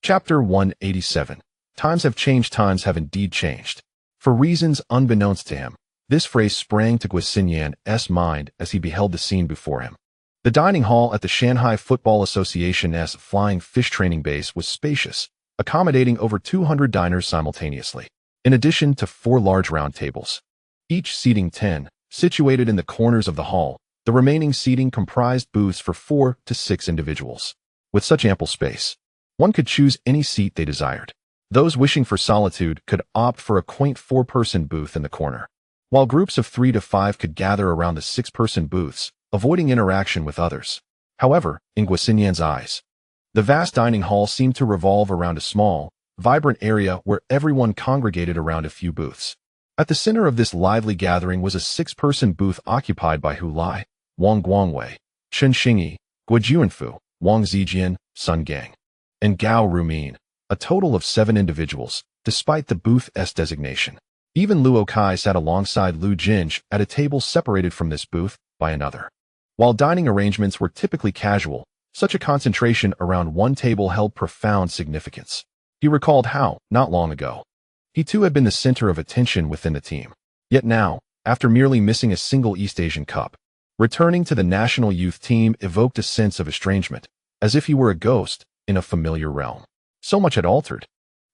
Chapter 187. Times have changed, times have indeed changed. For reasons unbeknownst to him, this phrase sprang to Guo Xinyan's mind as he beheld the scene before him. The dining hall at the Shanhai Football Association's flying fish training base was spacious, accommodating over 200 diners simultaneously, in addition to 4 large round tables, each seating 10, situated in the corners of the hall. The remaining seating comprised booths for 4 to 6 individuals. With such ample space, one could choose any seat they desired. Those wishing for solitude could opt for a quaint 4-person booth in the corner, while groups of 3 to 5 could gather around the 6-person booths, avoiding interaction with others. However, in Guo Xinyan's eyes, the vast dining hall seemed to revolve around a small, vibrant area where everyone congregated around a few booths. At the center of this lively gathering was a 6-person booth occupied by Hu Lai, Wang Guangwei, Chen Xingyi, Guo Junfu, Wang Zijian, Sun Gang, and Gao Ruimin, a total of 7 individuals, despite the booth's designation. Even Luo Kai sat alongside Liu Jinge at a table separated from this booth by another. While dining arrangements were typically casual, such a concentration around one table held profound significance. He recalled how, not long ago, he too had been the center of attention within the team. Yet now, after merely missing a single East Asian Cup, returning to the national youth team evoked a sense of estrangement, as if he were a ghost in a familiar realm. So much had altered.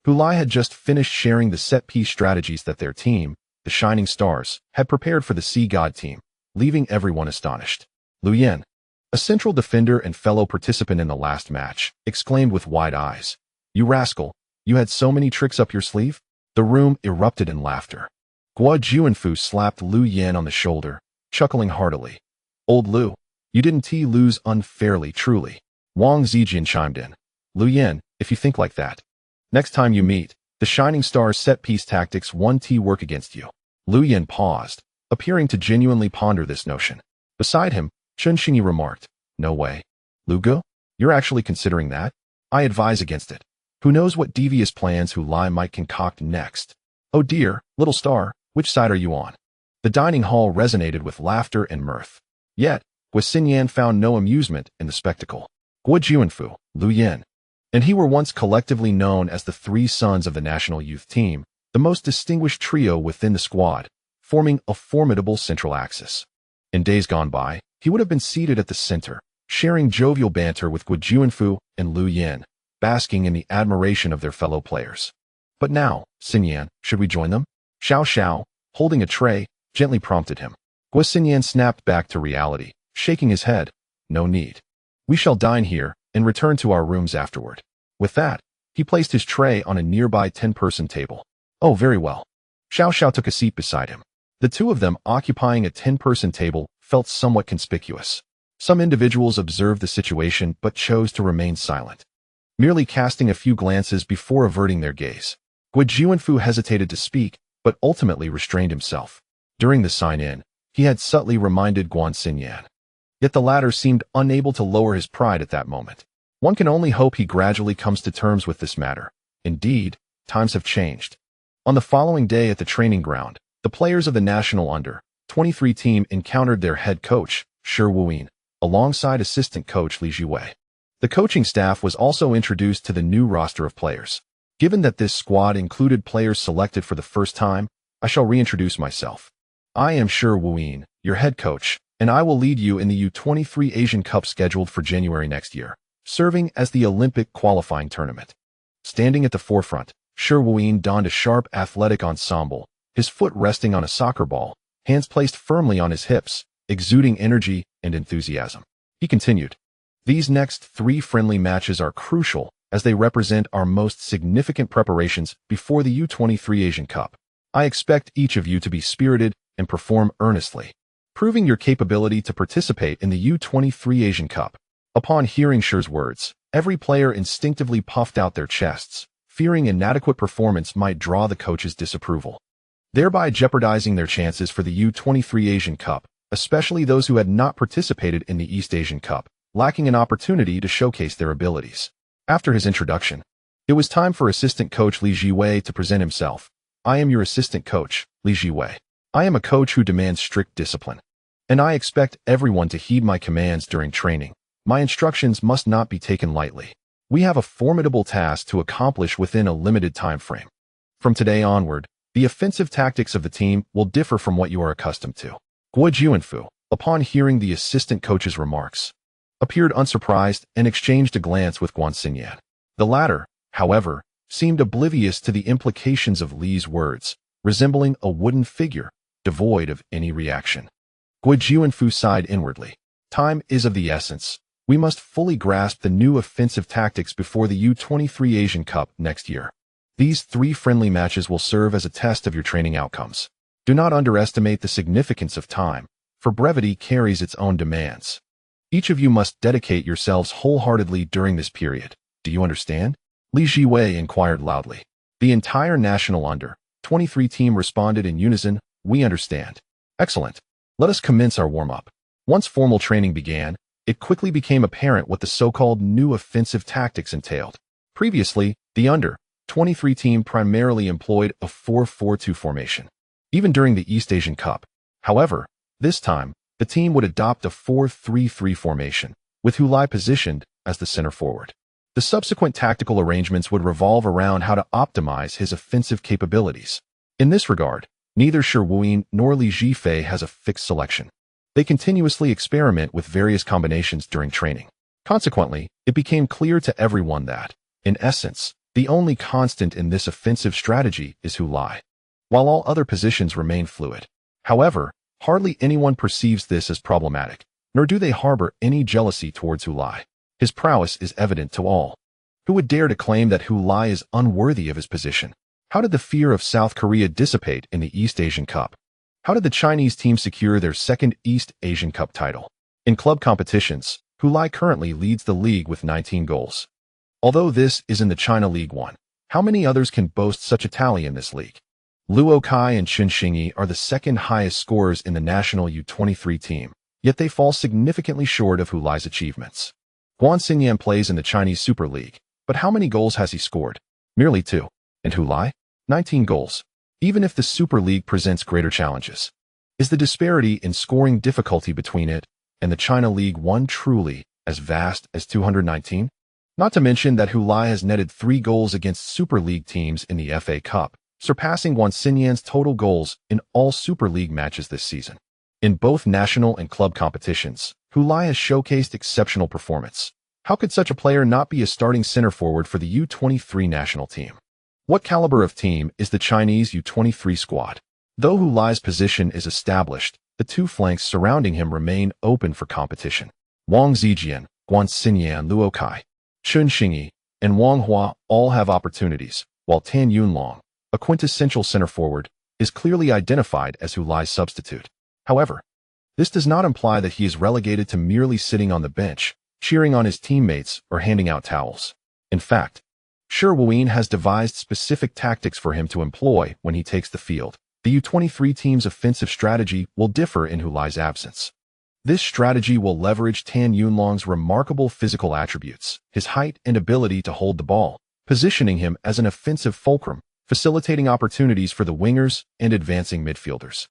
Hu Lai had just finished sharing the set-piece strategies that their team, the Shining Stars, had prepared for the Sea God team, leaving everyone astonished. Liu Yan, a central defender and fellow participant in the last match, exclaimed with wide eyes, "You rascal, you had so many tricks up your sleeve?" The room erupted in laughter. Guo Junfu slapped Liu Yan on the shoulder, chuckling heartily. "Old Liu, you didn't lose unfairly, truly." Wang Zijian chimed in. "Liu Yan, if you think like that, next time you meet, the Shining Stars set-piece tactics won't work against you." Liu Yan paused, appearing to genuinely ponder this notion. Beside him, Chen Xingyi remarked, "No way. Liu Guo, you're actually considering that? I advise against it. Who knows what devious plans Hu Lai might concoct next? Oh dear, little star, which side are you on?" The dining hall resonated with laughter and mirth. Yet, Guo Xinyan found no amusement in the spectacle. Guo Junfu, Liu Yan, and he were once collectively known as the 3 sons of the national youth team, the most distinguished trio within the squad, forming a formidable central axis. In days gone by, he would have been seated at the center, sharing jovial banter with Guo Junfu and Liu Yan, basking in the admiration of their fellow players. But now, Xinyan, should we join them? Xiao Xiao, holding a tray, gently prompted him. Guo Xinyan snapped back to reality, shaking his head. "No need. We shall dine here and return to our rooms afterward." With that, he placed his tray on a nearby 10-person table. "Oh, very well." Xiao Xiao took a seat beside him. The two of them occupying a 10-person table felt somewhat conspicuous. Some individuals observed the situation but chose to remain silent, merely casting a few glances before averting their gaze. Guo Junfu hesitated to speak, but ultimately restrained himself. During the sign-in, he had subtly reminded Guo Xinyan. Yet the latter seemed unable to lower his pride at that moment. One can only hope he gradually comes to terms with this matter. Indeed, times have changed. On the following day at the training ground, the players of the national under-23 team encountered their head coach, Shi Wuyin, alongside assistant coach Li Jiwei. The coaching staff was also introduced to the new roster of players. Given that this squad included players selected for the first time, I shall reintroduce myself. I am Shi Wuyin, your head coach, and I will lead you in the U23 Asian Cup scheduled for January next year, serving as the Olympic qualifying tournament. Standing at the forefront, Shi Wuyin donned a sharp athletic ensemble, his foot resting on a soccer ball, hands placed firmly on his hips, exuding energy and enthusiasm. He continued, "These next 3 friendly matches are crucial as they represent our most significant preparations before the U23 Asian Cup. I expect each of you to be spirited and perform earnestly, proving your capability to participate in the U23 Asian Cup." Upon hearing Shi's words, every player instinctively puffed out their chests, fearing inadequate performance might draw the coach's disapproval, thereby jeopardizing their chances for the U23 Asian Cup, especially those who had not participated in the East Asian Cup, lacking an opportunity to showcase their abilities. After his introduction, it was time for assistant coach Li Jiwei to present himself. "I am your assistant coach, Li Jiwei. I am a coach who demands strict discipline, and I expect everyone to heed my commands during training. My instructions must not be taken lightly." We have a formidable task to accomplish within a limited time frame. From today onward, the offensive tactics of the team will differ from what you are accustomed to. Guo Junfu, upon hearing the assistant coach's remarks, appeared unsurprised and exchanged a glance with Guo Xinyan. The latter, however, seemed oblivious to the implications of Li's words, resembling a wooden figure, devoid of any reaction. Guo Junfu sighed inwardly. Time is of the essence. We must fully grasp the new offensive tactics before the U-23 Asian Cup next year. These 3 friendly matches will serve as a test of your training outcomes. Do not underestimate the significance of time, for brevity carries its own demands. Each of you must dedicate yourselves wholeheartedly during this period. Do you understand? Li Jiwei inquired loudly. The entire national under-23 team responded in unison, "We understand." Excellent. Let us commence our warm-up. Once formal training began, it quickly became apparent what the so-called new offensive tactics entailed. Previously, the under-23 team primarily employed a 4-4-2 formation. Even during the East Asian Cup, however, this time, the team would adopt a 4-3-3 formation, with Hu Lai positioned as the center forward. The subsequent tactical arrangements would revolve around how to optimize his offensive capabilities. In this regard, neither Shi Wuyin nor Li Jifei has a fixed selection. They continuously experiment with various combinations during training. Consequently, it became clear to everyone that, in essence, the only constant in this offensive strategy is Hu Lai, while all other positions remain fluid. However, hardly anyone perceives this as problematic, nor do they harbor any jealousy towards Hu Lai. His prowess is evident to all. Who would dare to claim that Hu Lai is unworthy of his position? How did the fear of South Korea dissipate in the East Asian Cup? How did the Chinese team secure their second East Asian Cup title? In club competitions, Hu Lai currently leads the league with 19 goals. Although this is in the China League One, how many others can boast such a tally in this league? Luo Kai and Chen Xingyi are the second highest scorers in the national U-23 team, yet they fall significantly short of Hu Lai's achievements. Guo Xinyan plays in the Chinese Super League, but how many goals has he scored? Merely 2. And Hu Lai? 19 goals. Even if the Super League presents greater challenges, is the disparity in scoring difficulty between it and the China League One truly as vast as 219? Not to mention that Hu Lai has netted 3 goals against Super League teams in the FA Cup, surpassing Guo Xinyan's total goals in all Super League matches this season. In both national and club competitions, Hu Lai has showcased exceptional performance. How could such a player not be a starting center forward for the U-23 national team? What caliber of team is the Chinese U-23 squad? Though Hu Lai's position is established, the 2 flanks surrounding him remain open for competition. Wang Zijian, Guo Xinyan, Luo Kai, Chen Xingyi, and Wang Hua all have opportunities, while Tan Yunlong, a quintessential center forward, is clearly identified as Hu Lai's substitute. However, this does not imply that he is relegated to merely sitting on the bench, cheering on his teammates, or handing out towels. In fact, Shi Wuyin has devised specific tactics for him to employ when he takes the field. The U-23 team's offensive strategy will differ in Hu Lai's absence. This strategy will leverage Tan Yunlong's remarkable physical attributes, his height and ability to hold the ball, positioning him as an offensive fulcrum, facilitating opportunities for the wingers and advancing midfielders.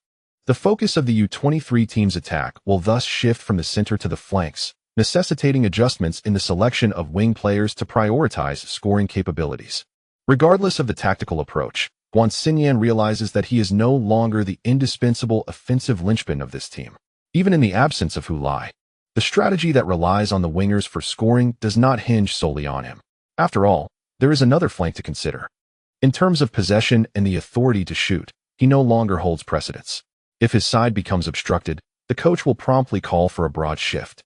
The focus of the U-23 team's attack will thus shift from the center to the flanks, necessitating adjustments in the selection of wing players to prioritize scoring capabilities. Regardless of the tactical approach, Guo Xinyan realizes that he is no longer the indispensable offensive linchpin of this team. Even in the absence of Hu Lai, the strategy that relies on the wingers for scoring does not hinge solely on him. After all, there is another flank to consider. In terms of possession and the authority to shoot, he no longer holds precedence. If his side becomes obstructed, the coach will promptly call for a broad shift,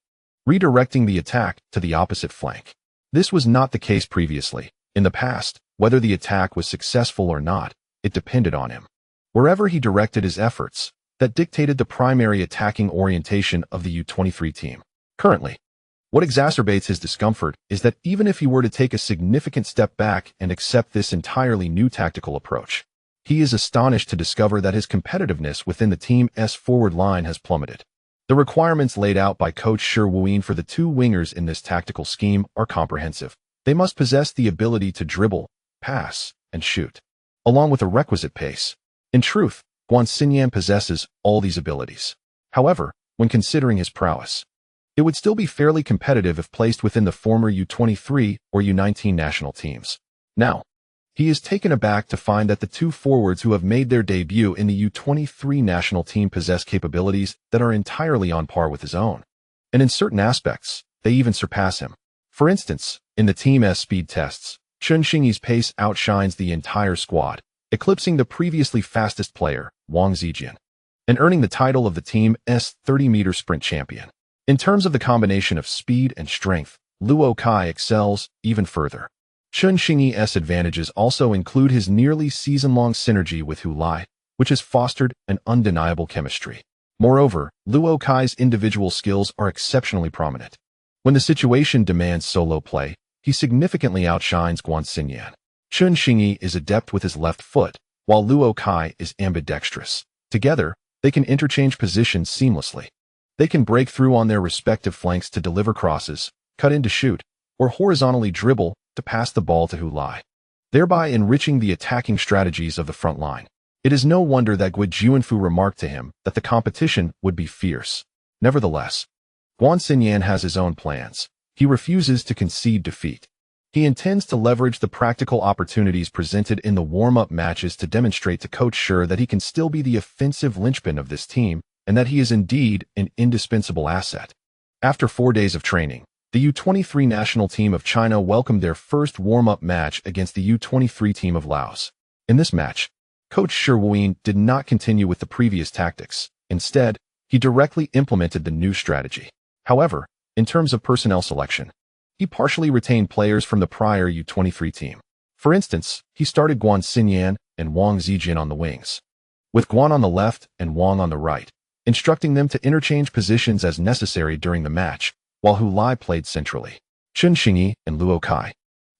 redirecting the attack to the opposite flank. This was not the case previously. In the past, whether the attack was successful or not, it depended on him. Wherever he directed his efforts, that dictated the primary attacking orientation of the U-23 team. Currently, what exacerbates his discomfort is that even if he were to take a significant step back and accept this entirely new tactical approach, he is astonished to discover that his competitiveness within the team's forward line has plummeted. The requirements laid out by Coach Shi Wuyin for the 2 wingers in this tactical scheme are comprehensive. They must possess the ability to dribble, pass, and shoot, along with a requisite pace. In truth, Guo Xinyan possesses all these abilities. However, when considering his prowess, It would still be fairly competitive if placed within the former U23 or U19 national teams. Now, he is taken aback to find that the two forwards who have made their debut in the U23 national team possess capabilities that are entirely on par with his own. And in certain aspects, they even surpass him. For instance, in the Team's speed tests, Chen Xingyi's pace outshines the entire squad, eclipsing the previously fastest player, Wang Zijian, and earning the title of the Team's 30-meter sprint champion. In terms of the combination of speed and strength, Luo Kai excels even further. Chen Xingyi's advantages also include his nearly season-long synergy with Hu Lai, which has fostered an undeniable chemistry. Moreover, Luo Kai's individual skills are exceptionally prominent. When the situation demands solo play, he significantly outshines Guo Xinyan. Chen Xingyi is adept with his left foot, while Luo Kai is ambidextrous. Together, they can interchange positions seamlessly. They can break through on their respective flanks to deliver crosses, cut in to shoot, or horizontally dribble to pass the ball to Hu Lai, thereby enriching the attacking strategies of the front line. It is no wonder that Guo Junfu remarked to him that the competition would be fierce. Nevertheless, Guo Xinyan has his own plans. He refuses to concede defeat. He intends to leverage the practical opportunities presented in the warm-up matches to demonstrate to Coach Shi that he can still be the offensive linchpin of this team and that he is indeed an indispensable asset. After 4 days of training, the U23 national team of China welcomed their first warm-up match against the U23 team of Laos. In this match, Coach Shi did not continue with the previous tactics. Instead, he directly implemented the new strategy. However, in terms of personnel selection, he partially retained players from the prior U23 team. For instance, he started Guo Xinyan and Wang Zijian on the wings, with Guan on the left and Wang on the right, instructing them to interchange positions as necessary during the match, while Hu Lai played centrally. Chen Xingyi and Luo Kai,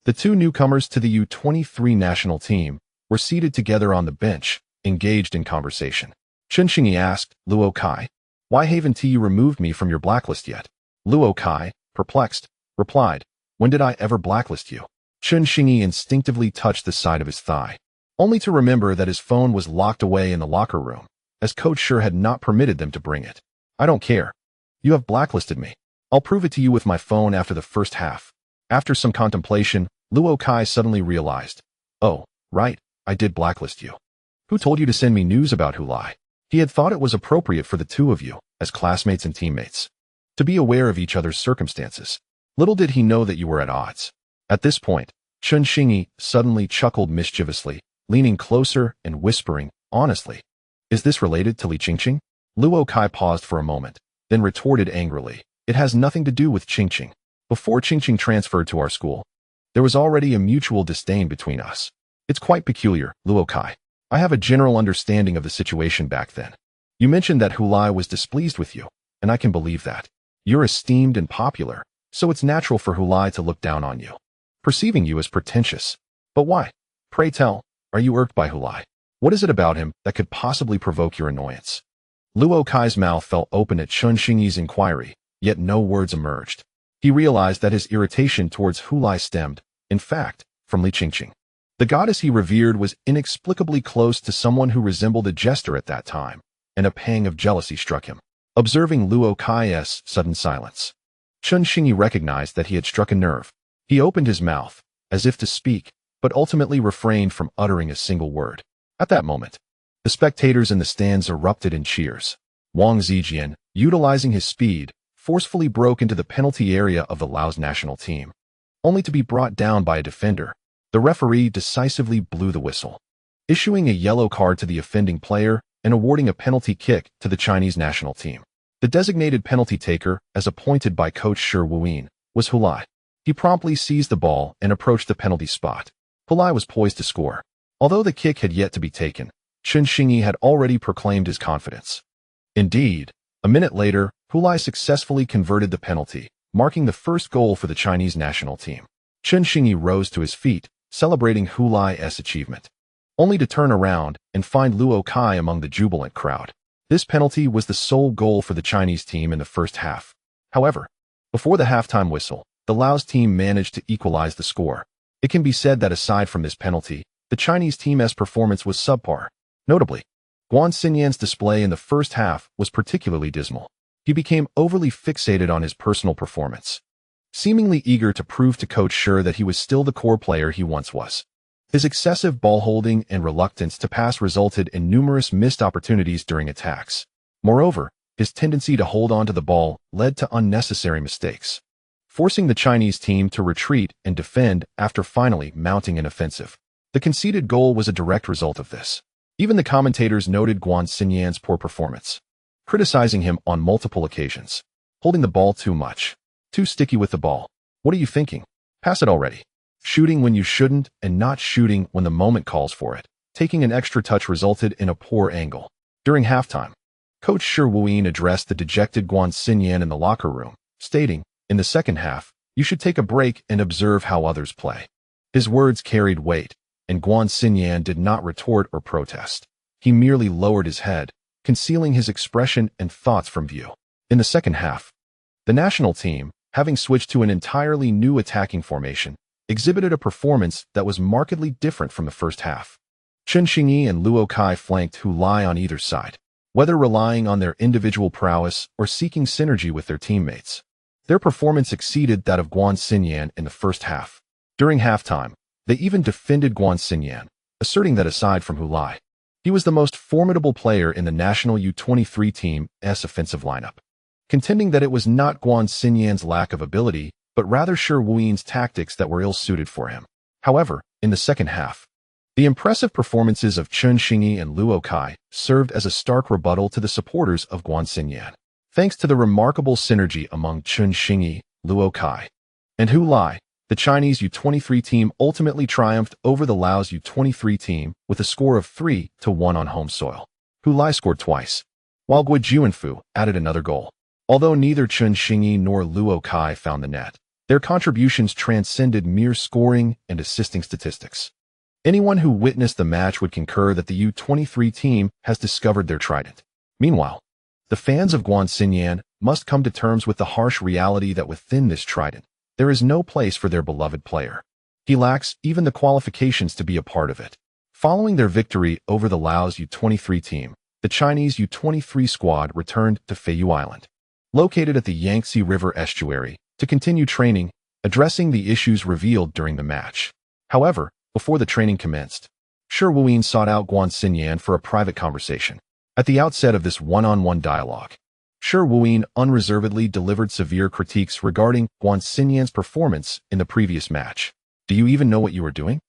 the two newcomers to the U23 national team, were seated together on the bench, engaged in conversation. Chen Xingyi asked Luo Kai, "Why haven't you removed me from your blacklist yet?" Luo Kai, perplexed, replied, "When did I ever blacklist you?" Chen Xingyi instinctively touched the side of his thigh, only to remember that his phone was locked away in the locker room, as Coach Shi had not permitted them to bring it. "I don't care. You have blacklisted me. I'll prove it to you with my phone after the first half." After some contemplation, Luo Kai suddenly realized, "Oh, right, I did blacklist you. Who told you to send me news about Hu Lai?" He had thought it was appropriate for the two of you, as classmates and teammates, to be aware of each other's circumstances. Little did he know that you were at odds. At this point, Chen Xingyi suddenly chuckled mischievously, leaning closer and whispering, "Honestly, is this related to Li Qingqing?" Luo Kai paused for a moment, then retorted angrily, "It has nothing to do with Qingqing. Before Qingqing transferred to our school, there was already a mutual disdain between us. It's quite peculiar, Luo Kai. I have a general understanding of the situation back then. You mentioned that Hu Lai was displeased with you, and I can believe that. You're esteemed and popular, so it's natural for Hu Lai to look down on you, perceiving you as pretentious. But why? Pray tell, are you irked by Hu Lai? What is it about him that could possibly provoke your annoyance?" Luo Kai's mouth fell open at Chen Xingyi's inquiry, yet no words emerged. He realized that his irritation towards Hu Lai stemmed, in fact, from Li Qingqing. The goddess he revered was inexplicably close to someone who resembled a jester at that time, and a pang of jealousy struck him, observing Luo Kai's sudden silence. Chen Xingyi recognized that he had struck a nerve. He opened his mouth, as if to speak, but ultimately refrained from uttering a single word. At that moment, the spectators in the stands erupted in cheers. Wang Zijian, utilizing his speed, forcefully broke into the penalty area of the Laos national team, only to be brought down by a defender. The referee decisively blew the whistle, issuing a yellow card to the offending player and awarding a penalty kick to the Chinese national team. The designated penalty taker, as appointed by Coach Shi, was Hu Lai. He promptly seized the ball and approached the penalty spot. Hu Lai was poised to score. Although the kick had yet to be taken, Chen Xingyi had already proclaimed his confidence. Indeed, a minute later, Hu Lai successfully converted the penalty, marking the first goal for the Chinese national team. Chen Xingyi rose to his feet, celebrating Hu Lai's achievement, only to turn around and find Luo Kai among the jubilant crowd. This penalty was the sole goal for the Chinese team in the first half. However, before the halftime whistle, the Laos team managed to equalize the score. It can be said that aside from this penalty, the Chinese team's performance was subpar. Notably, Guo Xinyan's display in the first half was particularly dismal. He became overly fixated on his personal performance, seemingly eager to prove to Coach Shi that he was still the core player he once was. His excessive ball-holding and reluctance to pass resulted in numerous missed opportunities during attacks. Moreover, his tendency to hold on to the ball led to unnecessary mistakes, forcing the Chinese team to retreat and defend after finally mounting an offensive. The conceded goal was a direct result of this. Even the commentators noted Guo Xinyan's poor performance, criticizing him on multiple occasions. Holding the ball too much. Too sticky with the ball. What are you thinking? Pass it already. Shooting when you shouldn't and not shooting when the moment calls for it. Taking an extra touch resulted in a poor angle. During halftime, Coach Shi addressed the dejected Guo Xinyan in the locker room, stating, "In the second half, you should take a break and observe how others play." His words carried weight, and Guo Xinyan did not retort or protest. He merely lowered his head, concealing his expression and thoughts from view. In the second half, the national team, having switched to an entirely new attacking formation, exhibited a performance that was markedly different from the first half. Chen Xingyi and Luo Kai flanked Hu Lai on either side, whether relying on their individual prowess or seeking synergy with their teammates. Their performance exceeded that of Guo Xinyan in the first half. During halftime, they even defended Guo Xinyan, asserting that aside from Hu Lai, he was the most formidable player in the national U23 team's offensive lineup, contending that it was not Guo Xinyan's lack of ability, but rather Shi Wuyi's tactics that were ill-suited for him. However, in the second half, the impressive performances of Chen Xingyi and Luo Kai served as a stark rebuttal to the supporters of Guo Xinyan. Thanks to the remarkable synergy among Chen Xingyi, Luo Kai, and Hu Lai, the Chinese U23 team ultimately triumphed over the Laos U23 team with a score of 3-1 on home soil. Hu Lai scored twice, while Guo Junfu added another goal. Although neither Chen Xingyi nor Luo Kai found the net, their contributions transcended mere scoring and assisting statistics. Anyone who witnessed the match would concur that the U23 team has discovered their trident. Meanwhile, the fans of Guo Xinyan must come to terms with the harsh reality that within this trident, there is no place for their beloved player. He lacks even the qualifications to be a part of it. Following their victory over the Laos U23 team, the Chinese U23 squad returned to Feiyu Island, located at the Yangtze River estuary, to continue training, addressing the issues revealed during the match. However, before the training commenced, Shi Wuyin sought out Guo Xinyan for a private conversation. At the outset of this one-on-one dialogue, Shi Wuyin unreservedly delivered severe critiques regarding Guo Xinyan's performance in the previous match. Do you even know what you are doing?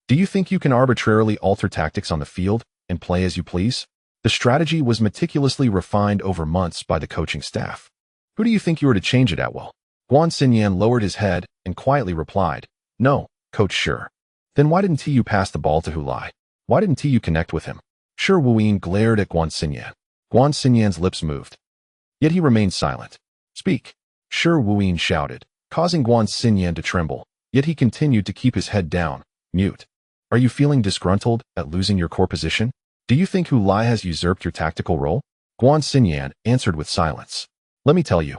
Do you think you can arbitrarily alter tactics on the field and play as you please? The strategy was meticulously refined over months by the coaching staff. Who do you think you are to change it at? Well, Guo Xinyan lowered his head and quietly replied, "No, Coach Shi." Then why didn't you pass the ball to Hu Lai? Why didn't you connect with him? Shi Wuyin glared at Guo Xinyan. Guo Xinyan's lips moved, yet he remained silent. "Speak," Shi Wuyin shouted, causing Guo Xinyan to tremble, yet he continued to keep his head down, mute. "Are you feeling disgruntled at losing your core position? Do you think Hu Lai has usurped your tactical role?" Guo Xinyan answered with silence. "Let me tell you,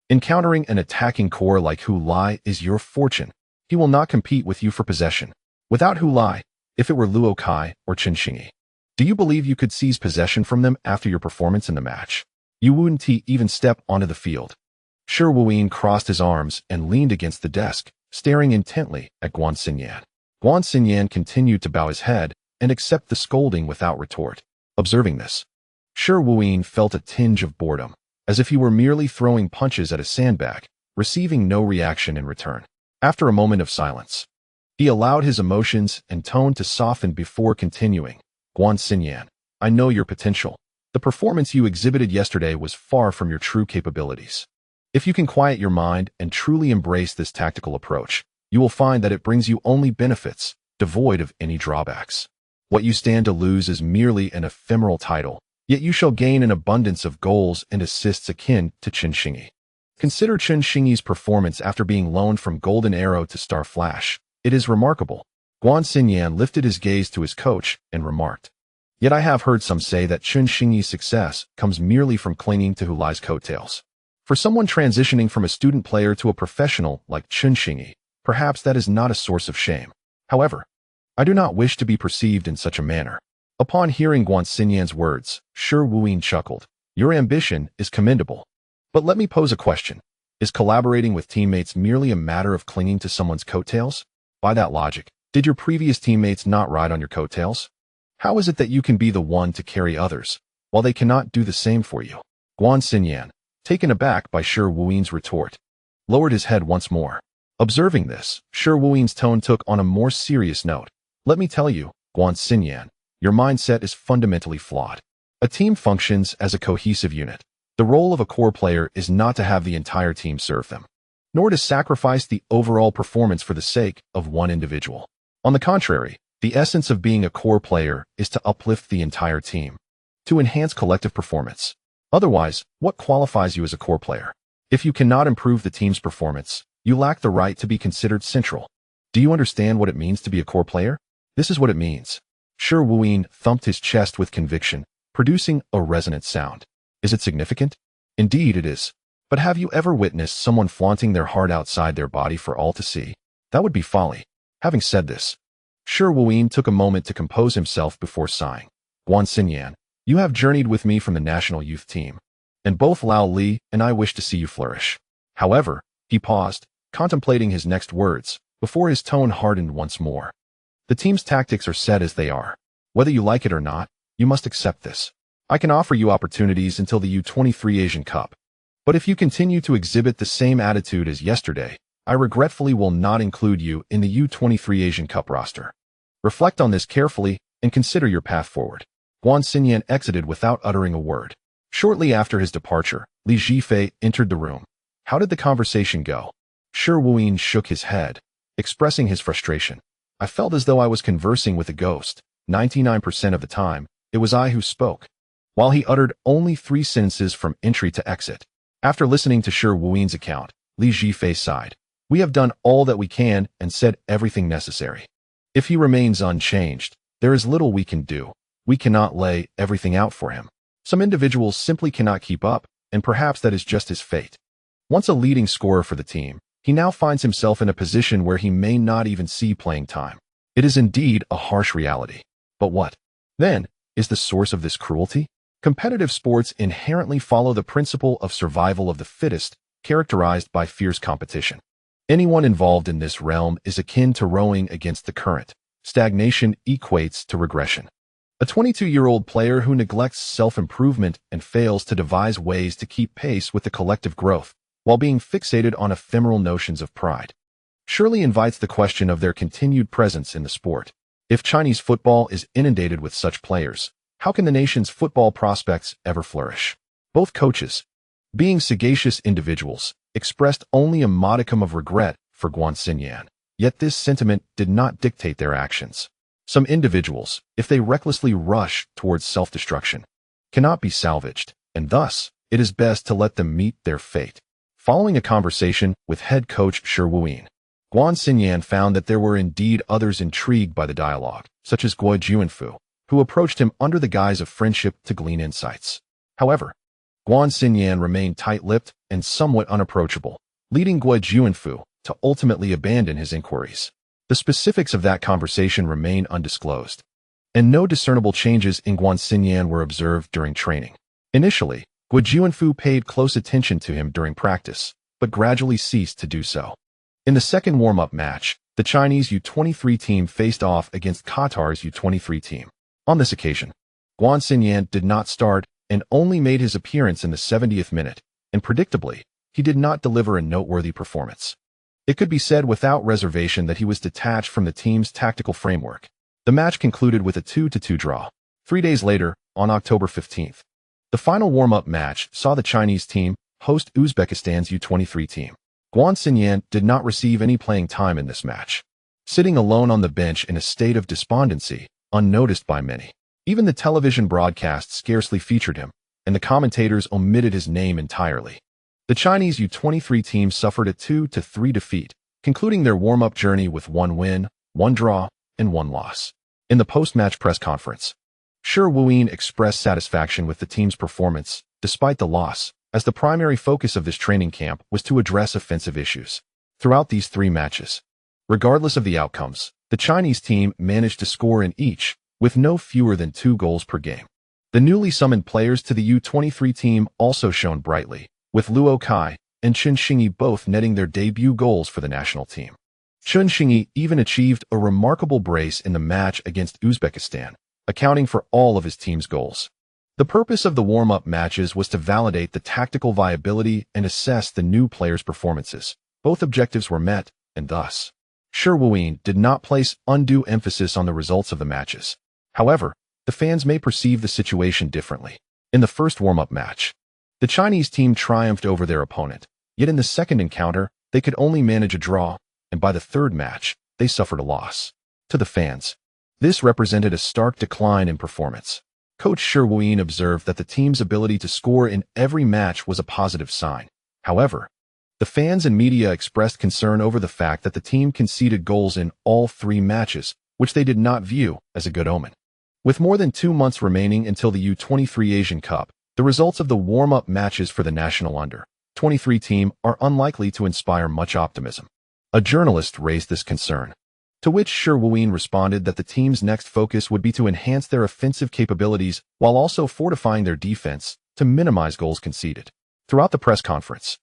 encountering an attacking core like Hu Lai is your fortune. He will not compete with you for possession. Without Hu Lai, if it were Luo Kai or Chen Xingyi, do you believe you could seize possession from them after your performance in the match? You wouldn't even step onto the field." Shi Wuyin crossed his arms and leaned against the desk, staring intently at Guo Xinyan. Guo Xinyan continued to bow his head and accept the scolding without retort. Observing this, Shi Wuyin felt a tinge of boredom, as if he were merely throwing punches at a sandbag, receiving no reaction in return. After a moment of silence, he allowed his emotions and tone to soften before continuing. "Guo Xinyan, I know your potential. The performance you exhibited yesterday was far from your true capabilities. If you can quiet your mind and truly embrace this tactical approach, you will find that it brings you only benefits, devoid of any drawbacks. What you stand to lose is merely an ephemeral title, yet you shall gain an abundance of goals and assists akin to Chen Xingyi. Consider Chen Xingyi's performance after being loaned from Golden Arrow to Star Flash. It is remarkable." Guo Xinyan lifted his gaze to his coach and remarked, "Yet I have heard some say that Chen Xingyi's success comes merely from clinging to Hu Lai's coattails. For someone transitioning from a student player to a professional like Chen Xingyi, perhaps that is not a source of shame. However, I do not wish to be perceived in such a manner." Upon hearing Guo Xinyan's words, Shi Wuyin chuckled. "Your ambition is commendable. But let me pose a question. Is collaborating with teammates merely a matter of clinging to someone's coattails? By that logic, did your previous teammates not ride on your coattails? How is it that you can be the one to carry others, while they cannot do the same for you? Guo Xinyan, taken aback by Shi Wuyin's retort, lowered his head once more. Observing this, Shi Wuyin's tone took on a more serious note. Let me tell you, Guo Xinyan, your mindset is fundamentally flawed. A team functions as a cohesive unit. The role of a core player is not to have the entire team serve them, nor to sacrifice the overall performance for the sake of one individual. On the contrary, the essence of being a core player is to uplift the entire team, to enhance collective performance. Otherwise, what qualifies you as a core player? If you cannot improve the team's performance, you lack the right to be considered central. Do you understand what it means to be a core player? This is what it means. Shi Wuyin thumped his chest with conviction, producing a resonant sound. Is it significant? Indeed it is. But have you ever witnessed someone flaunting their heart outside their body for all to see? That would be folly. Having said this, Shi Wuyin took a moment to compose himself before sighing. Guo Xinyan, you have journeyed with me from the national youth team, and both Lao Li and I wish to see you flourish. However, he paused, contemplating his next words, before his tone hardened once more. The team's tactics are set as they are. Whether you like it or not, you must accept this. I can offer you opportunities until the U23 Asian Cup. But if you continue to exhibit the same attitude as yesterday, I regretfully will not include you in the U23 Asian Cup roster. Reflect on this carefully and consider your path forward. Guo Xinyan exited without uttering a word. Shortly after his departure, Li Zhifei entered the room. How did the conversation go? Shi Wuyin shook his head, expressing his frustration. I felt as though I was conversing with a ghost. 99% of the time, it was I who spoke, while he uttered only 3 sentences from entry to exit. After listening to Shi Wuyin's account, Li Zhifei sighed. We have done all that we can and said everything necessary. If he remains unchanged, there is little we can do. We cannot lay everything out for him. Some individuals simply cannot keep up, and perhaps that is just his fate. Once a leading scorer for the team, he now finds himself in a position where he may not even see playing time. It is indeed a harsh reality. But what, then, is the source of this cruelty? Competitive sports inherently follow the principle of survival of the fittest, characterized by fierce competition. Anyone involved in this realm is akin to rowing against the current. Stagnation equates to regression. A 22-year-old player who neglects self-improvement and fails to devise ways to keep pace with the collective growth, while being fixated on ephemeral notions of pride, surely invites the question of their continued presence in the sport. If Chinese football is inundated with such players, how can the nation's football prospects ever flourish? Both coaches, being sagacious individuals, expressed only a modicum of regret for Guo Xinyan, yet this sentiment did not dictate their actions. Some individuals, if they recklessly rush towards self-destruction, cannot be salvaged, and thus, it is best to let them meet their fate. Following a conversation with head coach Shi Wuyin, Guo Xinyan found that there were indeed others intrigued by the dialogue, such as Guo Junfu, who approached him under the guise of friendship to glean insights. However, Guo Xinyan remained tight-lipped and somewhat unapproachable, leading Guo Junfu to ultimately abandon his inquiries. The specifics of that conversation remain undisclosed, and no discernible changes in Guo Xinyan were observed during training. Initially, Guo Junfu paid close attention to him during practice, but gradually ceased to do so. In the second warm-up match, the Chinese U23 team faced off against Qatar's U23 team. On this occasion, Guo Xinyan did not start and only made his appearance in the 70th minute, and predictably, he did not deliver a noteworthy performance. It could be said without reservation that he was detached from the team's tactical framework. The match concluded with a 2-2 draw. 3 days later, on October 15th, the final warm-up match saw the Chinese team host Uzbekistan's U23 team. Guo Xinyan did not receive any playing time in this match, sitting alone on the bench in a state of despondency, unnoticed by many. Even the television broadcast scarcely featured him, and the commentators omitted his name entirely. The Chinese U23 team suffered a 2-3 defeat, concluding their warm-up journey with 1 win, 1 draw, and 1 loss. In the post-match press conference, Shi Wuyin expressed satisfaction with the team's performance, despite the loss, as the primary focus of this training camp was to address offensive issues. Throughout these 3 matches, regardless of the outcomes, the Chinese team managed to score in each, with no fewer than 2 goals per game. The newly summoned players to the U23 team also shone brightly, with Luo Kai and Chen Xingyi both netting their debut goals for the national team. Chen Xingyi even achieved a remarkable brace in the match against Uzbekistan, accounting for all of his team's goals. The purpose of the warm-up matches was to validate the tactical viability and assess the new players' performances. Both objectives were met, and thus, Shi Ruimin did not place undue emphasis on the results of the matches. However, the fans may perceive the situation differently. In the first warm-up match, the Chinese team triumphed over their opponent, yet in the second encounter, they could only manage a draw, and by the third match, they suffered a loss. To the fans, this represented a stark decline in performance. Coach Shi Ruimin observed that the team's ability to score in every match was a positive sign. However, the fans and media expressed concern over the fact that the team conceded goals in all 3 matches, which they did not view as a good omen. With more than 2 months remaining until the U23 Asian Cup, the results of the warm-up matches for the national under-23 team are unlikely to inspire much optimism. A journalist raised this concern, to which Shi Ruimin responded that the team's next focus would be to enhance their offensive capabilities while also fortifying their defense to minimize goals conceded. Throughout the press conference,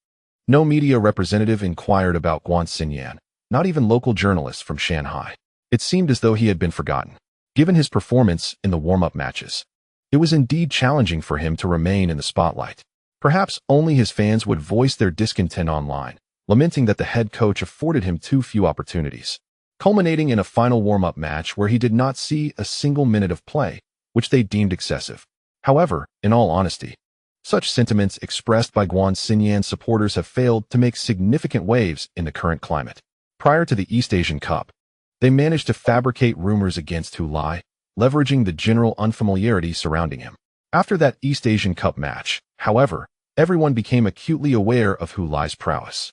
no media representative inquired about Guo Xinyan, not even local journalists from Shanhai. It seemed as though he had been forgotten. Given his performance in the warm-up matches, it was indeed challenging for him to remain in the spotlight. Perhaps only his fans would voice their discontent online, lamenting that the head coach afforded him too few opportunities, culminating in a final warm-up match where he did not see a single minute of play, which they deemed excessive. However, in all honesty, such sentiments expressed by Guo Xinyan supporters have failed to make significant waves in the current climate. Prior to the East Asian Cup, they managed to fabricate rumors against Hu Lai, leveraging the general unfamiliarity surrounding him. After that East Asian Cup match, however, everyone became acutely aware of Hu Lai's prowess.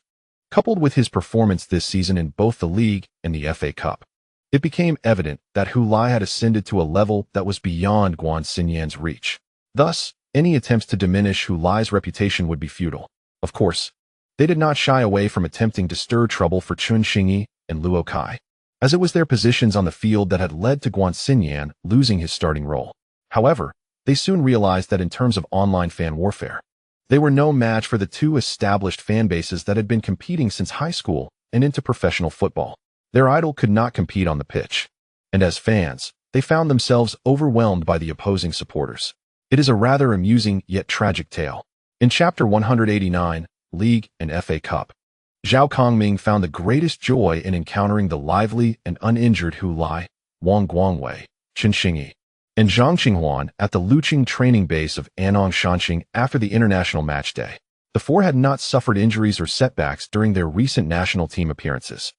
Coupled with his performance this season in both the league and the FA Cup, it became evident that Hu Lai had ascended to a level that was beyond Guo Xinyan's reach. Thus, any attempts to diminish Hu Lai's reputation would be futile. Of course, they did not shy away from attempting to stir trouble for Chen Xingyi and Luo Kai, as it was their positions on the field that had led to Guo Xinyan losing his starting role. However, they soon realized that in terms of online fan warfare, they were no match for the 2 established fan bases that had been competing since high school and into professional football. Their idol could not compete on the pitch, and as fans, they found themselves overwhelmed by the opposing supporters. It is a rather amusing yet tragic tale. In Chapter 189, League and FA Cup, Zhao Kongming found the greatest joy in encountering the lively and uninjured Hu Lai, Wang Guangwei, Chen Xingyi, and Zhang Qinghuan at the Luqing training base of Anong Shanxing after the international match day. The 4 had not suffered injuries or setbacks during their recent national team appearances.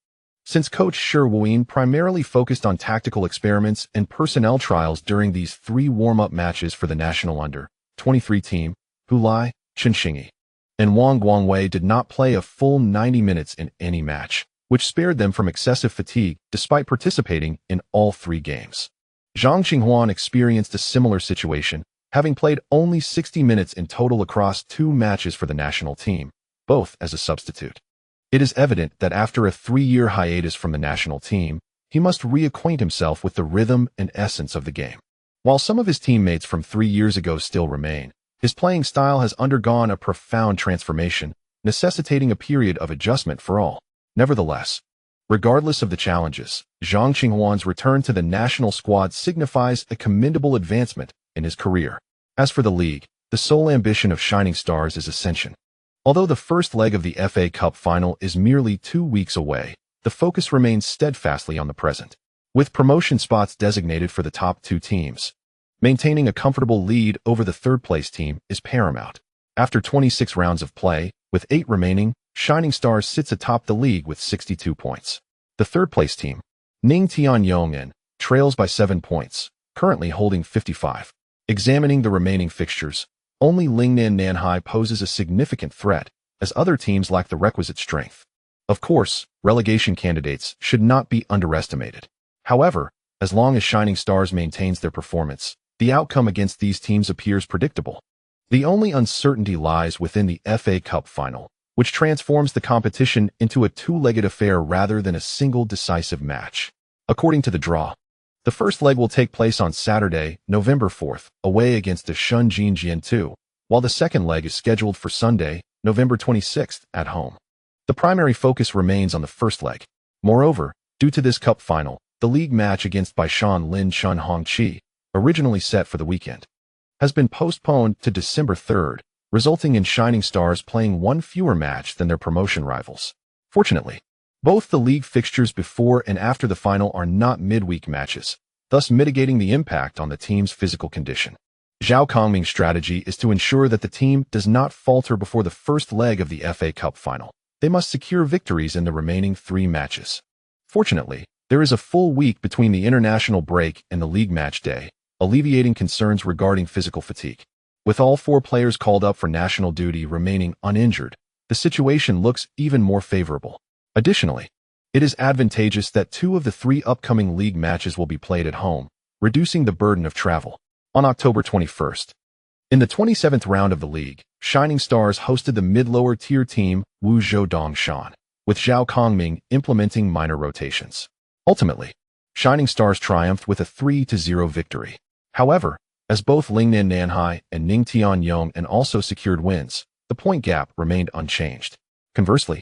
Since coach Shi Ruimin primarily focused on tactical experiments and personnel trials during these 3 warm-up matches for the national under-23 team, Hu Lai, Chen Xingyi, and Wang Guangwei did not play a full 90 minutes in any match, which spared them from excessive fatigue despite participating in all 3 games. Zhang Qinghuan experienced a similar situation, having played only 60 minutes in total across 2 matches for the national team, both as a substitute. It is evident that after a 3-year hiatus from the national team, he must reacquaint himself with the rhythm and essence of the game. While some of his teammates from 3 years ago still remain, his playing style has undergone a profound transformation, necessitating a period of adjustment for all. Nevertheless, regardless of the challenges, Zhang Qinghuan's return to the national squad signifies a commendable advancement in his career. As for the league, the sole ambition of Shining Stars is ascension. Although the first leg of the FA Cup final is merely 2 weeks away, the focus remains steadfastly on the present, with promotion spots designated for the top 2 teams. Maintaining a comfortable lead over the third-place team is paramount. After 26 rounds of play, with 8 remaining, Shining Stars sits atop the league with 62 points. The third-place team, Ning Tianyongan, trails by 7 points, currently holding 55. Examining the remaining fixtures, only Lingnan Nanhai poses a significant threat, as other teams lack the requisite strength. Of course, relegation candidates should not be underestimated. However, as long as Shining Stars maintains their performance, the outcome against these teams appears predictable. The only uncertainty lies within the FA Cup final, which transforms the competition into a 2-legged affair rather than a single decisive match. According to the draw, the first leg will take place on Saturday, November 4th, away against the Shenzhen Jian 2, while the second leg is scheduled for Sunday, November 26th, at home. The primary focus remains on the first leg. Moreover, due to this cup final, the league match against Baishan Lin Chun Hongqi, originally set for the weekend, has been postponed to December 3rd, resulting in Shining Stars playing one fewer match than their promotion rivals. Fortunately, both the league fixtures before and after the final are not midweek matches, thus mitigating the impact on the team's physical condition. Zhao Kongming's strategy is to ensure that the team does not falter before the first leg of the FA Cup final. They must secure victories in the remaining 3 matches. Fortunately, there is a full week between the international break and the league match day, alleviating concerns regarding physical fatigue. With all 4 players called up for national duty remaining uninjured, the situation looks even more favorable. Additionally, it is advantageous that 2 of the 3 upcoming league matches will be played at home, reducing the burden of travel. On October 21st, in the 27th round of the league, Shining Stars hosted the mid-lower tier team Wu Zhou, with Zhao Kongming implementing minor rotations. Ultimately, Shining Stars triumphed with a 3-0 victory. However, as both Lingnan Nanhai and Ningtian Yong also secured wins, the point gap remained unchanged. Conversely,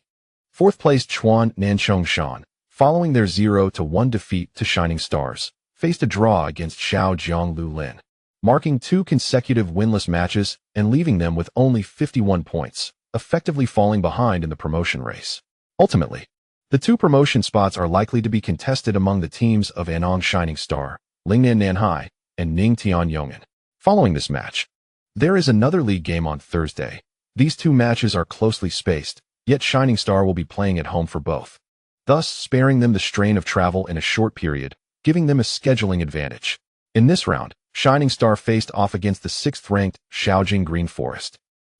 4th-placed Chuan Nanchongshan, following their 0-1 defeat to Shining Stars, faced a draw against Xiao Jianglu Lin, marking 2 consecutive winless matches and leaving them with only 51 points, effectively falling behind in the promotion race. Ultimately, the 2 promotion spots are likely to be contested among the teams of Anong Shining Star, Lingnan Nanhai, and Ningtian Yong'an. Following this match, there is another league game on Thursday. These 2 matches are closely spaced, yet Shining Star will be playing at home for both, thus sparing them the strain of travel in a short period, giving them a scheduling advantage. In this round, Shining Star faced off against the 6th-ranked Shaojing Green Forest.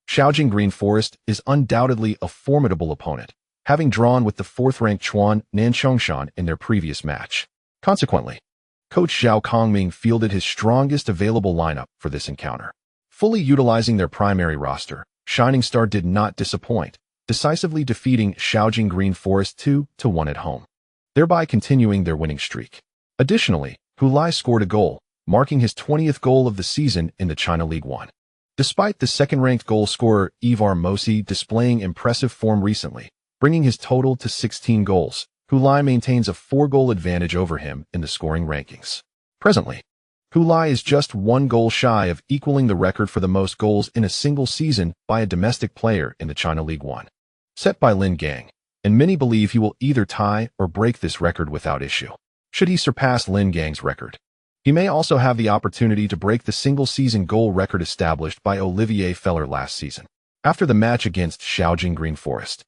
Shaojing Green Forest is undoubtedly a formidable opponent, having drawn with the 4th-ranked Chuan Nanchongshan in their previous match. Consequently, coach Zhao Kongming fielded his strongest available lineup for this encounter. Fully utilizing their primary roster, Shining Star did not disappoint, decisively defeating Shaojing Green Forest 2-1 at home, thereby continuing their winning streak. Additionally, Hu Lai scored a goal, marking his 20th goal of the season in the China League 1. Despite the 2nd-ranked goal scorer Ivar Mosi displaying impressive form recently, bringing his total to 16 goals, Hu Lai maintains a 4-goal advantage over him in the scoring rankings. Presently, Hu Lai is just 1 goal shy of equaling the record for the most goals in a single season by a domestic player in the China League 1, set by Lin Gang, and many believe he will either tie or break this record without issue. Should he surpass Lin Gang's record, he may also have the opportunity to break the single-season goal record established by Olivier Feller last season, after the match against Shaojing Green Forest.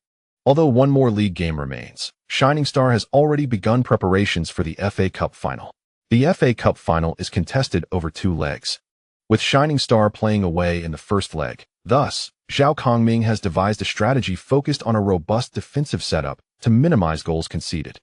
Although 1 more league game remains, Shining Star has already begun preparations for the FA Cup final. The FA Cup final is contested over 2 legs, with Shining Star playing away in the first leg. Thus, Zhao Kongming has devised a strategy focused on a robust defensive setup to minimize goals conceded.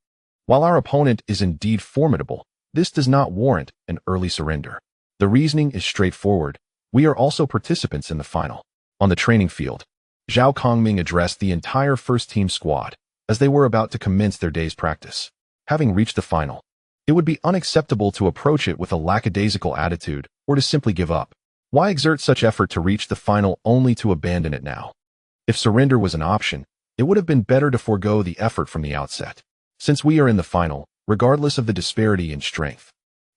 While our opponent is indeed formidable, this does not warrant an early surrender. The reasoning is straightforward. We are also participants in the final. On the training field, Zhao Kongming addressed the entire first-team squad as they were about to commence their day's practice. Having reached the final, it would be unacceptable to approach it with a lackadaisical attitude or to simply give up. Why exert such effort to reach the final only to abandon it now? If surrender was an option, it would have been better to forego the effort from the outset. Since we are in the final, regardless of the disparity in strength,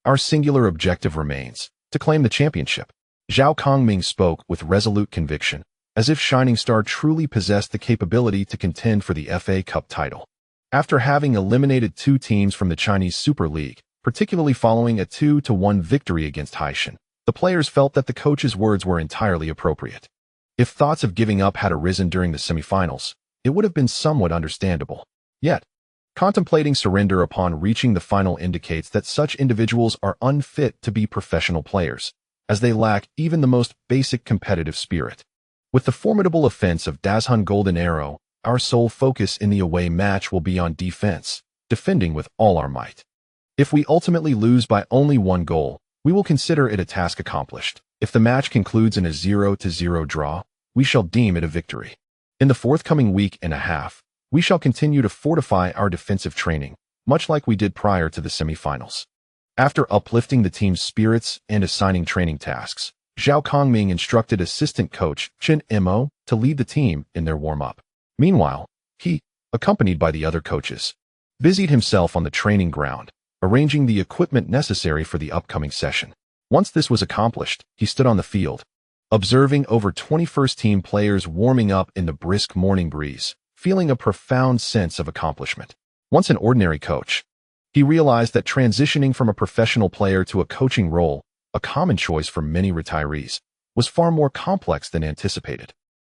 our singular objective remains to claim the championship. Zhao Kongming spoke with resolute conviction, as if Shining Star truly possessed the capability to contend for the FA Cup title. After having eliminated 2 teams from the Chinese Super League, particularly following a 2-1 victory against Haishan, the players felt that the coach's words were entirely appropriate. If thoughts of giving up had arisen during the semifinals, it would have been somewhat understandable. Yet, contemplating surrender upon reaching the final indicates that such individuals are unfit to be professional players, as they lack even the most basic competitive spirit. With the formidable offense of Dazhun Golden Arrow, our sole focus in the away match will be on defense, defending with all our might. If we ultimately lose by only 1 goal, we will consider it a task accomplished. If the match concludes in a 0-0 draw, we shall deem it a victory. In the forthcoming week and a half, we shall continue to fortify our defensive training, much like we did prior to the semifinals. After uplifting the team's spirits and assigning training tasks, Zhao Kongming instructed assistant coach Chen Mo to lead the team in their warm-up. Meanwhile, he, accompanied by the other coaches, busied himself on the training ground, arranging the equipment necessary for the upcoming session. Once this was accomplished, he stood on the field, observing over 21st team players warming up in the brisk morning breeze, feeling a profound sense of accomplishment. Once an ordinary coach, he realized that transitioning from a professional player to a coaching role, a common choice for many retirees, was far more complex than anticipated.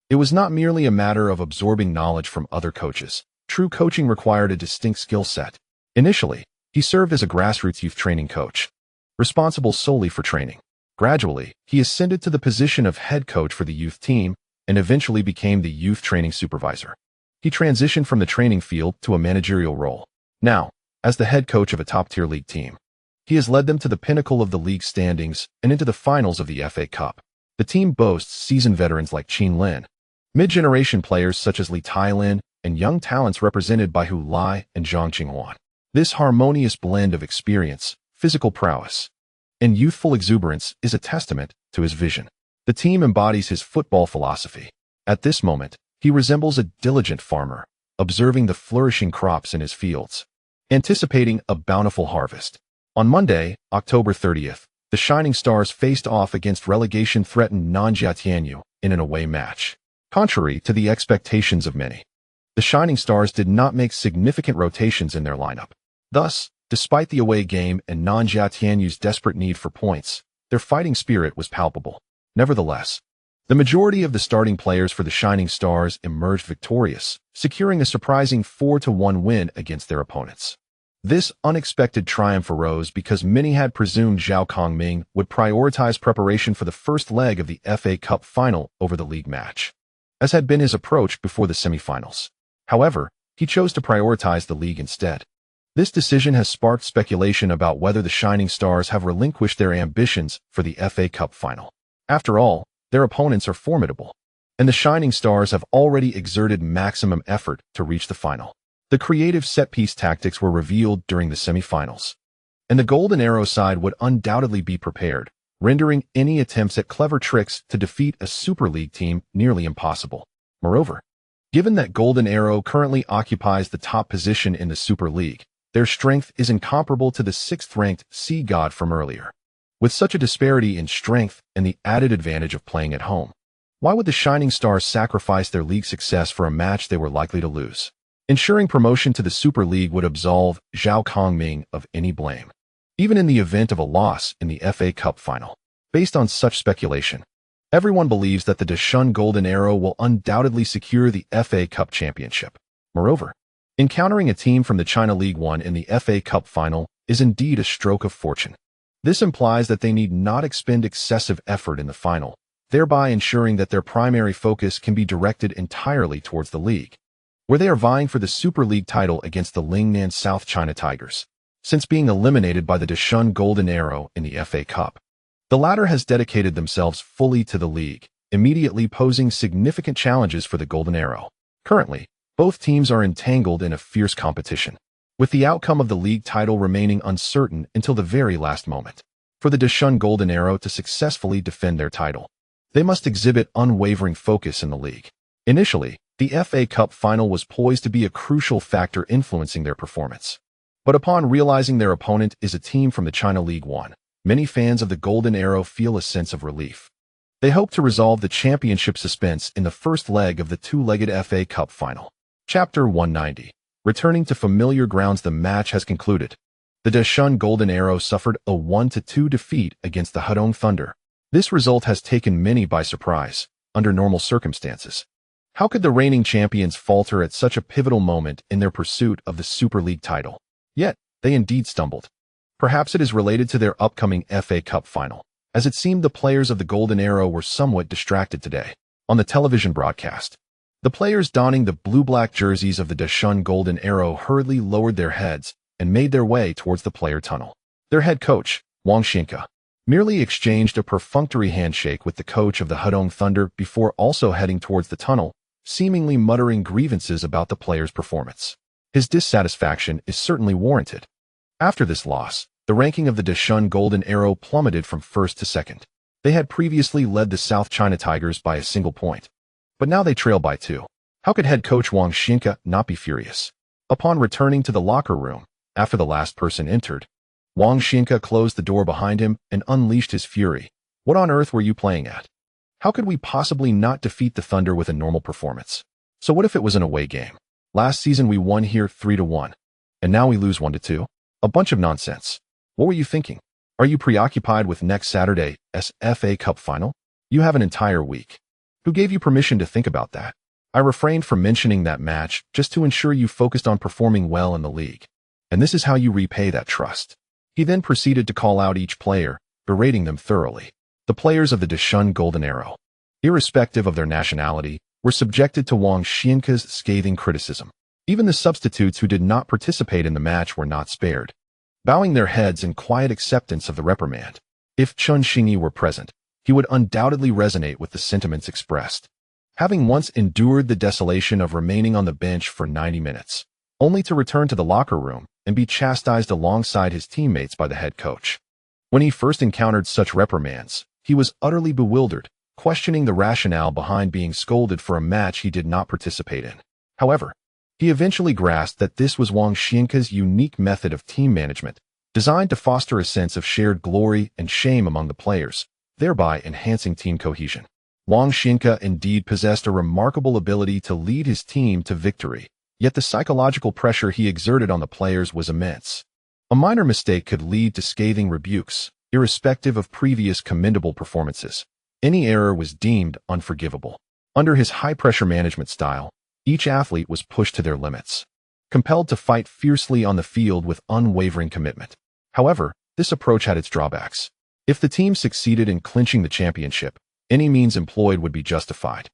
It was not merely a matter of absorbing knowledge from other coaches. True coaching required a distinct skill set. Initially, he served as a grassroots youth training coach, responsible solely for training. Gradually, he ascended to the position of head coach for the youth team and eventually became the youth training supervisor. He transitioned from the training field to a managerial role. Now, as the head coach of a top-tier league team, he has led them to the pinnacle of the league standings and into the finals of the FA Cup. The team boasts seasoned veterans like Qin Lin, mid-generation players such as Li Tailin, and young talents represented by Hu Lai and Zhang Qinghuan. This harmonious blend of experience, physical prowess, and youthful exuberance is a testament to his vision. The team embodies his football philosophy. At this moment, he resembles a diligent farmer, observing the flourishing crops in his fields, anticipating a bountiful harvest. On Monday, October 30th, the Shining Stars faced off against relegation-threatened Nanjia Tianyu in an away match. Contrary to the expectations of many, the Shining Stars did not make significant rotations in their lineup. Thus, despite the away game and Nanjia Tianyu's desperate need for points, their fighting spirit was palpable. Nevertheless, the majority of the starting players for the Shining Stars emerged victorious, securing a surprising 4-1 win against their opponents. This unexpected triumph arose because many had presumed Zhao Kongming would prioritize preparation for the first leg of the FA Cup final over the league match, as had been his approach before the semifinals. However, he chose to prioritize the league instead. This decision has sparked speculation about whether the Shining Stars have relinquished their ambitions for the FA Cup final. After all, their opponents are formidable, and the Shining Stars have already exerted maximum effort to reach the final. The creative set-piece tactics were revealed during the semifinals, and the Golden Arrow side would undoubtedly be prepared, rendering any attempts at clever tricks to defeat a Super League team nearly impossible. Moreover, given that Golden Arrow currently occupies the top position in the Super League, their strength is incomparable to the 6th-ranked Sea God from earlier. With such a disparity in strength and the added advantage of playing at home, why would the Shining Stars sacrifice their league success for a match they were likely to lose? Ensuring promotion to the Super League would absolve Zhao Kongming of any blame, even in the event of a loss in the FA Cup final. Based on such speculation, everyone believes that the Deshun Golden Arrow will undoubtedly secure the FA Cup championship. Moreover, encountering a team from the China League One in the FA Cup final is indeed a stroke of fortune. This implies that they need not expend excessive effort in the final, thereby ensuring that their primary focus can be directed entirely towards the league, where they are vying for the Super League title against the Lingnan South China Tigers. Since being eliminated by the Deshun Golden Arrow in the FA Cup, the latter has dedicated themselves fully to the league, immediately posing significant challenges for the Golden Arrow. Currently, both teams are entangled in a fierce competition, with the outcome of the league title remaining uncertain until the very last moment. For the Deshun Golden Arrow to successfully defend their title, they must exhibit unwavering focus in the league. Initially, the FA Cup final was poised to be a crucial factor influencing their performance. But upon realizing their opponent is a team from the China League One, many fans of the Golden Arrow feel a sense of relief. They hope to resolve the championship suspense in the first leg of the two-legged FA Cup final. Chapter 190. Returning to familiar grounds. The match has concluded. The Deshun Golden Arrow suffered a 1-2 defeat against the Hedong Thunder. This result has taken many by surprise, under normal circumstances. How could the reigning champions falter at such a pivotal moment in their pursuit of the Super League title? Yet, they indeed stumbled. Perhaps it is related to their upcoming FA Cup final, as it seemed the players of the Golden Arrow were somewhat distracted today. On the television broadcast, the players donning the blue-black jerseys of the Deshun Golden Arrow hurriedly lowered their heads and made their way towards the player tunnel. Their head coach, Wang Zijian, merely exchanged a perfunctory handshake with the coach of the Hedong Thunder before also heading towards the tunnel, seemingly muttering grievances about the players' performance. His dissatisfaction is certainly warranted. After this loss, the ranking of the Deshun Golden Arrow plummeted from first to second. They had previously led the South China Tigers by a single point, but now they trailed by 2. How could head coach Wang Zijian not be furious? Upon returning to the locker room, after the last person entered, Wang Zijian closed the door behind him and unleashed his fury. What on earth were you playing at? How could we possibly not defeat the Thunder with a normal performance? So what if it was an away game? Last season we won here 3-1, and now we lose 1-2? A bunch of nonsense. What were you thinking? Are you preoccupied with next Saturday's FA Cup final? You have an entire week. Who gave you permission to think about that? I refrained from mentioning that match just to ensure you focused on performing well in the league. And this is how you repay that trust. He then proceeded to call out each player, berating them thoroughly. The players of the Deshun Golden Arrow, irrespective of their nationality, were subjected to Wang Zijian's scathing criticism. Even the substitutes who did not participate in the match were not spared, bowing their heads in quiet acceptance of the reprimand. If Chen Xingyi were present, he would undoubtedly resonate with the sentiments expressed. Having once endured the desolation of remaining on the bench for 90 minutes, only to return to the locker room and be chastised alongside his teammates by the head coach. When he first encountered such reprimands, he was utterly bewildered, questioning the rationale behind being scolded for a match he did not participate in. However, he eventually grasped that this was Wang Zijian's unique method of team management, designed to foster a sense of shared glory and shame among the players, thereby enhancing team cohesion. Wang Zijian indeed possessed a remarkable ability to lead his team to victory, yet the psychological pressure he exerted on the players was immense. A minor mistake could lead to scathing rebukes, irrespective of previous commendable performances. Any error was deemed unforgivable. Under his high-pressure management style, each athlete was pushed to their limits, compelled to fight fiercely on the field with unwavering commitment. However, this approach had its drawbacks. If the team succeeded in clinching the championship, any means employed would be justified,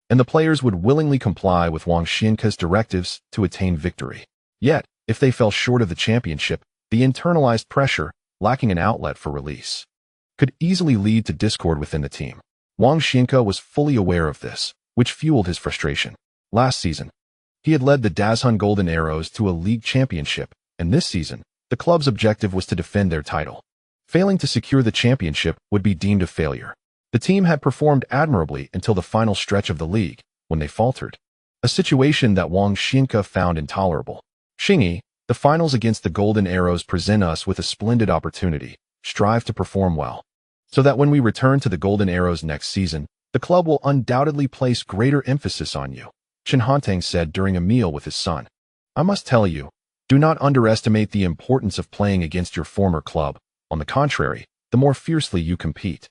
and the players would willingly comply with Wang Zijian's directives to attain victory. Yet, if they fell short of the championship, the internalized pressure, lacking an outlet for release, could easily lead to discord within the team. Wang Zijian was fully aware of this, which fueled his frustration. Last season, he had led the Dashun Golden Arrows to a league championship, and this season, the club's objective was to defend their title. Failing to secure the championship would be deemed a failure. The team had performed admirably until the final stretch of the league, when they faltered, a situation that Wang Zijian found intolerable. Xingyi, the finals against the Golden Arrows present us with a splendid opportunity. Strive to perform well, so that when we return to the Golden Arrows next season, the club will undoubtedly place greater emphasis on you, Chen Xingyi said during a meal with his son. I must tell you, do not underestimate the importance of playing against your former club. On the contrary, the more fiercely you compete,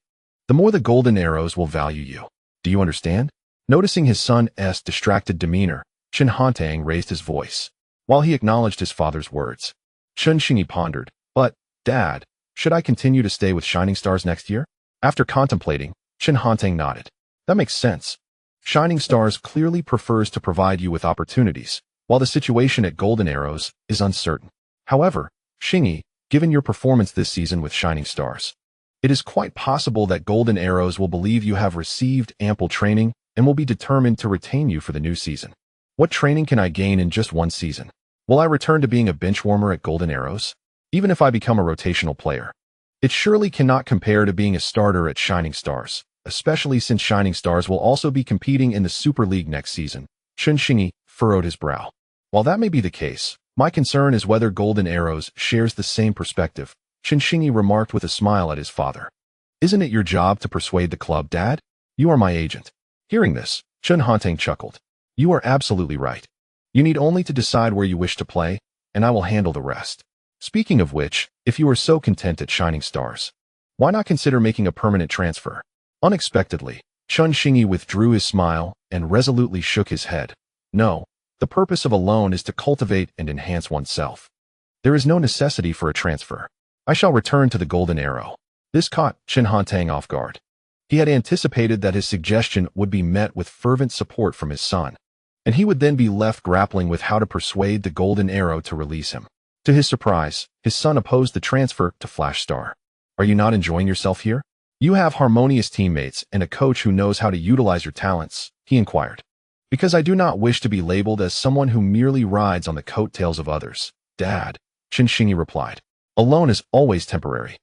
the more the Golden Arrows will value you. Do you understand? Noticing his son's distracted demeanor, Chen Xingyi raised his voice. While he acknowledged his father's words, Chen Xingyi pondered, but, Dad, should I continue to stay with Shining Stars next year? After contemplating, Chen Xingyi nodded. That makes sense. Shining Stars clearly prefers to provide you with opportunities, while the situation at Golden Arrows is uncertain. However, Xingyi, given your performance this season with Shining Stars, it is quite possible that Golden Arrows will believe you have received ample training and will be determined to retain you for the new season. What training can I gain in just one season? Will I return to being a bench warmer at Golden Arrows? Even if I become a rotational player, it surely cannot compare to being a starter at Shining Stars, especially since Shining Stars will also be competing in the Super League next season. Chen Xingyi furrowed his brow. While that may be the case, my concern is whether Golden Arrows shares the same perspective, Chen Xingyi remarked with a smile at his father. Isn't it your job to persuade the club, Dad? You are my agent. Hearing this, Chen Xingyi chuckled. You are absolutely right. You need only to decide where you wish to play, and I will handle the rest. Speaking of which, if you are so content at Shining Stars, why not consider making a permanent transfer? Unexpectedly, Chen Xingyi withdrew his smile and resolutely shook his head. No, the purpose of a loan is to cultivate and enhance oneself. There is no necessity for a transfer. I shall return to the Golden Arrow. This caught Chen Xingyi off guard. He had anticipated that his suggestion would be met with fervent support from his son, and he would then be left grappling with how to persuade the Golden Arrow to release him. To his surprise, his son opposed the transfer to Flash Star. Are you not enjoying yourself here? You have harmonious teammates and a coach who knows how to utilize your talents, he inquired. Because I do not wish to be labeled as someone who merely rides on the coattails of others, Dad, Chen Xingyi replied. A loan is always temporary.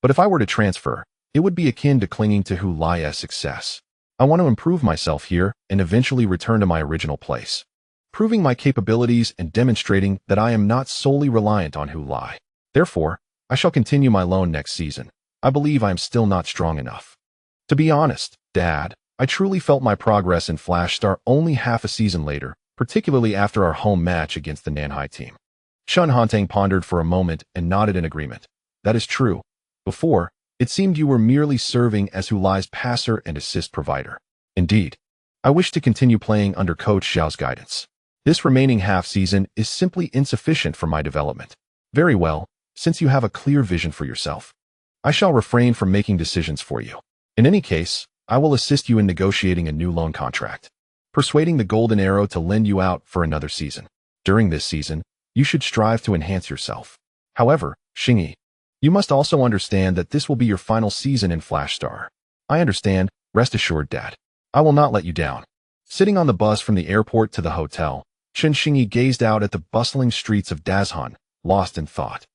But if I were to transfer, It would be akin to clinging to Hu Lai's success. I want to improve myself here and eventually return to my original place, proving my capabilities and demonstrating that I am not solely reliant on Hu Lai. Therefore, I shall continue my loan next season. I believe I am still not strong enough. To be honest, Dad, I truly felt my progress in Flash Star only half a season later, particularly after our home match against the Shanhai team. Chen Xingyi pondered for a moment and nodded in agreement. That is true. Before, it seemed you were merely serving as Hu Lai's passer and assist provider. Indeed, I wish to continue playing under Coach Xiao's guidance. This remaining half-season is simply insufficient for my development. Very well, since you have a clear vision for yourself, I shall refrain from making decisions for you. In any case, I will assist you in negotiating a new loan contract, persuading the Golden Arrow to lend you out for another season. During this season, you should strive to enhance yourself. However, Xingyi, you must also understand that this will be your final season in Flash Star. I understand, rest assured, Dad. I will not let you down. Sitting on the bus from the airport to the hotel, Chen Xingyi gazed out at the bustling streets of Dazhan, lost in thought.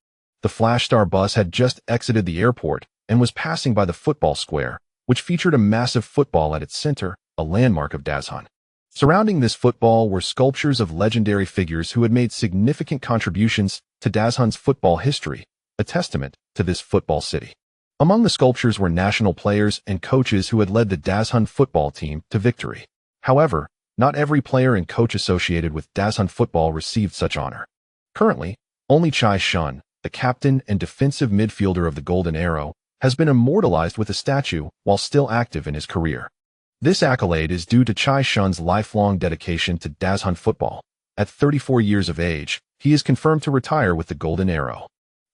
The Flash Star bus had just exited the airport and was passing by the football square, which featured a massive football at its center, a landmark of Dazhan. Surrounding this football were sculptures of legendary figures who had made significant contributions to Dazhan's football history, a testament to this football city. Among the sculptures were national players and coaches who had led the Dazhan football team to victory. However, not every player and coach associated with Dazhan football received such honor. Currently, only Chai Shun, the captain and defensive midfielder of the Golden Arrow, has been immortalized with a statue while still active in his career. This accolade is due to Chai Shun's lifelong dedication to Dazhan football. At 34 years of age, he is confirmed to retire with the Golden Arrow.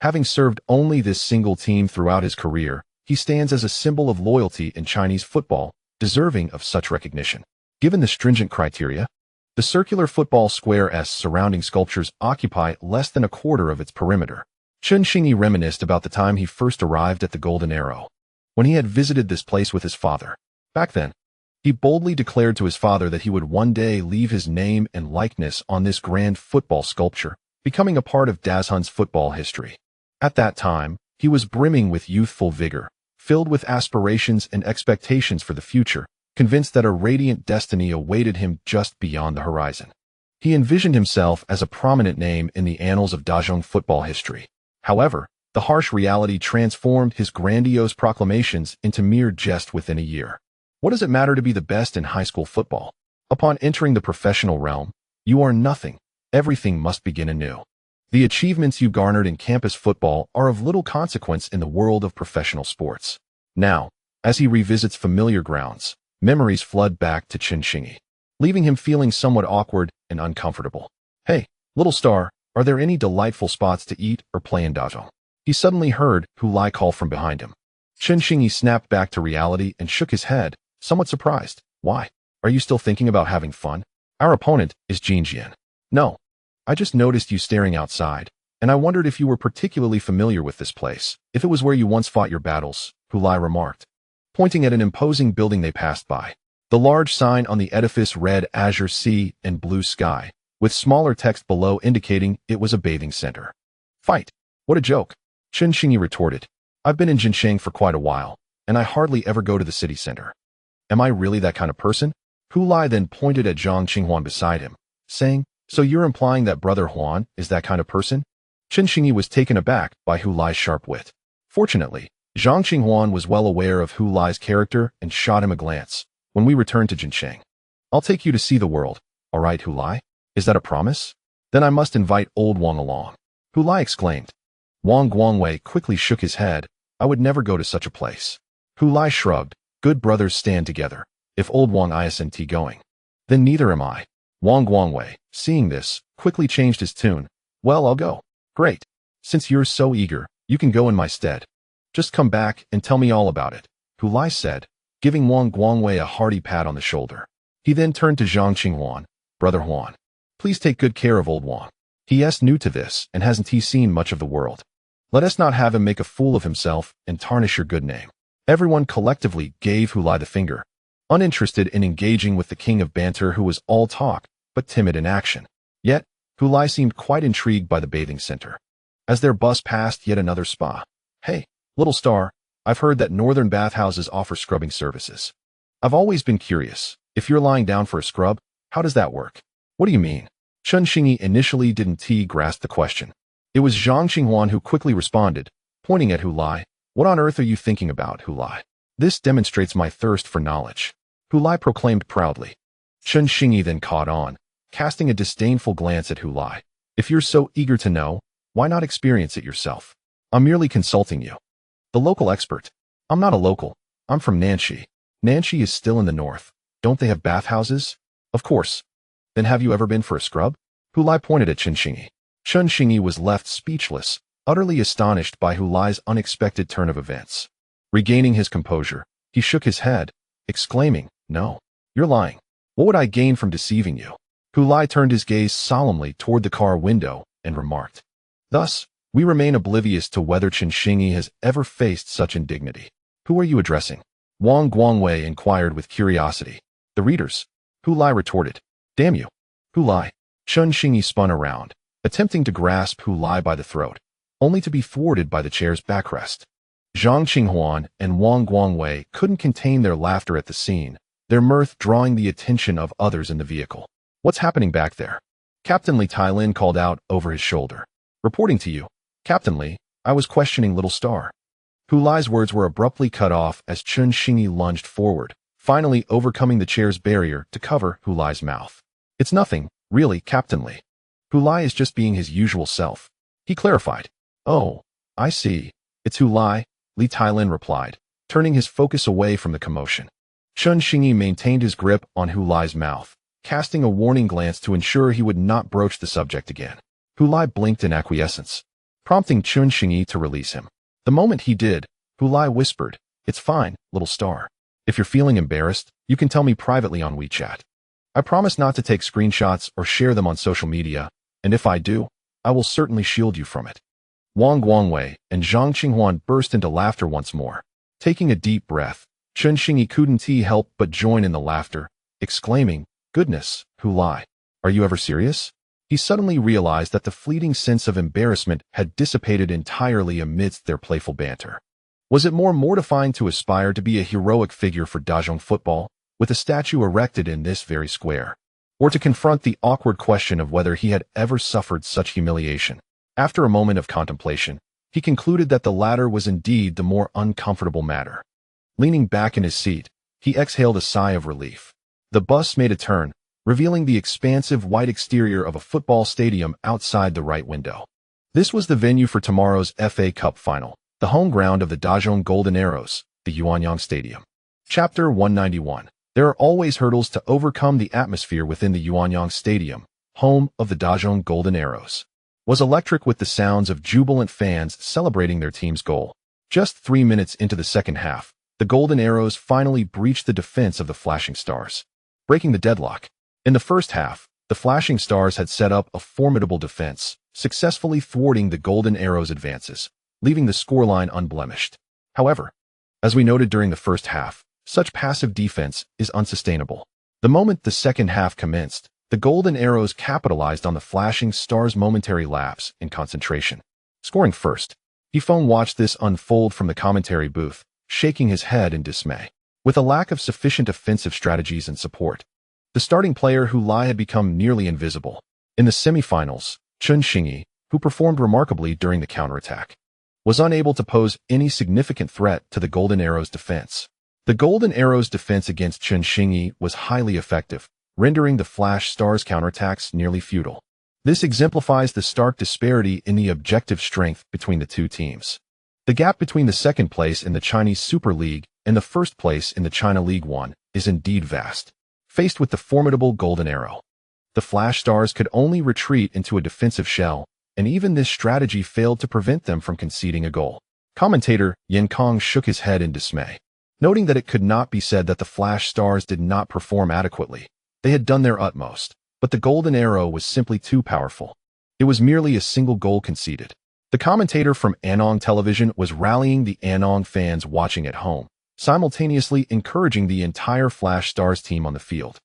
Having served only this single team throughout his career, he stands as a symbol of loyalty in Chinese football, deserving of such recognition. Given the stringent criteria, the circular football square's surrounding sculptures occupy less than a quarter of its perimeter. Chen Xingyi reminisced about the time he first arrived at the Golden Arrow, when he had visited this place with his father. Back then, he boldly declared to his father that he would one day leave his name and likeness on this grand football sculpture, becoming a part of Dazhan's football history. At that time, he was brimming with youthful vigor, filled with aspirations and expectations for the future, convinced that a radiant destiny awaited him just beyond the horizon. He envisioned himself as a prominent name in the annals of Dazhong football history. However, the harsh reality transformed his grandiose proclamations into mere jest within a year. What does it matter to be the best in high school football? Upon entering the professional realm, you are nothing. Everything must begin anew. The achievements you garnered in campus football are of little consequence in the world of professional sports. Now, as he revisits familiar grounds, memories flood back to Chen Xingyi, leaving him feeling somewhat awkward and uncomfortable. Hey, little star, are there any delightful spots to eat or play in Dazhong? He suddenly heard Hu Lai call from behind him. Chen Xingyi snapped back to reality and shook his head, somewhat surprised. Why? Are you still thinking about having fun? Our opponent is Jian. No. I just noticed you staring outside, and I wondered if you were particularly familiar with this place, if it was where you once fought your battles, Hu Lai remarked, pointing at an imposing building they passed by. The large sign on the edifice read Azure Sea and Blue Sky, with smaller text below indicating it was a bathing center. Fight! What a joke! Chen Xingyi retorted. I've been in Jincheng for quite a while, and I hardly ever go to the city center. Am I really that kind of person? Hu Lai then pointed at Zhang Qinghuan beside him, saying, so you're implying that Brother Huan is that kind of person? Chen Xingyi was taken aback by Hu Lai's sharp wit. Fortunately, Zhang Qinghuan was well aware of Hu Lai's character and shot him a glance. When we return to Jincheng, I'll take you to see the world. All right, Hu Lai? Is that a promise? Then I must invite old Wang along. Hu Lai exclaimed. Wang Guangwei quickly shook his head. I would never go to such a place. Hu Lai shrugged. Good brothers stand together. If old Wang isn't going, then neither am I. Wang Guangwei, seeing this, quickly changed his tune. Well, I'll go. Great. Since you're so eager, you can go in my stead. Just come back and tell me all about it, Hu Lai said, giving Wang Guangwei a hearty pat on the shoulder. He then turned to Zhang Qinghuan. Brother Huan, please take good care of old Wang. He is new to this, and hasn't he seen much of the world. Let us not have him make a fool of himself and tarnish your good name. Everyone collectively gave Hu Lai the finger, uninterested in engaging with the king of banter who was all talk, but timid in action. Yet, Hu Lai seemed quite intrigued by the bathing center. As their bus passed yet another spa. Hey, little star, I've heard that northern bathhouses offer scrubbing services. I've always been curious. If you're lying down for a scrub, how does that work? What do you mean? Chen Xingyi initially didn't grasp the question. It was Zhang Qinghuan who quickly responded, pointing at Hu Lai. What on earth are you thinking about, Hu Lai? This demonstrates my thirst for knowledge, Hu Lai proclaimed proudly. Chen Xingyi then caught on, casting a disdainful glance at Hu Lai. If you're so eager to know, why not experience it yourself? I'm merely consulting you. The local expert. I'm not a local. I'm from Nanxi. Nanxi is still in the north. Don't they have bathhouses? Of course. Then have you ever been for a scrub? Hu Lai pointed at Chen Xingyi. Chen Xingyi was left speechless, utterly astonished by Hu Lai's unexpected turn of events. Regaining his composure, he shook his head, exclaiming, "No, you're lying. What would I gain from deceiving you?" Hu Lai turned his gaze solemnly toward the car window and remarked, "Thus, we remain oblivious to whether Chen Xingyi has ever faced such indignity." "Who are you addressing?" Wang Guangwei inquired with curiosity. "The readers," Hu Lai retorted. "Damn you, Hu Lai." Chen Xingyi spun around, attempting to grasp Hu Lai by the throat, only to be thwarted by the chair's backrest. Zhang Qinghuan and Wang Guangwei couldn't contain their laughter at the scene, their mirth drawing the attention of others in the vehicle. "What's happening back there?" Captain Li Tailin called out over his shoulder. "Reporting to you, Captain Li, I was questioning Little Star." Hu Lai's words were abruptly cut off as Chen Xingyi lunged forward, finally overcoming the chair's barrier to cover Hu Lai's mouth. "It's nothing, really, Captain Li. Hu Lai is just being his usual self," he clarified. "Oh, I see. It's Hu Lai," Li Tailin replied, turning his focus away from the commotion. Chen Xingyi maintained his grip on Hu Lai's mouth, casting a warning glance to ensure he would not broach the subject again. Hu Lai blinked in acquiescence, prompting Chen Xingyi to release him. The moment he did, Hu Lai whispered, "It's fine, Little Star. If you're feeling embarrassed, you can tell me privately on WeChat. I promise not to take screenshots or share them on social media, and if I do, I will certainly shield you from it." Wang Guangwei and Zhang Qinghuan burst into laughter once more. Taking a deep breath, Chen Xingyi couldn't help but join in the laughter, exclaiming, "Goodness, Hu Lai, are you ever serious?" He suddenly realized that the fleeting sense of embarrassment had dissipated entirely amidst their playful banter. Was it more mortifying to aspire to be a heroic figure for Dazhong football, with a statue erected in this very square, or to confront the awkward question of whether he had ever suffered such humiliation? After a moment of contemplation, he concluded that the latter was indeed the more uncomfortable matter. Leaning back in his seat, he exhaled a sigh of relief. The bus made a turn, revealing the expansive white exterior of a football stadium outside the right window. This was the venue for tomorrow's FA Cup final, the home ground of the Dazhong Golden Arrows, the Yuanyang Stadium. Chapter 191. There are always hurdles to overcome. The atmosphere within the Yuanyang Stadium, home of the Dazhong Golden Arrows, was electric with the sounds of jubilant fans celebrating their team's goal. Just 3 minutes into the second half, the Golden Arrows finally breached the defense of the Flashing Stars, breaking the deadlock. In the first half, the Flashing Stars had set up a formidable defense, successfully thwarting the Golden Arrows' advances, leaving the scoreline unblemished. However, as we noted during the first half, such passive defense is unsustainable. The moment the second half commenced, the Golden Arrows capitalized on the Flashing Stars' momentary lapse in concentration, scoring first. Yifeng watched this unfold from the commentary booth, shaking his head in dismay. With a lack of sufficient offensive strategies and support, the starting player Hu Lai had become nearly invisible. In the semifinals, Chen Xingyi, who performed remarkably during the counterattack, was unable to pose any significant threat to the Golden Arrows' defense. The Golden Arrows' defense against Chen Xingyi was highly effective, rendering the Flash Stars' counterattacks nearly futile. This exemplifies the stark disparity in the objective strength between the two teams. The gap between the second place in the Chinese Super League and the first place in the China League One is indeed vast. Faced with the formidable Golden Arrow, the Flash Stars could only retreat into a defensive shell, and even this strategy failed to prevent them from conceding a goal. Commentator Yan Kong shook his head in dismay, noting that it could not be said that the Flash Stars did not perform adequately. They had done their utmost, but the Golden Arrow was simply too powerful. It was merely a single goal conceded. The commentator from Anong Television was rallying the Anong fans watching at home, simultaneously encouraging the entire Flash Stars team on the field.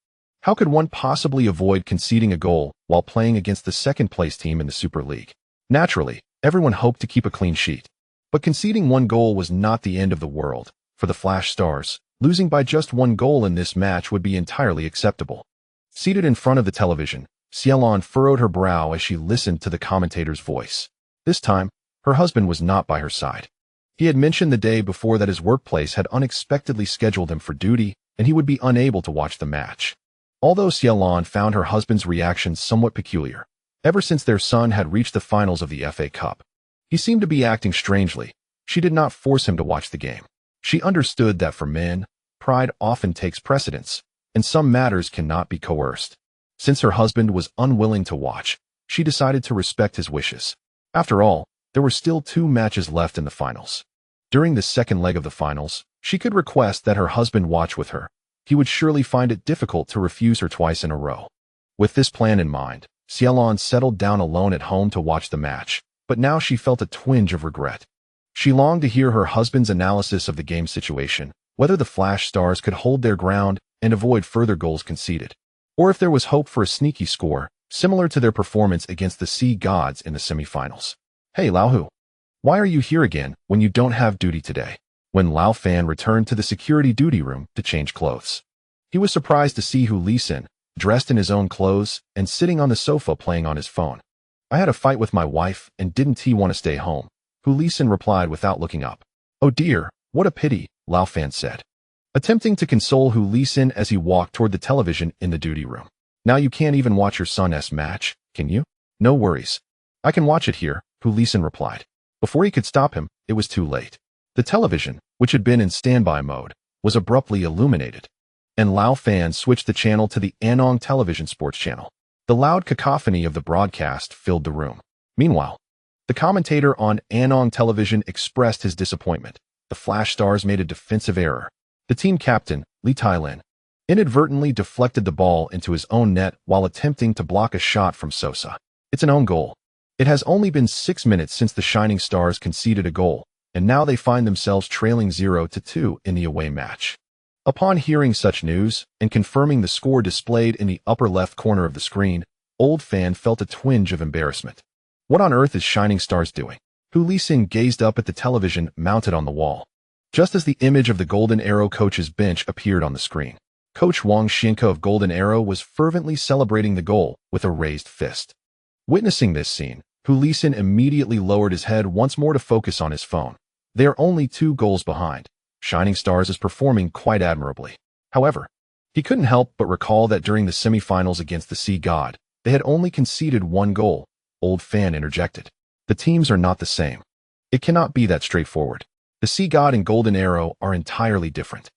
How could one possibly avoid conceding a goal while playing against the second-place team in the Super League? Naturally, everyone hoped to keep a clean sheet. But conceding one goal was not the end of the world. For the Flash Stars, losing by just one goal in this match would be entirely acceptable. Seated in front of the television, Xiaolon furrowed her brow as she listened to the commentator's voice. This time, her husband was not by her side. He had mentioned the day before that his workplace had unexpectedly scheduled him for duty, and he would be unable to watch the match. Although Xiaolon found her husband's reaction somewhat peculiar, ever since their son had reached the finals of the FA Cup, he seemed to be acting strangely. She did not force him to watch the game. She understood that for men, pride often takes precedence, and some matters cannot be coerced. Since her husband was unwilling to watch, she decided to respect his wishes. After all, there were still 2 matches left in the finals. During the second leg of the finals, she could request that her husband watch with her. He would surely find it difficult to refuse her twice in a row. With this plan in mind, Xiaolon settled down alone at home to watch the match, but now she felt a twinge of regret. She longed to hear her husband's analysis of the game situation, whether the Flash Stars could hold their ground and avoid further goals conceded, or if there was hope for a sneaky score, similar to their performance against the Sea Gods in the semifinals. "Hey, Lao, why are you here again when you don't have duty today?" When Lao Fan returned to the security duty room to change clothes, he was surprised to see Hu Lai, dressed in his own clothes and sitting on the sofa playing on his phone. "I had a fight with my wife, and didn't he want to stay home?" Hu Lai replied without looking up. "Oh dear, what a pity," Lao Fan said, attempting to console Hu Lai as he walked toward the television in the duty room. "Now you can't even watch your son's match, can you?" "No worries. I can watch it here," Hu Lai replied. Before he could stop him, it was too late. The television, which had been in standby mode, was abruptly illuminated, and Lao Fan switched the channel to the Anong Television Sports Channel. The loud cacophony of the broadcast filled the room. Meanwhile, the commentator on Anong Television expressed his disappointment. The Flash Stars made a defensive error. The team captain, Li Tailin, inadvertently deflected the ball into his own net while attempting to block a shot from Sosa. It's an own goal. It has only been 6 minutes since the Shining Stars conceded a goal, and now they find themselves trailing 0-2 in the away match. Upon hearing such news, and confirming the score displayed in the upper left corner of the screen, Old Fan felt a twinge of embarrassment. What on earth is Shining Stars doing? Hu Lai gazed up at the television mounted on the wall, just as the image of the Golden Arrow coach's bench appeared on the screen. Coach Wang Zijian of Golden Arrow was fervently celebrating the goal with a raised fist. Witnessing this scene, Hu Lai immediately lowered his head once more to focus on his phone. They are only 2 goals behind. Shining Stars is performing quite admirably. However, he couldn't help but recall that during the semifinals against the Sea God, they had only conceded 1 goal. Old Fan interjected. "The teams are not the same. It cannot be that straightforward. The Sea God and Golden Arrow are entirely different.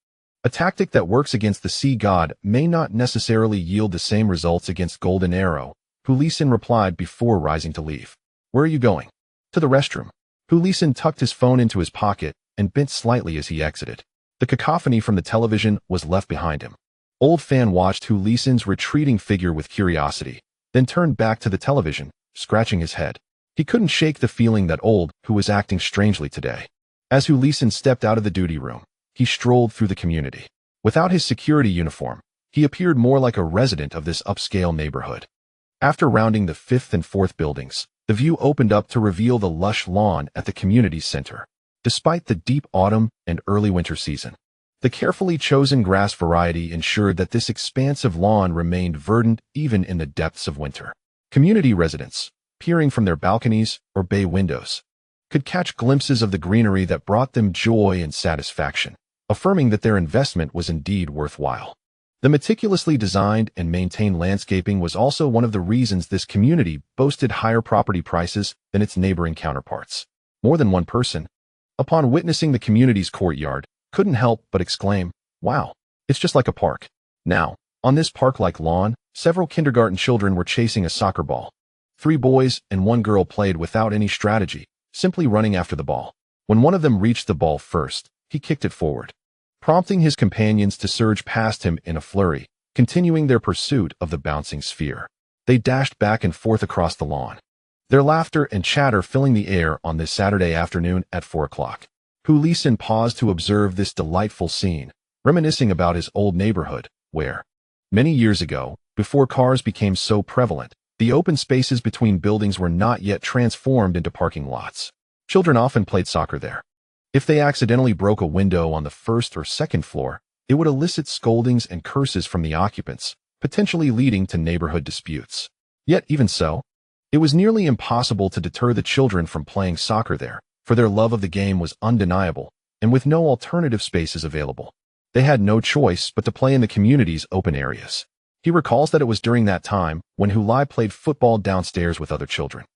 A tactic that works against the Sea God may not necessarily yield the same results against Golden Arrow," Hu Lai replied before rising to leave. "Where are you going?" "To the restroom." Hu Lai tucked his phone into his pocket and bent slightly as he exited. The cacophony from the television was left behind him. Old Fan watched Hu Lai's retreating figure with curiosity, then turned back to the television, scratching his head. He couldn't shake the feeling that Hu was acting strangely today. As Hu Lai stepped out of the duty room, he strolled through the community. Without his security uniform, he appeared more like a resident of this upscale neighborhood. After rounding the 5th and 4th buildings, the view opened up to reveal the lush lawn at the community center. Despite the deep autumn and early winter season, the carefully chosen grass variety ensured that this expansive lawn remained verdant even in the depths of winter. Community residents, peering from their balconies or bay windows, could catch glimpses of the greenery that brought them joy and satisfaction, affirming that their investment was indeed worthwhile. The meticulously designed and maintained landscaping was also one of the reasons this community boasted higher property prices than its neighboring counterparts. More than one person, upon witnessing the community's courtyard, couldn't help but exclaim, "Wow, it's just like a park." Now, on this park-like lawn, several kindergarten children were chasing a soccer ball. 3 boys and 1 girl played without any strategy, simply running after the ball. When one of them reached the ball first, he kicked it forward, prompting his companions to surge past him in a flurry, continuing their pursuit of the bouncing sphere. They dashed back and forth across the lawn, their laughter and chatter filling the air on this Saturday afternoon at 4 o'clock. Hu Lai paused to observe this delightful scene, reminiscing about his old neighborhood, where, many years ago, before cars became so prevalent, the open spaces between buildings were not yet transformed into parking lots. Children often played soccer there. If they accidentally broke a window on the first or second floor, it would elicit scoldings and curses from the occupants, potentially leading to neighborhood disputes. Yet, even so, it was nearly impossible to deter the children from playing soccer there, for their love of the game was undeniable, and with no alternative spaces available, they had no choice but to play in the community's open areas. He recalls that it was during that time when Hu Lai played football downstairs with other children.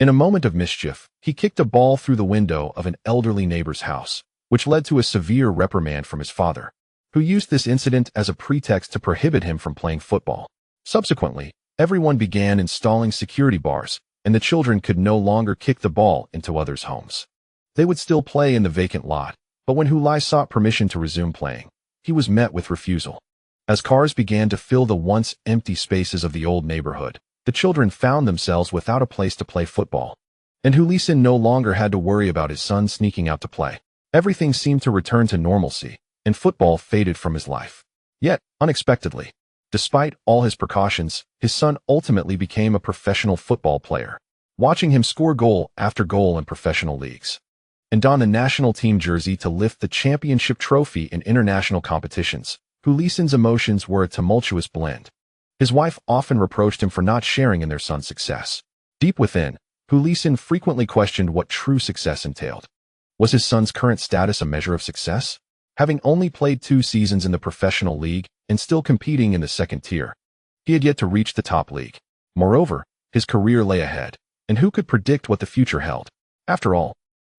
In a moment of mischief, he kicked a ball through the window of an elderly neighbor's house, which led to a severe reprimand from his father, who used this incident as a pretext to prohibit him from playing football. Subsequently, everyone began installing security bars, and the children could no longer kick the ball into others' homes. They would still play in the vacant lot, but when Hu Lai sought permission to resume playing, he was met with refusal. As cars began to fill the once empty spaces of the old neighborhood, the children found themselves without a place to play football. And Hu Lai no longer had to worry about his son sneaking out to play. Everything seemed to return to normalcy, and football faded from his life. Yet, unexpectedly, despite all his precautions, his son ultimately became a professional football player, watching him score goal after goal in professional leagues, and don the national team jersey to lift the championship trophy in international competitions. Hu Lai's emotions were a tumultuous blend. His wife often reproached him for not sharing in their son's success. Deep within, Hu Lai frequently questioned what true success entailed. Was his son's current status a measure of success? Having only played 2 seasons in the professional league and still competing in the second tier, he had yet to reach the top league. Moreover, his career lay ahead, and who could predict what the future held? After all,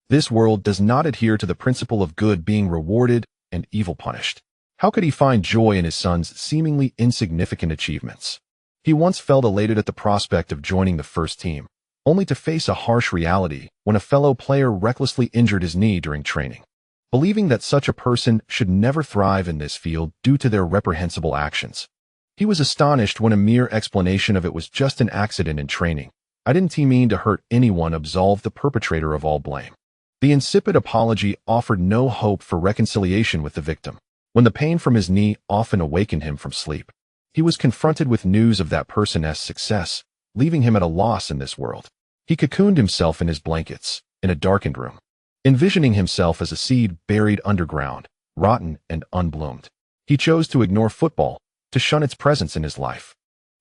this world does not adhere to the principle of good being rewarded and evil punished. How could he find joy in his son's seemingly insignificant achievements? He once felt elated at the prospect of joining the first team, only to face a harsh reality when a fellow player recklessly injured his knee during training. Believing that such a person should never thrive in this field due to their reprehensible actions, he was astonished when a mere explanation of it was just an accident in training. I didn't mean to hurt anyone, absolved the perpetrator of all blame. The insipid apology offered no hope for reconciliation with the victim. When the pain from his knee often awakened him from sleep, he was confronted with news of that person's success, leaving him at a loss in this world. He cocooned himself in his blankets, in a darkened room, envisioning himself as a seed buried underground, rotten and unbloomed. He chose to ignore football, to shun its presence in his life,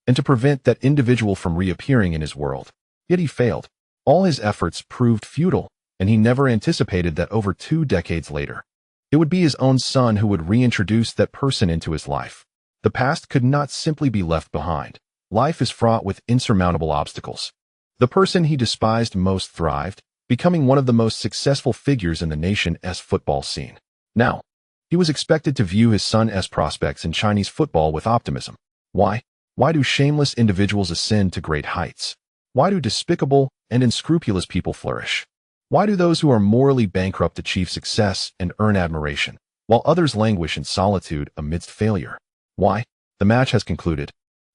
and to prevent that individual from reappearing in his world. Yet he failed. All his efforts proved futile, and he never anticipated that over 2 decades later, it would be his own son who would reintroduce that person into his life. The past could not simply be left behind. Life is fraught with insurmountable obstacles. The person he despised most thrived, becoming one of the most successful figures in the nation's football scene. Now, he was expected to view his son's prospects in Chinese football with optimism. Why? Why do shameless individuals ascend to great heights? Why do despicable and unscrupulous people flourish? Why do those who are morally bankrupt achieve success and earn admiration, while others languish in solitude amidst failure? Why? The match has concluded,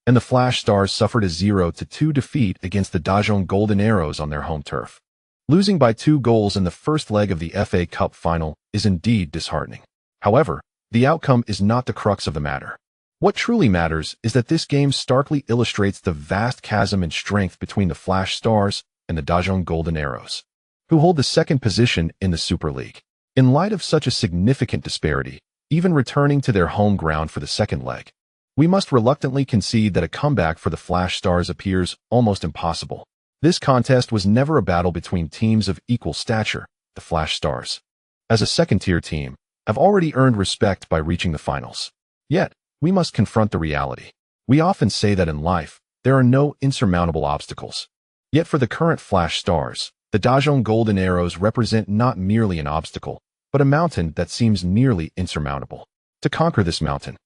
and the Flash Stars suffered a 0-2 defeat against the Dajong Golden Arrows on their home turf. Losing by 2 goals in the first leg of the FA Cup final is indeed disheartening. However, the outcome is not the crux of the matter. What truly matters is that this game starkly illustrates the vast chasm in strength between the Flash Stars and the Dajong Golden Arrows, who hold the second position in the Super League. In light of such a significant disparity, even returning to their home ground for the second leg, we must reluctantly concede that a comeback for the Flash Stars appears almost impossible. This contest was never a battle between teams of equal stature. The Flash Stars, as a second-tier team, have already earned respect by reaching the finals. Yet, we must confront the reality. We often say that in life, there are no insurmountable obstacles. Yet for the current Flash Stars, the Dajong Golden Arrows represent not merely an obstacle, but a mountain that seems nearly insurmountable. To conquer this mountain,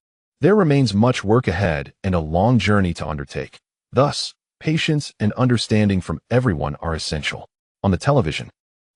there remains much work ahead and a long journey to undertake. Thus, patience and understanding from everyone are essential. On the television,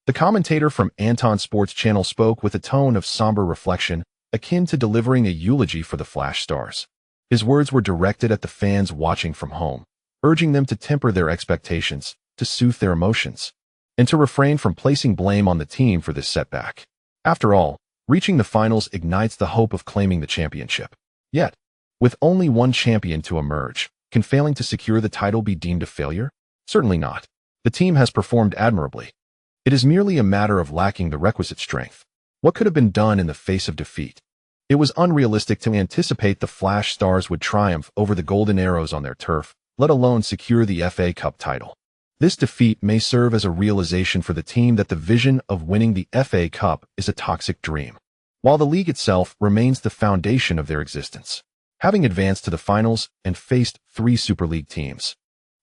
the commentator from Anton Sports Channel spoke with a tone of somber reflection, akin to delivering a eulogy for the Flash Stars. His words were directed at the fans watching from home, urging them to temper their expectations, to soothe their emotions, and to refrain from placing blame on the team for this setback. After all, reaching the finals ignites the hope of claiming the championship. Yet, with only one champion to emerge, can failing to secure the title be deemed a failure? Certainly not. The team has performed admirably. It is merely a matter of lacking the requisite strength. What could have been done in the face of defeat? It was unrealistic to anticipate the Flash Stars would triumph over the Golden Arrows on their turf, let alone secure the FA Cup title. This defeat may serve as a realization for the team that the vision of winning the FA Cup is a toxic dream, while the league itself remains the foundation of their existence. Having advanced to the finals and faced 3 Super League teams,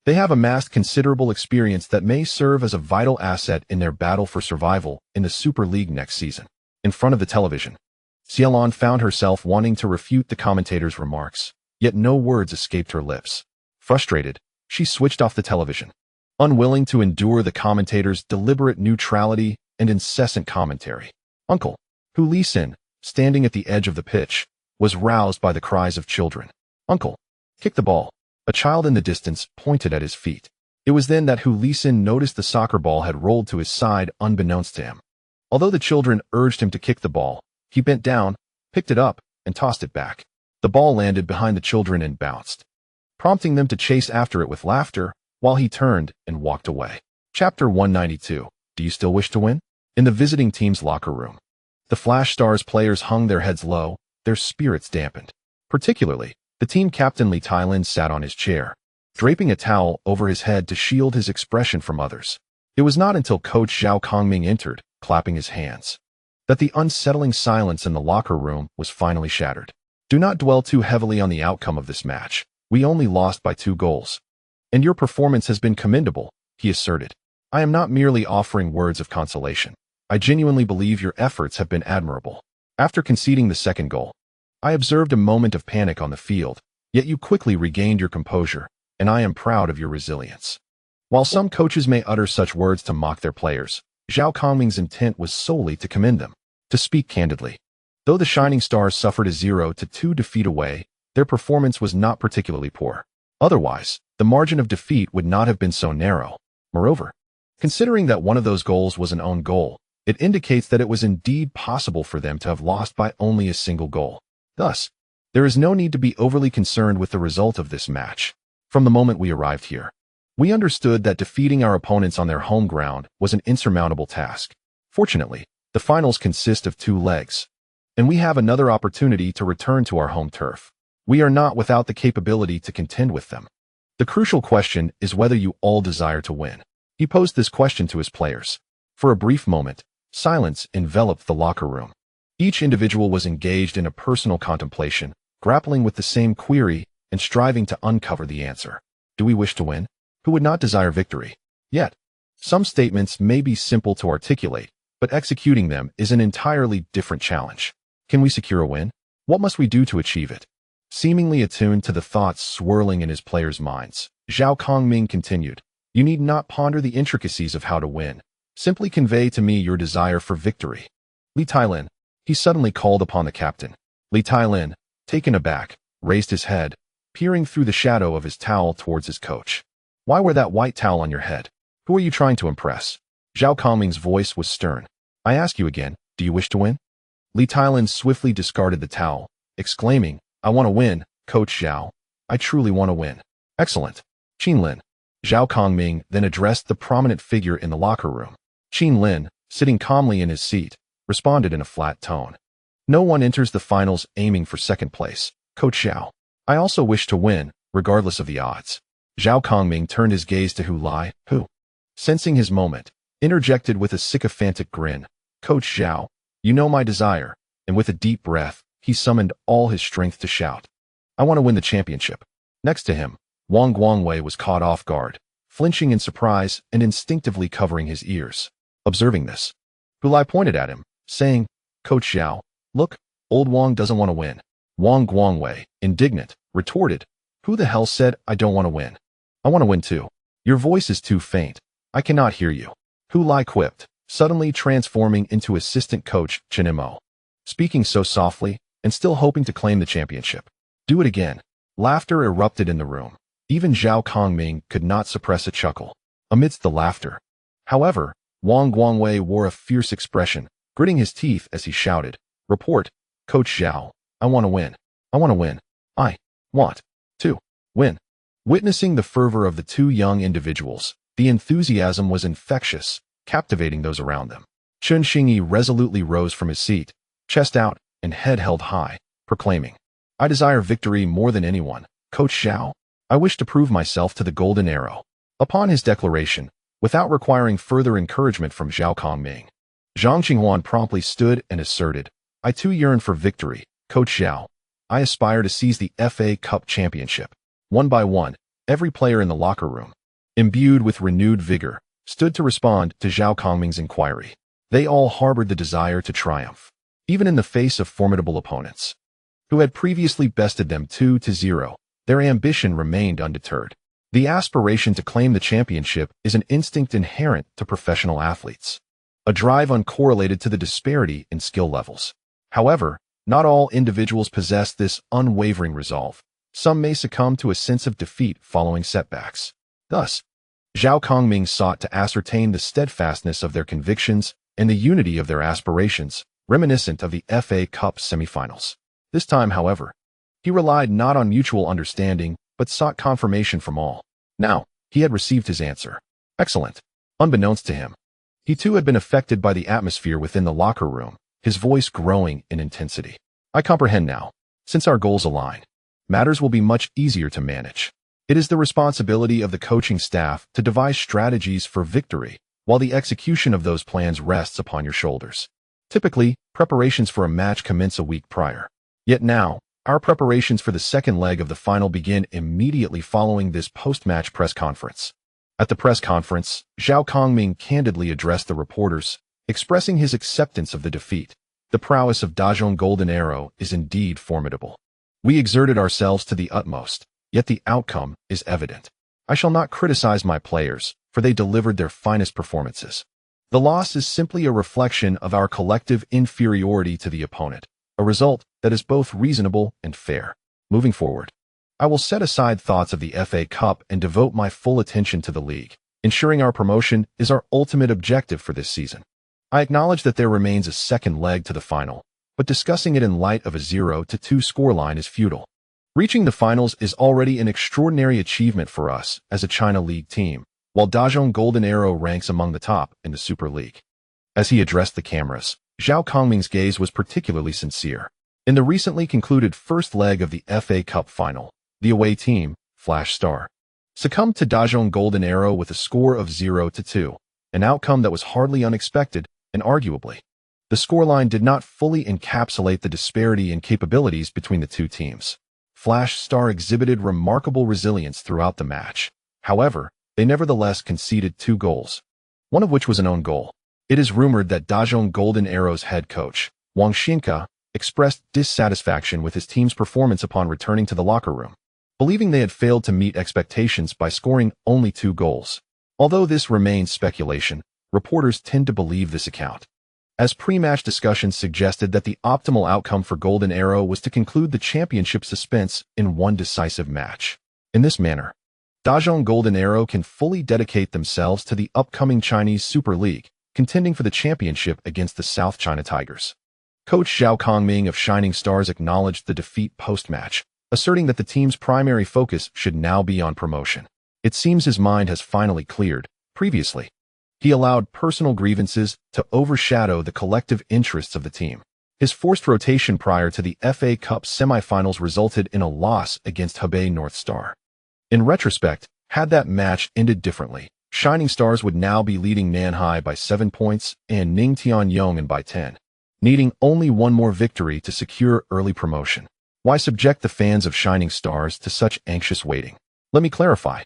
they have amassed considerable experience that may serve as a vital asset in their battle for survival in the Super League next season. In front of the television, Xiaolon found herself wanting to refute the commentator's remarks, yet no words escaped her lips. Frustrated, she switched off the television, unwilling to endure the commentator's deliberate neutrality and incessant commentary. Uncle Hu Lai, standing at the edge of the pitch, was roused by the cries of children. "Uncle, kick the ball." A child in the distance pointed at his feet. It was then that Hu Lai noticed the soccer ball had rolled to his side unbeknownst to him. Although the children urged him to kick the ball, he bent down, picked it up, and tossed it back. The ball landed behind the children and bounced, prompting them to chase after it with laughter, while he turned and walked away. Chapter 192. Do you still wish to win? In the visiting team's locker room, the Flash Stars players hung their heads low, their spirits dampened. Particularly, the team captain Li Tailin sat on his chair, draping a towel over his head to shield his expression from others. It was not until Coach Zhao Kongming entered, clapping his hands, that the unsettling silence in the locker room was finally shattered. Do not dwell too heavily on the outcome of this match. We only lost by 2 goals. And your performance has been commendable, he asserted. I am not merely offering words of consolation. I genuinely believe your efforts have been admirable. After conceding the second goal, I observed a moment of panic on the field, yet you quickly regained your composure, and I am proud of your resilience. While some coaches may utter such words to mock their players, Zhao Kongming's intent was solely to commend them. To speak candidly, though the Shining Stars suffered a 0-2 defeat away, their performance was not particularly poor. Otherwise, the margin of defeat would not have been so narrow. Moreover, considering that one of those goals was an own goal, it indicates that it was indeed possible for them to have lost by only a single goal. Thus, there is no need to be overly concerned with the result of this match. From the moment we arrived here, we understood that defeating our opponents on their home ground was an insurmountable task. Fortunately, the finals consist of 2 legs, and we have another opportunity to return to our home turf. We are not without the capability to contend with them. The crucial question is whether you all desire to win. He posed this question to his players. For a brief moment, silence enveloped the locker room. Each individual was engaged in a personal contemplation, grappling with the same query and striving to uncover the answer. Do we wish to win? Who would not desire victory? Yet, some statements may be simple to articulate, but executing them is an entirely different challenge. Can we secure a win? What must we do to achieve it? Seemingly attuned to the thoughts swirling in his players' minds, Zhao Kongming continued, You need not ponder the intricacies of how to win. Simply convey to me your desire for victory. Li Tailin, he suddenly called upon the captain. Li Tailin, taken aback, raised his head, peering through the shadow of his towel towards his coach. Why wear that white towel on your head? Who are you trying to impress? Zhao Kongming's voice was stern. I ask you again, do you wish to win? Li Tailin swiftly discarded the towel, exclaiming, I want to win, Coach Zhao. I truly want to win. Excellent. Qinlin. Zhao Kongming then addressed the prominent figure in the locker room. Qinlin, sitting calmly in his seat, responded in a flat tone. No one enters the finals aiming for second place, Coach Zhao. I also wish to win, regardless of the odds. Zhao Kongming turned his gaze to Hu Lai, who, sensing his moment, interjected with a sycophantic grin. Coach Zhao, you know my desire, and with a deep breath, he summoned all his strength to shout. I want to win the championship. Next to him, Wang Guangwei was caught off guard, flinching in surprise and instinctively covering his ears. Observing this, Hu Lai pointed at him, saying, Coach Zhao, look, old Wang doesn't want to win. Wang Guangwei, indignant, retorted, Who the hell said I don't want to win? I want to win too. Your voice is too faint. I cannot hear you. Hu Lai quipped, suddenly transforming into assistant coach Chen Xingyi, speaking so softly and still hoping to claim the championship. Do it again. Laughter erupted in the room. Even Zhao Kongming could not suppress a chuckle amidst the laughter. However, Wang Guangwei wore a fierce expression, gritting his teeth as he shouted, Report, Coach Zhao, I want to win. I want to win. I want to win. Witnessing the fervor of the 2 young individuals, the enthusiasm was infectious, captivating those around them. Chen Xingyi resolutely rose from his seat, chest out and head held high, proclaiming, "I desire victory more than anyone, Coach Zhao. I wish to prove myself to the Golden Arrow." Upon his declaration, without requiring further encouragement from Zhao Kongming, Zhang Qinghuan promptly stood and asserted, "I too yearn for victory, Coach Zhao. I aspire to seize the FA Cup championship." One by one, every player in the locker room, imbued with renewed vigor, stood to respond to Zhao Kongming's inquiry. They all harbored the desire to triumph, even in the face of formidable opponents, who had previously bested them 2-0. Their ambition remained undeterred. The aspiration to claim the championship is an instinct inherent to professional athletes, a drive uncorrelated to the disparity in skill levels. However, not all individuals possess this unwavering resolve. Some may succumb to a sense of defeat following setbacks. Thus, Zhao Kongming sought to ascertain the steadfastness of their convictions and the unity of their aspirations, reminiscent of the FA Cup semifinals. This time, however, he relied not on mutual understanding, but sought confirmation from all. Now, he had received his answer. Excellent. Unbeknownst to him, he too had been affected by the atmosphere within the locker room, his voice growing in intensity. "I comprehend now. Since our goals align, matters will be much easier to manage. It is the responsibility of the coaching staff to devise strategies for victory, while the execution of those plans rests upon your shoulders. Typically, preparations for a match commence a week prior. Yet now, our preparations for the second leg of the final begin immediately following this post-match press conference." At the press conference, Zhao Kongming candidly addressed the reporters, expressing his acceptance of the defeat. "The prowess of Dazhong Golden Arrow is indeed formidable. We exerted ourselves to the utmost, yet the outcome is evident. I shall not criticize my players, for they delivered their finest performances. The loss is simply a reflection of our collective inferiority to the opponent, a result that is both reasonable and fair. Moving forward, I will set aside thoughts of the FA Cup and devote my full attention to the league. Ensuring our promotion is our ultimate objective for this season. I acknowledge that there remains a second leg to the final, but discussing it in light of a 0-2 scoreline is futile. Reaching the finals is already an extraordinary achievement for us as a China League team, while Dazhong Golden Arrow ranks among the top in the Super League." As he addressed the cameras, Zhao Kongming's gaze was particularly sincere. In the recently concluded first leg of the FA Cup final, the away team, Flash Star, succumbed to Dazhong Golden Arrow with a score of 0-2, an outcome that was hardly unexpected, and arguably, the scoreline did not fully encapsulate the disparity in capabilities between the two teams. Flash Star exhibited remarkable resilience throughout the match. However, they nevertheless conceded 2 goals, one of which was an own goal. It is rumored that Dazhong Golden Arrow's head coach, Wang Zijian, expressed dissatisfaction with his team's performance upon returning to the locker room, believing they had failed to meet expectations by scoring only 2 goals. Although this remains speculation, reporters tend to believe this account, as pre-match discussions suggested that the optimal outcome for Golden Arrow was to conclude the championship suspense in one decisive match. In this manner, Dazhong Golden Arrow can fully dedicate themselves to the upcoming Chinese Super League, contending for the championship against the South China Tigers. Coach Zhao Kongming of Shining Stars acknowledged the defeat post-match, asserting that the team's primary focus should now be on promotion. It seems his mind has finally cleared. Previously, he allowed personal grievances to overshadow the collective interests of the team. His forced rotation prior to the FA Cup semifinals resulted in a loss against Hebei North Star. In retrospect, had that match ended differently, Shining Stars would now be leading Nanhai by 7 points and Ningtianyong by 10, needing only one more victory to secure early promotion. Why subject the fans of Shining Stars to such anxious waiting? Let me clarify.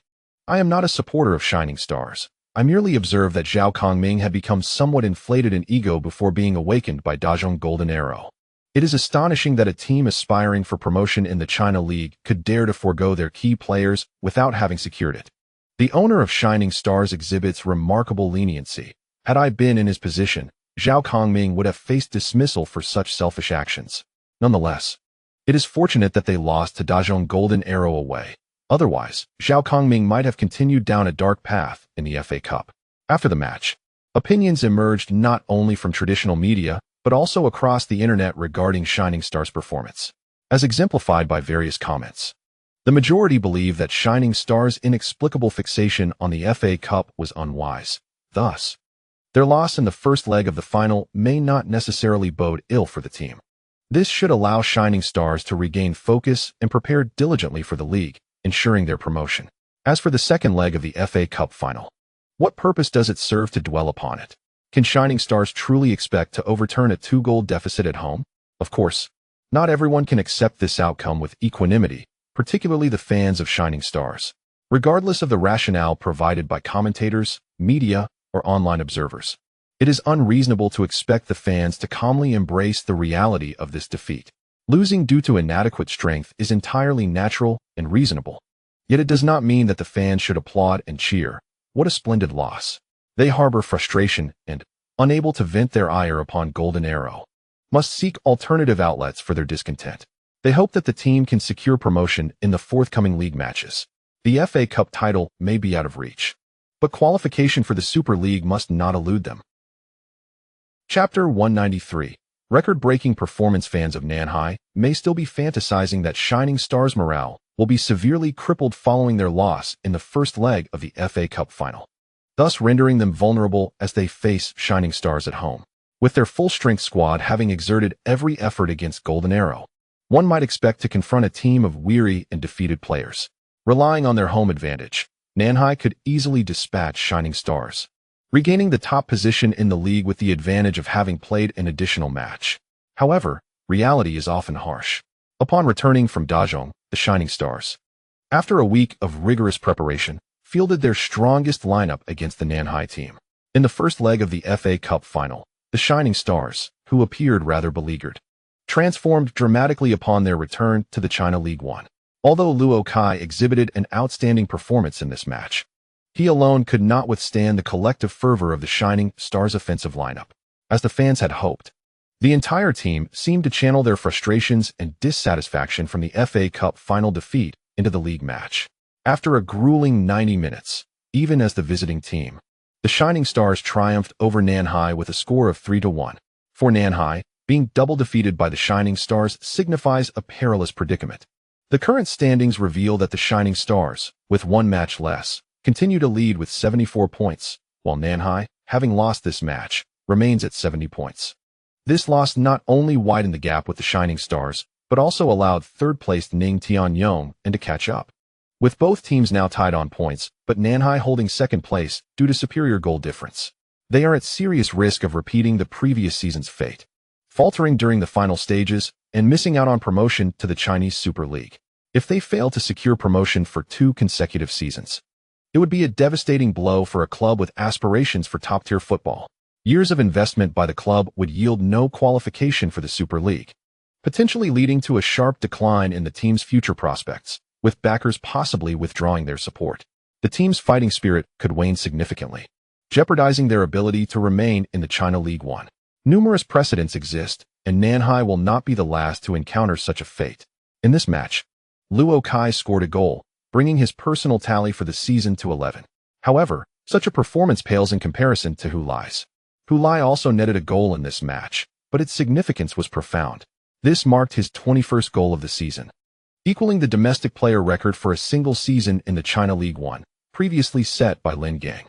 I am not a supporter of Shining Stars. I merely observed that Zhao Kongming had become somewhat inflated in ego before being awakened by Dazhong Golden Arrow. It is astonishing that a team aspiring for promotion in the China League could dare to forego their key players without having secured it. The owner of Shining Stars exhibits remarkable leniency. Had I been in his position, Zhao Kongming would have faced dismissal for such selfish actions. Nonetheless, it is fortunate that they lost to Dazhong Golden Arrow away. Otherwise, Zhao Kongming might have continued down a dark path in the FA Cup. After the match, opinions emerged not only from traditional media, but also across the internet regarding Shining Stars' performance, as exemplified by various comments. The majority believe that Shining Stars' inexplicable fixation on the FA Cup was unwise. Thus, Their loss in the first leg of the final may not necessarily bode ill for the team. This should allow Shining Stars to regain focus and prepare diligently for the league, ensuring their promotion. As for the second leg of the FA Cup final, what purpose does it serve to dwell upon it? Can Shining Stars truly expect to overturn a 2-goal deficit at home? Of course, not everyone can accept this outcome with equanimity, particularly the fans of Shining Stars. Regardless of the rationale provided by commentators, media, or online observers, it is unreasonable to expect the fans to calmly embrace the reality of this defeat. Losing due to inadequate strength is entirely natural and reasonable. Yet it does not mean that the fans should applaud and cheer. What a splendid loss. They harbor frustration and, unable to vent their ire upon Golden Arrow, must seek alternative outlets for their discontent. They hope that the team can secure promotion in the forthcoming league matches. The FA Cup title may be out of reach, but qualification for the Super League must not elude them. Chapter 193. Record-breaking performance. Fans of Shanhai may still be fantasizing that Shining Stars' morale will be severely crippled following their loss in the first leg of the FA Cup final, thus rendering them vulnerable as they face Shining Stars at home. With their full-strength squad having exerted every effort against Golden Arrow, one might expect to confront a team of weary and defeated players. Relying on their home advantage, Shanhai could easily dispatch Shining Stars, regaining the top position in the league with the advantage of having played an additional match. However, reality is often harsh. Upon returning from Dajong, the Shining Stars, after a week of rigorous preparation, fielded their strongest lineup against the Shanhai team. In the first leg of the FA Cup final, the Shining Stars, who appeared rather beleaguered, transformed dramatically upon their return to the China League One. Although Luo Kai exhibited an outstanding performance in this match, he alone could not withstand the collective fervor of the Shining Stars' offensive lineup. As the fans had hoped, the entire team seemed to channel their frustrations and dissatisfaction from the FA Cup final defeat into the league match. After a grueling 90 minutes, even as the visiting team, the Shining Stars triumphed over Shanhai with a score of 3-1. For Shanhai, being double defeated by the Shining Stars signifies a perilous predicament. The current standings reveal that the Shining Stars, with one match less, continue to lead with 74 points, while Shanhai, having lost this match, remains at 70 points. This loss not only widened the gap with the Shining Stars, but also allowed third-placed Ning Tianyong to catch up. With both teams now tied on points, but Shanhai holding second place due to superior goal difference, they are at serious risk of repeating the previous season's fate, faltering during the final stages and missing out on promotion to the Chinese Super League. If they fail to secure promotion for 2 consecutive seasons, it would be a devastating blow for a club with aspirations for top-tier football. Years of investment by the club would yield no qualification for the Super League, potentially leading to a sharp decline in the team's future prospects, with backers possibly withdrawing their support. The team's fighting spirit could wane significantly, jeopardizing their ability to remain in the China League One. Numerous precedents exist, and Shanhai will not be the last to encounter such a fate. In this match, Luo Kai scored a goal, bringing his personal tally for the season to 11. However, such a performance pales in comparison to Hu Lai's. Hu Lai also netted a goal in this match, but its significance was profound. This marked his 21st goal of the season, equaling the domestic player record for a single season in the China League One, previously set by Lin Gang.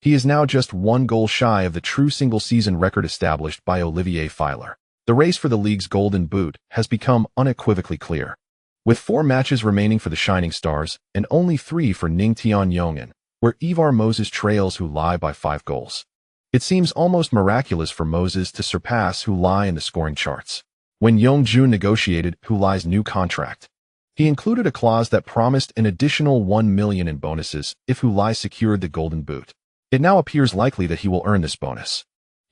He is now just 1 goal shy of the true single-season record established by Olivier Filer. The race for the league's Golden Boot has become unequivocally clear, with 4 matches remaining for the Shining Stars and only 3 for Ning Tianyong, where Ivar Moses trails Hu Lai by 5 goals. It seems almost miraculous for Moses to surpass Hu Lai in the scoring charts. When Yongjun negotiated Hu Lai's new contract, he included a clause that promised an additional 1 million in bonuses if Hu Lai secured the Golden Boot. It now appears likely that he will earn this bonus.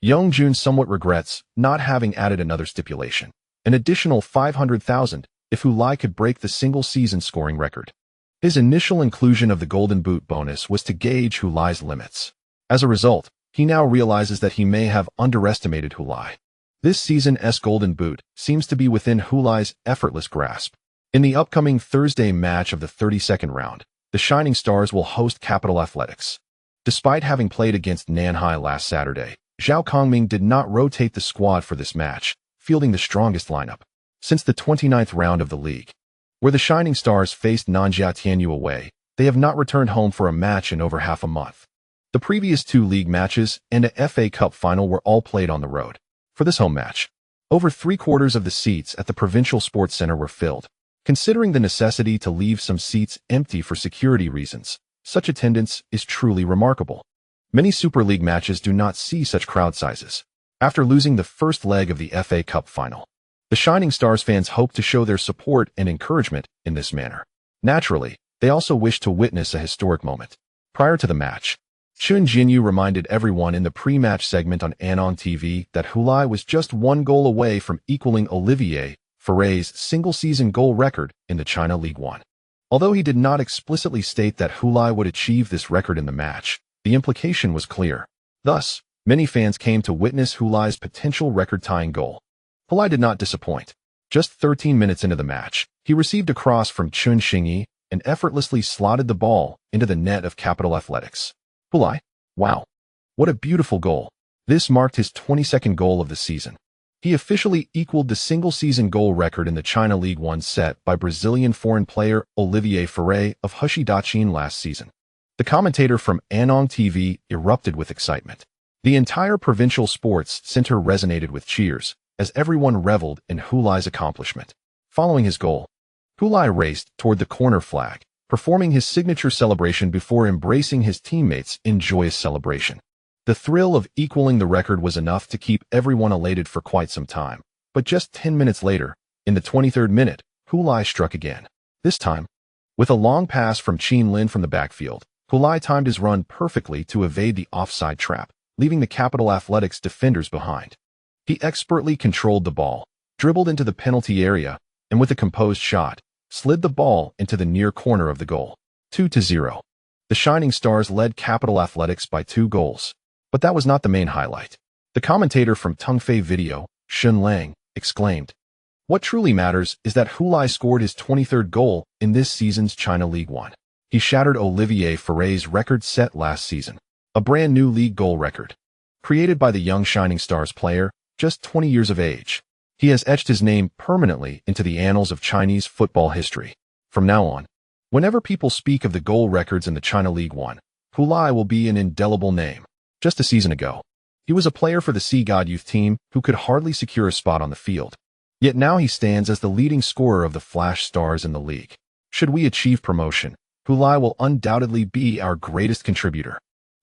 Yongjun somewhat regrets not having added another stipulation, an additional 500,000 if Hu Lai could break the single-season scoring record. His initial inclusion of the Golden Boot bonus was to gauge Hu Lai's limits. As a result, he now realizes that he may have underestimated Hu Lai. This season's Golden Boot seems to be within Hu Lai's effortless grasp. In the upcoming Thursday match of the 32nd round, the Shining Stars will host Capital Athletics. Despite having played against Shanhai last Saturday, Zhao Kongming did not rotate the squad for this match, fielding the strongest lineup. Since the 29th round of the league, where the Shining Stars faced Nanjia Tianyu away, they have not returned home for a match in over half a month. The previous two league matches and a FA Cup final were all played on the road. For this home match, over 3/4 of the seats at the Provincial Sports Center were filled. Considering the necessity to leave some seats empty for security reasons, such attendance is truly remarkable. Many Super League matches do not see such crowd sizes. After losing the first leg of the FA Cup final, the Shining Stars fans hope to show their support and encouragement in this manner. Naturally, they also wish to witness a historic moment. Prior to the match, Chen Xingyi reminded everyone in the pre-match segment on Anong TV that Hu Lai was just one goal away from equaling Olivier Ferre's single-season goal record in the China League One. Although he did not explicitly state that Hu Lai would achieve this record in the match, the implication was clear. Thus, many fans came to witness Hu Lai's potential record-tying goal. Hu Lai did not disappoint. Just 13 minutes into the match, he received a cross from Chen Xingyi and effortlessly slotted the ball into the net of Capital Athletics. Hu Lai, wow, what a beautiful goal. This marked his 22nd goal of the season. He officially equaled the single-season goal record in the China League One set by Brazilian foreign player Olivier Ferre of Hushi Daqin last season. The commentator from Anong TV erupted with excitement. The entire Provincial Sports Center resonated with cheers as everyone reveled in Hu Lai's accomplishment. Following his goal, Hu Lai raced toward the corner flag, performing his signature celebration before embracing his teammates in joyous celebration. The thrill of equaling the record was enough to keep everyone elated for quite some time, but just 10 minutes later, in the 23rd minute, Hu Lai struck again. This time, with a long pass from Qin Lin from the backfield, Hu Lai timed his run perfectly to evade the offside trap, leaving the Capital Athletics defenders behind. He expertly controlled the ball, dribbled into the penalty area, and with a composed shot, slid the ball into the near corner of the goal. 2-0. The Shining Stars led Capital Athletics by 2 goals. But that was not the main highlight. The commentator from Tongfei Video, Shun Lang, exclaimed, "What truly matters is that Hu Lai scored his 23rd goal in this season's China League One. He shattered Olivier Ferre's record set last season, a brand new league goal record. Created by the young Shining Stars player, just 20 years of age, he has etched his name permanently into the annals of Chinese football history. From now on, whenever people speak of the goal records in the China League One, Hu Lai will be an indelible name. Just a season ago, he was a player for the Sea God youth team who could hardly secure a spot on the field. Yet now he stands as the leading scorer of the Flash Stars in the league. Should we achieve promotion, Hu Lai will undoubtedly be our greatest contributor."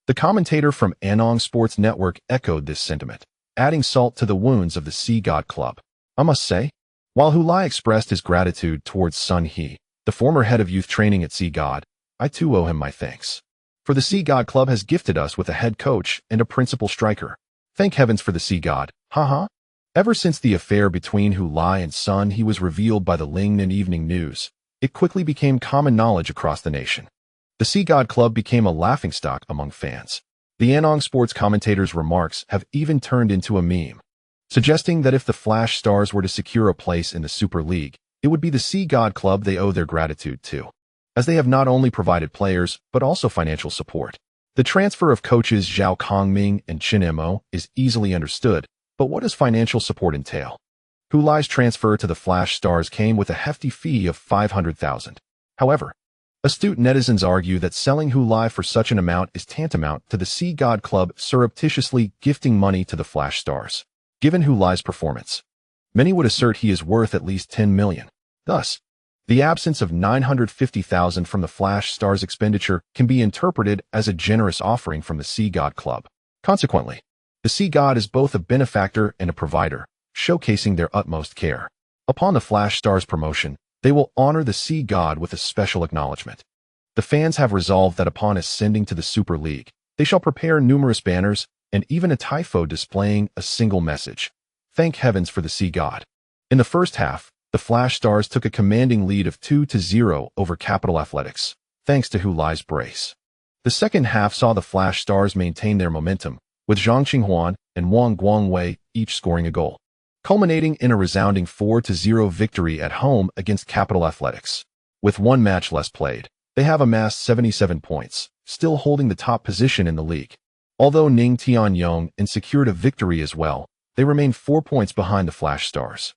The commentator from Anong Sports Network echoed this sentiment, adding salt to the wounds of the Sea God Club. I must say, while Hu Lai expressed his gratitude towards Sun He, the former head of youth training at Sea God, I too owe him my thanks. For the Sea God Club has gifted us with a head coach and a principal striker. Thank heavens for the Sea God, haha. Ever since the affair between Hu Lai and Sun He was revealed by the Lingnan Evening News, it quickly became common knowledge across the nation. The Sea God Club became a laughingstock among fans. The Anong Sports commentator's remarks have even turned into a meme, suggesting that if the Flash Stars were to secure a place in the Super League, it would be the Sea God Club they owe their gratitude to, as they have not only provided players, but also financial support. The transfer of coaches Zhao Kongming and Chen Mo is easily understood, but what does financial support entail? Hu Lai's transfer to the Flash Stars came with a hefty fee of 500,000. However, astute netizens argue that selling Hu Lai for such an amount is tantamount to the Sea God Club surreptitiously gifting money to the Flash Stars. Given Hu Lai's performance, many would assert he is worth at least 10 million. Thus, the absence of 950,000 from the Flash Stars expenditure can be interpreted as a generous offering from the Sea God Club. Consequently, the Sea God is both a benefactor and a provider, showcasing their utmost care. Upon the Flash Stars promotion, they will honor the Sea God with a special acknowledgement. The fans have resolved that upon ascending to the Super League, they shall prepare numerous banners and even a typho displaying a single message. Thank heavens for the Sea God. In the first half, the Flash Stars took a commanding lead of 2-0 over Capital Athletics, thanks to Hu Lai's brace. The second half saw the Flash Stars maintain their momentum, with Zhang Qinghuan and Wang Guangwei each scoring a goal, culminating in a resounding 4-0 victory at home against Capital Athletics. With one match less played, they have amassed 77 points, still holding the top position in the league. Although Ning Tianyong secured a victory as well, they remain 4 points behind the Flash Stars.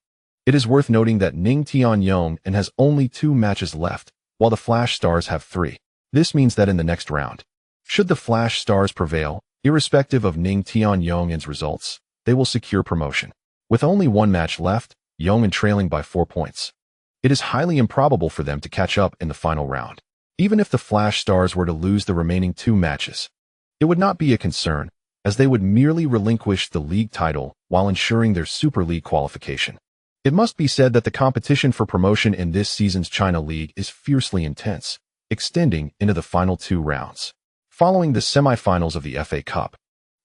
It is worth noting that Ning Tianyong has only 2 matches left, while the Flash Stars have 3. This means that in the next round, Should the Flash Stars prevail, irrespective of Ning Tianyong's results, they will secure promotion. With only one match left, Yong'an trailing by 4 points, it is highly improbable for them to catch up in the final round. Even if the Flash Stars were to lose the remaining 2 matches, it would not be a concern, as they would merely relinquish the league title while ensuring their Super League qualification. It must be said that the competition for promotion in this season's China League is fiercely intense, extending into the final 2 rounds. Following the semifinals of the FA Cup,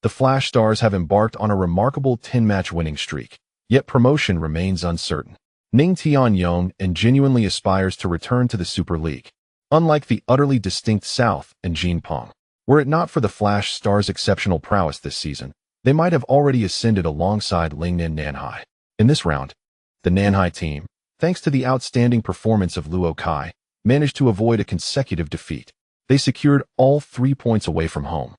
the Flash Stars have embarked on a remarkable 10-match winning streak, yet promotion remains uncertain. Ning Tianyong genuinely aspires to return to the Super League, unlike the utterly distinct South and Jinpeng. Were it not for the Flash Stars' exceptional prowess this season, they might have already ascended alongside Lingnan Nanhai. In this round, the Nanhai team, thanks to the outstanding performance of Luo Kai, managed to avoid a consecutive defeat. They secured all 3 points away from home,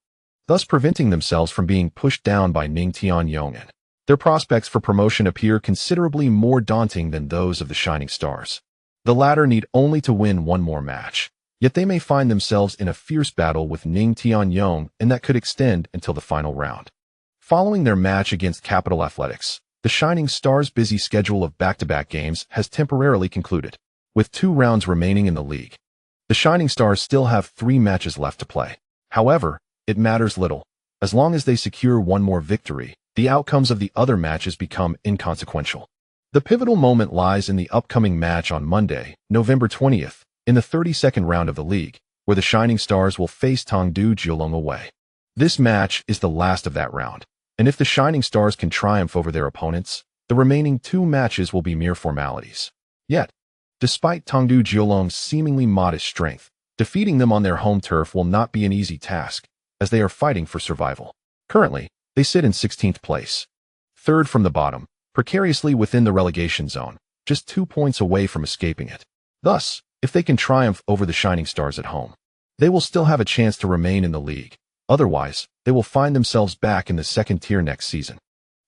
thus preventing themselves from being pushed down by Ning Tianyong. Their prospects for promotion appear considerably more daunting than those of the Shining Stars. The latter need only to win one more match, yet they may find themselves in a fierce battle with Ning Tianyong, and that could extend until the final round. Following their match against Capital Athletics, the Shining Stars' busy schedule of back-to-back games has temporarily concluded. With 2 rounds remaining in the league, the Shining Stars still have 3 matches left to play. However, it matters little. As long as they secure one more victory, the outcomes of the other matches become inconsequential. The pivotal moment lies in the upcoming match on Monday, November 20th, in the 32nd round of the league, where the Shining Stars will face Tongdu Jiulong away. This match is the last of that round, and if the Shining Stars can triumph over their opponents, the remaining 2 matches will be mere formalities. Yet, despite Tongdu Jiulong's seemingly modest strength, defeating them on their home turf will not be an easy task, as they are fighting for survival. Currently, they sit in 16th place, third from the bottom, precariously within the relegation zone, just 2 points away from escaping it. Thus, if they can triumph over the Shining Stars at home, they will still have a chance to remain in the league. Otherwise, they will find themselves back in the 2nd tier next season.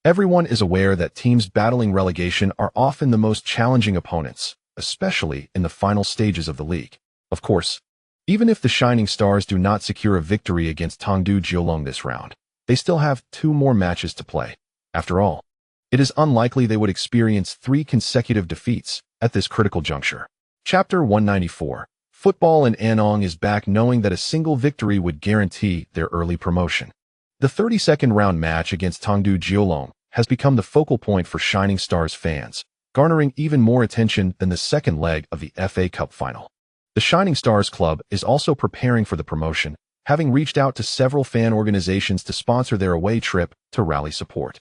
Everyone is aware that teams battling relegation are often the most challenging opponents, especially in the final stages of the league. Of course, even if the Shining Stars do not secure a victory against Tongdu Jiulong this round, they still have 2 more matches to play. After all, it is unlikely they would experience 3 consecutive defeats at this critical juncture. Chapter 194. Football in Anong is back, knowing that a single victory would guarantee their early promotion. The 32nd round match against Tongdu Jiulong has become the focal point for Shining Stars fans, garnering even more attention than the second leg of the FA Cup final. The Shining Stars Club is also preparing for the promotion, having reached out to several fan organizations to sponsor their away trip to rally support.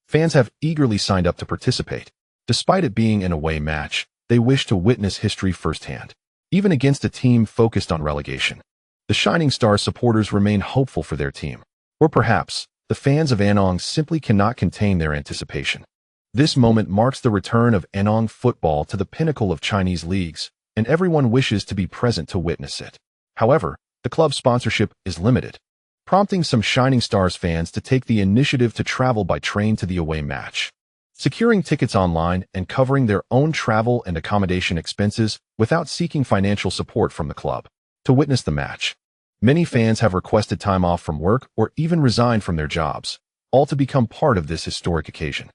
Fans have eagerly signed up to participate. Despite it being an away match, they wish to witness history firsthand. Even against a team focused on relegation, the Shining Stars supporters remain hopeful for their team. Or perhaps, the fans of Anong simply cannot contain their anticipation. This moment marks the return of Anong football to the pinnacle of Chinese leagues, and everyone wishes to be present to witness it. However, the club's sponsorship is limited, prompting some Shining Stars fans to take the initiative to travel by train to the away match, securing tickets online and covering their own travel and accommodation expenses without seeking financial support from the club. To witness the match, many fans have requested time off from work or even resigned from their jobs, all to become part of this historic occasion.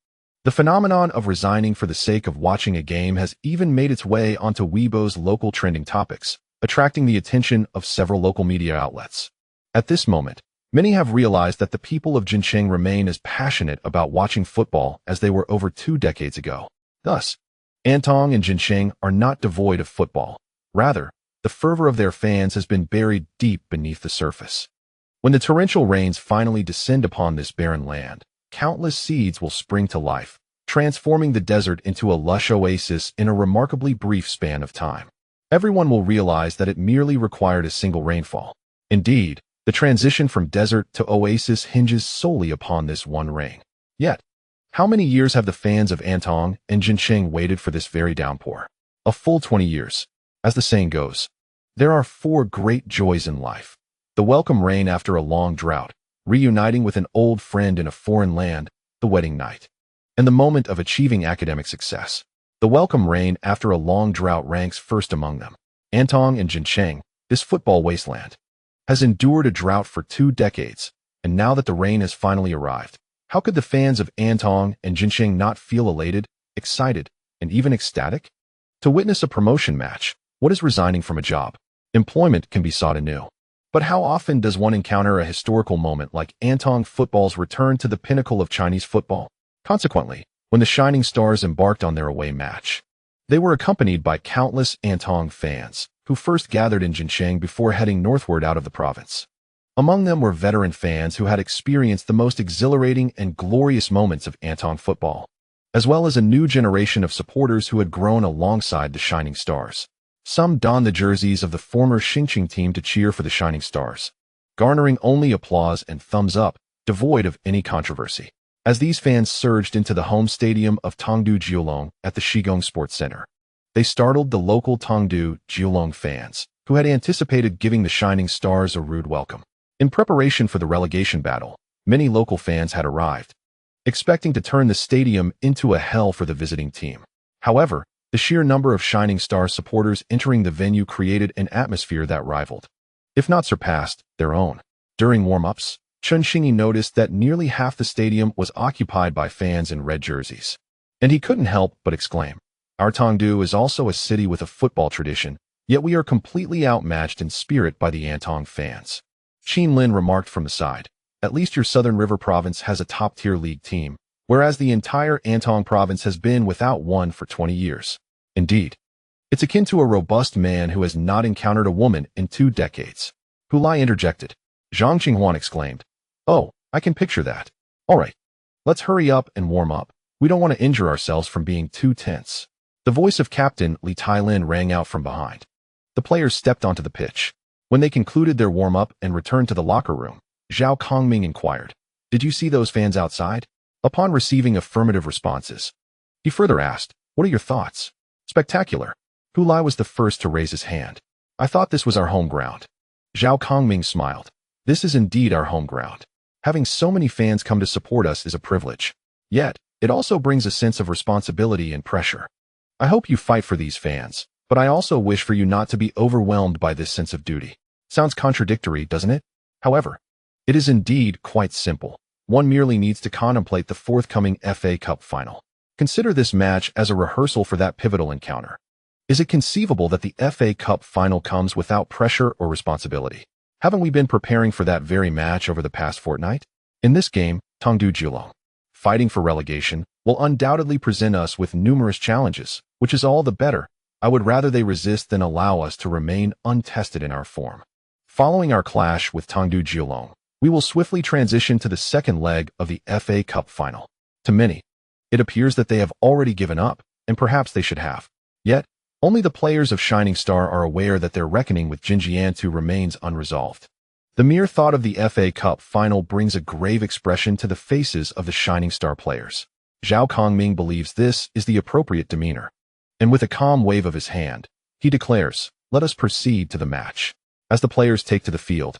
The phenomenon of resigning for the sake of watching a game has even made its way onto Weibo's local trending topics, attracting the attention of several local media outlets. At this moment, many have realized that the people of Jincheng remain as passionate about watching football as they were over 2 decades ago. Thus, Antong and Jincheng are not devoid of football. Rather, the fervor of their fans has been buried deep beneath the surface. When the torrential rains finally descend upon this barren land, countless seeds will spring to life, transforming the desert into a lush oasis in a remarkably brief span of time. Everyone will realize that it merely required a single rainfall. Indeed, the transition from desert to oasis hinges solely upon this one rain. Yet, how many years have the fans of Antong and Jincheng waited for this very downpour? A full 20 years. As the saying goes, there are 4 great joys in life: the welcome rain after a long drought, reuniting with an old friend in a foreign land, the wedding night, and the moment of achieving academic success. The welcome rain after a long drought ranks first among them. Antong and Jincheng, this football wasteland, has endured a drought for 2 decades, and now that the rain has finally arrived, how could the fans of Antong and Jinsheng not feel elated, excited, and even ecstatic? To witness a promotion match, what is resigning from a job? Employment can be sought anew. But how often does one encounter a historical moment like Antong football's return to the pinnacle of Chinese football? Consequently, when the Shining Stars embarked on their away match, they were accompanied by countless Antong fans, who first gathered in Jinsheng before heading northward out of the province. Among them were veteran fans who had experienced the most exhilarating and glorious moments of Antong football, as well as a new generation of supporters who had grown alongside the Shining Stars. Some donned the jerseys of the former Xingyi team to cheer for the Shining Stars, garnering only applause and thumbs up, devoid of any controversy. As these fans surged into the home stadium of Tongdu Jiulong at the Shigong Sports Center, they startled the local Tongdu Jiulong fans, who had anticipated giving the Shining Stars a rude welcome. In preparation for the relegation battle, many local fans had arrived, expecting to turn the stadium into a hell for the visiting team. However, the sheer number of Shining Star supporters entering the venue created an atmosphere that rivaled, if not surpassed, their own. During warm-ups, Chen Xingyi noticed that nearly half the stadium was occupied by fans in red jerseys, and he couldn't help but exclaim, "Our Tongdu is also a city with a football tradition, yet we are completely outmatched in spirit by the Antong fans." Xin Lin remarked from the side, "At least your Southern River province has a top-tier league team, whereas the entire Antong province has been without one for 20 years. Indeed, it's akin to a robust man who has not encountered a woman in 2 decades. Hu Lai interjected. Zhang Qinghuan exclaimed, "Oh, I can picture that. All right, let's hurry up and warm up. We don't want to injure ourselves from being too tense." The voice of Captain Li Tailin rang out from behind. The players stepped onto the pitch. When they concluded their warm-up and returned to the locker room, Zhao Kongming inquired, "Did you see those fans outside?" Upon receiving affirmative responses, he further asked, "What are your thoughts?" "Spectacular." Hu Lai was the first to raise his hand. "I thought this was our home ground." Zhao Kongming smiled. "This is indeed our home ground. Having so many fans come to support us is a privilege. Yet, it also brings a sense of responsibility and pressure. I hope you fight for these fans, but I also wish for you not to be overwhelmed by this sense of duty." Sounds contradictory, doesn't it? However, it is indeed quite simple. One merely needs to contemplate the forthcoming FA Cup final. Consider this match as a rehearsal for that pivotal encounter. Is it conceivable that the FA Cup final comes without pressure or responsibility? Haven't we been preparing for that very match over the past fortnight? In this game, Tongdu Jiulong, fighting for relegation, will undoubtedly present us with numerous challenges, which is all the better. I would rather they resist than allow us to remain untested in our form. Following our clash with Tongdu Jiulong, we will swiftly transition to the second leg of the FA Cup final. To many, it appears that they have already given up, and perhaps they should have. Yet, only the players of Shining Star are aware that their reckoning with Jinjiantu remains unresolved. The mere thought of the FA Cup final brings a grave expression to the faces of the Shining Star players. Zhao Kongming believes this is the appropriate demeanor, and with a calm wave of his hand, he declares, "Let us proceed to the match." As the players take to the field,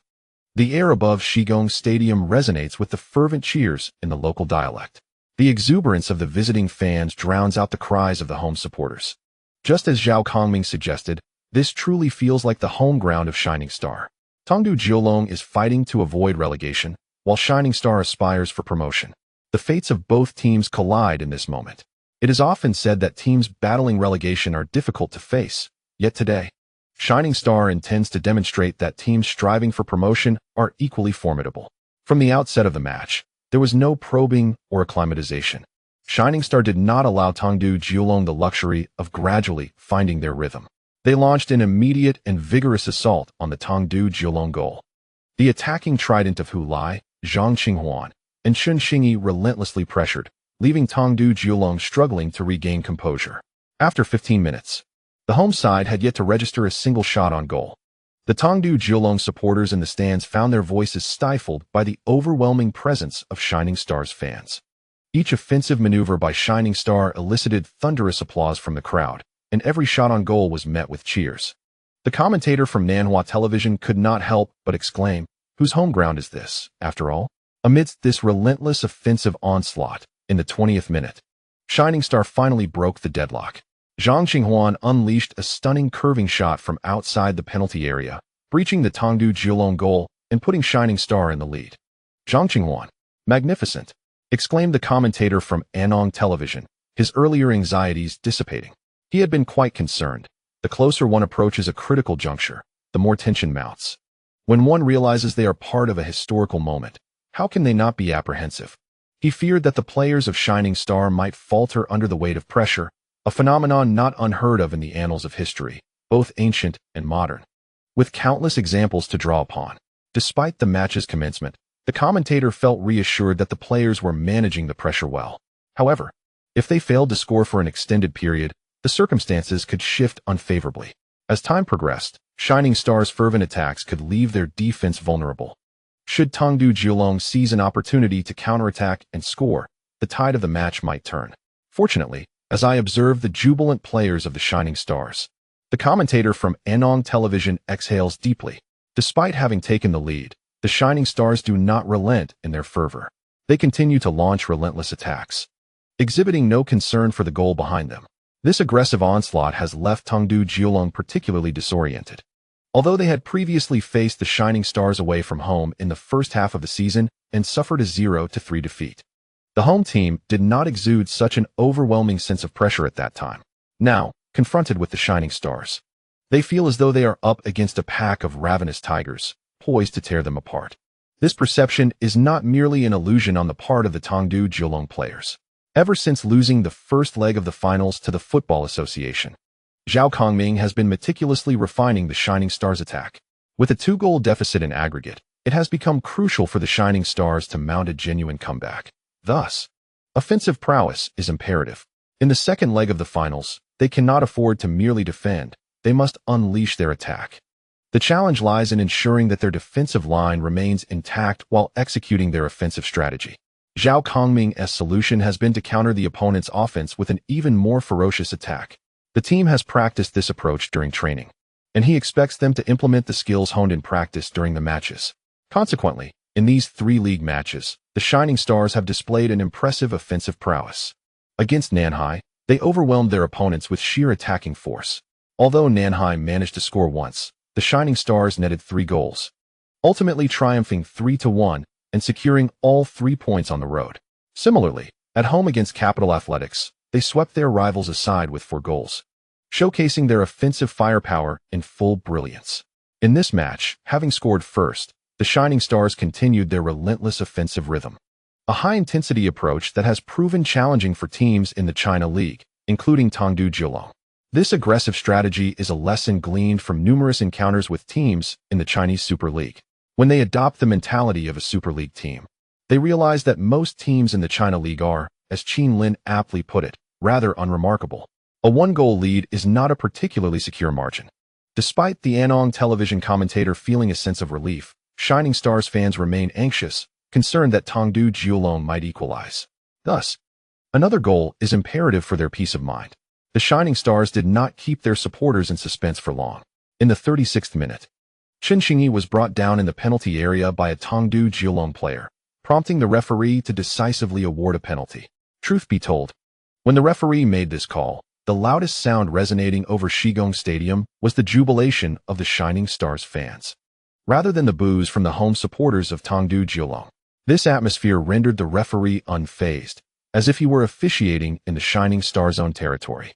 the air above Shigong Stadium resonates with the fervent cheers in the local dialect. The exuberance of the visiting fans drowns out the cries of the home supporters. Just as Zhao Kongming suggested, this truly feels like the home ground of Shining Star. Tongdu Jiulong is fighting to avoid relegation, while Shining Star aspires for promotion. The fates of both teams collide in this moment. It is often said that teams battling relegation are difficult to face, yet today, Shining Star intends to demonstrate that teams striving for promotion are equally formidable. From the outset of the match, there was no probing or acclimatization. Shining Star did not allow Tongdu Jiulong the luxury of gradually finding their rhythm. They launched an immediate and vigorous assault on the Tongdu Jiulong goal. The attacking trident of Hu Lai, Zhang Qinghuan, and Chen Xingyi relentlessly pressured, leaving Tongdu Jiulong struggling to regain composure. After 15 minutes, the home side had yet to register a single shot on goal. The Tongdu Jiulong supporters in the stands found their voices stifled by the overwhelming presence of Shining Star's fans. Each offensive maneuver by Shining Star elicited thunderous applause from the crowd, and every shot on goal was met with cheers. The commentator from Nanhua Television could not help but exclaim, "Whose home ground is this, after all?" Amidst this relentless offensive onslaught, in the 20th minute, Shining Star finally broke the deadlock. Zhang Qinghuan unleashed a stunning curving shot from outside the penalty area, breaching the Tongdu Jiulong goal and putting Shining Star in the lead. Zhang Qinghuan. Magnificent! Exclaimed the commentator from Anong Television, his earlier anxieties dissipating. He had been quite concerned. The closer one approaches a critical juncture, the more tension mounts. When one realizes they are part of a historical moment, how can they not be apprehensive? He feared that the players of Shining Star might falter under the weight of pressure, a phenomenon not unheard of in the annals of history, both ancient and modern. With countless examples to draw upon, despite the match's commencement, the commentator felt reassured that the players were managing the pressure well. However, if they failed to score for an extended period, the circumstances could shift unfavorably. As time progressed, Shining Star's fervent attacks could leave their defense vulnerable. Should Tongdu Jiulong seize an opportunity to counterattack and score, the tide of the match might turn. Fortunately, as I observed the jubilant players of the Shining Stars, the commentator from Anong Television exhales deeply. Despite having taken the lead, the Shining Stars do not relent in their fervor. They continue to launch relentless attacks, exhibiting no concern for the goal behind them. This aggressive onslaught has left Tongdu Jiulong particularly disoriented. Although they had previously faced the Shining Stars away from home in the first half of the season and suffered a 0-3 defeat, the home team did not exude such an overwhelming sense of pressure at that time. Now, confronted with the Shining Stars, they feel as though they are up against a pack of ravenous tigers, poised to tear them apart. This perception is not merely an illusion on the part of the Tongdu Jiulong players. Ever since losing the first leg of the finals to the Football Association, Zhao Kongming has been meticulously refining the Shining Stars attack. With a 2-goal deficit in aggregate, it has become crucial for the Shining Stars to mount a genuine comeback. Thus, offensive prowess is imperative. In the second leg of the finals, they cannot afford to merely defend. They must unleash their attack. The challenge lies in ensuring that their defensive line remains intact while executing their offensive strategy. Zhao Kongming's solution has been to counter the opponent's offense with an even more ferocious attack. The team has practiced this approach during training, and he expects them to implement the skills honed in practice during the matches. Consequently, in these 3 league matches, the Shining Stars have displayed an impressive offensive prowess. Against Shanhai, they overwhelmed their opponents with sheer attacking force. Although Shanhai managed to score once, the Shining Stars netted 3 goals, ultimately triumphing 3-1 and securing all 3 points on the road. Similarly, at home against Capital Athletics, they swept their rivals aside with 4 goals, showcasing their offensive firepower in full brilliance. In this match, having scored first, the Shining Stars continued their relentless offensive rhythm, a high-intensity approach that has proven challenging for teams in the China League, including Tongdu Jiulong. This aggressive strategy is a lesson gleaned from numerous encounters with teams in the Chinese Super League. When they adopt the mentality of a Super League team, they realize that most teams in the China League are, as Qin Lin aptly put it, rather unremarkable. A 1-goal lead is not a particularly secure margin. Despite the Anong Television commentator feeling a sense of relief, Shining Stars fans remain anxious, concerned that Tongdu Jiulong might equalize. Thus, another goal is imperative for their peace of mind. The Shining Stars did not keep their supporters in suspense for long. In the 36th minute, Chen Xingyi was brought down in the penalty area by a Tongdu Jiulong player, prompting the referee to decisively award a penalty. Truth be told, when the referee made this call, the loudest sound resonating over Shigong Stadium was the jubilation of the Shining Stars fans, rather than the boos from the home supporters of Tongdu Jiulong. This atmosphere rendered the referee unfazed, as if he were officiating in the Shining Stars' own territory.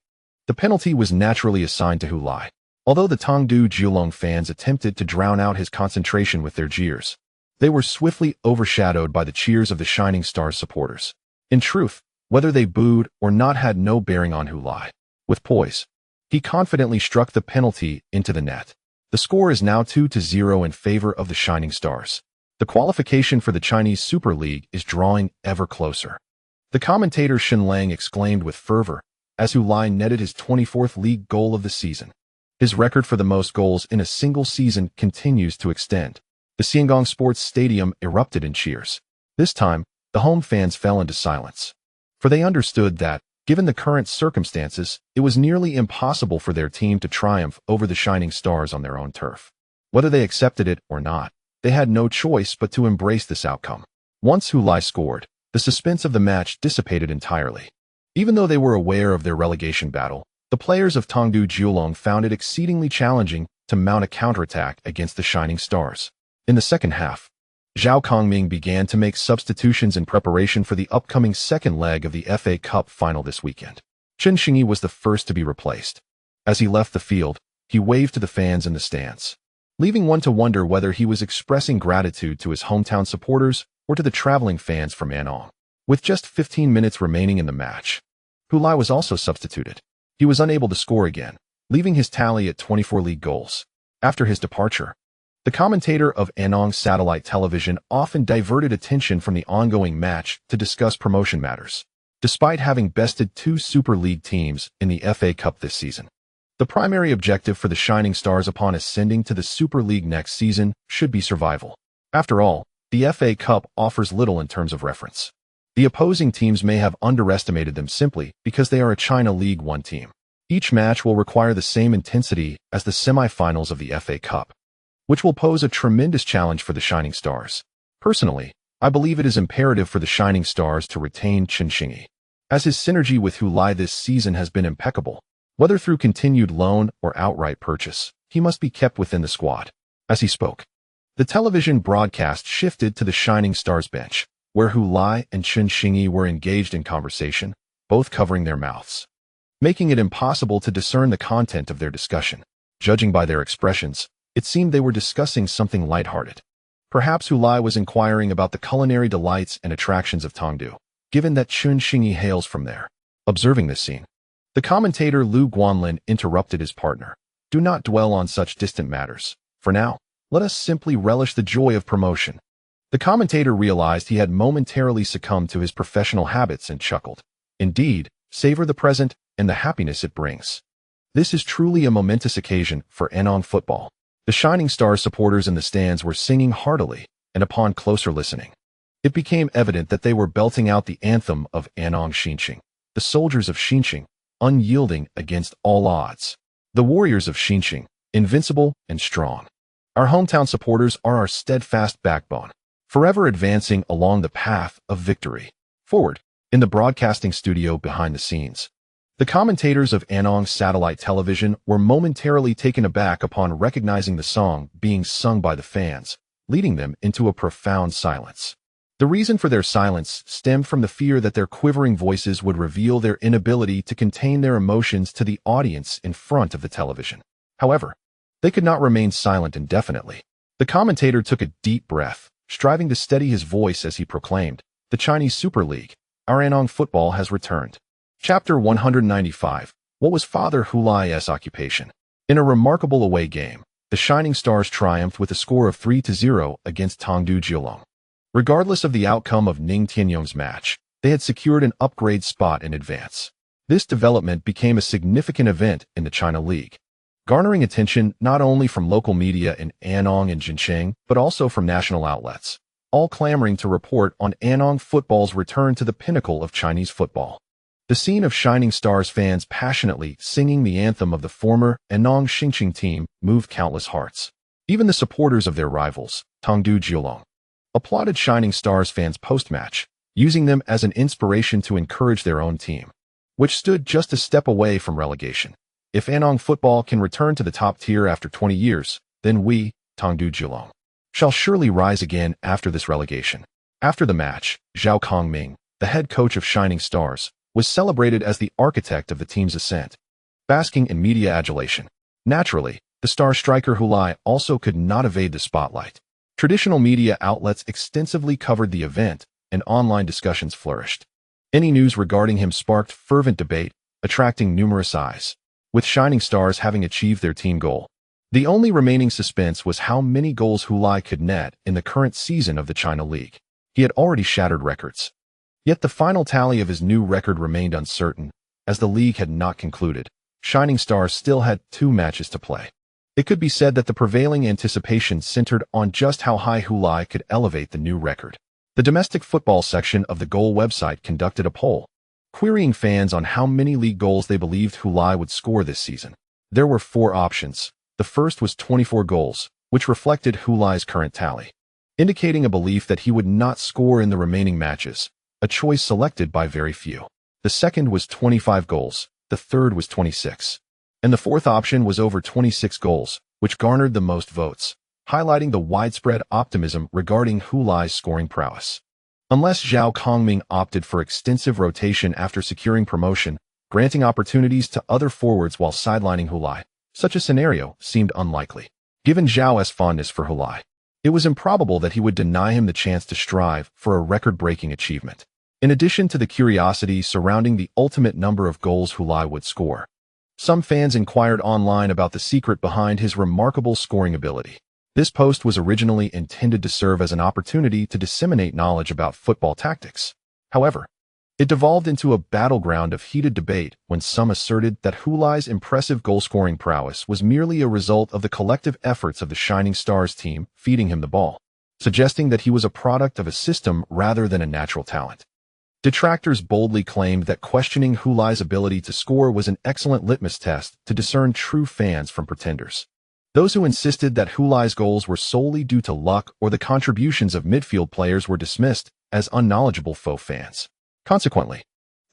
The penalty was naturally assigned to Hu Lai, although the Tongdu Jiulong fans attempted to drown out his concentration with their jeers. They were swiftly overshadowed by the cheers of the Shining Stars supporters. In truth, whether they booed or not had no bearing on Hu Lai. With poise, he confidently struck the penalty into the net. The score is now 2-0 in favor of the Shining Stars. The qualification for the Chinese Super League is drawing ever closer. The commentator Shen Lang exclaimed with fervor as Hu Lai netted his 24th league goal of the season. His record for the most goals in a single season continues to extend. The Xiangong Sports Stadium erupted in cheers. This time, the home fans fell into silence, for they understood that, given the current circumstances, it was nearly impossible for their team to triumph over the Shining Stars on their own turf. Whether they accepted it or not, they had no choice but to embrace this outcome. Once Hu Lai scored, the suspense of the match dissipated entirely. Even though they were aware of their relegation battle, the players of Tongdu Jiulong found it exceedingly challenging to mount a counterattack against the Shining Stars. In the second half, Zhao Kongming began to make substitutions in preparation for the upcoming second leg of the FA Cup final this weekend. Chen Xingyi was the first to be replaced. As he left the field, he waved to the fans in the stands, leaving one to wonder whether he was expressing gratitude to his hometown supporters or to the traveling fans from Annong. With just 15 minutes remaining in the match, Hu Lai was also substituted. He was unable to score again, leaving his tally at 24 league goals. After his departure, the commentator of Annong satellite television often diverted attention from the ongoing match to discuss promotion matters. Despite having bested 2 Super League teams in the FA Cup this season, the primary objective for the Shining Stars upon ascending to the Super League next season should be survival. After all, the FA Cup offers little in terms of reference. The opposing teams may have underestimated them simply because they are a China League 1 team. Each match will require the same intensity as the semi-finals of the FA Cup, which will pose a tremendous challenge for the Shining Stars. Personally, I believe it is imperative for the Shining Stars to retain Chen Xingyi, as his synergy with Hu Lai this season has been impeccable. Whether through continued loan or outright purchase, he must be kept within the squad. As he spoke, the television broadcast shifted to the Shining Stars bench, where Hu Lai and Chen Xingyi were engaged in conversation, both covering their mouths, making it impossible to discern the content of their discussion. Judging by their expressions, it seemed they were discussing something lighthearted. Perhaps Hu Lai was inquiring about the culinary delights and attractions of Tongdu, given that Chen Xingyi hails from there. Observing this scene, the commentator Liu Guanlin interrupted his partner. Do not dwell on such distant matters. For now, let us simply relish the joy of promotion. The commentator realized he had momentarily succumbed to his professional habits and chuckled. Indeed, savor the present and the happiness it brings. This is truly a momentous occasion for Annong football. The Shining Stars supporters in the stands were singing heartily, and upon closer listening, it became evident that they were belting out the anthem of Annong Xinqing, the soldiers of Xinqing, unyielding against all odds. The warriors of Xinqing, invincible and strong. Our hometown supporters are our steadfast backbone, forever advancing along the path of victory. Forward, in the broadcasting studio behind the scenes, the commentators of Annong satellite television were momentarily taken aback upon recognizing the song being sung by the fans, leading them into a profound silence. The reason for their silence stemmed from the fear that their quivering voices would reveal their inability to contain their emotions to the audience in front of the television. However, they could not remain silent indefinitely. The commentator took a deep breath, striving to steady his voice as he proclaimed, "The Chinese Super League, our Annong football has returned." Chapter 195. What was Father Hu Lai's occupation? In a remarkable away game, the Shining Stars triumphed with a score of 3-0 against Tongdu Jiulong. Regardless of the outcome of Ning Tianyong's match, they had secured an upgrade spot in advance. This development became a significant event in the China League, garnering attention not only from local media in Annong and Jincheng, but also from national outlets, all clamoring to report on Annong football's return to the pinnacle of Chinese football. The scene of Shining Stars fans passionately singing the anthem of the former Annong Xinqing team moved countless hearts. Even the supporters of their rivals, Tongdu Jiulong, applauded Shining Stars fans post-match, using them as an inspiration to encourage their own team, which stood just a step away from relegation. If Annong football can return to the top tier after 20 years, then we, Tongdu Jiulong, shall surely rise again after this relegation. After the match, Zhao Kongming, the head coach of Shining Stars, was celebrated as the architect of the team's ascent, basking in media adulation. Naturally, the star striker Hu Lai also could not evade the spotlight. Traditional media outlets extensively covered the event, and online discussions flourished. Any news regarding him sparked fervent debate, attracting numerous eyes. With Shining Stars having achieved their team goal, the only remaining suspense was how many goals Hu Lai could net in the current season of the China League. He had already shattered records. Yet the final tally of his new record remained uncertain, as the league had not concluded. Shining Stars still had 2 matches to play. It could be said that the prevailing anticipation centered on just how high Hu Lai could elevate the new record. The domestic football section of the Goal website conducted a poll, querying fans on how many league goals they believed Hu Lai would score this season. There were 4 options. The first was 24 goals, which reflected Hu Lai's current tally, indicating a belief that he would not score in the remaining matches, a choice selected by very few. The second was 25 goals. The third was 26. and the fourth option was over 26 goals, which garnered the most votes, highlighting the widespread optimism regarding Hu Lai's scoring prowess. Unless Zhao Kongming opted for extensive rotation after securing promotion, granting opportunities to other forwards while sidelining Hu Lai, such a scenario seemed unlikely. Given Zhao's fondness for Hu Lai, it was improbable that he would deny him the chance to strive for a record-breaking achievement. In addition to the curiosity surrounding the ultimate number of goals Hu Lai would score, some fans inquired online about the secret behind his remarkable scoring ability. This post was originally intended to serve as an opportunity to disseminate knowledge about football tactics. However, it devolved into a battleground of heated debate when some asserted that Hu Lai's impressive goal-scoring prowess was merely a result of the collective efforts of the Shining Stars team feeding him the ball, suggesting that he was a product of a system rather than a natural talent. Detractors boldly claimed that questioning Hu Lai's ability to score was an excellent litmus test to discern true fans from pretenders. Those who insisted that Hu Lai's goals were solely due to luck or the contributions of midfield players were dismissed as unknowledgeable faux fans. Consequently,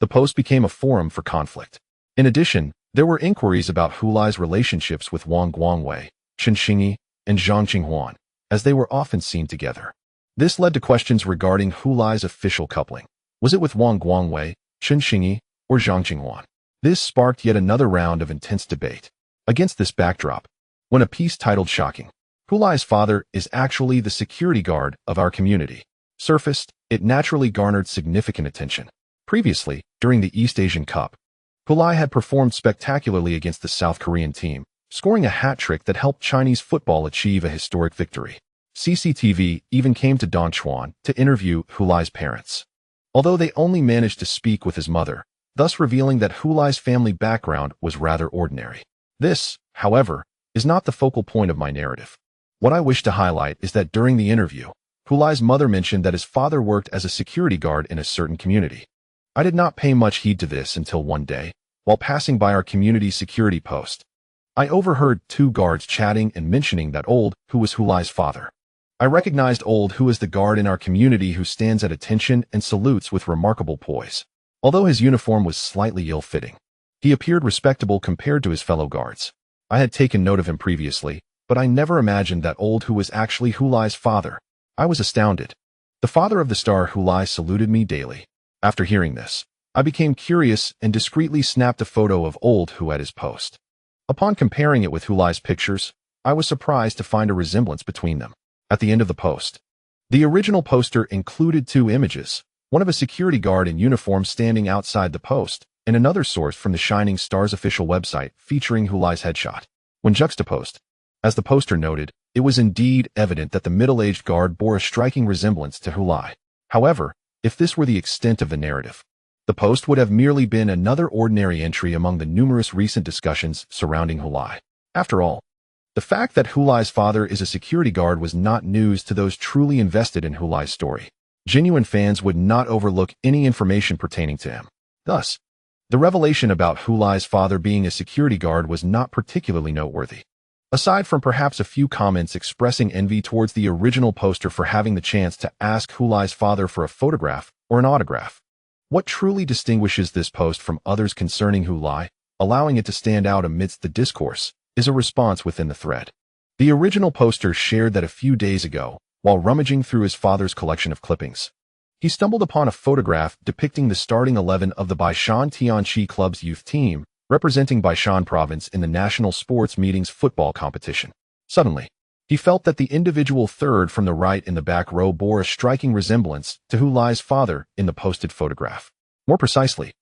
the post became a forum for conflict. In addition, there were inquiries about Hu Lai's relationships with Wang Guangwei, Chen Xingyi, and Zhang Qinhuan, as they were often seen together. This led to questions regarding Hu Lai's official coupling. Was it with Wang Guangwei, Chen Xingyi, or Zhang Qinhuan? This sparked yet another round of intense debate. Against this backdrop, when a piece titled "Shocking, Hu Lai's father is actually the security guard of our community" surfaced, it naturally garnered significant attention. Previously, during the East Asian Cup, Hu Lai had performed spectacularly against the South Korean team, scoring a hat-trick that helped Chinese football achieve a historic victory. CCTV even came to Dongchuan to interview Hu Lai's parents, although they only managed to speak with his mother, thus revealing that Hu Lai's family background was rather ordinary. This, however, is not the focal point of my narrative. What I wish to highlight is that during the interview, Hu Lai's mother mentioned that his father worked as a security guard in a certain community. I did not pay much heed to this until one day, while passing by our community security post, I overheard two guards chatting and mentioning that Old, who was Hu Lai's father. I recognized Old, who is the guard in our community who stands at attention and salutes with remarkable poise. Although his uniform was slightly ill-fitting, he appeared respectable compared to his fellow guards. I had taken note of him previously, but I never imagined that Old, who was actually Hu Lai's father. I was astounded. The father of the star Hu Lai saluted me daily. After hearing this, I became curious and discreetly snapped a photo of Old, who at his post. Upon comparing it with Hu Lai's pictures, I was surprised to find a resemblance between them. At the end of the post, the original poster included two images, one of a security guard in uniform standing outside the post, and another source from the Shining Stars official website featuring Hu Lai's headshot. When juxtaposed, as the poster noted, it was indeed evident that the middle-aged guard bore a striking resemblance to Hu Lai. However, if this were the extent of the narrative, the post would have merely been another ordinary entry among the numerous recent discussions surrounding Hu Lai. After all, the fact that Hu Lai's father is a security guard was not news to those truly invested in Hu Lai's story. Genuine fans would not overlook any information pertaining to him. Thus, the revelation about Hu Lai's father being a security guard was not particularly noteworthy. Aside from perhaps a few comments expressing envy towards the original poster for having the chance to ask Hu Lai's father for a photograph or an autograph, what truly distinguishes this post from others concerning Hu Lai, allowing it to stand out amidst the discourse, is a response within the thread. The original poster shared that a few days ago, while rummaging through his father's collection of clippings, he stumbled upon a photograph depicting the starting 11 of the Baishan Tianqi Club's youth team, representing Baishan Province in the National Sports Meetings football competition. Suddenly, he felt that the individual third from the right in the back row bore a striking resemblance to Hu Lai's father in the posted photograph. More precisely,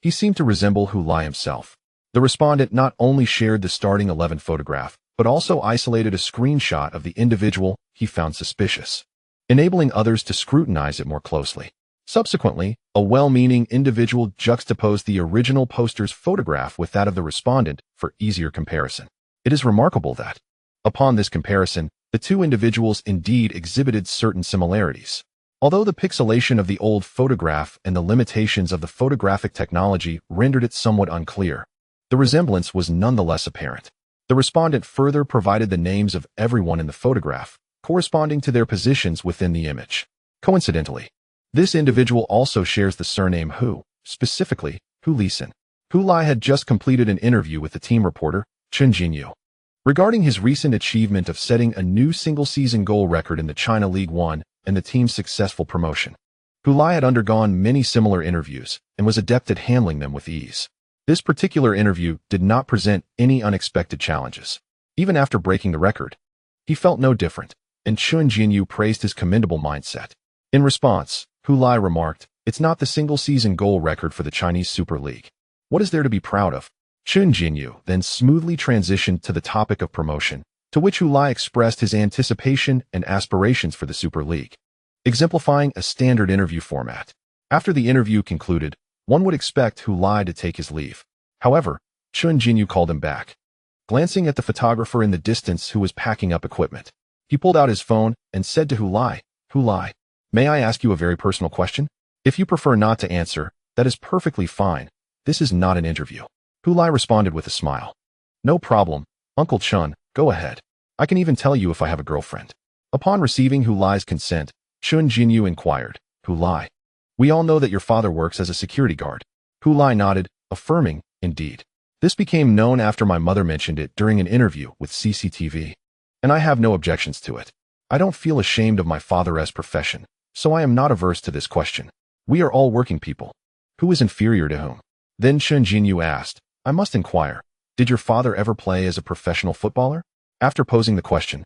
he seemed to resemble Hu Lai himself. The respondent not only shared the starting 11 photograph, but also isolated a screenshot of the individual he found suspicious, enabling others to scrutinize it more closely. Subsequently, a well-meaning individual juxtaposed the original poster's photograph with that of the respondent for easier comparison. It is remarkable that, upon this comparison, the two individuals indeed exhibited certain similarities. Although the pixelation of the old photograph and the limitations of the photographic technology rendered it somewhat unclear, the resemblance was nonetheless apparent. The respondent further provided the names of everyone in the photograph, corresponding to their positions within the image. Coincidentally, this individual also shares the surname Hu, specifically Hu Lisin. Hu Lai had just completed an interview with the team reporter, Chen Xingyi, regarding his recent achievement of setting a new single-season goal record in the China League One and the team's successful promotion. Hu Lai had undergone many similar interviews and was adept at handling them with ease. This particular interview did not present any unexpected challenges. Even after breaking the record, he felt no different, and Chen Xingyi praised his commendable mindset. In response, Hu Lai remarked, "It's not the single-season goal record for the Chinese Super League. What is there to be proud of?" Chen Xingyi then smoothly transitioned to the topic of promotion, to which Hu Lai expressed his anticipation and aspirations for the Super League, exemplifying a standard interview format. After the interview concluded, one would expect Hu Lai to take his leave. However, Chen Xingyi called him back. Glancing at the photographer in the distance who was packing up equipment, he pulled out his phone and said to Hu Lai, "Hu Lai, may I ask you a very personal question? If you prefer not to answer, that is perfectly fine. This is not an interview." Hu Lai responded with a smile. "No problem, Uncle Chen, go ahead. I can even tell you if I have a girlfriend." Upon receiving Hu Lai's consent, Chen Xingyi inquired, "Hu Lai, we all know that your father works as a security guard." Hu Lai nodded, affirming, "Indeed. This became known after my mother mentioned it during an interview with CCTV. And I have no objections to it. I don't feel ashamed of my father's profession, so I am not averse to this question. We are all working people. Who is inferior to whom?" Then Chen Xingyi asked, "I must inquire, did your father ever play as a professional footballer?" After posing the question,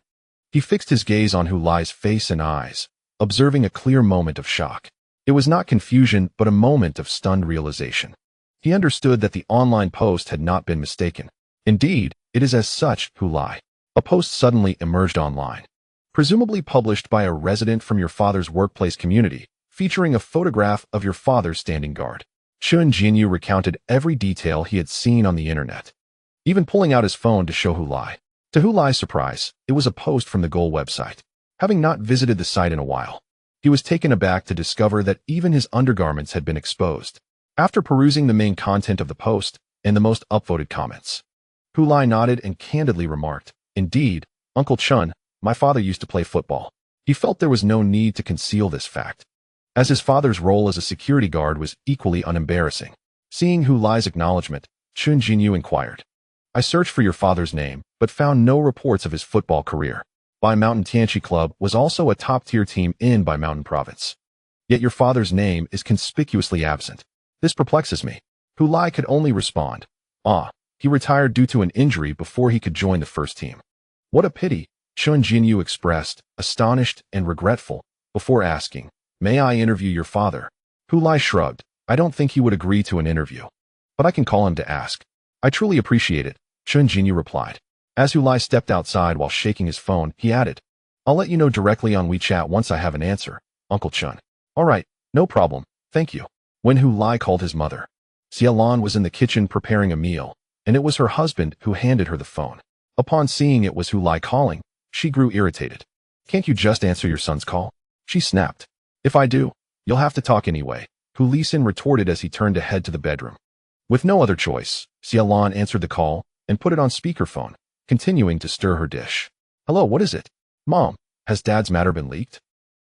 he fixed his gaze on Hu Lai's face and eyes, observing a clear moment of shock. It was not confusion, but a moment of stunned realization. He understood that the online post had not been mistaken. Indeed, it is as such, Hu Lai. A post suddenly emerged online, presumably published by a resident from your father's workplace community, featuring a photograph of your father standing guard. Chen Xingyi recounted every detail he had seen on the internet, even pulling out his phone to show Hu Lai. To Hu Lai's surprise, it was a post from the Goal website. Having not visited the site in a while, he was taken aback to discover that even his undergarments had been exposed. After perusing the main content of the post and the most upvoted comments, Hu Lai nodded and candidly remarked, "Indeed, Uncle Chen, my father used to play football." He felt there was no need to conceal this fact, as his father's role as a security guard was equally unembarrassing. Seeing Hu Lai's acknowledgement, Chen Xingyi inquired, "I searched for your father's name, but found no reports of his football career. Bai Mountain Tianqi Club was also a top-tier team in Bai Mountain Province. Yet your father's name is conspicuously absent. This perplexes me." Hu Lai could only respond, he retired due to an injury before he could join the first team." "What a pity," Chen Xingyi expressed, astonished and regretful, before asking, "May I interview your father?" Hu Lai shrugged. "I don't think he would agree to an interview, but I can call him to ask." "I truly appreciate it," Chen Xingyi replied. As Hu Lai stepped outside while shaking his phone, he added, "I'll let you know directly on WeChat once I have an answer, Uncle Chen." "All right, no problem, thank you." When Hu Lai called his mother, Xiaolan was in the kitchen preparing a meal, and it was her husband who handed her the phone. Upon seeing it was Hu Lai calling, she grew irritated. "Can't you just answer your son's call?" she snapped. "If I do, you'll have to talk anyway," Hu Lisin retorted as he turned to head to the bedroom. With no other choice, Xiaolan answered the call and put it on speakerphone, continuing to stir her dish. "Hello, what is it? Mom, has Dad's matter been leaked?"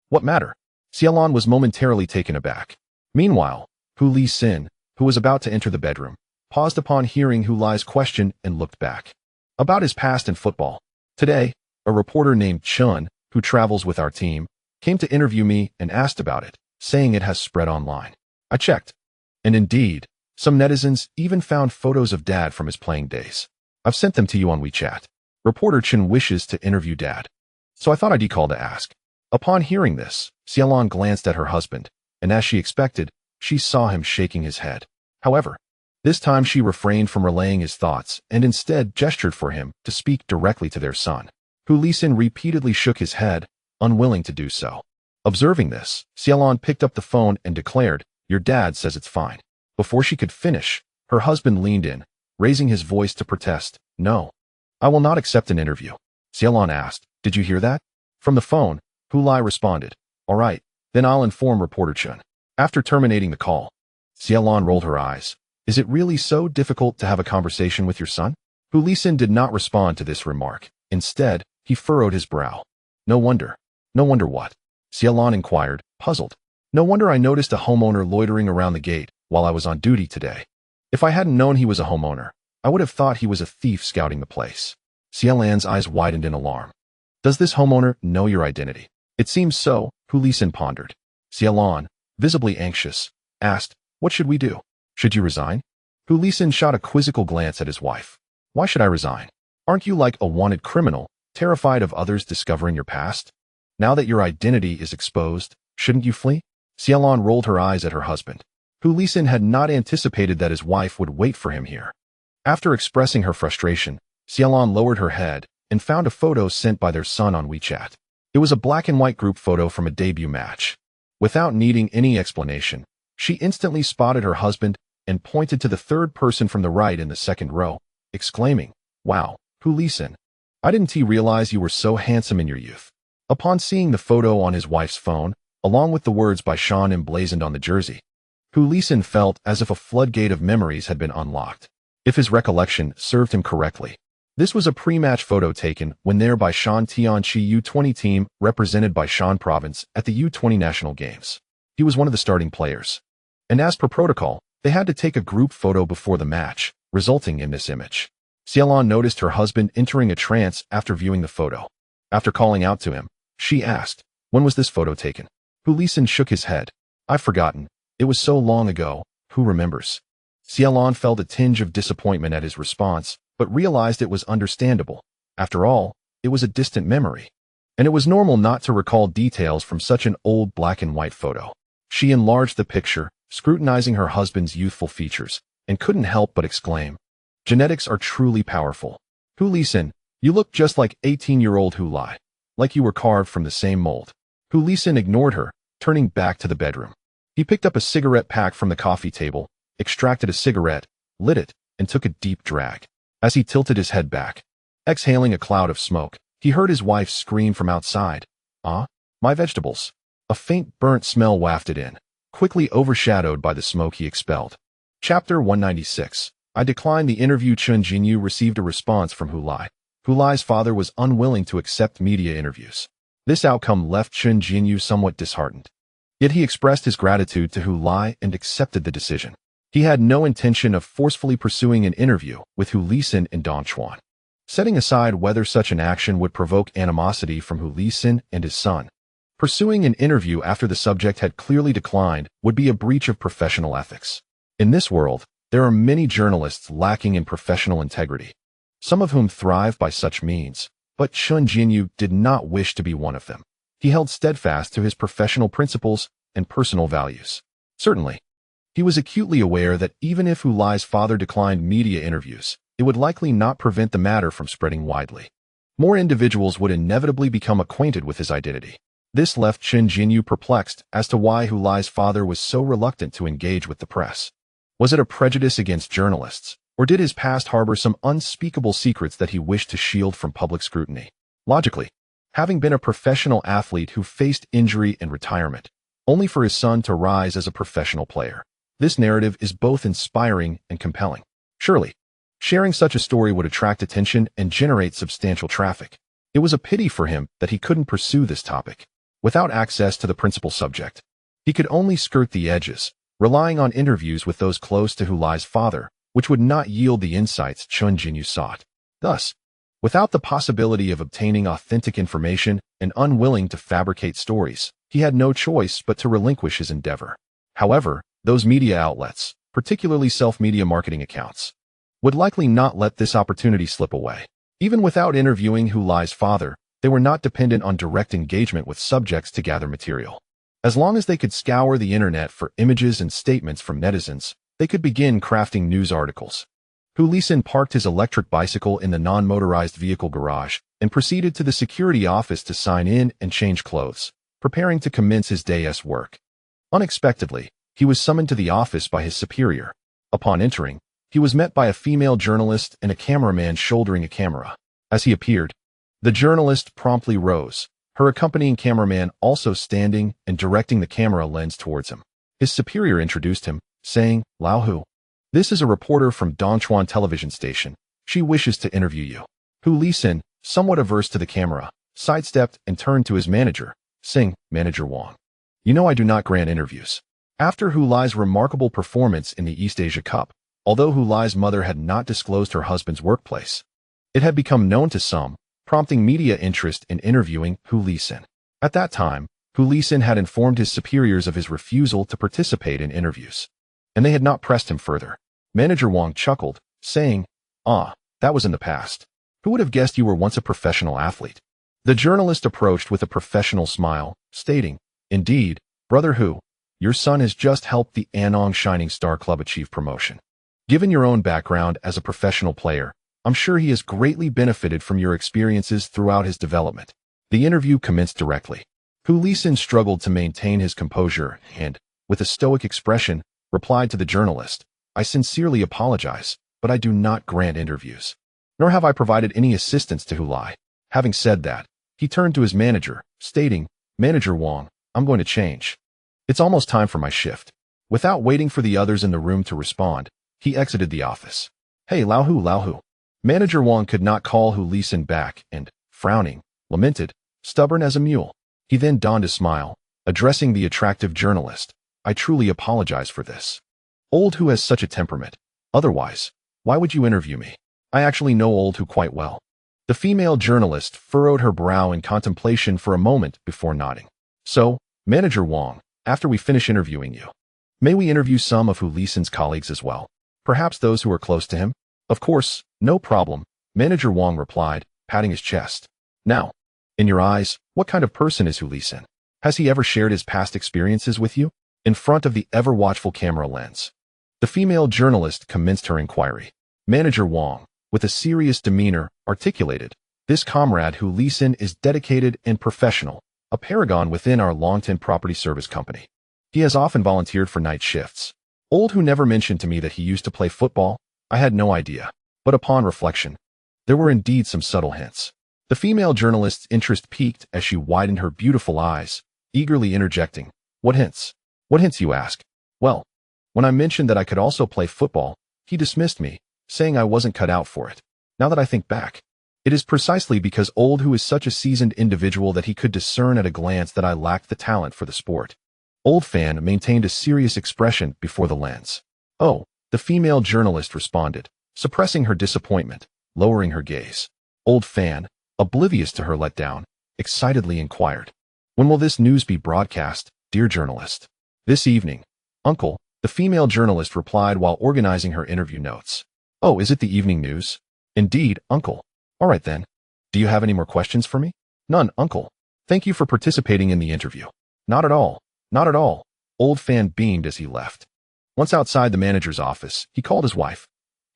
"What matter?" Xiaolan was momentarily taken aback. Meanwhile, Hu Lisin, who was about to enter the bedroom, paused upon hearing Hu Lai's question and looked back. "About his past in football. Today, a reporter named Chen, who travels with our team, came to interview me and asked about it, saying it has spread online. I checked. And indeed, some netizens even found photos of Dad from his playing days. I've sent them to you on WeChat. Reporter Chen wishes to interview Dad. So I thought I'd call to ask." Upon hearing this, Xiaolan glanced at her husband, and as she expected, she saw him shaking his head. However, this time she refrained from relaying his thoughts and instead gestured for him to speak directly to their son. Hu Lisin repeatedly shook his head, unwilling to do so. Observing this, Xiaolan picked up the phone and declared, "Your dad says it's fine." Before she could finish, her husband leaned in, raising his voice to protest. "No, I will not accept an interview." Xiaolan asked, "Did you hear that?" From the phone, Hu Lai responded, "All right, then I'll inform reporter Chen." After terminating the call, Xiaolan rolled her eyes. "Is it really so difficult to have a conversation with your son?" Hu Lisin did not respond to this remark. Instead, he furrowed his brow. No wonder. "No wonder what?" Xiaolan inquired, puzzled. "No wonder I noticed a homeowner loitering around the gate while I was on duty today." If I hadn't known he was a homeowner, I would have thought he was a thief scouting the place. Xielan's eyes widened in alarm. Does this homeowner know your identity? It seems so, Hu Lai pondered. Xielan, visibly anxious, asked, what should we do? Should you resign? Hu Lai shot a quizzical glance at his wife. Why should I resign? Aren't you like a wanted criminal, terrified of others discovering your past? Now that your identity is exposed, shouldn't you flee? Xielan rolled her eyes at her husband. Hu Lai had not anticipated that his wife would wait for him here. After expressing her frustration, Xielan lowered her head and found a photo sent by their son on WeChat. It was a black and white group photo from a debut match. Without needing any explanation, she instantly spotted her husband and pointed to the third person from the right in the second row, exclaiming, "Wow, Hu Lai, I didn't realize you were so handsome in your youth." Upon seeing the photo on his wife's phone, along with the words by Sean emblazoned on the jersey, Hu Lai felt as if a floodgate of memories had been unlocked. If his recollection served him correctly, this was a pre-match photo taken when there by Shan Tianqi U20 team represented by Shan Province at the U20 National Games. He was one of the starting players. And as per protocol, they had to take a group photo before the match, resulting in this image. Xielan noticed her husband entering a trance after viewing the photo. After calling out to him, she asked, when was this photo taken? Hu Lai shook his head. I've forgotten. It was so long ago, who remembers? Xielan felt a tinge of disappointment at his response, but realized it was understandable. After all, it was a distant memory. And it was normal not to recall details from such an old black and white photo. She enlarged the picture, scrutinizing her husband's youthful features, and couldn't help but exclaim, genetics are truly powerful. Hu Lai, you look just like 18-year-old Hu Lai, like you were carved from the same mold. Hu Lai ignored her, turning back to the bedroom. He picked up a cigarette pack from the coffee table, extracted a cigarette, lit it, and took a deep drag. As he tilted his head back, exhaling a cloud of smoke, he heard his wife scream from outside, "Ah, my vegetables." A faint burnt smell wafted in, quickly overshadowed by the smoke he expelled. Chapter 196. I declined the interview. Chen Xingyi received a response from Hu Lai. Hu Lai's father was unwilling to accept media interviews. This outcome left Chen Xingyi somewhat disheartened. Yet he expressed his gratitude to Hu Lai and accepted the decision. He had no intention of forcefully pursuing an interview with Hu Lai and Dongchuan. Setting aside whether such an action would provoke animosity from Hu Lai and his son, pursuing an interview after the subject had clearly declined would be a breach of professional ethics. In this world, there are many journalists lacking in professional integrity, some of whom thrive by such means, but Chen Xingyi did not wish to be one of them. He held steadfast to his professional principles and personal values. Certainly, he was acutely aware that even if Hu Lai's father declined media interviews, it would likely not prevent the matter from spreading widely. More individuals would inevitably become acquainted with his identity. This left Chen Xingyi perplexed as to why Hu Lai's father was so reluctant to engage with the press. Was it a prejudice against journalists, or did his past harbor some unspeakable secrets that he wished to shield from public scrutiny? Logically, having been a professional athlete who faced injury and retirement, only for his son to rise as a professional player, this narrative is both inspiring and compelling. Surely, sharing such a story would attract attention and generate substantial traffic. It was a pity for him that he couldn't pursue this topic. Without access to the principal subject, he could only skirt the edges, relying on interviews with those close to Hu Lai's father, which would not yield the insights Chen Xingyi sought. Thus, without the possibility of obtaining authentic information and unwilling to fabricate stories, he had no choice but to relinquish his endeavor. However, those media outlets, particularly self-media marketing accounts, would likely not let this opportunity slip away. Even without interviewing Hu Lai's father, they were not dependent on direct engagement with subjects to gather material. As long as they could scour the internet for images and statements from netizens, they could begin crafting news articles. Hu Lai parked his electric bicycle in the non-motorized vehicle garage and proceeded to the security office to sign in and change clothes, preparing to commence his day's work. Unexpectedly, he was summoned to the office by his superior. Upon entering, he was met by a female journalist and a cameraman shouldering a camera. As he appeared, the journalist promptly rose, her accompanying cameraman also standing and directing the camera lens towards him. His superior introduced him, saying, "Lao Hu, this is a reporter from Dongchuan television station. She wishes to interview you." Hu Lai, somewhat averse to the camera, sidestepped and turned to his manager, saying, "Manager Wang, you know I do not grant interviews." After Hu Lai's remarkable performance in the East Asia Cup, although Hu Lai's mother had not disclosed her husband's workplace. It had become known to some, prompting media interest in interviewing Hu Lisin. At that time, Hu Lisin had informed his superiors of his refusal to participate in interviews, and they had not pressed him further. Manager Wang chuckled, saying, "Ah, that was in the past. Who would have guessed you were once a professional athlete?" The journalist approached with a professional smile, stating, "Indeed, Brother Hu, your son has just helped the Anong Shining Star Club achieve promotion. Given your own background as a professional player, I'm sure he has greatly benefited from your experiences throughout his development." The interview commenced directly. Hu Lisin struggled to maintain his composure and, with a stoic expression, replied to the journalist, "I sincerely apologize, but I do not grant interviews. Nor have I provided any assistance to Hu Lai." Having said that, he turned to his manager, stating, "Manager Wang, I'm going to change. It's almost time for my shift." Without waiting for the others in the room to respond, he exited the office. "Hey, Lao Hu." Manager Wang could not call Hu Lisin back and, frowning, lamented, "Stubborn as a mule." He then donned a smile, addressing the attractive journalist, "I truly apologize for this. Old Hu has such a temperament. Otherwise, why would you interview me? I actually know Old Hu quite well." The female journalist furrowed her brow in contemplation for a moment before nodding. "So, Manager Wang, after we finish interviewing you, may we interview some of Hu Lisin's colleagues as well? Perhaps those who are close to him?" "Of course, no problem," Manager Wang replied, patting his chest. "Now, in your eyes, what kind of person is Hu Lisin? Has he ever shared his past experiences with you?" In front of the ever-watchful camera lens, the female journalist commenced her inquiry. Manager Wang, with a serious demeanor, articulated, "This comrade Hu Lisin is dedicated and professional, a paragon within our Longton Property Service Company. He has often volunteered for night shifts. Old Hu never mentioned to me that he used to play football. I had no idea. But upon reflection, there were indeed some subtle hints." The female journalist's interest peaked as she widened her beautiful eyes, eagerly interjecting, "What hints? What hints, you ask?" "Well, when I mentioned that I could also play football, he dismissed me, saying I wasn't cut out for it. Now that I think back, it is precisely because Old Hu is such a seasoned individual that he could discern at a glance that I lacked the talent for the sport." Old Fan maintained a serious expression before the lens. "Oh," the female journalist responded, suppressing her disappointment, lowering her gaze. Old Fan, oblivious to her letdown, excitedly inquired, "When will this news be broadcast, dear journalist?" "This evening, Uncle," the female journalist replied while organizing her interview notes. "Oh, is it the evening news?" "Indeed, Uncle." "All right then. Do you have any more questions for me?" "None, Uncle. Thank you for participating in the interview." "Not at all. Not at all." Old Fan beamed as he left. Once outside the manager's office, he called his wife.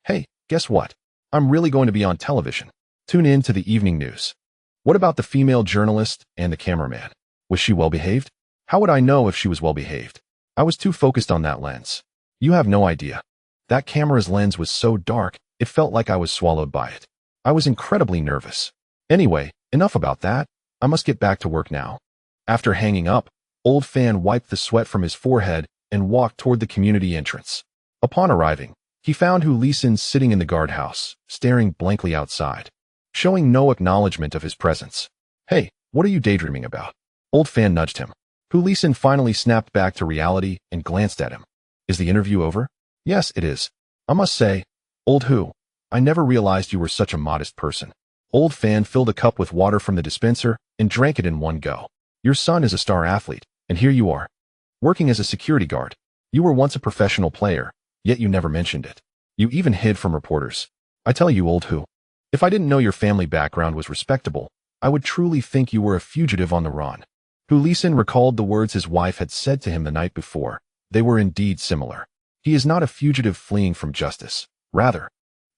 "Hey, guess what? I'm really going to be on television. Tune in to the evening news." "What about the female journalist and the cameraman? Was she well behaved?" "How would I know if she was well behaved? I was too focused on that lens. You have no idea. That camera's lens was so dark, it felt like I was swallowed by it. I was incredibly nervous. Anyway, enough about that. I must get back to work now." After hanging up, Old Fan wiped the sweat from his forehead and walked toward the community entrance. Upon arriving, he found Hu Lisin sitting in the guardhouse, staring blankly outside, showing no acknowledgement of his presence. "Hey, what are you daydreaming about?" Old Fan nudged him. Hu Lisin finally snapped back to reality and glanced at him. "Is the interview over?" "Yes, it is. I must say, Old Hu, I never realized you were such a modest person." Old Fan filled a cup with water from the dispenser and drank it in one go. "Your son is a star athlete, and here you are, working as a security guard. You were once a professional player, yet you never mentioned it. You even hid from reporters. I tell you, Old Hu, if I didn't know your family background was respectable, I would truly think you were a fugitive on the run." Hu Lisin recalled the words his wife had said to him the night before. They were indeed similar. He is not a fugitive fleeing from justice. Rather,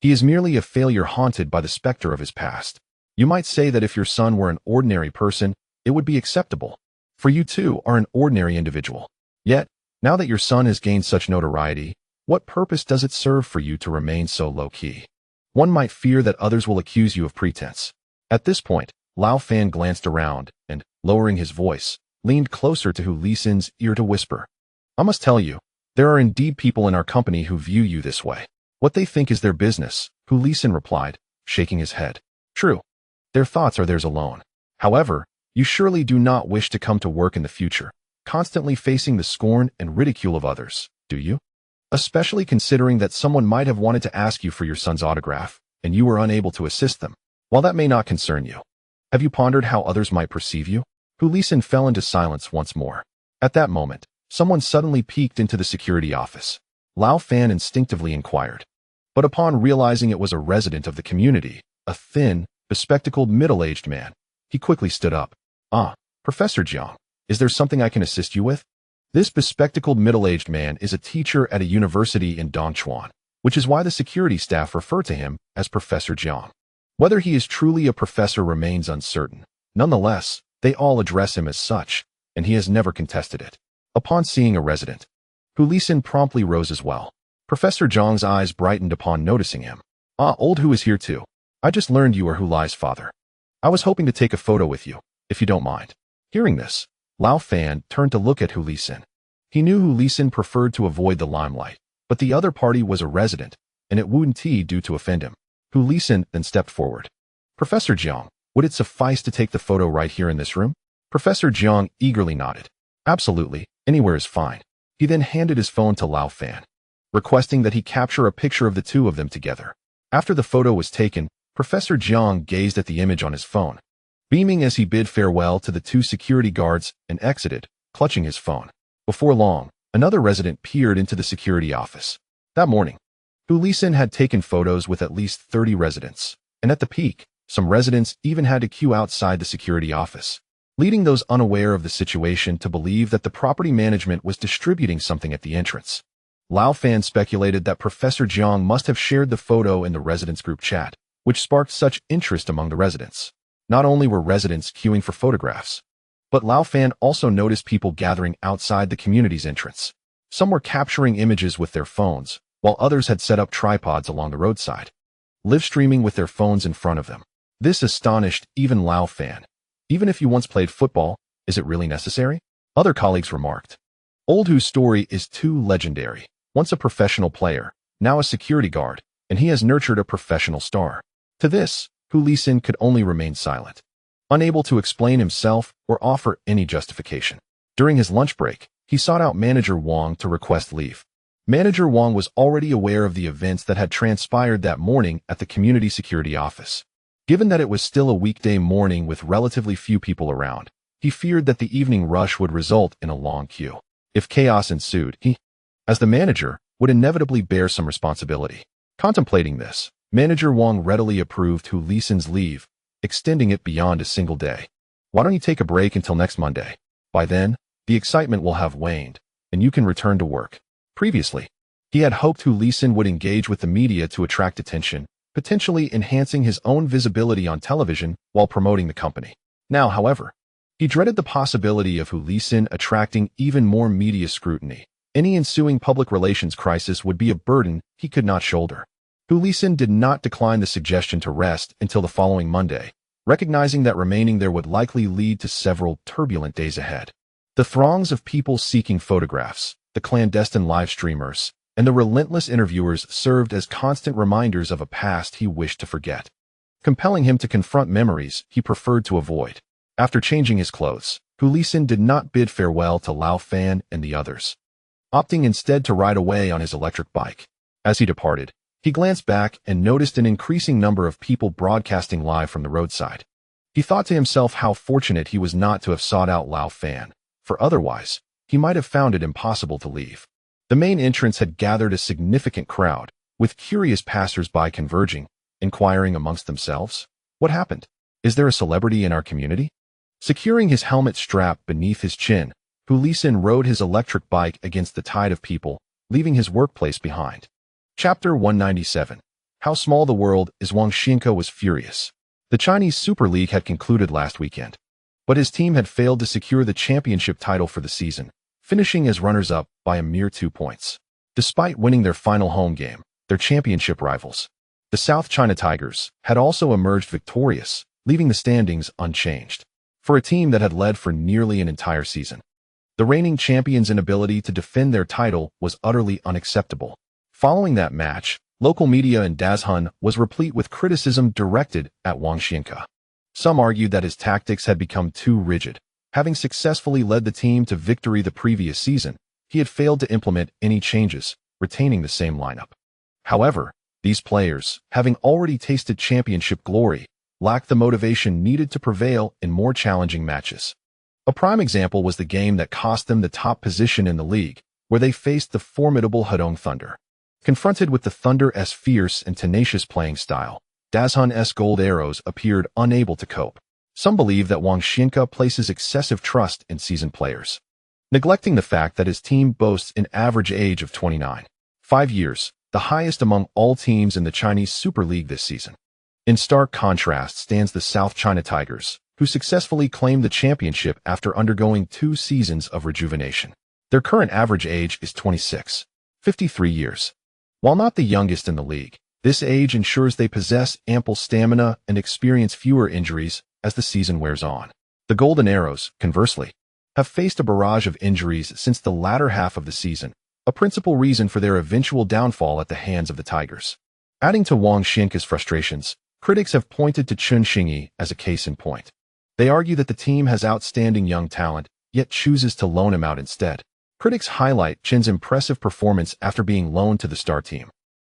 he is merely a failure haunted by the specter of his past. You might say that if your son were an ordinary person, it would be acceptable. For you too are an ordinary individual. Yet, now that your son has gained such notoriety, what purpose does it serve for you to remain so low-key? One might fear that others will accuse you of pretense. At this point, Lao Fan glanced around and, lowering his voice, leaned closer to Hu Lisin's ear to whisper, "I must tell you, there are indeed people in our company who view you this way. What they think is their business," Hu Lisin replied, shaking his head. "True. Their thoughts are theirs alone. However, you surely do not wish to come to work in the future, constantly facing the scorn and ridicule of others, do you?" especially considering that someone might have wanted to ask you for your son's autograph, and you were unable to assist them. While that may not concern you, have you pondered how others might perceive you? Hu Lai fell into silence once more. At that moment, someone suddenly peeked into the security office. Lao Fan instinctively inquired. But upon realizing it was a resident of the community, a thin, bespectacled middle-aged man, he quickly stood up. "Ah, Professor Jiang, is there something I can assist you with?" This bespectacled middle-aged man is a teacher at a university in Dongchuan, which is why the security staff refer to him as Professor Jiang. Whether he is truly a professor remains uncertain. Nonetheless, they all address him as such, and he has never contested it. Upon seeing a resident, Hu Lai promptly rose as well. Professor Jiang's eyes brightened upon noticing him. "Ah, old Hu is here too. I just learned you are Hu Lai's father. I was hoping to take a photo with you, if you don't mind." Hearing this, Lao Fan turned to look at Hu Lai. He knew Hu Lai preferred to avoid the limelight, but the other party was a resident, and it wouldn't do to offend him. Hu Lai then stepped forward. "Professor Jiang, would it suffice to take the photo right here in this room?" Professor Jiang eagerly nodded. "Absolutely, anywhere is fine." He then handed his phone to Lao Fan, requesting that he capture a picture of the two of them together. After the photo was taken, Professor Jiang gazed at the image on his phone, beaming as he bid farewell to the two security guards and exited, clutching his phone. Before long, another resident peered into the security office. That morning, Hu Lai had taken photos with at least 30 residents, and at the peak, some residents even had to queue outside the security office, leading those unaware of the situation to believe that the property management was distributing something at the entrance. Lao Fan speculated that Professor Jiang must have shared the photo in the residents' group chat, which sparked such interest among the residents. Not only were residents queuing for photographs, but Lao Fan also noticed people gathering outside the community's entrance. Some were capturing images with their phones, while others had set up tripods along the roadside, live streaming with their phones in front of them. This astonished even Lao Fan. "Even if you once played football, is it really necessary?" Other colleagues remarked. Old Hu's story is too legendary. Once a professional player, now a security guard, and he has nurtured a professional star. To this, Hu Lai could only remain silent, unable to explain himself or offer any justification. During his lunch break, he sought out Manager Wang to request leave. Manager Wang was already aware of the events that had transpired that morning at the community security office. Given that it was still a weekday morning with relatively few people around, he feared that the evening rush would result in a long queue. If chaos ensued, he, as the manager, would inevitably bear some responsibility. Contemplating this, Manager Wang readily approved Hu Lai's leave, extending it beyond a single day. "Why don't you take a break until next Monday? By then, the excitement will have waned, and you can return to work." Previously, he had hoped Hu Lai would engage with the media to attract attention, potentially enhancing his own visibility on television while promoting the company. Now, however, he dreaded the possibility of Hu Lai attracting even more media scrutiny. Any ensuing public relations crisis would be a burden he could not shoulder. Hu Lai did not decline the suggestion to rest until the following Monday, recognizing that remaining there would likely lead to several turbulent days ahead. The throngs of people seeking photographs, the clandestine live streamers, and the relentless interviewers served as constant reminders of a past he wished to forget, compelling him to confront memories he preferred to avoid. After changing his clothes, Hu Lai did not bid farewell to Lao Fan and the others, opting instead to ride away on his electric bike. As he departed, he glanced back and noticed an increasing number of people broadcasting live from the roadside. He thought to himself how fortunate he was not to have sought out Lao Fan, for otherwise, he might have found it impossible to leave. The main entrance had gathered a significant crowd, with curious passers-by converging, inquiring amongst themselves, "What happened? Is there a celebrity in our community?" Securing his helmet strap beneath his chin, Hu Lai rode his electric bike against the tide of people, leaving his workplace behind. Chapter 197. How Small the World is. Wang Zijian was furious. The Chinese Super League had concluded last weekend, but his team had failed to secure the championship title for the season, finishing as runners-up by a mere 2 points. Despite winning their final home game, their championship rivals, the South China Tigers, had also emerged victorious, leaving the standings unchanged. For a team that had led for nearly an entire season, the reigning champions' inability to defend their title was utterly unacceptable. Following that match, local media in Dazhun was replete with criticism directed at Wang Zijian. Some argued that his tactics had become too rigid. Having successfully led the team to victory the previous season, he had failed to implement any changes, retaining the same lineup. However, these players, having already tasted championship glory, lacked the motivation needed to prevail in more challenging matches. A prime example was the game that cost them the top position in the league, where they faced the formidable Hedong Thunder. Confronted with the Thunder's fierce and tenacious playing style, Dazhan's gold arrows appeared unable to cope. Some believe that Wang Zijian places excessive trust in seasoned players, neglecting the fact that his team boasts an average age of 29.5 years, the highest among all teams in the Chinese Super League this season. In stark contrast stands the South China Tigers, who successfully claimed the championship after undergoing 2 seasons of rejuvenation. Their current average age is 26.53 years. While not the youngest in the league, this age ensures they possess ample stamina and experience fewer injuries as the season wears on. The Golden Arrows, conversely, have faced a barrage of injuries since the latter half of the season, a principal reason for their eventual downfall at the hands of the Tigers. Adding to Wang Zijian's frustrations, critics have pointed to Chen Xingyi as a case in point. They argue that the team has outstanding young talent, yet chooses to loan him out instead. Critics highlight Chen's impressive performance after being loaned to the star team,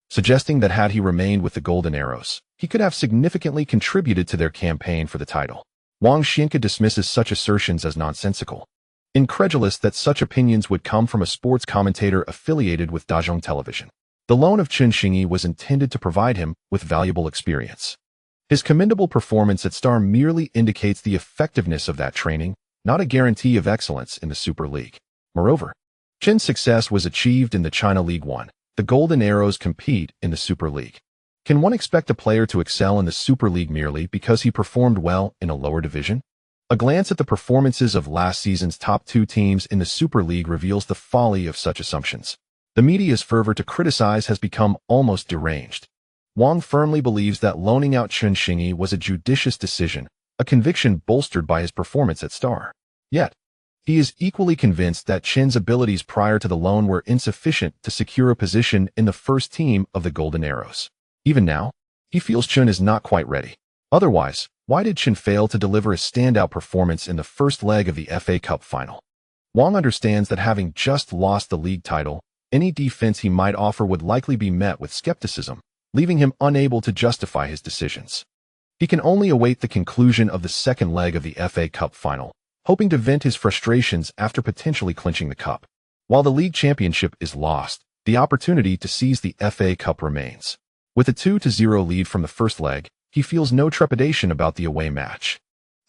suggesting that had he remained with the Golden Arrows, he could have significantly contributed to their campaign for the title. Wang Zijian dismisses such assertions as nonsensical, incredulous that such opinions would come from a sports commentator affiliated with Dazhong Television. The loan of Chen Xingyi was intended to provide him with valuable experience. His commendable performance at Star merely indicates the effectiveness of that training, not a guarantee of excellence in the Super League. Moreover, Chen's success was achieved in the China League 1. The Golden Arrows compete in the Super League. Can one expect a player to excel in the Super League merely because he performed well in a lower division? A glance at the performances of last season's top 2 teams in the Super League reveals the folly of such assumptions. The media's fervor to criticize has become almost deranged. Wang firmly believes that loaning out Chen Xingyi was a judicious decision, a conviction bolstered by his performance at Star. Yet, he is equally convinced that Chen's abilities prior to the loan were insufficient to secure a position in the first team of the Golden Arrows. Even now, he feels Chen is not quite ready. Otherwise, why did Chen fail to deliver a standout performance in the first leg of the FA Cup final? Wang understands that having just lost the league title, any defense he might offer would likely be met with skepticism, leaving him unable to justify his decisions. He can only await the conclusion of the second leg of the FA Cup final, hoping to vent his frustrations after potentially clinching the cup. While the league championship is lost, the opportunity to seize the FA Cup remains. With a 2-0 lead from the first leg, he feels no trepidation about the away match.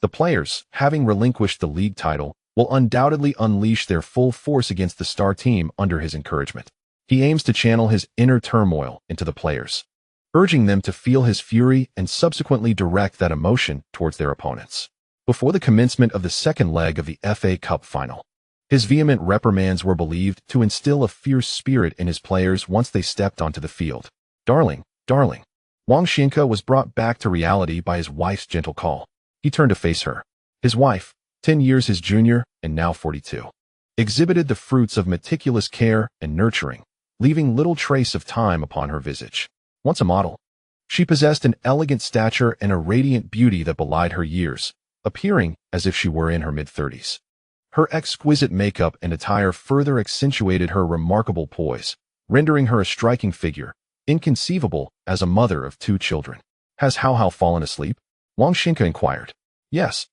The players, having relinquished the league title, will undoubtedly unleash their full force against the star team under his encouragement. He aims to channel his inner turmoil into the players, urging them to feel his fury and subsequently direct that emotion towards their opponents. Before the commencement of the second leg of the FA Cup final, his vehement reprimands were believed to instill a fierce spirit in his players once they stepped onto the field. Darling, darling. Wang Zijian was brought back to reality by his wife's gentle call. He turned to face her. His wife, 10 years his junior and now 42, exhibited the fruits of meticulous care and nurturing, leaving little trace of time upon her visage. Once a model, she possessed an elegant stature and a radiant beauty that belied her years, appearing as if she were in her mid-30s. Her exquisite makeup and attire further accentuated her remarkable poise, rendering her a striking figure, inconceivable as a mother of 2 children. Has Hao fallen asleep? Wang Zijian inquired. Yes.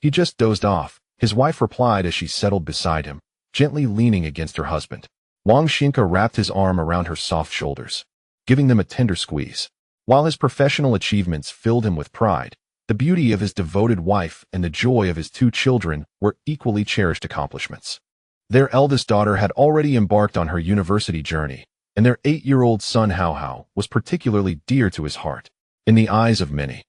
He just dozed off, his wife replied as she settled beside him, gently leaning against her husband. Wang Zijian wrapped his arm around her soft shoulders, giving them a tender squeeze. While his professional achievements filled him with pride, the beauty of his devoted wife and the joy of his 2 children were equally cherished accomplishments. Their eldest daughter had already embarked on her university journey, and their 8-year-old son Hao was particularly dear to his heart. In the eyes of many,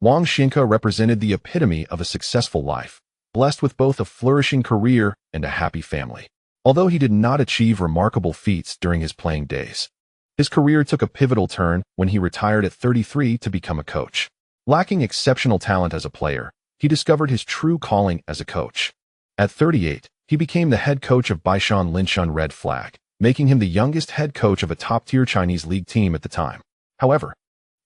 Wang Zijian represented the epitome of a successful life, blessed with both a flourishing career and a happy family. Although he did not achieve remarkable feats during his playing days, his career took a pivotal turn when he retired at 33 to become a coach. Lacking exceptional talent as a player, he discovered his true calling as a coach. At 38, he became the head coach of Baishan Linshan Red Flag, making him the youngest head coach of a top-tier Chinese league team at the time. However,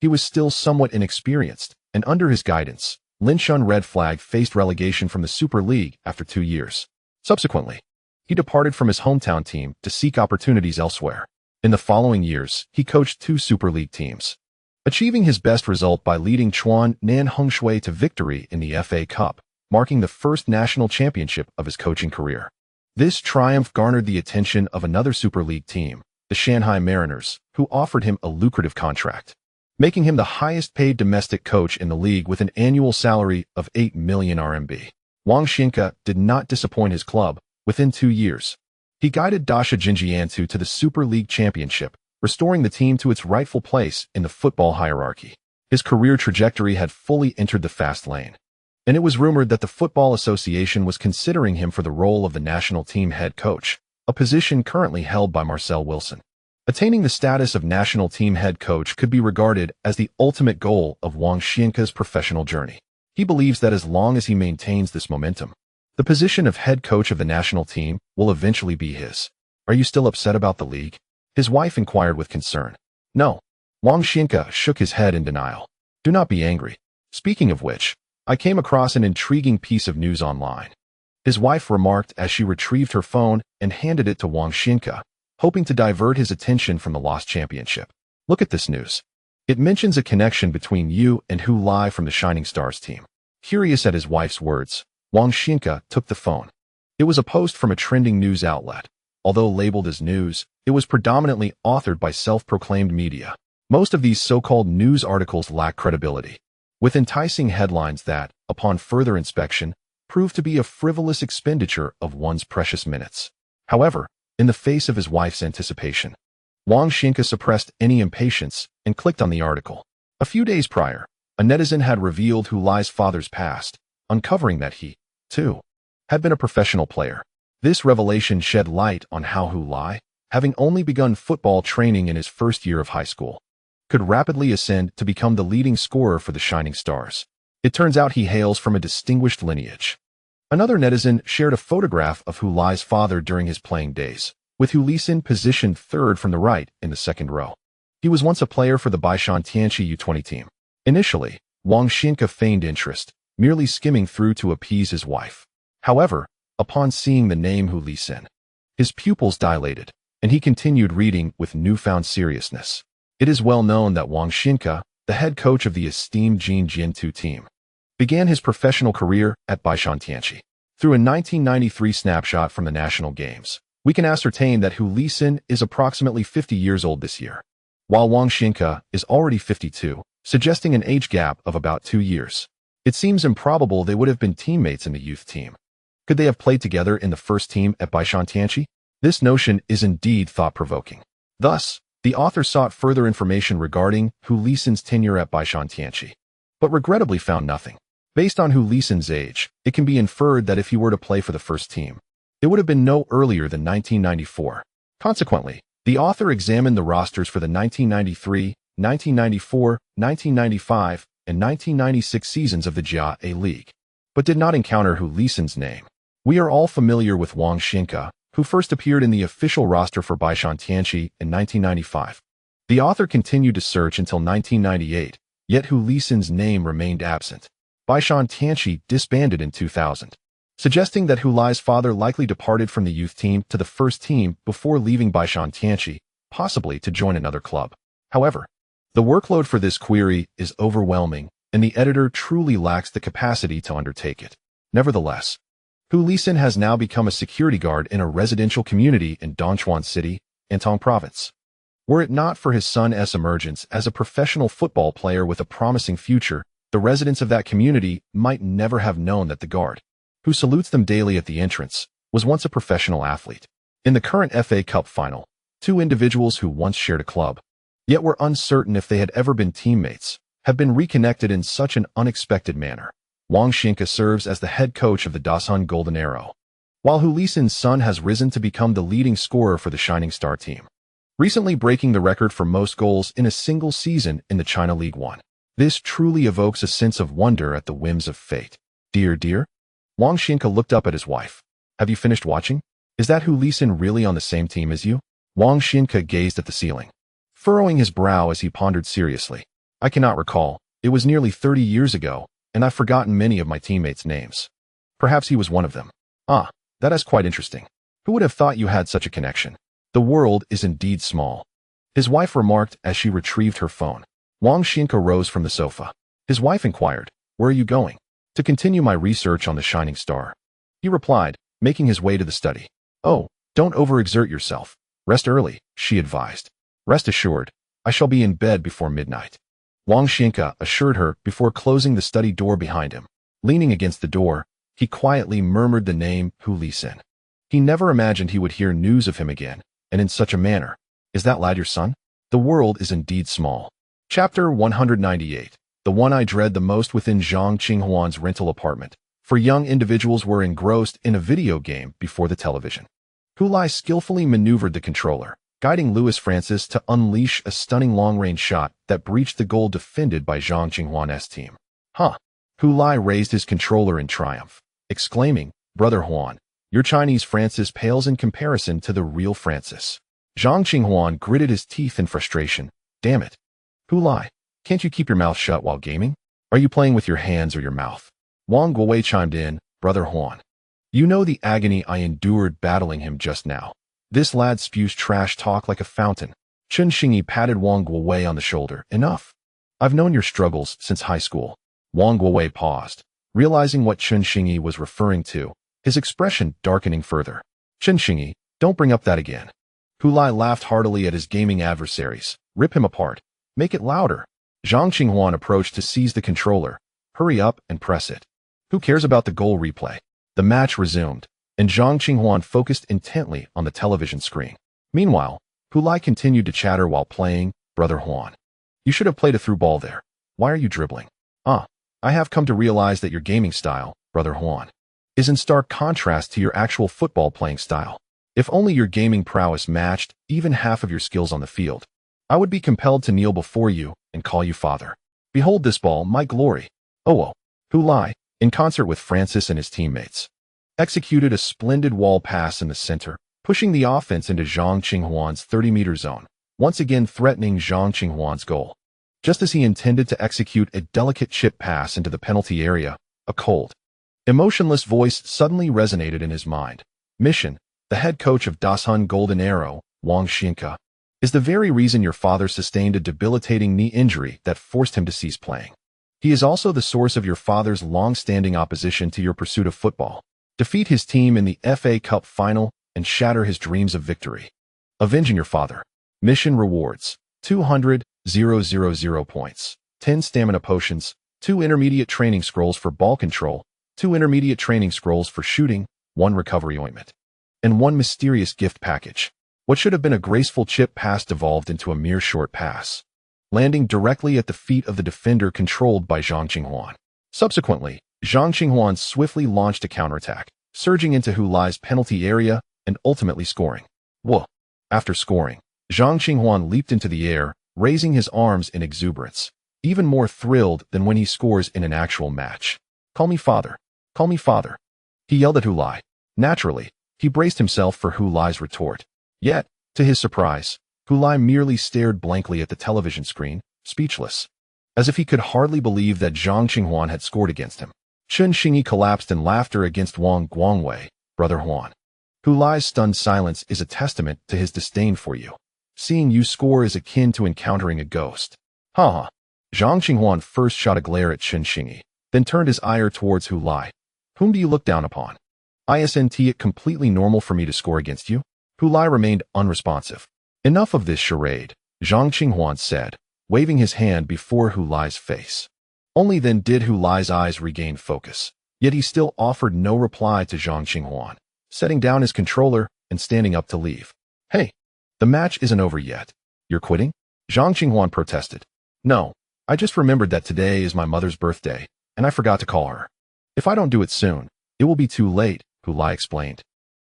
he was still somewhat inexperienced, and under his guidance, Linshan Red Flag faced relegation from the Super League after 2 years. Subsequently, he departed from his hometown team to seek opportunities elsewhere. In the following years, he coached 2 Super League teams, achieving his best result by leading Chuan Nan Hengshui to victory in the FA Cup, marking the first national championship of his coaching career. This triumph garnered the attention of another Super League team, the Shanhai Mariners, who offered him a lucrative contract, making him the highest-paid domestic coach in the league with an annual salary of 8 million RMB. Wang Zijian did not disappoint his club. Within 2 years, he guided Dasha Jinjiantu to the Super League Championship, restoring the team to its rightful place in the football hierarchy. His career trajectory had fully entered the fast lane, and it was rumored that the Football Association was considering him for the role of the national team head coach, a position currently held by Marcel Wilson. Attaining the status of national team head coach could be regarded as the ultimate goal of Wang Zijian's professional journey. He believes that as long as he maintains this momentum, the position of head coach of the national team will eventually be his. Are you still upset about the league? His wife inquired with concern. No. Wang Zijian shook his head in denial. Do not be angry. Speaking of which, I came across an intriguing piece of news online. His wife remarked as she retrieved her phone and handed it to Wang Zijian, hoping to divert his attention from the lost championship. Look at this news. It mentions a connection between you and Hu Lai from the Shining Stars team. Curious at his wife's words, Wang Zijian took the phone. It was a post from a trending news outlet. Although labeled as news, it was predominantly authored by self-proclaimed media. Most of these so-called news articles lack credibility, with enticing headlines that, upon further inspection, prove to be a frivolous expenditure of one's precious minutes. However, in the face of his wife's anticipation, Wang Zijian suppressed any impatience and clicked on the article. A few days prior, a netizen had revealed Hu Lai's father's past, uncovering that he, too, had been a professional player. This revelation shed light on how Hu Lai, having only begun football training in his first year of high school, could rapidly ascend to become the leading scorer for the Shining Stars. It turns out he hails from a distinguished lineage. Another netizen shared a photograph of Hu Lai's father during his playing days, with Hu Lisin positioned third from the right in the second row. He was once a player for the Baishan Tianqi U20 team. Initially, Wang Zijian feigned interest, merely skimming through to appease his wife. However, upon seeing the name Hu Lisin, his pupils dilated, and he continued reading with newfound seriousness. It is well known that Wang Zijian, the head coach of the esteemed Jinjiantu team, began his professional career at Baishan Tianqi. Through a 1993 snapshot from the national games, we can ascertain that Hu Lisin is approximately 50 years old this year, while Wang Zijian is already 52, suggesting an age gap of about 2 years. It seems improbable they would have been teammates in the youth team. Could they have played together in the first team at Baishan Tianqi? This notion is indeed thought-provoking. Thus, the author sought further information regarding Hu Lisin's tenure at Baishan Tianqi, but regrettably found nothing. Based on Hu Lisin's age, it can be inferred that if he were to play for the first team, it would have been no earlier than 1994. Consequently, the author examined the rosters for the 1993, 1994, 1995, and 1996 seasons of the Jia A League, but did not encounter Hu Lisin's name. We are all familiar with Wang Zijian, who first appeared in the official roster for Baishan Tianqi in 1995. The author continued to search until 1998, yet Hu Lisin's name remained absent. Baishan Tianqi disbanded in 2000, suggesting that Hu Lai's father likely departed from the youth team to the first team before leaving Baishan Tianqi, possibly to join another club. However, the workload for this query is overwhelming, and the editor truly lacks the capacity to undertake it. Nevertheless, Hu Lisin has now become a security guard in a residential community in Dongchuan City, Antong Province. Were it not for his son's emergence as a professional football player with a promising future, the residents of that community might never have known that the guard, who salutes them daily at the entrance, was once a professional athlete. In the current FA Cup final, 2 individuals who once shared a club, yet were uncertain if they had ever been teammates, have been reconnected in such an unexpected manner. Wang Zijian serves as the head coach of the Dasun Golden Arrow, while Hu Lisin's son has risen to become the leading scorer for the Shining Star team, recently breaking the record for most goals in a single season in the China League One. This truly evokes a sense of wonder at the whims of fate. Dear, Wang Zijian looked up at his wife. Have you finished watching? Is that Hu Lisin really on the same team as you? Wang Zijian gazed at the ceiling, furrowing his brow as he pondered seriously. I cannot recall. It was nearly 30 years ago, and I've forgotten many of my teammates' names. Perhaps he was one of them. Ah, that is quite interesting. Who would have thought you had such a connection? The world is indeed small. his wife remarked as she retrieved her phone. Wang Xinka rose from the sofa. His wife inquired, "Where are you going?" "To continue my research on the shining star," he replied, making his way to the study. "Oh, don't overexert yourself. Rest early," she advised. "Rest assured, I shall be in bed before midnight," Wang Xinka assured her before closing the study door behind him. Leaning against the door, he quietly murmured the name Hu Lai. He never imagined he would hear news of him again, and in such a manner. "Is that lad your son? The world is indeed small." Chapter 198. The one I dread the most within Zhang Qinghuan's rental apartment. For young individuals were engrossed in a video game before the television. Hu Lai skillfully maneuvered the controller, guiding Louis Francis to unleash a stunning long-range shot that breached the goal defended by Zhang Qinghuan's team. "Huh." Hu Lai raised his controller in triumph, exclaiming, "Brother Huan, your Chinese Francis pales in comparison to the real Francis." Zhang Qinghuan gritted his teeth in frustration. "Damn it. Hu Lai, can't you keep your mouth shut while gaming? Are you playing with your hands or your mouth?" Wang Guangwei chimed in, "Brother Huan, you know the agony I endured battling him just now. This lad spews trash talk like a fountain." Chen Xingyi patted Wang Guangwei on the shoulder. "Enough. I've known your struggles since high school." Wang Guangwei paused, realizing what Chen Xingyi was referring to, his expression darkening further. "Chen Xingyi, don't bring up that again." Hu Lai laughed heartily at his gaming adversaries. "Rip him apart. Make it louder." Zhang Qinghuan approached to seize the controller. "Hurry up and press it. Who cares about the goal replay?" The match resumed, and Zhang Qinghuan focused intently on the television screen. Meanwhile, Hu Lai continued to chatter while playing. "Brother Huan, you should have played a through ball there. Why are you dribbling?" I have come to realize that your gaming style, Brother Huan, is in stark contrast to your actual football playing style. If only your gaming prowess matched even half of your skills on the field, I would be compelled to kneel before you and call you father. Behold this ball, my glory." Oh, Hu Lai, in concert with Francis and his teammates, executed a splendid wall pass in the center, pushing the offense into Zhang Qinghuan's 30-meter zone, once again threatening Zhang Qinghuan's goal. Just as he intended to execute a delicate chip pass into the penalty area, a cold, emotionless voice suddenly resonated in his mind. "Mission, the head coach of Dashun Golden Arrow, Wang Xinka, is the very reason your father sustained a debilitating knee injury that forced him to cease playing. He is also the source of your father's long-standing opposition to your pursuit of football. Defeat his team in the FA Cup final and shatter his dreams of victory. Avenging your father. Mission rewards: 200,000 points, 10 stamina potions, 2 intermediate training scrolls for ball control, 2 intermediate training scrolls for shooting, 1 recovery ointment, and 1 mysterious gift package." What should have been a graceful chip pass devolved into a mere short pass, landing directly at the feet of the defender controlled by Zhang Qinghuan. Subsequently, Zhang Qinghuan swiftly launched a counterattack, surging into Hu Lai's penalty area and ultimately scoring. Whoa! After scoring, Zhang Qinghuan leaped into the air, raising his arms in exuberance, even more thrilled than when he scores in an actual match. "Call me father. Call me father," he yelled at Hu Lai. Naturally, he braced himself for Hu Lai's retort. Yet, to his surprise, Hu Lai merely stared blankly at the television screen, speechless, as if he could hardly believe that Zhang Qinghuan had scored against him. Chen Xingyi collapsed in laughter against Wang Guangwei. "Brother Huan, Hu Lai's stunned silence is a testament to his disdain for you. Seeing you score is akin to encountering a ghost." Ha! Zhang Qinghuan first shot a glare at Chen Xingyi, then turned his ire towards Hu Lai. "Whom do you look down upon? Isn't it completely normal for me to score against you?" Hu Lai remained unresponsive. "Enough of this charade," Zhang Qinghuan said, waving his hand before Hu Lai's face. Only then did Hu Lai's eyes regain focus, yet he still offered no reply to Zhang Qinghuan, setting down his controller and standing up to leave. "Hey, the match isn't over yet. You're quitting?" Zhang Qinghuan protested. "No, I just remembered that today is my mother's birthday, and I forgot to call her. If I don't do it soon, it will be too late," Hu Lai explained,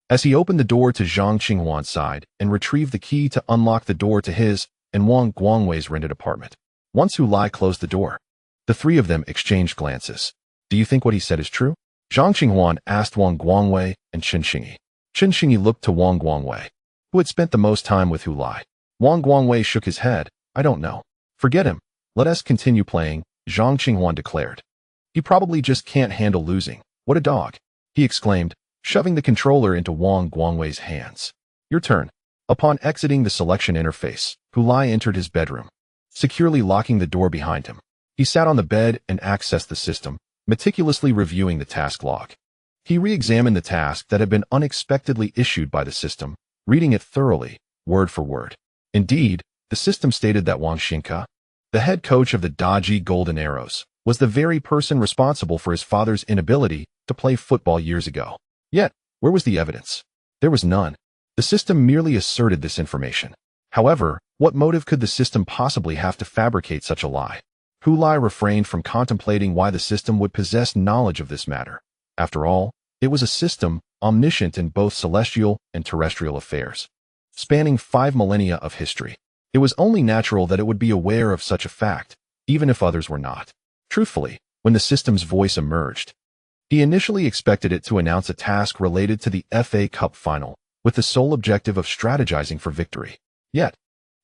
as he opened the door to Zhang Qinghuan's side and retrieved the key to unlock the door to his and Wang Guangwei's rented apartment. Once Hu Lai closed the door, the three of them exchanged glances. "Do you think what he said is true?" Zhang Qinghuan asked Wang Guangwei and Chen Xingyi. Chen Xingyi looked to Wang Guangwei, who had spent the most time with Hu Lai. Wang Guangwei shook his head. "I don't know. Forget him. Let us continue playing," Zhang Qinghuan declared. "He probably just can't handle losing. What a dog," he exclaimed, shoving the controller into Wang Guangwei's hands. "Your turn." Upon exiting the selection interface, Hu Lai entered his bedroom, securely locking the door behind him. He sat on the bed and accessed the system, meticulously reviewing the task log. He re-examined the task that had been unexpectedly issued by the system, reading it thoroughly, word for word. Indeed, the system stated that Wang Xingyi, the head coach of the dodgy Golden Arrows, was the very person responsible for his father's inability to play football years ago. Yet, where was the evidence? There was none. The system merely asserted this information. However, what motive could the system possibly have to fabricate such a lie? Hu Lai refrained from contemplating why the system would possess knowledge of this matter. After all, it was a system omniscient in both celestial and terrestrial affairs, spanning 5 millennia of history. It was only natural that it would be aware of such a fact, even if others were not. Truthfully, when the system's voice emerged, he initially expected it to announce a task related to the FA Cup final, with the sole objective of strategizing for victory. Yet,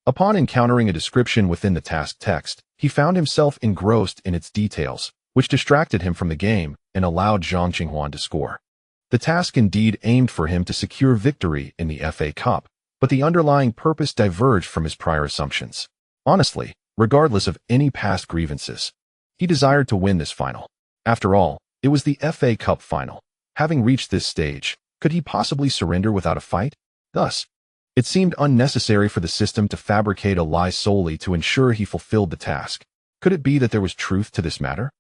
upon encountering a description within the task text, he found himself engrossed in its details, which distracted him from the game and allowed Zhang Qinghuan to score. The task indeed aimed for him to secure victory in the FA Cup, but the underlying purpose diverged from his prior assumptions. Honestly, regardless of any past grievances, he desired to win this final. After all, it was the FA Cup final. Having reached this stage, could he possibly surrender without a fight? Thus, it seemed unnecessary for the system to fabricate a lie solely to ensure he fulfilled the task. Could it be that there was truth to this matter?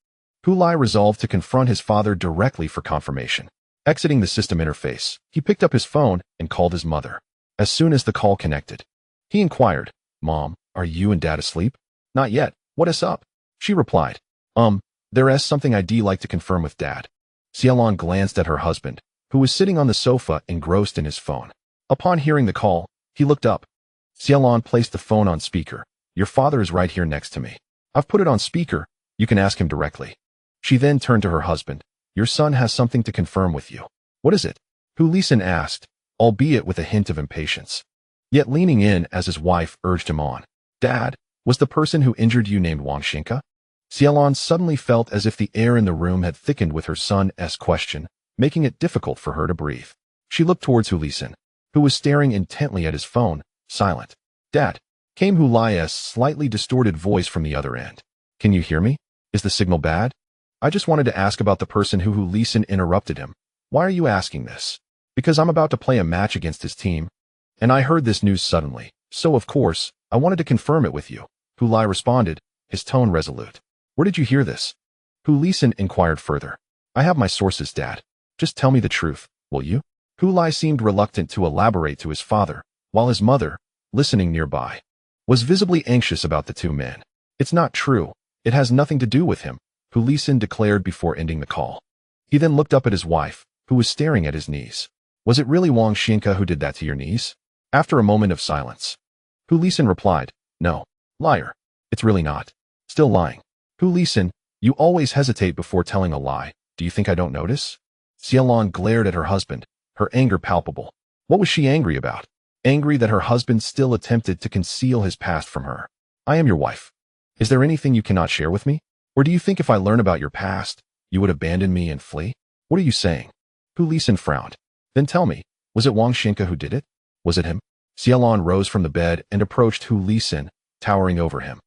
Hu Lai resolved to confront his father directly for confirmation. Exiting the system interface, he picked up his phone and called his mother. As soon as the call connected, he inquired, "Mom, are you and Dad asleep?" "Not yet. What is up?" She replied, There is something I'd like to confirm with Dad." Xiaolon glanced at her husband, who was sitting on the sofa engrossed in his phone. Upon hearing the call, he looked up. Xiaolon placed the phone on speaker. "Your father is right here next to me. I've put it on speaker. You can ask him directly." She then turned to her husband. "Your son has something to confirm with you." "What is it?" Hu Lisin asked, albeit with a hint of impatience, yet leaning in as his wife urged him on. "Dad, was the person who injured you named Wang Xingyi?" Xiaolon suddenly felt as if the air in the room had thickened with her son's question, making it difficult for her to breathe. She looked towards Hu Lisin, who was staring intently at his phone, silent. "Dad," came Hu Lai's slightly distorted voice from the other end. "Can you hear me? Is the signal bad?" "I just wanted to ask about the person who Hu Lisin interrupted him. "Why are you asking this?" "Because I'm about to play a match against his team, and I heard this news suddenly, so of course, I wanted to confirm it with you," Hu Lai responded, his tone resolute. "Where did you hear this?" Hu Lisin inquired further. "I have my sources, Dad. Just tell me the truth, will you?" Hu Lai seemed reluctant to elaborate to his father, while his mother, listening nearby, was visibly anxious about the two men. "It's not true. It has nothing to do with him," Hu Lisin declared before ending the call. He then looked up at his wife, who was staring at his knees. "Was it really Wang Xingyi who did that to your knees?" After a moment of silence, Hu Lisin replied, "No, liar. It's really not." "Still lying." "Hu Lisin, you always hesitate before telling a lie. Do you think I don't notice?" Xiaolon glared at her husband, her anger palpable. What was she angry about? Angry that her husband still attempted to conceal his past from her. "I am your wife. Is there anything you cannot share with me? Or do you think if I learn about your past, you would abandon me and flee? What are you saying?" Hu Lisin frowned. "Then tell me, was it Wang Xingyi who did it? Was it him?" Xiaolon rose from the bed and approached Hu Lisin, towering over him.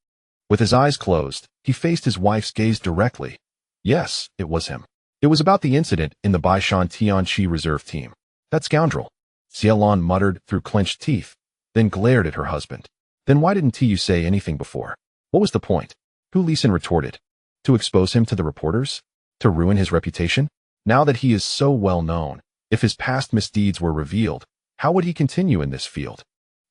With his eyes closed, he faced his wife's gaze directly. "Yes, it was him. It was about the incident in the Baishan Tianqi reserve team. That scoundrel," Xiaolon muttered through clenched teeth, then glared at her husband. "Then why didn't you say anything before? What was the point?" Hu Lisin retorted. "To expose him to the reporters? To ruin his reputation? Now that he is so well known, if his past misdeeds were revealed, how would he continue in this field?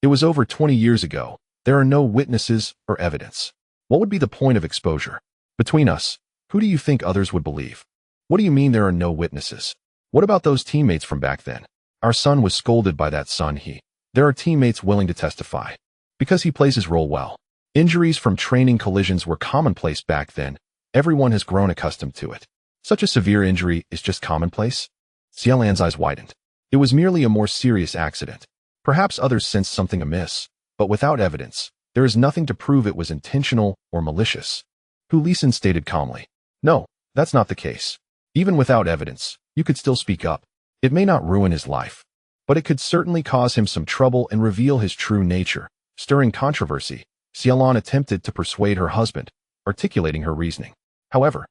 It was over 20 years ago. There are no witnesses or evidence. What would be the point of exposure? Between us, who do you think others would believe?" "What do you mean there are no witnesses? What about those teammates from back then? Our son was scolded by that Shanhai. There are teammates willing to testify. Because he plays his role well. Injuries from training collisions were commonplace back then. Everyone has grown accustomed to it. Such a severe injury is just commonplace?" Xiaolan's eyes widened. It was merely a more serious accident. Perhaps others sensed something amiss, but without evidence, there is nothing to prove it was intentional or malicious. Hu Lisin stated calmly. "No, that's not the case. Even without evidence, you could still speak up. It may not ruin his life. but it could certainly cause him some trouble and reveal his true nature. Stirring controversy, Xiaolan attempted to persuade her husband, articulating her reasoning. However,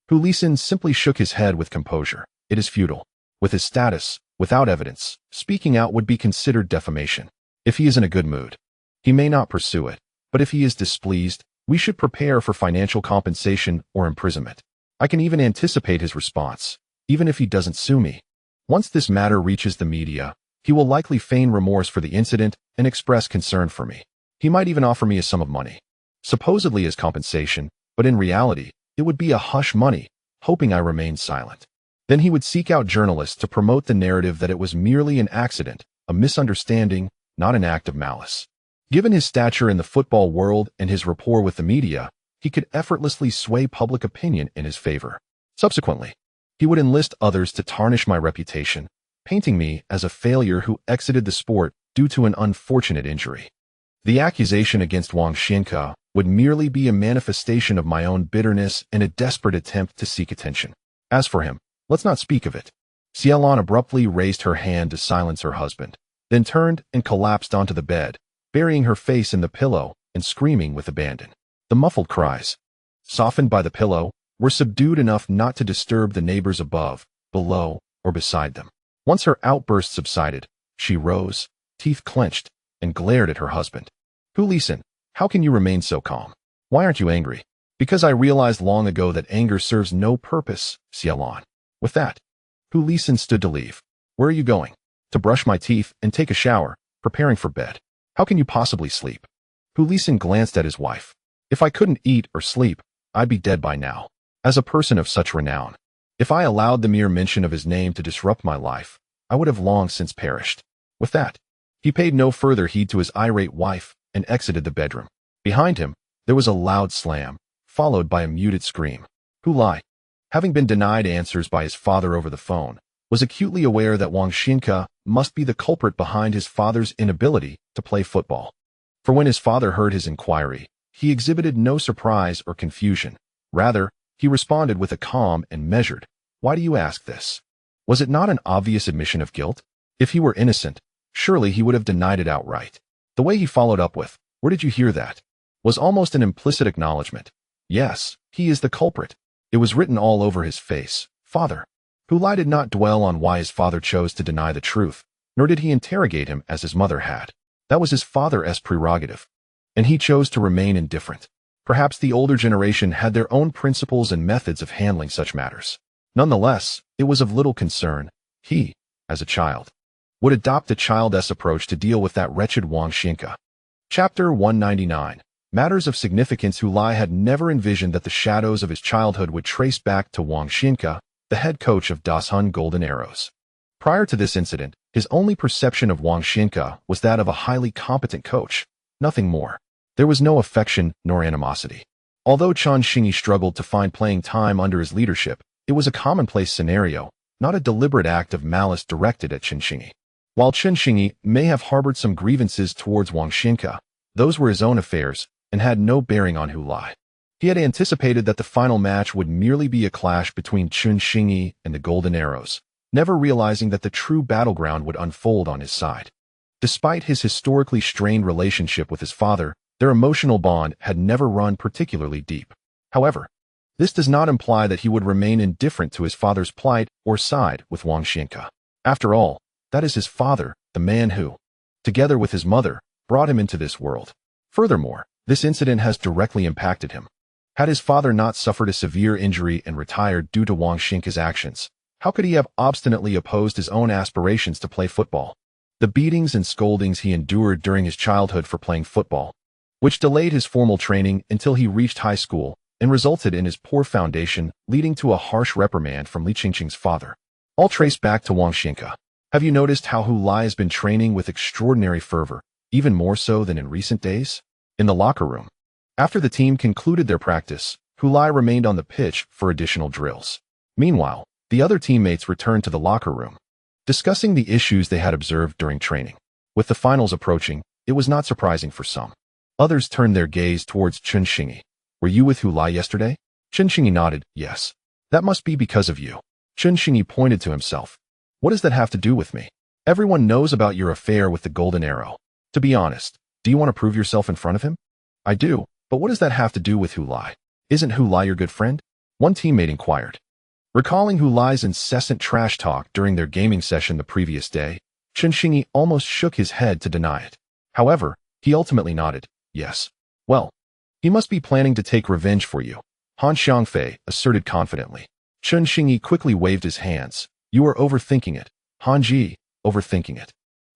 Hu Lai simply shook his head with composure. It is futile. With his status, without evidence, speaking out would be considered defamation. If he is in a good mood, he may not pursue it, but if he is displeased, we should prepare for financial compensation or imprisonment. I can even anticipate his response, even if he doesn't sue me. Once this matter reaches the media, he will likely feign remorse for the incident and express concern for me. He might even offer me a sum of money, supposedly as compensation, but in reality, it would be a hush money, hoping I remain silent. Then he would seek out journalists to promote the narrative that it was merely an accident, a misunderstanding, not an act of malice. Given his stature in the football world and his rapport with the media, he could effortlessly sway public opinion in his favor. Subsequently, he would enlist others to tarnish my reputation, painting me as a failure who exited the sport due to an unfortunate injury. The accusation against Wang Zijian would merely be a manifestation of my own bitterness and a desperate attempt to seek attention. As for him, let's not speak of it. Xiaolan abruptly raised her hand to silence her husband, then turned and collapsed onto the bed, burying her face in the pillow and screaming with abandon. The muffled cries, softened by the pillow, were subdued enough not to disturb the neighbors above, below, or beside them. Once her outburst subsided, she rose, teeth clenched, and glared at her husband. Hu Lai, how can you remain so calm? Why aren't you angry? Because I realized long ago that anger serves no purpose, Xiaolan. With that, Hu Lai stood to leave. Where are you going? To brush my teeth and take a shower, preparing for bed. How can you possibly sleep? Hu Lai glanced at his wife. If I couldn't eat or sleep, I'd be dead by now. As a person of such renown, if I allowed the mere mention of his name to disrupt my life, I would have long since perished. With that, he paid no further heed to his irate wife and exited the bedroom. Behind him, there was a loud slam, followed by a muted scream. Hu Lai, having been denied answers by his father over the phone, was acutely aware that Wang Zijian must be the culprit behind his father's inability to play football. For when his father heard his inquiry, he exhibited no surprise or confusion. Rather, he responded with a calm and measured, "Why do you ask this?" Was it not an obvious admission of guilt? If he were innocent, surely he would have denied it outright. The way he followed up with, "Where did you hear that?" was almost an implicit acknowledgement. Yes, he is the culprit. It was written all over his face. Father. Hu Lai did not dwell on why his father chose to deny the truth, nor did he interrogate him as his mother had. That was his father's prerogative, and he chose to remain indifferent. Perhaps the older generation had their own principles and methods of handling such matters. Nonetheless, it was of little concern. He, as a child, would adopt a childish approach to deal with that wretched Wang Zijian. Chapter 199. Matters of significance. Hu Lai had never envisioned that the shadows of his childhood would trace back to Wang Zijian, the head coach of Dashun Golden Arrows. Prior to this incident, his only perception of Wang Zijian was that of a highly competent coach, nothing more. There was no affection nor animosity. Although Chen Xingyi struggled to find playing time under his leadership, it was a commonplace scenario, not a deliberate act of malice directed at Chen Xingyi. While Chen Xingyi may have harbored some grievances towards Wang Zijian, those were his own affairs and had no bearing on Hu Lai. He had anticipated that the final match would merely be a clash between Chen Xingyi and the Golden Arrows, never realizing that the true battleground would unfold on his side. Despite his historically strained relationship with his father, their emotional bond had never run particularly deep. However, this does not imply that he would remain indifferent to his father's plight or side with Wang Zijian. After all, that is his father, the man who, together with his mother, brought him into this world. Furthermore, this incident has directly impacted him. Had his father not suffered a severe injury and retired due to Wang Zijian's actions, how could he have obstinately opposed his own aspirations to play football? The beatings and scoldings he endured during his childhood for playing football, which delayed his formal training until he reached high school and resulted in his poor foundation, leading to a harsh reprimand from Liu Jinge's father, all traced back to Wang Zijian. Have you noticed how Hu Lai has been training with extraordinary fervor, even more so than in recent days? In the locker room, after the team concluded their practice, Hu Lai remained on the pitch for additional drills. Meanwhile, the other teammates returned to the locker room, discussing the issues they had observed during training. With the finals approaching, it was not surprising for some. Others turned their gaze towards Chen Xingyi. Were you with Hu Lai yesterday? Chen Xingyi nodded. Yes. That must be because of you. Chen Xingyi pointed to himself. What does that have to do with me? Everyone knows about your affair with the golden arrow. To be honest, do you want to prove yourself in front of him? I do, but what does that have to do with Hu Lai? Isn't Hu Lai your good friend? One teammate inquired. Recalling Hu Lai's incessant trash talk during their gaming session the previous day, Chen Xingyi almost shook his head to deny it. However, he ultimately nodded, yes. Well, he must be planning to take revenge for you, Han Xiangfei asserted confidently. Chen Xingyi quickly waved his hands. You are overthinking it, Hanji, overthinking it.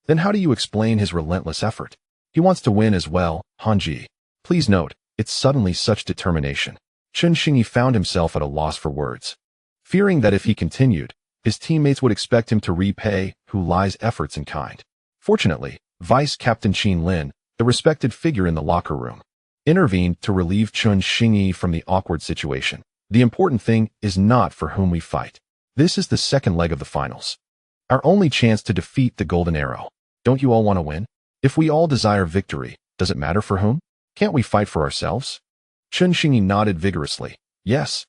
Then how do you explain his relentless effort? He wants to win as well, Hanji. Please note, it's suddenly such determination. Chen Xingyi found himself at a loss for words. Fearing that if he continued, his teammates would expect him to repay Hu Lai's efforts in kind. Fortunately, Vice Captain Qin Lin, the respected figure in the locker room, intervened to relieve Chen Xingyi from the awkward situation. The important thing is not for whom we fight. This is the second leg of the finals. Our only chance to defeat the Golden Arrow. Don't you all want to win? If we all desire victory, does it matter for whom? Can't we fight for ourselves? Chen Xingyi nodded vigorously. Yes,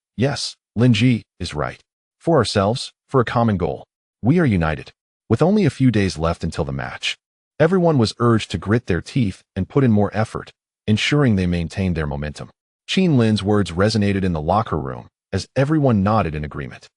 Lin Ji is right. For ourselves, for a common goal. We are united. With only a few days left until the match, everyone was urged to grit their teeth and put in more effort, ensuring they maintained their momentum. Qin Lin's words resonated in the locker room as everyone nodded in agreement.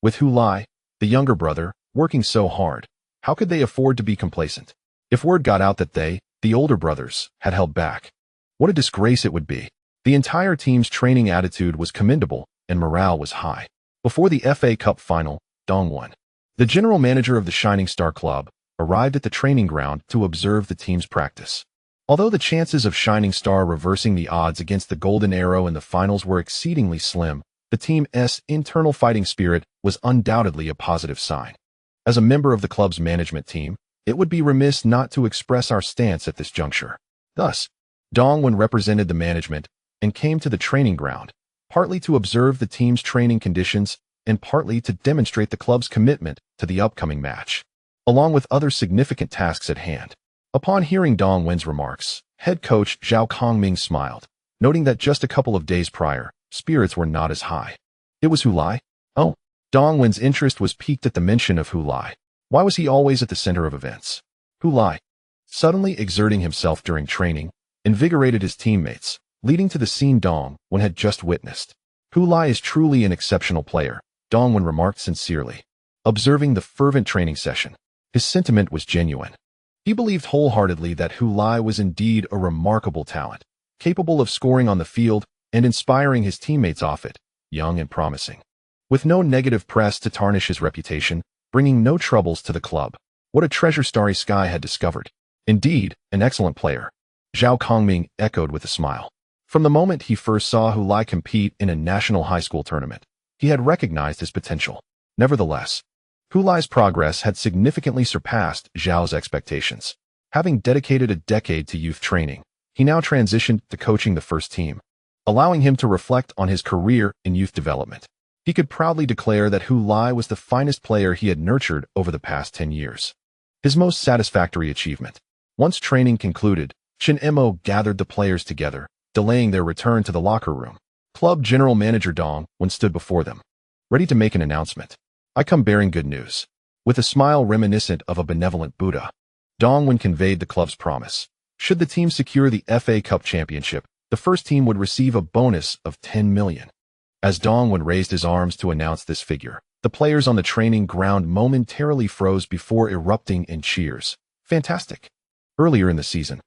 With Hu Lai, the younger brother, working so hard, how could they afford to be complacent? If word got out that they, the older brothers, had held back, what a disgrace it would be. The entire team's training attitude was commendable and morale was high. Before the FA Cup final, Dong Wen, the general manager of the Shining Star Club, arrived at the training ground to observe the team's practice. Although the chances of Shining Star reversing the odds against the Golden Arrow in the finals were exceedingly slim, the team's internal fighting spirit was undoubtedly a positive sign. As a member of the club's management team, it would be remiss not to express our stance at this juncture. Thus, Dong Wen represented the management and came to the training ground, partly to observe the team's training conditions and partly to demonstrate the club's commitment to the upcoming match, along with other significant tasks at hand. Upon hearing Dong Wen's remarks, head coach Zhao Kongming smiled, noting that just a couple of days prior, spirits were not as high. It was Hu Lai? Oh, Dong Wen's interest was piqued at the mention of Hu Lai. Why was he always at the center of events? Hu Lai, suddenly exerting himself during training, invigorated his teammates, leading to the scene Dong Wen had just witnessed. Hu Lai is truly an exceptional player, Dong Wen remarked sincerely. Observing the fervent training session, his sentiment was genuine. He believed wholeheartedly that Hu Lai was indeed a remarkable talent, capable of scoring on the field and inspiring his teammates off it, young and promising. With no negative press to tarnish his reputation, bringing no troubles to the club. What a treasure Starry Sky had discovered. Indeed, an excellent player. Zhao Kongming echoed with a smile. From the moment he first saw Hu Lai compete in a national high school tournament, he had recognized his potential. Nevertheless, Hu Lai's progress had significantly surpassed Zhao's expectations. Having dedicated a decade to youth training, he now transitioned to coaching the first team, allowing him to reflect on his career in youth development. He could proudly declare that Hu Lai was the finest player he had nurtured over the past 10 years. His most satisfactory achievement. Once training concluded, Chen Mo gathered the players together, delaying their return to the locker room. Club General Manager Dong Wen stood before them, ready to make an announcement. I come bearing good news. With a smile reminiscent of a benevolent Buddha, Dong Wen conveyed the club's promise. Should the team secure the FA Cup championship, the first team would receive a bonus of 10 million. As Dong Wen raised his arms to announce this figure, the players on the training ground momentarily froze before erupting in cheers. Fantastic. Earlier in the season,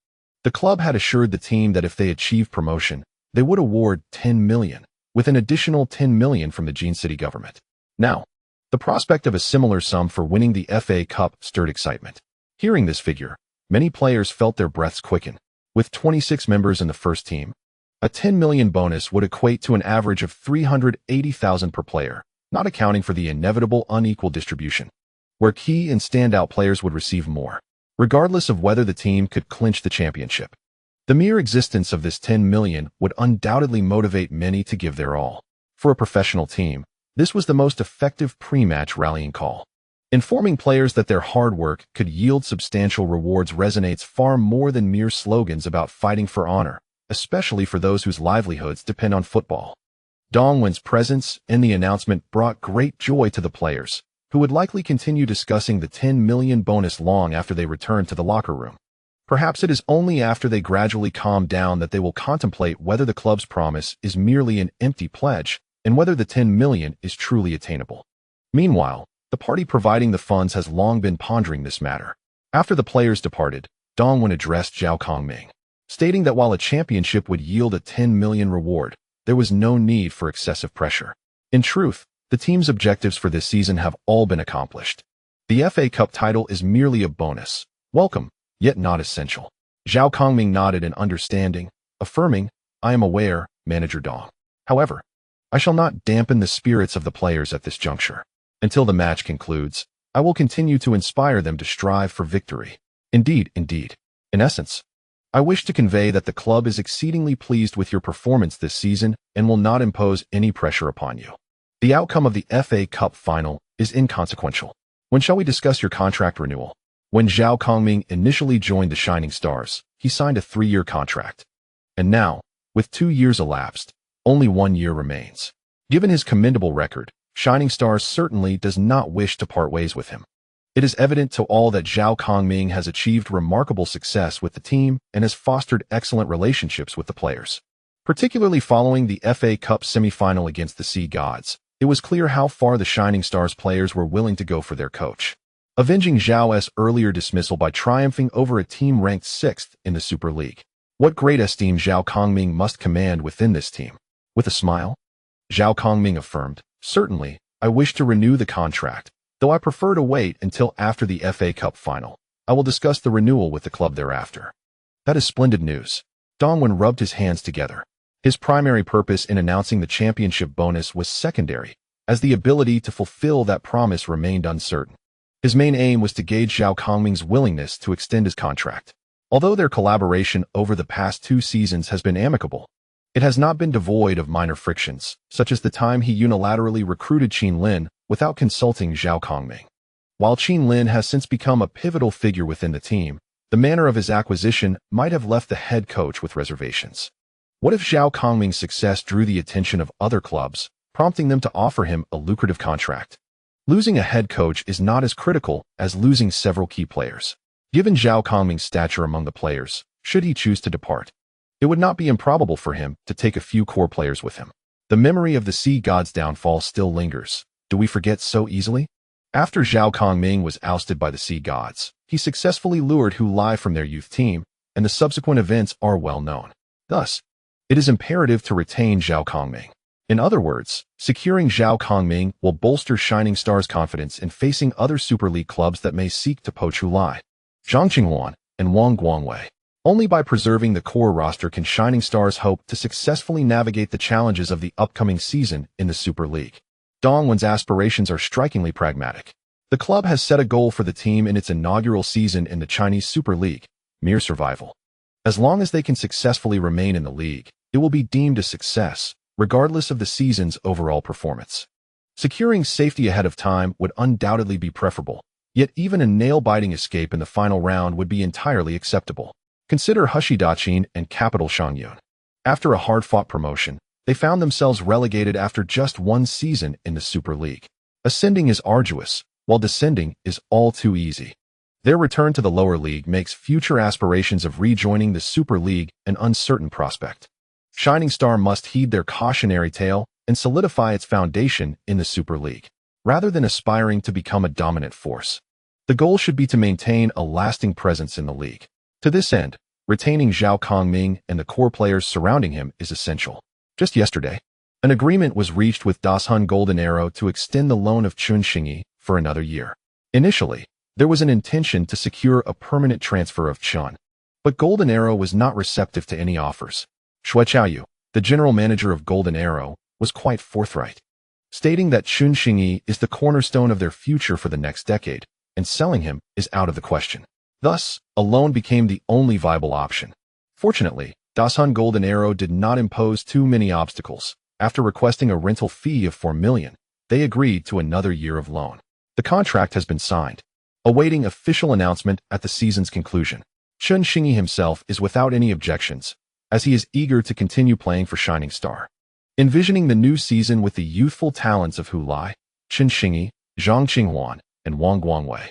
the club had assured the team that if they achieved promotion, they would award 10 million, with an additional 10 million from the Jin City government. Now, the prospect of a similar sum for winning the FA Cup stirred excitement. Hearing this figure, many players felt their breaths quicken. With 26 members in the first team, a 10 million bonus would equate to an average of 380,000 per player, not accounting for the inevitable unequal distribution, where key and standout players would receive more, regardless of whether the team could clinch the championship. The mere existence of this 10 million would undoubtedly motivate many to give their all. For a professional team, this was the most effective pre-match rallying call. Informing players that their hard work could yield substantial rewards resonates far more than mere slogans about fighting for honor, especially for those whose livelihoods depend on football. Dong Wen's presence and the announcement brought great joy to the players, who would likely continue discussing the 10 million bonus long after they return to the locker room. Perhaps it is only after they gradually calm down that they will contemplate whether the club's promise is merely an empty pledge and whether the 10 million is truly attainable. Meanwhile, the party providing the funds has long been pondering this matter. After the players departed, Dongwen addressed Zhao Kongming, stating that while a championship would yield a 10 million reward, there was no need for excessive pressure. In truth, the team's objectives for this season have all been accomplished. The FA Cup title is merely a bonus, welcome, yet not essential. Zhao Kongming nodded in understanding, affirming, "I am aware, Manager Dong. However, I shall not dampen the spirits of the players at this juncture. Until the match concludes, I will continue to inspire them to strive for victory. Indeed. In essence, I wish to convey that the club is exceedingly pleased with your performance this season and will not impose any pressure upon you. The outcome of the FA Cup final is inconsequential. When shall we discuss your contract renewal?" When Zhao Kongming initially joined the Shining Stars, he signed a 3-year contract. And now, with 2 years elapsed, only 1 year remains. Given his commendable record, Shining Stars certainly does not wish to part ways with him. It is evident to all that Zhao Kongming has achieved remarkable success with the team and has fostered excellent relationships with the players. Particularly following the FA Cup semi-final against the Sea Gods, it was clear how far the Shining Stars players were willing to go for their coach, avenging Zhao's earlier dismissal by triumphing over a team ranked 6th in the Super League. What great esteem Zhao Kongming must command within this team. With a smile, Zhao Kongming affirmed, "Certainly, I wish to renew the contract, though I prefer to wait until after the FA Cup final. I will discuss the renewal with the club thereafter." That is splendid news. Dongwen rubbed his hands together. His primary purpose in announcing the championship bonus was secondary, as the ability to fulfill that promise remained uncertain. His main aim was to gauge Zhao Kongming's willingness to extend his contract. Although their collaboration over the past 2 seasons has been amicable, it has not been devoid of minor frictions, such as the time he unilaterally recruited Qin Lin without consulting Zhao Kongming. While Qin Lin has since become a pivotal figure within the team, the manner of his acquisition might have left the head coach with reservations. What if Zhao Kongming's success drew the attention of other clubs, prompting them to offer him a lucrative contract? Losing a head coach is not as critical as losing several key players. Given Zhao Kongming's stature among the players, should he choose to depart, it would not be improbable for him to take a few core players with him. The memory of the Sea God's downfall still lingers. Do we forget so easily? After Zhao Kongming was ousted by the Sea Gods, he successfully lured Hu Lai from their youth team, and the subsequent events are well known. Thus, it is imperative to retain Zhao Kongming. In other words, securing Zhao Kongming will bolster Shining Stars' confidence in facing other Super League clubs that may seek to poach Hu Lai, Zhang Qinghuan, and Wang Guangwei. Only by preserving the core roster can Shining Stars hope to successfully navigate the challenges of the upcoming season in the Super League. Dongwen's aspirations are strikingly pragmatic. The club has set a goal for the team in its inaugural season in the Chinese Super League: mere survival. As long as they can successfully remain in the league, it will be deemed a success, regardless of the season's overall performance. Securing safety ahead of time would undoubtedly be preferable, yet even a nail-biting escape in the final round would be entirely acceptable. Consider Hushidachin and Capital Shangyun. After a hard-fought promotion, they found themselves relegated after just 1 season in the Super League. Ascending is arduous, while descending is all too easy. Their return to the lower league makes future aspirations of rejoining the Super League an uncertain prospect. Shining Star must heed their cautionary tale and solidify its foundation in the Super League, rather than aspiring to become a dominant force. The goal should be to maintain a lasting presence in the league. To this end, retaining Zhao Kongming and the core players surrounding him is essential. Just yesterday, an agreement was reached with Dashun Golden Arrow to extend the loan of Chen Xingyi for another year. Initially, there was an intention to secure a permanent transfer of Chen, but Golden Arrow was not receptive to any offers. Xue Chaoyu, the general manager of Golden Arrow, was quite forthright, stating that Chen Xingyi is the cornerstone of their future for the next decade, and selling him is out of the question. Thus, a loan became the only viable option. Fortunately, Dashun Golden Arrow did not impose too many obstacles. After requesting a rental fee of 4 million, they agreed to another year of loan. The contract has been signed, awaiting official announcement at the season's conclusion. Chen Xingyi himself is without any objections, as he is eager to continue playing for Shining Star. Envisioning the new season with the youthful talents of Hu Lai, Chen Xingyi, Zhang Qinghuan, and Wang Guangwei,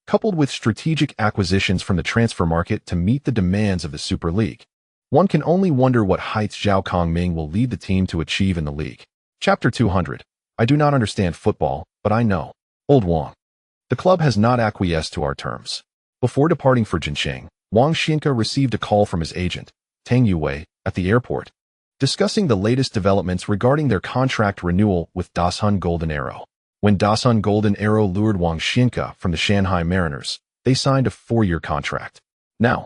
coupled with strategic acquisitions from the transfer market to meet the demands of the Super League. One can only wonder what heights Zhao Kongming will lead the team to achieve in the league. Chapter 200. I do not understand football, but I know. Old Wang. The club has not acquiesced to our terms. Before departing for Jincheng, Wang Xinka received a call from his agent, Tang Yuwei, at the airport, discussing the latest developments regarding their contract renewal with Dashun Golden Arrow. When Dashun Golden Arrow lured Wang Xinka from the Shanhai Mariners, they signed a 4-year contract. Now,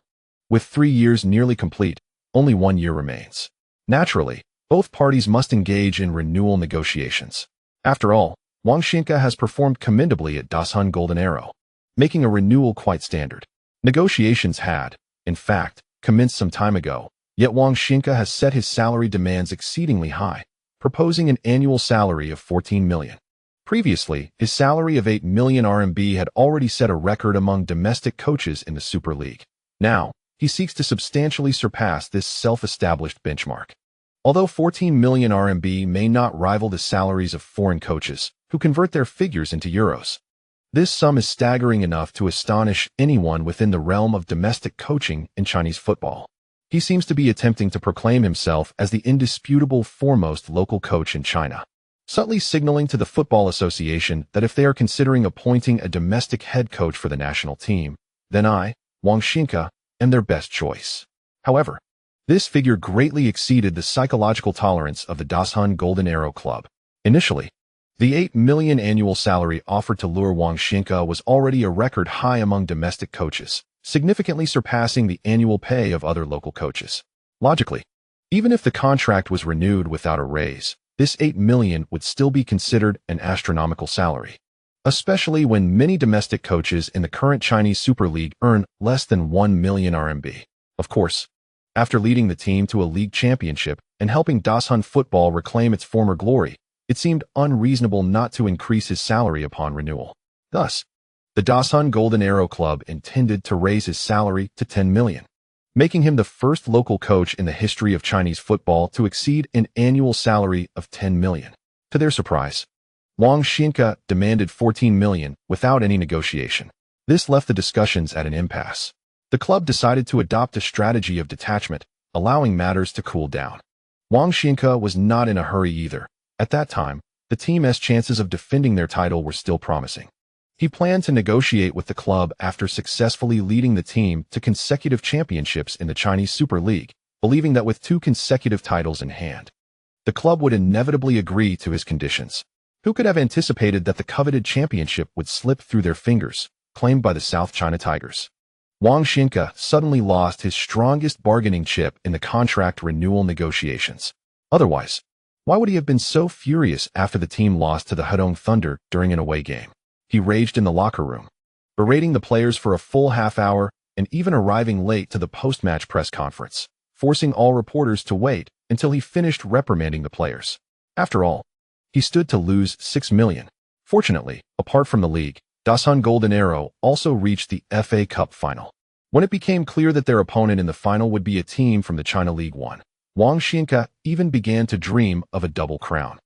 with 3 years nearly complete, only 1 year remains. Naturally, both parties must engage in renewal negotiations. After all, Wang Xinka has performed commendably at Dashun Golden Arrow, making a renewal quite standard. Negotiations had, in fact, commenced some time ago, yet Wang Xinka has set his salary demands exceedingly high, proposing an annual salary of 14 million. Previously, his salary of 8 million RMB had already set a record among domestic coaches in the Super League. Now, he seeks to substantially surpass this self-established benchmark. Although 14 million RMB may not rival the salaries of foreign coaches, who convert their figures into euros, this sum is staggering enough to astonish anyone within the realm of domestic coaching in Chinese football. He seems to be attempting to proclaim himself as the indisputable foremost local coach in China, subtly signaling to the Football Association that if they are considering appointing a domestic head coach for the national team, then I, Wang Xinka, am their best choice. However, this figure greatly exceeded the psychological tolerance of the Dashun Golden Arrow Club. Initially, the 8 million annual salary offered to lure Wang Xinka was already a record high among domestic coaches, significantly surpassing the annual pay of other local coaches. Logically, even if the contract was renewed without a raise, this 8 million would still be considered an astronomical salary, especially when many domestic coaches in the current Chinese Super League earn less than 1 million RMB. Of course, after leading the team to a league championship and helping Dashun football reclaim its former glory, it seemed unreasonable not to increase his salary upon renewal. Thus, the Dashun Golden Arrow Club intended to raise his salary to 10 million, making him the first local coach in the history of Chinese football to exceed an annual salary of 10 million. To their surprise, Wang Xinka demanded 14 million without any negotiation. This left the discussions at an impasse. The club decided to adopt a strategy of detachment, allowing matters to cool down. Wang Xinka was not in a hurry either. At that time, the team's chances of defending their title were still promising. He planned to negotiate with the club after successfully leading the team to consecutive championships in the Chinese Super League, believing that with 2 consecutive titles in hand, the club would inevitably agree to his conditions. Who could have anticipated that the coveted championship would slip through their fingers, claimed by the South China Tigers? Wang Xinka suddenly lost his strongest bargaining chip in the contract renewal negotiations. Otherwise, why would he have been so furious after the team lost to the Hedong Thunder during an away game? He raged in the locker room, berating the players for a full half hour and even arriving late to the post-match press conference, forcing all reporters to wait until he finished reprimanding the players. After all, he stood to lose 6 million. Fortunately, apart from the league, Dashun Golden Arrow also reached the FA Cup final. When it became clear that their opponent in the final would be a team from the China League One, Wang Xinka even began to dream of a double crown.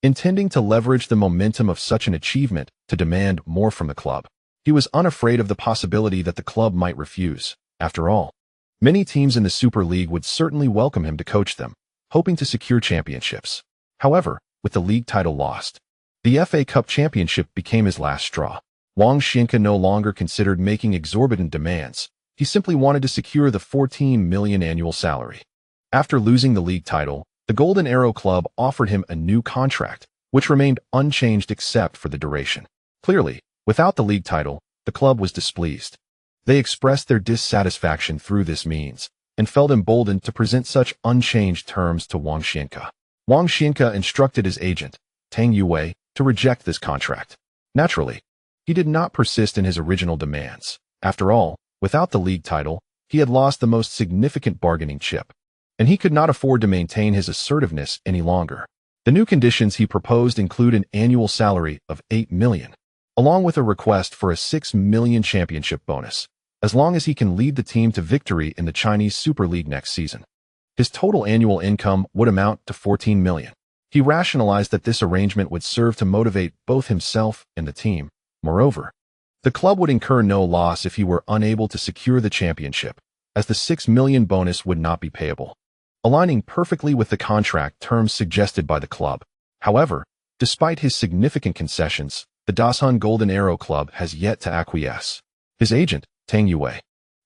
Intending to leverage the momentum of such an achievement to demand more from the club, he was unafraid of the possibility that the club might refuse. After all, many teams in the Super League would certainly welcome him to coach them, hoping to secure championships. However, with the league title lost, the FA Cup championship became his last straw. Wang Xinka no longer considered making exorbitant demands. He simply wanted to secure the 14 million annual salary. After losing the league title, the Golden Arrow Club offered him a new contract, which remained unchanged except for the duration. Clearly, without the league title, the club was displeased. They expressed their dissatisfaction through this means, and felt emboldened to present such unchanged terms to Wang Xinka. Wang Xinka instructed his agent, Tang Yuwei, to reject this contract. Naturally, he did not persist in his original demands. After all, without the league title, he had lost the most significant bargaining chip, and he could not afford to maintain his assertiveness any longer. The new conditions he proposed include an annual salary of 8 million, along with a request for a 6 million championship bonus, as long as he can lead the team to victory in the Chinese Super League next season. His total annual income would amount to 14 million. He rationalized that this arrangement would serve to motivate both himself and the team. Moreover, the club would incur no loss if he were unable to secure the championship, as the 6 million bonus would not be payable, aligning perfectly with the contract terms suggested by the club. However, despite his significant concessions, the Dasun Golden Arrow Club has yet to acquiesce. His agent, Tang Yue,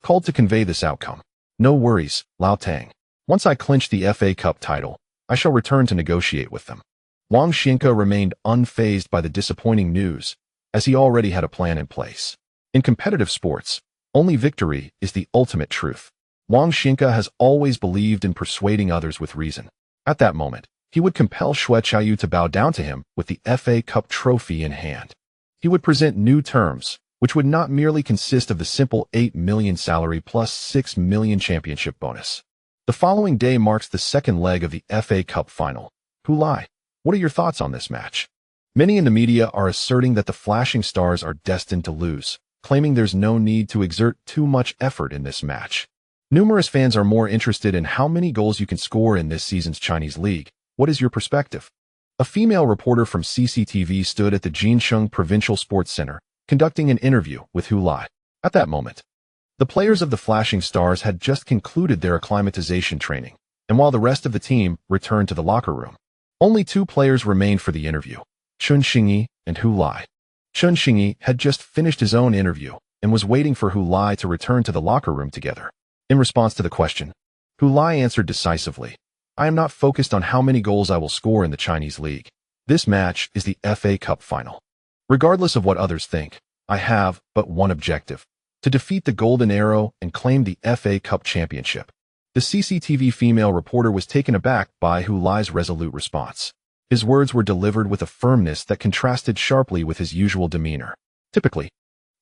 called to convey this outcome. No worries, Lao Tang. Once I clinch the FA Cup title, I shall return to negotiate with them. Wang Xinka remained unfazed by the disappointing news, as he already had a plan in place. In competitive sports, only victory is the ultimate truth. Wang Xinka has always believed in persuading others with reason. At that moment, he would compel Xue Qiaoyu to bow down to him with the FA Cup trophy in hand. He would present new terms, which would not merely consist of the simple 8 million salary plus 6 million championship bonus. The following day marks the second leg of the FA Cup final. Hu Lai, what are your thoughts on this match? Many in the media are asserting that the Flashing Stars are destined to lose, claiming there's no need to exert too much effort in this match. Numerous fans are more interested in how many goals you can score in this season's Chinese league. What is your perspective? A female reporter from CCTV stood at the Jincheng Provincial Sports Center, conducting an interview with Hu Lai. At that moment, the players of the Flashing Stars had just concluded their acclimatization training, and while the rest of the team returned to the locker room, only 2 players remained for the interview, Chen Xingyi and Hu Lai. Chen Xingyi had just finished his own interview and was waiting for Hu Lai to return to the locker room together. In response to the question, Hu Lai answered decisively, I am not focused on how many goals I will score in the Chinese league. This match is the FA Cup final. Regardless of what others think, I have but one objective: to defeat the Golden Arrow and claim the FA Cup championship. The CCTV female reporter was taken aback by Hu Lai's resolute response. His words were delivered with a firmness that contrasted sharply with his usual demeanor. Typically,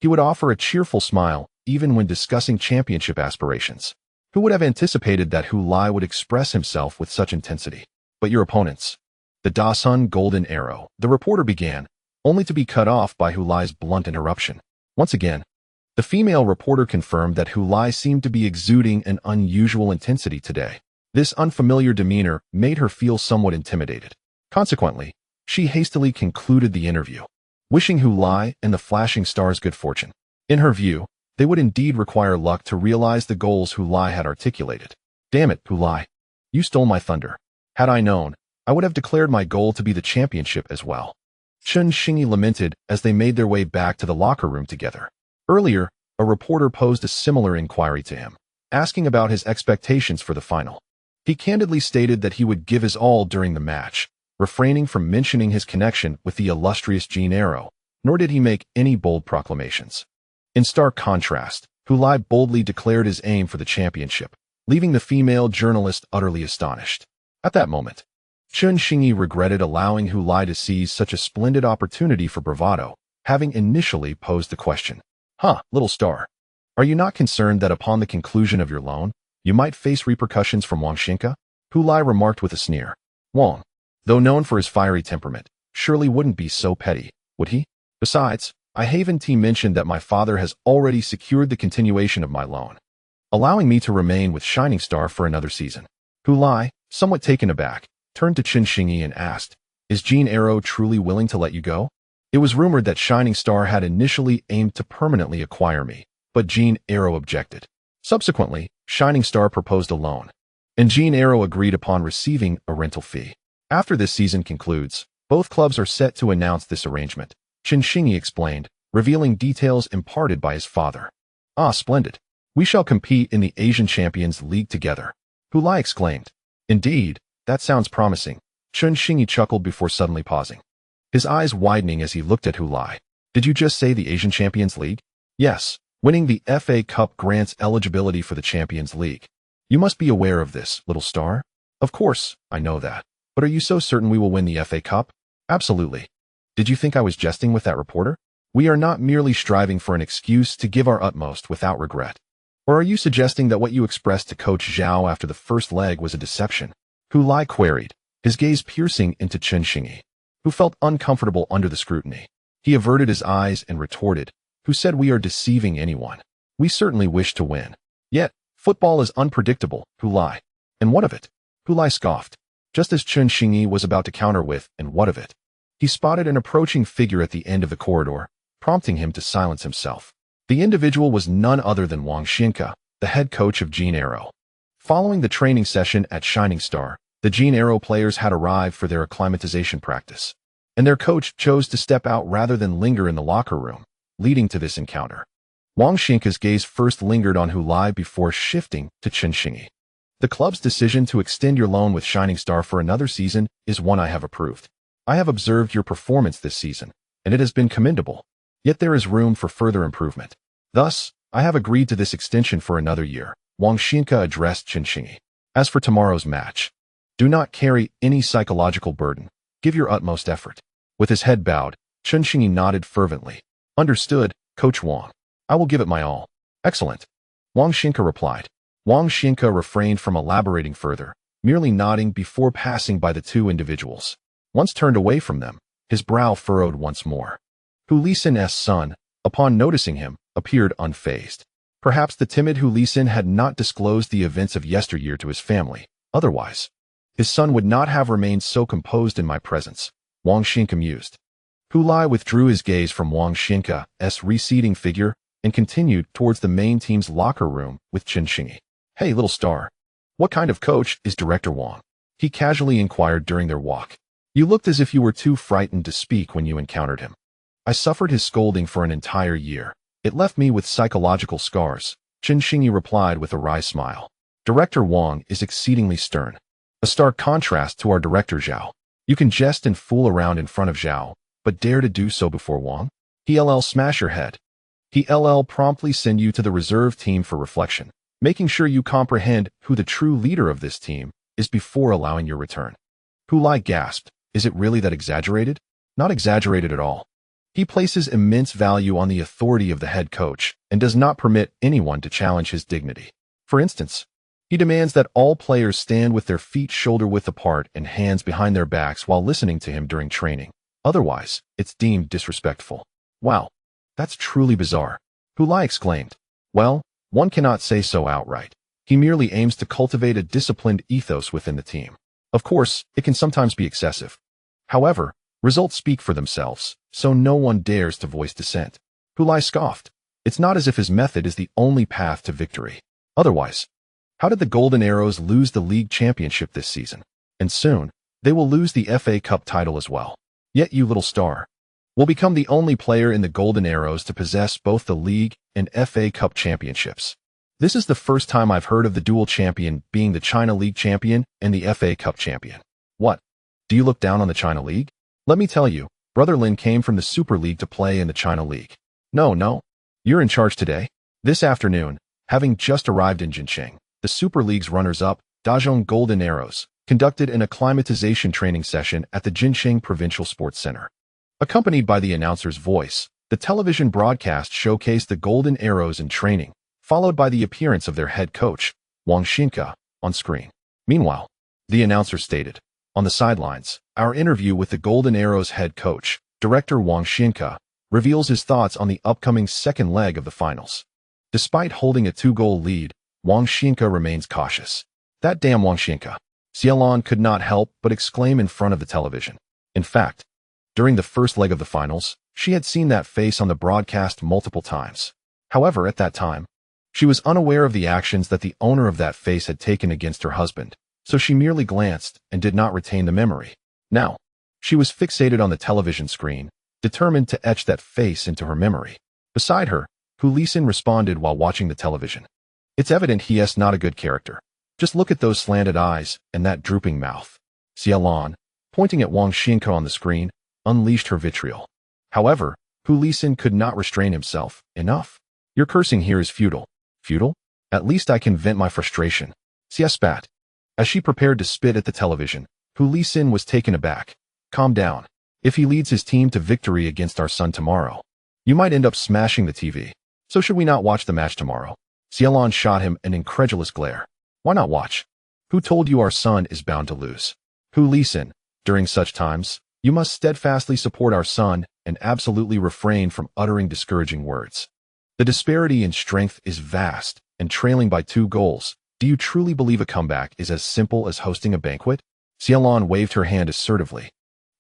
he would offer a cheerful smile, even when discussing championship aspirations. Who would have anticipated that Hu Lai would express himself with such intensity? But your opponents, the Dasun Golden Arrow, the reporter began, only to be cut off by Hu Lai's blunt interruption. Once again, the female reporter confirmed that Hu Lai seemed to be exuding an unusual intensity today. This unfamiliar demeanor made her feel somewhat intimidated. Consequently, she hastily concluded the interview, wishing Hu Lai and the Flashing Stars good fortune. In her view, they would indeed require luck to realize the goals Hu Lai had articulated. Damn it, Hu Lai. You stole my thunder. Had I known, I would have declared my goal to be the championship as well. Chen Xingyi lamented as they made their way back to the locker room together. Earlier, a reporter posed a similar inquiry to him, asking about his expectations for the final. He candidly stated that he would give his all during the match, refraining from mentioning his connection with the illustrious Jean Arrow, nor did he make any bold proclamations. In stark contrast, Hu Lai boldly declared his aim for the championship, leaving the female journalist utterly astonished. At that moment, Chen Xingyi regretted allowing Hu Lai to seize such a splendid opportunity for bravado, having initially posed the question. Little star. Are you not concerned that upon the conclusion of your loan, you might face repercussions from Wang Xinka? Hu Lai remarked with a sneer. Wang, though known for his fiery temperament, surely wouldn't be so petty, would he? Besides, I haven't mentioned that my father has already secured the continuation of my loan, allowing me to remain with Shining Star for another season. Hu Lai, somewhat taken aback, turned to Chen Xingyi and asked, Is Jean Arrow truly willing to let you go? It was rumored that Shining Star had initially aimed to permanently acquire me, but Jean Arrow objected. Subsequently, Shining Star proposed a loan, and Jean Arrow agreed upon receiving a rental fee. After this season concludes, both clubs are set to announce this arrangement, Chen Xingyi explained, revealing details imparted by his father. Splendid. We shall compete in the Asian Champions League together. Hu Lai exclaimed. Indeed, that sounds promising. Chen Xingyi chuckled before suddenly pausing, his eyes widening as he looked at Hu Lai. Did you just say the Asian Champions League? Yes, winning the FA Cup grants eligibility for the Champions League. You must be aware of this, little star. Of course, I know that. But are you so certain we will win the FA Cup? Absolutely. Did you think I was jesting with that reporter? We are not merely striving for an excuse to give our utmost without regret. Or are you suggesting that what you expressed to Coach Zhao after the first leg was a deception? Hu Lai queried, his gaze piercing into Chen Xingyi, who felt uncomfortable under the scrutiny. He averted his eyes and retorted, Who said we are deceiving anyone? We certainly wish to win. Yet, football is unpredictable, Hu Lai. And what of it? Hu Lai scoffed. just as Chen Xingyi was about to counter with, "And what of it?" He spotted an approaching figure at the end of the corridor, prompting him to silence himself. The individual was none other than Wang Zijian, the head coach of Jin Aero. Following the training session at Shining Star, the Jin Aero players had arrived for their acclimatization practice, and their coach chose to step out rather than linger in the locker room, leading to this encounter. Wang Zijian's gaze first lingered on Hu Lai before shifting to Chen Xingyi. "The club's decision to extend your loan with Shining Star for another season is one I have approved. I have observed your performance this season, and it has been commendable. Yet there is room for further improvement. Thus, I have agreed to this extension for another year," Wang Zijian addressed Chen Xingyi. "As for tomorrow's match, do not carry any psychological burden. Give your utmost effort." With his head bowed, Chen Xingyi nodded fervently. "Understood, Coach Wang. I will give it my all." "Excellent," Wang Zijian replied. Wang Zijian refrained from elaborating further, merely nodding before passing by the two individuals. Once turned away from them, his brow furrowed once more. Hu Lai's son, upon noticing him, appeared unfazed. Perhaps the timid Hu Lai had not disclosed the events of yesteryear to his family. Otherwise, his son would not have remained so composed in my presence, Wang Zijian mused. Hu Lai withdrew his gaze from Wang Zijian's receding figure and continued towards the main team's locker room with Chen Xingyi. "Hey, little star. What kind of coach is Director Wang?" he casually inquired during their walk. "You looked as if you were too frightened to speak when you encountered him." "I suffered his scolding for an entire year. It left me with psychological scars," Chen Xingyi replied with a wry smile. "Director Wang is exceedingly stern. A stark contrast to our director Zhao. You can jest and fool around in front of Zhao, but dare to do so before Wang? He'll smash your head. He'll promptly send you to the reserve team for reflection, making sure you comprehend who the true leader of this team is before allowing your return." Hu Lai gasped. "Is it really that exaggerated?" "Not exaggerated at all. He places immense value on the authority of the head coach and does not permit anyone to challenge his dignity. For instance, he demands that all players stand with their feet shoulder-width apart and hands behind their backs while listening to him during training. Otherwise, it's deemed disrespectful." "Wow, that's truly bizarre," Hu Lai exclaimed. "Well, one cannot say so outright. He merely aims to cultivate a disciplined ethos within the team. Of course, it can sometimes be excessive. However, results speak for themselves, so no one dares to voice dissent." Hu Lai scoffed. "It's not as if his method is the only path to victory. Otherwise, how did the Golden Arrows lose the league championship this season? And soon, they will lose the FA Cup title as well. Yet you, little star, will become the only player in the Golden Arrows to possess both the league and FA Cup championships. This is the first time I've heard of the dual champion being the China League champion and the FA Cup champion. What? Do you look down on the China League? Let me tell you, Brother Lin came from the Super League to play in the China League. No, you're in charge today." This afternoon, having just arrived in Jincheng, the Super League's runners-up, Dazhong Golden Arrows, conducted an acclimatization training session at the Jincheng Provincial Sports Center. Accompanied by the announcer's voice, the television broadcast showcased the Golden Arrows in training, followed by the appearance of their head coach, Wang Zijian, on screen. Meanwhile, the announcer stated, "On the sidelines, our interview with the Golden Arrows head coach, Director Wang Zijian, reveals his thoughts on the upcoming second leg of the finals. Despite holding a 2-goal lead, Wang Zijian remains cautious." "That damn Wang Zijian," Xiaolon could not help but exclaim in front of the television. In fact, during the first leg of the finals, she had seen that face on the broadcast multiple times. However, at that time, she was unaware of the actions that the owner of that face had taken against her husband, so she merely glanced and did not retain the memory. Now, she was fixated on the television screen, determined to etch that face into her memory. Beside her, Hu Lai responded while watching the television. "It's evident he is not a good character. Just look at those slanted eyes and that drooping mouth." Xiaolon, pointing at Wang Zijian on the screen, unleashed her vitriol. However, Hu Lai could not restrain himself. "Enough. Your cursing here is futile." "Futile? At least I can vent my frustration." Xia spat. As she prepared to spit at the television, Hu Lai was taken aback. "Calm down. If he leads his team to victory against our son tomorrow, you might end up smashing the TV. So should we not watch the match tomorrow?" Xiaolon shot him an incredulous glare. "Why not watch? Who told you our son is bound to lose?" "Hu Lai, during such times, you must steadfastly support our son and absolutely refrain from uttering discouraging words. The disparity in strength is vast, and trailing by 2 goals, do you truly believe a comeback is as simple as hosting a banquet?" Xiaolan waved her hand assertively,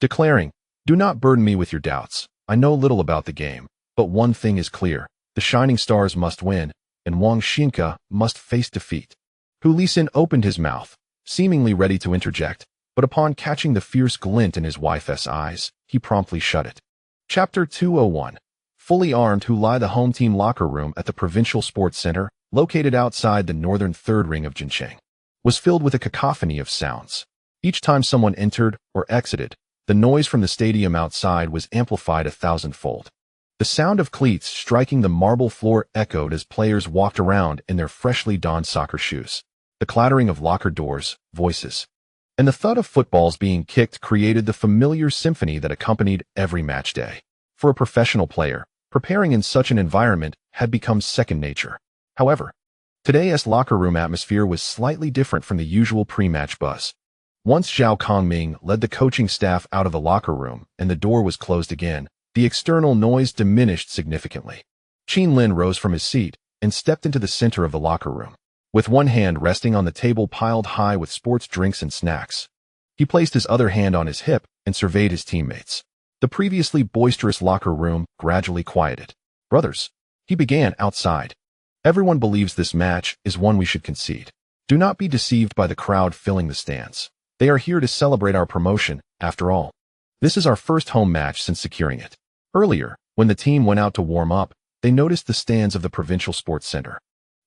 declaring, "Do not burden me with your doubts. I know little about the game, but one thing is clear. The Shining Stars must win, and Wang Xinka must face defeat." Hu Lai opened his mouth, seemingly ready to interject, but upon catching the fierce glint in his wife's eyes, he promptly shut it. Chapter 201. Fully armed Hu Lai, the home team locker room at the Provincial Sports Center, located outside the northern third ring of Jincheng, was filled with a cacophony of sounds. Each time someone entered or exited, the noise from the stadium outside was amplified 1,000-fold. The sound of cleats striking the marble floor echoed as players walked around in their freshly donned soccer shoes. The clattering of locker doors, voices, and the thud of footballs being kicked created the familiar symphony that accompanied every match day. For a professional player, preparing in such an environment had become second nature. However, today's locker room atmosphere was slightly different from the usual pre-match buzz. Once Zhao Kongming led the coaching staff out of the locker room and the door was closed again, the external noise diminished significantly. Qin Lin rose from his seat and stepped into the center of the locker room. With one hand resting on the table piled high with sports drinks and snacks, he placed his other hand on his hip and surveyed his teammates. The previously boisterous locker room gradually quieted. "Brothers," he began outside. "Everyone believes this match is one we should concede. Do not be deceived by the crowd filling the stands. They are here to celebrate our promotion, after all. This is our first home match since securing it." Earlier, when the team went out to warm up, they noticed the stands of the Provincial Sports Center,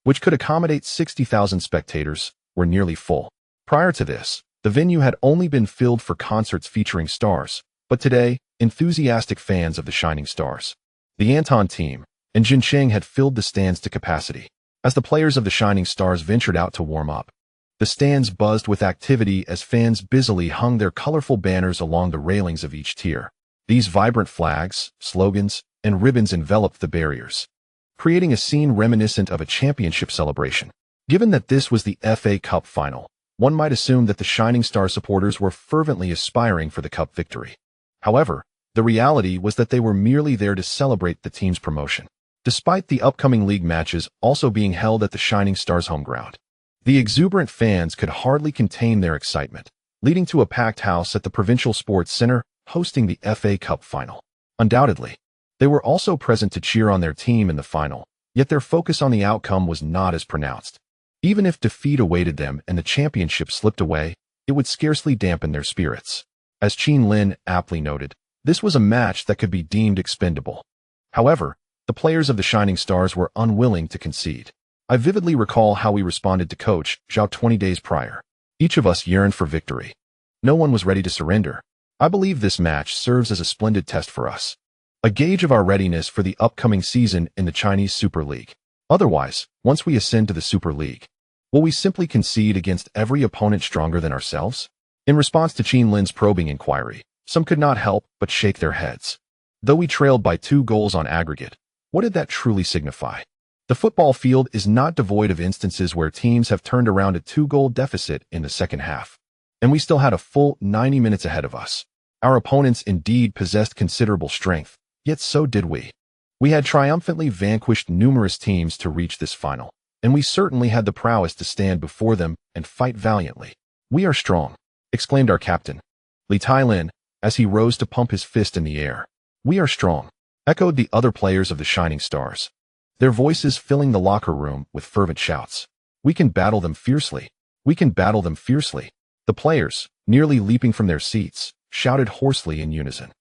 which could accommodate 60,000 spectators, were nearly full. Prior to this, the venue had only been filled for concerts featuring stars, but today, enthusiastic fans of the Shining Stars, the Anton team, and Jincheng had filled the stands to capacity. As the players of the Shining Stars ventured out to warm up, the stands buzzed with activity as fans busily hung their colorful banners along the railings of each tier. These vibrant flags, slogans, and ribbons enveloped the barriers, creating a scene reminiscent of a championship celebration. Given that this was the FA Cup final, one might assume that the Shining Star supporters were fervently aspiring for the cup victory. However, the reality was that they were merely there to celebrate the team's promotion. Despite the upcoming league matches also being held at the Shining Stars' home ground, the exuberant fans could hardly contain their excitement, leading to a packed house at the Provincial Sports Center hosting the FA Cup final. Undoubtedly, they were also present to cheer on their team in the final, yet their focus on the outcome was not as pronounced. Even if defeat awaited them and the championship slipped away, it would scarcely dampen their spirits. As Qin Lin aptly noted, this was a match that could be deemed expendable. However, the players of the Shining Stars were unwilling to concede. I vividly recall how we responded to Coach Zhao 20 days prior. Each of us yearned for victory. No one was ready to surrender. I believe this match serves as a splendid test for us, a gauge of our readiness for the upcoming season in the Chinese Super League. Otherwise, once we ascend to the Super League, will we simply concede against every opponent stronger than ourselves? In response to Qin Lin's probing inquiry, some could not help but shake their heads. Though we trailed by 2 goals on aggregate, what did that truly signify? The football field is not devoid of instances where teams have turned around a 2-goal deficit in the second half, and we still had a full 90 minutes ahead of us. Our opponents indeed possessed considerable strength, yet so did we. We had triumphantly vanquished numerous teams to reach this final, and we certainly had the prowess to stand before them and fight valiantly. "We are strong," exclaimed our captain, Li Tailin, as he rose to pump his fist in the air. "We are strong," echoed the other players of the Shining Stars, their voices filling the locker room with fervent shouts. "We can battle them fiercely. We can battle them fiercely." The players, nearly leaping from their seats, shouted hoarsely in unison.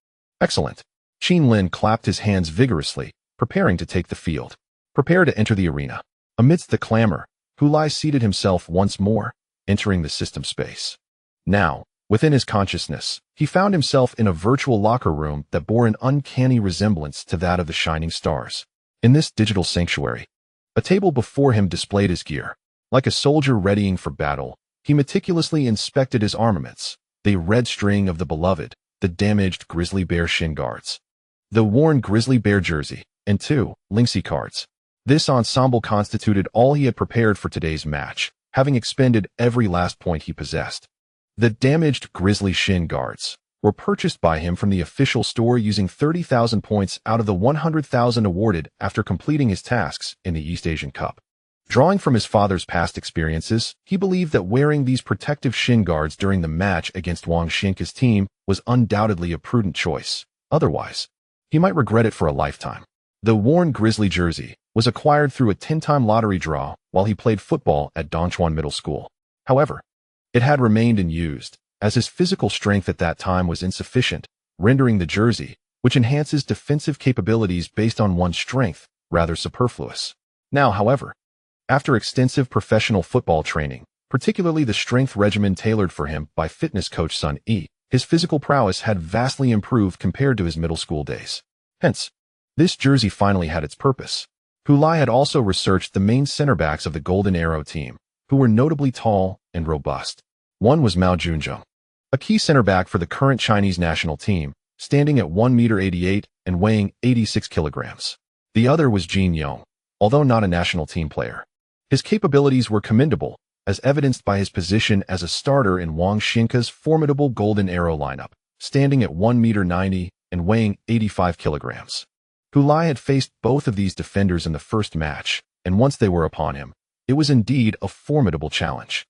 "Excellent." Qin Lin clapped his hands vigorously, preparing to take the field. "Prepare to enter the arena." Amidst the clamor, Hu Lai seated himself once more, entering the system space. Now, within his consciousness, he found himself in a virtual locker room that bore an uncanny resemblance to that of the Shining Stars. In this digital sanctuary, a table before him displayed his gear. Like a soldier readying for battle, he meticulously inspected his armaments, the red string of the beloved, the damaged grizzly bear shin guards, the worn grizzly bear jersey, and 2 Lynxy cards. This ensemble constituted all he had prepared for today's match, having expended every last point he possessed. The damaged grizzly shin guards were purchased by him from the official store using 30,000 points out of the 100,000 awarded after completing his tasks in the East Asian Cup. Drawing from his father's past experiences, he believed that wearing these protective shin guards during the match against Wang Xinka's team was undoubtedly a prudent choice. Otherwise, he might regret it for a lifetime. The worn Grizzly jersey was acquired through a 10-time lottery draw while he played football at Dongchuan Middle School. However, it had remained unused, as his physical strength at that time was insufficient, rendering the jersey, which enhances defensive capabilities based on one's strength, rather superfluous. Now, however, after extensive professional football training, particularly the strength regimen tailored for him by fitness coach Sun Yi, his physical prowess had vastly improved compared to his middle school days. Hence, this jersey finally had its purpose. Hu Lai had also researched the main center backs of the Golden Arrow team, who were notably tall and robust. One was Mao Junfu, a key center back for the current Chinese national team, standing at 1.88 meters and weighing 86 kilograms. The other was Jin Yong, although not a national team player. His capabilities were commendable, as evidenced by his position as a starter in Wang Xinka's formidable Golden Arrow lineup, standing at 1.90 meters and weighing 85 kilograms. Hu Lai had faced both of these defenders in the first match, and once they were upon him, it was indeed a formidable challenge.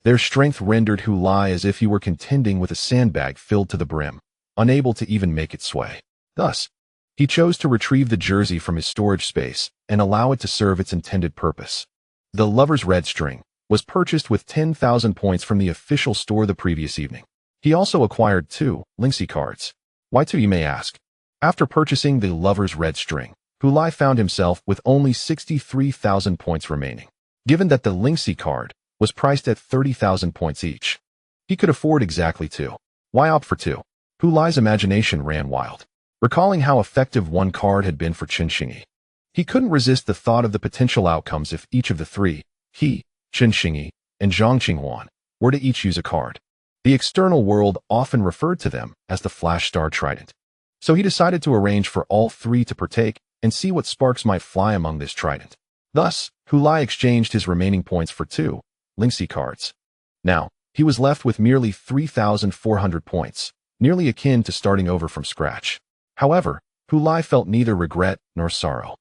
Their strength rendered Hu Lai as if he were contending with a sandbag filled to the brim, unable to even make it sway. Thus, he chose to retrieve the jersey from his storage space and allow it to serve its intended purpose. The lover's red string was purchased with 10,000 points from the official store the previous evening. He also acquired 2 Lingxi cards. Why 2, you may ask? After purchasing the lover's red string, Hu Lai found himself with only 63,000 points remaining. Given that the Lingxi card was priced at 30,000 points each, he could afford exactly 2. Why opt for 2? Hu Lai's imagination ran wild. Recalling how effective one card had been for Chen Xingyi, he couldn't resist the thought of the potential outcomes if each of the 3, he, Chen Xingyi, and Zhang Qingyuan, were to each use a card. The external world often referred to them as the Flash Star Trident. So he decided to arrange for all 3 to partake and see what sparks might fly among this trident. Thus, Hu Lai exchanged his remaining points for 2 Lingxi cards. Now, he was left with merely 3,400 points, nearly akin to starting over from scratch. However, Hu Lai felt neither regret nor sorrow.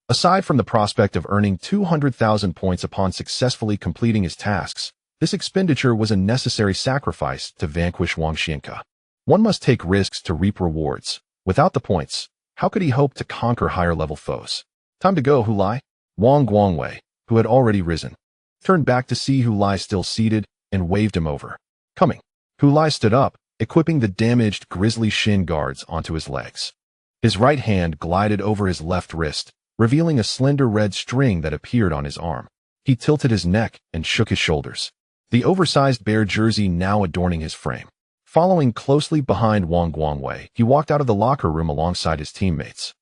Aside from the prospect of earning 200,000 points upon successfully completing his tasks, this expenditure was a necessary sacrifice to vanquish Wang Xinka. One must take risks to reap rewards. Without the points, how could he hope to conquer higher-level foes? Time to go, Hu Lai. Wang Guangwei, who had already risen, turned back to see Hu Lai still seated and waved him over. Coming. Hu Lai stood up, equipping the damaged grizzly shin guards onto his legs. His right hand glided over his left wrist, revealing a slender red string that appeared on his arm. He tilted his neck and shook his shoulders, the oversized bear jersey now adorning his frame. Following closely behind Wang Guangwei, he walked out of the locker room alongside his teammates.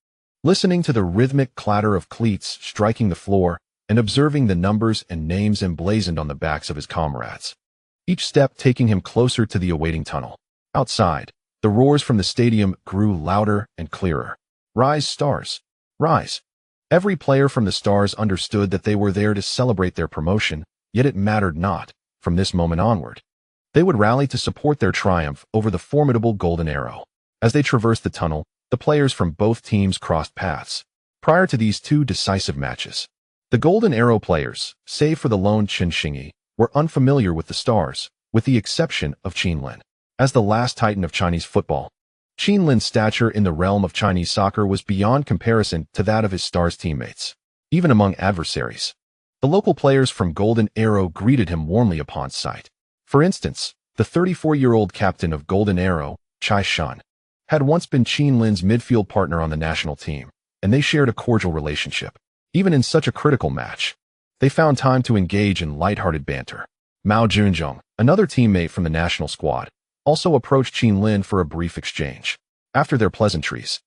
Listening to the rhythmic clatter of cleats striking the floor and observing the numbers and names emblazoned on the backs of his comrades, each step taking him closer to the awaiting tunnel. Outside, the roars from the stadium grew louder and clearer. Rise, Stars! Rise! Every player from the Stars understood that they were there to celebrate their promotion, yet it mattered not. From this moment onward, they would rally to support their triumph over the formidable Golden Arrow. As they traversed the tunnel, the players from both teams crossed paths. Prior to these 2 decisive matches, the Golden Arrow players, save for the lone Chen Xingyi, were unfamiliar with the Stars, with the exception of Qin Lin. As the last titan of Chinese football, Qin Lin's stature in the realm of Chinese soccer was beyond comparison to that of his Stars teammates. Even among adversaries, the local players from Golden Arrow greeted him warmly upon sight. For instance, the 34-year-old captain of Golden Arrow, Chai Shan, had once been Qin Lin's midfield partner on the national team, and they shared a cordial relationship. Even in such a critical match, they found time to engage in lighthearted banter. Mao Junzhong, another teammate from the national squad, also approached Qin Lin for a brief exchange. After their pleasantries,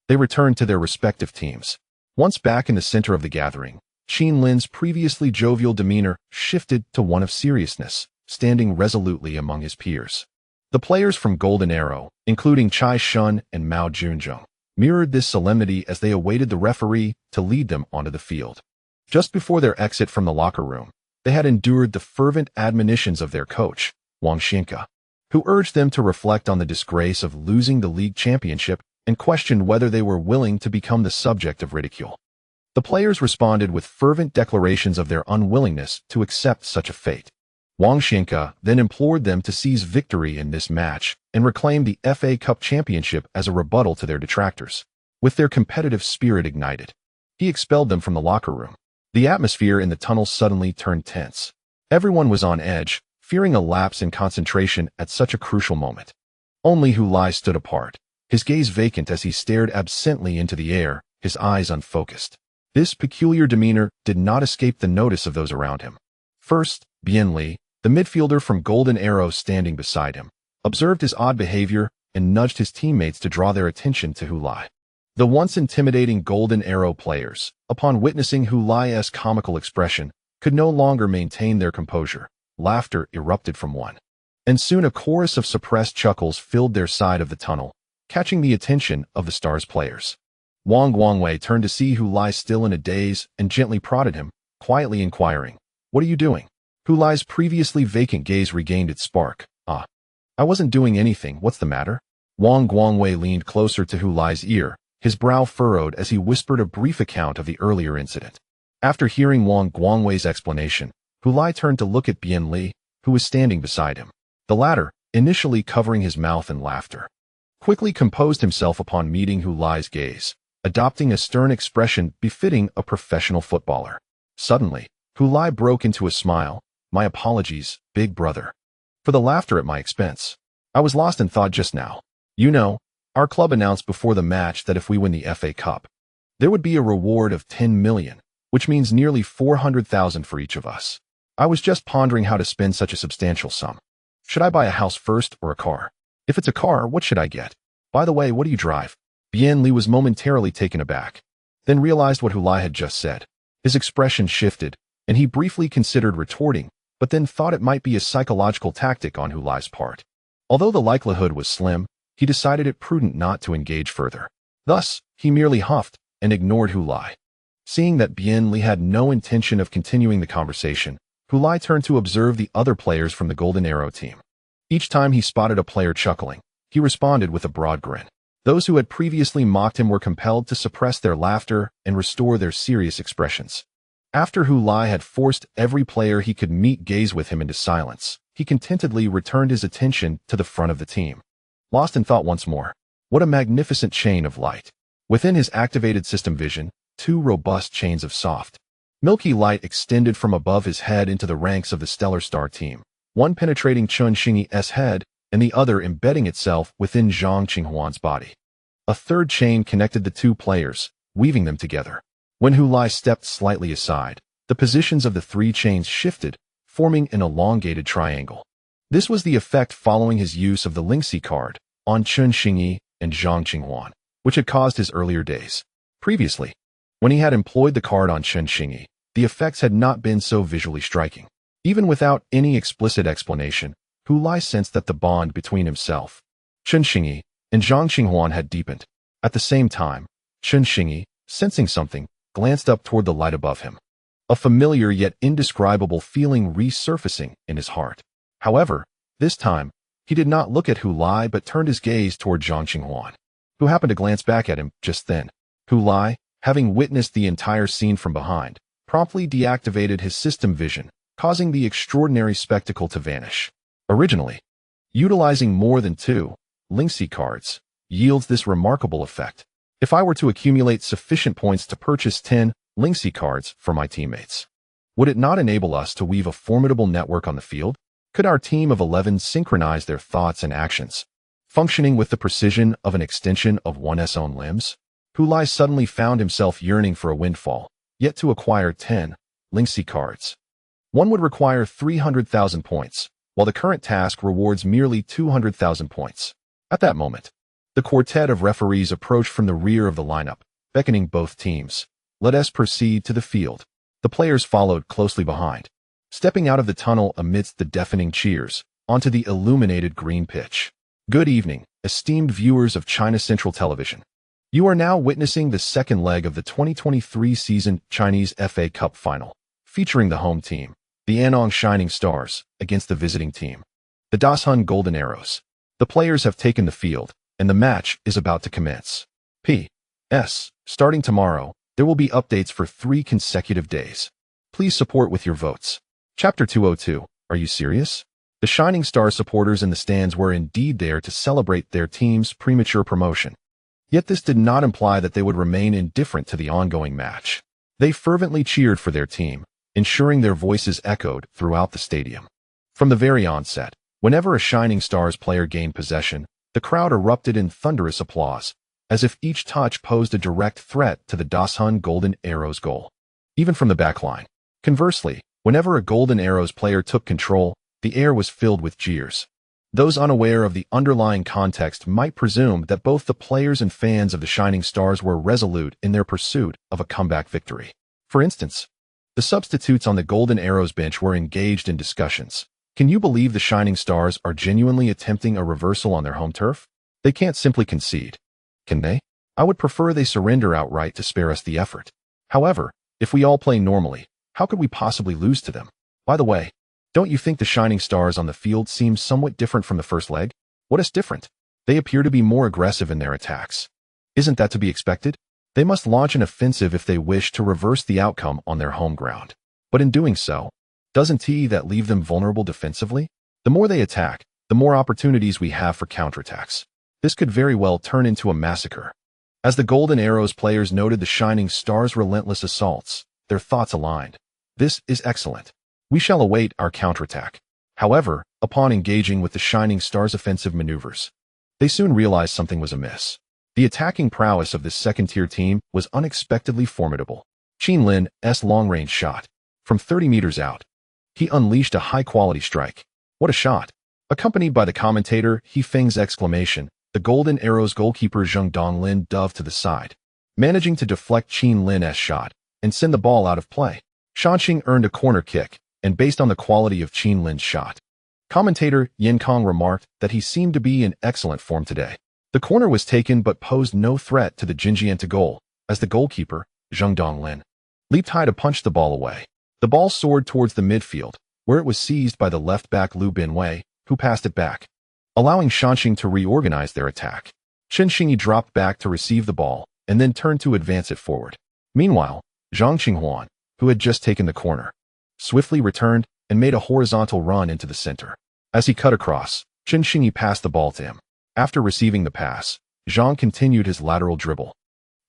they returned to their respective teams. Once back in the center of the gathering, Qin Lin's previously jovial demeanor shifted to one of seriousness, standing resolutely among his peers. The players from Golden Arrow, including Chai Shun and Mao Junzhong, mirrored this solemnity as they awaited the referee to lead them onto the field. Just before their exit from the locker room, they had endured the fervent admonitions of their coach, Wang Xinka, who urged them to reflect on the disgrace of losing the league championship and questioned whether they were willing to become the subject of ridicule. The players responded with fervent declarations of their unwillingness to accept such a fate. Wang Zijian then implored them to seize victory in this match and reclaim the FA Cup championship as a rebuttal to their detractors. With their competitive spirit ignited, he expelled them from the locker room. The atmosphere in the tunnel suddenly turned tense. Everyone was on edge, fearing a lapse in concentration at such a crucial moment. Only Hu Lai stood apart, his gaze vacant as he stared absently into the air, his eyes unfocused. This peculiar demeanor did not escape the notice of those around him. First, beheld, the midfielder from Golden Arrow standing beside him, observed his odd behavior and nudged his teammates to draw their attention to Hu Lai. The once intimidating Golden Arrow players, upon witnessing Hu Lai's comical expression, could no longer maintain their composure. Laughter erupted from one. And soon a chorus of suppressed chuckles filled their side of the tunnel, catching the attention of the Stars players. Wang Guangwei turned to see Hu Lai still in a daze and gently prodded him, quietly inquiring, "What are you doing?" Hu Lai's previously vacant gaze regained its spark. I wasn't doing anything, what's the matter?" Wang Guangwei leaned closer to Hu Lai's ear, his brow furrowed as he whispered a brief account of the earlier incident. After hearing Wang Guangwei's explanation, Hu Lai turned to look at beheld, who was standing beside him. The latter, initially covering his mouth in laughter, quickly composed himself upon meeting Hu Lai's gaze, adopting a stern expression befitting a professional footballer. Suddenly, Hu Lai broke into a smile. "My apologies, big brother, for the laughter at my expense. I was lost in thought just now. You know, our club announced before the match that if we win the FA Cup, there would be a reward of 10 million, which means nearly 400,000 for each of us. I was just pondering how to spend such a substantial sum. Should I buy a house first or a car? If it's a car, what should I get? By the way, what do you drive?" Beheld was momentarily taken aback, then realized what Hu Lai had just said. His expression shifted, and he briefly considered retorting, but then thought it might be a psychological tactic on Hu Lai's part. Although the likelihood was slim, he decided it prudent not to engage further. Thus, he merely huffed and ignored Hu Lai. Seeing that beheld had no intention of continuing the conversation, Hu Lai turned to observe the other players from the Golden Arrow team. Each time he spotted a player chuckling, he responded with a broad grin. Those who had previously mocked him were compelled to suppress their laughter and restore their serious expressions. After Hu Lai had forced every player he could meet gaze with him into silence, he contentedly returned his attention to the front of the team. Lost in thought once more. What a magnificent chain of light. Within his activated system vision, two robust chains of soft, milky light extended from above his head into the ranks of the Stellar Star team, one penetrating Chen Xingyi's head and the other embedding itself within Zhang Qinghuan's body. A third chain connected the two players, weaving them together. When Hu Lai stepped slightly aside, the positions of the three chains shifted, forming an elongated triangle. This was the effect following his use of the Lingxi card on Chen Xingyi and Zhang Qinghuan, which had caused his earlier days. Previously, when he had employed the card on Chen Xingyi, the effects had not been so visually striking. Even without any explicit explanation, Hu Lai sensed that the bond between himself, Chen Xingyi, and Zhang Qinghuan had deepened. At the same time, Chen Xingyi, sensing something, glanced up toward the light above him. A familiar yet indescribable feeling resurfacing in his heart. However, this time, he did not look at Hu Lai but turned his gaze toward Zhang Qinghuan, who happened to glance back at him just then. Hu Lai, having witnessed the entire scene from behind, promptly deactivated his system vision, causing the extraordinary spectacle to vanish. Originally, utilizing more than 2 Lingxi cards yields this remarkable effect. If I were to accumulate sufficient points to purchase 10 Lingxi cards for my teammates, would it not enable us to weave a formidable network on the field? Could our team of 11 synchronize their thoughts and actions, functioning with the precision of an extension of one's own limbs? Hu Lai suddenly found himself yearning for a windfall, yet to acquire 10 Lingxi cards. One would require 300,000 points, while the current task rewards merely 200,000 points. At that moment, the quartet of referees approached from the rear of the lineup, beckoning both teams. "Let us proceed to the field." The players followed closely behind, stepping out of the tunnel amidst the deafening cheers, onto the illuminated green pitch. Good evening, esteemed viewers of China Central Television. You are now witnessing the second leg of the 2023 season Chinese FA Cup final, featuring the home team, the Anong Shining Stars, against the visiting team, the Dashun Golden Arrows. The players have taken the field, and the match is about to commence. P.S. Starting tomorrow, There will be updates for 3 consecutive days. Please support with your votes. Chapter 202. Are you serious? The Shining Star supporters in the stands were indeed there to celebrate their team's premature promotion. Yet this did not imply that they would remain indifferent to the ongoing match. They fervently cheered for their team, ensuring their voices echoed throughout the stadium. From the very onset, whenever a Shining Stars player gained possession, the crowd erupted in thunderous applause, as if each touch posed a direct threat to the Dashun Golden Arrows goal. Even from the backline. Conversely, whenever a Golden Arrows player took control, the air was filled with jeers. Those unaware of the underlying context might presume that both the players and fans of the Shining Stars were resolute in their pursuit of a comeback victory. For instance, the substitutes on the Golden Arrows bench were engaged in discussions. Can you believe the Shining Stars are genuinely attempting a reversal on their home turf? They can't simply concede. Can they? I would prefer they surrender outright to spare us the effort. However, if we all play normally, how could we possibly lose to them? By the way, don't you think the Shining Stars on the field seem somewhat different from the first leg? What is different? They appear to be more aggressive in their attacks. Isn't that to be expected? They must launch an offensive if they wish to reverse the outcome on their home ground. But in doing so, doesn't that leave them vulnerable defensively? The more they attack, the more opportunities we have for counterattacks. This could very well turn into a massacre. As the Golden Arrows players noted the Shining Stars' relentless assaults, their thoughts aligned. This is excellent. We shall await our counterattack. However, upon engaging with the Shining Stars' offensive maneuvers, they soon realized something was amiss. The attacking prowess of this second-tier team was unexpectedly formidable. Chen Lin's long-range shot. From 30 meters out, he unleashed a high-quality strike. What a shot! Accompanied by the commentator He Feng's exclamation, the Golden Arrows goalkeeper Zheng Donglin dove to the side, managing to deflect Chen Lin's shot and send the ball out of play. Shanxing earned a corner kick, and based on the quality of Chen Lin's shot, commentator Yin Kong remarked that he seemed to be in excellent form today. The corner was taken but posed no threat to the Jinjian goal, as the goalkeeper, Zheng Donglin, leaped high to punch the ball away. The ball soared towards the midfield, where it was seized by the left back Liu Binwei, who passed it back, allowing Shanxing to reorganize their attack. Chen Xingyi dropped back to receive the ball, and then turned to advance it forward. Meanwhile, Zhang Qinghuan, who had just taken the corner, swiftly returned and made a horizontal run into the center. As he cut across, Chen Xingyi passed the ball to him. After receiving the pass, Zhang continued his lateral dribble,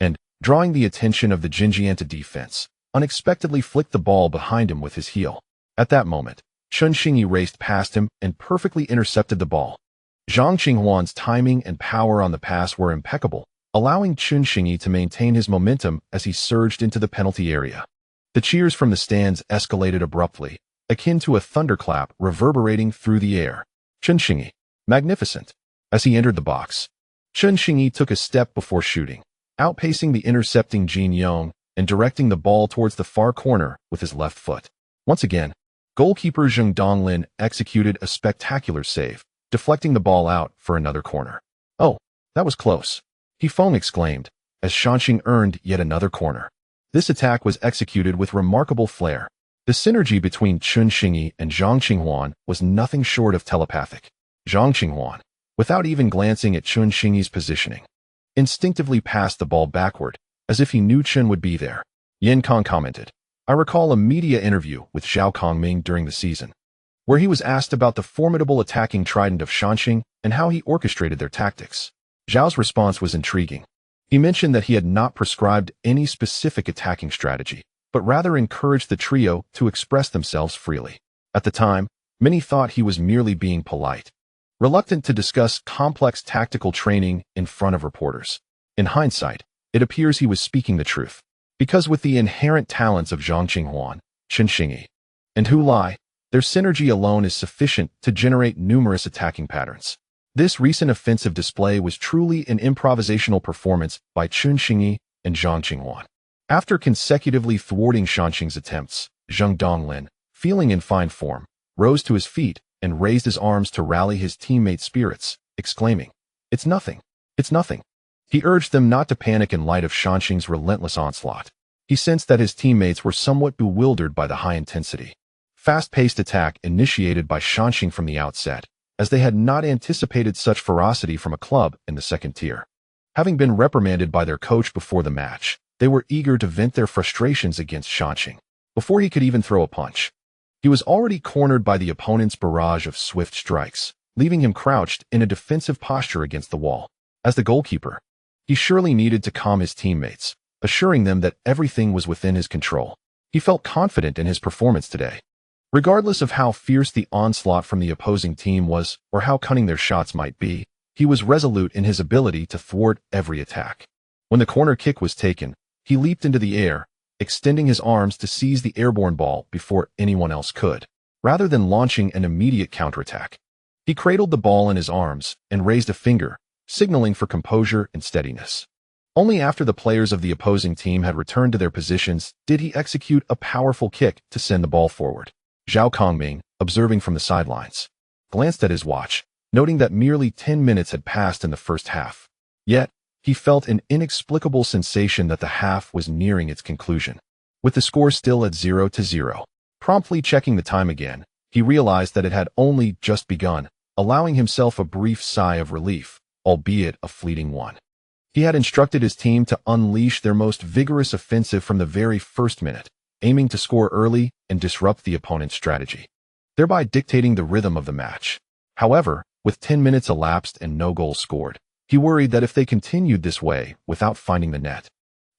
and, drawing the attention of the Jinjian defense, unexpectedly flicked the ball behind him with his heel. At that moment, Chen Xingyi raced past him and perfectly intercepted the ball. Zhang Qinghuan's timing and power on the pass were impeccable, allowing Chen Xingyi to maintain his momentum as he surged into the penalty area. The cheers from the stands escalated abruptly, akin to a thunderclap reverberating through the air. Chen Xingyi, magnificent. As he entered the box, Chen Xingyi took a step before shooting, outpacing the intercepting Jin Yong and directing the ball towards the far corner with his left foot. Once again, goalkeeper Zheng Donglin executed a spectacular save, deflecting the ball out for another corner. Oh, that was close, He Feng exclaimed, as Shanxing earned yet another corner. This attack was executed with remarkable flair. The synergy between Chen Xingyi and Zhang Qinghuan was nothing short of telepathic. Zhang Qinghuan, without even glancing at Chen Xingyi's positioning, instinctively passed the ball backward, as if he knew Chen would be there. Yin Kong commented, I recall a media interview with Zhao Kongming during the season, where he was asked about the formidable attacking trident of Shanxing and how he orchestrated their tactics. Zhao's response was intriguing. He mentioned that he had not prescribed any specific attacking strategy, but rather encouraged the trio to express themselves freely. At the time, many thought he was merely being polite, reluctant to discuss complex tactical training in front of reporters. In hindsight, it appears he was speaking the truth, because with the inherent talents of Zhang Qinghuan, Chen Xingyi, and Hu Lai, their synergy alone is sufficient to generate numerous attacking patterns. This recent offensive display was truly an improvisational performance by Chen Xingyi and Zhang Qinghuan. After consecutively thwarting Shanxing's attempts, Zheng Donglin, feeling in fine form, rose to his feet and raised his arms to rally his teammates' spirits, exclaiming, It's nothing. It's nothing. He urged them not to panic in light of Shanxing's relentless onslaught. He sensed that his teammates were somewhat bewildered by the high-intensity, fast-paced attack initiated by Shanxing from the outset, as they had not anticipated such ferocity from a club in the second tier. Having been reprimanded by their coach before the match, They were eager to vent their frustrations against Shanhai. Before he could even throw a punch, he was already cornered by the opponent's barrage of swift strikes, leaving him crouched in a defensive posture against the wall. As the goalkeeper, he surely needed to calm his teammates, assuring them that everything was within his control. He felt confident in his performance today. Regardless of how fierce the onslaught from the opposing team was or how cunning their shots might be, he was resolute in his ability to thwart every attack. When the corner kick was taken, he leaped into the air, extending his arms to seize the airborne ball before anyone else could. Rather than launching an immediate counterattack, he cradled the ball in his arms and raised a finger, signaling for composure and steadiness. Only after the players of the opposing team had returned to their positions did he execute a powerful kick to send the ball forward. Zhao Kongming, observing from the sidelines, glanced at his watch, noting that merely 10 minutes had passed in the first half. Yet, he felt an inexplicable sensation that the half was nearing its conclusion. With the score still at 0-0, promptly checking the time again, he realized that it had only just begun, allowing himself a brief sigh of relief, albeit a fleeting one. He had instructed his team to unleash their most vigorous offensive from the very first minute, aiming to score early and disrupt the opponent's strategy, thereby dictating the rhythm of the match. However, with 10 minutes elapsed and no goals scored, he worried that if they continued this way without finding the net,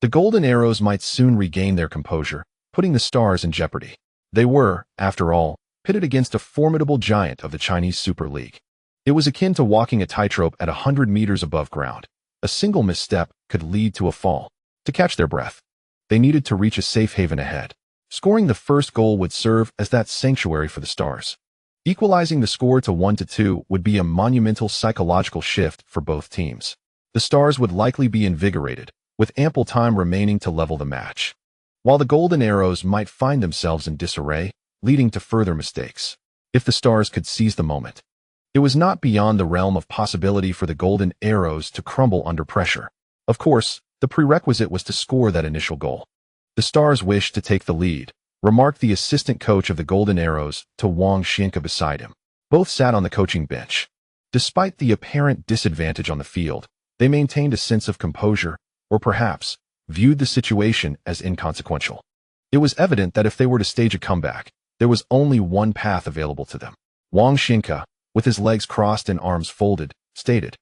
the Golden Arrows might soon regain their composure, putting the Stars in jeopardy. They were, after all, pitted against a formidable giant of the Chinese Super League. It was akin to walking a tightrope at 100 meters above ground. A single misstep could lead to a fall. To catch their breath, they needed to reach a safe haven ahead. Scoring the first goal would serve as that sanctuary for the Stars. Equalizing the score to 1-2 would be a monumental psychological shift for both teams. The Stars would likely be invigorated, with ample time remaining to level the match, while the Golden Arrows might find themselves in disarray, leading to further mistakes. If the Stars could seize the moment, it was not beyond the realm of possibility for the Golden Arrows to crumble under pressure. Of course, the prerequisite was to score that initial goal. The Stars wished to take the lead, remarked the assistant coach of the Golden Arrows to Wang Zijian beside him. Both sat on the coaching bench. Despite the apparent disadvantage on the field, they maintained a sense of composure, or perhaps viewed the situation as inconsequential. It was evident that if they were to stage a comeback, there was only one path available to them. Wang Zijian, with his legs crossed and arms folded, stated,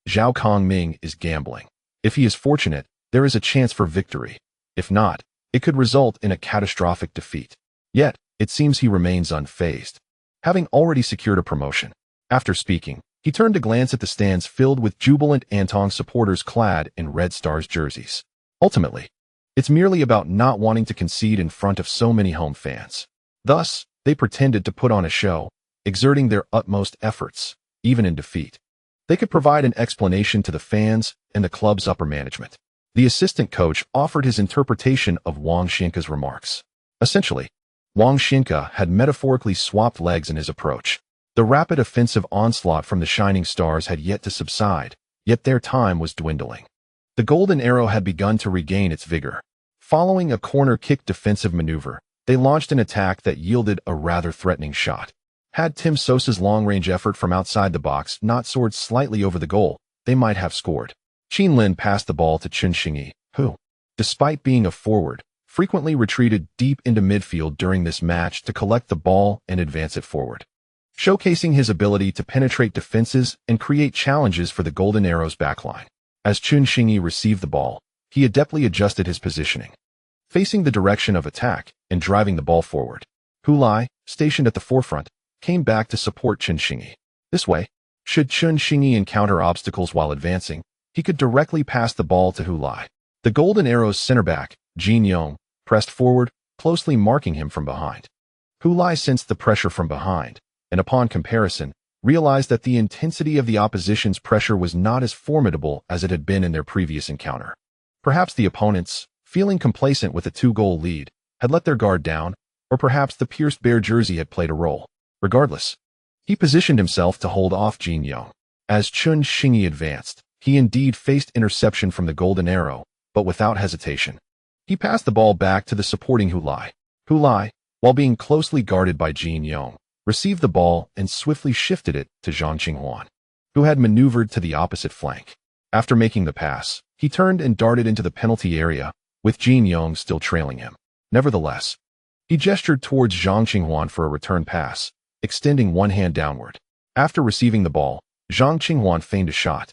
"Zhao Kongming is gambling. If he is fortunate, there is a chance for victory. If not, it could result in a catastrophic defeat." Yet, it seems he remains unfazed, having already secured a promotion. After speaking, he turned to glance at the stands filled with jubilant Antong supporters clad in Red Stars jerseys. Ultimately, it's merely about not wanting to concede in front of so many home fans. Thus, they pretended to put on a show, exerting their utmost efforts, even in defeat. They could provide an explanation to the fans and the club's upper management. The assistant coach offered his interpretation of Wang Zijian's remarks. Essentially, Wang Zijian had metaphorically swapped legs in his approach. The rapid offensive onslaught from the Shining Stars had yet to subside, yet their time was dwindling. The Golden Arrow had begun to regain its vigor. Following a corner kick defensive maneuver, they launched an attack that yielded a rather threatening shot. Had Tim Sosa's long-range effort from outside the box not soared slightly over the goal, they might have scored. Chen Lin passed the ball to Chen Xingyi, who, despite being a forward, frequently retreated deep into midfield during this match to collect the ball and advance it forward, showcasing his ability to penetrate defenses and create challenges for the Golden Arrows backline. As Chen Xingyi received the ball, he adeptly adjusted his positioning, facing the direction of attack and driving the ball forward. Hu Lai, stationed at the forefront, came back to support Chen Xingyi. This way, should Chen Xingyi encounter obstacles while advancing, he could directly pass the ball to Hu Lai. The Golden Arrows center back, Jin Yong, pressed forward, closely marking him from behind. Hu Lai sensed the pressure from behind, and upon comparison, realized that the intensity of the opposition's pressure was not as formidable as it had been in their previous encounter. Perhaps the opponents, feeling complacent with a 2-goal lead, had let their guard down, or perhaps the pierced bear jersey had played a role. Regardless, he positioned himself to hold off Jin Yong. As Chen Xingyi advanced, he indeed faced interception from the Golden Arrow, but without hesitation. He passed the ball back to the supporting Hu Lai. Hu Lai, while being closely guarded by Jin Yong, received the ball and swiftly shifted it to Zhang Qinghuan, who had maneuvered to the opposite flank. After making the pass, he turned and darted into the penalty area, with Jin Yong still trailing him. Nevertheless, he gestured towards Zhang Qinghua for a return pass, extending one hand downward. After receiving the ball, Zhang Qinghua feigned a shot,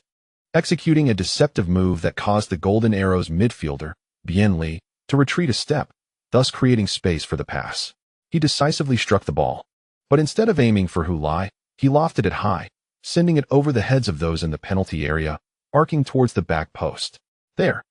executing a deceptive move that caused the Golden Arrow's midfielder, Bian Li, to retreat a step, thus creating space for the pass. He decisively struck the ball, but instead of aiming for Hu Lai, he lofted it high, sending it over the heads of those in the penalty area, arcing towards the back post. There,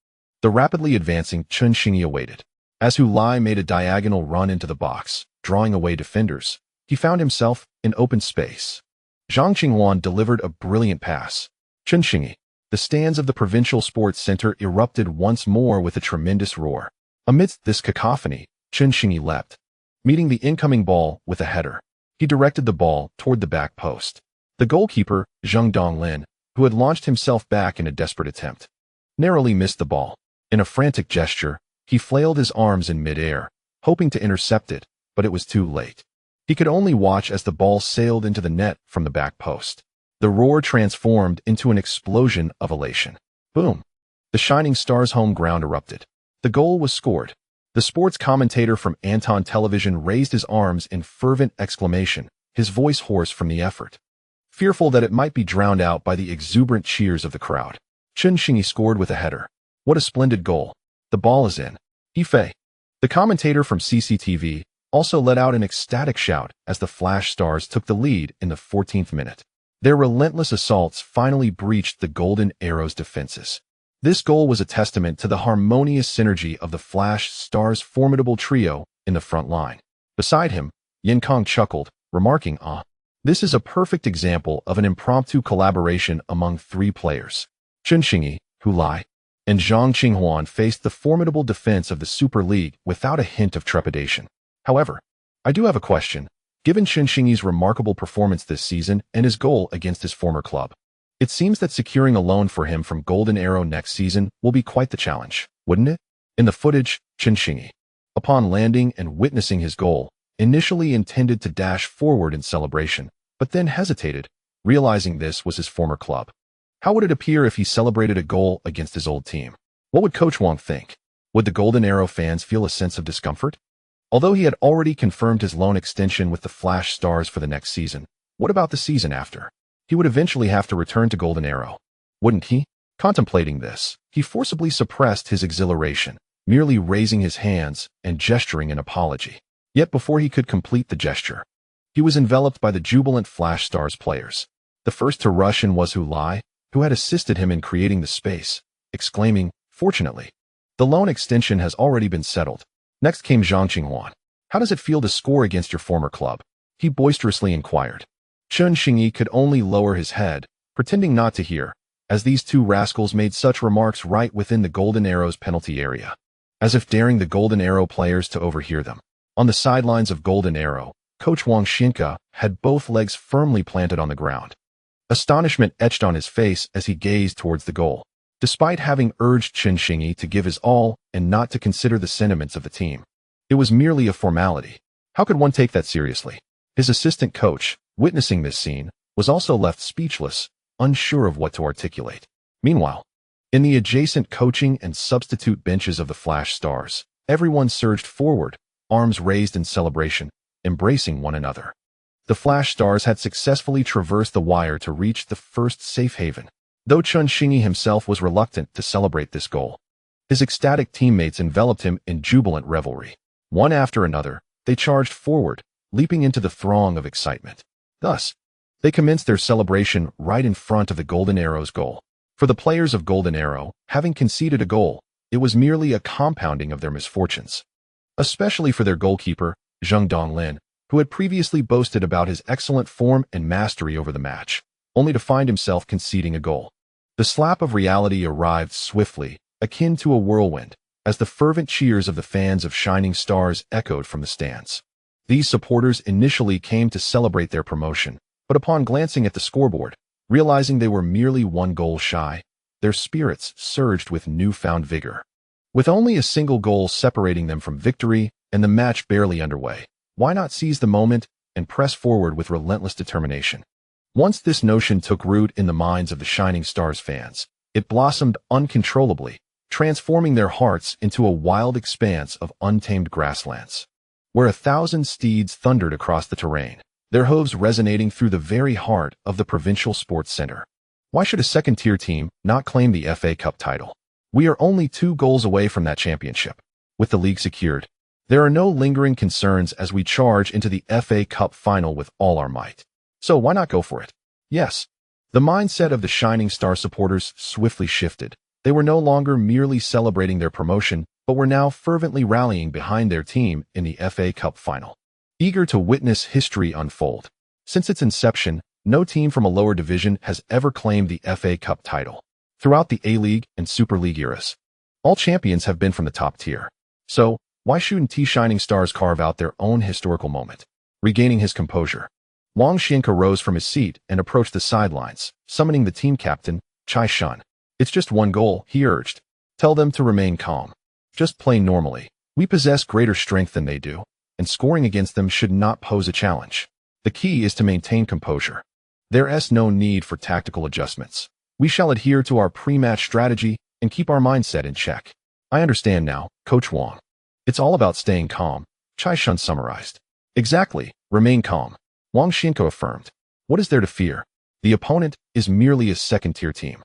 the rapidly advancing Chen Xingyi awaited. As Hu Lai made a diagonal run into the box, drawing away defenders, he found himself in open space. Zhang Qinghua delivered a brilliant pass. Chen Xingyi. The stands of the Provincial Sports Center erupted once more with a tremendous roar. Amidst this cacophony, Chen Xingyi leapt, meeting the incoming ball with a header. He directed the ball toward the back post. The goalkeeper, Zheng Donglin, who had launched himself back in a desperate attempt, narrowly missed the ball. In a frantic gesture, he flailed his arms in midair, hoping to intercept it, but it was too late. He could only watch as the ball sailed into the net from the back post. The roar transformed into an explosion of elation. Boom! The Shining Stars' home ground erupted. The goal was scored. The sports commentator from Anton Television raised his arms in fervent exclamation, his voice hoarse from the effort, fearful that it might be drowned out by the exuberant cheers of the crowd. Chen Xingyi scored with a header. What a splendid goal. The ball is in. He-fei. The commentator from CCTV also let out an ecstatic shout as the Flash Stars took the lead in the 14th minute. Their relentless assaults finally breached the Golden Arrow's defenses. This goal was a testament to the harmonious synergy of the Flash Stars' formidable trio in the front line. Beside him, Yin Kong chuckled, remarking, this is a perfect example of an impromptu collaboration among three players. Chen Xingyi, Hu Lai, and Zhang Qinghua faced the formidable defense of the Super League without a hint of trepidation. However, I do have a question. Given Chen Xingyi's remarkable performance this season and his goal against his former club, it seems that securing a loan for him from Golden Arrow next season will be quite the challenge, wouldn't it? In the footage, Chen Xingyi, upon landing and witnessing his goal, initially intended to dash forward in celebration, but then hesitated, realizing this was his former club. How would it appear if he celebrated a goal against his old team? What would Coach Wang think? Would the Golden Arrow fans feel a sense of discomfort? Although he had already confirmed his loan extension with the Flash Stars for the next season, what about the season after? He would eventually have to return to Golden Arrow, wouldn't he? Contemplating this, he forcibly suppressed his exhilaration, merely raising his hands and gesturing an apology. Yet before he could complete the gesture, he was enveloped by the jubilant Flash Stars players. The first to rush in was Hu Lai, who had assisted him in creating the space, exclaiming, "Fortunately, the loan extension has already been settled." Next came Zhang Qinghua. "How does it feel to score against your former club?" he boisterously inquired. Chen Xingyi could only lower his head, pretending not to hear, as these two rascals made such remarks right within the Golden Arrow's penalty area, as if daring the Golden Arrow players to overhear them. On the sidelines of Golden Arrow, Coach Wang Xianke had both legs firmly planted on the ground. Astonishment etched on his face as he gazed towards the goal. Despite having urged Chen Xingyi to give his all and not to consider the sentiments of the team, it was merely a formality. How could one take that seriously? His assistant coach, witnessing this scene, was also left speechless, unsure of what to articulate. Meanwhile, in the adjacent coaching and substitute benches of the Flash Stars, everyone surged forward, arms raised in celebration, embracing one another. The Flash Stars had successfully traversed the wire to reach the first safe haven, though Chen Xingyi himself was reluctant to celebrate this goal. His ecstatic teammates enveloped him in jubilant revelry. One after another, they charged forward, leaping into the throng of excitement. Thus, they commenced their celebration right in front of the Golden Arrow's goal. For the players of Golden Arrow, having conceded a goal, it was merely a compounding of their misfortunes. Especially for their goalkeeper, Zheng Donglin, who had previously boasted about his excellent form and mastery over the match, only to find himself conceding a goal. The slap of reality arrived swiftly, akin to a whirlwind, as the fervent cheers of the fans of Shining Stars echoed from the stands. These supporters initially came to celebrate their promotion, but upon glancing at the scoreboard, realizing they were merely one goal shy, their spirits surged with newfound vigor. With only a single goal separating them from victory and the match barely underway, why not seize the moment and press forward with relentless determination? Once this notion took root in the minds of the Shining Stars fans, it blossomed uncontrollably, transforming their hearts into a wild expanse of untamed grasslands, where 1,000 steeds thundered across the terrain, their hooves resonating through the very heart of the provincial sports center. Why should a second-tier team not claim the FA Cup title? We are only 2 goals away from that championship. With the league secured, there are no lingering concerns as we charge into the FA Cup final with all our might. So why not go for it? Yes. The mindset of the Shining Star supporters swiftly shifted. They were no longer merely celebrating their promotion, but were now fervently rallying behind their team in the FA Cup final, eager to witness history unfold. Since its inception, no team from a lower division has ever claimed the FA Cup title. Throughout the A-League and Super League eras, all champions have been from the top tier. So, why shouldn't Shining Stars carve out their own historical moment? Regaining his composure, Wang Zijian rose from his seat and approached the sidelines, summoning the team captain, Chai Shun. It's just 1 goal, he urged. Tell them to remain calm. Just play normally. We possess greater strength than they do, and scoring against them should not pose a challenge. The key is to maintain composure. There's no need for tactical adjustments. We shall adhere to our pre-match strategy and keep our mindset in check. I understand now, Coach Wang. It's all about staying calm, Chai Shun summarized. Exactly, remain calm, Wang Zijian affirmed. What is there to fear? The opponent is merely a second-tier team.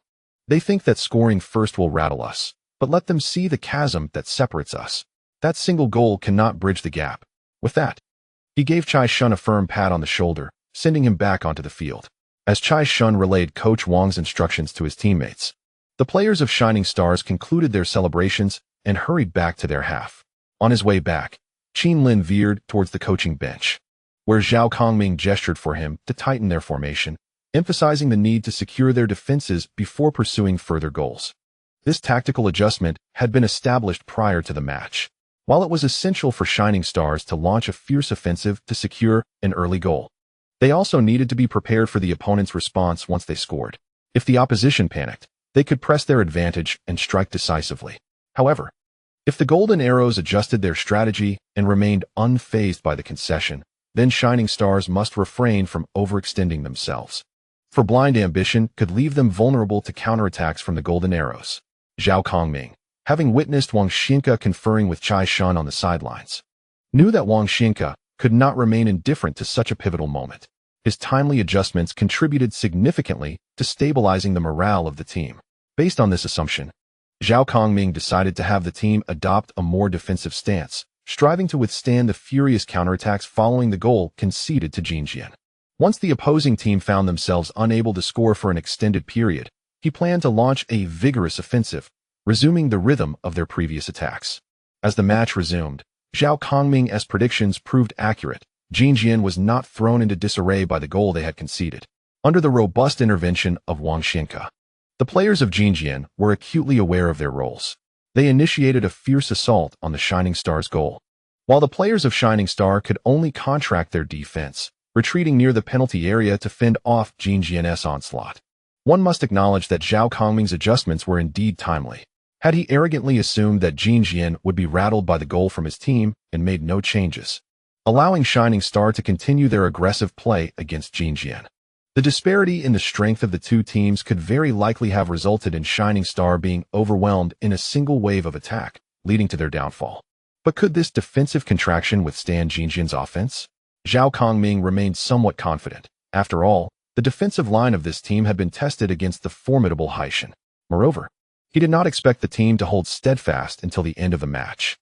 They think that scoring first will rattle us, but let them see the chasm that separates us. That single goal cannot bridge the gap. With that, he gave Chai Shun a firm pat on the shoulder, sending him back onto the field. As Chai Shun relayed Coach Wang's instructions to his teammates, the players of Shining Stars concluded their celebrations and hurried back to their half. On his way back, Qin Lin veered towards the coaching bench, where Zhao Kongming gestured for him to tighten their formation, emphasizing the need to secure their defenses before pursuing further goals. This tactical adjustment had been established prior to the match, while it was essential for Shining Stars to launch a fierce offensive to secure an early goal. They also needed to be prepared for the opponent's response once they scored. If the opposition panicked, they could press their advantage and strike decisively. However, if the Golden Arrows adjusted their strategy and remained unfazed by the concession, then Shining Stars must refrain from overextending themselves, for blind ambition could leave them vulnerable to counterattacks from the Golden Arrows. Zhao Kongming, having witnessed Wang Zijian conferring with Chai Shun on the sidelines, knew that Wang Zijian could not remain indifferent to such a pivotal moment. His timely adjustments contributed significantly to stabilizing the morale of the team. Based on this assumption, Zhao Kongming decided to have the team adopt a more defensive stance, striving to withstand the furious counterattacks following the goal conceded to Jinjian. Once the opposing team found themselves unable to score for an extended period, he planned to launch a vigorous offensive, resuming the rhythm of their previous attacks. As the match resumed, Zhao Kongming's predictions proved accurate. Jinjian was not thrown into disarray by the goal they had conceded. Under the robust intervention of Wang Zijian, the players of Jinjian were acutely aware of their roles. They initiated a fierce assault on the Shining Star's goal, while the players of Shining Star could only contract their defense, retreating near the penalty area to fend off Jinjian's onslaught. One must acknowledge that Zhao Kongming's adjustments were indeed timely. Had he arrogantly assumed that Jinjian would be rattled by the goal from his team and made no changes, allowing Shining Star to continue their aggressive play against Jinjian, the disparity in the strength of the two teams could very likely have resulted in Shining Star being overwhelmed in a single wave of attack, leading to their downfall. But could this defensive contraction withstand Jinjian's offense? Zhao Kongming remained somewhat confident. After all, the defensive line of this team had been tested against the formidable Haishan. Moreover, he did not expect the team to hold steadfast until the end of the match.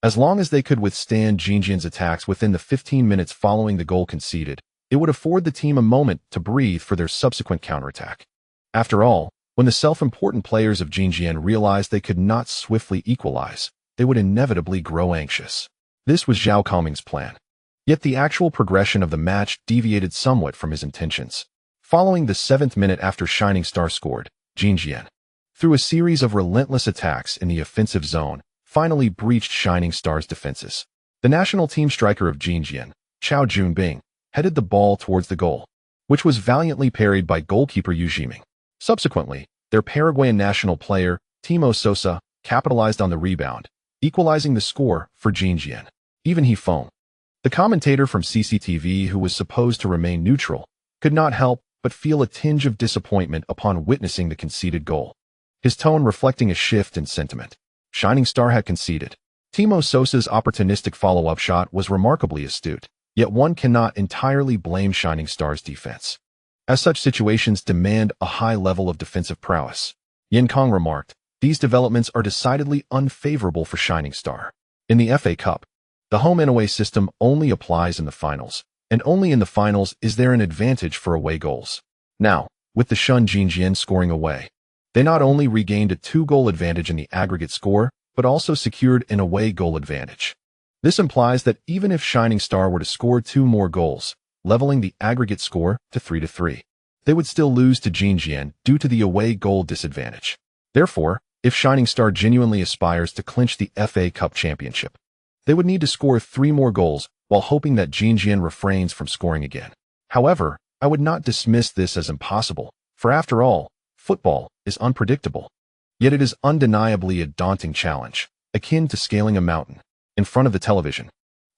As long as they could withstand Jinjian's attacks within the 15 minutes following the goal conceded, it would afford the team a moment to breathe for their subsequent counterattack. After all, when the self-important players of Jinjian realized they could not swiftly equalize, they would inevitably grow anxious. This was Zhao Kongming's plan. Yet the actual progression of the match deviated somewhat from his intentions. Following the 7th minute after Shining Star scored, Jinjian, through a series of relentless attacks in the offensive zone, finally breached Shining Star's defenses. The national team striker of Jinjian, Chao Junbing, headed the ball towards the goal, which was valiantly parried by goalkeeper Yu Jiming. Subsequently, their Paraguayan national player, Timo Sosa, capitalized on the rebound, equalizing the score for Jinjian. Even he foamed. The commentator from CCTV, who was supposed to remain neutral, could not help but feel a tinge of disappointment upon witnessing the conceded goal. his tone reflecting a shift in sentiment. Shining Star had conceded. Timo Sosa's opportunistic follow-up shot was remarkably astute, yet one cannot entirely blame Shining Star's defense, as such situations demand a high level of defensive prowess. Yin Kong remarked, "These developments are decidedly unfavorable for Shining Star. In the FA Cup, the home and away system only applies in the finals, and only in the finals is there an advantage for away goals. Now, with the Chen Xingyi scoring away, they not only regained a 2-goal advantage in the aggregate score, but also secured an away goal advantage. This implies that even if Shining Star were to score 2 more goals, leveling the aggregate score to 3-3, they would still lose to Xingyi due to the away goal disadvantage. Therefore, if Shining Star genuinely aspires to clinch the FA Cup championship, they would need to score 3 more goals while hoping that Xingyi refrains from scoring again. However, I would not dismiss this as impossible, for after all, football is unpredictable. Yet it is undeniably a daunting challenge, akin to scaling a mountain. In front of the television,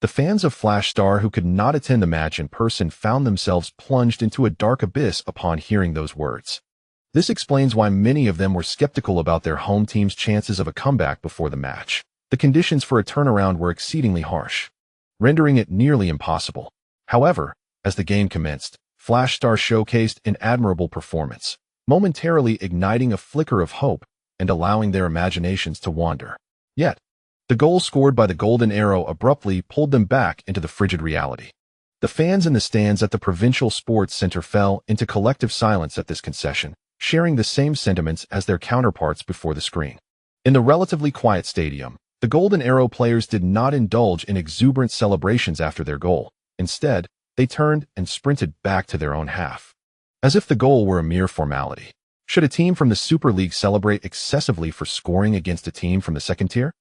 the fans of Flash Star who could not attend the match in person found themselves plunged into a dark abyss upon hearing those words. This explains why many of them were skeptical about their home team's chances of a comeback before the match. The conditions for a turnaround were exceedingly harsh, rendering it nearly impossible. However, as the game commenced, Flash Star showcased an admirable performance, momentarily igniting a flicker of hope and allowing their imaginations to wander. Yet, the goal scored by the Golden Arrow abruptly pulled them back into the frigid reality. The fans in the stands at the Provincial Sports Center fell into collective silence at this concession, sharing the same sentiments as their counterparts before the screen. In the relatively quiet stadium, the Golden Arrow players did not indulge in exuberant celebrations after their goal. Instead, they turned and sprinted back to their own half, as if the goal were a mere formality. Should a team from the Super League celebrate excessively for scoring against a team from the second tier?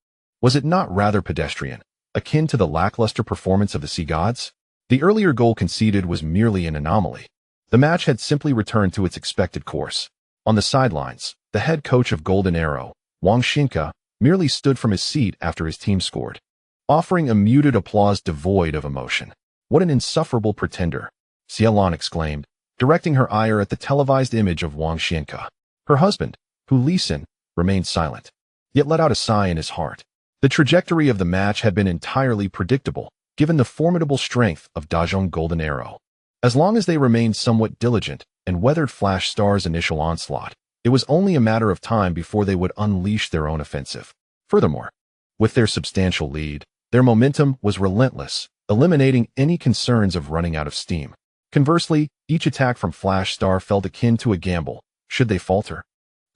Was it not rather pedestrian, akin to the lackluster performance of the Sea Gods? The earlier goal conceded was merely an anomaly. The match had simply returned to its expected course. On the sidelines, the head coach of Golden Arrow, Wang Zijian, merely stood from his seat after his team scored, offering a muted applause devoid of emotion. "What an insufferable pretender," Xiaolan exclaimed, directing her ire at the televised image of Wang Zijian. Her husband, Hu Lai, remained silent, yet let out a sigh in his heart. The trajectory of the match had been entirely predictable, given the formidable strength of Dazhong Golden Arrow. As long as they remained somewhat diligent and weathered Flash Star's initial onslaught, it was only a matter of time before they would unleash their own offensive. Furthermore, with their substantial lead, their momentum was relentless, eliminating any concerns of running out of steam. Conversely, each attack from Flash Star felt akin to a gamble. Should they falter,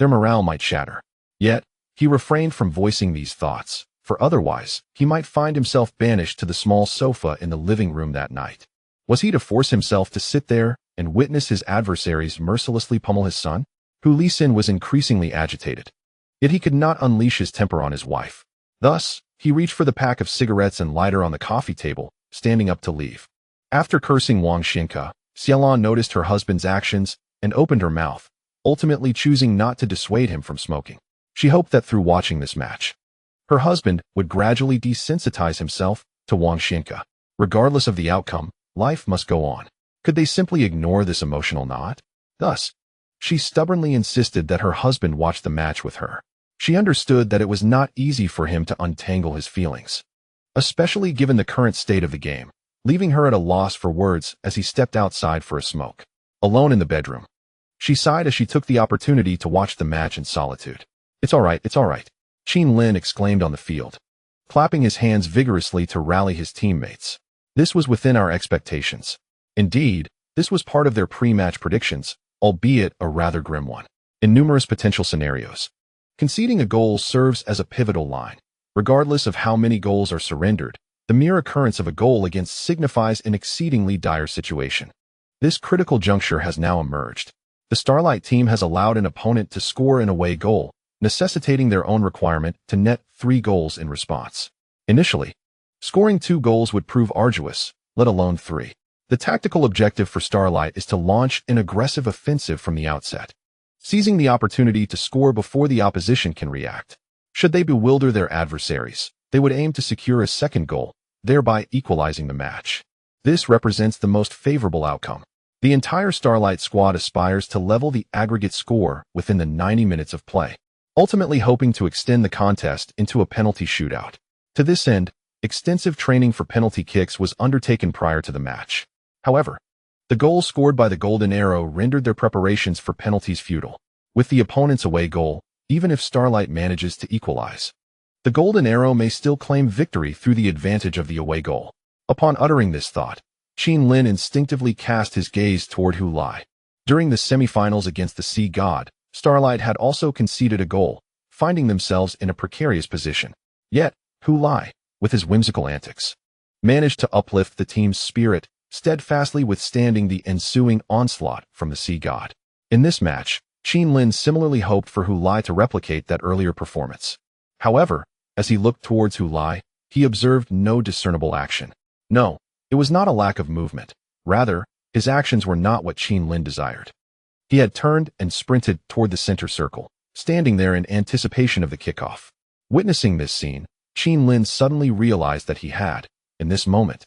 their morale might shatter. Yet, he refrained from voicing these thoughts, for otherwise, he might find himself banished to the small sofa in the living room that night. Was he to force himself to sit there and witness his adversaries mercilessly pummel his son? Hu Lai was increasingly agitated, yet he could not unleash his temper on his wife. Thus, he reached for the pack of cigarettes and lighter on the coffee table, standing up to leave. After cursing Wang Zijian, Xiaolan noticed her husband's actions and opened her mouth, ultimately choosing not to dissuade him from smoking. She hoped that through watching this match, her husband would gradually desensitize himself to Wang Zijian. Regardless of the outcome, life must go on. Could they simply ignore this emotional knot? Thus, she stubbornly insisted that her husband watch the match with her. She understood that it was not easy for him to untangle his feelings, especially given the current state of the game, leaving her at a loss for words as he stepped outside for a smoke. Alone in the bedroom, she sighed as she took the opportunity to watch the match in solitude. It's all right, Qin Lin exclaimed on the field, clapping his hands vigorously to rally his teammates. This was within our expectations. Indeed, this was part of their pre-match predictions, albeit a rather grim one. In numerous potential scenarios, conceding a goal serves as a pivotal line. Regardless of how many goals are surrendered, the mere occurrence of a goal against signifies an exceedingly dire situation. This critical juncture has now emerged. The Starlight team has allowed an opponent to score an away goal, necessitating their own requirement to net 3 goals in response. Initially, scoring 2 goals would prove arduous, let alone 3. The tactical objective for Starlight is to launch an aggressive offensive from the outset, seizing the opportunity to score before the opposition can react. Should they bewilder their adversaries, they would aim to secure a second goal, thereby equalizing the match. This represents the most favorable outcome. The entire Starlight squad aspires to level the aggregate score within the 90 minutes of play. ultimately hoping to extend the contest into a penalty shootout. To this end, extensive training for penalty kicks was undertaken prior to the match. However, the goal scored by the Golden Arrow rendered their preparations for penalties futile. With the opponent's away goal, even if Starlight manages to equalize, the Golden Arrow may still claim victory through the advantage of the away goal. Upon uttering this thought, Chen Lin instinctively cast his gaze toward Hu Lai. During the semifinals against the Sea God, Starlight had also conceded a goal, finding themselves in a precarious position. Yet, Hu Lai, with his whimsical antics, managed to uplift the team's spirit, steadfastly withstanding the ensuing onslaught from the Sea God. In this match, Chen Lin similarly hoped for Hu Lai to replicate that earlier performance. However, as he looked towards Hu Lai, he observed no discernible action. No, it was not a lack of movement. Rather, his actions were not what Chen Lin desired. He had turned and sprinted toward the center circle, standing there in anticipation of the kickoff. Witnessing this scene, Chen Lin suddenly realized that he had, in this moment,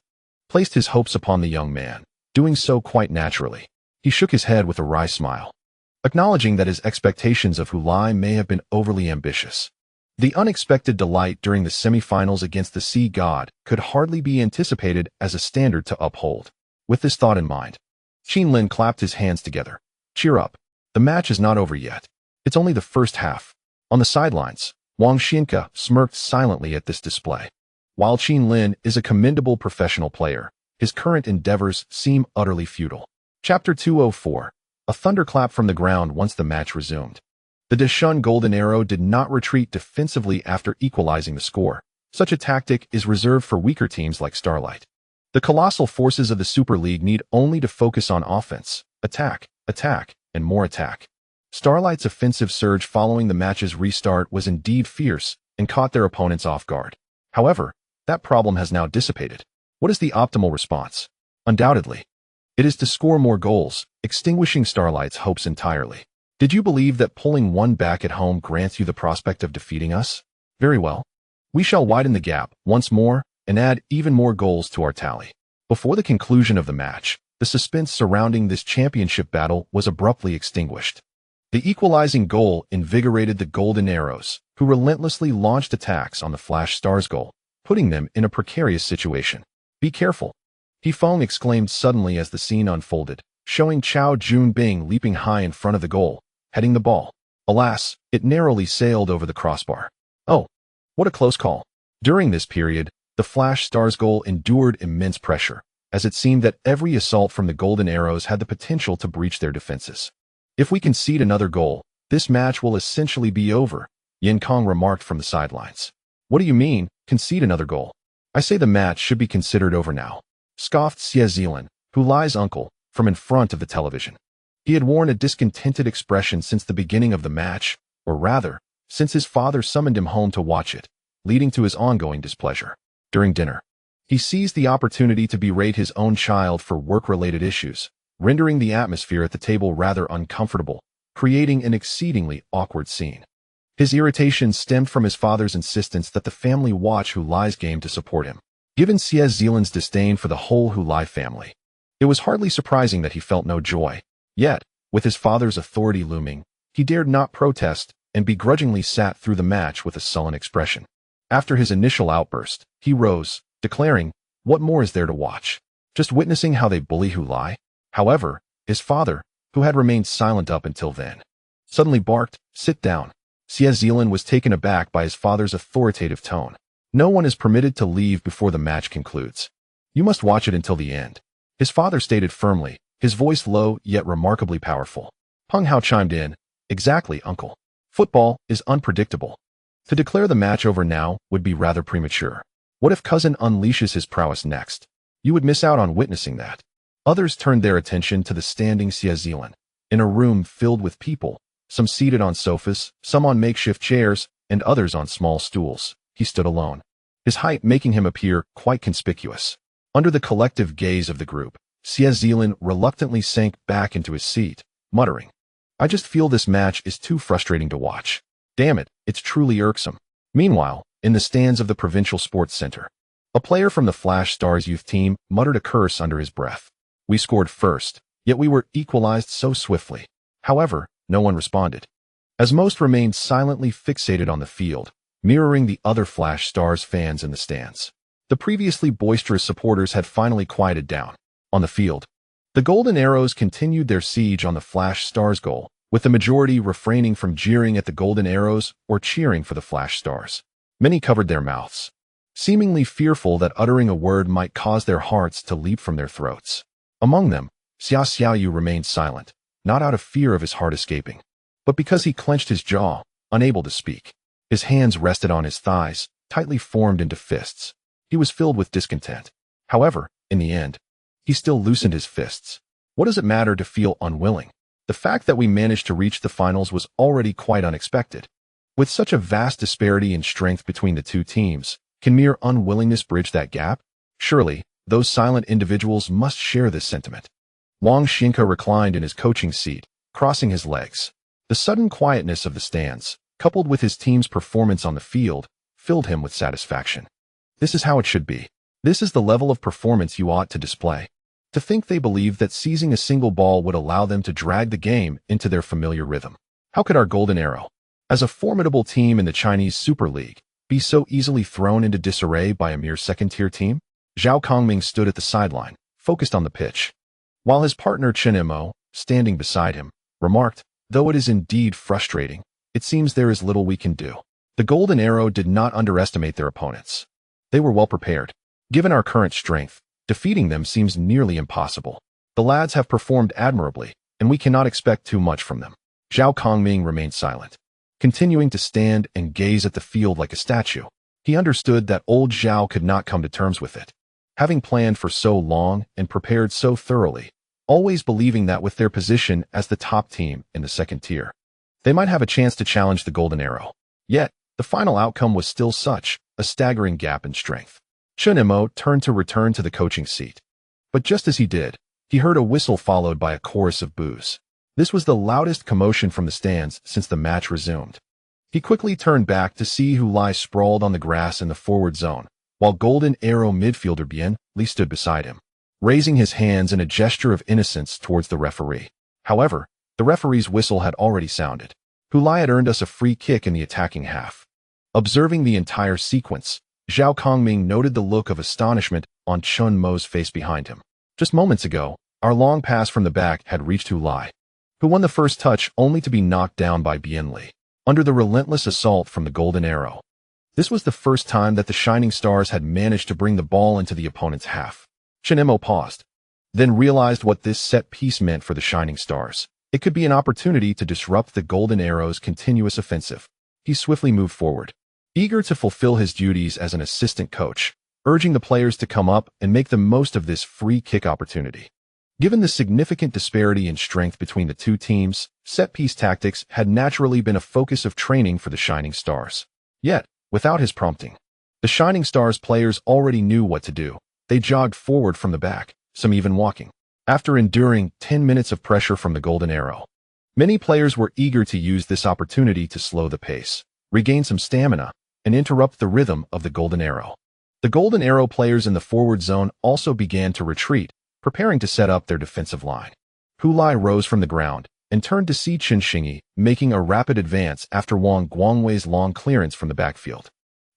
placed his hopes upon the young man, doing so quite naturally. He shook his head with a wry smile, acknowledging that his expectations of Hu Lai may have been overly ambitious. The unexpected delight during the semifinals against the Sea God could hardly be anticipated as a standard to uphold. With this thought in mind, Chen Lin clapped his hands together. Cheer up. The match is not over yet. It's only the first half. On the sidelines, Wang Zijian smirked silently at this display. While Chen Lin is a commendable professional player, his current endeavors seem utterly futile. Chapter 204. A thunderclap from the ground once the match resumed. The Deshun Golden Arrow did not retreat defensively after equalizing the score. Such a tactic is reserved for weaker teams like Starlight. The colossal forces of the Super League need only to focus on offense, attack, and more attack. Starlight's offensive surge following the match's restart was indeed fierce and caught their opponents off guard. However, that problem has now dissipated. What is the optimal response? Undoubtedly, it is to score more goals, extinguishing Starlight's hopes entirely. Did you believe that pulling one back at home grants you the prospect of defeating us? Very well. We shall widen the gap once more and add even more goals to our tally. Before the conclusion of the match, the suspense surrounding this championship battle was abruptly extinguished. The equalizing goal invigorated the Golden Arrows, who relentlessly launched attacks on the Flash Stars goal, putting them in a precarious situation. Be careful, He Feng exclaimed suddenly as the scene unfolded, showing Chao Junbing leaping high in front of the goal, heading the ball. Alas, it narrowly sailed over the crossbar. Oh, what a close call. During this period, the Flash Stars goal endured immense pressure, as it seemed that every assault from the Golden Arrows had the potential to breach their defenses. If we concede another goal, this match will essentially be over, Yin Kong remarked from the sidelines. What do you mean, concede another goal? I say the match should be considered over now, scoffed Xie Zilan, Hu Lai's uncle, from in front of the television. He had worn a discontented expression since the beginning of the match, or rather, since his father summoned him home to watch it, leading to his ongoing displeasure. During dinner, he seized the opportunity to berate his own child for work-related issues, rendering the atmosphere at the table rather uncomfortable, creating an exceedingly awkward scene. His irritation stemmed from his father's insistence that the family watch Hu Lai's game to support him. Given Xie Zilan's disdain for the whole Hu Lai family, it was hardly surprising that he felt no joy. Yet, with his father's authority looming, he dared not protest and begrudgingly sat through the match with a sullen expression. After his initial outburst, he rose, declaring, "What more is there to watch? Just witnessing how they bully Hu Lai?" However, his father, who had remained silent up until then, suddenly barked, "Sit down." Xie Zilan was taken aback by his father's authoritative tone. No one is permitted to leave before the match concludes. You must watch it until the end, his father stated firmly, his voice low yet remarkably powerful. Peng Hao chimed in, "Exactly, uncle. Football is unpredictable. To declare the match over now would be rather premature. What if cousin unleashes his prowess next? You would miss out on witnessing that." Others turned their attention to the standing Xie Zilan, in a room filled with people, some seated on sofas, some on makeshift chairs, and others on small stools. He stood alone, his height making him appear quite conspicuous. Under the collective gaze of the group, Xie Zilan reluctantly sank back into his seat, muttering, "I just feel this match is too frustrating to watch. Damn it, it's truly irksome." Meanwhile, in the stands of the Provincial Sports Center, a player from the Flash Stars youth team muttered a curse under his breath. "We scored first, yet we were equalized so swiftly." However, no one responded. as most remained silently fixated on the field, mirroring the other Flash Stars fans in the stands. The previously boisterous supporters had finally quieted down. On the field, the Golden Arrows continued their siege on the Flash Stars goal, with the majority refraining from jeering at the Golden Arrows or cheering for the Flash Stars. Many covered their mouths, seemingly fearful that uttering a word might cause their hearts to leap from their throats. Among them, Xia Xiaoyu remained silent, not out of fear of his heart escaping, but because he clenched his jaw, unable to speak. His hands rested on his thighs, tightly formed into fists. He was filled with discontent. However, in the end, he still loosened his fists. What does it matter to feel unwilling? The fact that we managed to reach the finals was already quite unexpected. With such a vast disparity in strength between the two teams, can mere unwillingness bridge that gap? Surely, those silent individuals must share this sentiment. Wang Xingyi reclined in his coaching seat, crossing his legs. The sudden quietness of the stands, coupled with his team's performance on the field, filled him with satisfaction. This is how it should be. This is the level of performance you ought to display. To think they believed that seizing a single ball would allow them to drag the game into their familiar rhythm. How could our Golden Arrow, as a formidable team in the Chinese Super League, be so easily thrown into disarray by a mere second-tier team? Zhao Kongming stood at the sideline, focused on the pitch, while his partner Chen Xingyi, standing beside him, remarked, "Though it is indeed frustrating, it seems there is little we can do." The Golden Arrow did not underestimate their opponents. They were well prepared. Given our current strength, defeating them seems nearly impossible. The lads have performed admirably, and we cannot expect too much from them. Zhao Kongming remained silent, continuing to stand and gaze at the field like a statue. He understood that old Zhao could not come to terms with it. Having planned for so long and prepared so thoroughly, always believing that with their position as the top team in the second tier, they might have a chance to challenge the Golden Arrow. Yet, the final outcome was still such a staggering gap in strength. Chen Xingyi turned to return to the coaching seat. But just as he did, he heard a whistle followed by a chorus of boos. This was the loudest commotion from the stands since the match resumed. He quickly turned back to see Hu Lai sprawled on the grass in the forward zone, while Golden Arrow midfielder Bian Li stood beside him, raising his hands in a gesture of innocence towards the referee. However, the referee's whistle had already sounded. Hu Lai had earned us a free kick in the attacking half. Observing the entire sequence, Zhao Kongming noted the look of astonishment on Chen Mo's face behind him. Just moments ago, our long pass from the back had reached Hu Lai, who won the first touch only to be knocked down by Bian Li, under the relentless assault from the Golden Arrow. This was the first time that the Shining Stars had managed to bring the ball into the opponent's half. Chen Xingyi paused, then realized what this set piece meant for the Shining Stars. It could be an opportunity to disrupt the Golden Arrow's continuous offensive. He swiftly moved forward, eager to fulfill his duties as an assistant coach, urging the players to come up and make the most of this free kick opportunity. Given the significant disparity in strength between the two teams, set-piece tactics had naturally been a focus of training for the Shining Stars. Yet, without his prompting, the Shining Stars players already knew what to do. They jogged forward from the back, some even walking. After enduring 10 minutes of pressure from the Golden Arrow, many players were eager to use this opportunity to slow the pace, regain some stamina, and interrupt the rhythm of the Golden Arrow. The Golden Arrow players in the forward zone also began to retreat, preparing to set up their defensive line. Hu Lai rose from the ground and turned to see Chen Xingyi making a rapid advance after Wang Guangwei's long clearance from the backfield.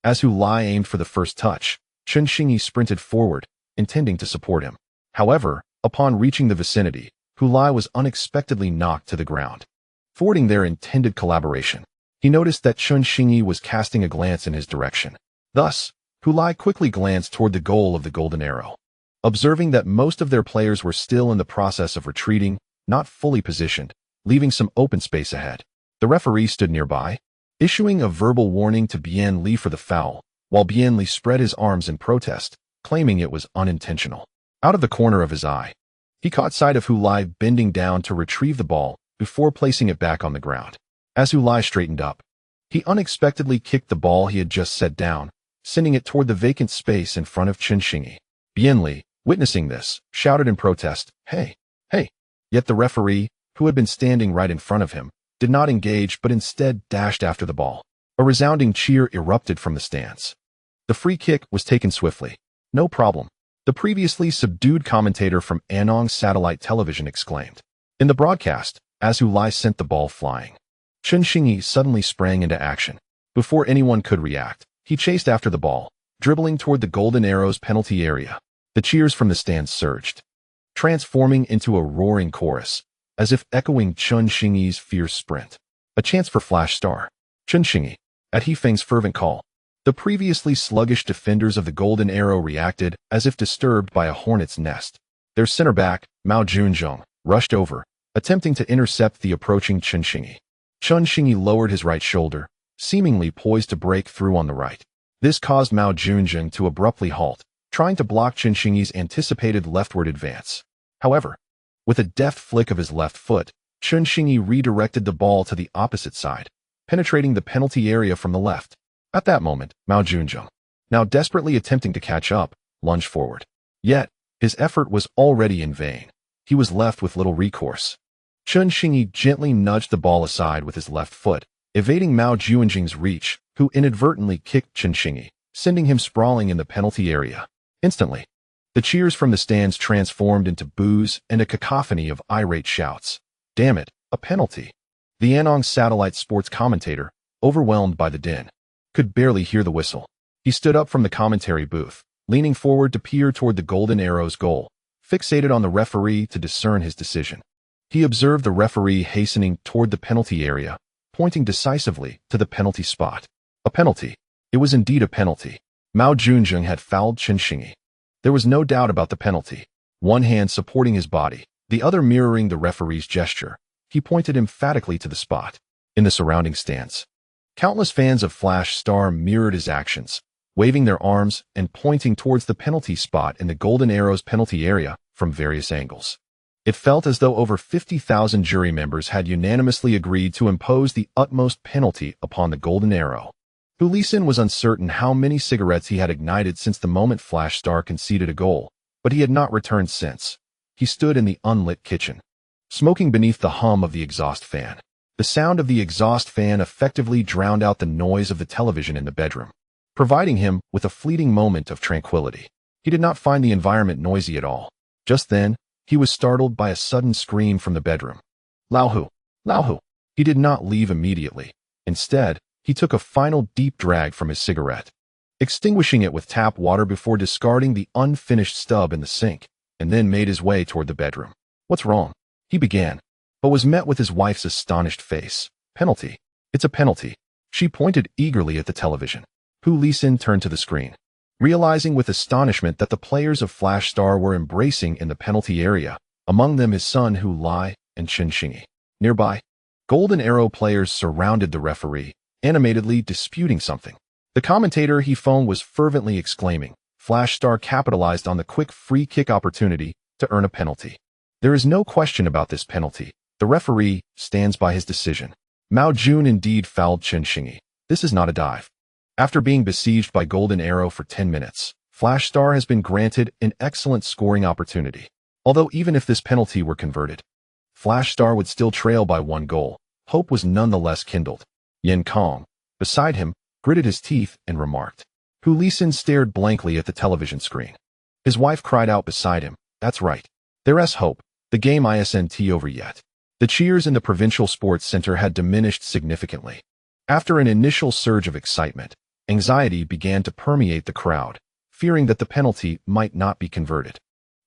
As Hu Lai aimed for the first touch, Chen Xingyi sprinted forward, intending to support him. However, upon reaching the vicinity, Hu Lai was unexpectedly knocked to the ground. Thwarting their intended collaboration, he noticed that Chen Xingyi was casting a glance in his direction. Thus, Hu Lai quickly glanced toward the goal of the Golden Arrow. Observing that most of their players were still in the process of retreating, not fully positioned, leaving some open space ahead, the referee stood nearby, issuing a verbal warning to Bian Li for the foul, while Bian Li spread his arms in protest, claiming it was unintentional. Out of the corner of his eye, he caught sight of Hu Lai bending down to retrieve the ball before placing it back on the ground. As Hu Lai straightened up, he unexpectedly kicked the ball he had just set down, sending it toward the vacant space in front of Chen Xingyi. Bian Li, witnessing this, shouted in protest, "Hey, hey!" Yet the referee, who had been standing right in front of him, did not engage but instead dashed after the ball. A resounding cheer erupted from the stands. The free kick was taken swiftly. "No problem," the previously subdued commentator from Anong Satellite Television exclaimed. In the broadcast, as Hu Lai sent the ball flying, Chen Xingyi suddenly sprang into action. Before anyone could react, he chased after the ball, dribbling toward the Golden Arrow's penalty area. The cheers from the stands surged, transforming into a roaring chorus, as if echoing Chen Xingyi's fierce sprint. A chance for Flash Star. Chen Xingyi. At He Feng's fervent call, the previously sluggish defenders of the Golden Arrow reacted as if disturbed by a hornet's nest. Their center back, Mao Junzhong, rushed over, attempting to intercept the approaching Chen Xingyi. Chen Xingyi lowered his right shoulder, seemingly poised to break through on the right. This caused Mao Junzhong to abruptly halt, trying to block Chen Xingyi's anticipated leftward advance. However, with a deft flick of his left foot, Chen Xingyi redirected the ball to the opposite side, penetrating the penalty area from the left. At that moment, Mao Junzhong, now desperately attempting to catch up, lunged forward. Yet, his effort was already in vain. He was left with little recourse. Chen Xingyi gently nudged the ball aside with his left foot, evading Mao Junzhong's reach, who inadvertently kicked Chen Xingyi, sending him sprawling in the penalty area. Instantly, the cheers from the stands transformed into boos and a cacophony of irate shouts. Damn it, a penalty. The Anong satellite sports commentator, overwhelmed by the din, could barely hear the whistle. He stood up from the commentary booth, leaning forward to peer toward the Golden Arrow's goal, fixated on the referee to discern his decision. He observed the referee hastening toward the penalty area, pointing decisively to the penalty spot. A penalty. It was indeed a penalty. Mao Junzhong had fouled Chen Xingyi. There was no doubt about the penalty. One hand supporting his body, the other mirroring the referee's gesture, he pointed emphatically to the spot. In the surrounding stands, countless fans of Flash Star mirrored his actions, waving their arms and pointing towards the penalty spot in the Golden Arrow's penalty area from various angles. It felt as though over 50,000 jury members had unanimously agreed to impose the utmost penalty upon the Golden Arrow. Hu Lai was uncertain how many cigarettes he had ignited since the moment Flash Star conceded a goal, but he had not returned since. He stood in the unlit kitchen, smoking beneath the hum of the exhaust fan. The sound of the exhaust fan effectively drowned out the noise of the television in the bedroom, providing him with a fleeting moment of tranquility. He did not find the environment noisy at all. Just then, he was startled by a sudden scream from the bedroom. Lao Hu! Lao Hu! He did not leave immediately. Instead, he took a final deep drag from his cigarette, extinguishing it with tap water before discarding the unfinished stub in the sink, and then made his way toward the bedroom. What's wrong? He began, but was met with his wife's astonished face. Penalty. It's a penalty. She pointed eagerly at the television. Hu Lai turned to the screen, realizing with astonishment that the players of Flash Star were embracing in the penalty area, among them his son Hu Lai and Chen Xingyi. Nearby, Golden Arrow players surrounded the referee, animatedly disputing something. The commentator he phoned was fervently exclaiming, Flash Star capitalized on the quick free kick opportunity to earn a penalty. There is no question about this penalty. The referee stands by his decision. Mao Jun indeed fouled Chen Xingyi. This is not a dive. After being besieged by Golden Arrow for 10 minutes, Flash Star has been granted an excellent scoring opportunity. Although even if this penalty were converted, Flash Star would still trail by 1 goal. Hope was nonetheless kindled. Yen Kong, beside him, gritted his teeth and remarked. Hu Lai stared blankly at the television screen. His wife cried out beside him, That's right. There's hope. The game isn't over yet. The cheers in the provincial sports center had diminished significantly. After an initial surge of excitement, anxiety began to permeate the crowd, fearing that the penalty might not be converted.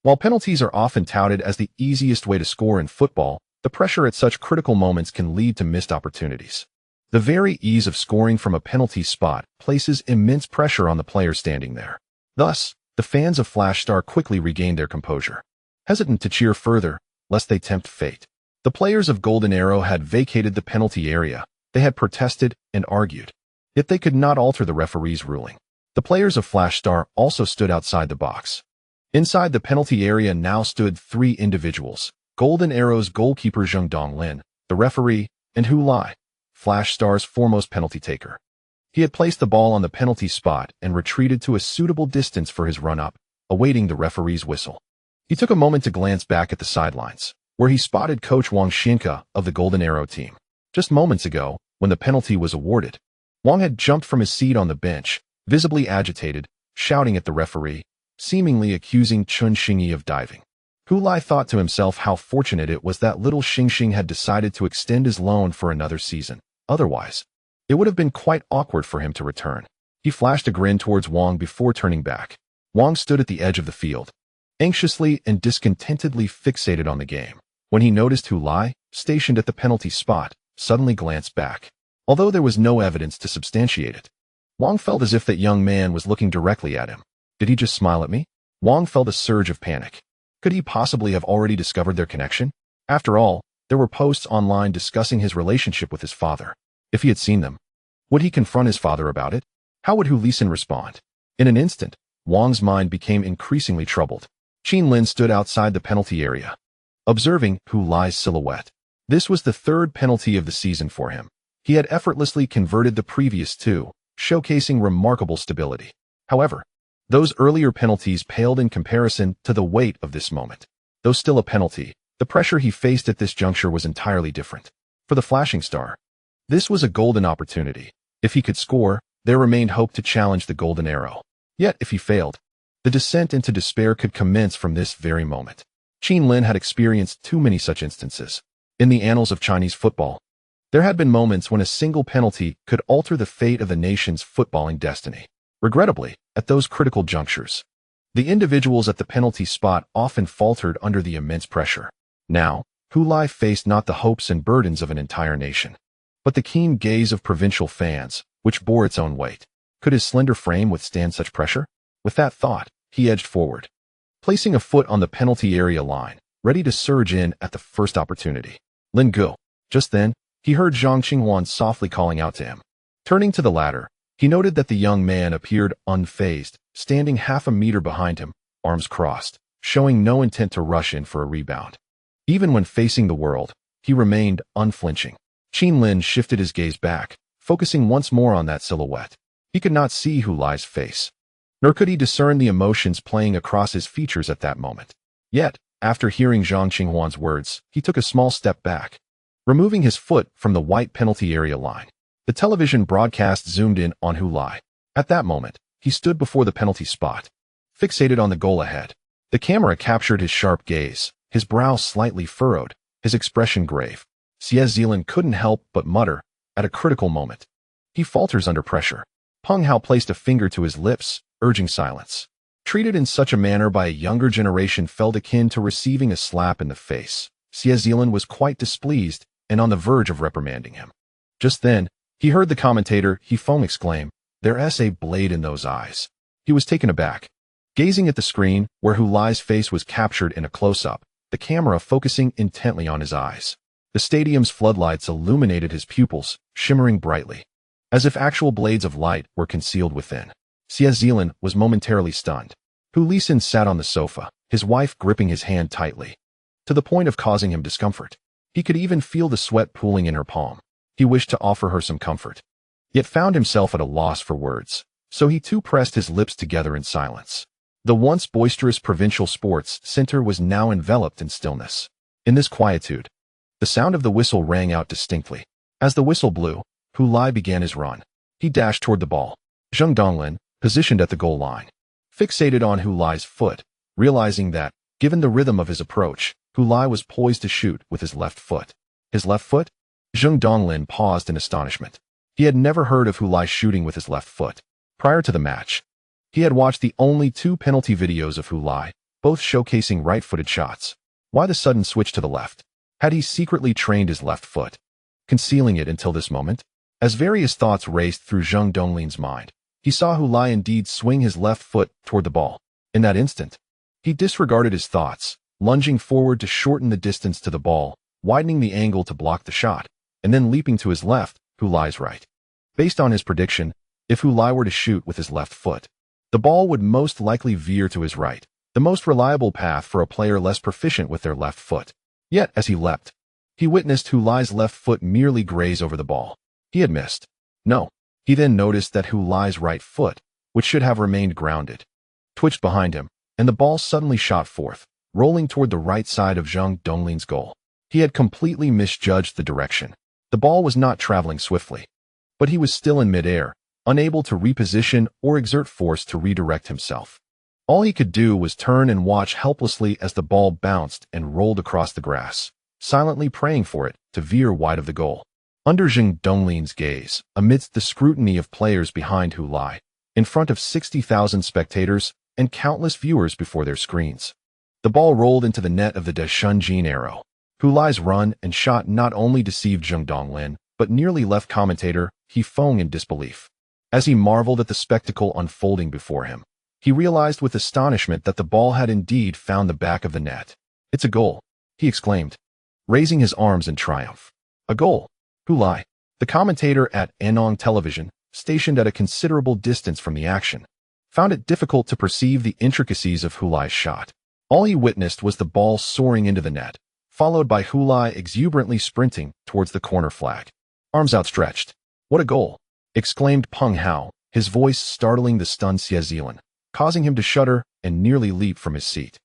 While penalties are often touted as the easiest way to score in football, the pressure at such critical moments can lead to missed opportunities. The very ease of scoring from a penalty spot places immense pressure on the player standing there. Thus, the fans of Flash Star quickly regained their composure, hesitant to cheer further, lest they tempt fate. The players of Golden Arrow had vacated the penalty area. They had protested and argued. Yet they could not alter the referee's ruling. The players of Flash Star also stood outside the box. Inside the penalty area now stood 3 individuals: Golden Arrow's goalkeeper Zheng Donglin, the referee, and Hu Lai, Flash Star's foremost penalty taker. He had placed the ball on the penalty spot and retreated to a suitable distance for his run-up, awaiting the referee's whistle. He took a moment to glance back at the sidelines, where he spotted coach Wang Xianke of the Golden Arrow team. Just moments ago, when the penalty was awarded, Wang had jumped from his seat on the bench, visibly agitated, shouting at the referee, seemingly accusing Chen Xingyi of diving. Hu Lai thought to himself how fortunate it was that little Xingxing had decided to extend his loan for another season. Otherwise, it would have been quite awkward for him to return. He flashed a grin towards Wang before turning back. Wang stood at the edge of the field, anxiously and discontentedly fixated on the game. When he noticed Hu Lai, stationed at the penalty spot, suddenly glanced back. Although there was no evidence to substantiate it, Wang felt as if that young man was looking directly at him. Did he just smile at me? Wang felt a surge of panic. Could he possibly have already discovered their connection? After all, there were posts online discussing his relationship with his father. If he had seen them, would he confront his father about it? How would Hu Lai respond? In an instant, Wang's mind became increasingly troubled. Qin Lin stood outside the penalty area, observing Hu Lai's silhouette. This was the third penalty of the season for him. He had effortlessly converted the previous two, showcasing remarkable stability. However, those earlier penalties paled in comparison to the weight of this moment. Though still a penalty, the pressure he faced at this juncture was entirely different. For the flashing star, this was a golden opportunity. If he could score, there remained hope to challenge the golden arrow. Yet, if he failed, the descent into despair could commence from this very moment. Qin Lin had experienced too many such instances. In the annals of Chinese football, there had been moments when a single penalty could alter the fate of the nation's footballing destiny. Regrettably, at those critical junctures, the individuals at the penalty spot often faltered under the immense pressure. Now, Hu Lai faced not the hopes and burdens of an entire nation, but the keen gaze of provincial fans, which bore its own weight. Could his slender frame withstand such pressure? With that thought, he edged forward, placing a foot on the penalty area line, ready to surge in at the first opportunity. Lin Guo. Just then, he heard Zhang Qingyuan softly calling out to him. Turning to the latter, he noted that the young man appeared unfazed, standing half a meter behind him, arms crossed, showing no intent to rush in for a rebound. Even when facing the world, he remained unflinching. Qin Lin shifted his gaze back, focusing once more on that silhouette. He could not see Hu Lai's face, nor could he discern the emotions playing across his features at that moment. Yet, after hearing Zhang Qingyuan's words, he took a small step back, removing his foot from the white penalty area line. The television broadcast zoomed in on Hu Lai. At that moment, he stood before the penalty spot, fixated on the goal ahead. The camera captured his sharp gaze, his brow slightly furrowed, his expression grave. Chen Xingyi couldn't help but mutter, at a critical moment. He falters under pressure. Peng Hao placed a finger to his lips, urging silence. Treated in such a manner by a younger generation felt akin to receiving a slap in the face. Chen Xingyi was quite displeased and on the verge of reprimanding him. Just then, he heard the commentator He Feng exclaim, "There's a blade in those eyes." He was taken aback. Gazing at the screen, where Hu Lai's face was captured in a close-up, the camera focusing intently on his eyes. The stadium's floodlights illuminated his pupils, shimmering brightly, as if actual blades of light were concealed within. Chen Xingyi was momentarily stunned. Hu Lai sat on the sofa, his wife gripping his hand tightly, to the point of causing him discomfort. He could even feel the sweat pooling in her palm. He wished to offer her some comfort, yet found himself at a loss for words, so he too pressed his lips together in silence. The once boisterous provincial sports center was now enveloped in stillness. In this quietude, the sound of the whistle rang out distinctly. As the whistle blew, Hu Lai began his run. He dashed toward the ball. Zheng Donglin, positioned at the goal line, fixated on Hu Lai's foot, realizing that, given the rhythm of his approach, Hu Lai was poised to shoot with his left foot. His left foot? Zheng Donglin paused in astonishment. He had never heard of Hu Lai shooting with his left foot. Prior to the match, he had watched the only 2 penalty videos of Hu Lai, both showcasing right-footed shots. Why the sudden switch to the left? Had he secretly trained his left foot, concealing it until this moment? As various thoughts raced through Zheng Donglin's mind, he saw Hu Lai indeed swing his left foot toward the ball. In that instant, he disregarded his thoughts, lunging forward to shorten the distance to the ball, widening the angle to block the shot, and then leaping to his left, Hu Lai's right. Based on his prediction, if Hu Lai were to shoot with his left foot, the ball would most likely veer to his right, the most reliable path for a player less proficient with their left foot. Yet, as he leapt, he witnessed Hu Lai's left foot merely graze over the ball. He had missed. No. He then noticed that Hu Lai's right foot, which should have remained grounded, twitched behind him, and the ball suddenly shot forth, rolling toward the right side of Zheng Donglin's goal. He had completely misjudged the direction. The ball was not traveling swiftly, but he was still in midair, unable to reposition or exert force to redirect himself. All he could do was turn and watch helplessly as the ball bounced and rolled across the grass, silently praying for it to veer wide of the goal. Under Zheng Donglin's gaze, amidst the scrutiny of players behind Hu Lai, in front of 60,000 spectators and countless viewers before their screens, the ball rolled into the net of the De Shunjin arrow. Hu Lai's run and shot not only deceived Zheng Donglin, but nearly left commentator He Feng in disbelief. As he marveled at the spectacle unfolding before him, he realized with astonishment that the ball had indeed found the back of the net. "It's a goal," he exclaimed, raising his arms in triumph. "A goal." Hu Lai, the commentator at Anong Television, stationed at a considerable distance from the action, found it difficult to perceive the intricacies of Hu Lai's shot. All he witnessed was the ball soaring into the net, followed by Hu Lai exuberantly sprinting towards the corner flag, arms outstretched. "What a goal!" exclaimed Peng Hao, his voice startling the stunned Xie Zilan, causing him to shudder and nearly leap from his seat.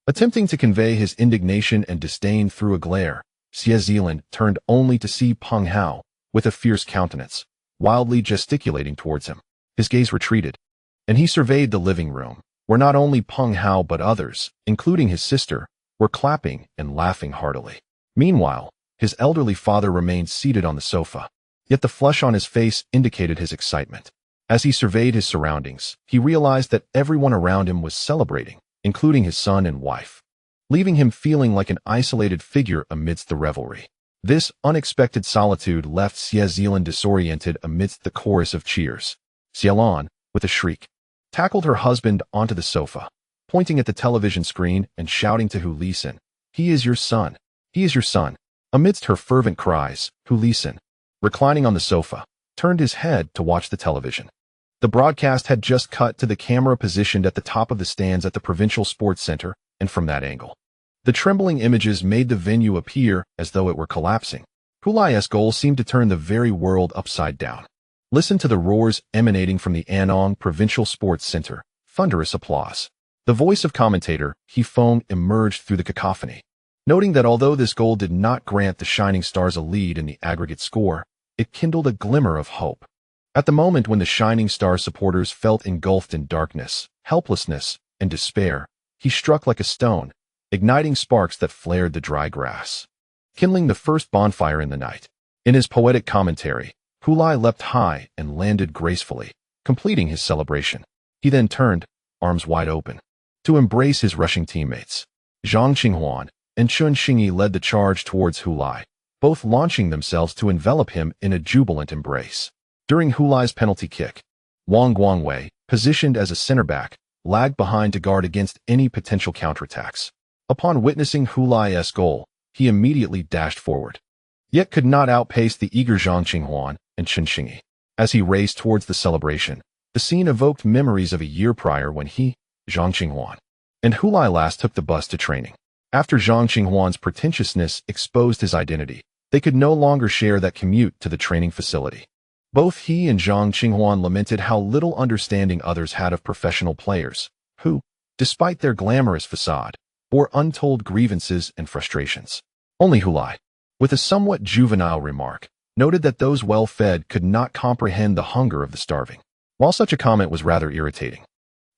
Attempting to convey his indignation and disdain through a glare, Xie Zilan turned only to see Peng Hao, with a fierce countenance, wildly gesticulating towards him. His gaze retreated, and he surveyed the living room, where not only Peng Hao but others, including his sister, were clapping and laughing heartily. Meanwhile, his elderly father remained seated on the sofa, yet the flush on his face indicated his excitement. As he surveyed his surroundings, he realized that everyone around him was celebrating, including his son and wife, leaving him feeling like an isolated figure amidst the revelry. This unexpected solitude left Xie Zilan disoriented amidst the chorus of cheers. Xialan, with a shriek, tackled her husband onto the sofa, pointing at the television screen and shouting to Hu Lisin, "He is your son. He is your son." Amidst her fervent cries, Hu Lisin, reclining on the sofa, turned his head to watch the television. The broadcast had just cut to the camera positioned at the top of the stands at the Provincial Sports Center, and from that angle, the trembling images made the venue appear as though it were collapsing. Hu Lai's goal seemed to turn the very world upside down. Listen to the roars emanating from the Anong Provincial Sports Center, thunderous applause. The voice of commentator He Feng emerged through the cacophony, noting that although this goal did not grant the Shining Stars a lead in the aggregate score, it kindled a glimmer of hope. At the moment when the Shining Star supporters felt engulfed in darkness, helplessness, and despair, he struck like a stone, igniting sparks that flared the dry grass, kindling the first bonfire in the night. In his poetic commentary, Hu Lai leapt high and landed gracefully, completing his celebration. He then turned, arms wide open, to embrace his rushing teammates. Zhang Qinghuan and Chen Xingyi led the charge towards Hu Lai, both launching themselves to envelop him in a jubilant embrace. During Hu Lai's penalty kick, Wang Guangwei, positioned as a center back, lagged behind to guard against any potential counterattacks. Upon witnessing Hu Lai's goal, he immediately dashed forward, yet could not outpace the eager Zhang Qinghuan and Chen Xingyi. As he raced towards the celebration, the scene evoked memories of a year prior when he, Zhang Qinghuan, and Hu Lai last took the bus to training. After Zhang Qinghuan's pretentiousness exposed his identity, they could no longer share that commute to the training facility. Both he and Zhang Qinghuan lamented how little understanding others had of professional players, who, despite their glamorous facade, bore untold grievances and frustrations. Only Hu Lai, with a somewhat juvenile remark, noted that those well-fed could not comprehend the hunger of the starving. While such a comment was rather irritating,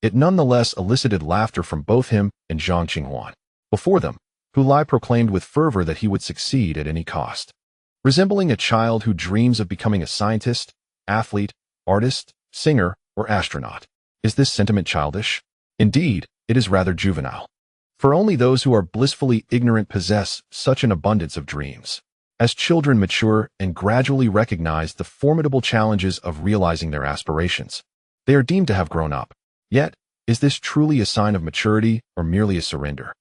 it nonetheless elicited laughter from both him and Zhang Qinghuan. Before them, Hu Lai proclaimed with fervor that he would succeed at any cost. Resembling a child who dreams of becoming a scientist, athlete, artist, singer, or astronaut. Is this sentiment childish? Indeed, it is rather juvenile. For only those who are blissfully ignorant possess such an abundance of dreams. As children mature and gradually recognize the formidable challenges of realizing their aspirations, they are deemed to have grown up. Yet, is this truly a sign of maturity or merely a surrender?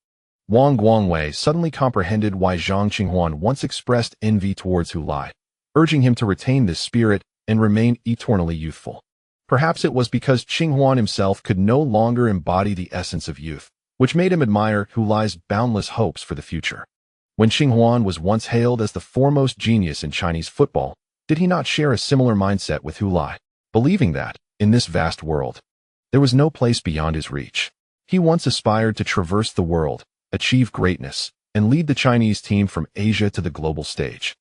Wang Guangwei suddenly comprehended why Zhang Qinghuan once expressed envy towards Hu Lai, urging him to retain this spirit and remain eternally youthful. Perhaps it was because Qinghuan himself could no longer embody the essence of youth, which made him admire Hu Lai's boundless hopes for the future. When Qinghuan was once hailed as the foremost genius in Chinese football, did he not share a similar mindset with Hu Lai, believing that, in this vast world, there was no place beyond his reach? He once aspired to traverse the world, achieve greatness, and lead the Chinese team from Asia to the global stage.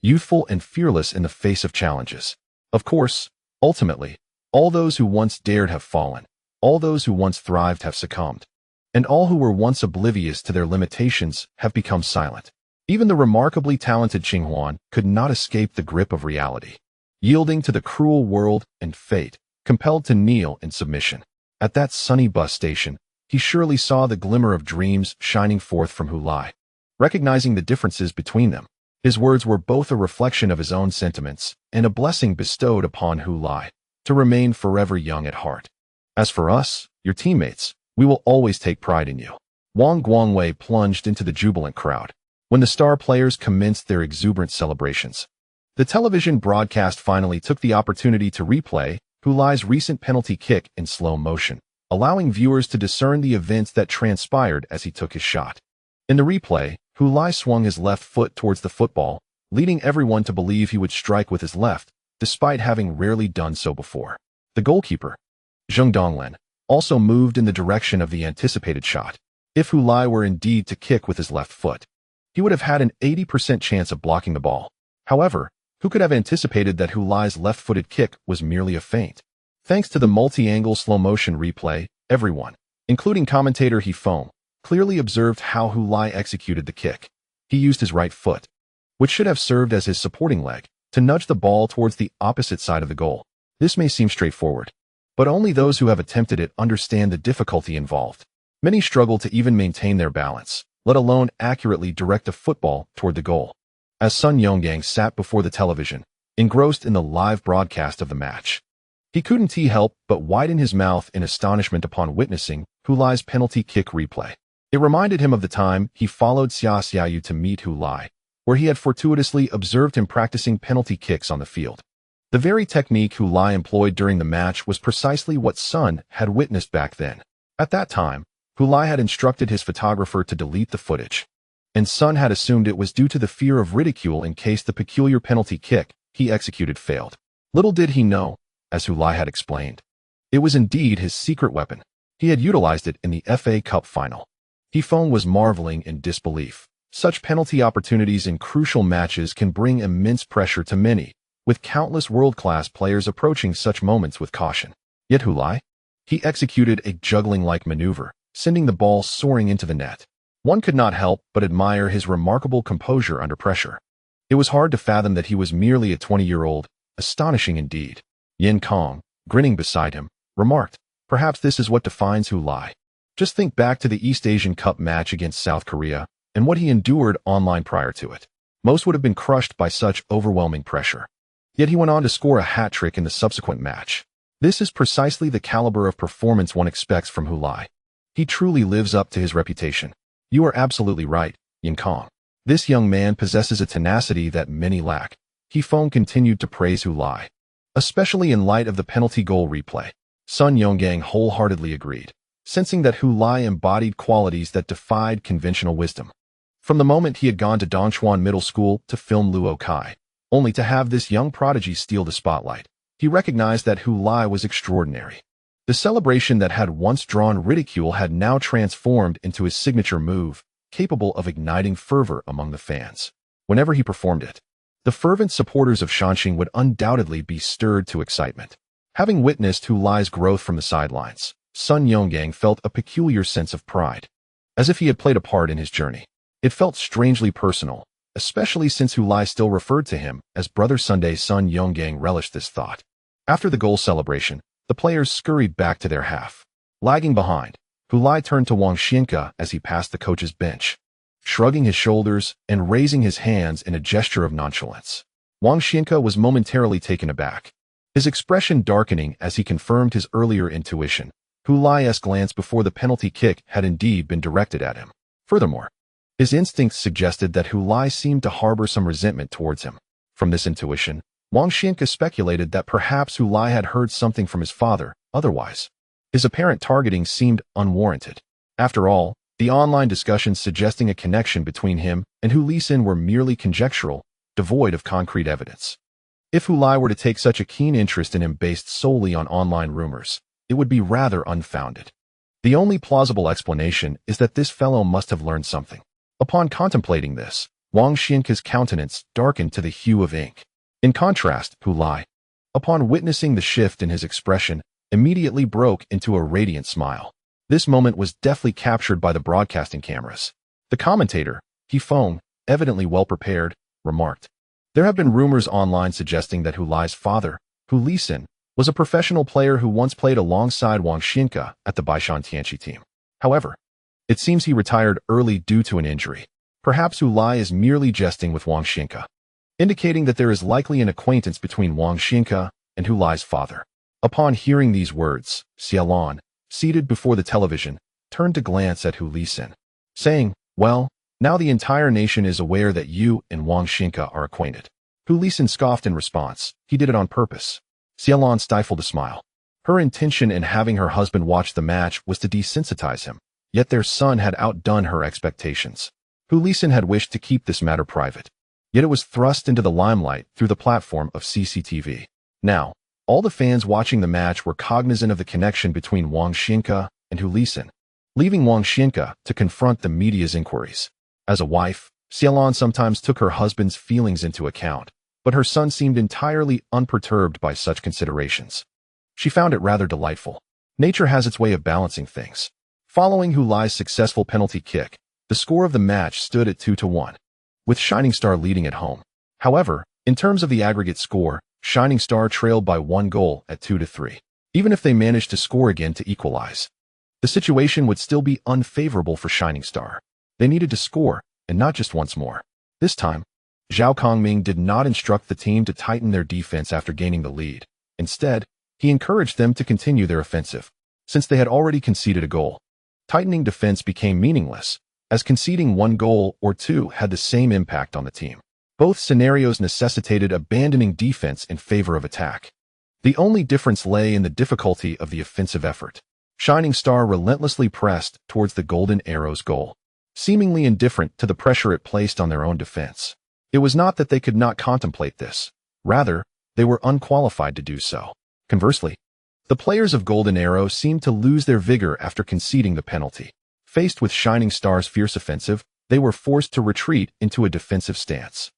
Youthful and fearless in the face of challenges. Of course, ultimately, all those who once dared have fallen, all those who once thrived have succumbed, and all who were once oblivious to their limitations have become silent. Even the remarkably talented Qinghuan could not escape the grip of reality, yielding to the cruel world and fate, compelled to kneel in submission. At that sunny bus station, he surely saw the glimmer of dreams shining forth from Hu Lai. Recognizing the differences between them, his words were both a reflection of his own sentiments and a blessing bestowed upon Hu Lai to remain forever young at heart. As for us, your teammates, we will always take pride in you. Wang Guangwei plunged into the jubilant crowd when the star players commenced their exuberant celebrations. The television broadcast finally took the opportunity to replay Hu Lai's recent penalty kick in slow motion, allowing viewers to discern the events that transpired as he took his shot. In the replay, Hu Lai swung his left foot towards the football, leading everyone to believe he would strike with his left, despite having rarely done so before. The goalkeeper, Zheng Donglan, also moved in the direction of the anticipated shot. If Hu Lai were indeed to kick with his left foot, he would have had an 80% chance of blocking the ball. However, who could have anticipated that Hu Lai's left-footed kick was merely a feint? Thanks to the multi-angle slow-motion replay, everyone, including commentator He Feng, clearly observed how Hu Lai executed the kick. He used his right foot, which should have served as his supporting leg, to nudge the ball towards the opposite side of the goal. This may seem straightforward, but only those who have attempted it understand the difficulty involved. Many struggle to even maintain their balance, let alone accurately direct a football toward the goal. As Sun Yonggang sat before the television, engrossed in the live broadcast of the match, he couldn't help but widen his mouth in astonishment upon witnessing Hu Lai's penalty kick replay. It reminded him of the time he followed Xia Xiaoyu to meet Hu Lai, where he had fortuitously observed him practicing penalty kicks on the field. The very technique Hu Lai employed during the match was precisely what Sun had witnessed back then. At that time, Hu Lai had instructed his photographer to delete the footage, and Sun had assumed it was due to the fear of ridicule in case the peculiar penalty kick he executed failed. Little did he know, as Hu Lai had explained, it was indeed his secret weapon. He had utilized it in the FA Cup final. He Feng was marveling in disbelief. Such penalty opportunities in crucial matches can bring immense pressure to many, with countless world-class players approaching such moments with caution. Yet Hu Lai? He executed a juggling-like maneuver, sending the ball soaring into the net. One could not help but admire his remarkable composure under pressure. It was hard to fathom that he was merely a 20-year-old, astonishing indeed. Yin Kong, grinning beside him, remarked, "Perhaps this is what defines Hu Lai. Just think back to the East Asian Cup match against South Korea and what he endured online prior to it. Most would have been crushed by such overwhelming pressure. Yet he went on to score a hat-trick in the subsequent match. This is precisely the caliber of performance one expects from Hu Lai. He truly lives up to his reputation." "You are absolutely right, Yin Kong. This young man possesses a tenacity that many lack." He Feng continued to praise Hu Lai, especially in light of the penalty goal replay. Sun Yonggang wholeheartedly agreed, sensing that Hu Lai embodied qualities that defied conventional wisdom. From the moment he had gone to Dongchuan Middle School to film Luo Kai, only to have this young prodigy steal the spotlight, he recognized that Hu Lai was extraordinary. The celebration that had once drawn ridicule had now transformed into his signature move, capable of igniting fervor among the fans. Whenever he performed it, the fervent supporters of Shanxing would undoubtedly be stirred to excitement. Having witnessed Hu Lai's growth from the sidelines, Sun Yonggang felt a peculiar sense of pride, as if he had played a part in his journey. It felt strangely personal, especially since Hu Lai still referred to him as Brother Sunday. Sun Yonggang relished this thought. After the goal celebration, the players scurried back to their half. Lagging behind, Hu Lai turned to Wang Xianke as he passed the coach's bench, shrugging his shoulders and raising his hands in a gesture of nonchalance. Wang Xianke was momentarily taken aback, his expression darkening as he confirmed his earlier intuition. Hu Lai's glance before the penalty kick had indeed been directed at him. Furthermore, his instincts suggested that Hu Lai seemed to harbor some resentment towards him. From this intuition, Wang Xianke speculated that perhaps Hu Lai had heard something from his father. Otherwise, his apparent targeting seemed unwarranted. After all, the online discussions suggesting a connection between him and Hu Lisin were merely conjectural, devoid of concrete evidence. If Hu Lai were to take such a keen interest in him based solely on online rumors, it would be rather unfounded. The only plausible explanation is that this fellow must have learned something. Upon contemplating this, Wang Xianke's countenance darkened to the hue of ink. In contrast, Hu Lai, upon witnessing the shift in his expression, immediately broke into a radiant smile. This moment was deftly captured by the broadcasting cameras. The commentator, He Feng, evidently well-prepared, remarked. There have been rumors online suggesting that Hu Lai's father, Hu Lai, was a professional player who once played alongside Wang Xinka at the Baishan Tianqi team. However, it seems he retired early due to an injury. Perhaps Hu Lai is merely jesting with Wang Xinka, indicating that there is likely an acquaintance between Wang Xinka and Hu Lai's father. Upon hearing these words, Xiaolon, seated before the television, turned to glance at Hu Lai, saying, "Well, now the entire nation is aware that you and Wang Xinka are acquainted." Hu Lai scoffed in response. He did it on purpose. Xiaolon stifled a smile. Her intention in having her husband watch the match was to desensitize him, yet their son had outdone her expectations. Hu Lai had wished to keep this matter private, yet it was thrust into the limelight through the platform of CCTV. Now, all the fans watching the match were cognizant of the connection between Wang Xinka and Hu Lai, leaving Wang Xinka to confront the media's inquiries. As a wife, Xiaolon sometimes took her husband's feelings into account, but her son seemed entirely unperturbed by such considerations. She found it rather delightful. Nature has its way of balancing things. Following Hu Lai's successful penalty kick, the score of the match stood at 2-1, with Shining Star leading at home. However, in terms of the aggregate score, Shining Star trailed by 1 goal at 2-3. Even if they managed to score again to equalize, the situation would still be unfavorable for Shining Star. They needed to score, and not just once more. This time, Zhao Kongming did not instruct the team to tighten their defense after gaining the lead. Instead, he encouraged them to continue their offensive, since they had already conceded a goal. Tightening defense became meaningless, as conceding 1 goal or 2 had the same impact on the team. Both scenarios necessitated abandoning defense in favor of attack. The only difference lay in the difficulty of the offensive effort. Shining Star relentlessly pressed towards the Golden Arrow's goal, seemingly indifferent to the pressure it placed on their own defense. It was not that they could not contemplate this. Rather, they were unqualified to do so. Conversely, the players of Golden Arrow seemed to lose their vigor after conceding the penalty. Faced with Shining Star's fierce offensive, they were forced to retreat into a defensive stance.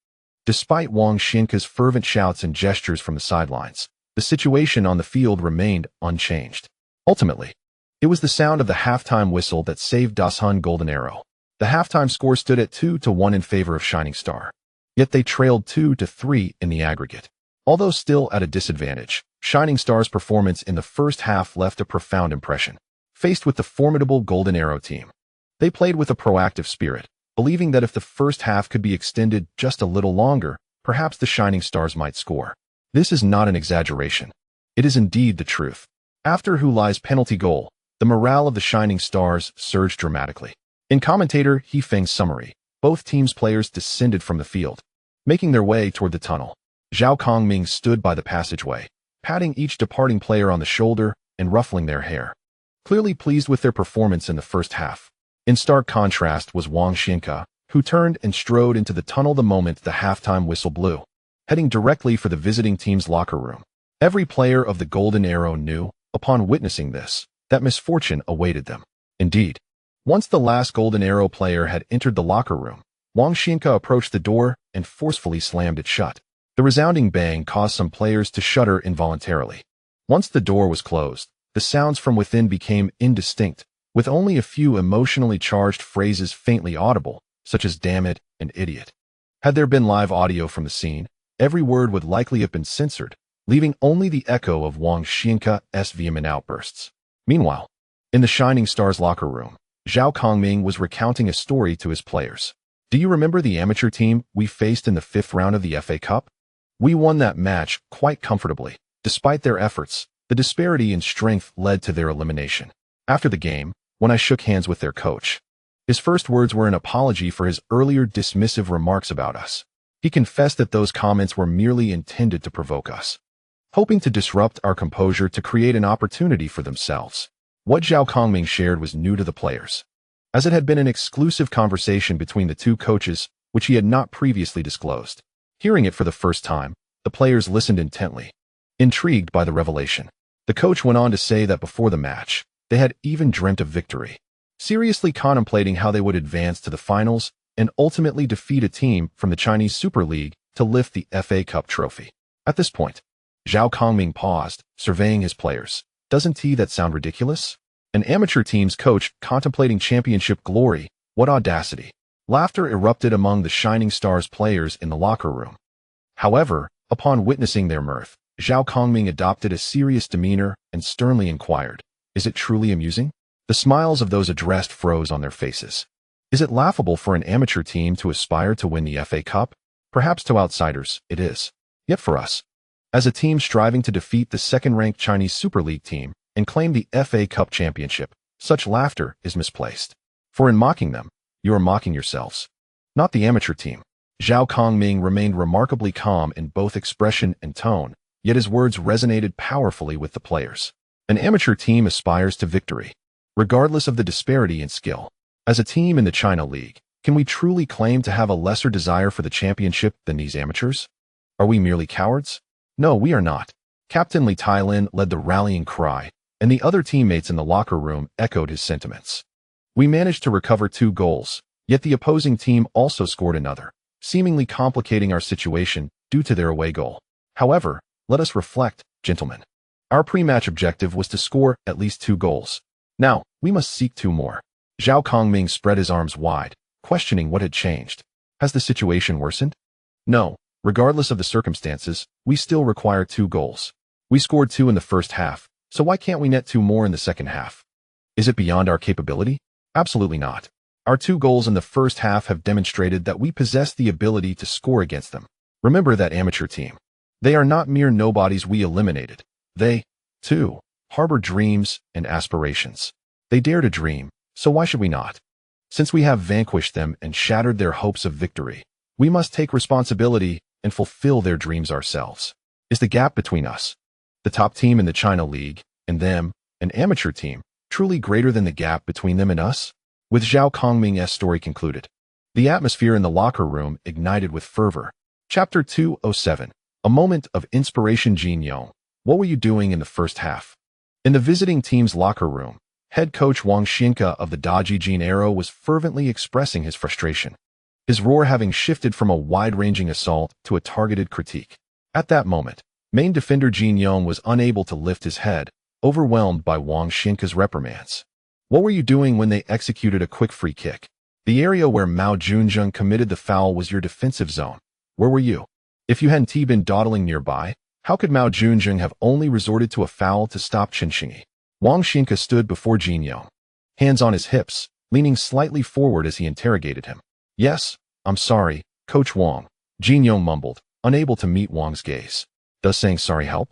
Despite Wang Xinka's fervent shouts and gestures from the sidelines, the situation on the field remained unchanged. Ultimately, it was the sound of the halftime whistle that saved Dashun Golden Arrow. The halftime score stood at 2-1 in favor of Shining Star. Yet they trailed 2-3 in the aggregate. Although still at a disadvantage, Shining Star's performance in the first half left a profound impression. Faced with the formidable Golden Arrow team, they played with a proactive spirit, believing that if the first half could be extended just a little longer, perhaps the Shining Stars might score. This is not an exaggeration. It is indeed the truth. After Hu Lai's penalty goal, the morale of the Shining Stars surged dramatically. In commentator He Feng's summary, both teams' players descended from the field, making their way toward the tunnel. Zhao Kongming stood by the passageway, patting each departing player on the shoulder and ruffling their hair, clearly pleased with their performance in the first half. In stark contrast was Wang Xinka, who turned and strode into the tunnel the moment the halftime whistle blew, heading directly for the visiting team's locker room. Every player of the Golden Arrow knew, upon witnessing this, that misfortune awaited them. Indeed, once the last Golden Arrow player had entered the locker room, Wang Xinka approached the door and forcefully slammed it shut. The resounding bang caused some players to shudder involuntarily. Once the door was closed, the sounds from within became indistinct, with only a few emotionally charged phrases faintly audible, such as "damn it" and "idiot." Had there been live audio from the scene, every word would likely have been censored, leaving only the echo of Wang Xinka's vehement outbursts. Meanwhile, in the Shining Stars locker room, Zhao Kongming was recounting a story to his players. "Do you remember the amateur team we faced in the 5th round of the FA Cup? We won that match quite comfortably. Despite their efforts, the disparity in strength led to their elimination. After the game, when I shook hands with their coach, his first words were an apology for his earlier dismissive remarks about us. He confessed that those comments were merely intended to provoke us, hoping to disrupt our composure to create an opportunity for themselves." What Zhao Kongming shared was new to the players, as it had been an exclusive conversation between the two coaches which he had not previously disclosed. Hearing it for the first time, the players listened intently, intrigued by the revelation. The coach went on to say that before the match, they had even dreamt of victory, seriously contemplating how they would advance to the finals and ultimately defeat a team from the Chinese Super League to lift the FA Cup trophy. At this point, Zhao Kongming paused, surveying his players. "Doesn't that sound ridiculous? An amateur team's coach contemplating championship glory, what audacity!" Laughter erupted among the Shining Stars players in the locker room. However, upon witnessing their mirth, Zhao Kongming adopted a serious demeanor and sternly inquired, "Is it truly amusing?" The smiles of those addressed froze on their faces. Is it laughable for an amateur team to aspire to win the FA Cup? Perhaps to outsiders, it is. Yet for us, as a team striving to defeat the second-ranked Chinese Super League team and claim the FA Cup championship, such laughter is misplaced. For in mocking them, you are mocking yourselves, not the amateur team. Zhao Kongming remained remarkably calm in both expression and tone, yet his words resonated powerfully with the players. An amateur team aspires to victory, regardless of the disparity in skill. As a team in the China League, can we truly claim to have a lesser desire for the championship than these amateurs? Are we merely cowards? No, we are not. Captain Li Tailin led the rallying cry, and the other teammates in the locker room echoed his sentiments. We managed to recover 2 goals, yet the opposing team also scored another, seemingly complicating our situation due to their away goal. However, let us reflect, gentlemen. Our pre-match objective was to score at least 2 goals. Now, we must seek 2 more. Zhao Kongming spread his arms wide, questioning what had changed. Has the situation worsened? No, regardless of the circumstances, we still require 2 goals. We scored 2 in the first half, so why can't we net 2 more in the second half? Is it beyond our capability? Absolutely not. Our 2 goals in the first half have demonstrated that we possess the ability to score against them. Remember that amateur team. They are not mere nobodies we eliminated. They, too, harbor dreams and aspirations. They dare to dream, so why should we not? Since we have vanquished them and shattered their hopes of victory, we must take responsibility and fulfill their dreams ourselves. Is the gap between us, the top team in the China League, and them, an amateur team, truly greater than the gap between them and us? With Zhao Kongming's story concluded, the atmosphere in the locker room ignited with fervor. Chapter 207. A moment of inspiration. Jin Yong, what were you doing in the first half? In the visiting team's locker room, head coach Wang Zijian of the Dajijin Arrow was fervently expressing his frustration, his roar having shifted from a wide-ranging assault to a targeted critique. At that moment, main defender Jin Yong was unable to lift his head, overwhelmed by Wang Zijian's reprimands. What were you doing when they executed a quick free kick? The area where Mao Junzheng committed the foul was your defensive zone. Where were you? If you hadn't been dawdling nearby, how could Mao Junzheng have only resorted to a foul to stop Chen Xingyi? Wang Zijian stood before Jin Yong, hands on his hips, leaning slightly forward as he interrogated him. Yes, I'm sorry, Coach Wang, Jin Yong mumbled, unable to meet Wang's gaze. Does saying sorry help?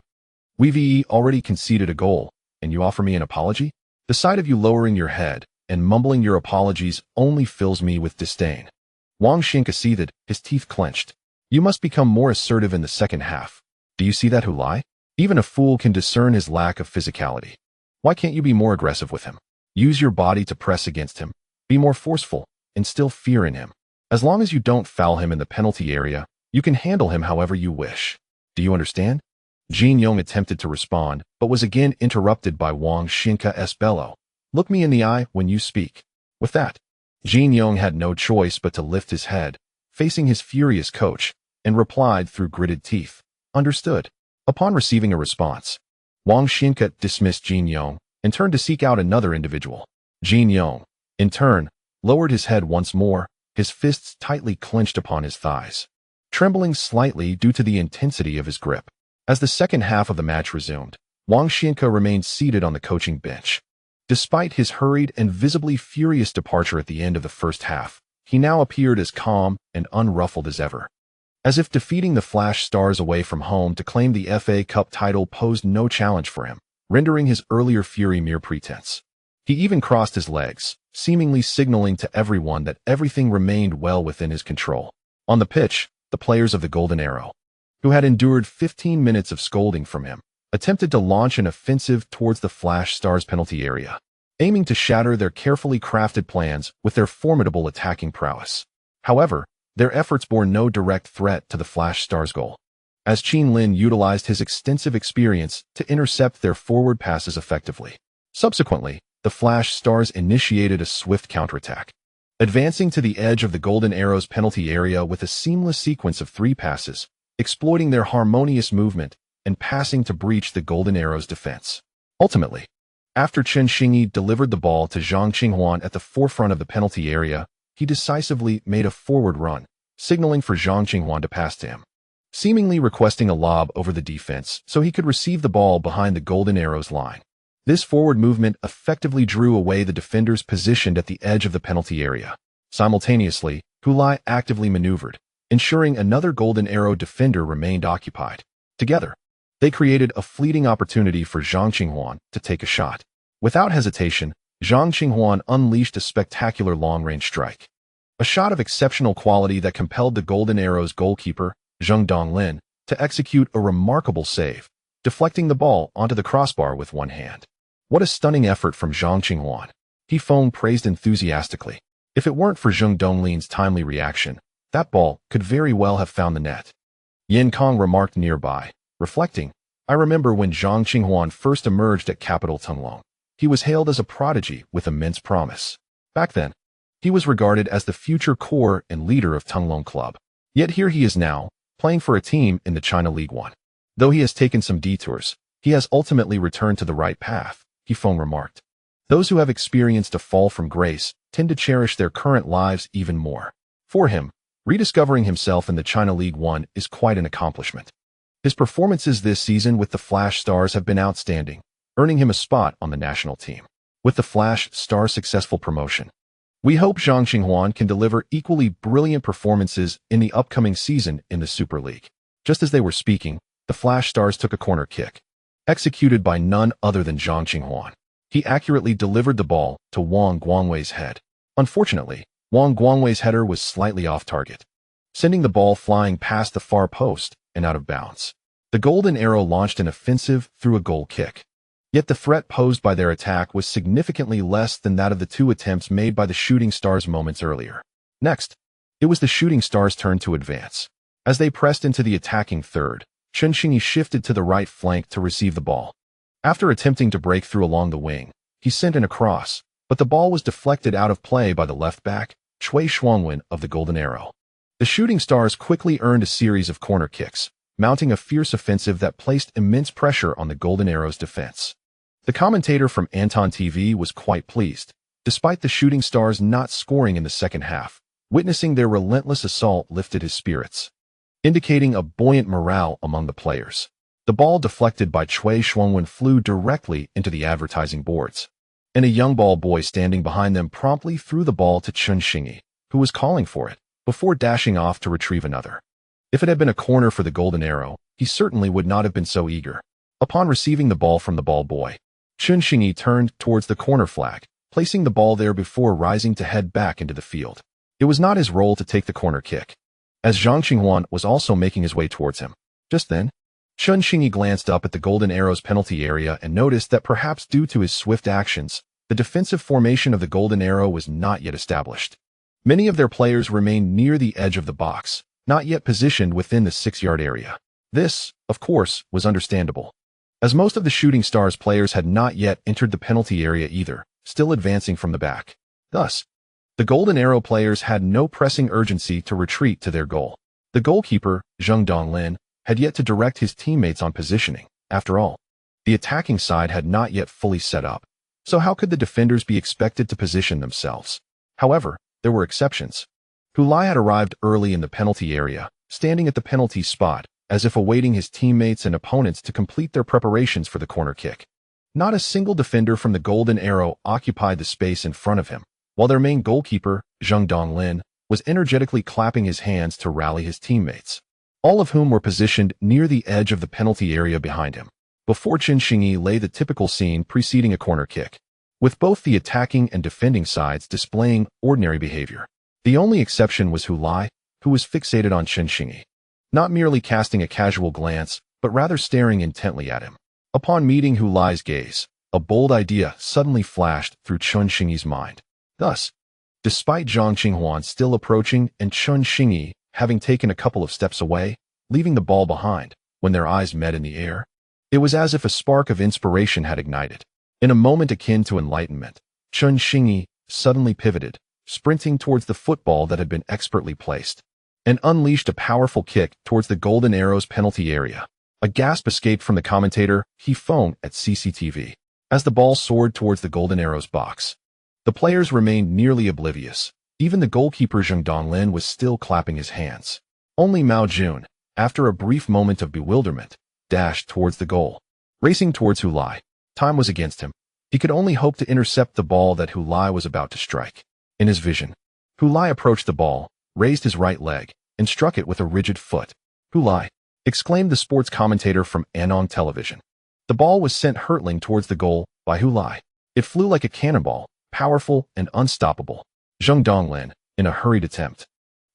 We've already conceded a goal, and you offer me an apology? The sight of you lowering your head and mumbling your apologies only fills me with disdain. Wang Zijian seethed, his teeth clenched. You must become more assertive in the second half. Do you see that, Hu Lai? Even a fool can discern his lack of physicality. Why can't you be more aggressive with him? Use your body to press against him. Be more forceful, instill fear in him. As long as you don't foul him in the penalty area, you can handle him however you wish. Do you understand? Jin Yong attempted to respond, but was again interrupted by Wang Zijian's bellow. Look me in the eye when you speak. With that, Jin Yong had no choice but to lift his head, facing his furious coach, and replied through gritted teeth, Understood. Upon receiving a response, Wang Zijian dismissed Jin Yong and turned to seek out another individual. Jin Yong, in turn, lowered his head once more, his fists tightly clenched upon his thighs, trembling slightly due to the intensity of his grip. As the second half of the match resumed, Wang Zijian remained seated on the coaching bench. Despite his hurried and visibly furious departure at the end of the first half, he now appeared as calm and unruffled as ever. As if defeating the Flash Stars away from home to claim the FA Cup title posed no challenge for him, rendering his earlier fury mere pretense. He even crossed his legs, seemingly signaling to everyone that everything remained well within his control. On the pitch, the players of the Golden Arrow, who had endured 15 minutes of scolding from him, attempted to launch an offensive towards the Flash Stars penalty area, aiming to shatter their carefully crafted plans with their formidable attacking prowess. However, their efforts bore no direct threat to the Flash Stars' goal, as Qin Lin utilized his extensive experience to intercept their forward passes effectively. Subsequently, the Flash Stars initiated a swift counterattack, advancing to the edge of the Golden Arrow's penalty area with a seamless sequence of 3 passes, exploiting their harmonious movement and passing to breach the Golden Arrow's defense. Ultimately, after Chen Xingyi delivered the ball to Zhang Qinghuan at the forefront of the penalty area, he decisively made a forward run, signaling for Zhang Qinghuan to pass to him, seemingly requesting a lob over the defense so he could receive the ball behind the golden arrows line. This forward movement effectively drew away the defenders positioned at the edge of the penalty area. Simultaneously, Hu Lai actively maneuvered, ensuring another golden arrow defender remained occupied. Together, they created a fleeting opportunity for Zhang Qinghuan to take a shot. Without hesitation, Zhang Qinghuan unleashed a spectacular long-range strike. A shot of exceptional quality that compelled the golden arrow's goalkeeper, Zheng Donglin, to execute a remarkable save, deflecting the ball onto the crossbar with one hand. What a stunning effort from Zhang Qinghuan, He Feng praised enthusiastically. If it weren't for Zheng Donglin's timely reaction, that ball could very well have found the net. Yin Kong remarked nearby, reflecting, I remember when Zhang Qinghuan first emerged at Capital Tunglong. He was hailed as a prodigy with immense promise. Back then, he was regarded as the future core and leader of Tunglong Club. Yet here he is now, playing for a team in the China League One. Though he has taken some detours, he has ultimately returned to the right path, He Feng remarked. Those who have experienced a fall from grace tend to cherish their current lives even more. For him, rediscovering himself in the China League One is quite an accomplishment. His performances this season with the Flash Stars have been outstanding, earning him a spot on the national team. With the Flash Stars' successful promotion, we hope Zhang Qinghuan can deliver equally brilliant performances in the upcoming season in the Super League. Just as they were speaking, the Flash Stars took a corner kick, executed by none other than Zhang Qinghuan. He accurately delivered the ball to Wang Guangwei's head. Unfortunately, Wang Guangwei's header was slightly off target, sending the ball flying past the far post and out of bounds. The Golden Arrow launched an offensive through a goal kick. Yet the threat posed by their attack was significantly less than that of the two attempts made by the Shooting Stars moments earlier. Next, it was the Shooting Stars' turn to advance. As they pressed into the attacking third, Chen Xingyi shifted to the right flank to receive the ball. After attempting to break through along the wing, he sent in a cross, but the ball was deflected out of play by the left back, Cui Shuangwen of the Golden Arrow. The Shooting Stars quickly earned a series of corner kicks, mounting a fierce offensive that placed immense pressure on the Golden Arrow's defense. The commentator from Anton TV was quite pleased, despite the Shooting Stars not scoring in the second half. Witnessing their relentless assault lifted his spirits, indicating a buoyant morale among the players. The ball deflected by Cui Shuangwen flew directly into the advertising boards, and a young ball boy standing behind them promptly threw the ball to Chen Xingyi, who was calling for it, before dashing off to retrieve another. If it had been a corner for the Golden Arrow, he certainly would not have been so eager. Upon receiving the ball from the ball boy, Chen Xingyi turned towards the corner flag, placing the ball there before rising to head back into the field. It was not his role to take the corner kick, as Zhang Qinghuan was also making his way towards him. Just then, Chen Xingyi glanced up at the Golden Arrow's penalty area and noticed that perhaps due to his swift actions, the defensive formation of the Golden Arrow was not yet established. Many of their players remained near the edge of the box, not yet positioned within the 6-yard area. This, of course, was understandable, as most of the Shooting Stars players had not yet entered the penalty area either, still advancing from the back. Thus, the Golden Arrow players had no pressing urgency to retreat to their goal. The goalkeeper, Zheng Donglin, had yet to direct his teammates on positioning. After all, the attacking side had not yet fully set up, so how could the defenders be expected to position themselves? However, there were exceptions. Hu Lai had arrived early in the penalty area, standing at the penalty spot, as if awaiting his teammates and opponents to complete their preparations for the corner kick. Not a single defender from the Golden Arrow occupied the space in front of him, while their main goalkeeper, Zheng Donglin, was energetically clapping his hands to rally his teammates, all of whom were positioned near the edge of the penalty area behind him. Before Chen Xingyi lay the typical scene preceding a corner kick, with both the attacking and defending sides displaying ordinary behavior. The only exception was Hu Lai, who was fixated on Chen Xingyi, not merely casting a casual glance, but rather staring intently at him. Upon meeting Hu Lai's gaze, a bold idea suddenly flashed through Chen Xingyi's mind. Thus, despite Zhang Qinghuan still approaching and Chen Xingyi having taken a couple of steps away, leaving the ball behind, when their eyes met in the air, it was as if a spark of inspiration had ignited. In a moment akin to enlightenment, Chen Xingyi suddenly pivoted, sprinting towards the football that had been expertly placed, and unleashed a powerful kick towards the Golden Arrow's penalty area. A gasp escaped from the commentator, He Feng, at CCTV, as the ball soared towards the Golden Arrow's box. The players remained nearly oblivious, Even the goalkeeper Zheng Donglin was still clapping his hands. Only Mao Jun, after a brief moment of bewilderment, dashed towards the goal. Racing towards Hu Lai. Time was against him. He could only hope to intercept the ball that Hu Lai was about to strike. In his vision, Hu Lai approached the ball, raised his right leg, and struck it with a rigid foot. Hu Lai, exclaimed the sports commentator from Anong television. The ball was sent hurtling towards the goal by Hu Lai. It flew like a cannonball, powerful and unstoppable. Zheng Donglin, in a hurried attempt,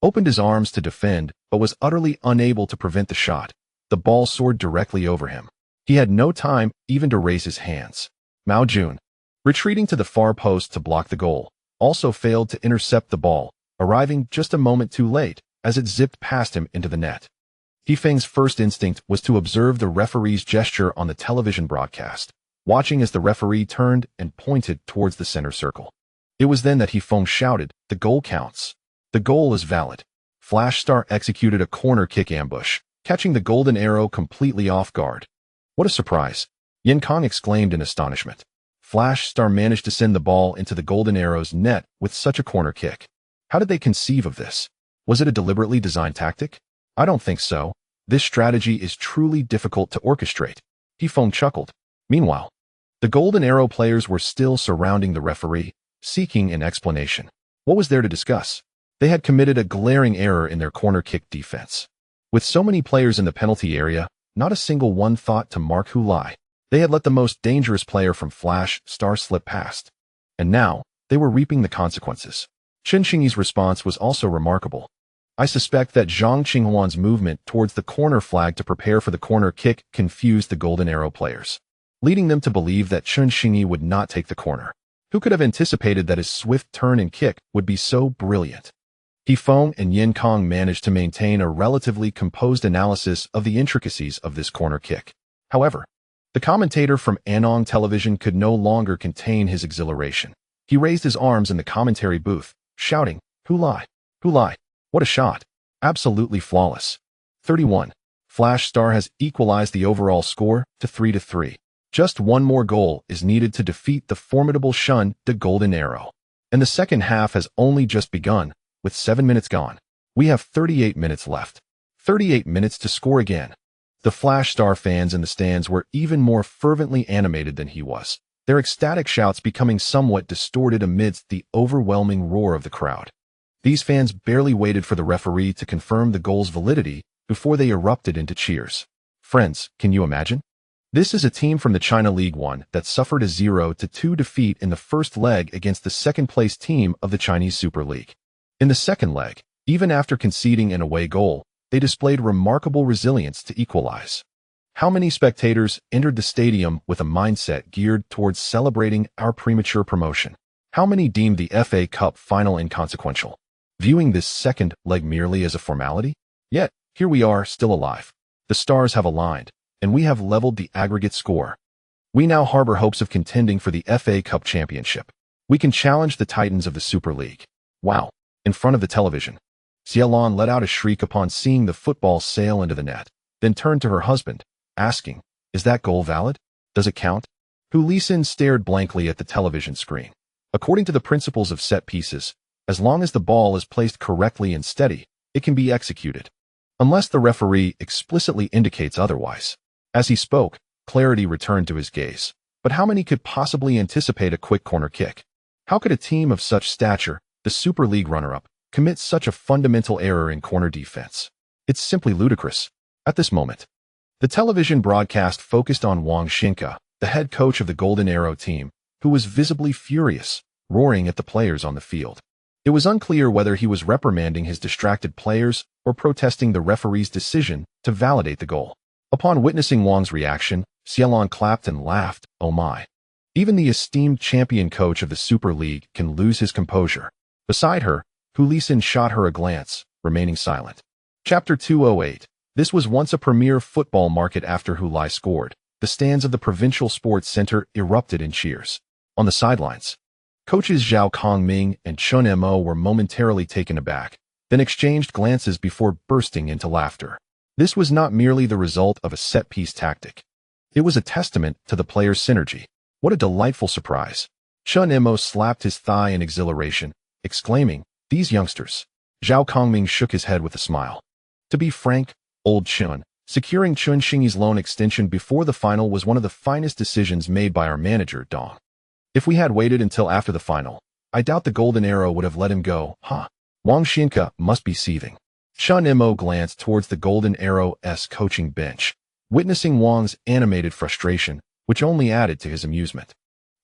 opened his arms to defend but was utterly unable to prevent the shot. The ball soared directly over him. He had no time even to raise his hands. Mao Jun, retreating to the far post to block the goal, also failed to intercept the ball, arriving just a moment too late as it zipped past him into the net. He Feng's first instinct was to observe the referee's gesture on the television broadcast, watching as the referee turned and pointed towards the center circle. It was then that He Feng shouted, "The goal counts. The goal is valid." Flash Star executed a corner kick ambush, catching the golden arrow completely off guard. What a surprise! Yin Kong exclaimed in astonishment. Flash Star managed to send the ball into the golden arrow's net with such a corner kick. How did they conceive of this? Was it a deliberately designed tactic? I don't think so. This strategy is truly difficult to orchestrate. He Feng chuckled. Meanwhile, the golden arrow players were still surrounding the referee, seeking an explanation. What was there to discuss? They had committed a glaring error in their corner kick defense. With so many players in the penalty area, not a single one thought to mark Hu Lai. They had let the most dangerous player from Flash Star slip past. And now, they were reaping the consequences. Chen Xingyi's response was also remarkable. I suspect that Zhang Qinghuan's movement towards the corner flag to prepare for the corner kick confused the golden arrow players, leading them to believe that Chen Xingyi would not take the corner. Who could have anticipated that his swift turn and kick would be so brilliant? He Feng and Yin Kong managed to maintain a relatively composed analysis of the intricacies of this corner kick. However, the commentator from Anong television could no longer contain his exhilaration. He raised his arms in the commentary booth, shouting, "Hu Lai! Hu Lai! What a shot! Absolutely flawless." 31. Flash Star has equalized the overall score to 3-3. Just one more goal is needed to defeat the formidable Shun de Golden Arrow. And the second half has only just begun, with 7 minutes gone. We have 38 minutes left. 38 minutes to score again. The Flash Star fans in the stands were even more fervently animated than he was, their ecstatic shouts becoming somewhat distorted amidst the overwhelming roar of the crowd. These fans barely waited for the referee to confirm the goal's validity before they erupted into cheers. Friends, can you imagine? This is a team from the China League One that suffered a 0-2 defeat in the first leg against the second-place team of the Chinese Super League. In the second leg, even after conceding an away goal, they displayed remarkable resilience to equalize. How many spectators entered the stadium with a mindset geared towards celebrating our premature promotion? How many deemed the FA Cup final inconsequential, viewing this second leg merely as a formality? Yet, here we are, still alive. The stars have aligned, and we have leveled the aggregate score. We now harbor hopes of contending for the FA Cup championship. We can challenge the titans of the Super League. Wow! In front of the television, Xiaolon let out a shriek upon seeing the football sail into the net, then turned to her husband, asking, "Is that goal valid? Does it count?" Hu Lisin stared blankly at the television screen. According to the principles of set pieces, as long as the ball is placed correctly and steady, it can be executed, unless the referee explicitly indicates otherwise. As he spoke, clarity returned to his gaze. But how many could possibly anticipate a quick corner kick? How could a team of such stature, the Super League runner-up, commit such a fundamental error in corner defense? It's simply ludicrous. At this moment, the television broadcast focused on Wang Zijian, the head coach of the Golden Arrow team, who was visibly furious, roaring at the players on the field. It was unclear whether he was reprimanding his distracted players or protesting the referee's decision to validate the goal. Upon witnessing Wang's reaction, Xiaolon clapped and laughed. Oh my. Even the esteemed champion coach of the Super League can lose his composure. Beside her, Hu Lisin shot her a glance, remaining silent. Chapter 208. This was once a premier football market after Hu Lai scored. The stands of the Provincial Sports Center erupted in cheers. On the sidelines, coaches Zhao Kongming and Chen Mo were momentarily taken aback, then exchanged glances before bursting into laughter. This was not merely the result of a set-piece tactic. It was a testament to the players' synergy. What a delightful surprise. Chen Mo slapped his thigh in exhilaration, exclaiming, These youngsters. Zhao Kongming shook his head with a smile. To be frank, old Chun, securing Chen Xingyi's loan extension before the final was one of the finest decisions made by our manager, Dong. If we had waited until after the final, I doubt the Golden Arrow would have let him go, huh? Wang Xianke must be seething. Chen Mo glanced towards the Golden Arrow's coaching bench, witnessing Wang's animated frustration, which only added to his amusement.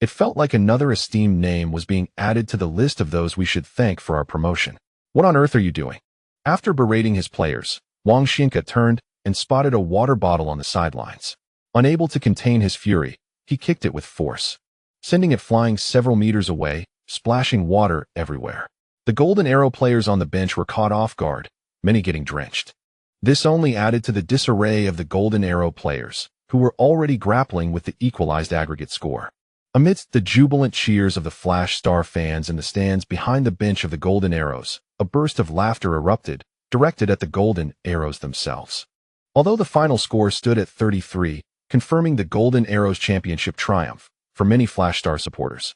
It felt like another esteemed name was being added to the list of those we should thank for our promotion. What on earth are you doing? After berating his players, Wang Xianke turned and spotted a water bottle on the sidelines. Unable to contain his fury, he kicked it with force, sending it flying several meters away, splashing water everywhere. The Golden Arrow players on the bench were caught off guard, many getting drenched. This only added to the disarray of the Golden Arrow players, who were already grappling with the equalized aggregate score. Amidst the jubilant cheers of the Flash Star fans in the stands behind the bench of the Golden Arrows, a burst of laughter erupted, directed at the Golden Arrows themselves. Although the final score stood at 33, confirming the Golden Arrows championship triumph for many Flash Star supporters,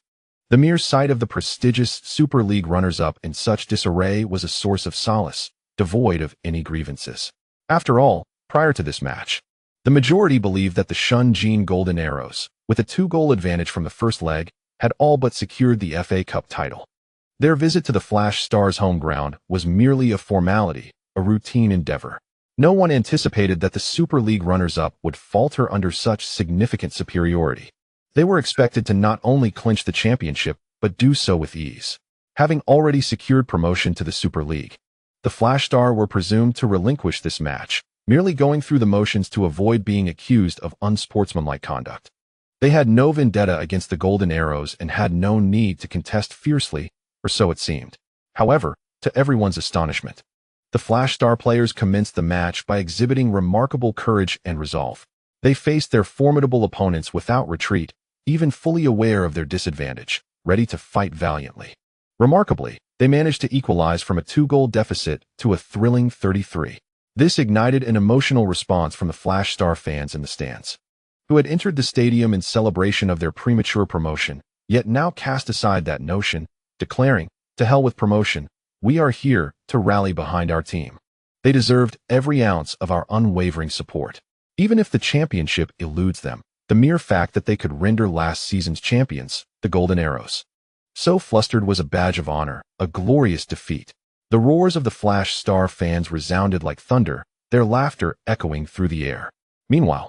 the mere sight of the prestigious Super League runners-up in such disarray was a source of solace, devoid of any grievances. After all, prior to this match, the majority believed that the Shenzhen Golden Arrows, with a 2-goal advantage from the first leg, had all but secured the FA Cup title. Their visit to the Flash Stars' home ground was merely a formality, a routine endeavor. No one anticipated that the Super League runners-up would falter under such significant superiority. They were expected to not only clinch the championship, but do so with ease. Having already secured promotion to the Super League, the Flash Star were presumed to relinquish this match, merely going through the motions to avoid being accused of unsportsmanlike conduct. They had no vendetta against the Golden Arrows and had no need to contest fiercely, or so it seemed. However, to everyone's astonishment, the Flash Star players commenced the match by exhibiting remarkable courage and resolve. They faced their formidable opponents without retreat, even fully aware of their disadvantage, ready to fight valiantly. Remarkably, they managed to equalize from a 2-goal deficit to a thrilling 33. This ignited an emotional response from the Flash Star fans in the stands, who had entered the stadium in celebration of their premature promotion, yet now cast aside that notion, declaring, "To hell with promotion, we are here to rally behind our team." They deserved every ounce of our unwavering support. Even if the championship eludes them, the mere fact that they could render last season's champions, the Golden Arrows, so flustered was a badge of honor, a glorious defeat. The roars of the Flash Star fans resounded like thunder, their laughter echoing through the air. Meanwhile,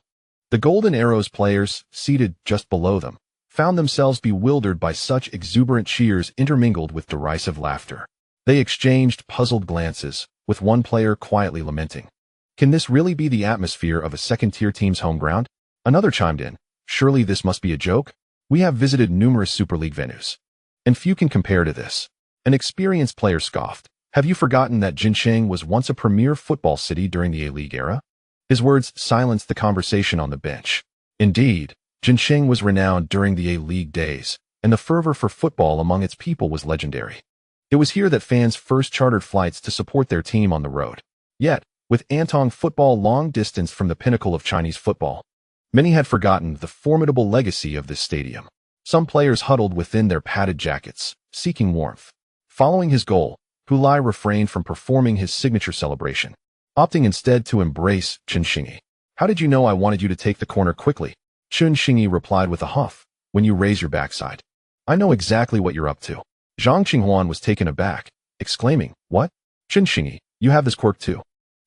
the Golden Arrows players, seated just below them, found themselves bewildered by such exuberant cheers intermingled with derisive laughter. They exchanged puzzled glances, with one player quietly lamenting, "Can this really be the atmosphere of a second-tier team's home ground?" Another chimed in, "Surely this must be a joke? We have visited numerous Super League venues, and few can compare to this." An experienced player scoffed, "Have you forgotten that Jincheng was once a premier football city during the A-League era?" His words silenced the conversation on the bench. Indeed, Jincheng was renowned during the A-League days, and the fervor for football among its people was legendary. It was here that fans first chartered flights to support their team on the road. Yet, with Antong football long distance from the pinnacle of Chinese football, many had forgotten the formidable legacy of this stadium. Some players huddled within their padded jackets, seeking warmth. Following his goal, Hu Lai refrained from performing his signature celebration, opting instead to embrace Chen Xingyi. "How did you know I wanted you to take the corner quickly?" Chen Xingyi replied with a huff, "When you raise your backside. I know exactly what you're up to." Zhang Qinghuan was taken aback, exclaiming, "What? Chen Xingyi, you have this quirk too?"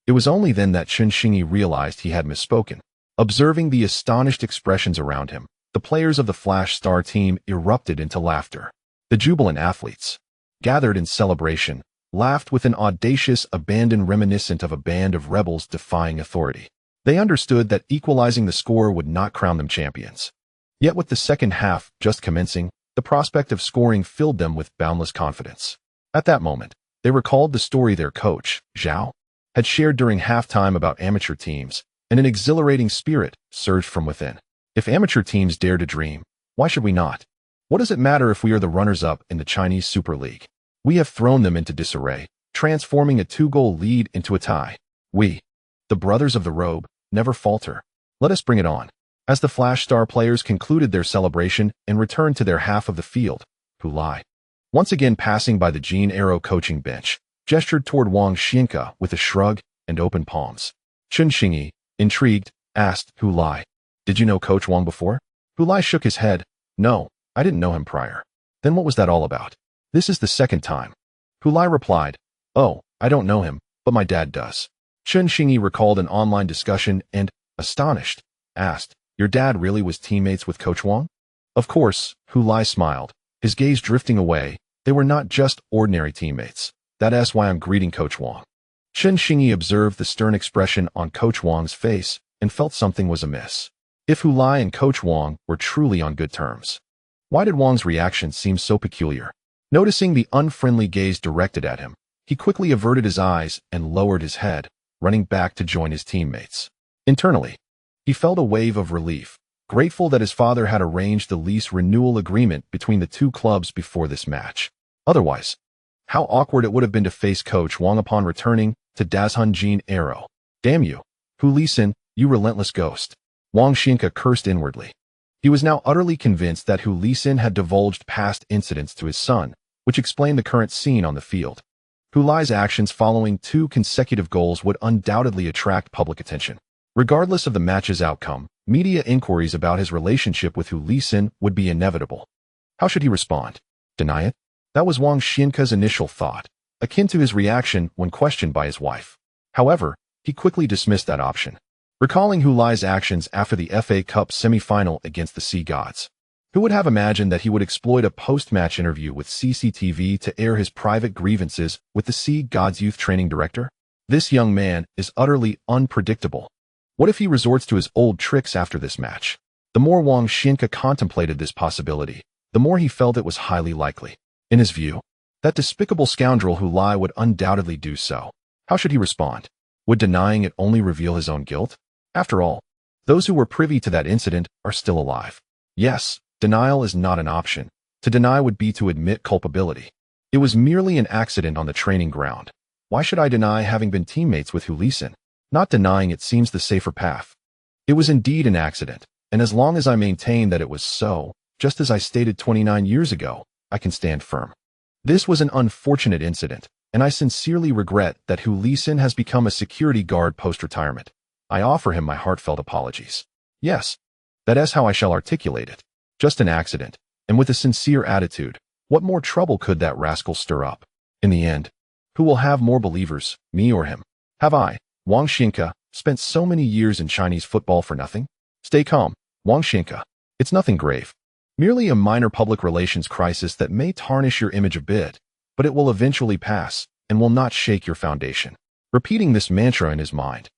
It was only then that Chen Xingyi realized he had misspoken. Observing the astonished expressions around him, the players of the Flash Star team erupted into laughter. The jubilant athletes, gathered in celebration, laughed with an audacious abandon reminiscent of a band of rebels defying authority. They understood that equalizing the score would not crown them champions. Yet with the second half just commencing, the prospect of scoring filled them with boundless confidence. At that moment, they recalled the story their coach, Zhao, had shared during halftime about amateur teams, and an exhilarating spirit surged from within. If amateur teams dare to dream, why should we not? What does it matter if we are the runners-up in the Chinese Super League? We have thrown them into disarray, transforming a 2-goal lead into a tie. We, the brothers of the robe, never falter. Let us bring it on. As the Flash Star players concluded their celebration and returned to their half of the field, Hu Lai, Once again passing by the Jean Arrow coaching bench, gestured toward Wang Xinka with a shrug and open palms. Chen Xingyi, intrigued, asked Hu Lai, "Did you know Coach Wang before?" Hu Lai shook his head. "No, I didn't know him prior." "Then what was that all about?" "This is the second time." Hu Lai replied, "Oh, I don't know him, but my dad does." Chen Xingyi recalled an online discussion and, astonished, asked, "Your dad really was teammates with Coach Wang?" Of course, Hu Lai smiled, his gaze drifting away. They were not just ordinary teammates. That's why I'm greeting Coach Wang. Chen Xingyi observed the stern expression on Coach Wang's face and felt something was amiss. If Hu Lai and Coach Wang were truly on good terms, why did Wang's reaction seem so peculiar? Noticing the unfriendly gaze directed at him, he quickly averted his eyes and lowered his head, running back to join his teammates. Internally, he felt a wave of relief, grateful that his father had arranged the lease renewal agreement between the two clubs before this match. Otherwise, how awkward it would have been to face Coach Wang upon returning to Dazhun Jean Arrow. "Damn you, Hu Lai, you relentless ghost." Wang Xinka cursed inwardly. He was now utterly convinced that Hu Lai had divulged past incidents to his son, which explained the current scene on the field. Hu Lai's actions following 2 consecutive goals would undoubtedly attract public attention. Regardless of the match's outcome, media inquiries about his relationship with Hu Lai would be inevitable. How should he respond? Deny it? That was Wang Xinka's initial thought, akin to his reaction when questioned by his wife. However, he quickly dismissed that option, recalling Hu Lai's actions after the FA Cup semi-final against the Sea Gods. Who would have imagined that he would exploit a post-match interview with CCTV to air his private grievances with the Sea Gods youth training director? This young man is utterly unpredictable. What if he resorts to his old tricks after this match? The more Wang Xinka contemplated this possibility, the more he felt it was highly likely. In his view, that despicable scoundrel Hu Lai would undoubtedly do so. How should he respond? Would denying it only reveal his own guilt? After all, those who were privy to that incident are still alive. Yes, denial is not an option. To deny would be to admit culpability. It was merely an accident on the training ground. Why should I deny having been teammates with Hu Lai? Not denying it seems the safer path. It was indeed an accident, and as long as I maintain that it was so, just as I stated 29 years ago, I can stand firm. This was an unfortunate incident, and I sincerely regret that Hu Lai has become a security guard post-retirement. I offer him my heartfelt apologies. Yes, that is how I shall articulate it. Just an accident, and with a sincere attitude. What more trouble could that rascal stir up? In the end, who will have more believers, me or him? Have I, Wang Xinka, spent so many years in Chinese football for nothing? Stay calm, Wang Xinka. It's nothing grave. Merely a minor public relations crisis that may tarnish your image a bit, but it will eventually pass and will not shake your foundation. Repeating this mantra in his mind,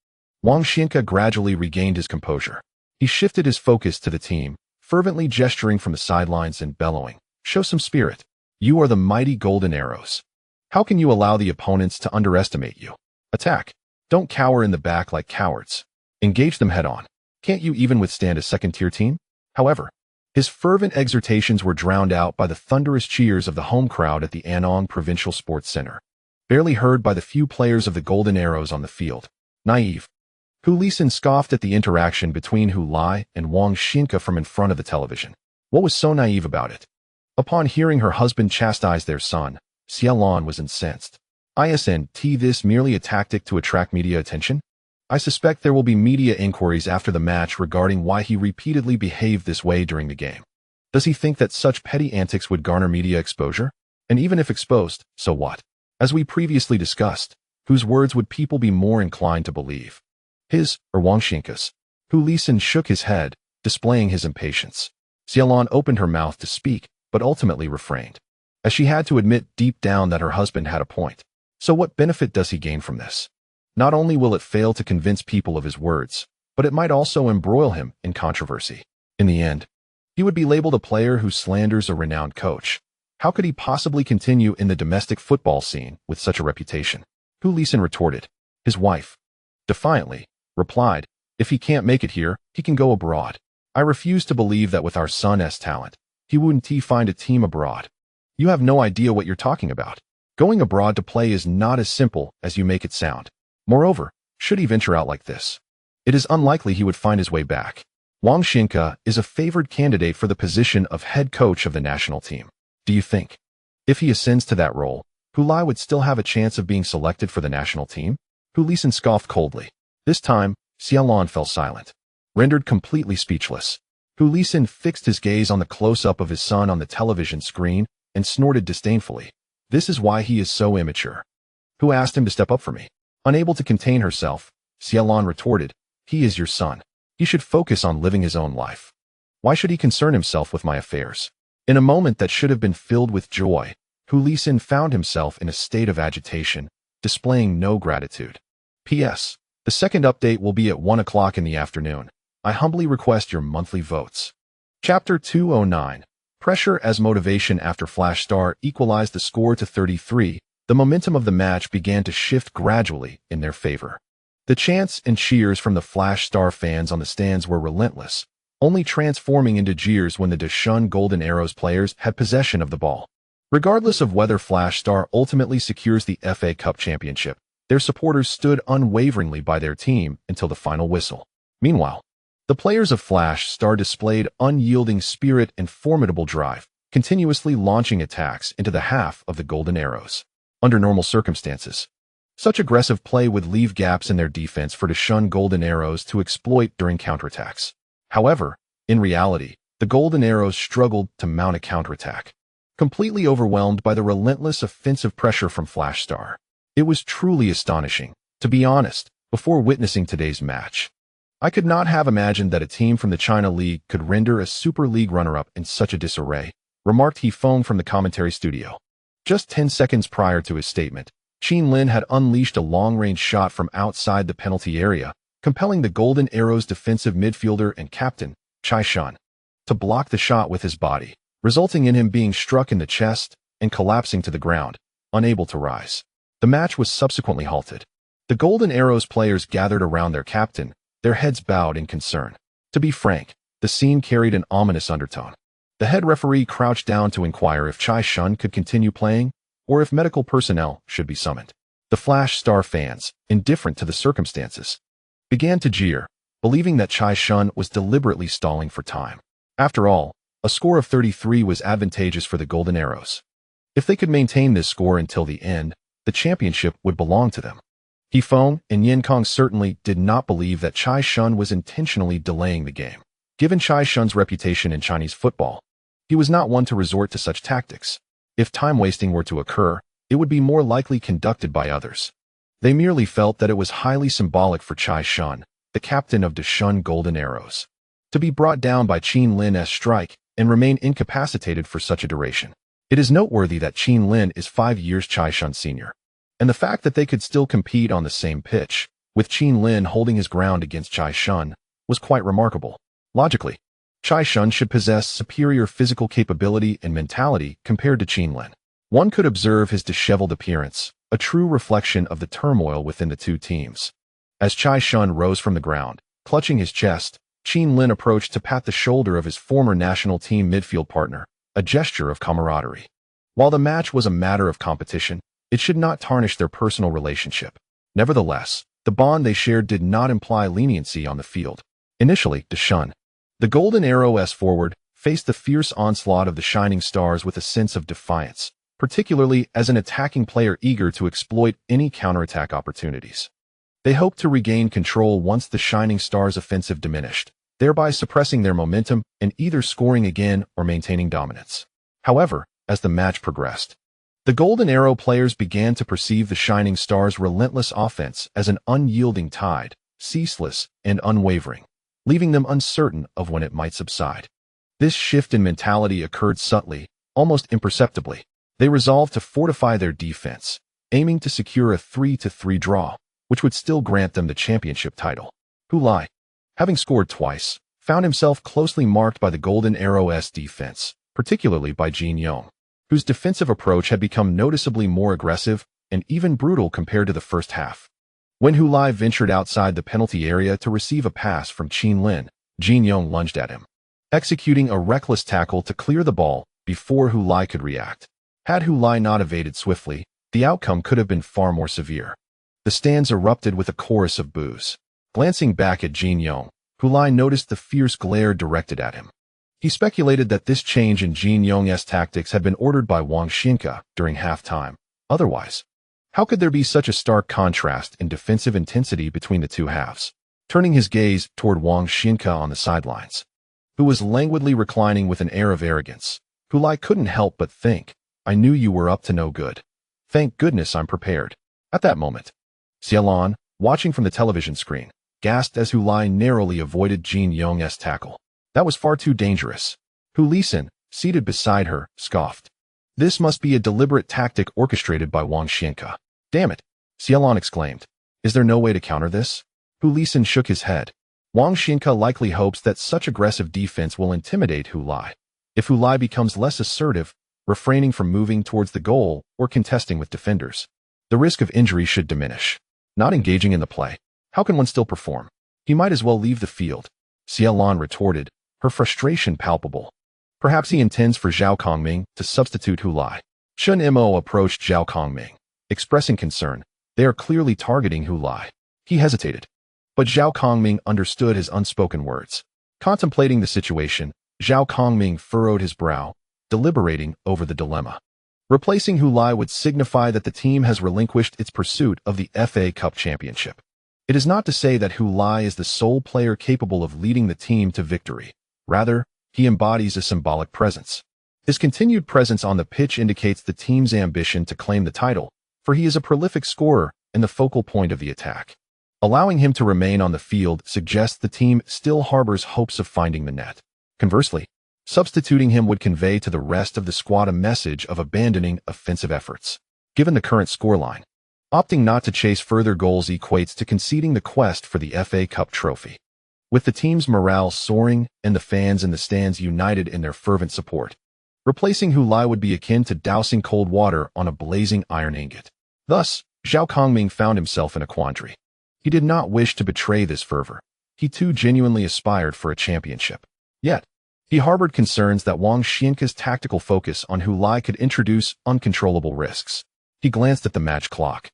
Wang Xinka gradually regained his composure. He shifted his focus to the team, fervently gesturing from the sidelines and bellowing, "Show some spirit. You are the mighty golden arrows. How can you allow the opponents to underestimate you? Attack. Don't cower in the back like cowards. Engage them head-on. Can't you even withstand a second-tier team?" However, his fervent exhortations were drowned out by the thunderous cheers of the home crowd at the Anong Provincial Sports Center, barely heard by the few players of the Golden Arrows on the field. Naive. Hu Lai scoffed at the interaction between Hu Lai and Wang Xinka from in front of the television. What was so naive about it? Upon hearing her husband chastise their son, Xiaolan was incensed. Isn't this merely a tactic to attract media attention? I suspect there will be media inquiries after the match regarding why he repeatedly behaved this way during the game. Does he think that such petty antics would garner media exposure? And even if exposed, so what? As we previously discussed, whose words would people be more inclined to believe? His or Wang Xinka's? Hu Lai shook his head, displaying his impatience. Xiaolan opened her mouth to speak, but ultimately refrained, as she had to admit deep down that her husband had a point. So what benefit does he gain from this? Not only will it fail to convince people of his words, but it might also embroil him in controversy. In the end, he would be labeled a player who slanders a renowned coach. How could he possibly continue in the domestic football scene with such a reputation? Hu Lai retorted. His wife, defiantly, replied, "If he can't make it here, he can go abroad. I refuse to believe that with our son's talent, he wouldn't find a team abroad. You have no idea what you're talking about. Going abroad to play is not as simple as you make it sound. Moreover, should he venture out like this, it is unlikely he would find his way back. Wang Xinka is a favored candidate for the position of head coach of the national team. Do you think If he ascends to that role, Hu Lai would still have a chance of being selected for the national team? Hu Lisan scoffed coldly. This time, Xiaolon fell silent, rendered completely speechless. Hu Lisan fixed his gaze on the close-up of his son on the television screen and snorted disdainfully. This is why he is so immature. Who asked him to step up for me? Unable to contain herself, Xiaolon retorted, he is your son. He should focus on living his own life. Why should he concern himself with my affairs? In a moment that should have been filled with joy, Hu Lisan found himself in a state of agitation, displaying no gratitude. P.S. The second update will be at 1 o'clock in the afternoon. I humbly request your monthly votes. Chapter 209. Pressure as motivation. After Flash Star equalized the score to 33, the momentum of the match began to shift gradually in their favor. The chants and cheers from the Flash Star fans on the stands were relentless, only transforming into jeers when the Deshun Golden Arrows players had possession of the ball. Regardless of whether Flash Star ultimately secures the FA Cup championship, their supporters stood unwaveringly by their team until the final whistle. Meanwhile, the players of Flash Star displayed unyielding spirit and formidable drive, continuously launching attacks into the half of the Golden Arrows. Under normal circumstances, such aggressive play would leave gaps in their defense for Deshun Golden Arrows to exploit during counterattacks. However, in reality, the Golden Arrows struggled to mount a counterattack, completely overwhelmed by the relentless offensive pressure from Flash Star. It was truly astonishing, to be honest, before witnessing today's match. I could not have imagined that a team from the China League could render a Super League runner-up in such a disarray, remarked He Feng from the commentary studio. Just 10 seconds prior to his statement, Qin Lin had unleashed a long-range shot from outside the penalty area, compelling the Golden Arrows defensive midfielder and captain, Chai Shun, to block the shot with his body, resulting in him being struck in the chest and collapsing to the ground, unable to rise. The match was subsequently halted. The Golden Arrows players gathered around their captain, their heads bowed in concern. To be frank, the scene carried an ominous undertone. The head referee crouched down to inquire if Chai Shun could continue playing, or if medical personnel should be summoned. The Flash Star fans, indifferent to the circumstances, began to jeer, believing that Chai Shun was deliberately stalling for time. After all, a score of 33 was advantageous for the Golden Arrows. If they could maintain this score until the end, the championship would belong to them. He Feng and Yin Kong certainly did not believe that Chai Shun was intentionally delaying the game. Given Chai Shun's reputation in Chinese football, he was not one to resort to such tactics. If time wasting were to occur, it would be more likely conducted by others. They merely felt that it was highly symbolic for Chai Shun, the captain of Deshun Golden Arrows, to be brought down by Qin Lin's strike and remain incapacitated for such a duration. It is noteworthy that Qin Lin is 5 years Chai Shun senior, and the fact that they could still compete on the same pitch, with Qin Lin holding his ground against Chai Shun, was quite remarkable. Logically, Chai Shun should possess superior physical capability and mentality compared to Qin Lin. One could observe his disheveled appearance, a true reflection of the turmoil within the two teams. As Chai Shun rose from the ground, clutching his chest, Qin Lin approached to pat the shoulder of his former national team midfield partner, a gesture of camaraderie. While the match was a matter of competition, it should not tarnish their personal relationship. Nevertheless, the bond they shared did not imply leniency on the field. Initially, Deshun, the Golden Arrows forward, faced the fierce onslaught of the Shining Stars with a sense of defiance, particularly as an attacking player eager to exploit any counterattack opportunities. They hoped to regain control once the Shining Stars' offensive diminished, thereby suppressing their momentum and either scoring again or maintaining dominance. However, as the match progressed, the Golden Arrow players began to perceive the Shining Stars' relentless offense as an unyielding tide, ceaseless and unwavering, leaving them uncertain of when it might subside. This shift in mentality occurred subtly, almost imperceptibly. They resolved to fortify their defense, aiming to secure a 3-3 draw, which would still grant them the championship title. Hu Lai, having scored twice, found himself closely marked by the Golden Arrows defense, particularly by Jin Yong, whose defensive approach had become noticeably more aggressive and even brutal compared to the first half. When Hu Lai ventured outside the penalty area to receive a pass from Qin Lin, Jin Yong lunged at him, executing a reckless tackle to clear the ball before Hu Lai could react. Had Hu Lai not evaded swiftly, the outcome could have been far more severe. The stands erupted with a chorus of boos. Glancing back at Jin Yong, Hu Lai noticed the fierce glare directed at him. He speculated that this change in Jin Yong's tactics had been ordered by Wang Xinka during halftime. Otherwise, how could there be such a stark contrast in defensive intensity between the two halves? Turning his gaze toward Wang Xinka on the sidelines, who was languidly reclining with an air of arrogance, Hu Lai couldn't help but think, I knew you were up to no good. Thank goodness I'm prepared. At that moment, Xiaolan, watching from the television screen, gasped as Hu Lai narrowly avoided Jin Yong's tackle. That was far too dangerous. Hu Lisan, seated beside her, scoffed. This must be a deliberate tactic orchestrated by Wang Xinka. Damn it, Xiaolan exclaimed. Is there no way to counter this? Hu Lisan shook his head. Wang Xinka likely hopes that such aggressive defense will intimidate Hu Lai. If Hu Lai becomes less assertive, refraining from moving towards the goal or contesting with defenders, the risk of injury should diminish. Not engaging in the play, how can one still perform? He might as well leave the field, Xiaolan retorted, her frustration palpable. Perhaps he intends for Zhao Kongming to substitute Hu Lai. Chen Mo approached Zhao Kongming, expressing concern. They are clearly targeting Hu Lai. He hesitated, but Zhao Kongming understood his unspoken words. Contemplating the situation, Zhao Kongming furrowed his brow, deliberating over the dilemma. Replacing Hu Lai would signify that the team has relinquished its pursuit of the FA Cup championship. It is not to say that Hu Lai is the sole player capable of leading the team to victory. Rather, he embodies a symbolic presence. His continued presence on the pitch indicates the team's ambition to claim the title, for he is a prolific scorer and the focal point of the attack. Allowing him to remain on the field suggests the team still harbors hopes of finding the net. Conversely, substituting him would convey to the rest of the squad a message of abandoning offensive efforts. Given the current scoreline, opting not to chase further goals equates to conceding the quest for the FA Cup trophy. With the team's morale soaring and the fans in the stands united in their fervent support, replacing Hu Lai would be akin to dousing cold water on a blazing iron ingot. Thus, Zhao Kongming found himself in a quandary. He did not wish to betray this fervor. He too genuinely aspired for a championship. Yet, he harbored concerns that Wang Xinka's tactical focus on Hu Lai could introduce uncontrollable risks. He glanced at the match clock.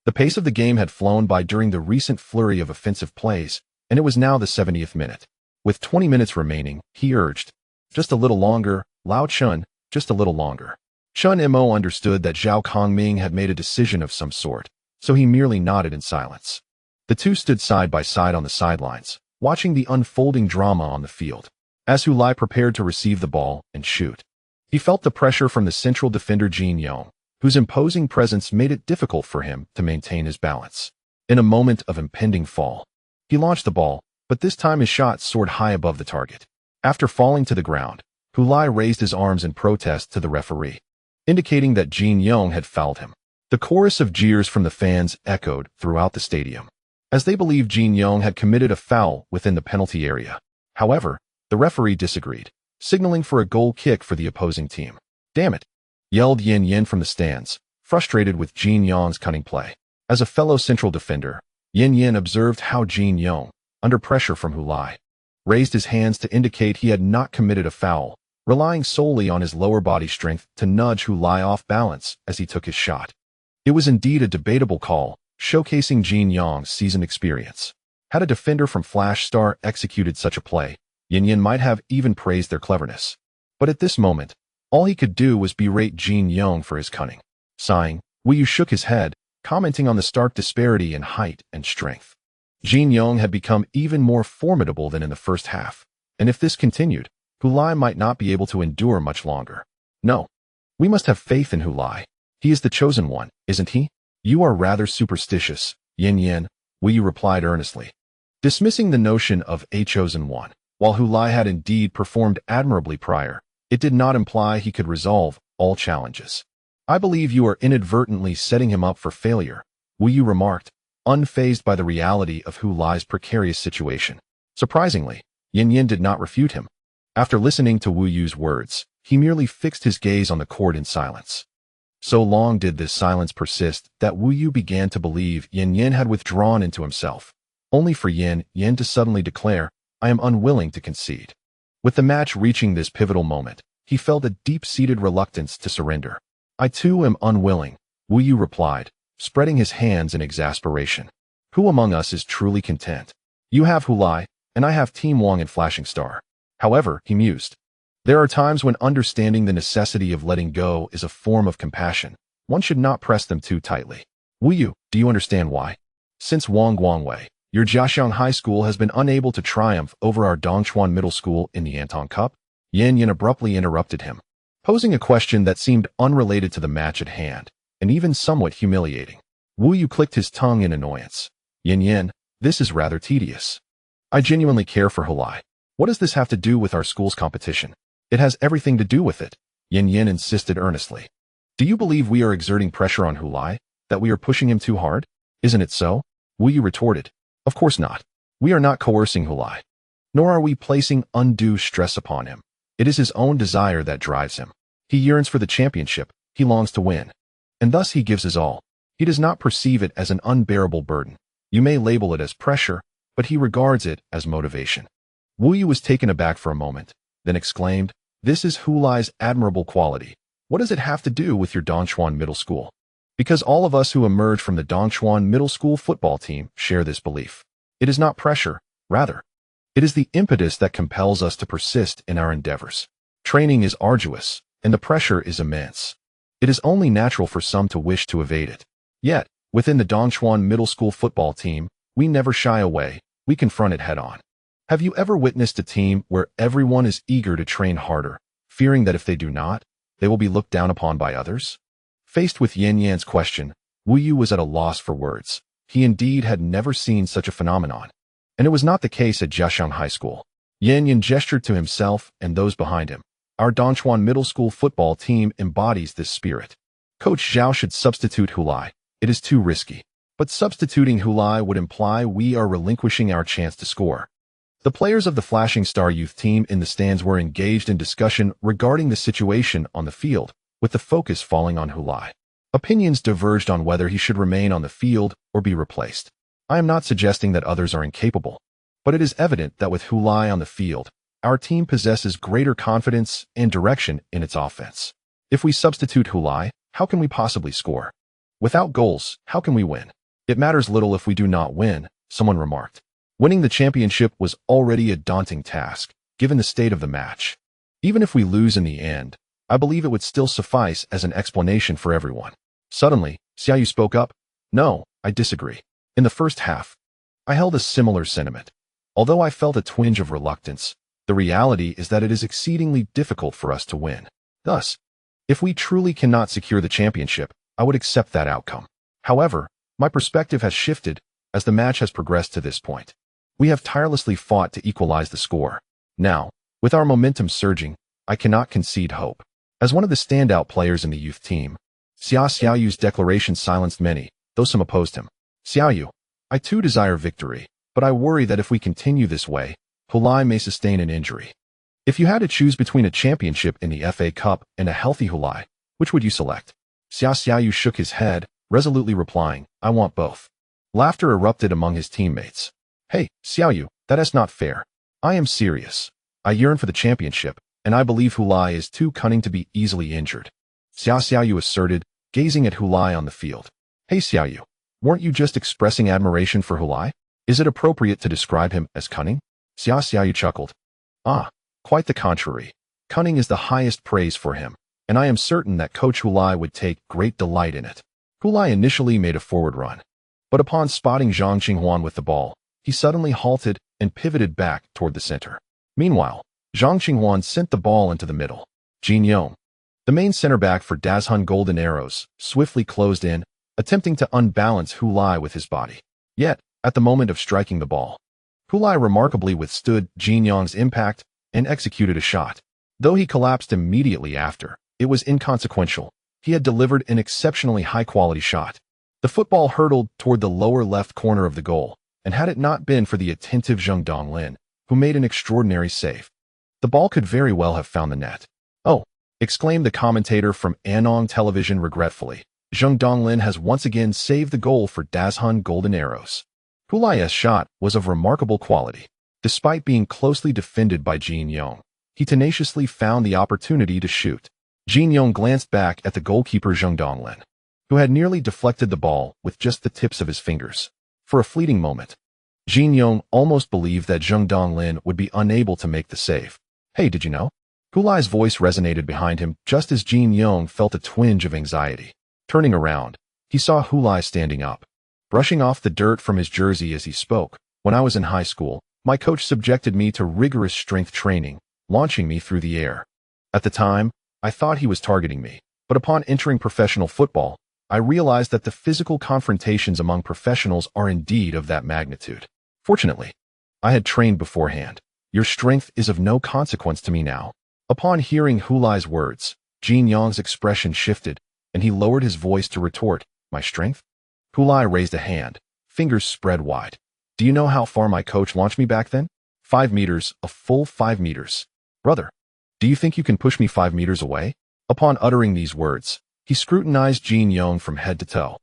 The pace of the game had flown by during the recent flurry of offensive plays, and it was now the 70th minute. With 20 minutes remaining, he urged, just a little longer, Lao Chun, just a little longer. Chen Mo understood that Zhao Kongming had made a decision of some sort, so he merely nodded in silence. The two stood side by side on the sidelines, watching the unfolding drama on the field. As Hu Lai prepared to receive the ball and shoot, he felt the pressure from the central defender Jin Yong, whose imposing presence made it difficult for him to maintain his balance. In a moment of impending fall, he launched the ball, but this time his shot soared high above the target. After falling to the ground, Hu Lai raised his arms in protest to the referee, indicating that Jin Yong had fouled him. The chorus of jeers from the fans echoed throughout the stadium, as they believed Jin Yong had committed a foul within the penalty area. However, the referee disagreed, signaling for a goal kick for the opposing team. Damn it, yelled Yin Yin from the stands, frustrated with Jin Yong's cunning play. As a fellow central defender, Yin Yin observed how Jin Yong, under pressure from Hu Lai, raised his hands to indicate he had not committed a foul, relying solely on his lower body strength to nudge Hu Lai off balance as he took his shot. It was indeed a debatable call, showcasing Jin Yong's seasoned experience. Had a defender from Flash Star executed such a play, Yin Yin might have even praised their cleverness. But at this moment, all he could do was berate Jin Yong for his cunning. Sighing, Wu Yu shook his head, commenting on the stark disparity in height and strength. Jin Yong had become even more formidable than in the first half, and if this continued, Hu Lai might not be able to endure much longer. No, we must have faith in Hu Lai. He is the chosen one, isn't he? You are rather superstitious, Yin Yin, Wu Yu replied earnestly, dismissing the notion of a chosen one. While Hu Lai had indeed performed admirably prior, it did not imply he could resolve all challenges. I believe you are inadvertently setting him up for failure, Wu Yu remarked, unfazed by the reality of Hu Lai's precarious situation. Surprisingly, Yin Yin did not refute him. After listening to Wu Yu's words, he merely fixed his gaze on the court in silence. So long did this silence persist that Wu Yu began to believe Yin Yin had withdrawn into himself, only for Yin Yin to suddenly declare, I am unwilling to concede. With the match reaching this pivotal moment, he felt a deep-seated reluctance to surrender. I too am unwilling, Wu Yu replied, spreading his hands in exasperation. Who among us is truly content? You have Hu Lai, and I have Team Wang and Flashing Star. However, he mused, There are times when understanding the necessity of letting go is a form of compassion. One should not press them too tightly. Do you understand why? Since Wang Guangwei, your Jiaxiang High School has been unable to triumph over our Dongchuan Middle School in the Anton Cup, Yan abruptly interrupted him, posing a question that seemed unrelated to the match at hand, and even somewhat humiliating. Wu clicked his tongue in annoyance. Yan, this is rather tedious. I genuinely care for Hu Lai. What does this have to do with our school's competition? It has everything to do with it, Yan insisted earnestly. Do you believe we are exerting pressure on Hu Lai, that we are pushing him too hard? Isn't it so? Wu retorted. Of course not. We are not coercing Hu Lai. Nor are we placing undue stress upon him. It is his own desire that drives him. He yearns for the championship, he longs to win. And thus he gives his all. He does not perceive it as an unbearable burden. You may label it as pressure, but he regards it as motivation. Wu was taken aback for a moment, then exclaimed, This is Hu Lai's admirable quality. What does it have to do with your Dongchuan Middle School? Because all of us who emerge from the Dongchuan Middle School football team share this belief. It is not pressure, rather. It is the impetus that compels us to persist in our endeavors. Training is arduous, and the pressure is immense. It is only natural for some to wish to evade it. Yet, within the Dongchuan Middle School football team, we never shy away, we confront it head-on. Have you ever witnessed a team where everyone is eager to train harder, fearing that if they do not, they will be looked down upon by others? Faced with Yan's question, Wu was at a loss for words. He indeed had never seen such a phenomenon. And it was not the case at Jiaxiang High School. Yan gestured to himself and those behind him. Our Dongchuan Middle School football team embodies this spirit. Coach Zhao should substitute Hu Lai. It is too risky. But substituting Hu Lai would imply we are relinquishing our chance to score. The players of the Flashing Star youth team in the stands were engaged in discussion regarding the situation on the field, with the focus falling on Hu Lai. Opinions diverged on whether he should remain on the field or be replaced. I am not suggesting that others are incapable, but it is evident that with Hu Lai on the field, our team possesses greater confidence and direction in its offense. If we substitute Hu Lai, how can we possibly score? Without goals, how can we win? It matters little if we do not win, someone remarked. Winning the championship was already a daunting task, given the state of the match. Even if we lose in the end, I believe it would still suffice as an explanation for everyone. Suddenly, Xiaoyu spoke up. No, I disagree. In the first half, I held a similar sentiment. Although I felt a twinge of reluctance, the reality is that it is exceedingly difficult for us to win. Thus, if we truly cannot secure the championship, I would accept that outcome. However, my perspective has shifted as the match has progressed to this point. We have tirelessly fought to equalize the score. Now, with our momentum surging, I cannot concede hope. As one of the standout players in the youth team, Xiaoyu's declaration silenced many, though some opposed him. Xiaoyu, I too desire victory, but I worry that if we continue this way, Hu Lai may sustain an injury. If you had to choose between a championship in the FA Cup and a healthy Hu Lai, which would you select? Xiaoyu shook his head, resolutely replying, I want both. Laughter erupted among his teammates. Hey, Xiaoyu, that is not fair. I am serious. I yearn for the championship, and I believe Hu Lai is too cunning to be easily injured. Xiaoyu asserted, gazing at Hu Lai on the field. Hey Xiaoyu, weren't you just expressing admiration for Hu Lai? Is it appropriate to describe him as cunning? Xiaoyu chuckled. Ah, quite the contrary. Cunning is the highest praise for him, and I am certain that Coach Hu Lai would take great delight in it. Hu Lai initially made a forward run, but upon spotting Zhang Qinghuan with the ball, he suddenly halted and pivoted back toward the center. Meanwhile, Zhang Qinghuan sent the ball into the middle. Jin Yong, the main center back for Dazhun Golden Arrows, swiftly closed in, attempting to unbalance Hu Lai with his body. Yet, at the moment of striking the ball, Hu Lai remarkably withstood Jin Yong's impact and executed a shot. Though he collapsed immediately after, it was inconsequential. He had delivered an exceptionally high-quality shot. The football hurtled toward the lower left corner of the goal, and had it not been for the attentive Zheng Donglin, who made an extraordinary save, the ball could very well have found the net. Oh, exclaimed the commentator from Anong Television regretfully. Zheng Donglin has once again saved the goal for Dazhun Golden Arrows. Hu Lai's shot was of remarkable quality. Despite being closely defended by Jin Yong, he tenaciously found the opportunity to shoot. Jin Yong glanced back at the goalkeeper Zheng Donglin, who had nearly deflected the ball with just the tips of his fingers. For a fleeting moment, Jin Yong almost believed that Zheng Donglin would be unable to make the save. Hey, did you know? Hu Lai's voice resonated behind him just as Jin Yong felt a twinge of anxiety. Turning around, he saw Hu Lai standing up, brushing off the dirt from his jersey as he spoke. When I was in high school, my coach subjected me to rigorous strength training, launching me through the air. At the time, I thought he was targeting me, but upon entering professional football, I realized that the physical confrontations among professionals are indeed of that magnitude. Fortunately, I had trained beforehand. Your strength is of no consequence to me now. Upon hearing Hu Lai's words, Jin Yong's expression shifted, and he lowered his voice to retort, my strength? Hu Lai raised a hand, fingers spread wide. Do you know how far my coach launched me back then? 5 meters, a full 5 meters. Brother, do you think you can push me 5 meters away? Upon uttering these words, he scrutinized Jin Yong from head to toe.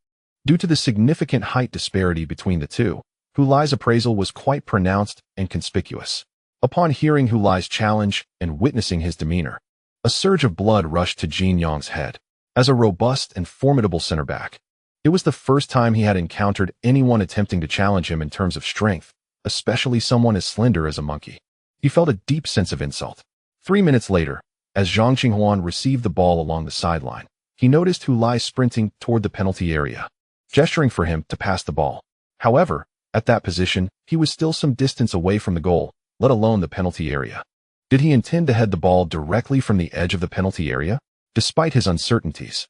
Due to the significant height disparity between the two, Hu Lai's appraisal was quite pronounced and conspicuous. Upon hearing Hu Lai's challenge and witnessing his demeanor, a surge of blood rushed to Jin Yong's head. As a robust and formidable center back, it was the first time he had encountered anyone attempting to challenge him in terms of strength, especially someone as slender as a monkey. He felt a deep sense of insult. 3 minutes later, as Zhang Qinghuan received the ball along the sideline, he noticed Hu Lai sprinting toward the penalty area, gesturing for him to pass the ball. However, at that position, he was still some distance away from the goal, let alone the penalty area. Did he intend to head the ball directly from the edge of the penalty area? Despite his uncertainties,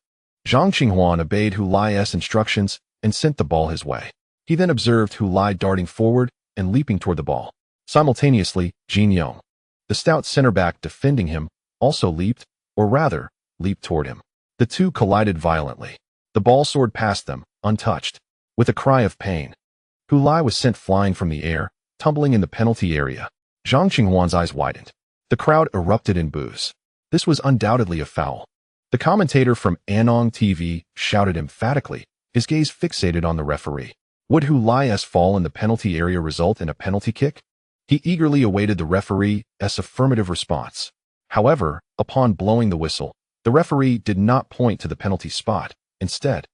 Zhang Qinghuan obeyed Hu Lai's instructions and sent the ball his way. He then observed Hu Lai darting forward and leaping toward the ball. Simultaneously, Jin Yong, the stout center back defending him, also leaped, or rather, leaped toward him. The two collided violently. The ball soared past them, untouched. With a cry of pain, Hu Lai was sent flying from the air, tumbling in the penalty area. Zhang Qinghuan's eyes widened. The crowd erupted in boos. This was undoubtedly a foul. The commentator from Anong TV shouted emphatically, his gaze fixated on the referee. Would Hu Lai's fall in the penalty area result in a penalty kick? He eagerly awaited the referee's affirmative response. However, upon blowing the whistle, the referee did not point to the penalty spot. Instead,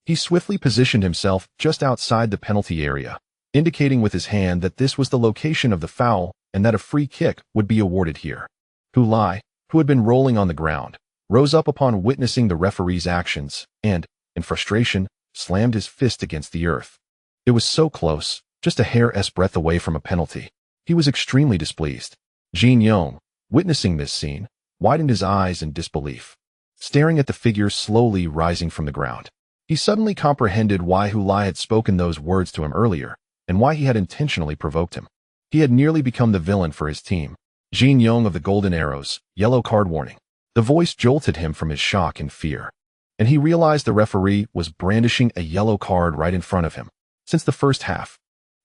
he swiftly positioned himself just outside the penalty area, indicating with his hand that this was the location of the foul and that a free kick would be awarded here. Hu Lai, who had been rolling on the ground, rose up upon witnessing the referee's actions and, in frustration, slammed his fist against the earth. It was so close, just a hair's breadth away from a penalty. He was extremely displeased. Jin Yong, witnessing this scene, widened his eyes in disbelief, staring at the figure slowly rising from the ground. He suddenly comprehended why Hu Lai had spoken those words to him earlier, and why he had intentionally provoked him. He had nearly become the villain for his team. Jin Yong of the Golden Arrows, yellow card warning. The voice jolted him from his shock and fear, and he realized the referee was brandishing a yellow card right in front of him. Since the first half,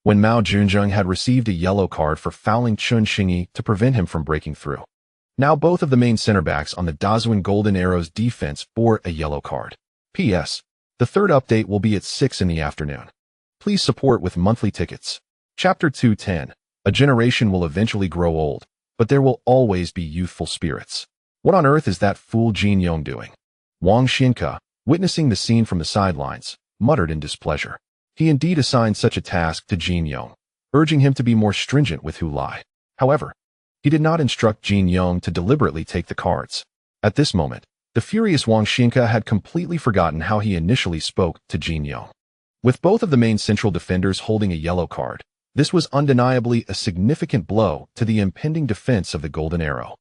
when Mao Junjung had received a yellow card for fouling Chen Xingyi to prevent him from breaking through. Now both of the main center backs on the Dazuan Golden Arrows defense bore a yellow card. P.S. The third update will be at 6 in the afternoon. Please support with monthly tickets. Chapter 210. A generation will eventually grow old, but there will always be youthful spirits. What on earth is that fool Jin Yong doing? Wang Xianke, witnessing the scene from the sidelines, muttered in displeasure. He indeed assigned such a task to Jin Yong, urging him to be more stringent with Hu Lai. However, he did not instruct Jin Yong to deliberately take the cards. At this moment, the furious Wang Xianke had completely forgotten how he initially spoke to Jin Yong. With both of the main central defenders holding a yellow card, this was undeniably a significant blow to the impending defense of the Golden Arrow.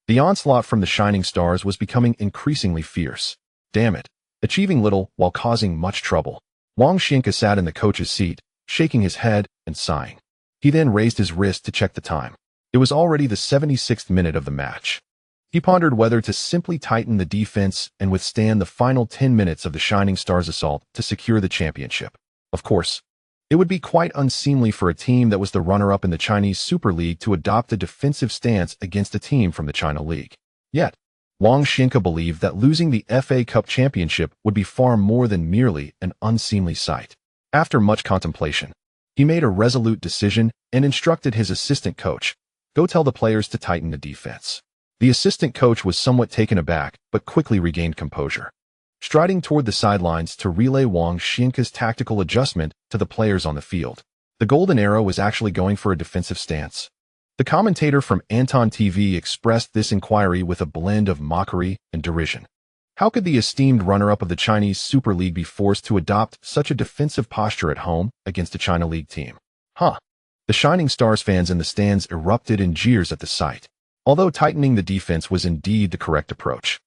The onslaught from the Shining Stars was becoming increasingly fierce. Damn it, achieving little while causing much trouble. Wang Xianke sat in the coach's seat, shaking his head and sighing. He then raised his wrist to check the time. It was already the 76th minute of the match. He pondered whether to simply tighten the defense and withstand the final 10 minutes of the Shining Stars' assault to secure the championship. Of course, it would be quite unseemly for a team that was the runner-up in the Chinese Super League to adopt a defensive stance against a team from the China League. Yet, Wang Xianke believed that losing the FA Cup championship would be far more than merely an unseemly sight. After much contemplation, he made a resolute decision and instructed his assistant coach, "Go tell the players to tighten the defense." The assistant coach was somewhat taken aback, but quickly regained composure. Striding toward the sidelines to relay Wang Xianke's tactical adjustment to the players on the field, the Golden Arrow was actually going for a defensive stance. The commentator from Anton TV expressed this inquiry with a blend of mockery and derision. How could the esteemed runner-up of the Chinese Super League be forced to adopt such a defensive posture at home against a China League team? Huh. The Shining Stars fans in the stands erupted in jeers at the sight, although tightening the defense was indeed the correct approach.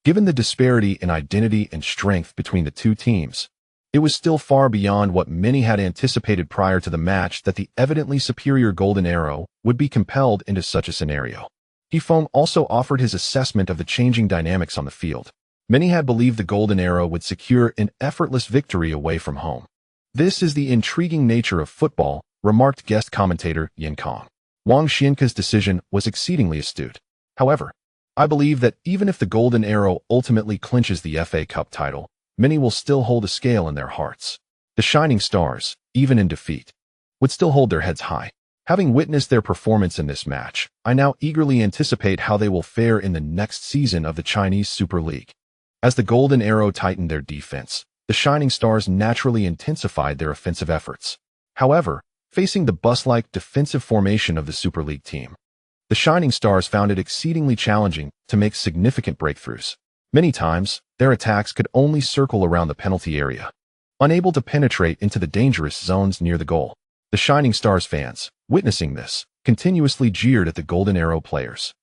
Given the disparity in identity and strength between the two teams, it was still far beyond what many had anticipated prior to the match that the evidently superior Golden Arrow would be compelled into such a scenario. He Feng also offered his assessment of the changing dynamics on the field. Many had believed the Golden Arrow would secure an effortless victory away from home. This is the intriguing nature of football, remarked guest commentator Yin Kong. Wang Xianke's decision was exceedingly astute. However, I believe that even if the Golden Arrow ultimately clinches the FA Cup title, many will still hold a scale in their hearts. The Shining Stars, even in defeat, would still hold their heads high. Having witnessed their performance in this match, I now eagerly anticipate how they will fare in the next season of the Chinese Super League. As the Golden Arrow tightened their defense, the Shining Stars naturally intensified their offensive efforts. However, facing the bus-like defensive formation of the Super League team, the Shining Stars found it exceedingly challenging to make significant breakthroughs. Many times, their attacks could only circle around the penalty area, unable to penetrate into the dangerous zones near the goal. The Shining Stars fans, witnessing this, continuously jeered at the Golden Arrow players,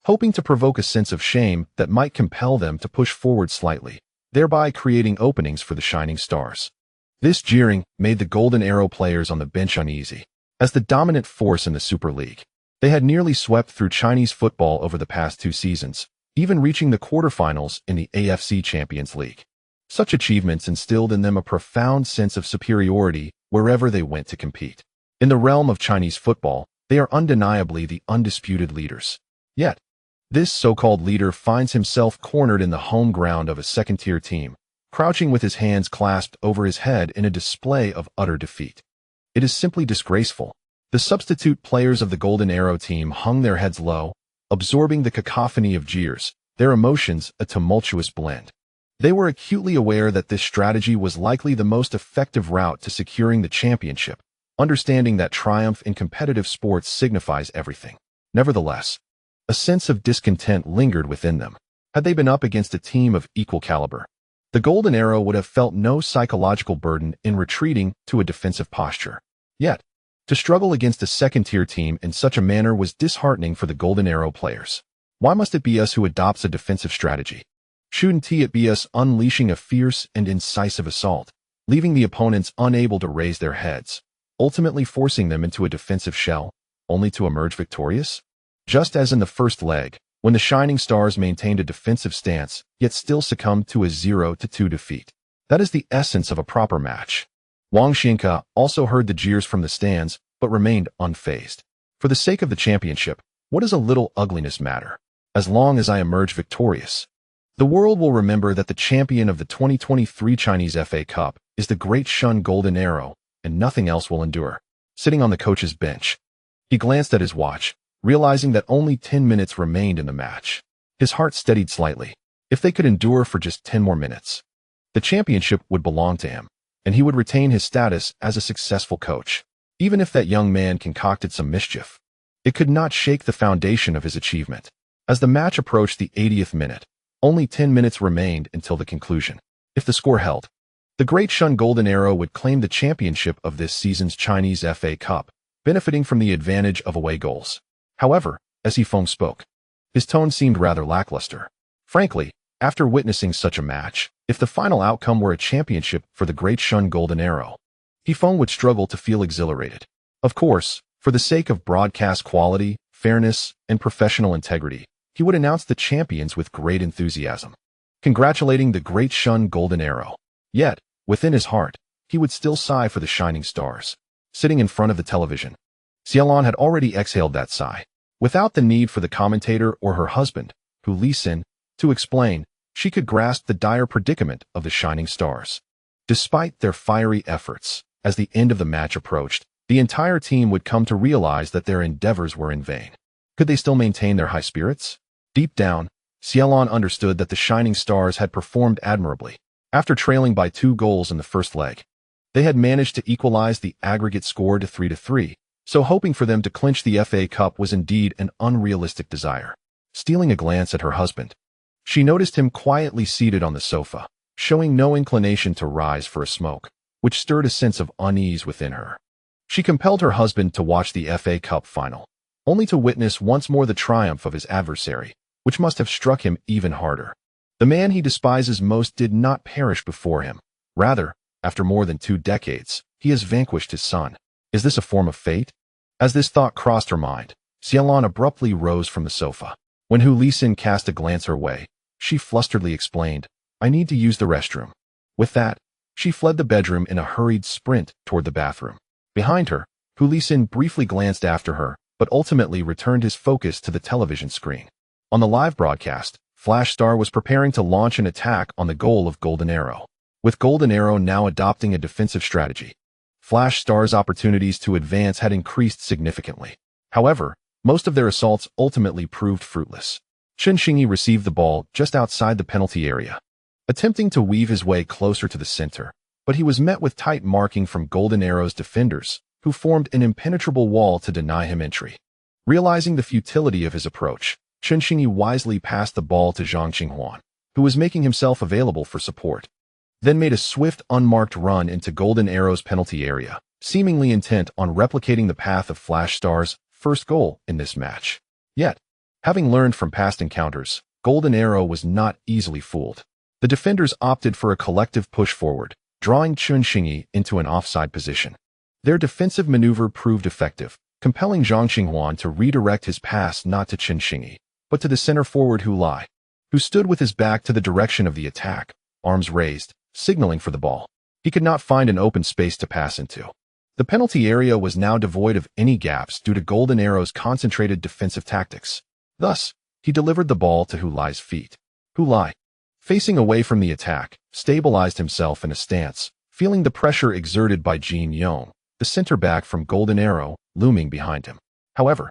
hoping to provoke a sense of shame that might compel them to push forward slightly, thereby creating openings for the Shining Stars. This jeering made the Golden Arrow players on the bench uneasy. As the dominant force in the Super League, they had nearly swept through Chinese football over the past 2 seasons, even reaching the quarterfinals in the AFC Champions League. Such achievements instilled in them a profound sense of superiority wherever they went to compete. In the realm of Chinese football, they are undeniably the undisputed leaders. Yet, this so-called leader finds himself cornered in the home ground of a second-tier team, crouching with his hands clasped over his head in a display of utter defeat. It is simply disgraceful. The substitute players of the Golden Arrow team hung their heads low, absorbing the cacophony of jeers, their emotions a tumultuous blend. They were acutely aware that this strategy was likely the most effective route to securing the championship, understanding that triumph in competitive sports signifies everything. Nevertheless, a sense of discontent lingered within them. Had they been up against a team of equal caliber, the Golden Arrow would have felt no psychological burden in retreating to a defensive posture. Yet, to struggle against a second-tier team in such a manner was disheartening for the Golden Arrow players. Why must it be us who adopts a defensive strategy? Shouldn't it be us unleashing a fierce and incisive assault, leaving the opponents unable to raise their heads, ultimately forcing them into a defensive shell, only to emerge victorious? Just as in the first leg, when the Shining Stars maintained a defensive stance, yet still succumbed to a 0-2 defeat. That is the essence of a proper match. Wang Xianke also heard the jeers from the stands, but remained unfazed. For the sake of the championship, what does a little ugliness matter? As long as I emerge victorious. The world will remember that the champion of the 2023 Chinese FA Cup is the Great Shun Golden Arrow, and nothing else will endure. Sitting on the coach's bench, he glanced at his watch, realizing that only 10 minutes remained in the match. His heart steadied slightly. If they could endure for just 10 more minutes, the championship would belong to him, and he would retain his status as a successful coach. Even if that young man concocted some mischief, it could not shake the foundation of his achievement. As the match approached the 80th minute, only 10 minutes remained until the conclusion. If the score held, the Great Shun Golden Arrow would claim the championship of this season's Chinese FA Cup, benefiting from the advantage of away goals. However, as He Feng spoke, his tone seemed rather lackluster. Frankly, after witnessing such a match, if the final outcome were a championship for the Great Shun Golden Arrow, He Feng would struggle to feel exhilarated. Of course, for the sake of broadcast quality, fairness, and professional integrity, he would announce the champions with great enthusiasm, congratulating the Great Shun Golden Arrow. Yet, within his heart, he would still sigh for the Shining Stars. Sitting in front of the television, Xiaolan had already exhaled that sigh. Without the need for the commentator or her husband, Hu Lai, to explain, she could grasp the dire predicament of the Shining Stars. Despite their fiery efforts, as the end of the match approached, the entire team would come to realize that their endeavors were in vain. Could they still maintain their high spirits? Deep down, Xiaolan understood that the Shining Stars had performed admirably. After trailing by 2 goals in the first leg, they had managed to equalize the aggregate score to 3-3, So hoping for them to clinch the FA Cup was indeed an unrealistic desire. Stealing a glance at her husband, she noticed him quietly seated on the sofa, showing no inclination to rise for a smoke, which stirred a sense of unease within her. She compelled her husband to watch the FA Cup final, only to witness once more the triumph of his adversary, which must have struck him even harder. The man he despises most did not perish before him. Rather, after more than 2 decades, he has vanquished his son. Is this a form of fate? As this thought crossed her mind, Xiaolan abruptly rose from the sofa. When Hu Lai cast a glance her way, she flusteredly explained, "I need to use the restroom." With that, she fled the bedroom in a hurried sprint toward the bathroom. Behind her, Hu Lai briefly glanced after her, but ultimately returned his focus to the television screen. On the live broadcast, Flash Star was preparing to launch an attack on the goal of Golden Arrow. With Golden Arrow now adopting a defensive strategy, Flash Star's opportunities to advance had increased significantly. However, most of their assaults ultimately proved fruitless. Chen Xingyi received the ball just outside the penalty area, attempting to weave his way closer to the center, but he was met with tight marking from Golden Arrow's defenders, who formed an impenetrable wall to deny him entry. Realizing the futility of his approach, Chen Xingyi wisely passed the ball to Zhang Qinghuan, who was making himself available for support, then made a swift, unmarked run into Golden Arrow's penalty area, seemingly intent on replicating the path of Flash Star's first goal in this match. Yet, having learned from past encounters, Golden Arrow was not easily fooled. The defenders opted for a collective push forward, drawing Chen Xingyi into an offside position. Their defensive maneuver proved effective, compelling Zhang Qinghuan to redirect his pass not to Chen Xingyi, but to the center forward Hu Lai, who stood with his back to the direction of the attack, arms raised, signaling for the ball. He could not find an open space to pass into. The penalty area was now devoid of any gaps due to Golden Arrow's concentrated defensive tactics. Thus, he delivered the ball to Hu Lai's feet. Hu Lai, facing away from the attack, stabilized himself in a stance, feeling the pressure exerted by Jin Yong, the center back from Golden Arrow, looming behind him. However,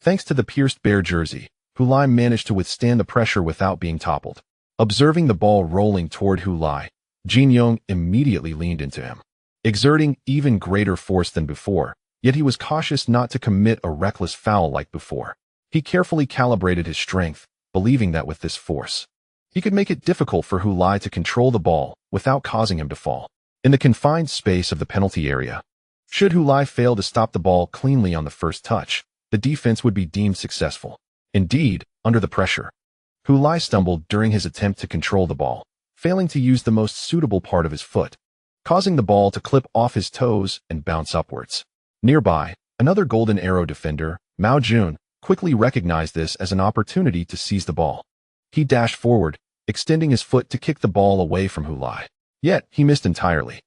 thanks to the pierced bear jersey, Hu Lai managed to withstand the pressure without being toppled. Observing the ball rolling toward Hu Lai, Jin Yong immediately leaned into him, exerting even greater force than before, yet he was cautious not to commit a reckless foul like before. He carefully calibrated his strength, believing that with this force, he could make it difficult for Hu Lai to control the ball without causing him to fall. In the confined space of the penalty area, should Hu Lai fail to stop the ball cleanly on the first touch, the defense would be deemed successful. Indeed, under the pressure, Hu Lai stumbled during his attempt to control the ball, failing to use the most suitable part of his foot, causing the ball to clip off his toes and bounce upwards. Nearby, another Golden Arrow defender, Mao Jun, quickly recognized this as an opportunity to seize the ball. He dashed forward, extending his foot to kick the ball away from Hu Lai. Yet, he missed entirely,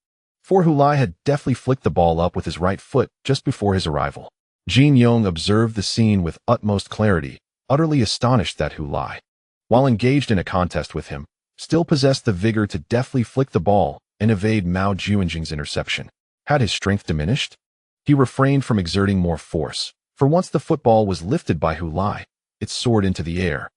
for Hu Lai had deftly flicked the ball up with his right foot just before his arrival. Jin Yong observed the scene with utmost clarity, utterly astonished that Hu Lai, while engaged in a contest with him, still possessed the vigor to deftly flick the ball and evade Mao Junjing's interception. Had his strength diminished? He refrained from exerting more force, for once the football was lifted by Hu Lai, it soared into the air,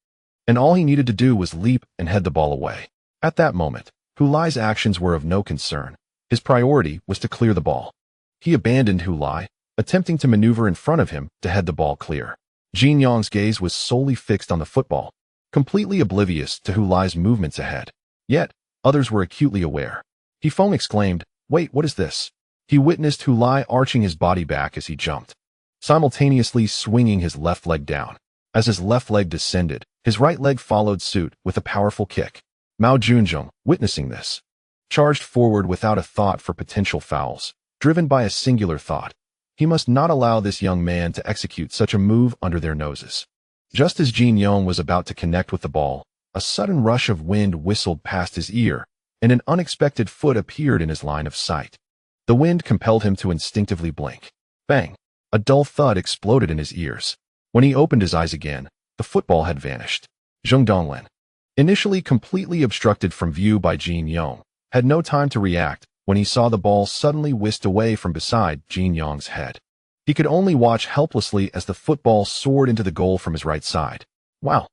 and all he needed to do was leap and head the ball away. At that moment, Hu Lai's actions were of no concern. His priority was to clear the ball. He abandoned Hu Lai, attempting to maneuver in front of him to head the ball clear. Jin Yong's gaze was solely fixed on the football, completely oblivious to Hu Lai's movements ahead. Yet, others were acutely aware. Feng exclaimed, "Wait, what is this?" He witnessed Hu Lai arching his body back as he jumped, simultaneously swinging his left leg down. As his left leg descended, his right leg followed suit with a powerful kick. Mao Junjing, witnessing this, charged forward without a thought for potential fouls, driven by a singular thought. He must not allow this young man to execute such a move under their noses. Just as Jin Yong was about to connect with the ball, a sudden rush of wind whistled past his ear, and an unexpected foot appeared in his line of sight. The wind compelled him to instinctively blink. Bang! A dull thud exploded in his ears. When he opened his eyes again, the football had vanished. Zheng Donglin, initially completely obstructed from view by Jin Yong, had no time to react when he saw the ball suddenly whisked away from beside Jin Yong's head. He could only watch helplessly as the football soared into the goal from his right side. Wow!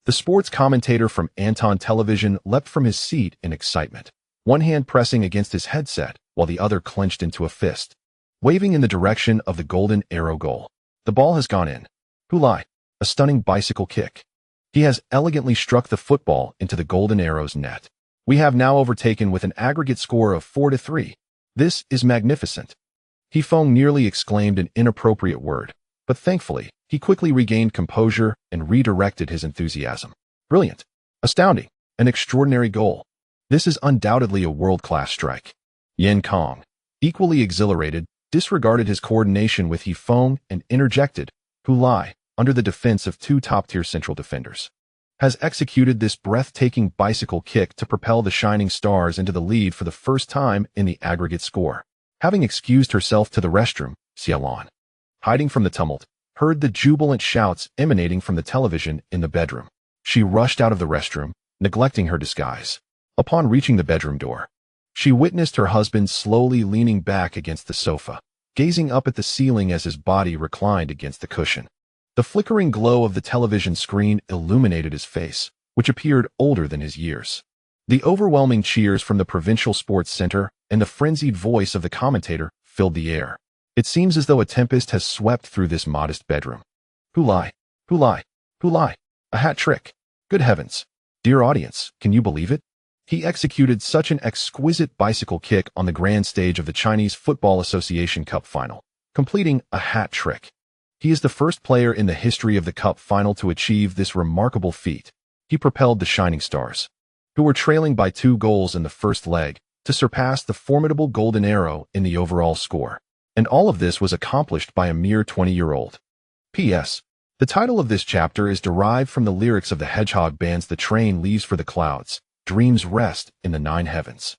The sports commentator from Anton Television leapt from his seat in excitement, one hand pressing against his headset while the other clenched into a fist. waving in the direction of the golden arrow goal. The ball has gone in. Hu Lai, a stunning bicycle kick. He has elegantly struck the football into the golden arrow's net. We have now overtaken with an aggregate score of 4-3. This is magnificent. He Feng nearly exclaimed an inappropriate word, but thankfully, he quickly regained composure and redirected his enthusiasm. Brilliant. Astounding. An extraordinary goal. This is undoubtedly a world-class strike. Yan Kong, equally exhilarated, disregarded his coordination with He Feng and interjected, Hu Lai, under the defense of two top-tier central defenders, has executed this breathtaking bicycle kick to propel the Shining Stars into the lead for the first time in the aggregate score. Having excused herself to the restroom, Xiaolan, hiding from the tumult, heard the jubilant shouts emanating from the television in the bedroom. She rushed out of the restroom, neglecting her disguise. Upon reaching the bedroom door, she witnessed her husband slowly leaning back against the sofa, gazing up at the ceiling as his body reclined against the cushion. The flickering glow of the television screen illuminated his face, which appeared older than his years. The overwhelming cheers from the provincial sports center and the frenzied voice of the commentator filled the air. It seems as though a tempest has swept through this modest bedroom. Hu Lai, Hu Lai, Hu Lai, a hat trick. Good heavens. Dear audience, can you believe it? He executed such an exquisite bicycle kick on the grand stage of the Chinese Football Association Cup final, completing a hat trick. He is the first player in the history of the Cup final to achieve this remarkable feat. He propelled the Shining Stars, who were trailing by 2 goals in the first leg, to surpass the formidable Golden Arrow in the overall score. And all of this was accomplished by a mere 20-year-old. P.S. The title of this chapter is derived from the lyrics of the Hedgehog band's The Train Leaves for the Clouds, Dreams Rest in the Nine Heavens.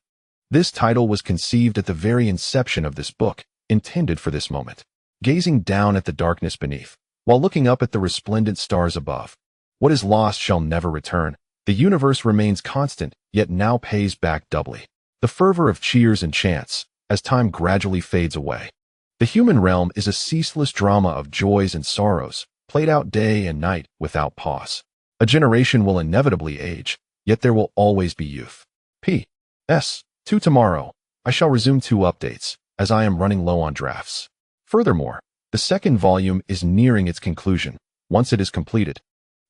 This title was conceived at the very inception of this book, intended for this moment. Gazing down at the darkness beneath, while looking up at the resplendent stars above. What is lost shall never return. The universe remains constant, yet now pays back doubly. The fervor of cheers and chants, as time gradually fades away. The human realm is a ceaseless drama of joys and sorrows, played out day and night without pause. A generation will inevitably age, yet there will always be youth. P.S. To tomorrow, I shall resume 2 updates, as I am running low on drafts. Furthermore, the second volume is nearing its conclusion. Once it is completed,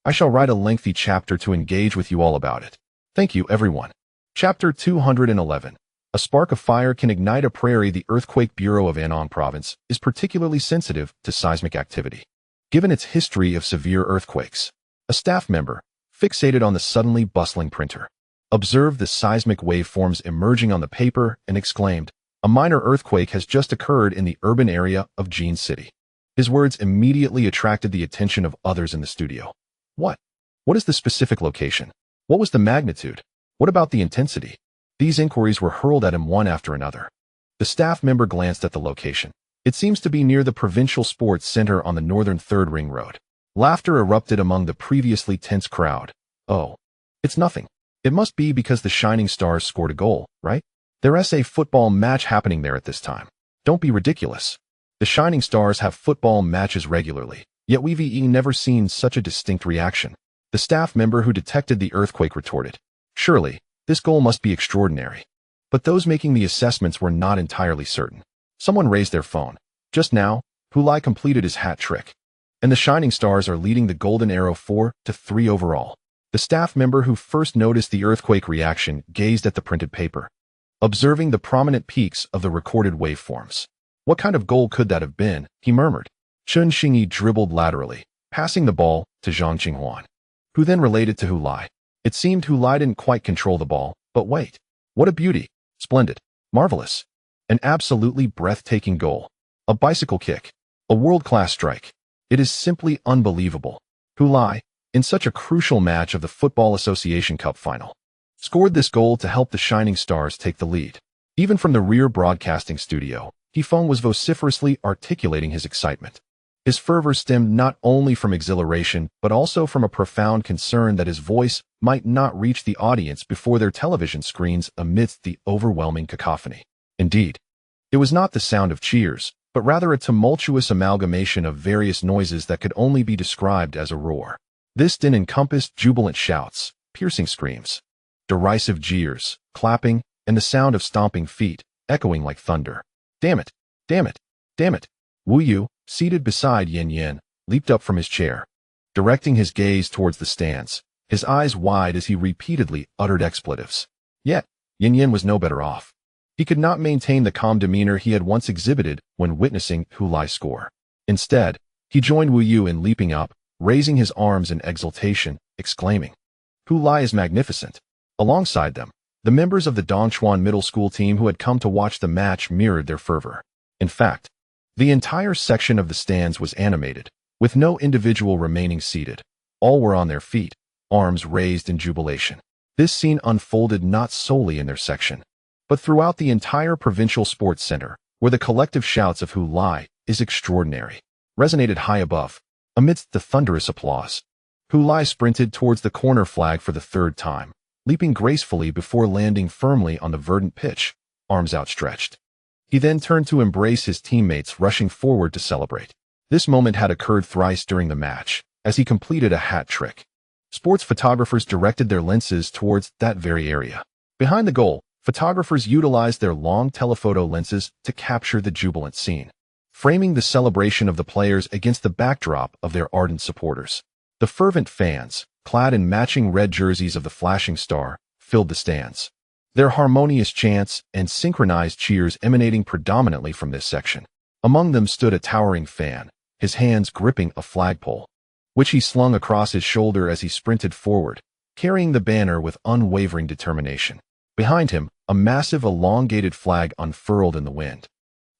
I shall write a lengthy chapter to engage with you all about it. Thank you, everyone. Chapter 211. A spark of fire can ignite a prairie. The Earthquake Bureau of Anong Province is particularly sensitive to seismic activity. Given its history of severe earthquakes, a staff member, fixated on the suddenly bustling printer, observed the seismic waveforms emerging on the paper and exclaimed, "A minor earthquake has just occurred in the urban area of Jin City." His words immediately attracted the attention of others in the studio. What? What is the specific location? What was the magnitude? What about the intensity? These inquiries were hurled at him one after another. The staff member glanced at the location. It seems to be near the Provincial Sports Center on the northern 3rd Ring Road. Laughter erupted among the previously tense crowd. Oh, it's nothing. It must be because the Shining Stars scored a goal, right? There's a football match happening there at this time. Don't be ridiculous. The Shining Stars have football matches regularly, yet we've never seen such a distinct reaction. The staff member who detected the earthquake retorted, "Surely, this goal must be extraordinary." But those making the assessments were not entirely certain. Someone raised their phone. Just now, Hu Lai completed his hat trick, and the Shining Stars are leading the Golden Arrow 4-3 overall. The staff member who first noticed the earthquake reaction gazed at the printed paper, observing the prominent peaks of the recorded waveforms. What kind of goal could that have been? He murmured. Chen Xingyi dribbled laterally, passing the ball to Zhang Qinghuan, who then relayed it to Hu Lai. It seemed Hu Lai didn't quite control the ball, but wait. What a beauty. Splendid. Marvelous. An absolutely breathtaking goal. A bicycle kick. A world-class strike. It is simply unbelievable. Hu Lai, in such a crucial match of the Football Association Cup final, scored this goal to help the Shining Stars take the lead. Even from the rear broadcasting studio, He Feng was vociferously articulating his excitement. His fervor stemmed not only from exhilaration, but also from a profound concern that his voice might not reach the audience before their television screens amidst the overwhelming cacophony. Indeed, it was not the sound of cheers, but rather a tumultuous amalgamation of various noises that could only be described as a roar. This din encompassed jubilant shouts, piercing screams, derisive jeers, clapping, and the sound of stomping feet, echoing like thunder. Damn it! Damn it! Damn it! Wu Yu, seated beside Yin Yin, leaped up from his chair, directing his gaze towards the stands, his eyes wide as he repeatedly uttered expletives. Yet, Yin Yin was no better off. He could not maintain the calm demeanor he had once exhibited when witnessing Hu Lai score. Instead, he joined Wu Yu in leaping up, raising his arms in exultation, exclaiming, "Hu Lai is magnificent." Alongside them, the members of the Dongchuan middle school team who had come to watch the match mirrored their fervor. In fact, the entire section of the stands was animated, with no individual remaining seated. All were on their feet, arms raised in jubilation. This scene unfolded not solely in their section, but throughout the entire provincial sports center, where the collective shouts of "Hu Lai is extraordinary" resonated high above. Amidst the thunderous applause, Hu Lai sprinted towards the corner flag for the third time, leaping gracefully before landing firmly on the verdant pitch, arms outstretched. He then turned to embrace his teammates rushing forward to celebrate. This moment had occurred thrice during the match, as he completed a hat trick. Sports photographers directed their lenses towards that very area. Behind the goal, photographers utilized their long telephoto lenses to capture the jubilant scene, framing the celebration of the players against the backdrop of their ardent supporters. The fervent fans, clad in matching red jerseys of the flashing star, filled the stands, their harmonious chants and synchronized cheers emanating predominantly from this section. Among them stood a towering fan, his hands gripping a flagpole, which he slung across his shoulder as he sprinted forward, carrying the banner with unwavering determination. Behind him, a massive elongated flag unfurled in the wind,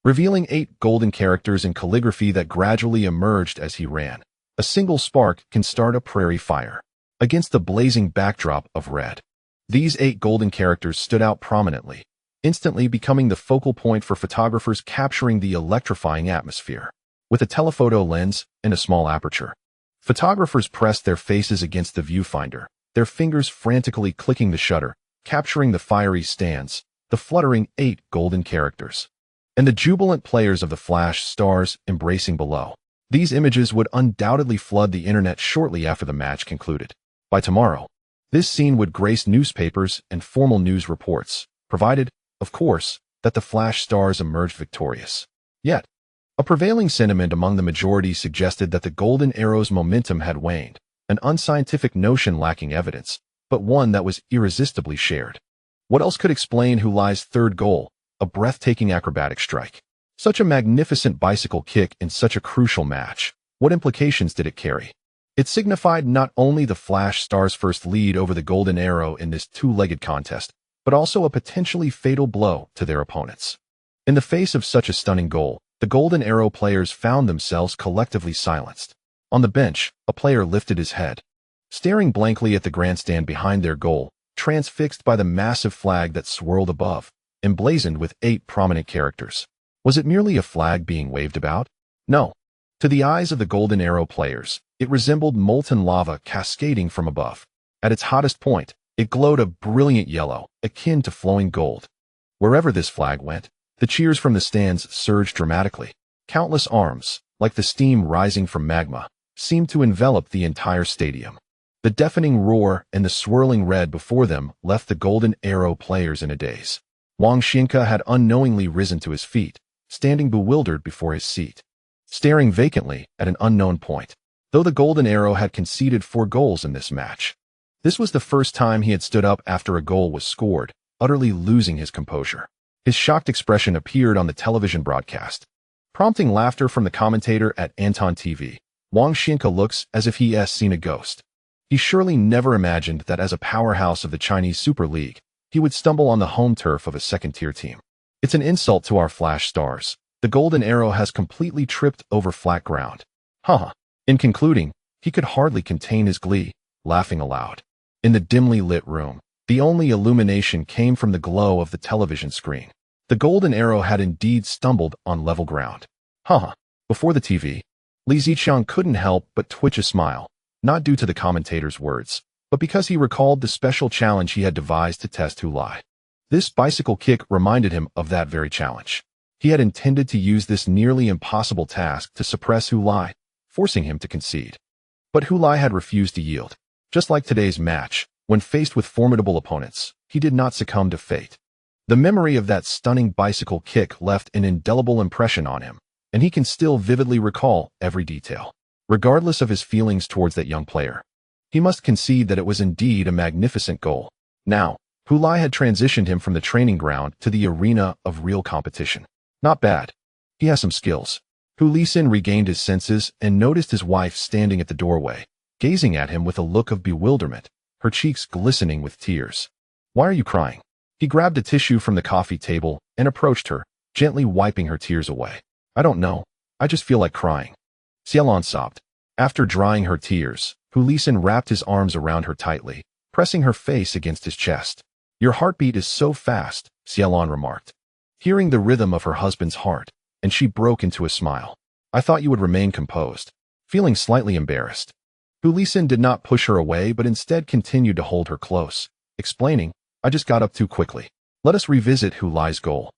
revealing 8 golden characters in calligraphy that gradually emerged as he ran. A single spark can start a prairie fire. Against the blazing backdrop of red, these 8 golden characters stood out prominently, instantly becoming the focal point for photographers capturing the electrifying atmosphere. With a telephoto lens and a small aperture, photographers pressed their faces against the viewfinder, their fingers frantically clicking the shutter, capturing the fiery stands, the fluttering 8 golden characters, and the jubilant players of the flash stars embracing below. These images would undoubtedly flood the internet shortly after the match concluded. By tomorrow, this scene would grace newspapers and formal news reports, provided, of course, that the flash stars emerged victorious. Yet, a prevailing sentiment among the majority suggested that the golden arrow's momentum had waned, an unscientific notion lacking evidence, but one that was irresistibly shared. What else could explain Hu Lai's third goal, a breathtaking acrobatic strike? Such a magnificent bicycle kick in such a crucial match. What implications did it carry? It signified not only the Flash Stars' first lead over the Golden Arrow in this two-legged contest, but also a potentially fatal blow to their opponents. In the face of such a stunning goal, the Golden Arrow players found themselves collectively silenced. On the bench, a player lifted his head, staring blankly at the grandstand behind their goal, transfixed by the massive flag that swirled above, emblazoned with 8 prominent characters. Was it merely a flag being waved about? No. To the eyes of the Golden Arrow players, it resembled molten lava cascading from above. At its hottest point, it glowed a brilliant yellow, akin to flowing gold. Wherever this flag went, the cheers from the stands surged dramatically. Countless arms, like the steam rising from magma, seemed to envelop the entire stadium. The deafening roar and the swirling red before them left the Golden Arrow players in a daze. Wang Zijian had unknowingly risen to his feet, standing bewildered before his seat, staring vacantly at an unknown point. Though the Golden Arrow had conceded 4 goals in this match, this was the first time he had stood up after a goal was scored, utterly losing his composure. His shocked expression appeared on the television broadcast, prompting laughter from the commentator at Anton TV. Wang Zijian looks as if he has seen a ghost. He surely never imagined that as a powerhouse of the Chinese Super League, he would stumble on the home turf of a second-tier team. It's an insult to our Flash Stars. The Golden Arrow has completely tripped over flat ground. Haha. In concluding, he could hardly contain his glee, laughing aloud. In the dimly lit room, the only illumination came from the glow of the television screen. The Golden Arrow had indeed stumbled on level ground. Haha. Before the TV, Liu Jinge couldn't help but twitch a smile, not due to the commentator's words, but because he recalled the special challenge he had devised to test Hu Lai. This bicycle kick reminded him of that very challenge. He had intended to use this nearly impossible task to suppress Hu Lai, forcing him to concede. But Hu Lai had refused to yield. Just like today's match, when faced with formidable opponents, he did not succumb to fate. The memory of that stunning bicycle kick left an indelible impression on him, and he can still vividly recall every detail, regardless of his feelings towards that young player. He must concede that it was indeed a magnificent goal. Now, Hu Lai had transitioned him from the training ground to the arena of real competition. Not bad. He has some skills. Hu Lisin regained his senses and noticed his wife standing at the doorway, gazing at him with a look of bewilderment, her cheeks glistening with tears. Why are you crying? He grabbed a tissue from the coffee table and approached her, gently wiping her tears away. I don't know. I just feel like crying. Xiaolon sobbed. After drying her tears, Hu Lisin wrapped his arms around her tightly, pressing her face against his chest. Your heartbeat is so fast, Xiaolon remarked, hearing the rhythm of her husband's heart, and she broke into a smile. I thought you would remain composed. Feeling slightly embarrassed, Hu Lisin did not push her away but instead continued to hold her close, explaining, I just got up too quickly. Let us revisit Hu Lai's goal.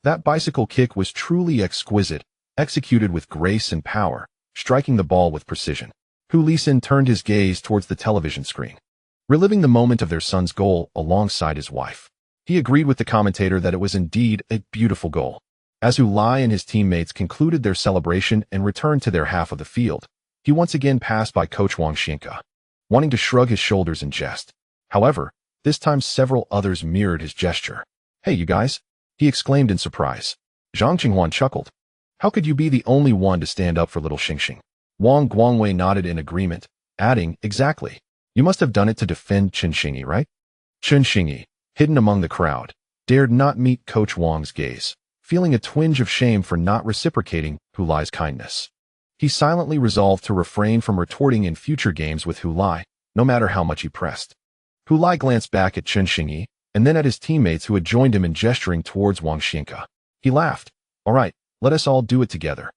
That bicycle kick was truly exquisite, executed with grace and power, striking the ball with precision. Hu Lisin turned his gaze towards the television screen, reliving the moment of their son's goal alongside his wife. He agreed with the commentator that it was indeed a beautiful goal. As Hu Lai and his teammates concluded their celebration and returned to their half of the field, he once again passed by coach Wang Zijian, wanting to shrug his shoulders in jest. However, this time several others mirrored his gesture. Hey, you guys, he exclaimed in surprise. Zhang Qinghuan chuckled. How could you be the only one to stand up for little Xingxing? Wang Guangwei nodded in agreement, adding, exactly. You must have done it to defend Chen Xingyi, right? Chen Xingyi, hidden among the crowd, dared not meet Coach Wang's gaze, feeling a twinge of shame for not reciprocating Hu Lai's kindness. He silently resolved to refrain from retorting in future games with Hu Lai, no matter how much he pressed. Hu Lai glanced back at Chen Xingyi, and then at his teammates who had joined him in gesturing towards Wang Zijian. He laughed. All right, let us all do it together.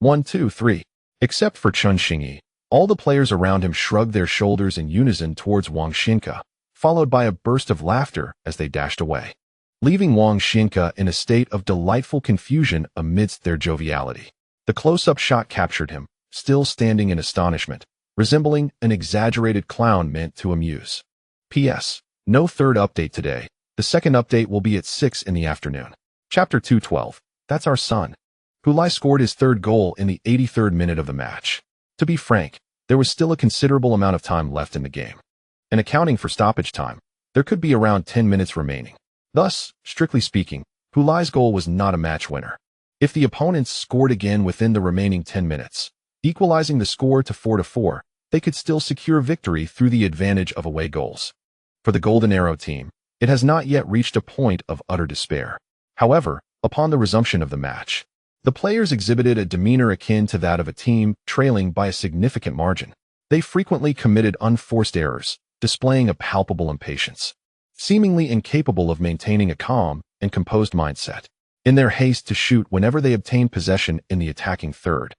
1, 2, 3. Except for Chen Xingyi, all the players around him shrugged their shoulders in unison towards Wang Zijian, followed by a burst of laughter as they dashed away, leaving Wang Zijian in a state of delightful confusion amidst their joviality. The close-up shot captured him, still standing in astonishment, resembling an exaggerated clown meant to amuse. P.S. No third update today. The second update will be at 6 in the afternoon. Chapter 212. That's our son. Hu Lai scored his third goal in the 83rd minute of the match. To be frank, there was still a considerable amount of time left in the game. And accounting for stoppage time, there could be around 10 minutes remaining. Thus, strictly speaking, Hu Lai's goal was not a match winner. If the opponents scored again within the remaining 10 minutes, equalizing the score to 4-4, they could still secure victory through the advantage of away goals. For the Golden Arrow team, it has not yet reached a point of utter despair. However, upon the resumption of the match, the players exhibited a demeanor akin to that of a team trailing by a significant margin. They frequently committed unforced errors, displaying a palpable impatience, seemingly incapable of maintaining a calm and composed mindset. In their haste to shoot whenever they obtained possession in the attacking third,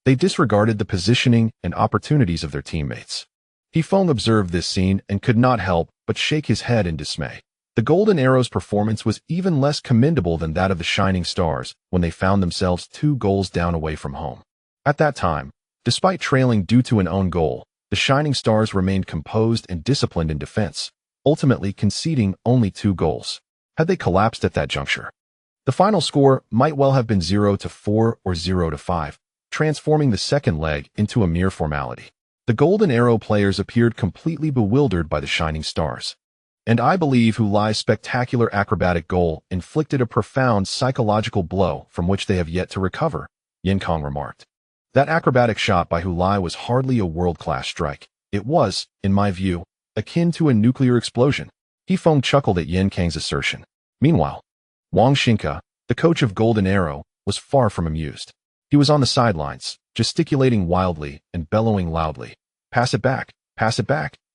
they disregarded the positioning and opportunities of their teammates. Hefeng observed this scene and could not help but shake his head in dismay. The Golden Arrow's performance was even less commendable than that of the Shining Stars when they found themselves 2 goals down away from home. At that time, despite trailing due to an own goal, the Shining Stars remained composed and disciplined in defense, ultimately conceding only 2 goals. Had they collapsed at that juncture, the final score might well have been 0-4 or 0-5, transforming the second leg into a mere formality. The Golden Arrow players appeared completely bewildered by the Shining Stars. And I believe Hu Lai's spectacular acrobatic goal inflicted a profound psychological blow from which they have yet to recover, Yin Kong remarked. That acrobatic shot by Hu Lai was hardly a world-class strike. It was, in my view, akin to a nuclear explosion. Hefeng chuckled at Yin Kang's assertion. Meanwhile, Wang Zijian, the coach of Golden Arrow, was far from amused. He was on the sidelines, gesticulating wildly and bellowing loudly. Pass it back,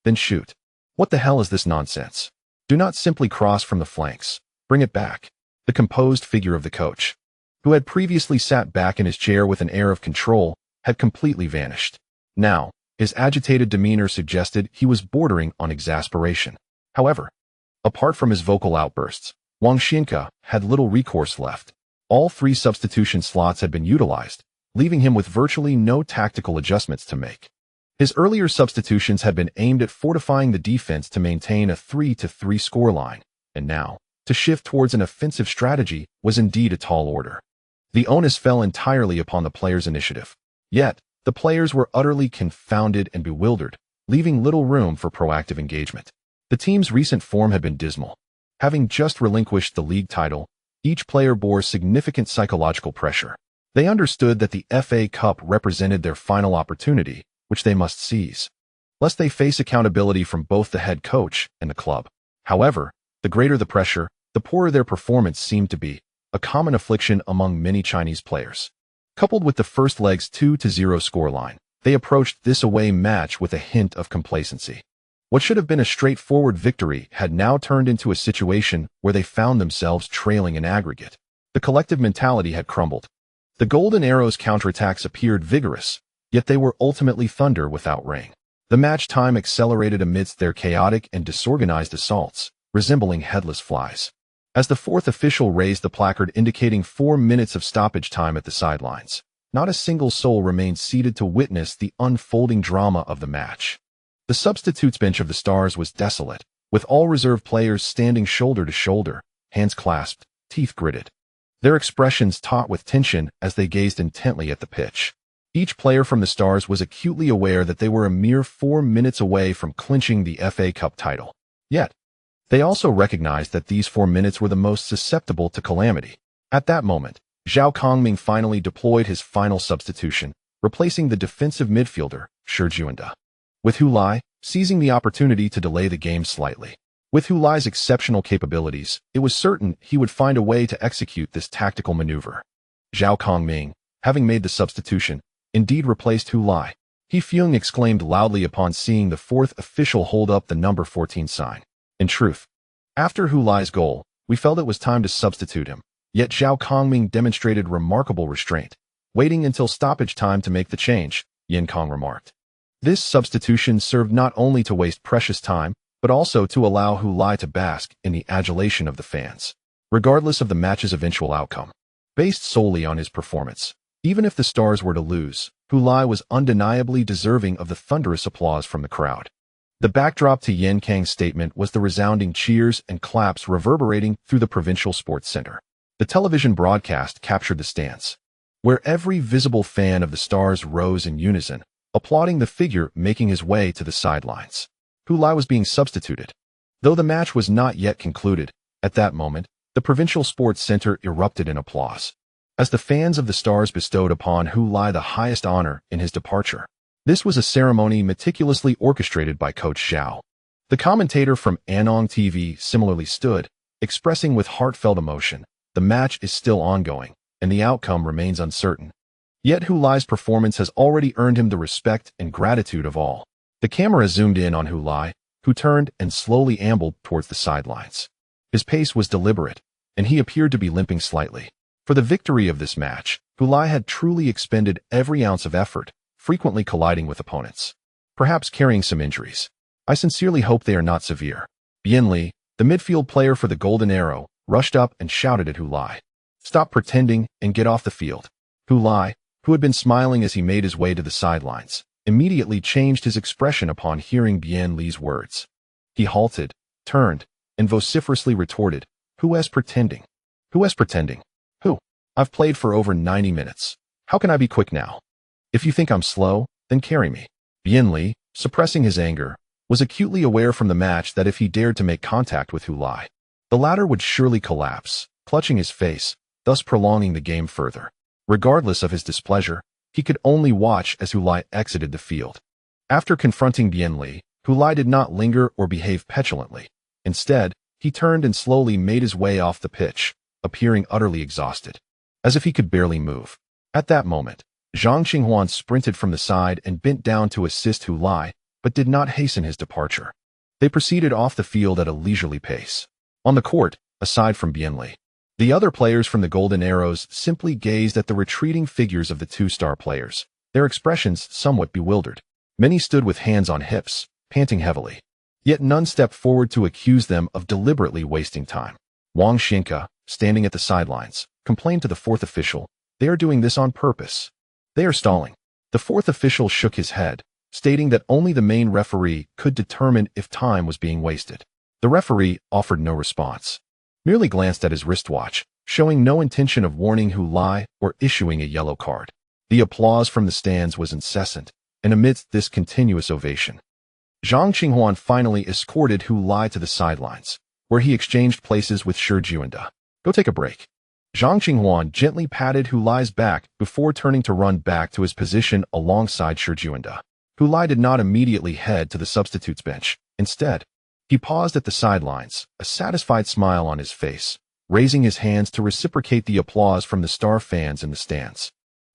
then shoot. What the hell is this nonsense? Do not simply cross from the flanks. Bring it back. The composed figure of the coach, who had previously sat back in his chair with an air of control, had completely vanished. Now, his agitated demeanor suggested he was bordering on exasperation. However, apart from his vocal outbursts, Wang Zijian had little recourse left. All 3 substitution slots had been utilized, leaving him with virtually no tactical adjustments to make. His earlier substitutions had been aimed at fortifying the defense to maintain a 3-3 scoreline, and now, to shift towards an offensive strategy was indeed a tall order. The onus fell entirely upon the players' initiative. Yet, the players were utterly confounded and bewildered, leaving little room for proactive engagement. The team's recent form had been dismal. Having just relinquished the league title, each player bore significant psychological pressure. They understood that the FA Cup represented their final opportunity, which they must seize, lest they face accountability from both the head coach and the club. However, the greater the pressure, the poorer their performance seemed to be, a common affliction among many Chinese players. Coupled with the first leg's 2-0 scoreline, they approached this away match with a hint of complacency. What should have been a straightforward victory had now turned into a situation where they found themselves trailing in aggregate. The collective mentality had crumbled. The Golden Arrow's counterattacks appeared vigorous, yet they were ultimately thunder without rain. The match time accelerated amidst their chaotic and disorganized assaults, resembling headless flies. As the fourth official raised the placard indicating 4 minutes of stoppage time at the sidelines, not a single soul remained seated to witness the unfolding drama of the match. The substitutes bench of the Stars was desolate, with all reserve players standing shoulder to shoulder, hands clasped, teeth gritted. Their expressions taut with tension as they gazed intently at the pitch. Each player from the Stars was acutely aware that they were a mere 4 minutes away from clinching the FA Cup title. Yet, they also recognized that these 4 minutes were the most susceptible to calamity. At that moment, Zhao Kongming finally deployed his final substitution, replacing the defensive midfielder, Shi Juanda, with Hu Lai seizing the opportunity to delay the game slightly. With Hu Lai's exceptional capabilities, it was certain he would find a way to execute this tactical maneuver. Zhao Kongming, having made the substitution, indeed replaced Hu Lai. He Feng exclaimed loudly upon seeing the fourth official hold up the number 14 sign. In truth, after Hu Lai's goal, we felt it was time to substitute him. Yet Zhao Kongming demonstrated remarkable restraint, waiting until stoppage time to make the change, Yin Kong remarked. This substitution served not only to waste precious time, but also to allow Hu Lai to bask in the adulation of the fans, regardless of the match's eventual outcome. Based solely on his performance, even if the Stars were to lose, Hu Lai was undeniably deserving of the thunderous applause from the crowd. The backdrop to Yan Kang's statement was the resounding cheers and claps reverberating through the provincial sports center. The television broadcast captured the stance, where every visible fan of the Stars rose in unison, applauding the figure making his way to the sidelines. Hu Lai was being substituted. Though the match was not yet concluded, at that moment, the provincial sports center erupted in applause, as the fans of the Stars bestowed upon Hu Lai the highest honor in his departure. This was a ceremony meticulously orchestrated by Coach Zhao. The commentator from Anong TV similarly stood, expressing with heartfelt emotion, "The match is still ongoing, and the outcome remains uncertain." Yet Hu Lai's performance has already earned him the respect and gratitude of all. The camera zoomed in on Hu Lai, who turned and slowly ambled towards the sidelines. His pace was deliberate, and he appeared to be limping slightly. For the victory of this match, Hu Lai had truly expended every ounce of effort, frequently colliding with opponents, perhaps carrying some injuries. I sincerely hope they are not severe. Bian Li, the midfield player for the Golden Arrow, rushed up and shouted at Hu Lai, "Stop pretending and get off the field." Hu Lai, who had been smiling as he made his way to the sidelines, immediately changed his expression upon hearing Bian Li's words. He halted, turned, and vociferously retorted, "Who is pretending? Who is pretending? Who? I've played for over 90 minutes. How can I be quick now? If you think I'm slow, then carry me." Bian Li, suppressing his anger, was acutely aware from the match that if he dared to make contact with Hu Lai, the latter would surely collapse, clutching his face, thus prolonging the game further. Regardless of his displeasure, he could only watch as Hu Lai exited the field. After confronting Bian Li, Hu Lai did not linger or behave petulantly. Instead, he turned and slowly made his way off the pitch, appearing utterly exhausted, as if he could barely move. At that moment, Zhang Xinghuan sprinted from the side and bent down to assist Hu Lai, but did not hasten his departure. They proceeded off the field at a leisurely pace. On the court, aside from Bian Li, the other players from the Golden Arrows simply gazed at the retreating figures of the two-star players, their expressions somewhat bewildered. Many stood with hands on hips, panting heavily. Yet none stepped forward to accuse them of deliberately wasting time. Wang Xinka, standing at the sidelines, complained to the fourth official, "They are doing this on purpose. They are stalling." The fourth official shook his head, stating that only the main referee could determine if time was being wasted. The referee offered no response, merely glanced at his wristwatch, showing no intention of warning Hu Lai or issuing a yellow card. The applause from the stands was incessant, and amidst this continuous ovation, Zhang Qinghuan finally escorted Hu Lai to the sidelines, where he exchanged places with Shi Juanda. Go take a break. Zhang Qinghuan gently patted Hu Lai's back before turning to run back to his position alongside Shi Juanda. Hu Lai did not immediately head to the substitutes bench. Instead, he paused at the sidelines, a satisfied smile on his face, raising his hands to reciprocate the applause from the star fans in the stands.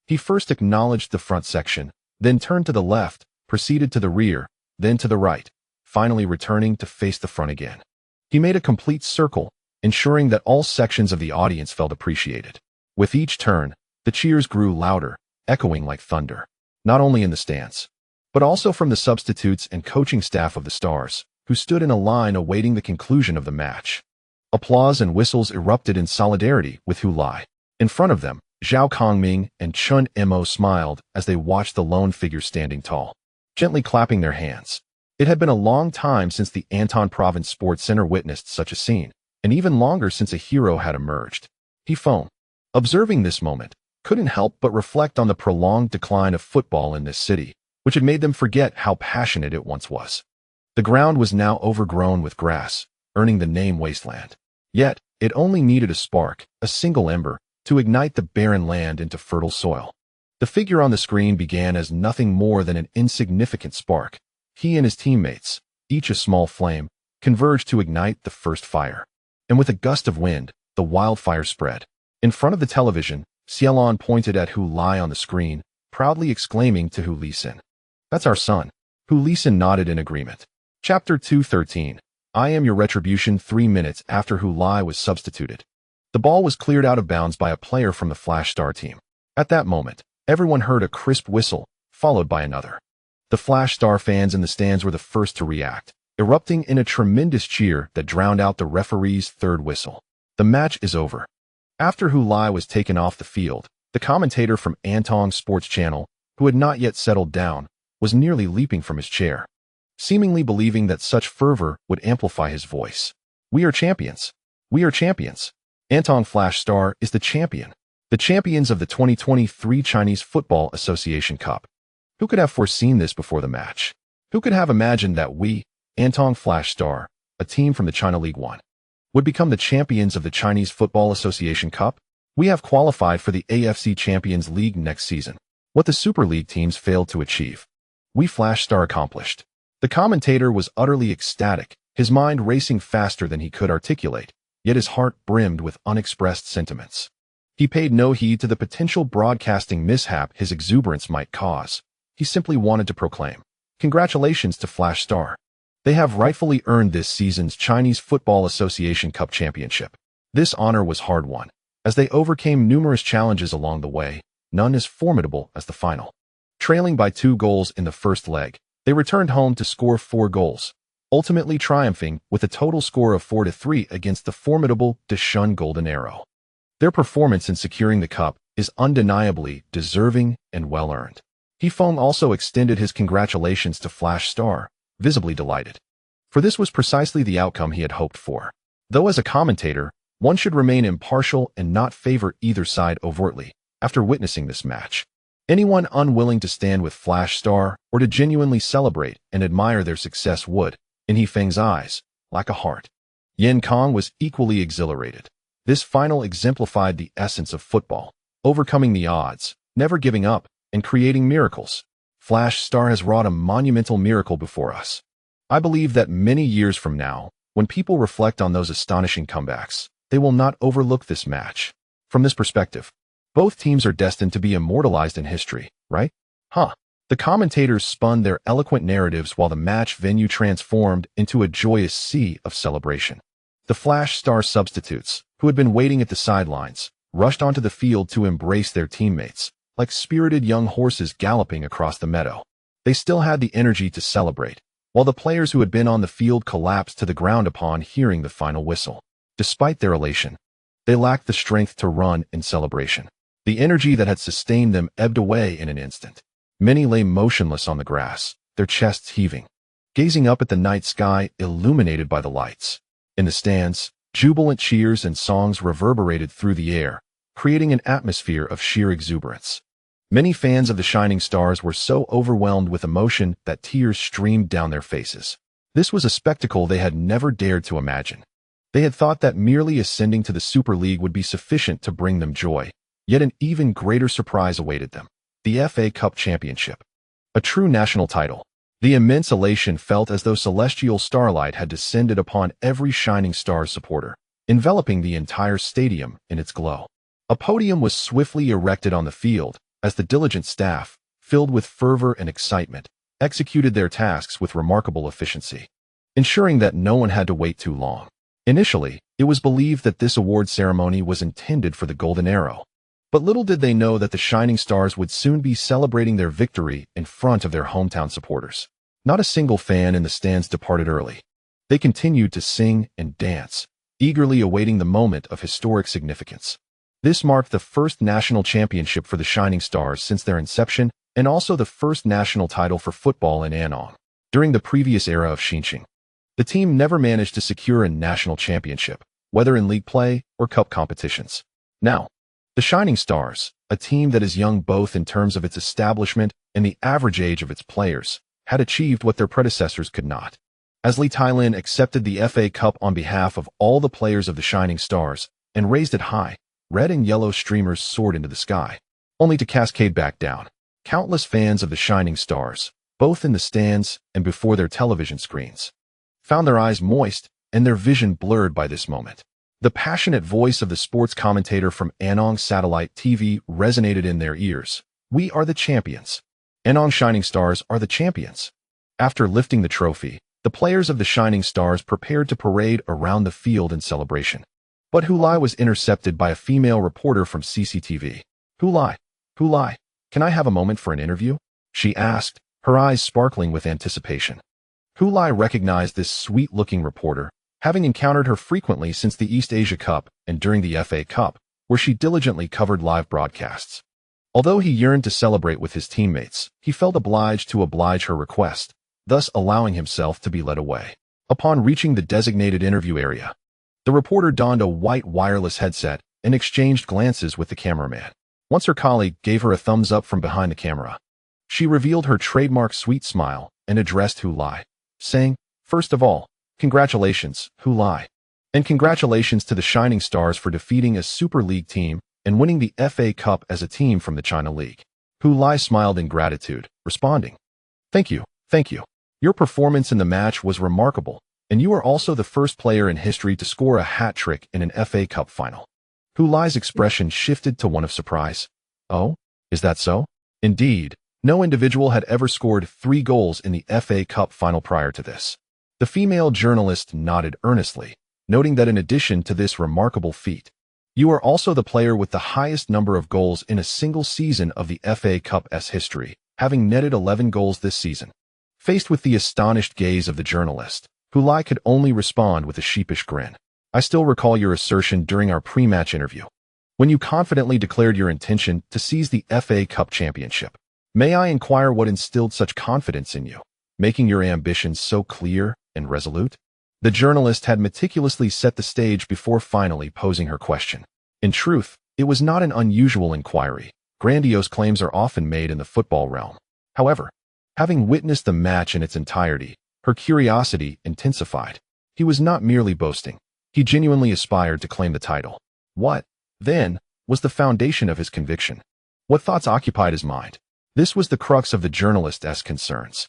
He first acknowledged the front section, then turned to the left, proceeded to the rear, then to the right, finally returning to face the front again. He made a complete circle, ensuring that all sections of the audience felt appreciated. With each turn, the cheers grew louder, echoing like thunder, not only in the stands, but also from the substitutes and coaching staff of the Stars, who stood in a line awaiting the conclusion of the match. Applause and whistles erupted in solidarity with Hu Lai. In front of them, Zhao Kongming and Chen Mo smiled as they watched the lone figure standing tall, gently clapping their hands. It had been a long time since the Anton Province Sports Center witnessed such a scene, and even longer since a hero had emerged. He Feng, observing this moment, couldn't help but reflect on the prolonged decline of football in this city, which had made them forget how passionate it once was. The ground was now overgrown with grass, earning the name wasteland. Yet, it only needed a spark, a single ember, to ignite the barren land into fertile soil. The figure on the screen began as nothing more than an insignificant spark. He and his teammates, each a small flame, converged to ignite the first fire. And with a gust of wind, the wildfire spread. In front of the television, Xiaolon pointed at Hu Lai on the screen, proudly exclaiming to Hu Lisin, "That's our son." Hu Lisin nodded in agreement. Chapter 213. I am your retribution. 3 minutes after Hu Lai was substituted, the ball was cleared out of bounds by a player from the Flash Star team. At that moment, everyone heard a crisp whistle, followed by another. The Flash Star fans in the stands were the first to react, erupting in a tremendous cheer that drowned out the referee's third whistle. The match is over. After Hu Lai was taken off the field, the commentator from Antong Sports Channel, who had not yet settled down, was nearly leaping from his chair, seemingly believing that such fervor would amplify his voice. "We are champions. We are champions. Antong Flash Star is the champion. The champions of the 2023 Chinese Football Association Cup." Who could have foreseen this before the match? Who could have imagined that we, Antong Flash Star, a team from the China League One, would become the champions of the Chinese Football Association Cup? We have qualified for the AFC Champions League next season, what the Super League teams failed to achieve. We Flash Star accomplished. The commentator was utterly ecstatic, his mind racing faster than he could articulate, yet his heart brimmed with unexpressed sentiments. He paid no heed to the potential broadcasting mishap his exuberance might cause. He simply wanted to proclaim, "Congratulations to Flash Star. They have rightfully earned this season's Chinese Football Association Cup championship." This honor was hard-won. As they overcame numerous challenges along the way, none as formidable as the final. Trailing by 2 goals in the first leg, they returned home to score 4 goals, ultimately triumphing with a total score of 4-3 against the formidable Deschun Golden Arrow. Their performance in securing the cup is undeniably deserving and well-earned. He Feng also extended his congratulations to Flash Star, visibly delighted. For this was precisely the outcome he had hoped for. Though as a commentator, one should remain impartial and not favor either side overtly. After witnessing this match, anyone unwilling to stand with Flash Star or to genuinely celebrate and admire their success would, in He Feng's eyes, lack a heart. Yin Kong was equally exhilarated. This final exemplified the essence of football, overcoming the odds, never giving up, and creating miracles. Flash Star has wrought a monumental miracle before us. I believe that many years from now, when people reflect on those astonishing comebacks, they will not overlook this match. From this perspective, both teams are destined to be immortalized in history, right? The commentators spun their eloquent narratives while the match venue transformed into a joyous sea of celebration. The Flash Star substitutes, who had been waiting at the sidelines, rushed onto the field to embrace their teammates, like spirited young horses galloping across the meadow. They still had the energy to celebrate, while the players who had been on the field collapsed to the ground upon hearing the final whistle. Despite their elation, they lacked the strength to run in celebration. The energy that had sustained them ebbed away in an instant. Many lay motionless on the grass, their chests heaving, gazing up at the night sky illuminated by the lights. In the stands, Jubilant cheers and songs reverberated through the air, creating an atmosphere of sheer exuberance. Many fans of the Shining Stars were so overwhelmed with emotion that tears streamed down their faces. This was a spectacle they had never dared to imagine. They had thought that merely ascending to the Super League would be sufficient to bring them joy, yet an even greater surprise awaited them: the FA Cup Championship. A true national title. The immense elation felt as though celestial starlight had descended upon every Shining Stars supporter, enveloping the entire stadium in its glow. A podium was swiftly erected on the field, as the diligent staff, filled with fervor and excitement, executed their tasks with remarkable efficiency, ensuring that no one had to wait too long. Initially, it was believed that this award ceremony was intended for the Golden Arrow, but little did they know that the Shining Stars would soon be celebrating their victory in front of their hometown supporters. Not a single fan in the stands departed early. They continued to sing and dance, eagerly awaiting the moment of historic significance. This marked the first national championship for the Shining Stars since their inception, and also the first national title for football in Anong. During the previous era of Xinjiang, the team never managed to secure a national championship, whether in league play or cup competitions. Now, the Shining Stars, a team that is young both in terms of its establishment and the average age of its players, had achieved what their predecessors could not. As Li Tailin accepted the FA Cup on behalf of all the players of the Shining Stars and raised it high, red and yellow streamers soared into the sky, only to cascade back down. Countless fans of the Shining Stars, both in the stands and before their television screens, found their eyes moist and their vision blurred by this moment. The passionate voice of the sports commentator from Anong Satellite TV resonated in their ears. "We are the champions. Anong Shining Stars are the champions." After lifting the trophy, the players of the Shining Stars prepared to parade around the field in celebration. But Hu Lai was intercepted by a female reporter from CCTV. Hu Lai, can I have a moment for an interview?" she asked, her eyes sparkling with anticipation. Hu Lai recognized this sweet-looking reporter, having encountered her frequently since the East Asia Cup and during the FA Cup, where she diligently covered live broadcasts. Although he yearned to celebrate with his teammates, he felt obliged to oblige her request, thus allowing himself to be led away. Upon reaching the designated interview area, the reporter donned a white wireless headset and exchanged glances with the cameraman. Once her colleague gave her a thumbs up from behind the camera, she revealed her trademark sweet smile and addressed Hu Lai, saying, "First of all, congratulations, Hu Lai. And congratulations to the Shining Stars for defeating a Super League team and winning the FA Cup as a team from the China League." Hu Lai smiled in gratitude, responding, Thank you. Your performance in the match was remarkable, and you are also the first player in history to score a hat-trick in an FA Cup final." Hu Lai's expression shifted to one of surprise. "Oh, is that so?" Indeed, no individual had ever scored 3 goals in the FA Cup final prior to this. The female journalist nodded earnestly, noting that in addition to this remarkable feat, you are also the player with the highest number of goals in a single season of the FA Cup's history, having netted 11 goals this season. Faced with the astonished gaze of the journalist, Hu Lai could only respond with a sheepish grin. "I still recall your assertion during our pre-match interview, when you confidently declared your intention to seize the FA Cup championship. May I inquire what instilled such confidence in you, making your ambitions so clear and resolute?" The journalist had meticulously set the stage before finally posing her question. In truth, it was not an unusual inquiry. Grandiose claims are often made in the football realm. However, having witnessed the match in its entirety, her curiosity intensified. He was not merely boasting. He genuinely aspired to claim the title. What, then, was the foundation of his conviction? What thoughts occupied his mind? This was the crux of the journalist's concerns.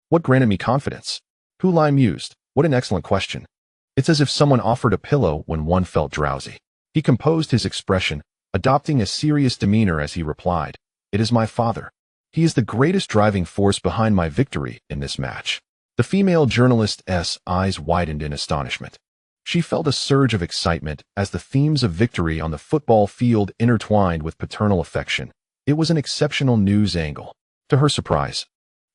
What granted me confidence? Hu Lai mused. What an excellent question. It's as if someone offered a pillow when one felt drowsy. He composed his expression, adopting a serious demeanor as he replied, "It is my father. He is the greatest driving force behind my victory in this match." The female journalist's eyes widened in astonishment. She felt a surge of excitement as the themes of victory on the football field intertwined with paternal affection. It was an exceptional news angle. To her surprise,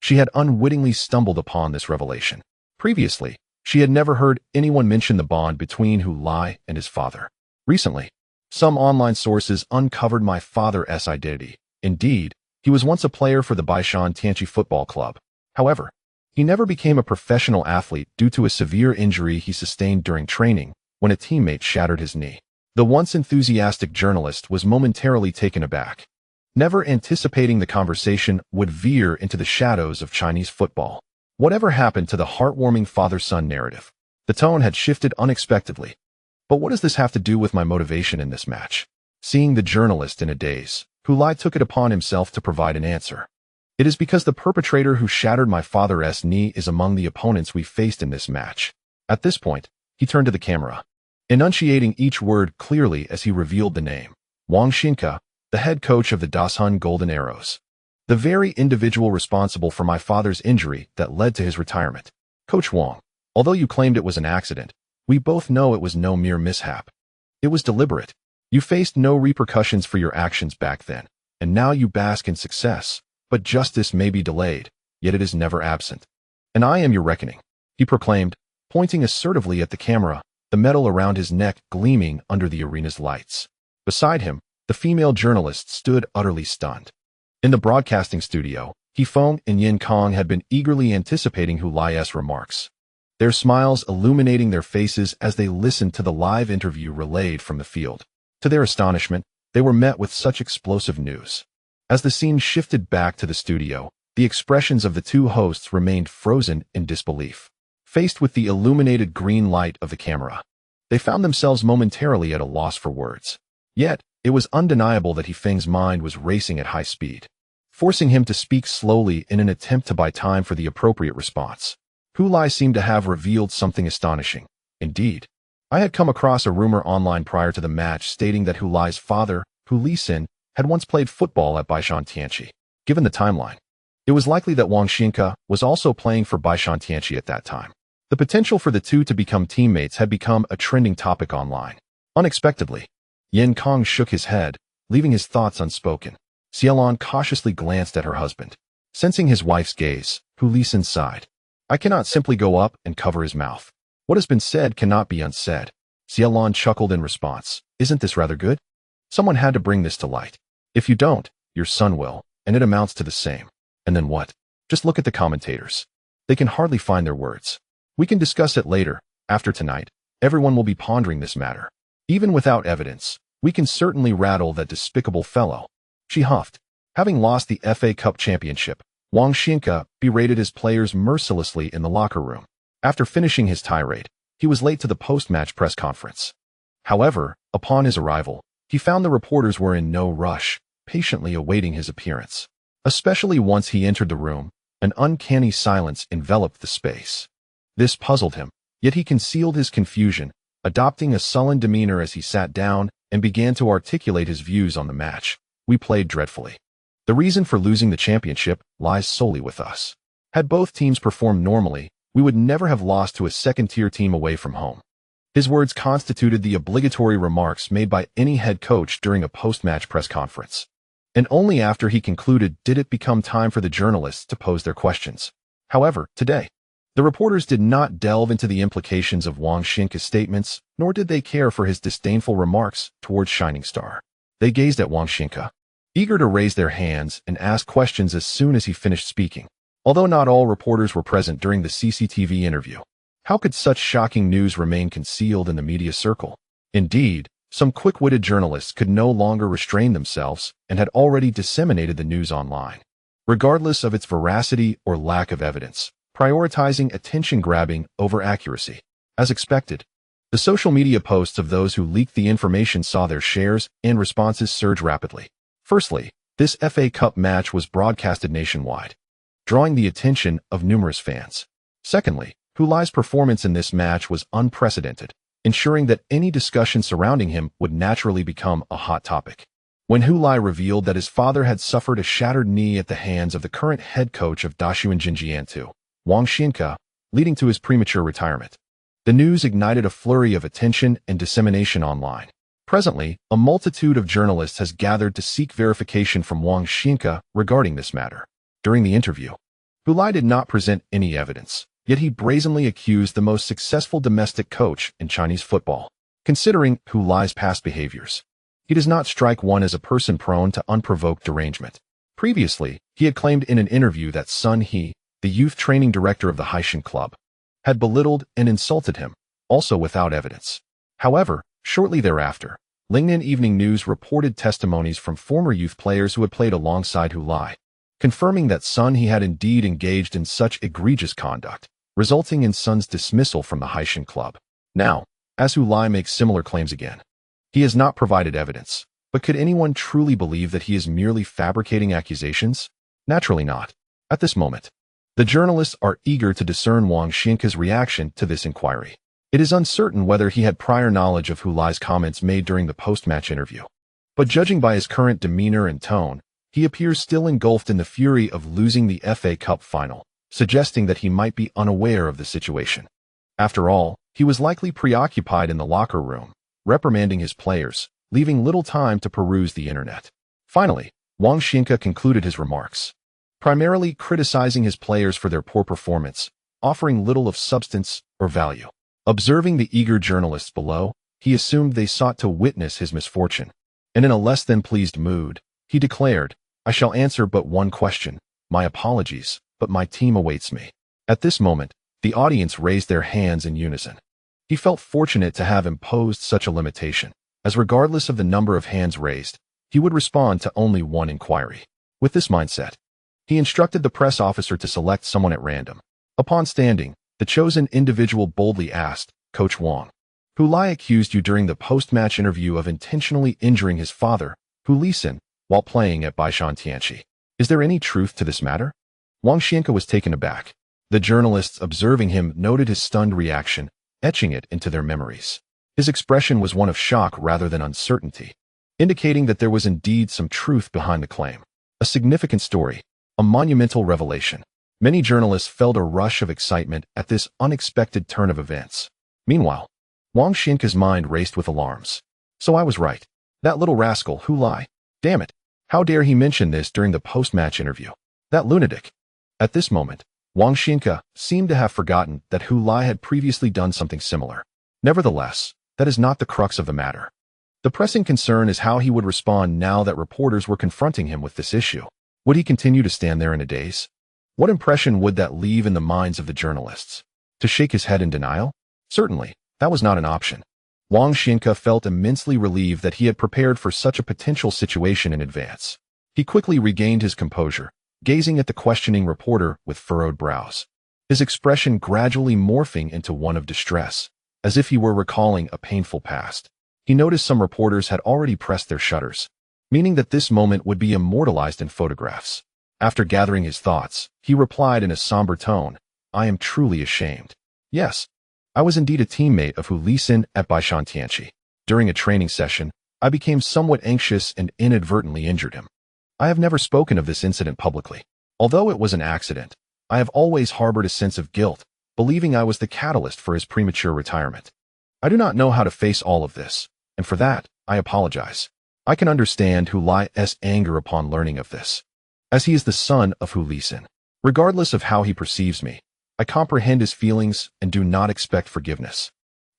she had unwittingly stumbled upon this revelation. Previously, she had never heard anyone mention the bond between Hu Lai and his father. Recently, some online sources uncovered my father's identity. Indeed, he was once a player for the Baishan Tianqi Football Club. However, he never became a professional athlete due to a severe injury he sustained during training, when a teammate shattered his knee. The once enthusiastic journalist was momentarily taken aback, never anticipating the conversation would veer into the shadows of Chinese football. Whatever happened to the heartwarming father-son narrative? The tone had shifted unexpectedly. But what does this have to do with my motivation in this match? Seeing the journalist in a daze, Hu Lai took it upon himself to provide an answer. It is because the perpetrator who shattered my father's knee is among the opponents we faced in this match. At this point, he turned to the camera, enunciating each word clearly as he revealed the name. Wang Zijian, the head coach of the Dashun Golden Arrows. The very individual responsible for my father's injury that led to his retirement. Coach Wang, although you claimed it was an accident, we both know it was no mere mishap. It was deliberate. You faced no repercussions for your actions back then, and now you bask in success. But justice may be delayed, yet it is never absent. And I am your reckoning, he proclaimed, pointing assertively at the camera, the metal around his neck gleaming under the arena's lights. Beside him, the female journalist stood utterly stunned. In the broadcasting studio, He Feng and Yin Kong had been eagerly anticipating Hu Lai's remarks, their smiles illuminating their faces as they listened to the live interview relayed from the field. To their astonishment, they were met with such explosive news. As the scene shifted back to the studio, the expressions of the two hosts remained frozen in disbelief. Faced with the illuminated green light of the camera, they found themselves momentarily at a loss for words. Yet, it was undeniable that He Feng's mind was racing at high speed, forcing him to speak slowly in an attempt to buy time for the appropriate response. Hu Lai seemed to have revealed something astonishing. Indeed, I had come across a rumor online prior to the match stating that Hu Lai's father, Hu Lisin, had once played football at Baishan Tianqi. Given the timeline, it was likely that Wang Xinka was also playing for Baishan Tianqi at that time. The potential for the two to become teammates had become a trending topic online. Unexpectedly, Yin Kong shook his head, leaving his thoughts unspoken. Xiaolon cautiously glanced at her husband. Sensing his wife's gaze, Hu Lisin sighed. I cannot simply go up and cover his mouth. What has been said cannot be unsaid. Xiaolon chuckled in response. Isn't this rather good? Someone had to bring this to light. If you don't, your son will, and it amounts to the same. And then what? Just look at the commentators. They can hardly find their words. We can discuss it later. After tonight, everyone will be pondering this matter. Even without evidence, we can certainly rattle that despicable fellow. She huffed. Having lost the FA Cup championship, Wang Xinka berated his players mercilessly in the locker room. After finishing his tirade, he was late to the post-match press conference. However, upon his arrival, he found the reporters were in no rush, patiently awaiting his appearance. Especially once he entered the room, an uncanny silence enveloped the space. This puzzled him, yet he concealed his confusion, adopting a sullen demeanor as he sat down and began to articulate his views on the match. We played dreadfully. The reason for losing the championship lies solely with us. Had both teams performed normally, we would never have lost to a second-tier team away from home. His words constituted the obligatory remarks made by any head coach during a post-match press conference. And only after he concluded did it become time for the journalists to pose their questions. However, today, the reporters did not delve into the implications of Wang Xinka's statements, nor did they care for his disdainful remarks towards Shining Star. They gazed at Wang Xinka, eager to raise their hands and ask questions as soon as he finished speaking. Although not all reporters were present during the CCTV interview, how could such shocking news remain concealed in the media circle? Indeed, some quick-witted journalists could no longer restrain themselves and had already disseminated the news online, regardless of its veracity or lack of evidence, prioritizing attention-grabbing over accuracy. As expected, the social media posts of those who leaked the information saw their shares and responses surge rapidly. Firstly, this FA Cup match was broadcasted nationwide, drawing the attention of numerous fans. Secondly, Hu Lai's performance in this match was unprecedented, ensuring that any discussion surrounding him would naturally become a hot topic. When Hu Lai revealed that his father had suffered a shattered knee at the hands of the current head coach of Dashun Jinjian, Wang Xinka, leading to his premature retirement, the news ignited a flurry of attention and dissemination online. Presently, a multitude of journalists has gathered to seek verification from Wang Xinka regarding this matter. During the interview, Hu Lai did not present any evidence, yet he brazenly accused the most successful domestic coach in Chinese football. Considering Hu Lai's past behaviors, he does not strike one as a person prone to unprovoked derangement. Previously, he had claimed in an interview that Sun He, the youth training director of the Haishan club, had belittled and insulted him, also without evidence. However, shortly thereafter, Lingnan Evening News reported testimonies from former youth players who had played alongside Hu Lai, confirming that He had indeed engaged in such egregious conduct, resulting in Sun's dismissal from the Haishan club. Now, as Hu Lai makes similar claims again, he has not provided evidence, but could anyone truly believe that he is merely fabricating accusations? Naturally not. At this moment, the journalists are eager to discern Wang Xinke's reaction to this inquiry. It is uncertain whether he had prior knowledge of Hu Lai's comments made during the post-match interview. But judging by his current demeanor and tone, he appears still engulfed in the fury of losing the FA Cup final, suggesting that he might be unaware of the situation. After all, he was likely preoccupied in the locker room, reprimanding his players, leaving little time to peruse the internet. Finally, Wang Xinke concluded his remarks, primarily criticizing his players for their poor performance, offering little of substance or value. Observing the eager journalists below, he assumed they sought to witness his misfortune, and in a less than pleased mood, he declared, "I shall answer but one question. My apologies, but my team awaits me." At this moment, the audience raised their hands in unison. He felt fortunate to have imposed such a limitation, as regardless of the number of hands raised, he would respond to only one inquiry. With this mindset, he instructed the press officer to select someone at random. Upon standing, the chosen individual boldly asked, "Coach Wang, Hu Lai accused you during the post-match interview of intentionally injuring his father, Hu Lisin, while playing at Baishan Tianqi. Is there any truth to this matter?" Wang Xinke was taken aback. The journalists observing him noted his stunned reaction, etching it into their memories. His expression was one of shock rather than uncertainty, indicating that there was indeed some truth behind the claim. A significant story, a monumental revelation. Many journalists felt a rush of excitement at this unexpected turn of events. Meanwhile, Wang Xinke's mind raced with alarms. So I was right. That little rascal, Hu Lai. Damn it. How dare he mention this during the post-match interview? That lunatic. At this moment, Wang Xinke seemed to have forgotten that Hu Lai had previously done something similar. Nevertheless, that is not the crux of the matter. The pressing concern is how he would respond now that reporters were confronting him with this issue. Would he continue to stand there in a daze? What impression would that leave in the minds of the journalists? To shake his head in denial? Certainly, that was not an option. Wang Xinke felt immensely relieved that he had prepared for such a potential situation in advance. He quickly regained his composure, gazing at the questioning reporter with furrowed brows, his expression gradually morphing into one of distress, as if he were recalling a painful past. He noticed some reporters had already pressed their shutters, meaning that this moment would be immortalized in photographs. After gathering his thoughts, he replied in a somber tone, "I am truly ashamed. Yes, I was indeed a teammate of Hu Lisin at Baishan Tianqi. During a training session, I became somewhat anxious and inadvertently injured him. I have never spoken of this incident publicly. Although it was an accident, I have always harbored a sense of guilt, believing I was the catalyst for his premature retirement. I do not know how to face all of this, and for that, I apologize. I can understand Hu Lai's anger upon learning of this, as he is the son of Hu Lisin. Regardless of how he perceives me, I comprehend his feelings and do not expect forgiveness.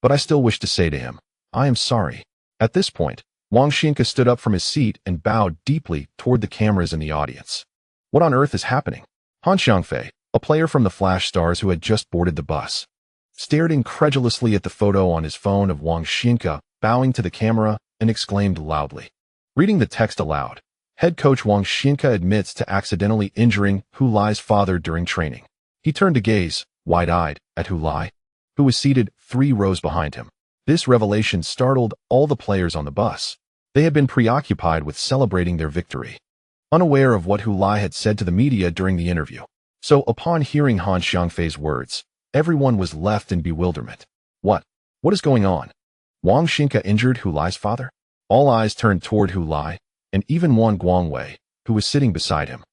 But I still wish to say to him, I am sorry." At this point, Wang Xinke stood up from his seat and bowed deeply toward the cameras in the audience. What on earth is happening? Han Xiangfei, a player from the Flash Stars who had just boarded the bus, stared incredulously at the photo on his phone of Wang Xinke bowing to the camera and exclaimed loudly. Reading the text aloud, head coach Wang Xinke admits to accidentally injuring Hu Lai's father during training. He turned to gaze, wide-eyed, at Hu Lai, who was seated 3 rows behind him. This revelation startled all the players on the bus. They had been preoccupied with celebrating their victory, unaware of what Hu Lai had said to the media during the interview. So upon hearing Han Xiangfei's words, everyone was left in bewilderment. What is going on? Wang Xinke injured Hu Lai's father? All eyes turned toward Hu Lai, and even Wang Guangwei, who was sitting beside him,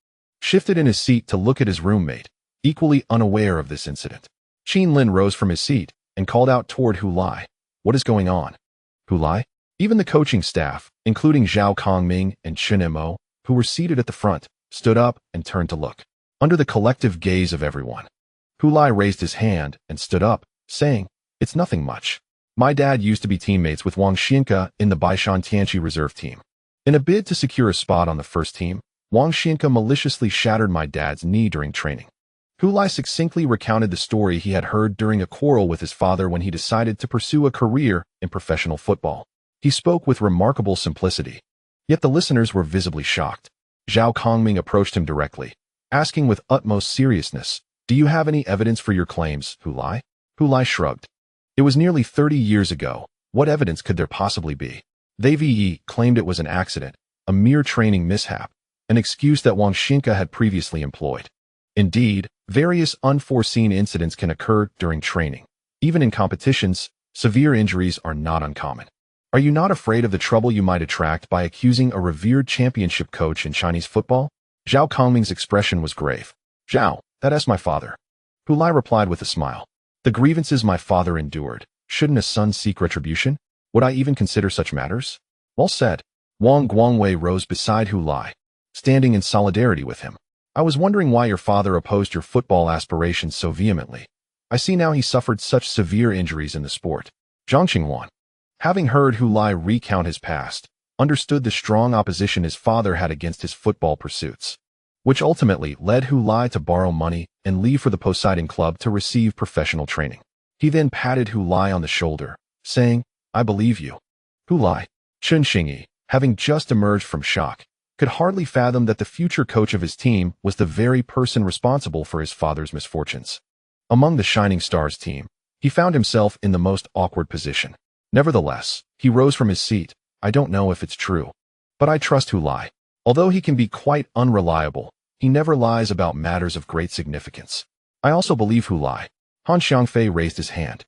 shifted in his seat to look at his roommate, equally unaware of this incident. Qin Lin rose from his seat and called out toward Hu Lai. What is going on? Hu Lai? Even the coaching staff, including Zhao Kongming and Chen Mo, who were seated at the front, stood up and turned to look. Under the collective gaze of everyone, Hu Lai raised his hand and stood up, saying, "It's nothing much. My dad used to be teammates with Wang Xinke in the Baishan Tianqi reserve team. In a bid to secure a spot on the first team, Wang Xinke maliciously shattered my dad's knee during training. Hu Lai succinctly recounted the story he had heard during a quarrel with his father when he decided to pursue a career in professional football. He spoke with remarkable simplicity, yet the listeners were visibly shocked. Zhao Kongming approached him directly, asking with utmost seriousness, "Do you have any evidence for your claims, Hu Lai?" Hu Lai shrugged. It was nearly 30 years ago. What evidence could there possibly be? They claimed it was an accident, a mere training mishap, an excuse that Wang Xinka had previously employed. Indeed, various unforeseen incidents can occur during training. Even in competitions, severe injuries are not uncommon. Are you not afraid of the trouble you might attract by accusing a revered championship coach in Chinese football? Zhao Kongming's expression was grave. "Zhao, that's my father." Hu Lai replied with a smile. "The grievances my father endured, shouldn't a son seek retribution? Would I even consider such matters?" "Well said." Wang Guangwei rose beside Hu Lai, standing in solidarity with him. "I was wondering why your father opposed your football aspirations so vehemently. I see now he suffered such severe injuries in the sport." Zhang Qingwan, having heard Hu Lai recount his past, understood the strong opposition his father had against his football pursuits, which ultimately led Hu Lai to borrow money and leave for the Poseidon Club to receive professional training. He then patted Hu Lai on the shoulder, saying, "I believe you." Hu Lai, Chen Xingyi, having just emerged from shock, could hardly fathom that the future coach of his team was the very person responsible for his father's misfortunes. Among the Shining Stars team, he found himself in the most awkward position. Nevertheless, he rose from his seat. "I don't know if it's true, but I trust Hu Lai. Although he can be quite unreliable, he never lies about matters of great significance. I also believe Hu Lai." Han Xiangfei raised his hand.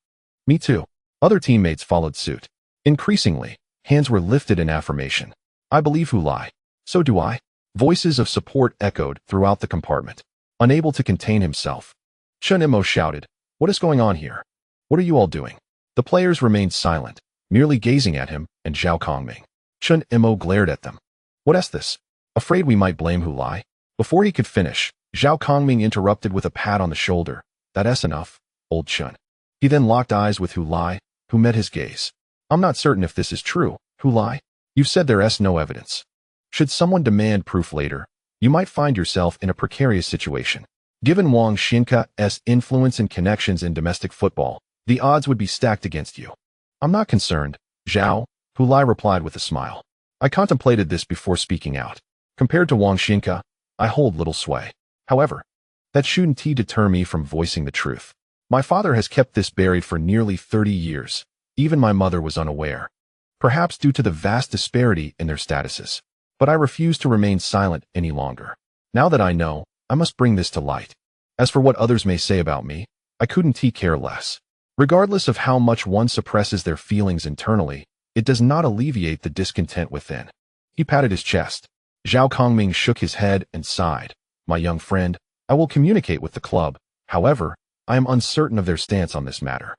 "Me too." Other teammates followed suit. Increasingly, hands were lifted in affirmation. "I believe Hu Lai." "So do I." Voices of support echoed throughout the compartment. Unable to contain himself, Chen Imo shouted, "What is going on here? What are you all doing?" The players remained silent, merely gazing at him and Zhao Kongming. Chen Imo glared at them. "What's this? Afraid we might blame Hu Lai?" Before he could finish, Zhao Kongming interrupted with a pat on the shoulder. "That's enough, old Chen." He then locked eyes with Hu Lai, who met his gaze. "I'm not certain if this is true, Hu Lai. You've said there's no evidence. Should someone demand proof later, you might find yourself in a precarious situation. Given Wang Xinka's influence and connections in domestic football, the odds would be stacked against you." "I'm not concerned, Zhao," Hu Lai replied with a smile. "I contemplated this before speaking out. Compared to Wang Xinka, I hold little sway. However, that shouldn't deter me from voicing the truth. My father has kept this buried for nearly 30 years. Even my mother was unaware, perhaps due to the vast disparity in their statuses. But I refuse to remain silent any longer. Now that I know, I must bring this to light. As for what others may say about me, I couldn't care less. Regardless of how much one suppresses their feelings internally, it does not alleviate the discontent within." He patted his chest. Zhao Kongming shook his head and sighed. "My young friend, I will communicate with the club. However, I am uncertain of their stance on this matter.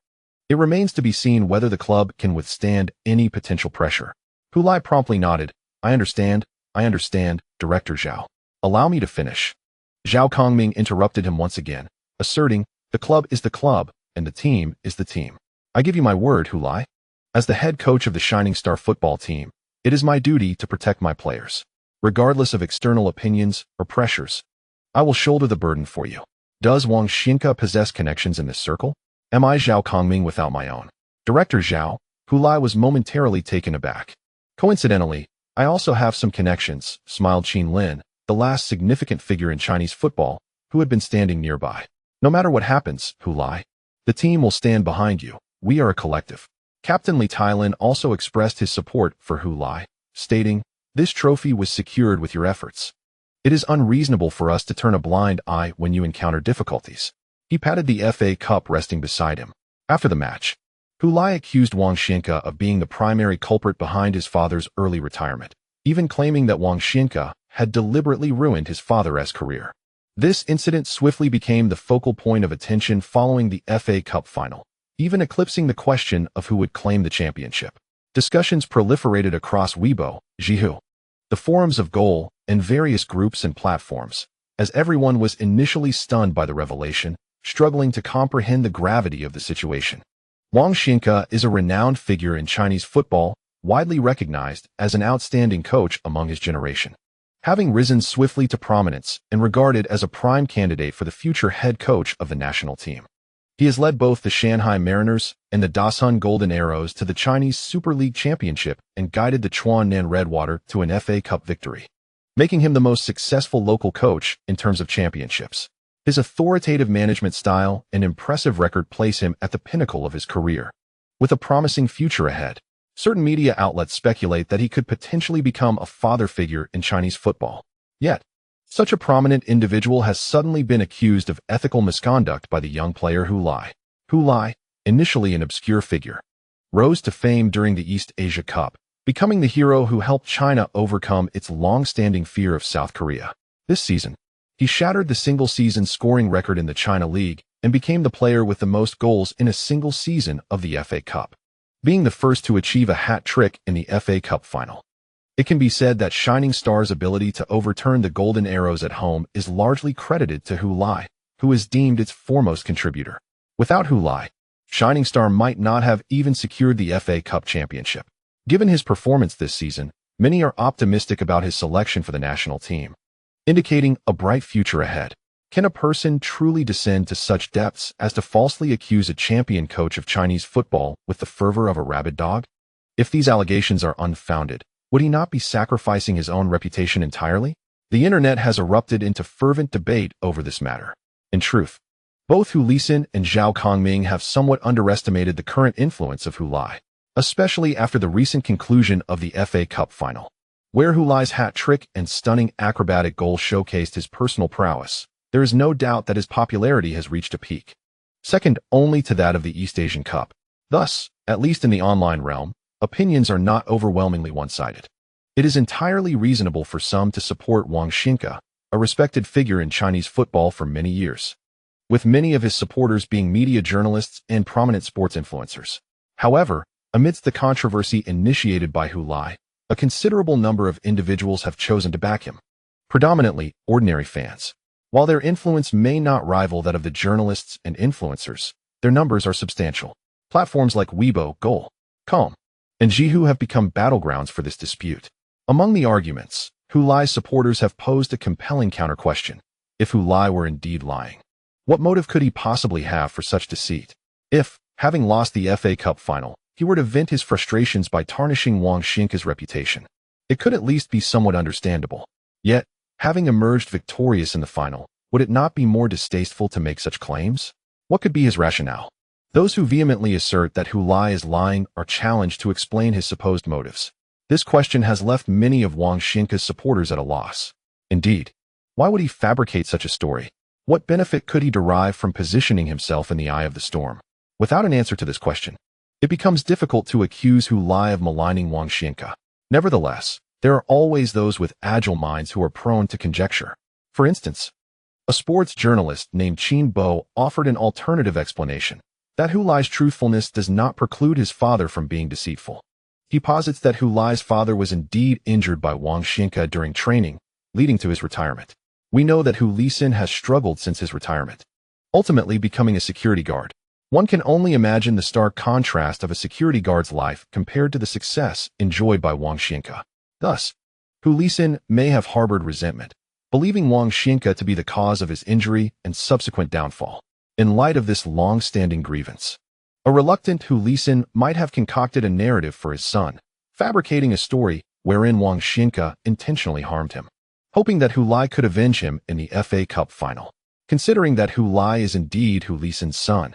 It remains to be seen whether the club can withstand any potential pressure." Hu Lai promptly nodded. I understand, Director Zhao. Allow me to finish." Zhao Kongming interrupted him once again, asserting, "The club is the club, and the team is the team. I give you my word, Hu Lai. As the head coach of the Shining Star football team, it is my duty to protect my players. Regardless of external opinions or pressures, I will shoulder the burden for you. Does Wang Xinka possess connections in this circle? Am I Zhao Kongming without my own?" "Director Zhao," Hu Lai was momentarily taken aback. "Coincidentally, I also have some connections," smiled Qin Lin, the last significant figure in Chinese football, who had been standing nearby. "No matter what happens, Hu Lai, the team will stand behind you. We are a collective." Captain Li Tailin also expressed his support for Hu Lai, stating, "This trophy was secured with your efforts. It is unreasonable for us to turn a blind eye when you encounter difficulties." He patted the FA Cup resting beside him. After the match, Hu Lai accused Wang Xinka of being the primary culprit behind his father's early retirement, even claiming that Wang Xinka had deliberately ruined his father's career. This incident swiftly became the focal point of attention following the FA Cup final, even eclipsing the question of who would claim the championship. Discussions proliferated across Weibo, Zhihu, the forums of Goal, and various groups and platforms, as everyone was initially stunned by the revelation, struggling to comprehend the gravity of the situation. Wang Xinka is a renowned figure in Chinese football, widely recognized as an outstanding coach among his generation. having risen swiftly to prominence and regarded as a prime candidate for the future head coach of the national team. He has led both the Shanhai Mariners and the Dashun Golden Arrows to the Chinese Super League Championship and guided the Chuannan Redwater to an FA Cup victory, making him the most successful local coach in terms of championships. His authoritative management style and impressive record place him at the pinnacle of his career. With a promising future ahead, certain media outlets speculate that he could potentially become a father figure in Chinese football. Yet, such a prominent individual has suddenly been accused of ethical misconduct by the young player Hu Lai. Hu Lai, initially an obscure figure, rose to fame during the East Asia Cup, becoming the hero who helped China overcome its long-standing fear of South Korea. This season, he shattered the single-season scoring record in the China League and became the player with the most goals in a single season of the FA Cup, being the first to achieve a hat trick in the FA Cup final. It can be said that Shining Star's ability to overturn the Golden Arrows at home is largely credited to Hu Lai, who is deemed its foremost contributor. Without Hu Lai, Shining Star might not have even secured the FA Cup championship. Given his performance this season, many are optimistic about his selection for the national team, indicating a bright future ahead. Can a person truly descend to such depths as to falsely accuse a champion coach of Chinese football with the fervor of a rabid dog? If these allegations are unfounded, would he not be sacrificing his own reputation entirely? The internet has erupted into fervent debate over this matter. In truth, both Hu Lisin and Zhao Kongming have somewhat underestimated the current influence of Hu Lai, especially after the recent conclusion of the FA Cup final, where Hu Lai's hat trick and stunning acrobatic goal showcased his personal prowess. There is no doubt that his popularity has reached a peak, second only to that of the East Asian Cup. Thus, at least in the online realm, opinions are not overwhelmingly one-sided. It is entirely reasonable for some to support Wang Zijian, a respected figure in Chinese football for many years, with many of his supporters being media journalists and prominent sports influencers. However, amidst the controversy initiated by Hu Lai, a considerable number of individuals have chosen to back him, predominantly ordinary fans. While their influence may not rival that of the journalists and influencers, their numbers are substantial. Platforms like Weibo, Gou.com, and Zhihu have become battlegrounds for this dispute. Among the arguments, Hu Lai's supporters have posed a compelling counter-question. If Hu Lai were indeed lying, what motive could he possibly have for such deceit? If, having lost the FA Cup final, he were to vent his frustrations by tarnishing Wang Zijian's reputation, it could at least be somewhat understandable. Yet, having emerged victorious in the final, would it not be more distasteful to make such claims? What could be his rationale? Those who vehemently assert that Hu Lai is lying are challenged to explain his supposed motives. This question has left many of Wang Zijian's supporters at a loss. Indeed, why would he fabricate such a story? What benefit could he derive from positioning himself in the eye of the storm? Without an answer to this question, it becomes difficult to accuse Hu Lai of maligning Wang Zijian. Nevertheless, there are always those with agile minds who are prone to conjecture. For instance, a sports journalist named Qin Bo offered an alternative explanation, that Hu Lai's truthfulness does not preclude his father from being deceitful. He posits that Hu Lai's father was indeed injured by Wang Zijian during training, leading to his retirement. We know that Hu Lisin has struggled since his retirement, ultimately becoming a security guard. One can only imagine the stark contrast of a security guard's life compared to the success enjoyed by Wang Zijian. Thus, Hu Lisin may have harbored resentment, believing Wang Zijian to be the cause of his injury and subsequent downfall. In light of this long-standing grievance, a reluctant Hu Lisin might have concocted a narrative for his son, fabricating a story wherein Wang Zijian intentionally harmed him, hoping that Hu Lai could avenge him in the FA Cup final. Considering that Hu Lai is indeed Hu Lisin's son,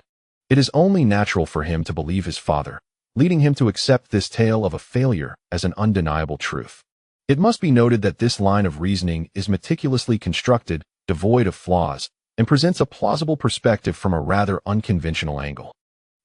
it is only natural for him to believe his father, leading him to accept this tale of a failure as an undeniable truth. It must be noted that this line of reasoning is meticulously constructed, devoid of flaws, and presents a plausible perspective from a rather unconventional angle.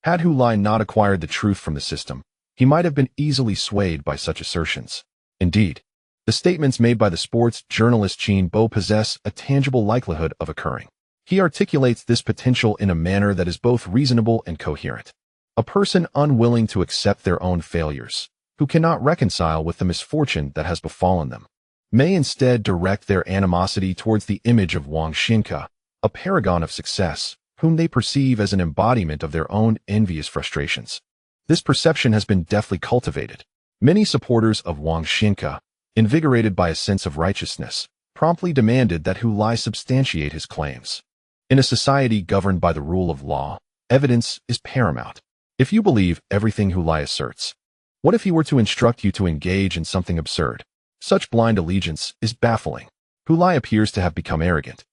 Had Hu Lai not acquired the truth from the system, he might have been easily swayed by such assertions. Indeed, the statements made by the sports journalist Qin Bo possess a tangible likelihood of occurring. He articulates this potential in a manner that is both reasonable and coherent. A person unwilling to accept their own failures, who cannot reconcile with the misfortune that has befallen them, may instead direct their animosity towards the image of Wang Zijian, a paragon of success, whom they perceive as an embodiment of their own envious frustrations. This perception has been deftly cultivated. Many supporters of Wang Zijian, invigorated by a sense of righteousness, promptly demanded that Hu Lai substantiate his claims. In a society governed by the rule of law, evidence is paramount. If you believe everything Hu Lai asserts, what if he were to instruct you to engage in something absurd? Such blind allegiance is baffling. Hu Lai appears to have become arrogant.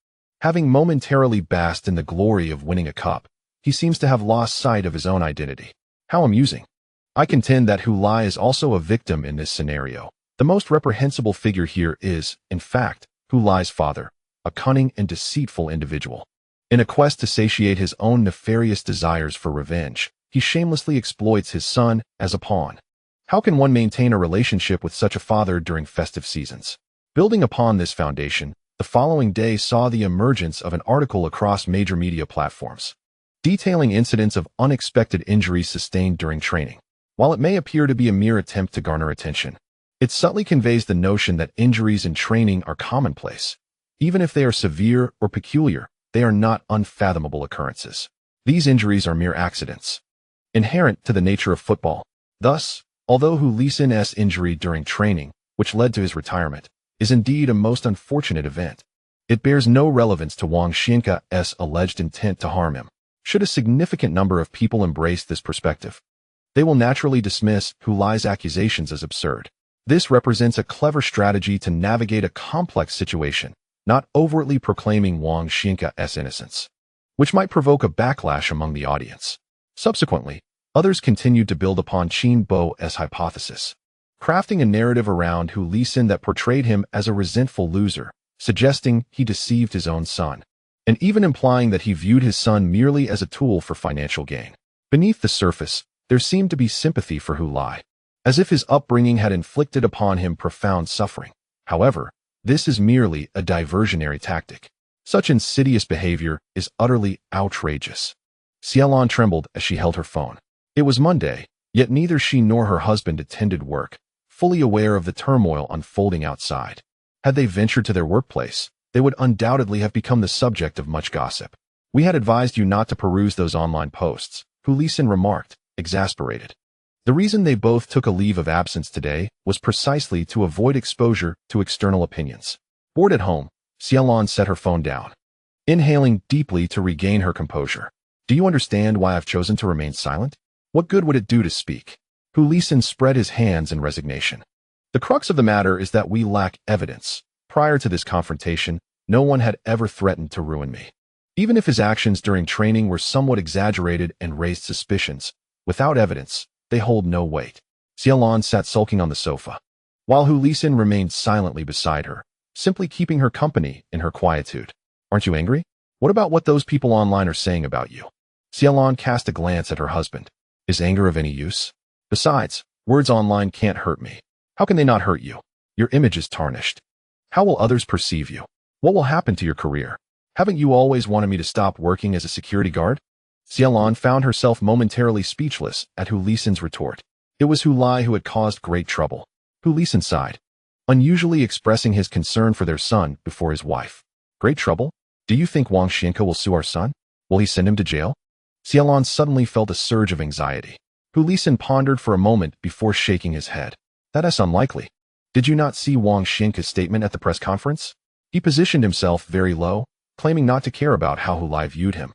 Having momentarily basked in the glory of winning a cup, he seems to have lost sight of his own identity. How amusing. I contend that Hu Lai is also a victim in this scenario. The most reprehensible figure here is, in fact, Hu Lai's father, a cunning and deceitful individual. In a quest to satiate his own nefarious desires for revenge, he shamelessly exploits his son as a pawn. How can one maintain a relationship with such a father during festive seasons? Building upon this foundation, the following day saw the emergence of an article across major media platforms, detailing incidents of unexpected injuries sustained during training. While it may appear to be a mere attempt to garner attention, it subtly conveys the notion that injuries in training are commonplace. Even if they are severe or peculiar, they are not unfathomable occurrences. These injuries are mere accidents, inherent to the nature of football. Thus, although Hu Lisin's injury during training, which led to his retirement, is indeed a most unfortunate event, it bears no relevance to Wang Xian's alleged intent to harm him. Should a significant number of people embrace this perspective, they will naturally dismiss Hu Lai's accusations as absurd. This represents a clever strategy to navigate a complex situation, not overtly proclaiming Wang Xian's innocence, which might provoke a backlash among the audience. Subsequently, others continued to build upon Qin Bo's hypothesis, crafting a narrative around Hu Lisin that portrayed him as a resentful loser, suggesting he deceived his own son, and even implying that he viewed his son merely as a tool for financial gain. Beneath the surface, there seemed to be sympathy for Hu Lai, as if his upbringing had inflicted upon him profound suffering. However, this is merely a diversionary tactic. Such insidious behavior is utterly outrageous. Xiaolon trembled as she held her phone. It was Monday, yet neither she nor her husband attended work, fully aware of the turmoil unfolding outside. Had they ventured to their workplace, they would undoubtedly have become the subject of much gossip. "We had advised you not to peruse those online posts," Hu Lisin remarked, exasperated. The reason they both took a leave of absence today was precisely to avoid exposure to external opinions. Bored at home, Xiaolon set her phone down, inhaling deeply to regain her composure. "Do you understand why I've chosen to remain silent? What good would it do to speak?" Hu Lisin spread his hands in resignation. "The crux of the matter is that we lack evidence. Prior to this confrontation, no one had ever threatened to ruin me. Even if his actions during training were somewhat exaggerated and raised suspicions, without evidence, they hold no weight." Xiaolon sat sulking on the sofa, while Hu Lisin remained silently beside her, simply keeping her company in her quietude. "Aren't you angry? What about what those people online are saying about you?" Xiaolon cast a glance at her husband. "Is anger of any use? Besides, words online can't hurt me. How can they not hurt you? Your image is tarnished. How will others perceive you? What will happen to your career? Haven't you always wanted me to stop working as a security guard?" Xiaolon found herself momentarily speechless at Hu Lisin's retort. It was Hu Lai who had caused great trouble. Hu Lisin sighed, unusually expressing his concern for their son before his wife. "Great trouble? Do you think Wang Xianke will sue our son? Will he send him to jail?" Xiaolon suddenly felt a surge of anxiety. Hu Lisin pondered for a moment before shaking his head. "That is unlikely. Did you not see Wang Xianke's statement at the press conference? He positioned himself very low, claiming not to care about how Hu Lai viewed him.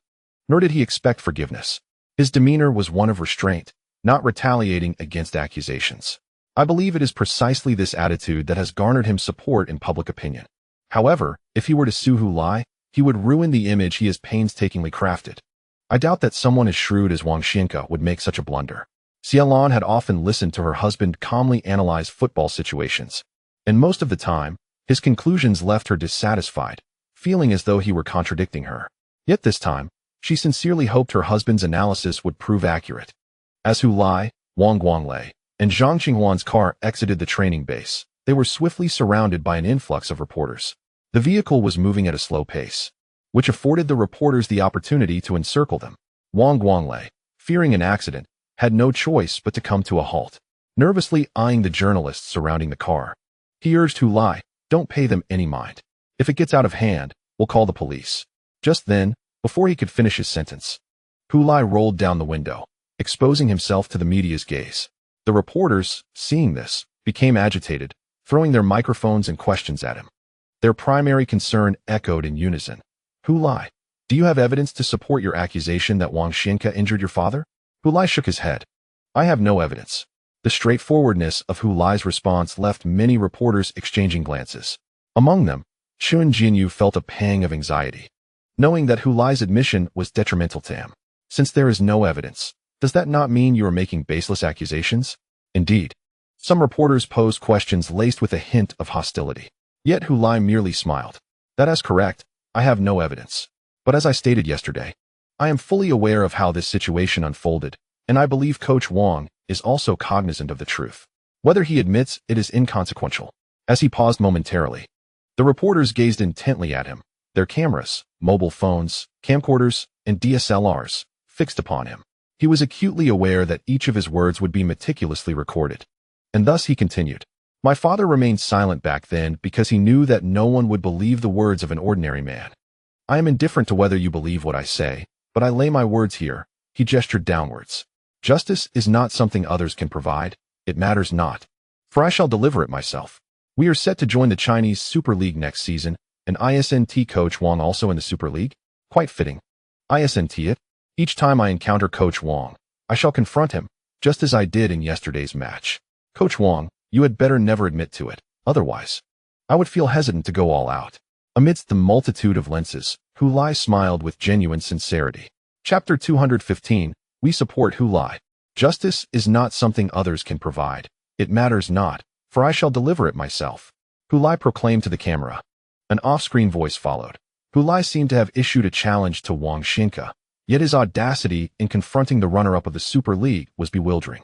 Nor did he expect forgiveness. His demeanor was one of restraint, not retaliating against accusations. I believe it is precisely this attitude that has garnered him support in public opinion. However, if he were to sue Hu Lai, he would ruin the image he has painstakingly crafted. I doubt that someone as shrewd as Wang Xianke would make such a blunder." Xiaolon had often listened to her husband calmly analyze football situations, and most of the time, his conclusions left her dissatisfied, feeling as though he were contradicting her. Yet this time, she sincerely hoped her husband's analysis would prove accurate. As Hu Lai, Wang Guangwei, and Zhang Qinghuan's car exited the training base, they were swiftly surrounded by an influx of reporters. The vehicle was moving at a slow pace, which afforded the reporters the opportunity to encircle them. Wang Guangwei, fearing an accident, had no choice but to come to a halt, nervously eyeing the journalists surrounding the car. He urged Hu Lai, "Don't pay them any mind. If it gets out of hand, we'll call the police." Just then, before he could finish his sentence, Hu Lai rolled down the window, exposing himself to the media's gaze. The reporters, seeing this, became agitated, throwing their microphones and questions at him. Their primary concern echoed in unison. Hu Lai, do you have evidence to support your accusation that Wang Xinka injured your father? Hu Lai shook his head. I have no evidence. The straightforwardness of Hu Lai's response left many reporters exchanging glances. Among them, Chen Xingyi felt a pang of anxiety, knowing that Hu Lai's admission was detrimental to him. Since there is no evidence, does that not mean you are making baseless accusations? Indeed. Some reporters posed questions laced with a hint of hostility. Yet Hu Lai merely smiled. That is correct, I have no evidence. But as I stated yesterday, I am fully aware of how this situation unfolded, and I believe Coach Wang is also cognizant of the truth. Whether he admits it is inconsequential. As he paused momentarily, the reporters gazed intently at him, their cameras, mobile phones, camcorders, and DSLRs fixed upon him. He was acutely aware that each of his words would be meticulously recorded. And thus he continued. My father remained silent back then because he knew that no one would believe the words of an ordinary man. I am indifferent to whether you believe what I say, but I lay my words here. He gestured downwards. Justice is not something others can provide. It matters not. For I shall deliver it myself. We are set to join the Chinese Super League next season, and ISNT Coach Wang also in the Super League? Quite fitting. ISNT it? Each time I encounter Coach Wang, I shall confront him, just as I did in yesterday's match. Coach Wang, you had better never admit to it, otherwise I would feel hesitant to go all out. Amidst the multitude of lenses, Hu Lai smiled with genuine sincerity. Chapter 215, We support Hu Lai. Justice is not something others can provide. It matters not, for I shall deliver it myself. Hu Lai proclaimed to the camera. An off-screen voice followed. Hu Lai seemed to have issued a challenge to Wang Xinka, yet his audacity in confronting the runner-up of the Super League was bewildering.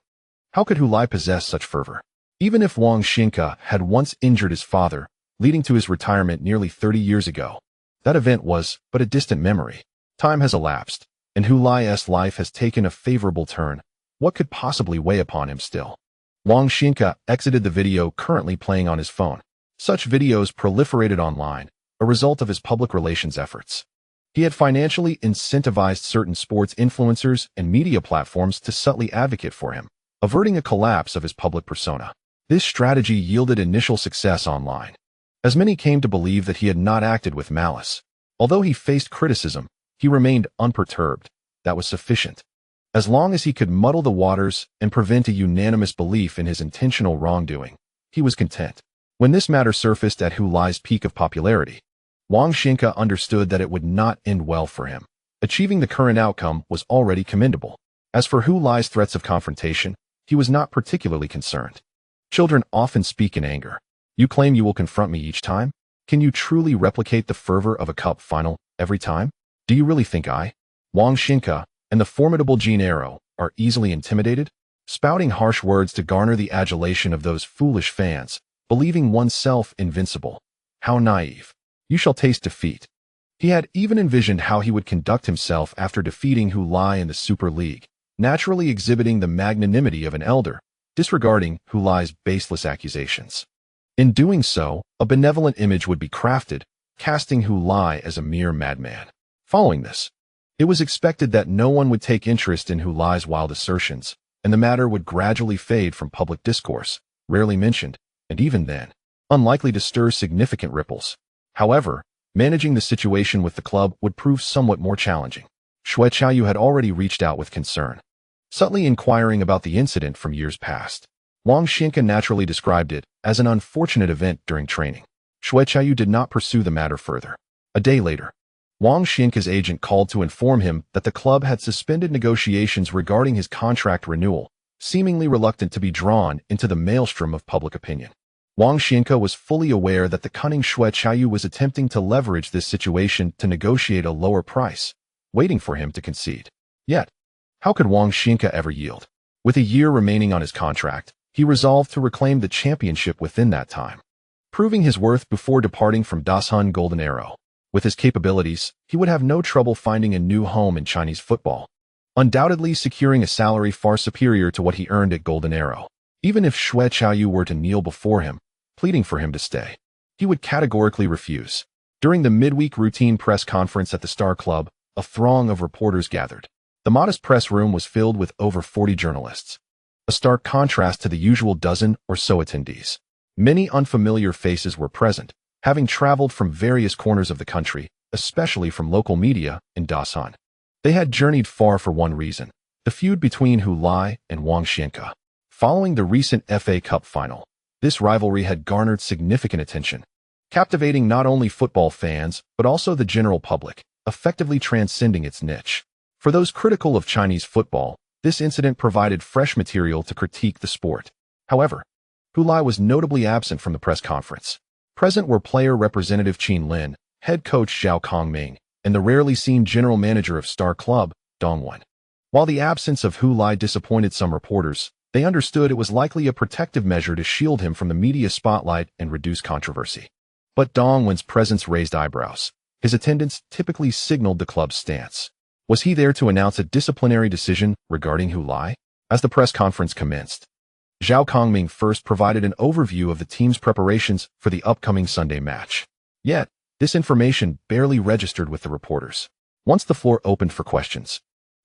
How could Hu Lai possess such fervor? Even if Wang Xinka had once injured his father, leading to his retirement nearly 30 years ago, that event was but a distant memory. Time has elapsed, and Hu Lai's life has taken a favorable turn. What could possibly weigh upon him still? Wang Xinka exited the video currently playing on his phone. Such videos proliferated online, a result of his public relations efforts. He had financially incentivized certain sports influencers and media platforms to subtly advocate for him, averting a collapse of his public persona. This strategy yielded initial success online, as many came to believe that he had not acted with malice. Although he faced criticism, he remained unperturbed. That was sufficient. As long as he could muddle the waters and prevent a unanimous belief in his intentional wrongdoing, he was content. When this matter surfaced at Hu Lai's peak of popularity, Wang Xinka understood that it would not end well for him. Achieving the current outcome was already commendable. As for Hu Lai's threats of confrontation, he was not particularly concerned. Children often speak in anger. You claim you will confront me each time? Can you truly replicate the fervor of a cup final every time? Do you really think Wang Xinka, and the formidable Jean Arrow are easily intimidated? Spouting harsh words to garner the adulation of those foolish fans, believing oneself invincible. How naive. You shall taste defeat. He had even envisioned how he would conduct himself after defeating Hu Lai in the Super League, naturally exhibiting the magnanimity of an elder, disregarding Hu Lai's baseless accusations. In doing so, a benevolent image would be crafted, casting Hu Lai as a mere madman. Following this, it was expected that no one would take interest in Hu Lai's wild assertions, and the matter would gradually fade from public discourse, rarely mentioned, and even then, unlikely to stir significant ripples. However, managing the situation with the club would prove somewhat more challenging. Shui Qiaoyu had already reached out with concern, subtly inquiring about the incident from years past. Wang Xinka naturally described it as an unfortunate event during training. Shui Qiaoyu did not pursue the matter further. A day later, Wang Xinka's agent called to inform him that the club had suspended negotiations regarding his contract renewal, seemingly reluctant to be drawn into the maelstrom of public opinion. Wang Xinka was fully aware that the cunning Shui Qiaoyu was attempting to leverage this situation to negotiate a lower price, waiting for him to concede. Yet, how could Wang Xinka ever yield? With a year remaining on his contract, he resolved to reclaim the championship within that time, proving his worth before departing from Dashun Golden Arrow. With his capabilities, he would have no trouble finding a new home in Chinese football, undoubtedly securing a salary far superior to what he earned at Golden Arrow. Even if Shui Qiaoyu were to kneel before him, pleading for him to stay, he would categorically refuse. During the midweek routine press conference at the Star Club, a throng of reporters gathered. The modest press room was filled with over 40 journalists, a stark contrast to the usual dozen or so attendees. Many unfamiliar faces were present, having traveled from various corners of the country, especially from local media in Dasan. They had journeyed far for one reason: the feud between Hu Lai and Wang Xianke. Following the recent FA Cup final, this rivalry had garnered significant attention, captivating not only football fans but also the general public, effectively transcending its niche. For those critical of Chinese football, this incident provided fresh material to critique the sport. However, Hu Lai was notably absent from the press conference. Present were player representative Chen Lin, head coach Zhao Kongming, and the rarely seen general manager of star club, Dong Wen. While the absence of Hu Lai disappointed some reporters, they understood it was likely a protective measure to shield him from the media spotlight and reduce controversy. But Dong Wen's presence raised eyebrows. His attendance typically signaled the club's stance. Was he there to announce a disciplinary decision regarding Hu Lai? As the press conference commenced, Zhao Kongming first provided an overview of the team's preparations for the upcoming Sunday match. Yet, this information barely registered with the reporters. Once the floor opened for questions,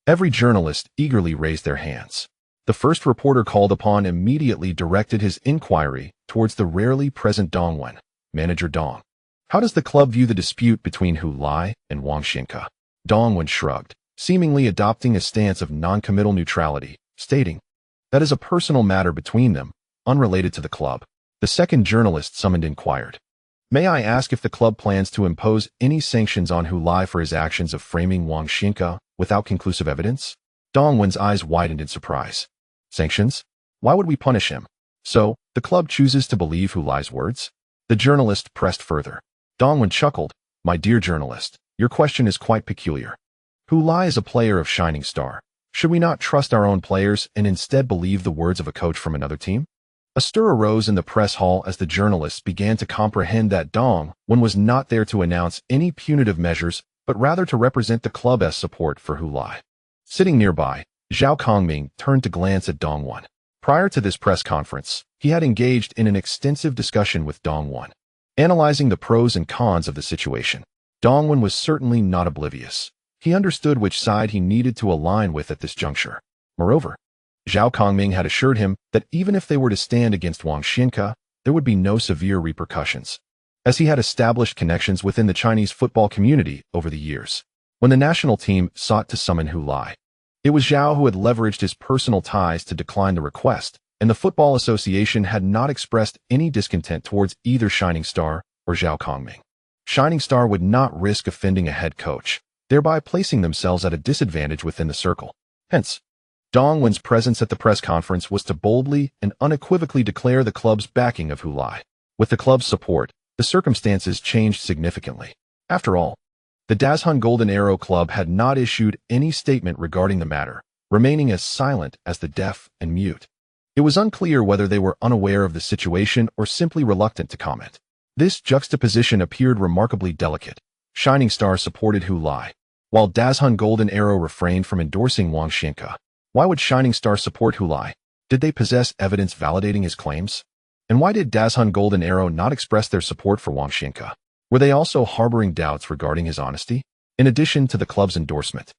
every journalist eagerly raised their hands. The first reporter called upon immediately directed his inquiry towards the rarely present Dong Wen, manager Dong. How does the club view the dispute between Hu Lai and Wang Xianke? Dong Wen shrugged, seemingly adopting a stance of non-committal neutrality, stating, "That is a personal matter between them, unrelated to the club." The second journalist summoned inquired, "May I ask if the club plans to impose any sanctions on Hu Lai for his actions of framing Wang Xianke without conclusive evidence?" Dong Wen's eyes widened in surprise. "Sanctions? Why would we punish him?" "So, the club chooses to believe Hu Lai's words?" The journalist pressed further. Dong Wen chuckled, "My dear journalist, your question is quite peculiar. Hu Lai is a player of shining star. Should we not trust our own players and instead believe the words of a coach from another team?" A stir arose in the press hall as the journalists began to comprehend that Dong Wen was not there to announce any punitive measures, but rather to represent the club's support for Hu Lai. Sitting nearby, Zhao Kongming turned to glance at Dong Wen. Prior to this press conference, he had engaged in an extensive discussion with Dong Wen, analyzing the pros and cons of the situation. Dong Wen was certainly not oblivious. He understood which side he needed to align with at this juncture. Moreover, Zhao Kongming had assured him that even if they were to stand against Wang Xianke, there would be no severe repercussions, as he had established connections within the Chinese football community over the years. When the national team sought to summon Hu Lai, it was Zhao who had leveraged his personal ties to decline the request, and the Football Association had not expressed any discontent towards either Shining Star or Zhao Kongming. Shining Star would not risk offending a head coach, thereby placing themselves at a disadvantage within the circle. Hence, Dong Wen's presence at the press conference was to boldly and unequivocally declare the club's backing of Hu Lai. With the club's support, the circumstances changed significantly. After all, the Dazhun Golden Arrow Club had not issued any statement regarding the matter, remaining as silent as the deaf and mute. It was unclear whether they were unaware of the situation or simply reluctant to comment. This juxtaposition appeared remarkably delicate. Shining Star supported Hu Lai, while Dazhun Golden Arrow refrained from endorsing Wang Xianke. Why would Shining Star support Hu Lai? Did they possess evidence validating his claims? And why did Dazhun Golden Arrow not express their support for Wang Xianke? Were they also harboring doubts regarding his honesty? In addition to the club's endorsement,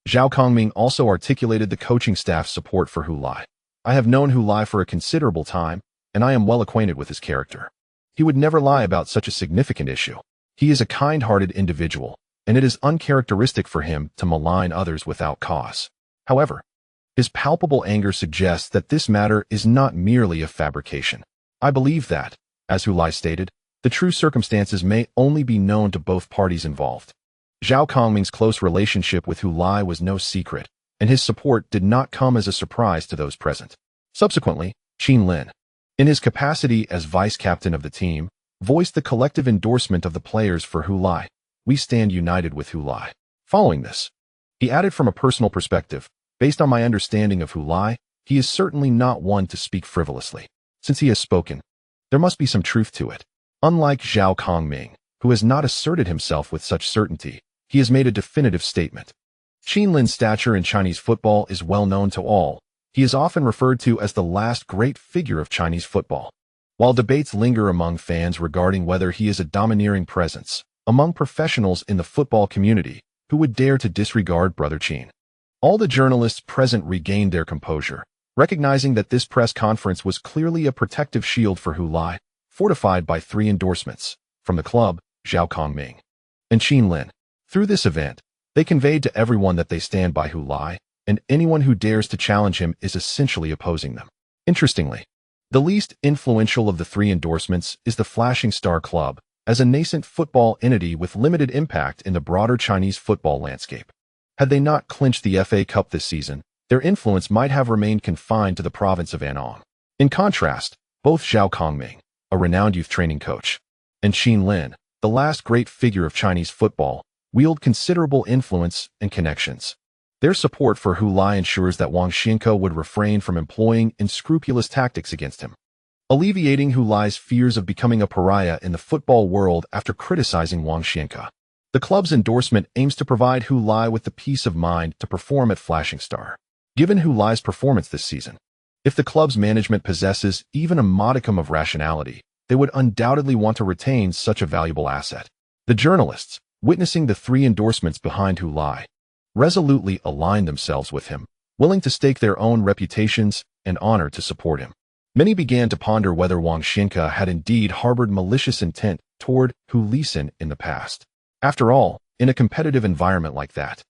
Zhao Kongming also articulated the coaching staff's support for Hu Lai. "I have known Hu Lai for a considerable time, and I am well acquainted with his character. He would never lie about such a significant issue. He is a kind-hearted individual, and it is uncharacteristic for him to malign others without cause. However, his palpable anger suggests that this matter is not merely a fabrication. I believe that, as Hu Lai stated, the true circumstances may only be known to both parties involved." Zhao Kongming's close relationship with Hu Lai was no secret, and his support did not come as a surprise to those present. Subsequently, Chen Lin, in his capacity as vice-captain of the team, voiced the collective endorsement of the players for Hu Lai. "We stand united with Hu Lai." Following this, he added from a personal perspective, "Based on my understanding of Hu Lai, he is certainly not one to speak frivolously. Since he has spoken, there must be some truth to it. Unlike Zhao Kongming, who has not asserted himself with such certainty, he has made a definitive statement." Chen Lin's stature in Chinese football is well known to all. He is often referred to as the last great figure of Chinese football. While debates linger among fans regarding whether he is a domineering presence among professionals in the football community, who would dare to disregard Brother Chen? All the journalists present regained their composure, recognizing that this press conference was clearly a protective shield for Hu Lai, fortified by 3 endorsements from the club, Zhao Kongming, and Qin Lin. Through this event, they conveyed to everyone that they stand by Hu Lai, and anyone who dares to challenge him is essentially opposing them. Interestingly, the least influential of the 3 endorsements is the Flashing Star Club, as a nascent football entity with limited impact in the broader Chinese football landscape. Had they not clinched the FA Cup this season, their influence might have remained confined to the province of Anong. In contrast, both Zhao Kongming, a renowned youth training coach, and Qin Lin, the last great figure of Chinese football, wield considerable influence and connections. Their support for Hu Lai ensures that Wang Zijian would refrain from employing unscrupulous tactics against him, alleviating Hu Lai's fears of becoming a pariah in the football world after criticizing Wang Zijian. The club's endorsement aims to provide Hu Lai with the peace of mind to perform at Flashing Star. Given Hu Lai's performance this season, if the club's management possesses even a modicum of rationality, they would undoubtedly want to retain such a valuable asset. The journalists, witnessing the 3 endorsements behind Hu Lai, resolutely aligned themselves with him, willing to stake their own reputations and honor to support him. Many began to ponder whether Wang Zijian had indeed harbored malicious intent toward Hu Lai in the past. After all, in a competitive environment like that,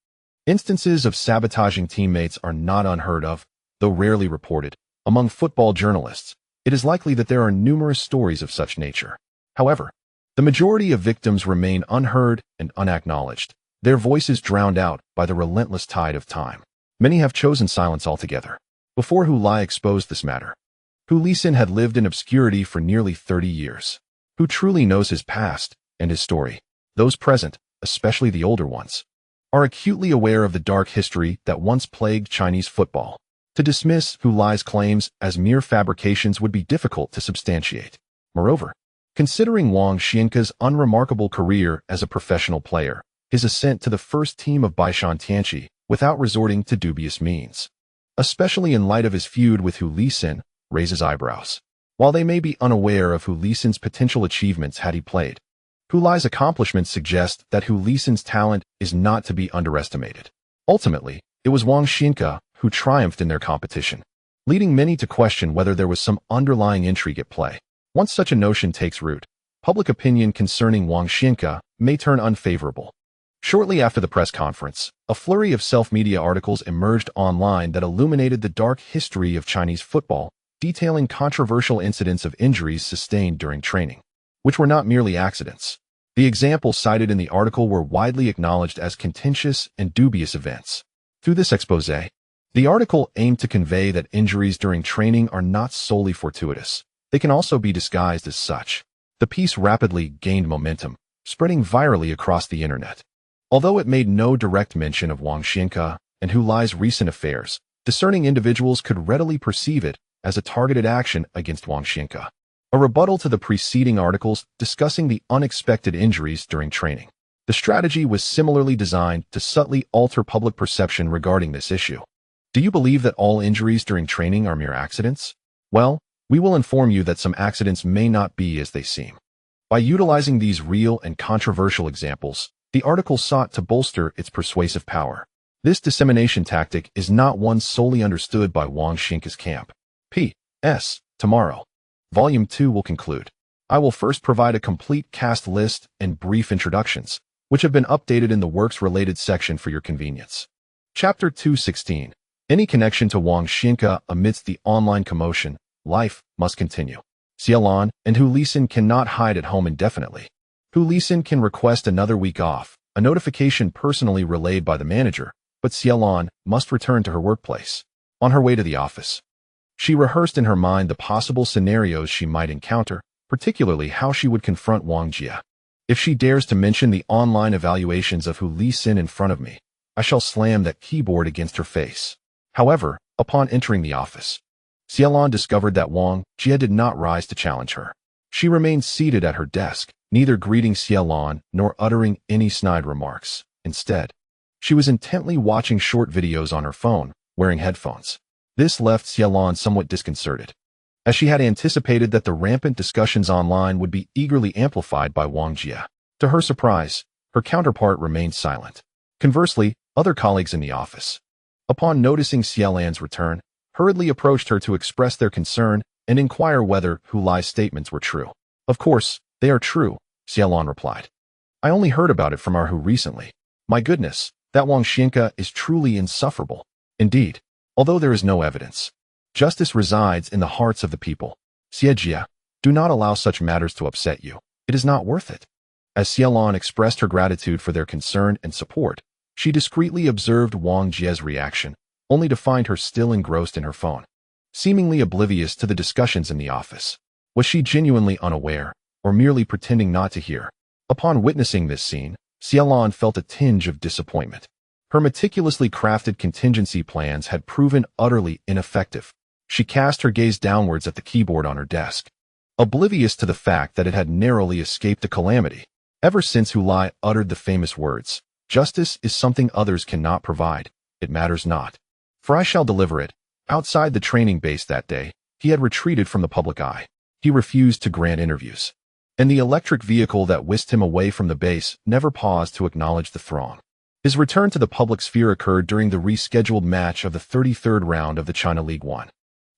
instances of sabotaging teammates are not unheard of, though rarely reported. Among football journalists, it is likely that there are numerous stories of such nature. However, the majority of victims remain unheard and unacknowledged, their voices drowned out by the relentless tide of time. Many have chosen silence altogether. Before Hu Lai exposed this matter, Hu Lai had lived in obscurity for nearly 30 years. Who truly knows his past and his story? Those present, especially the older ones, are acutely aware of the dark history that once plagued Chinese football. To dismiss Hu Lai's claims as mere fabrications would be difficult to substantiate. Moreover, considering Wang Zijian's unremarkable career as a professional player, his ascent to the first team of Baishan Tianqi without resorting to dubious means, especially in light of his feud with Hu Lai, raises eyebrows. While they may be unaware of Hu Lai's potential achievements had he played, Hu Lai's accomplishments suggest that Hu Lai's talent is not to be underestimated. Ultimately, it was Wang Zijian who triumphed in their competition, leading many to question whether there was some underlying intrigue at play. Once such a notion takes root, public opinion concerning Wang Zijian may turn unfavorable. Shortly after the press conference, a flurry of self-media articles emerged online that illuminated the dark history of Chinese football, detailing controversial incidents of injuries sustained during training, which were not merely accidents. The examples cited in the article were widely acknowledged as contentious and dubious events. Through this exposé, the article aimed to convey that injuries during training are not solely fortuitous. They can also be disguised as such. The piece rapidly gained momentum, spreading virally across the internet. Although it made no direct mention of Wang Zijian and Hu Lai's recent affairs, discerning individuals could readily perceive it as a targeted action against Wang Zijian. A rebuttal to the preceding articles discussing the unexpected injuries during training. The strategy was similarly designed to subtly alter public perception regarding this issue. Do you believe that all injuries during training are mere accidents? Well, we will inform you that some accidents may not be as they seem. By utilizing these real and controversial examples, the article sought to bolster its persuasive power. This dissemination tactic is not one solely understood by Wang Zijian's camp. P.S. Tomorrow, Volume 2 will conclude. I will first provide a complete cast list and brief introductions, which have been updated in the works-related section for your convenience. Chapter 216. Any connection to Wang Zijian amidst the online commotion, life must continue. Xiaolan and Hu Lai cannot hide at home indefinitely. Hu Lai can request another week off, a notification personally relayed by the manager, but Xiaolan must return to her workplace. On her way to the office, she rehearsed in her mind the possible scenarios she might encounter, particularly how she would confront Wang Jia. If she dares to mention the online evaluations of Hu Lai in front of me, I shall slam that keyboard against her face. However, upon entering the office, Xiaolan discovered that Wang Jia did not rise to challenge her. She remained seated at her desk, neither greeting Xiaolan nor uttering any snide remarks. Instead, she was intently watching short videos on her phone, wearing headphones. This left Xiaolan somewhat disconcerted, as she had anticipated that the rampant discussions online would be eagerly amplified by Wang Jia. To her surprise, her counterpart remained silent. Conversely, other colleagues in the office, upon noticing Xiaolan's return, hurriedly approached her to express their concern and inquire whether Hu Lai's statements were true. Of course, they are true, Xiaolon replied. I only heard about it from our Hu recently. My goodness, that Wang Xinka is truly insufferable. Indeed, although there is no evidence. Justice resides in the hearts of the people. Xiejia, do not allow such matters to upset you. It is not worth it. As Xiaolon expressed her gratitude for their concern and support, she discreetly observed Wang Jie's reaction, only to find her still engrossed in her phone, seemingly oblivious to the discussions in the office. Was she genuinely unaware, or merely pretending not to hear? Upon witnessing this scene, Xiaolon felt a tinge of disappointment. Her meticulously crafted contingency plans had proven utterly ineffective. She cast her gaze downwards at the keyboard on her desk, oblivious to the fact that it had narrowly escaped a calamity. Ever since Hu Lai uttered the famous words, "Justice is something others cannot provide, it matters not, for I shall deliver it," outside the training base that day, he had retreated from the public eye. He refused to grant interviews, and the electric vehicle that whisked him away from the base never paused to acknowledge the throng. His return to the public sphere occurred during the rescheduled match of the 33rd round of the China League 1,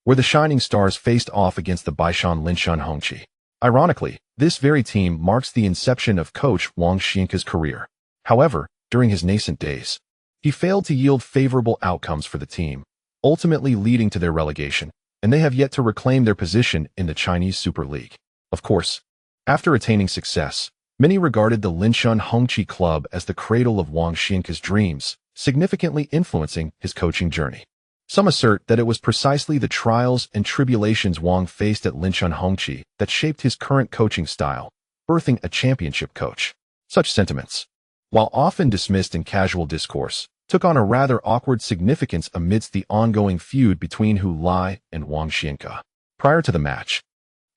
where the Shining Stars faced off against the Baishan Linshan Hongqi. Ironically, this very team marks the inception of coach Wang Xinka's career. However, during his nascent days, he failed to yield favorable outcomes for the team, ultimately leading to their relegation, and they have yet to reclaim their position in the Chinese Super League. Of course, after attaining success, many regarded the Linshan Hongqi club as the cradle of Wang Xinka's dreams, significantly influencing his coaching journey. Some assert that it was precisely the trials and tribulations Wang faced at Linshan Hongqi that shaped his current coaching style, birthing a championship coach. Such sentiments, while often dismissed in casual discourse, took on a rather awkward significance amidst the ongoing feud between Hu Lai and Wang Xinka. Prior to the match,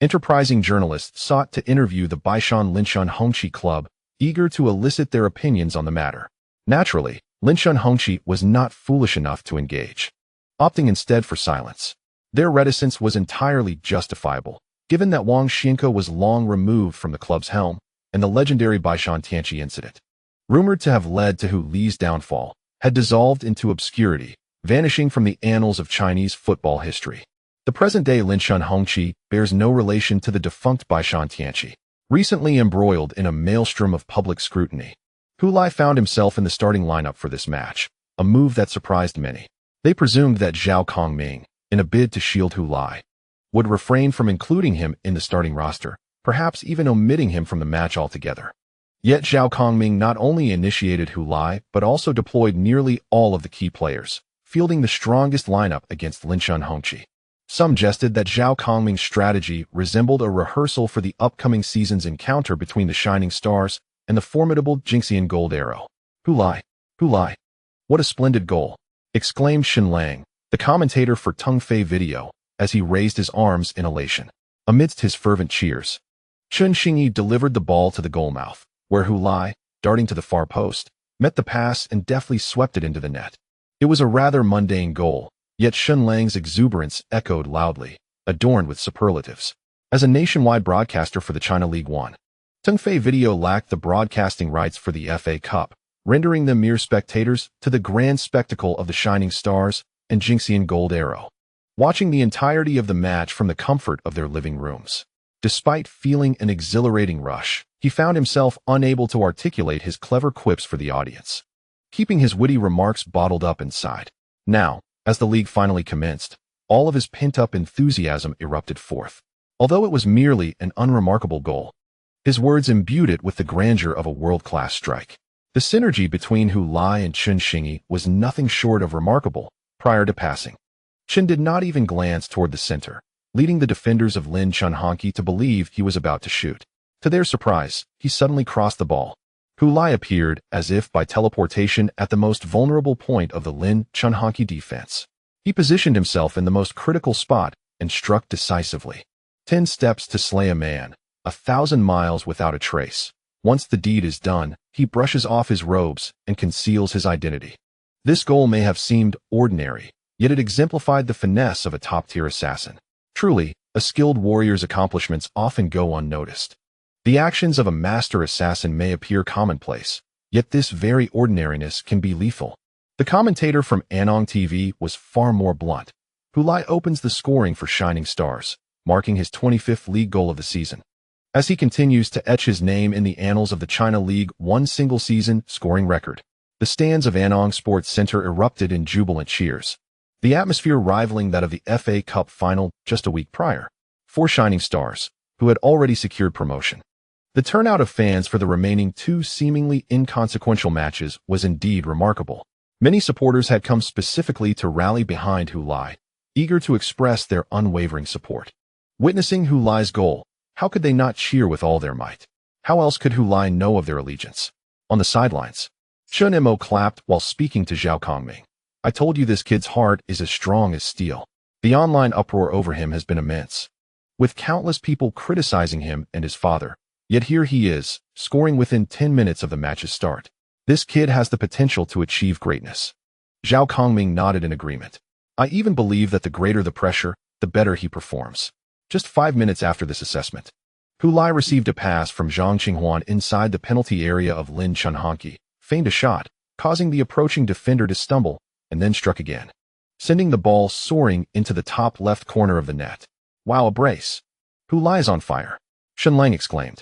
enterprising journalists sought to interview the Baishan Linshan Hongqi club, eager to elicit their opinions on the matter. Naturally, Linshan Hongqi was not foolish enough to engage, opting instead for silence. Their reticence was entirely justifiable, given that Wang Xinka was long removed from the club's helm, and the legendary Baishan Tianqi incident, rumored to have led to Hu Li's downfall, had dissolved into obscurity, vanishing from the annals of Chinese football history. The present-day Linshan Hongqi bears no relation to the defunct Baishan Tianqi, recently embroiled in a maelstrom of public scrutiny. Hu Lai found himself in the starting lineup for this match, a move that surprised many. They presumed that Zhao Kongming, in a bid to shield Hu Lai, would refrain from including him in the starting roster, perhaps even omitting him from the match altogether. Yet Zhao Kongming not only initiated Hu Lai, but also deployed nearly all of the key players, fielding the strongest lineup against Linshan Hongqi. Some jested that Zhao Kongming's strategy resembled a rehearsal for the upcoming season's encounter between the Shining Stars and the formidable Jinxian Gold Arrow. Hu Lai, what a splendid goal, exclaimed Shen Lang, the commentator for Tongfei Video, as he raised his arms in elation. Amidst his fervent cheers, Chen Xingyi delivered the ball to the goalmouth, where Hu Lai, darting to the far post, met the pass and deftly swept it into the net. It was a rather mundane goal, yet Shen Lang's exuberance echoed loudly, adorned with superlatives. As a nationwide broadcaster for the China League 1, Tongfei Video lacked the broadcasting rights for the FA Cup, rendering them mere spectators to the grand spectacle of the Shining Stars and Jinxian Gold Arrow, watching the entirety of the match from the comfort of their living rooms. Despite feeling an exhilarating rush, he found himself unable to articulate his clever quips for the audience, keeping his witty remarks bottled up inside. Now, as the league finally commenced, all of his pent-up enthusiasm erupted forth. Although it was merely an unremarkable goal, his words imbued it with the grandeur of a world-class strike. The synergy between Hu Lai and Chen Xingyi was nothing short of remarkable. Prior to passing, Chen did not even glance toward the center, leading the defenders of Linshan Hongqi to believe he was about to shoot. To their surprise, he suddenly crossed the ball. Hu Lai appeared, as if by teleportation, at the most vulnerable point of the Linshan Hongqi defense. He positioned himself in the most critical spot and struck decisively. 10 steps to slay a man, 1,000 miles without a trace. Once the deed is done, he brushes off his robes and conceals his identity. This goal may have seemed ordinary, yet it exemplified the finesse of a top-tier assassin. Truly, a skilled warrior's accomplishments often go unnoticed. The actions of a master assassin may appear commonplace, yet this very ordinariness can be lethal. The commentator from Anong TV was far more blunt. Hu Lai opens the scoring for Shining Stars, marking his 25th league goal of the season. as he continues to etch his name in the annals of the China League one single season scoring record. The stands of Anong Sports Center erupted in jubilant cheers, the atmosphere rivaling that of the FA Cup final just a week prior, for Shining Stars, who had already secured promotion. The turnout of fans for the remaining two seemingly inconsequential matches was indeed remarkable. Many supporters had come specifically to rally behind Hu Lai, eager to express their unwavering support. Witnessing Hu Lai's goal, how could they not cheer with all their might? How else could Hu Lai know of their allegiance? On the sidelines, Chen Xingyi clapped while speaking to Zhao Kongming. I told you this kid's heart is as strong as steel. The online uproar over him has been immense, with countless people criticizing him and his father. Yet here he is, scoring within 10 minutes of the match's start. This kid has the potential to achieve greatness. Zhao Kongming nodded in agreement. I even believe that the greater the pressure, the better he performs. Just 5 minutes after this assessment, Hu Lai received a pass from Zhang Qinghuan inside the penalty area of Lin Chunhanqi, feigned a shot, causing the approaching defender to stumble, and then struck again, sending the ball soaring into the top left corner of the net. Wow, a brace! Hu Lai's on fire, Shen Lang exclaimed.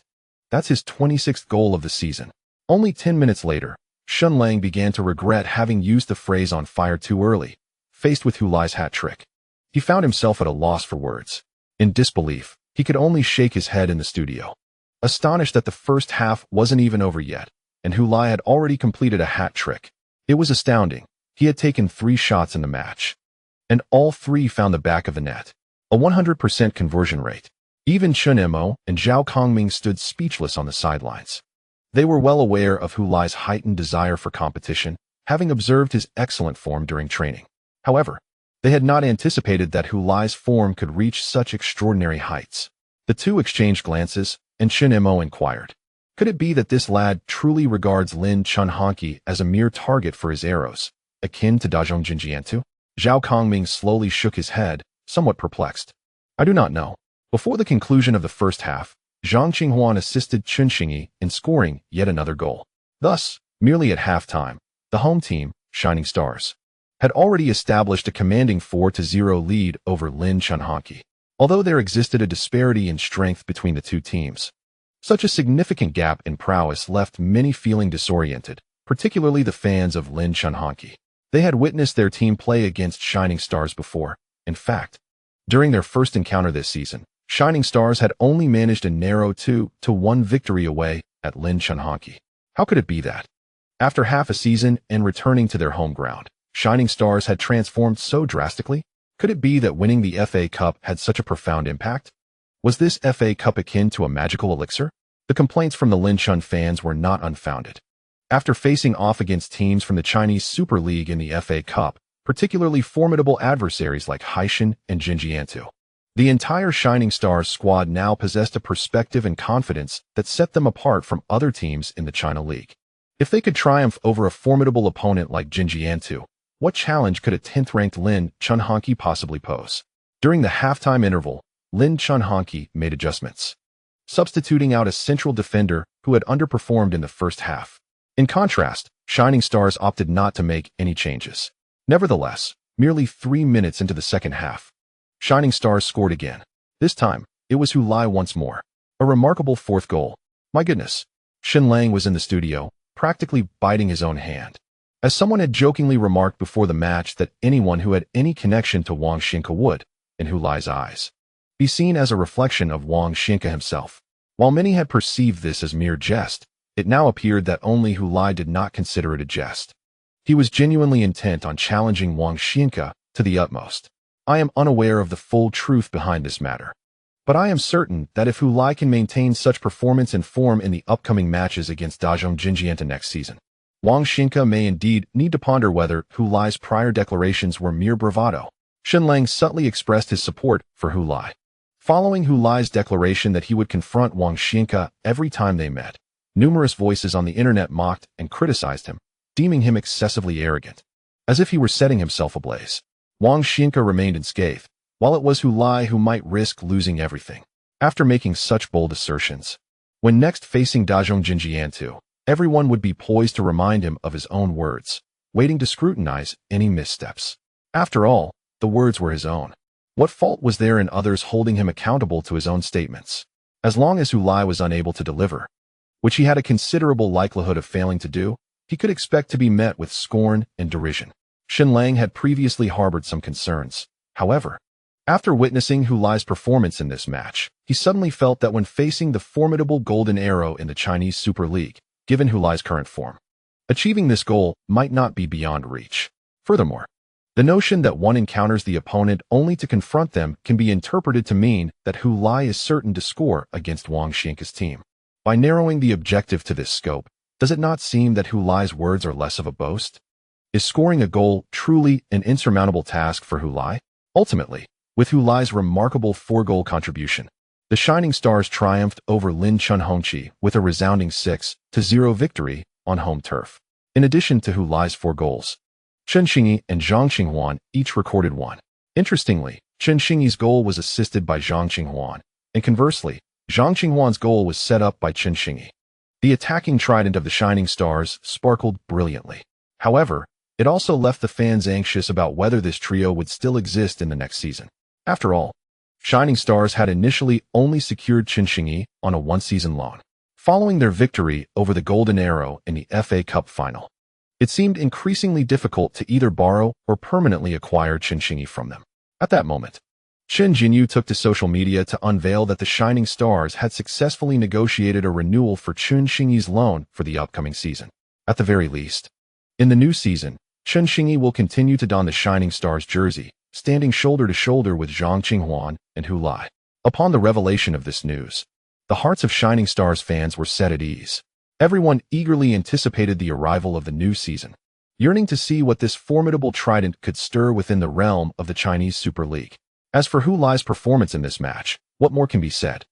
That's his 26th goal of the season. Only 10 minutes later, Shen Lang began to regret having used the phrase on fire too early, faced with Hu Lai's hat trick. He found himself at a loss for words. In disbelief, he could only shake his head in the studio, astonished that the first half wasn't even over yet, and Hu Lai had already completed a hat trick. It was astounding. He had taken 3 shots in the match, and all 3 found the back of the net. A 100% conversion rate. Even Chen Xingyi and Zhao Kongming stood speechless on the sidelines. They were well aware of Hu Lai's heightened desire for competition, having observed his excellent form during training. However, they had not anticipated that Hu Lai's form could reach such extraordinary heights. The two exchanged glances, and Chen Xingyi inquired, could it be that this lad truly regards Lin Chunhanqi as a mere target for his arrows, akin to Dazhong Jinjiantu? Zhao Kongming slowly shook his head, somewhat perplexed. I do not know. Before the conclusion of the first half, Zhang Qinghuan assisted Chen Xingyi in scoring yet another goal. Thus, merely at halftime, the home team, Shining Stars, had already established a commanding 4-0 lead over Lin Chunhanqi. Although there existed a disparity in strength between the two teams, such a significant gap in prowess left many feeling disoriented, particularly the fans of Lin Chunhanqi. They had witnessed their team play against Shining Stars before. In fact, during their first encounter this season, Shining Stars had only managed a narrow 2-1 victory away at Lin Chunhanqi. How could it be that, after half a season and returning to their home ground, Shining Stars had transformed so drastically? Could it be that winning the FA Cup had such a profound impact? Was this FA Cup akin to a magical elixir? The complaints from the Linchun fans were not unfounded. After facing off against teams from the Chinese Super League in the FA Cup, particularly formidable adversaries like Haishan and Jinjiantu, the entire Shining Stars squad now possessed a perspective and confidence that set them apart from other teams in the China League. If they could triumph over a formidable opponent like Jinjiantu, what challenge could a 10th-ranked Lin Chunhanqi possibly pose? During the halftime interval, Lin Chunhanqi made adjustments, substituting out a central defender who had underperformed in the first half. In contrast, Shining Stars opted not to make any changes. Nevertheless, merely 3 minutes into the second half, Shining Stars scored again. This time, it was Hu Lai once more. A remarkable 4th goal. My goodness. Shen Lang was in the studio, practically biting his own hand. As someone had jokingly remarked before the match that anyone who had any connection to Wang Xinke would, in Hu Lai's eyes, be seen as a reflection of Wang Xinke himself. While many had perceived this as mere jest, it now appeared that only Hu Lai did not consider it a jest. He was genuinely intent on challenging Wang Xinke to the utmost. I am unaware of the full truth behind this matter, but I am certain that if Hu Lai can maintain such performance and form in the upcoming matches against Dazhong Jinjian next season, Wang Xinke may indeed need to ponder whether Hu Lai's prior declarations were mere bravado. Shen Lang subtly expressed his support for Hu Lai. Following Hu Lai's declaration that he would confront Wang Xinke every time they met, numerous voices on the internet mocked and criticized him, deeming him excessively arrogant, as if he were setting himself ablaze. Wang Xinke remained unscathed, while it was Hu Lai who might risk losing everything. After making such bold assertions, when next facing Dazhong Jinjiantu, everyone would be poised to remind him of his own words, waiting to scrutinize any missteps. After all, the words were his own. What fault was there in others holding him accountable to his own statements? As long as Hu Lai was unable to deliver, which he had a considerable likelihood of failing to do, he could expect to be met with scorn and derision. Shen Lang had previously harbored some concerns. However, after witnessing Hu Lai's performance in this match, he suddenly felt that when facing the formidable Golden Arrow in the Chinese Super League, given Hu Lai's current form, achieving this goal might not be beyond reach. Furthermore, the notion that one encounters the opponent only to confront them can be interpreted to mean that Hu Lai is certain to score against Wang Xianka's team. By narrowing the objective to this scope, does it not seem that Hu Lai's words are less of a boast? Is scoring a goal truly an insurmountable task for Hu Lai? Ultimately, with Hu Lai's remarkable 4-goal contribution, the Shining Stars triumphed over Lin Chunhongqi with a resounding 6-0 victory on home turf. In addition to Hu Lai's 4 goals, Chen Xingyi and Zhang Qinghuan each recorded 1. Interestingly, Chen Xingyi's goal was assisted by Zhang Qinghuan, and conversely, Zhang Qinghuan's goal was set up by Chen Xingyi. The attacking trident of the Shining Stars sparkled brilliantly. However, it also left the fans anxious about whether this trio would still exist in the next season. After all, Shining Stars had initially only secured Chen Xingyi on a 1-season loan. Following their victory over the Golden Arrow in the FA Cup final, it seemed increasingly difficult to either borrow or permanently acquire Chen Xingyi from them. At that moment, Chen Xingyi took to social media to unveil that the Shining Stars had successfully negotiated a renewal for Chen Xingyi's loan for the upcoming season. At the very least, in the new season, Chen Xingyi will continue to don the Shining Stars jersey, standing shoulder to shoulder with Zhang Qinghuan and Hu Lai. Upon the revelation of this news, the hearts of Shining Stars fans were set at ease. Everyone eagerly anticipated the arrival of the new season, yearning to see what this formidable trident could stir within the realm of the Chinese Super League. As for Hu Lai's performance in this match, what more can be said?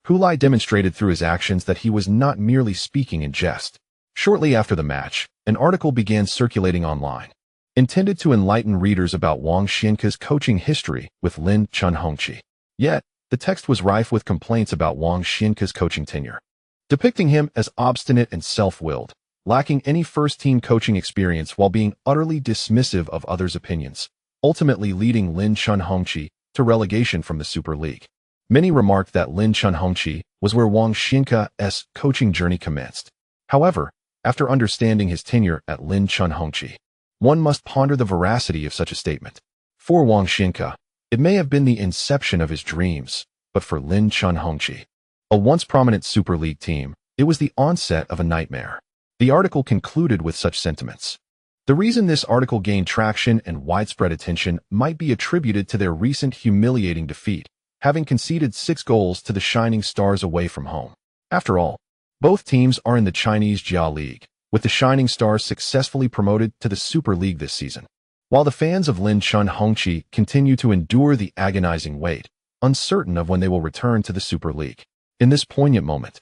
Hu Lai demonstrated through his actions that he was not merely speaking in jest. Shortly after the match, an article began circulating online, intended to enlighten readers about Wang Xianka's coaching history with Lin Chunhongqi. Yet, the text was rife with complaints about Wang Xianka's coaching tenure, depicting him as obstinate and self-willed, lacking any first-team coaching experience while being utterly dismissive of others' opinions, ultimately leading Lin Chunhongqi to relegation from the Super League. Many remarked that Lin Chunhongqi was where Wang Xianka's coaching journey commenced. However, after understanding his tenure at Lin Chunhongqi, one must ponder the veracity of such a statement. For Wang Xianka, it may have been the inception of his dreams, but for Lin Chunhongqi, a once prominent Super League team, it was the onset of a nightmare. The article concluded with such sentiments. The reason this article gained traction and widespread attention might be attributed to their recent humiliating defeat, having conceded 6 goals to the Shining Stars away from home. After all, both teams are in the Chinese Jia League, with the Shining Stars successfully promoted to the Super League this season. While the fans of Lin Chunhongqi continue to endure the agonizing wait, uncertain of when they will return to the Super League. In this poignant moment,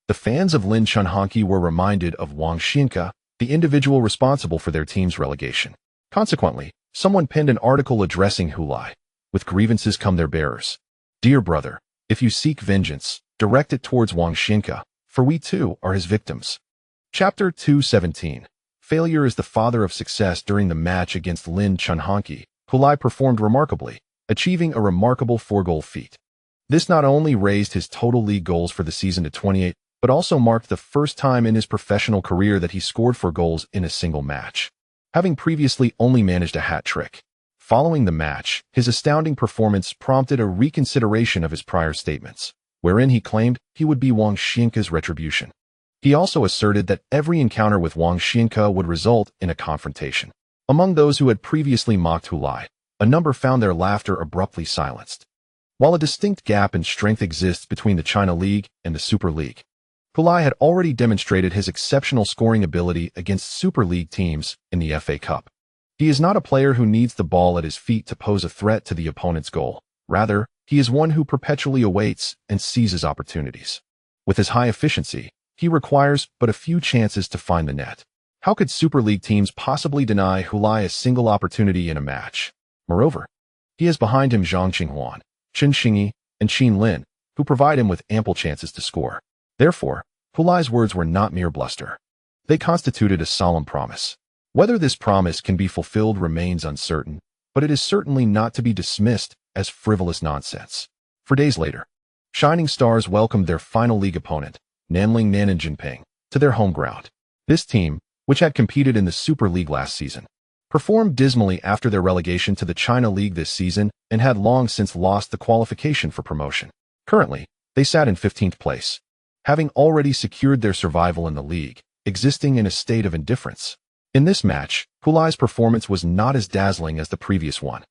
the fans of Lin Chunhongqi were reminded of Wang Xianka, the individual responsible for their team's relegation. Consequently, someone penned an article addressing Hu Lai. With grievances come their bearers. Dear brother, if you seek vengeance, direct it towards Wang Xianka, for we too are his victims. Chapter 217. Failure is the father of success. During the match against Lin Chunhongqi, Hu Lai performed remarkably, achieving a remarkable 4-goal feat. This not only raised his total league goals for the season to 28, but also marked the first time in his professional career that he scored 4 goals in a single match, having previously only managed a hat trick. Following the match, his astounding performance prompted a reconsideration of his prior statements, wherein he claimed he would be Wang Xianka's retribution. He also asserted that every encounter with Wang Xianka would result in a confrontation. Among those who had previously mocked Hu Lai, a number found their laughter abruptly silenced. While a distinct gap in strength exists between the China League and the Super League, Hu Lai had already demonstrated his exceptional scoring ability against Super League teams in the FA Cup. He is not a player who needs the ball at his feet to pose a threat to the opponent's goal. Rather, he is one who perpetually awaits and seizes opportunities. With his high efficiency, he requires but a few chances to find the net. How could Super League teams possibly deny Hu Lai a single opportunity in a match? Moreover, he has behind him Zhang Qinghuan, Chen Xingyi, and Qin Lin, who provide him with ample chances to score. Therefore, Hu Lai's words were not mere bluster. They constituted a solemn promise. Whether this promise can be fulfilled remains uncertain, but it is certainly not to be dismissed as frivolous nonsense. For days later, Shining Stars welcomed their final league opponent, Nanling Nanjinping, to their home ground. This team, which had competed in the Super League last season, performed dismally after their relegation to the China League this season and had long since lost the qualification for promotion. Currently, they sat in 15th place, having already secured their survival in the league, existing in a state of indifference. In this match, Hu Lai's performance was not as dazzling as the previous one.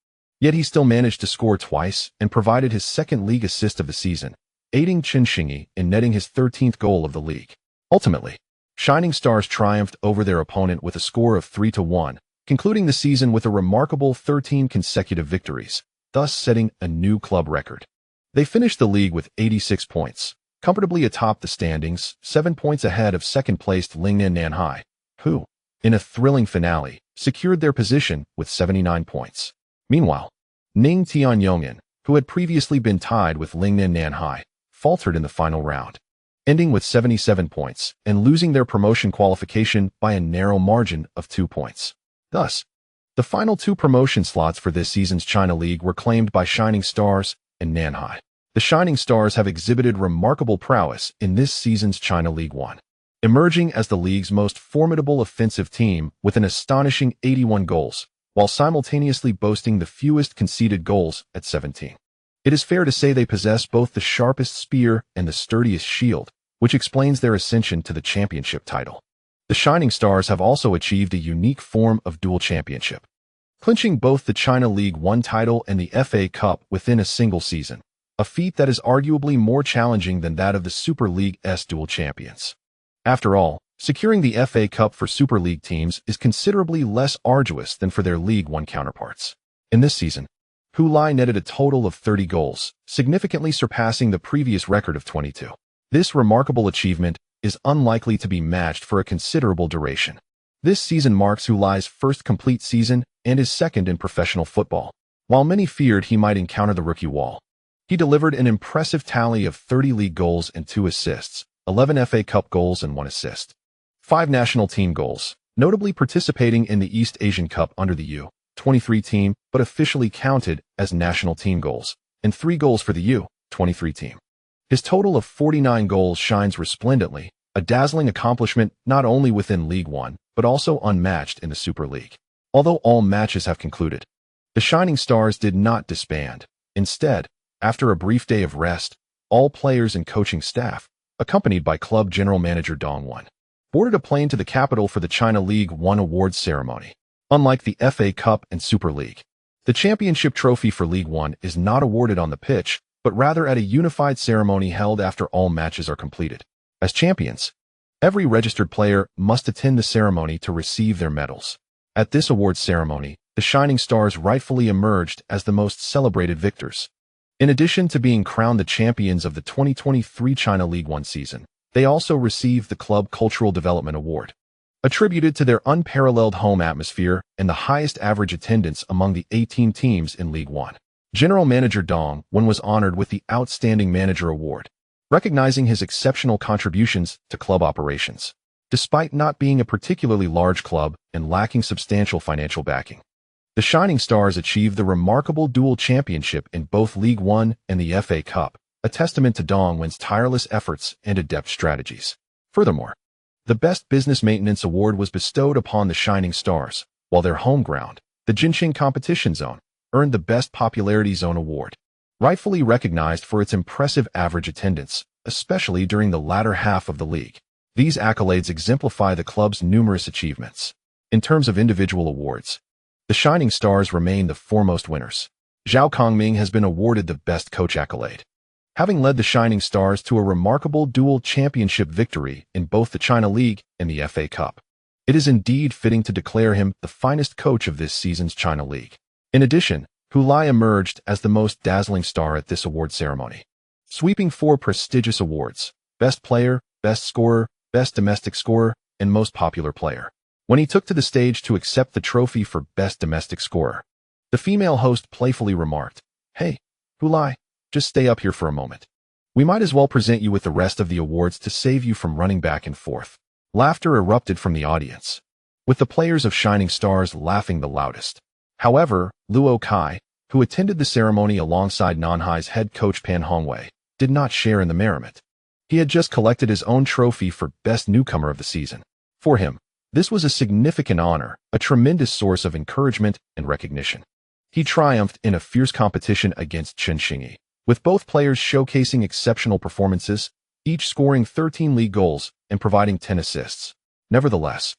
Yet he still managed to score twice and provided his second league assist of the season, aiding Chen Xingyi in netting his 13th goal of the league. Ultimately, Shining Stars triumphed over their opponent with a score of 3-1, concluding the season with a remarkable 13 consecutive victories, thus setting a new club record. They finished the league with 86 points, comfortably atop the standings, 7 points ahead of second-placed Lingnan Nanhai, who, in a thrilling finale, secured their position with 79 points. Meanwhile, Ning Tianyong'an, who had previously been tied with Lingnan Nanhai, faltered in the final round, ending with 77 points and losing their promotion qualification by a narrow margin of 2 points. Thus, the final 2 promotion slots for this season's China League were claimed by Shining Stars and Nanhai. The Shining Stars have exhibited remarkable prowess in this season's China League 1, emerging as the league's most formidable offensive team with an astonishing 81 goals, while simultaneously boasting the fewest conceded goals at 17. It is fair to say they possess both the sharpest spear and the sturdiest shield, which explains their ascension to the championship title. The Shining Stars have also achieved a unique form of dual championship, clinching both the China League 1 title and the FA Cup within a single season, a feat that is arguably more challenging than that of the Super League's dual champions. After all, securing the FA Cup for Super League teams is considerably less arduous than for their League 1 counterparts. In this season, Hu Lai netted a total of 30 goals, significantly surpassing the previous record of 22. This remarkable achievement is unlikely to be matched for a considerable duration. This season marks Hu Lai's first complete season and his second in professional football. While many feared he might encounter the rookie wall, he delivered an impressive tally of 30 league goals and 2 assists, 11 FA Cup goals and 1 assist. 5 national team goals, notably participating in the East Asian Cup under the U-23 team, but officially counted as national team goals, and 3 goals for the U-23 team. His total of 49 goals shines resplendently, a dazzling accomplishment not only within League 1, but also unmatched in the Super League. Although all matches have concluded, the Shining Stars did not disband. Instead, after a brief day of rest, all players and coaching staff, accompanied by club general manager Dong Wan, boarded a plane to the capital for the China League 1 awards ceremony. Unlike the FA Cup and Super League, the championship trophy for League 1 is not awarded on the pitch, but rather at a unified ceremony held after all matches are completed. As champions, every registered player must attend the ceremony to receive their medals. At this awards ceremony, the Shining Stars rightfully emerged as the most celebrated victors. In addition to being crowned the champions of the 2023 China League 1 season, they also received the Club Cultural Development Award, attributed to their unparalleled home atmosphere and the highest average attendance among the 18 teams in League 1. General Manager Dong Wan was honored with the Outstanding Manager Award, recognizing his exceptional contributions to club operations, despite not being a particularly large club and lacking substantial financial backing. The Shining Stars achieved the remarkable dual championship in both League 1 and the FA Cup, a testament to Dong Wan's tireless efforts and adept strategies. Furthermore, the Best Business Maintenance Award was bestowed upon the Shining Stars, while their home ground, the Jinqing Competition Zone, earned the Best Popularity Zone Award, rightfully recognized for its impressive average attendance, especially during the latter half of the league. These accolades exemplify the club's numerous achievements. In terms of individual awards, the Shining Stars remain the foremost winners. Zhao Kongming has been awarded the Best Coach accolade, having led the Shining Stars to a remarkable dual championship victory in both the China League and the FA Cup. It is indeed fitting to declare him the finest coach of this season's China League. In addition, Hu Lai emerged as the most dazzling star at this award ceremony, sweeping 4 prestigious awards: Best Player, Best Scorer, Best Domestic Scorer, and Most Popular Player. When he took to the stage to accept the trophy for Best Domestic Scorer, the female host playfully remarked, "Hey, Hu Lai, just stay up here for a moment. We might as well present you with the rest of the awards to save you from running back and forth." Laughter erupted from the audience, with the players of Shining Stars laughing the loudest. However, Luo Kai, who attended the ceremony alongside Nanhai's head coach Pan Hongwei, did not share in the merriment. He had just collected his own trophy for Best Newcomer of the season. For him, this was a significant honor, a tremendous source of encouragement and recognition. He triumphed in a fierce competition against Chen Xingyi, with both players showcasing exceptional performances, each scoring 13 league goals and providing 10 assists. Nevertheless,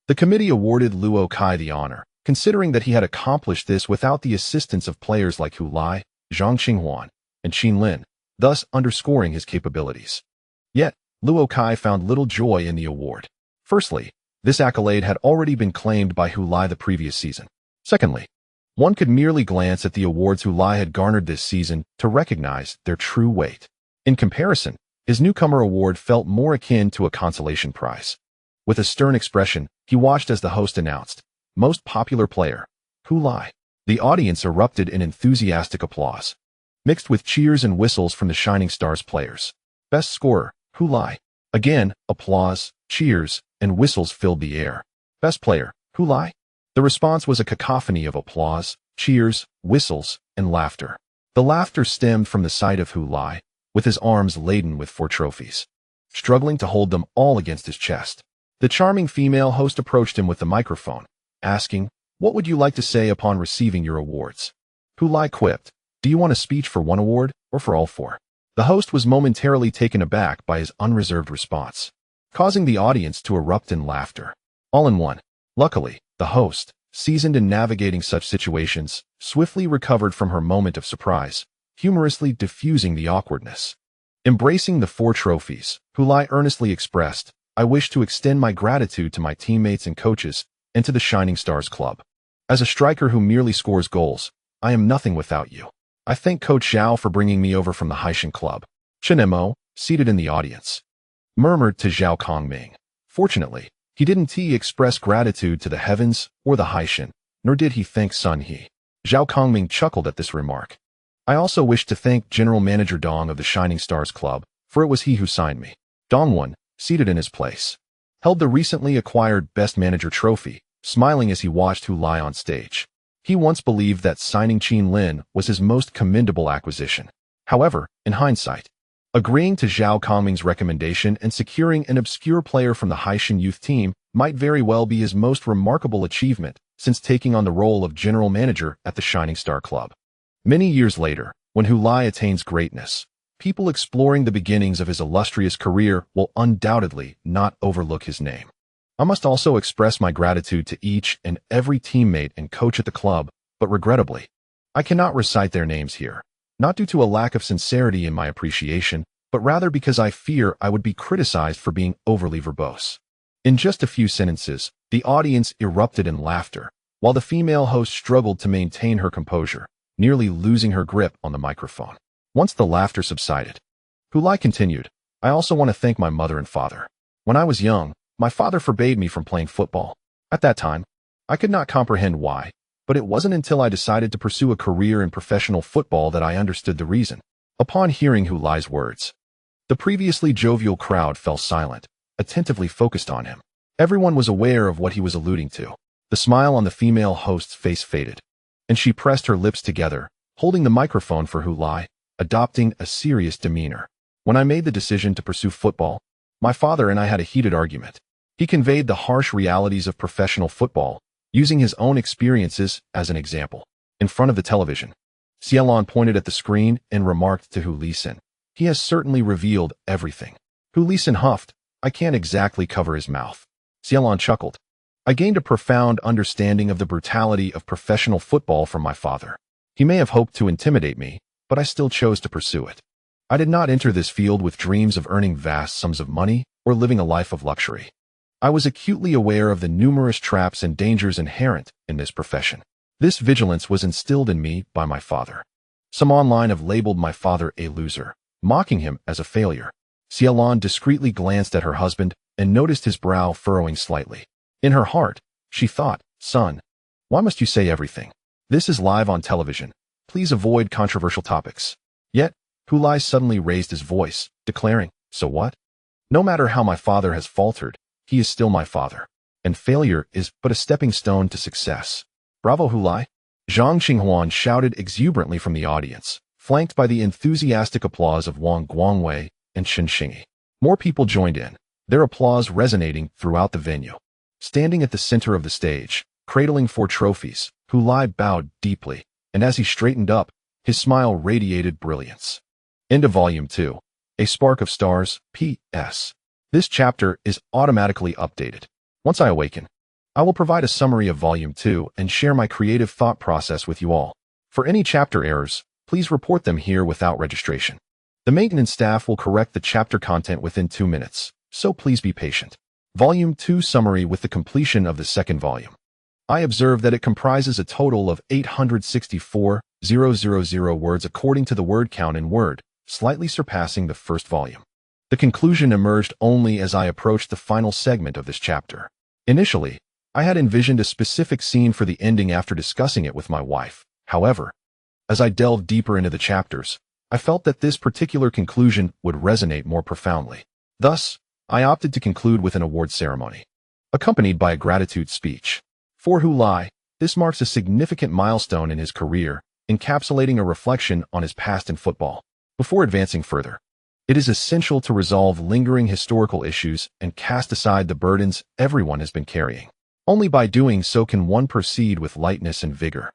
the committee awarded Luo Kai the honor, considering that he had accomplished this without the assistance of players like Hu Lai, Zhang Qinghuan, and Qin Lin, thus underscoring his capabilities. Yet, Luo Kai found little joy in the award. Firstly, this accolade had already been claimed by Hu Lai the previous season. Secondly, one could merely glance at the awards Hu Lai had garnered this season to recognize their true weight. In comparison, his newcomer award felt more akin to a consolation prize. With a stern expression, he watched as the host announced, "Most popular player, Hu Lai." The audience erupted in enthusiastic applause, mixed with cheers and whistles from the Shining Stars players. Best scorer, Hu Lai. Again, applause, cheers, and whistles filled the air. Best player, Hu Lai. The response was a cacophony of applause, cheers, whistles, and laughter. The laughter stemmed from the sight of Hu Lai, with his arms laden with 4 trophies, struggling to hold them all against his chest. The charming female host approached him with the microphone, asking, "What would you like to say upon receiving your awards?" Hu Lai quipped, "Do you want a speech for one award or for all 4? The host was momentarily taken aback by his unreserved response, causing the audience to erupt in laughter. All in one. Luckily, the host, seasoned in navigating such situations, swiftly recovered from her moment of surprise, humorously diffusing the awkwardness. Embracing the 4 trophies, Hu Lai earnestly expressed, "I wish to extend my gratitude to my teammates and coaches and to the Shining Stars Club. As a striker who merely scores goals, I am nothing without you. I thank Coach Zhao for bringing me over from the Haishan Club." Chen Mo, seated in the audience, murmured to Zhao Kongming. Fortunately, he didn't express gratitude to the heavens or the Haishan, nor did he thank Sun He. Zhao Kongming chuckled at this remark. "I also wish to thank General Manager Dong of the Shining Stars Club, for it was he who signed me." Dong Won, seated in his place, held the recently acquired Best Manager trophy, smiling as he watched Hu Lai on stage. He once believed that signing Qin Lin was his most commendable acquisition. However, in hindsight, agreeing to Zhao Kongming's recommendation and securing an obscure player from the Haishan youth team might very well be his most remarkable achievement since taking on the role of general manager at the Shining Star Club. Many years later, when Hu Lai attains greatness, people exploring the beginnings of his illustrious career will undoubtedly not overlook his name. I must also express my gratitude to each and every teammate and coach at the club, but regrettably, I cannot recite their names here, not due to a lack of sincerity in my appreciation, but rather because I fear I would be criticized for being overly verbose. In just a few sentences, the audience erupted in laughter, while the female host struggled to maintain her composure, nearly losing her grip on the microphone. Once the laughter subsided, Hu Lai continued, "I also want to thank my mother and father. When I was young, my father forbade me from playing football. At that time, I could not comprehend why, but it wasn't until I decided to pursue a career in professional football that I understood the reason." Upon hearing Hu Lai's words, the previously jovial crowd fell silent, attentively focused on him. Everyone was aware of what he was alluding to. The smile on the female host's face faded, and she pressed her lips together, holding the microphone for Hu Lai, adopting a serious demeanor. "When I made the decision to pursue football, my father and I had a heated argument. He conveyed the harsh realities of professional football, using his own experiences as an example. In front of the television, Xiaolon pointed at the screen and remarked to Hu Lisin, 'He has certainly revealed everything.' Hu Lisin huffed, 'I can't exactly cover his mouth.' Xiaolon chuckled, 'I gained a profound understanding of the brutality of professional football from my father. He may have hoped to intimidate me, but I still chose to pursue it. I did not enter this field with dreams of earning vast sums of money or living a life of luxury. I was acutely aware of the numerous traps and dangers inherent in this profession. This vigilance was instilled in me by my father. Some online have labeled my father a loser, mocking him as a failure.' Xiaolon discreetly glanced at her husband and noticed his brow furrowing slightly. In her heart, she thought, 'Son, why must you say everything? This is live on television. Please avoid controversial topics.' Yet, Hu Lai suddenly raised his voice, declaring, 'So what? No matter how my father has faltered, he is still my father, and failure is but a stepping stone to success.' Bravo, Hu Lai!" Zhang Qinghuan shouted exuberantly from the audience, flanked by the enthusiastic applause of Wang Guangwei and Chen Xingyi. More people joined in, their applause resonating throughout the venue. Standing at the center of the stage, cradling 4 trophies, Hu Lai bowed deeply, and as he straightened up, his smile radiated brilliance. End of Volume 2. A Spark of Stars, P.S. This chapter is automatically updated. Once I awaken, I will provide a summary of Volume 2 and share my creative thought process with you all. For any chapter errors, please report them here without registration. The maintenance staff will correct the chapter content within 2 minutes, so please be patient. Volume 2 Summary with the completion of the second volume. I observe that it comprises a total of 864,000 words according to the word count in Word, slightly surpassing the first volume. The conclusion emerged only as I approached the final segment of this chapter. Initially, I had envisioned a specific scene for the ending after discussing it with my wife. However, as I delved deeper into the chapters, I felt that this particular conclusion would resonate more profoundly. Thus, I opted to conclude with an award ceremony, accompanied by a gratitude speech. For Hu Lai, this marks a significant milestone in his career, encapsulating a reflection on his past in football. Before advancing further, it is essential to resolve lingering historical issues and cast aside the burdens everyone has been carrying. Only by doing so can one proceed with lightness and vigor,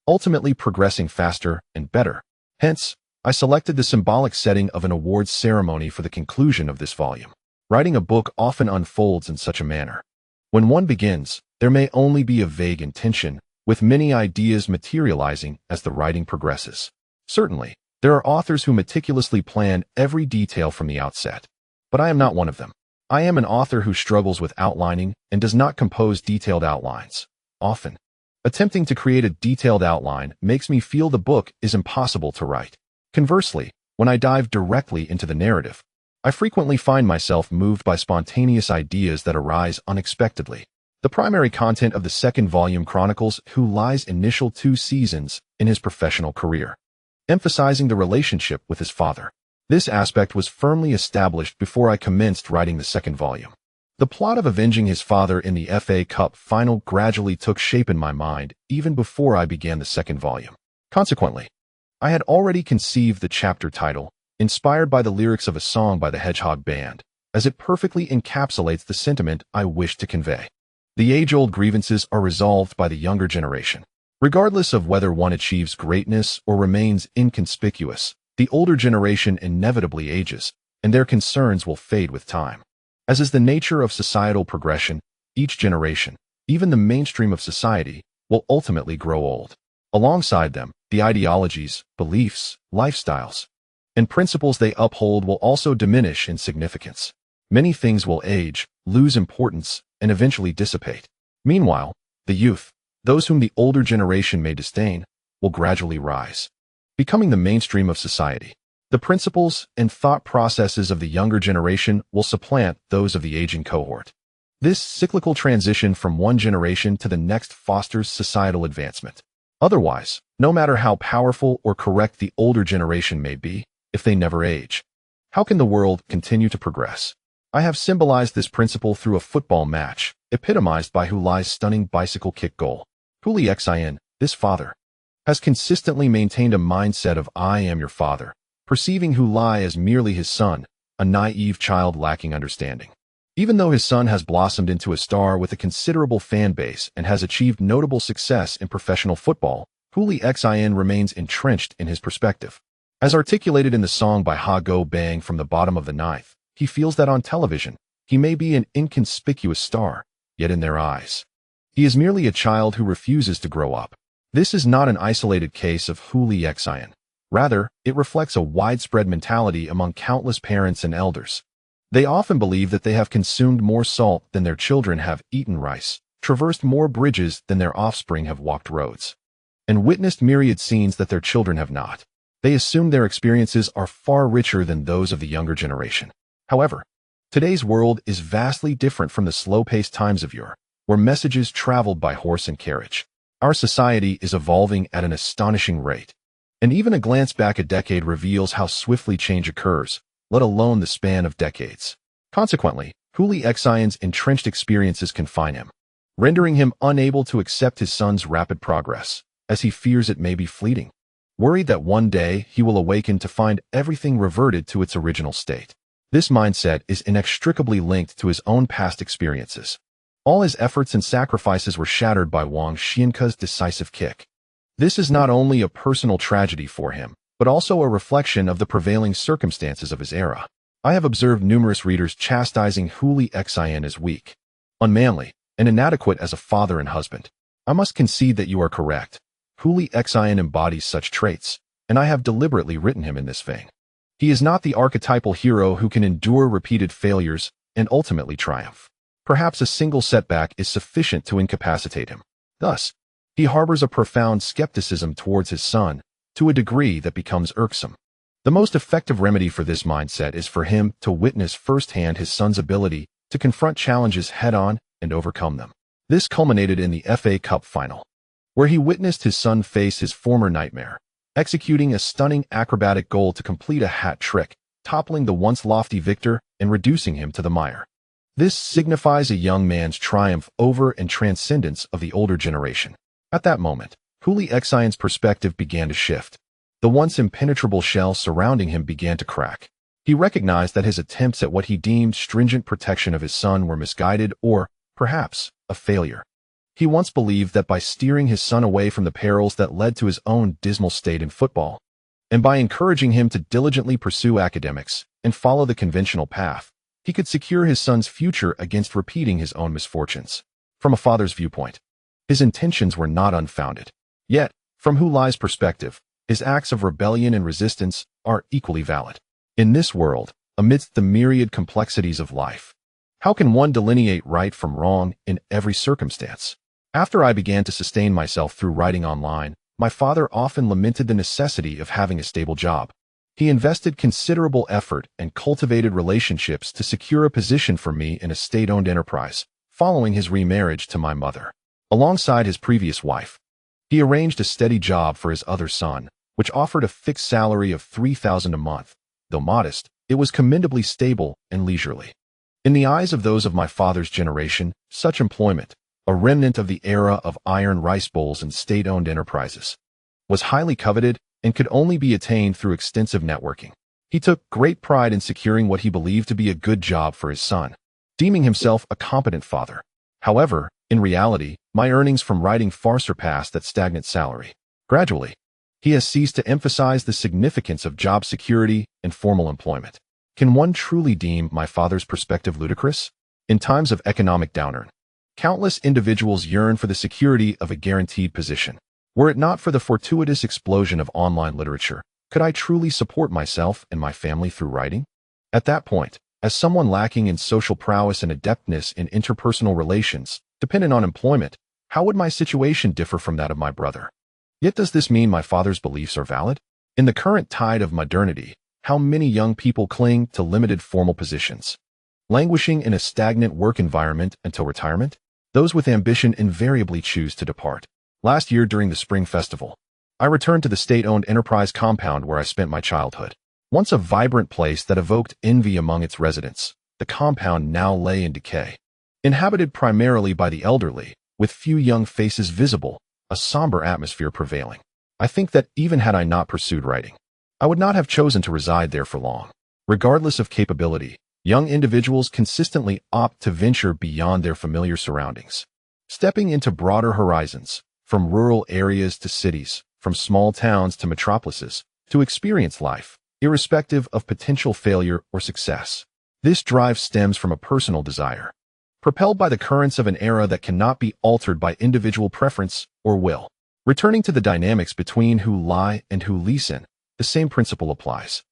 ultimately progressing faster and better. Hence, I selected the symbolic setting of an awards ceremony for the conclusion of this volume. Writing a book often unfolds in such a manner. When one begins, there may only be a vague intention, with many ideas materializing as the writing progresses. Certainly, there are authors who meticulously plan every detail from the outset. But I am not one of them. I am an author who struggles with outlining and does not compose detailed outlines. Often, attempting to create a detailed outline makes me feel the book is impossible to write. Conversely, when I dive directly into the narrative, I frequently find myself moved by spontaneous ideas that arise unexpectedly. The primary content of the second volume chronicles Hu Lai's initial 2 seasons in his professional career, emphasizing the relationship with his father. This aspect was firmly established before I commenced writing the second volume. The plot of avenging his father in the FA Cup final gradually took shape in my mind even before I began the second volume. Consequently, I had already conceived the chapter title, inspired by the lyrics of a song by the Hedgehog Band, as it perfectly encapsulates the sentiment I wish to convey. The age-old grievances are resolved by the younger generation. Regardless of whether one achieves greatness or remains inconspicuous, the older generation inevitably ages, and their concerns will fade with time. As is the nature of societal progression, each generation, even the mainstream of society, will ultimately grow old. Alongside them, the ideologies, beliefs, lifestyles, and principles they uphold will also diminish in significance. Many things will age, lose importance, and eventually dissipate. Meanwhile, the youth, those whom the older generation may disdain, will gradually rise, becoming the mainstream of society. The principles and thought processes of the younger generation will supplant those of the aging cohort. This cyclical transition from one generation to the next fosters societal advancement. Otherwise, no matter how powerful or correct the older generation may be, if they never age, how can the world continue to progress? I have symbolized this principle through a football match, epitomized by Hu Lai's stunning bicycle kick goal. Hu Lai, this father, has consistently maintained a mindset of "I am your father," perceiving Hu Lai as merely his son, a naive child lacking understanding. Even though his son has blossomed into a star with a considerable fan base and has achieved notable success in professional football, Hu Lai remains entrenched in his perspective. As articulated in the song by Ha Go Bang from the bottom of the ninth, he feels that on television, he may be an inconspicuous star, yet in their eyes, he is merely a child who refuses to grow up. This is not an isolated case of Hu Lai. Rather, it reflects a widespread mentality among countless parents and elders. They often believe that they have consumed more salt than their children have eaten rice, traversed more bridges than their offspring have walked roads, and witnessed myriad scenes that their children have not. They assume their experiences are far richer than those of the younger generation. However, today's world is vastly different from the slow-paced times of yore, where messages traveled by horse and carriage. Our society is evolving at an astonishing rate, and even a glance back a decade reveals how swiftly change occurs, let alone the span of decades. Consequently, Hu Lai's entrenched experiences confine him, rendering him unable to accept his son's rapid progress, as he fears it may be fleeting. worried that one day he will awaken to find everything reverted to its original state. This mindset is inextricably linked to his own past experiences. All his efforts and sacrifices were shattered by Wang Xianke's decisive kick. This is not only a personal tragedy for him, but also a reflection of the prevailing circumstances of his era. I have observed numerous readers chastising Hu Lai as weak, unmanly, and inadequate as a father and husband. I must concede that you are correct. Hu Lai embodies such traits, and I have deliberately written him in this vein. He is not the archetypal hero who can endure repeated failures and ultimately triumph. Perhaps a single setback is sufficient to incapacitate him. Thus, he harbors a profound skepticism towards his son, to a degree that becomes irksome. The most effective remedy for this mindset is for him to witness firsthand his son's ability to confront challenges head-on and overcome them. This culminated in the FA Cup final, where he witnessed his son face his former nightmare, executing a stunning acrobatic goal to complete a hat trick, toppling the once lofty victor and reducing him to the mire. This signifies a young man's triumph over and transcendence of the older generation. At that moment, Hu Lai's perspective began to shift. The once impenetrable shell surrounding him began to crack. He recognized that his attempts at what he deemed stringent protection of his son were misguided or, perhaps, a failure. He once believed that by steering his son away from the perils that led to his own dismal state in football, and by encouraging him to diligently pursue academics and follow the conventional path, he could secure his son's future against repeating his own misfortunes. From a father's viewpoint, his intentions were not unfounded. Yet, from Hu Lai's perspective, his acts of rebellion and resistance are equally valid. In this world, amidst the myriad complexities of life, how can one delineate right from wrong in every circumstance? After I began to sustain myself through writing online, my father often lamented the necessity of having a stable job. He invested considerable effort and cultivated relationships to secure a position for me in a state-owned enterprise, following his remarriage to my mother. Alongside his previous wife, he arranged a steady job for his other son, which offered a fixed salary of $3,000 a month. Though modest, it was commendably stable and leisurely. In the eyes of those of my father's generation, such employment, a remnant of the era of iron rice bowls and state-owned enterprises, was highly coveted and could only be attained through extensive networking. He took great pride in securing what he believed to be a good job for his son, deeming himself a competent father. However, in reality, my earnings from writing far surpassed that stagnant salary. Gradually, he has ceased to emphasize the significance of job security and formal employment. Can one truly deem my father's perspective ludicrous? In times of economic downturn, countless individuals yearn for the security of a guaranteed position. Were it not for the fortuitous explosion of online literature, could I truly support myself and my family through writing? At that point, as someone lacking in social prowess and adeptness in interpersonal relations, dependent on employment, how would my situation differ from that of my brother? Yet does this mean my father's beliefs are valid? In the current tide of modernity, how many young people cling to limited formal positions, languishing in a stagnant work environment until retirement? Those with ambition invariably choose to depart. Last year during the Spring Festival, I returned to the state-owned enterprise compound where I spent my childhood. Once a vibrant place that evoked envy among its residents, the compound now lay in decay. Inhabited primarily by the elderly, with few young faces visible, a somber atmosphere prevailing. I think that even had I not pursued writing, I would not have chosen to reside there for long. Regardless of capability, young individuals consistently opt to venture beyond their familiar surroundings, stepping into broader horizons, from rural areas to cities, from small towns to metropolises, to experience life, irrespective of potential failure or success. This drive stems from a personal desire, propelled by the currents of an era that cannot be altered by individual preference or will. Returning to the dynamics between Hu Lai and Hu Lixin, the same principle applies.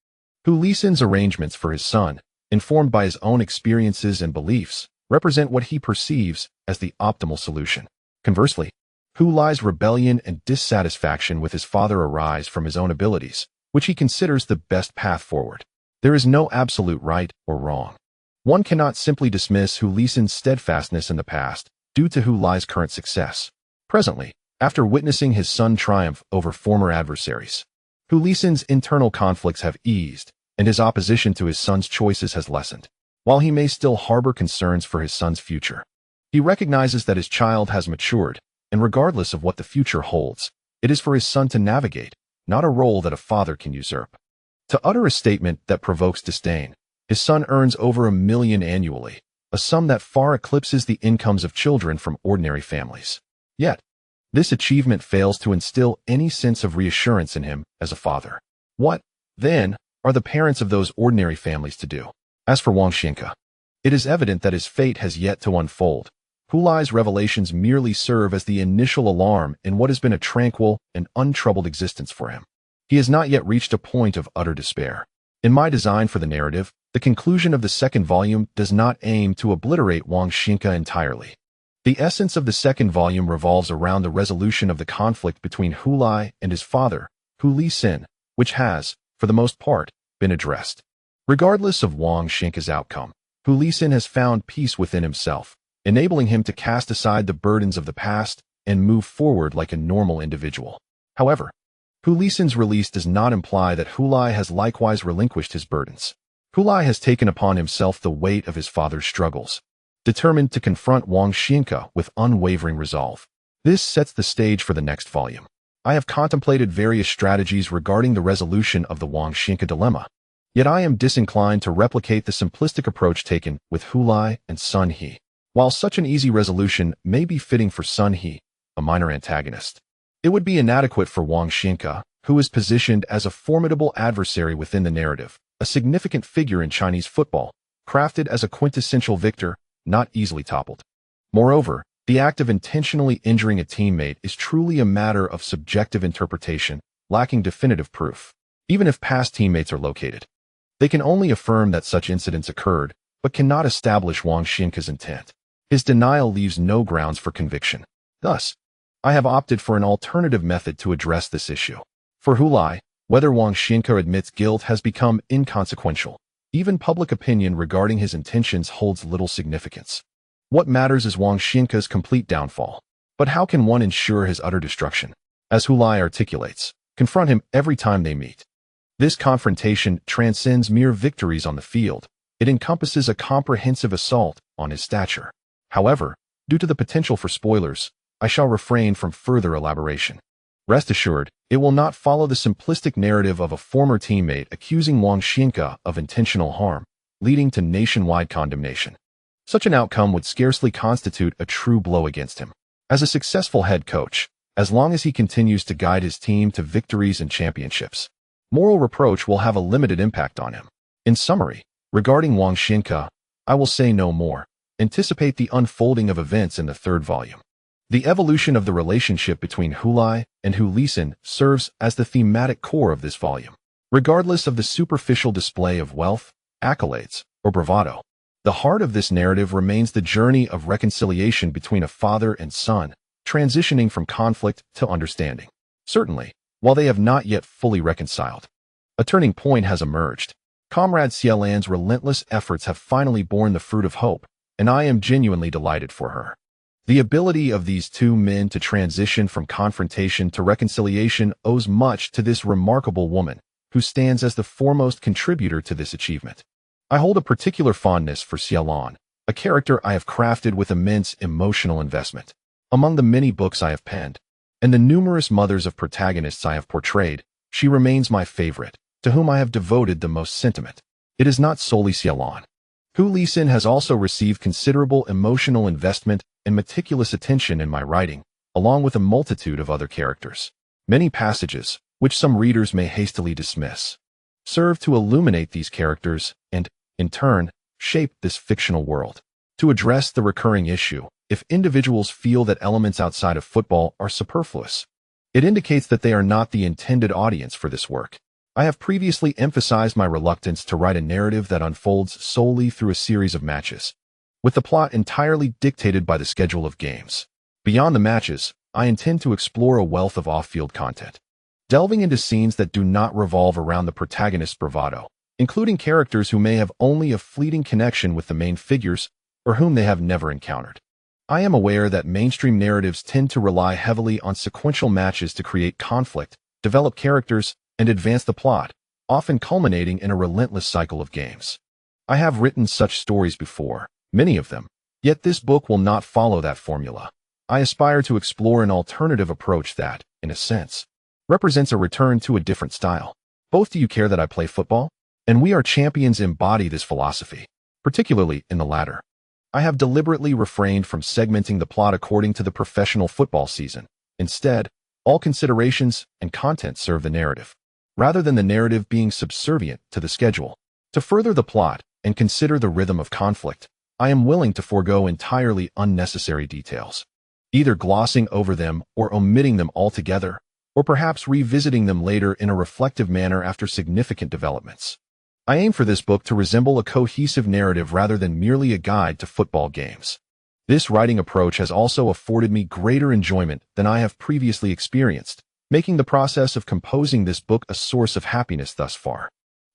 Hu Lixin's arrangements for his son, informed by his own experiences and beliefs, represent what he perceives as the optimal solution. Conversely, Hu Lai's rebellion and dissatisfaction with his father arise from his own abilities, which he considers the best path forward. There is no absolute right or wrong. One cannot simply dismiss Hu Lixin's steadfastness in the past due to Hu Lai's current success. Presently, after witnessing his son triumph over former adversaries, Hu Lixin's internal conflicts have eased, and his opposition to his son's choices has lessened. While he may still harbor concerns for his son's future, he recognizes that his child has matured, and regardless of what the future holds, it is for his son to navigate, not a role that a father can usurp. To utter a statement that provokes disdain, his son earns over $1 million annually, a sum that far eclipses the incomes of children from ordinary families. Yet, this achievement fails to instill any sense of reassurance in him as a father. What, then, are the parents of those ordinary families to do? As for Wang Xinke, it is evident that his fate has yet to unfold. Hu Lai's revelations merely serve as the initial alarm in what has been a tranquil and untroubled existence for him. He has not yet reached a point of utter despair. In my design for the narrative, the conclusion of the second volume does not aim to obliterate Wang Xinke entirely. The essence of the second volume revolves around the resolution of the conflict between Hu Lai and his father, Hu Lisin, which has, for the most part, been addressed. Regardless of Wang Xinke's outcome, Hu Lisin has found peace within himself, enabling him to cast aside the burdens of the past and move forward like a normal individual. However, Hu Lisin's release does not imply that Hu Lai has likewise relinquished his burdens. Hu Lai has taken upon himself the weight of his father's struggles, determined to confront Wang Xinke with unwavering resolve. This sets the stage for the next volume. I have contemplated various strategies regarding the resolution of the Wang Xinke dilemma, yet I am disinclined to replicate the simplistic approach taken with Hu Lai and Sun He. While such an easy resolution may be fitting for Sun He, a minor antagonist, it would be inadequate for Wang Xinke, who is positioned as a formidable adversary within the narrative, a significant figure in Chinese football, crafted as a quintessential victor, not easily toppled. Moreover, the act of intentionally injuring a teammate is truly a matter of subjective interpretation, lacking definitive proof. Even if past teammates are located, they can only affirm that such incidents occurred, but cannot establish Wang Xinke's intent. His denial leaves no grounds for conviction. Thus, I have opted for an alternative method to address this issue. For Hu Lai, whether Wang Xinke admits guilt has become inconsequential. Even public opinion regarding his intentions holds little significance. What matters is Wang Xinke's complete downfall. But how can one ensure his utter destruction? As Hu Lai articulates, confront him every time they meet. This confrontation transcends mere victories on the field. It encompasses a comprehensive assault on his stature. However, due to the potential for spoilers, I shall refrain from further elaboration. Rest assured, it will not follow the simplistic narrative of a former teammate accusing Wang Xinke of intentional harm, leading to nationwide condemnation. Such an outcome would scarcely constitute a true blow against him. As a successful head coach, as long as he continues to guide his team to victories and championships, moral reproach will have a limited impact on him. In summary, regarding Wang Xinke, I will say no more. Anticipate the unfolding of events in the third volume. The evolution of the relationship between Hu Lai and Hu Lisin serves as the thematic core of this volume. Regardless of the superficial display of wealth, accolades, or bravado, the heart of this narrative remains the journey of reconciliation between a father and son, transitioning from conflict to understanding. Certainly, while they have not yet fully reconciled, a turning point has emerged. Comrade Xielan's relentless efforts have finally borne the fruit of hope, and I am genuinely delighted for her. The ability of these two men to transition from confrontation to reconciliation owes much to this remarkable woman, who stands as the foremost contributor to this achievement. I hold a particular fondness for Xielan, a character I have crafted with immense emotional investment. Among the many books I have penned, and the numerous mothers of protagonists I have portrayed, she remains my favorite, to whom I have devoted the most sentiment. It is not solely Xielan. Hu Lisin has also received considerable emotional investment and meticulous attention in my writing, along with a multitude of other characters. Many passages, which some readers may hastily dismiss, serve to illuminate these characters and, in turn, shape this fictional world. To address the recurring issue, if individuals feel that elements outside of football are superfluous, it indicates that they are not the intended audience for this work. I have previously emphasized my reluctance to write a narrative that unfolds solely through a series of matches, with the plot entirely dictated by the schedule of games. Beyond the matches, I intend to explore a wealth of off-field content, delving into scenes that do not revolve around the protagonist's bravado, including characters who may have only a fleeting connection with the main figures or whom they have never encountered. I am aware that mainstream narratives tend to rely heavily on sequential matches to create conflict, develop characters, and advance the plot, often culminating in a relentless cycle of games. I have written such stories before, many of them, yet this book will not follow that formula. I aspire to explore an alternative approach that, in a sense, represents a return to a different style. Both Do You Care That I Play Football? And We Are Champions embody this philosophy, particularly in the latter. I have deliberately refrained from segmenting the plot according to the professional football season. Instead, all considerations and content serve the narrative, rather than the narrative being subservient to the schedule. To further the plot and consider the rhythm of conflict, I am willing to forego entirely unnecessary details, either glossing over them or omitting them altogether, or perhaps revisiting them later in a reflective manner after significant developments. I aim for this book to resemble a cohesive narrative rather than merely a guide to football games. This writing approach has also afforded me greater enjoyment than I have previously experienced, making the process of composing this book a source of happiness thus far.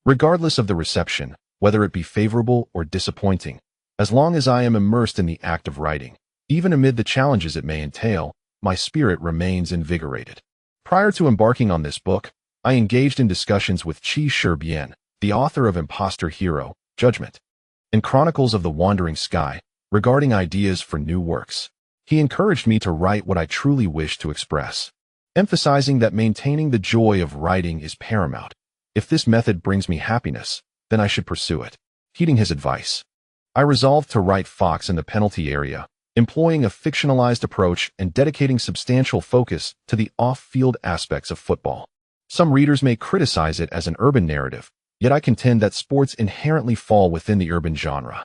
Regardless of the reception, whether it be favorable or disappointing, as long as I am immersed in the act of writing, even amid the challenges it may entail, my spirit remains invigorated. Prior to embarking on this book, I engaged in discussions with Qi Shibian, the author of Imposter Hero, Judgment, and Chronicles of the Wandering Sky, regarding ideas for new works. He encouraged me to write what I truly wish to express, emphasizing that maintaining the joy of writing is paramount. If this method brings me happiness, then I should pursue it. Heeding his advice, I resolved to write Fox in the penalty area, employing a fictionalized approach and dedicating substantial focus to the off-field aspects of football. Some readers may criticize it as an urban narrative, yet I contend that sports inherently fall within the urban genre.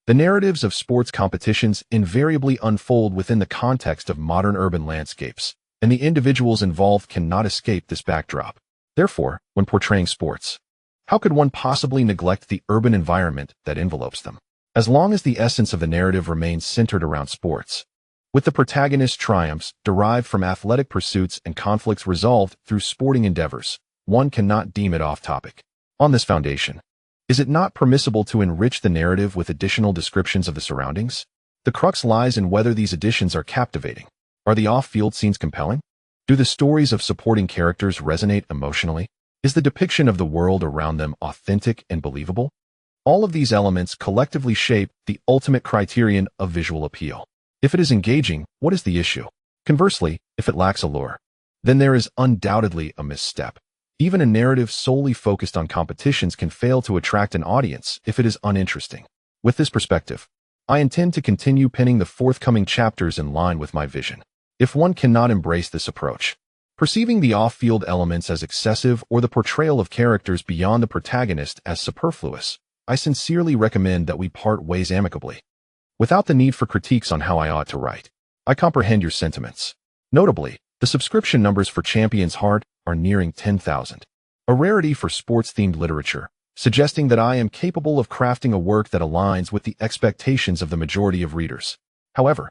The narratives of sports competitions invariably unfold within the context of modern urban landscapes, and the individuals involved cannot escape this backdrop. Therefore, when portraying sports, how could one possibly neglect the urban environment that envelopes them? As long as the essence of the narrative remains centered around sports, with the protagonist's triumphs derived from athletic pursuits and conflicts resolved through sporting endeavors, one cannot deem it off-topic. On this foundation, is it not permissible to enrich the narrative with additional descriptions of the surroundings? The crux lies in whether these additions are captivating. Are the off-field scenes compelling? Do the stories of supporting characters resonate emotionally? Is the depiction of the world around them authentic and believable? All of these elements collectively shape the ultimate criterion of visual appeal. If it is engaging, what is the issue? Conversely, if it lacks allure, then there is undoubtedly a misstep. Even a narrative solely focused on competitions can fail to attract an audience if it is uninteresting. With this perspective, I intend to continue penning the forthcoming chapters in line with my vision. If one cannot embrace this approach, perceiving the off-field elements as excessive or the portrayal of characters beyond the protagonist as superfluous, I sincerely recommend that we part ways amicably. Without the need for critiques on how I ought to write, I comprehend your sentiments. Notably, the subscription numbers for Champion's Heart are nearing 10,000, a rarity for sports-themed literature, suggesting that I am capable of crafting a work that aligns with the expectations of the majority of readers. However,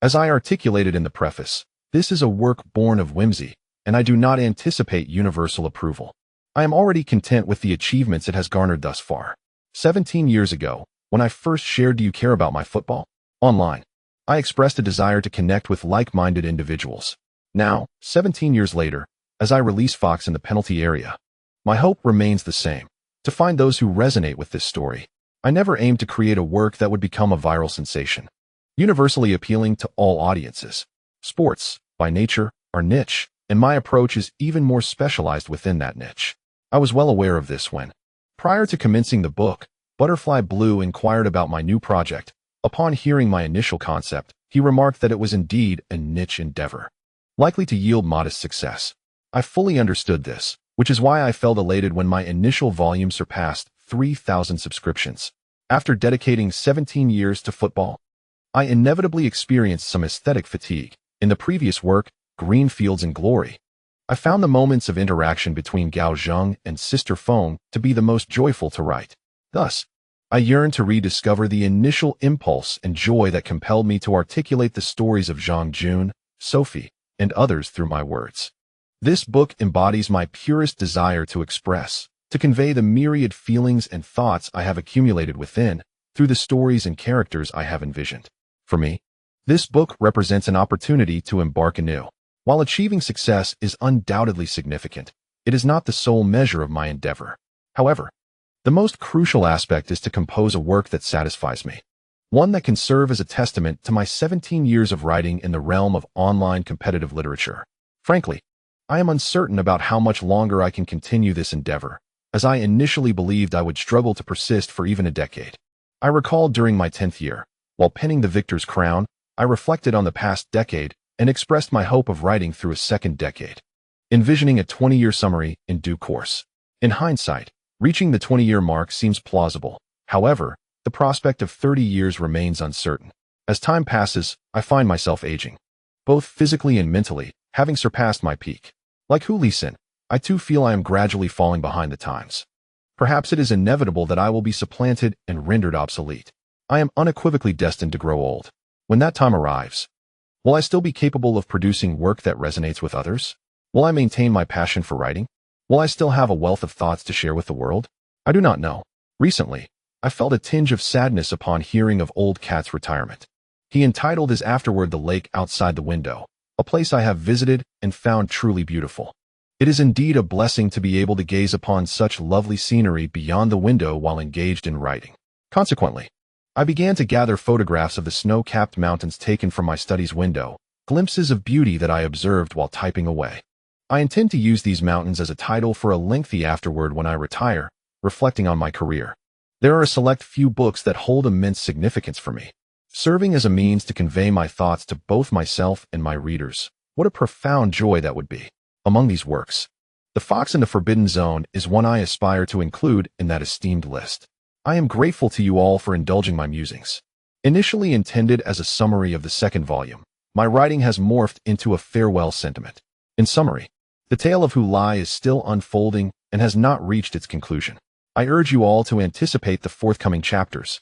as I articulated in the preface, this is a work born of whimsy, and I do not anticipate universal approval. I am already content with the achievements it has garnered thus far. 17 years ago, when I first shared Do You Care About My Football? Online, I expressed a desire to connect with like-minded individuals. Now, 17 years later, as I release Fox in the penalty area, my hope remains the same, to find those who resonate with this story. I never aimed to create a work that would become a viral sensation, universally appealing to all audiences. Sports, by nature, are niche, and my approach is even more specialized within that niche. I was well aware of this when, prior to commencing the book, Butterfly Blue inquired about my new project. Upon hearing my initial concept, he remarked that it was indeed a niche endeavor, likely to yield modest success. I fully understood this, which is why I felt elated when my initial volume surpassed 3,000 subscriptions. After dedicating 17 years to football, I inevitably experienced some aesthetic fatigue. In the previous work, Green Fields and Glory, I found the moments of interaction between Gao Zheng and Sister Feng to be the most joyful to write. Thus, I yearned to rediscover the initial impulse and joy that compelled me to articulate the stories of Zhang Jun, Sophie, and others through my words. This book embodies my purest desire to express, to convey the myriad feelings and thoughts I have accumulated within, through the stories and characters I have envisioned. For me, this book represents an opportunity to embark anew. While achieving success is undoubtedly significant, it is not the sole measure of my endeavor. However, the most crucial aspect is to compose a work that satisfies me, one that can serve as a testament to my 17 years of writing in the realm of online competitive literature. Frankly, I am uncertain about how much longer I can continue this endeavor, as I initially believed I would struggle to persist for even a decade. I recall during my 10th year, while penning the victor's crown, I reflected on the past decade and expressed my hope of writing through a second decade, envisioning a 20-year summary in due course. In hindsight, reaching the 20-year mark seems plausible. However, the prospect of 30 years remains uncertain. As time passes, I find myself aging, both physically and mentally, having surpassed my peak. Like Hu Lai, I too feel I am gradually falling behind the times. Perhaps it is inevitable that I will be supplanted and rendered obsolete. I am unequivocally destined to grow old. When that time arrives, will I still be capable of producing work that resonates with others? Will I maintain my passion for writing? Will I still have a wealth of thoughts to share with the world? I do not know. Recently, I felt a tinge of sadness upon hearing of old Cat's retirement. He entitled his afterword The Lake Outside the Window, a place I have visited and found truly beautiful. It is indeed a blessing to be able to gaze upon such lovely scenery beyond the window while engaged in writing. Consequently, I began to gather photographs of the snow-capped mountains taken from my study's window, glimpses of beauty that I observed while typing away. I intend to use these mountains as a title for a lengthy afterword when I retire, reflecting on my career. There are a select few books that hold immense significance for me, serving as a means to convey my thoughts to both myself and my readers. What a profound joy that would be. Among these works, The Fox in the Forbidden Zone is one I aspire to include in that esteemed list. I am grateful to you all for indulging my musings. Initially intended as a summary of the second volume, my writing has morphed into a farewell sentiment. In summary, the tale of Hu Lai is still unfolding and has not reached its conclusion. I urge you all to anticipate the forthcoming chapters,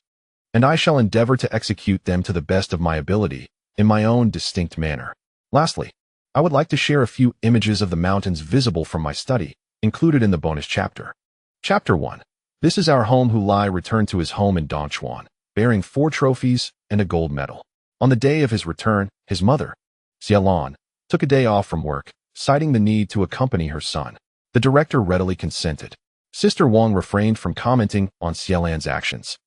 and I shall endeavor to execute them to the best of my ability, in my own distinct manner. Lastly, I would like to share a few images of the mountains visible from my study, included in the bonus chapter. Chapter 1. This is our home. Hu Lai returned to his home in Dongchuan, bearing 4 trophies and a gold medal. On the day of his return, his mother, Xialan, took a day off from work, citing the need to accompany her son. The director readily consented. Sister Wang refrained from commenting on Xialan's actions,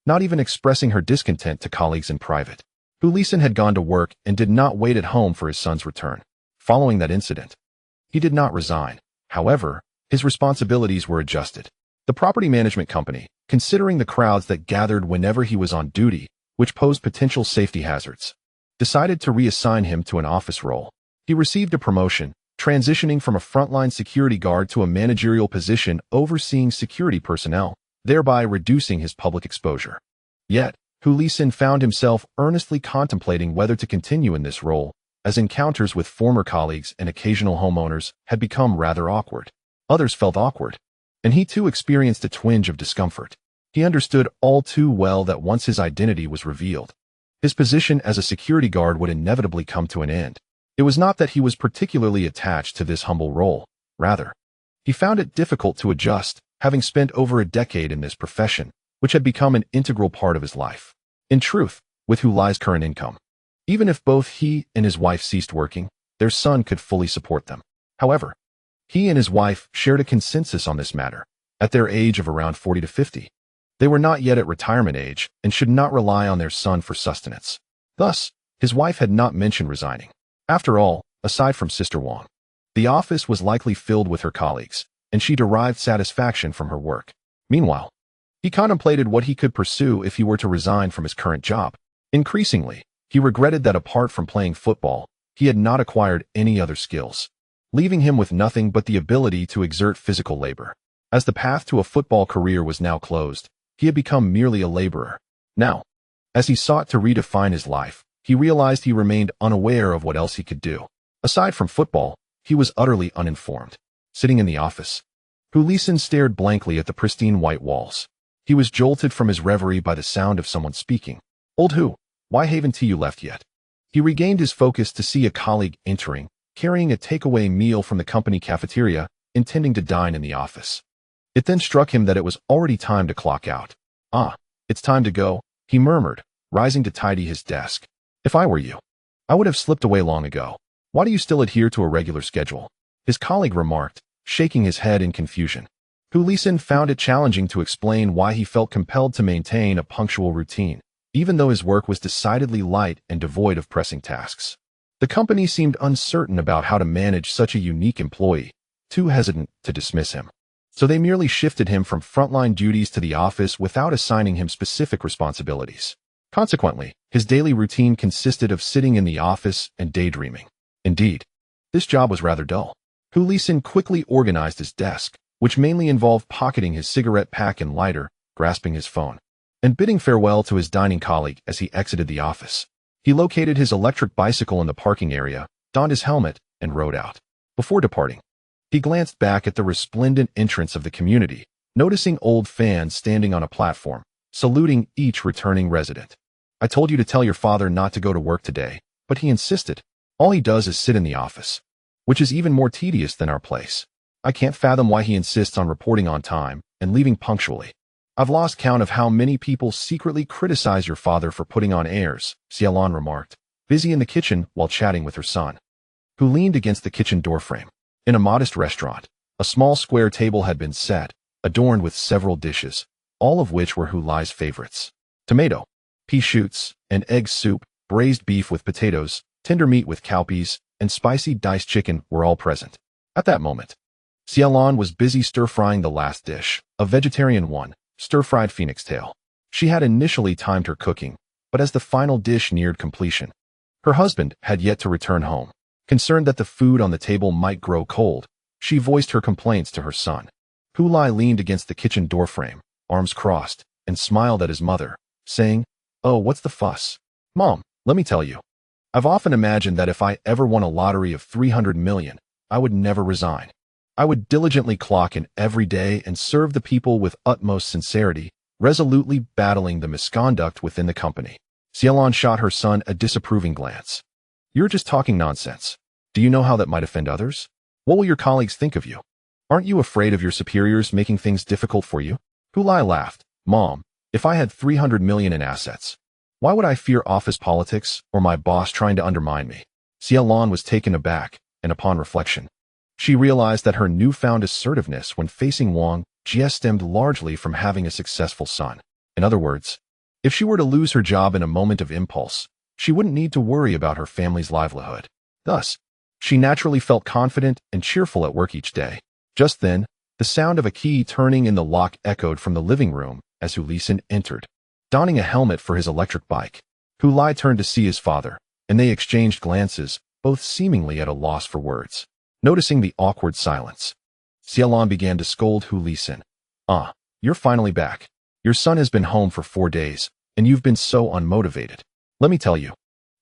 not even expressing her discontent to colleagues in private. Hu Lai had gone to work and did not wait at home for his son's return. Following that incident, he did not resign. However, his responsibilities were adjusted. The property management company, considering the crowds that gathered whenever he was on duty, which posed potential safety hazards, decided to reassign him to an office role. He received a promotion, transitioning from a frontline security guard to a managerial position overseeing security personnel, thereby reducing his public exposure. Yet, Hu Lai found himself earnestly contemplating whether to continue in this role, as encounters with former colleagues and occasional homeowners had become rather awkward. Others felt awkward, and he too experienced a twinge of discomfort. He understood all too well that once his identity was revealed, his position as a security guard would inevitably come to an end. It was not that he was particularly attached to this humble role. Rather, he found it difficult to adjust, having spent over a decade in this profession, which had become an integral part of his life. In truth, with Hu Lai's current income, even if both he and his wife ceased working, their son could fully support them. However, he and his wife shared a consensus on this matter. At their age of around 40 to 50, they were not yet at retirement age and should not rely on their son for sustenance. Thus, his wife had not mentioned resigning. After all, aside from Sister Wang, the office was likely filled with her colleagues, and she derived satisfaction from her work. Meanwhile, he contemplated what he could pursue if he were to resign from his current job. Increasingly, he regretted that apart from playing football, he had not acquired any other skills, leaving him with nothing but the ability to exert physical labor. As the path to a football career was now closed, he had become merely a laborer. Now, as he sought to redefine his life, he realized he remained unaware of what else he could do. Aside from football, he was utterly uninformed. Sitting in the office, Hu Lai stared blankly at the pristine white walls. He was jolted from his reverie by the sound of someone speaking. "Old Hu, why haven't you left yet?" He regained his focus to see a colleague entering, carrying a takeaway meal from the company cafeteria, intending to dine in the office. It then struck him that it was already time to clock out. "Ah, it's time to go," he murmured, rising to tidy his desk. "If I were you, I would have slipped away long ago. Why do you still adhere to a regular schedule?" His colleague remarked, shaking his head in confusion. Hu Lai found it challenging to explain why he felt compelled to maintain a punctual routine, even though his work was decidedly light and devoid of pressing tasks. The company seemed uncertain about how to manage such a unique employee, too hesitant to dismiss him. So they merely shifted him from frontline duties to the office without assigning him specific responsibilities. Consequently, his daily routine consisted of sitting in the office and daydreaming. Indeed, this job was rather dull. Hu Lai quickly organized his desk, which mainly involved pocketing his cigarette pack and lighter, grasping his phone, and bidding farewell to his dining colleague as he exited the office. He located his electric bicycle in the parking area, donned his helmet, and rode out. Before departing, he glanced back at the resplendent entrance of the community, noticing old fans standing on a platform, saluting each returning resident. I told you to tell your father not to go to work today, but he insisted. All he does is sit in the office, which is even more tedious than our place. I can't fathom why he insists on reporting on time and leaving punctually. I've lost count of how many people secretly criticize your father for putting on airs, Xiaolan remarked, busy in the kitchen while chatting with her son, who leaned against the kitchen doorframe. In a modest restaurant, a small square table had been set, adorned with several dishes, all of which were Hu Lai's favorites. Tomato, pea shoots, and egg soup, braised beef with potatoes, tender meat with cowpeas, and spicy diced chicken were all present. At that moment, Xiaolan was busy stir-frying the last dish, a vegetarian one, stir-fried phoenix tail. She had initially timed her cooking, but as the final dish neared completion, her husband had yet to return home. Concerned that the food on the table might grow cold, she voiced her complaints to her son. Hu Lai leaned against the kitchen doorframe, arms crossed, and smiled at his mother, saying, "Oh, what's the fuss? Mom, let me tell you. I've often imagined that if I ever won a lottery of 300 million, I would never resign. I would diligently clock in every day and serve the people with utmost sincerity, resolutely battling the misconduct within the company." Xiaolan shot her son a disapproving glance. "You're just talking nonsense. Do you know how that might offend others? What will your colleagues think of you? Aren't you afraid of your superiors making things difficult for you?" Hu Lai laughed. "Mom, if I had 300 million in assets, why would I fear office politics or my boss trying to undermine me?" Xiaolan was taken aback, and upon reflection, she realized that her newfound assertiveness when facing Wang Zijian stemmed largely from having a successful son. In other words, if she were to lose her job in a moment of impulse, she wouldn't need to worry about her family's livelihood. Thus, she naturally felt confident and cheerful at work each day. Just then, the sound of a key turning in the lock echoed from the living room as Hu Lai entered, donning a helmet for his electric bike. Hu Lai turned to see his father, and they exchanged glances, both seemingly at a loss for words. Noticing the awkward silence, Xiaolan began to scold Hu Lai. "Ah, you're finally back. Your son has been home for 4 days, and you've been so unmotivated. Let me tell you,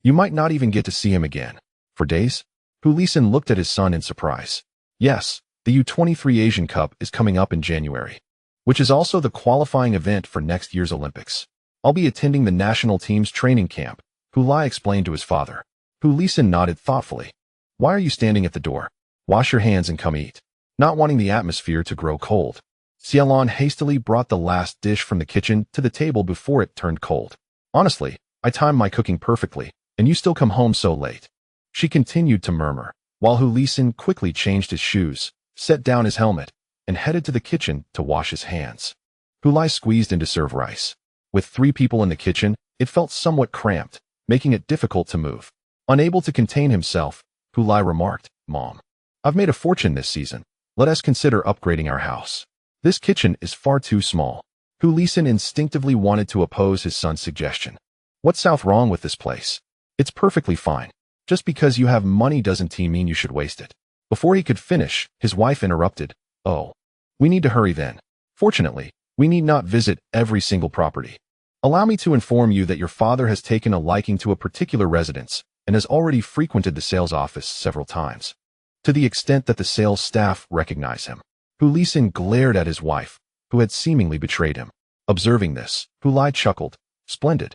you might not even get to see him again." "For days?" Hu Lai looked at his son in surprise. "Yes, the U-23 Asian Cup is coming up in January, which is also the qualifying event for next year's Olympics. I'll be attending the national team's training camp," Hu Lai explained to his father. Hu Lai nodded thoughtfully. "Why are you standing at the door? Wash your hands and come eat." Not wanting the atmosphere to grow cold, Xiaolan hastily brought the last dish from the kitchen to the table before it turned cold. "Honestly, I timed my cooking perfectly, and you still come home so late," she continued to murmur, while Hu Lai quickly changed his shoes, set down his helmet, and headed to the kitchen to wash his hands. Hu Lai squeezed in to serve rice. With 3 people in the kitchen, it felt somewhat cramped, making it difficult to move. Unable to contain himself, Hu Lai remarked, "Mom, I've made a fortune this season. Let us consider upgrading our house. This kitchen is far too small." Hu Lai instinctively wanted to oppose his son's suggestion. "What's wrong with this place? It's perfectly fine. Just because you have money doesn't mean you should waste it." Before he could finish, his wife interrupted. "Oh, we need to hurry then. Fortunately, we need not visit every single property. Allow me to inform you that your father has taken a liking to a particular residence and has already frequented the sales office several times, to the extent that the sales staff recognize him." Hu Lai glared at his wife, who had seemingly betrayed him. Observing this, Hu Lai chuckled. "Splendid.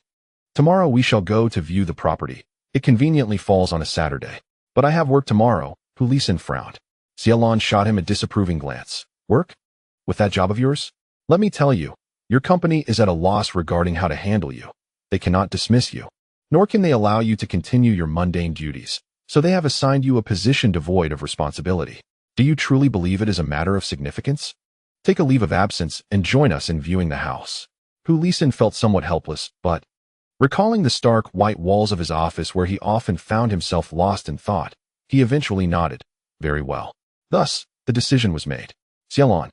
Tomorrow we shall go to view the property. It conveniently falls on a Saturday. But I have work tomorrow." Hu Lai frowned. Xiaolan shot him a disapproving glance. "Work? With that job of yours? Let me tell you, your company is at a loss regarding how to handle you. They cannot dismiss you, nor can they allow you to continue your mundane duties, so they have assigned you a position devoid of responsibility. Do you truly believe it is a matter of significance? Take a leave of absence and join us in viewing the house." Hu Lai felt somewhat helpless, but Recalling the stark white walls of his office where he often found himself lost in thought, he eventually nodded. Very well. Thus, the decision was made. Xiaolon,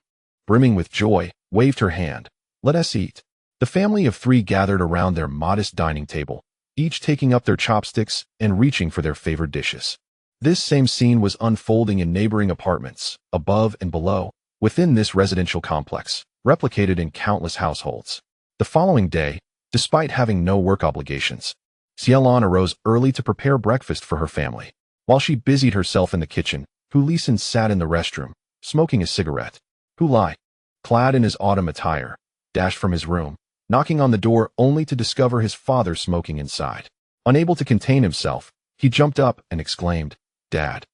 brimming with joy, waved her hand. Let us eat. The family of three gathered around their modest dining table, each taking up their chopsticks and reaching for their favorite dishes. This same scene was unfolding in neighboring apartments, above and below, within this residential complex, replicated in countless households. The following day, despite having no work obligations, Xiaolon arose early to prepare breakfast for her family. While she busied herself in the kitchen, Hu Lai sat in the restroom, smoking a cigarette. Hu Lai, clad in his autumn attire, dashed from his room, knocking on the door only to discover his father smoking inside. Unable to contain himself, he jumped up and exclaimed, "Dad,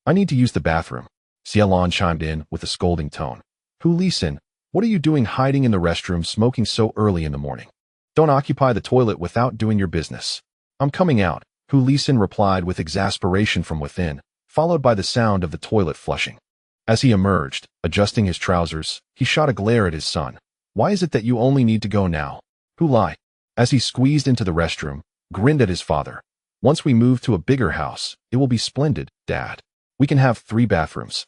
I need to use the bathroom." Xiaolon chimed in with a scolding tone. "Hu Lai, what are you doing hiding in the restroom smoking so early in the morning? Don't occupy the toilet without doing your business." "I'm coming out," Hu Lai replied with exasperation from within, followed by the sound of the toilet flushing. As he emerged, adjusting his trousers, he shot a glare at his son. "Why is it that you only need to go now?" Hu Lai, as he squeezed into the restroom, grinned at his father. "Once we move to a bigger house, it will be splendid, Dad. We can have 3 bathrooms.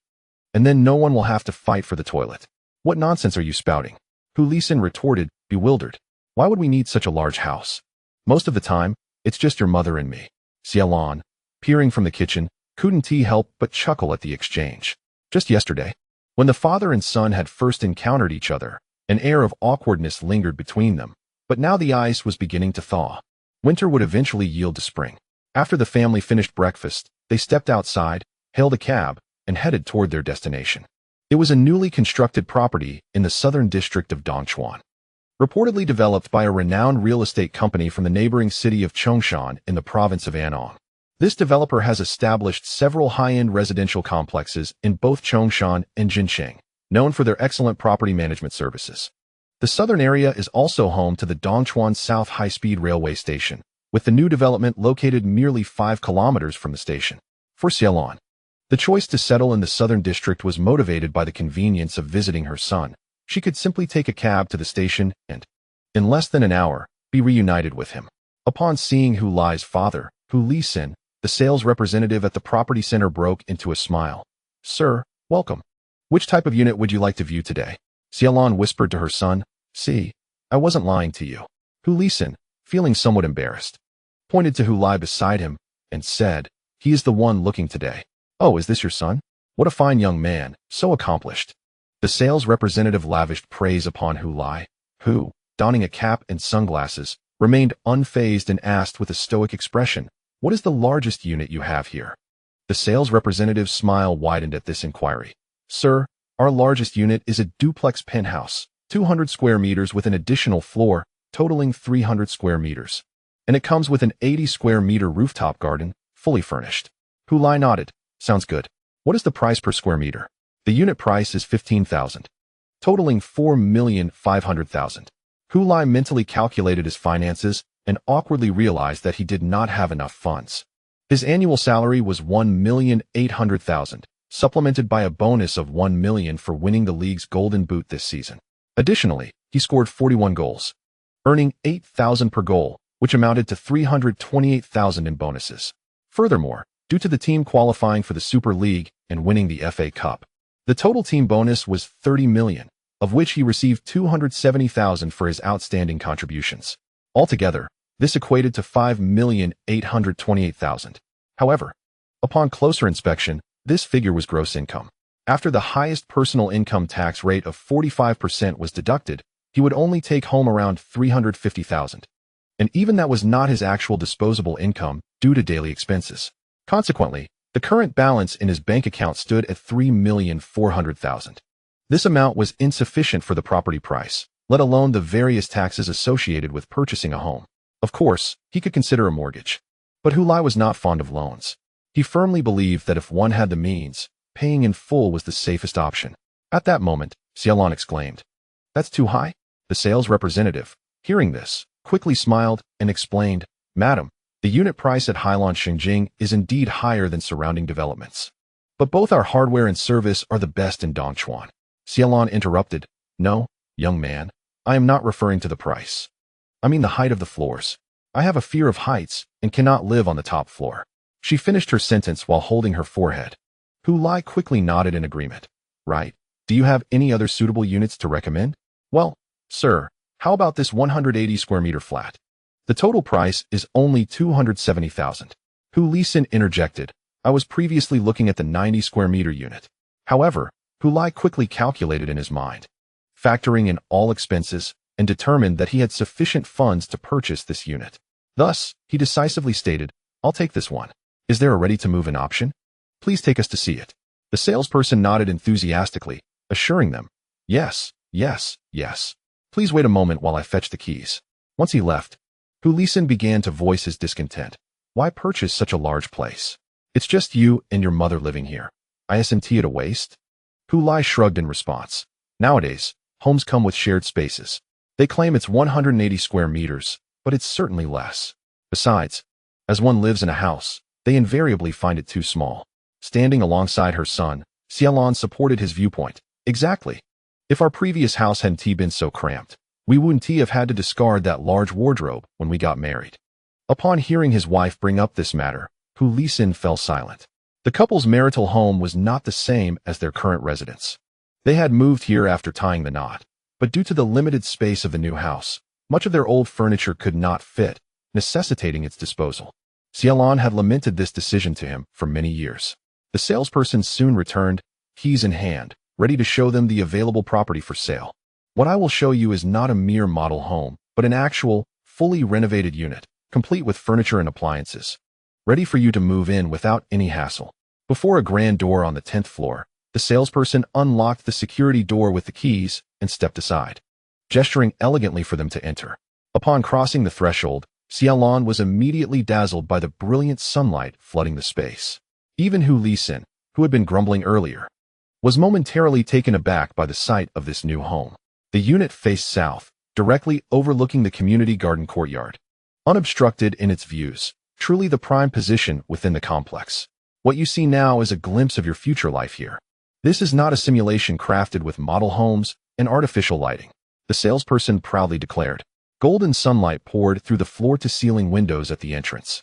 And then no one will have to fight for the toilet." "What nonsense are you spouting?" Hu Lai retorted, bewildered. "Why would we need such a large house? Most of the time, it's just your mother and me." Xiaolon, peering from the kitchen, couldn't he help but chuckle at the exchange. Just yesterday, when the father and son had first encountered each other, an air of awkwardness lingered between them, but now the ice was beginning to thaw. Winter would eventually yield to spring. After the family finished breakfast, they stepped outside, hailed a cab, and headed toward their destination. It was a newly constructed property in the southern district of Dongchuan, reportedly developed by a renowned real estate company from the neighboring city of Chongshan in the province of Anong. This developer has established several high-end residential complexes in both Chongshan and Jincheng, known for their excellent property management services. The southern area is also home to the Dongchuan South High-Speed Railway Station, with the new development located merely 5 kilometers from the station. For Xiaolon, the choice to settle in the southern district was motivated by the convenience of visiting her son. She could simply take a cab to the station and, in less than an hour, be reunited with him. Upon seeing Hu Lai's father, Hu Lai, the sales representative at the property center broke into a smile. "Sir, welcome. Which type of unit would you like to view today?" Xiaolon whispered to her son. "See, I wasn't lying to you." Hu Lai, feeling somewhat embarrassed, pointed to Hu Lai beside him and said, "He is the one looking today." "Oh, is this your son? What a fine young man, so accomplished." The sales representative lavished praise upon Hu Lai, who, donning a cap and sunglasses, remained unfazed and asked with a stoic expression, "What is the largest unit you have here?" The sales representative's smile widened at this inquiry. "Sir, our largest unit is a duplex penthouse, 200 square meters with an additional floor, totaling 300 square meters. And it comes with an 80 square meter rooftop garden, fully furnished." Hu Lai nodded. "Sounds good. What is the price per square meter?" "The unit price is 15,000, totaling 4,500,000. Hu Lai mentally calculated his finances and awkwardly realized that he did not have enough funds. His annual salary was 1,800,000, supplemented by a bonus of 1 million for winning the league's Golden Boot this season. Additionally, he scored 41 goals, earning 8,000 per goal, which amounted to 328,000 in bonuses. Furthermore, due to the team qualifying for the Super League and winning the FA Cup, the total team bonus was 30 million, of which he received 270,000 for his outstanding contributions. Altogether, this equated to 5,828,000. However, upon closer inspection, this figure was gross income. After the highest personal income tax rate of 45% was deducted, he would only take home around 350,000. And even that was not his actual disposable income due to daily expenses. Consequently, the current balance in his bank account stood at 3,400,000. This amount was insufficient for the property price, let alone the various taxes associated with purchasing a home. Of course, he could consider a mortgage. But Hu Lai was not fond of loans. He firmly believed that if one had the means, paying in full was the safest option. At that moment, Xiaolon exclaimed, "That's too high?" The sales representative, hearing this, quickly smiled and explained, "Madam, the unit price at Heilong Xingjing is indeed higher than surrounding developments. But both our hardware and service are the best in Dongchuan." Xiaolon interrupted, "No, young man, I am not referring to the price. I mean the height of the floors. I have a fear of heights and cannot live on the top floor. She finished her sentence while holding her forehead. Hu Lai quickly nodded in agreement. Right. Do you have any other suitable units to recommend? Well, sir, how about this 180 square meter flat? The total price is only 270,000. Hu Lisin interjected. I was previously looking at the 90 square meter unit. However, Hu Lai quickly calculated in his mind, factoring in all expenses, and determined that he had sufficient funds to purchase this unit. Thus, he decisively stated, I'll take this one. Is there a ready-to-move-in option? Please take us to see it. The salesperson nodded enthusiastically, assuring them, Yes, yes, yes. Please wait a moment while I fetch the keys. Once he left, Hu Lisin began to voice his discontent. Why purchase such a large place? It's just you and your mother living here. Isn't it a waste? Hu Lai shrugged in response. Nowadays, homes come with shared spaces. They claim it's 180 square meters, but it's certainly less. Besides, as one lives in a house, they invariably find it too small. Standing alongside her son, Xiaolon supported his viewpoint. Exactly. If our previous house hadn't been so cramped, we wouldn't have had to discard that large wardrobe when we got married. Upon hearing his wife bring up this matter, Hu Lisin fell silent. The couple's marital home was not the same as their current residence. They had moved here after tying the knot, but due to the limited space of the new house, much of their old furniture could not fit, necessitating its disposal. Xiaolon had lamented this decision to him for many years. The salesperson soon returned, keys in hand, ready to show them the available property for sale. What I will show you is not a mere model home, but an actual, fully renovated unit, complete with furniture and appliances, ready for you to move in without any hassle. Before a grand door on the 10th floor, the salesperson unlocked the security door with the keys and stepped aside, gesturing elegantly for them to enter. Upon crossing the threshold, Xiaolon was immediately dazzled by the brilliant sunlight flooding the space. Even Hu Lisin, who had been grumbling earlier, was momentarily taken aback by the sight of this new home. The unit faced south, directly overlooking the community garden courtyard. Unobstructed in its views, truly the prime position within the complex. What you see now is a glimpse of your future life here. This is not a simulation crafted with model homes and artificial lighting, the salesperson proudly declared. Golden sunlight poured through the floor-to-ceiling windows at the entrance,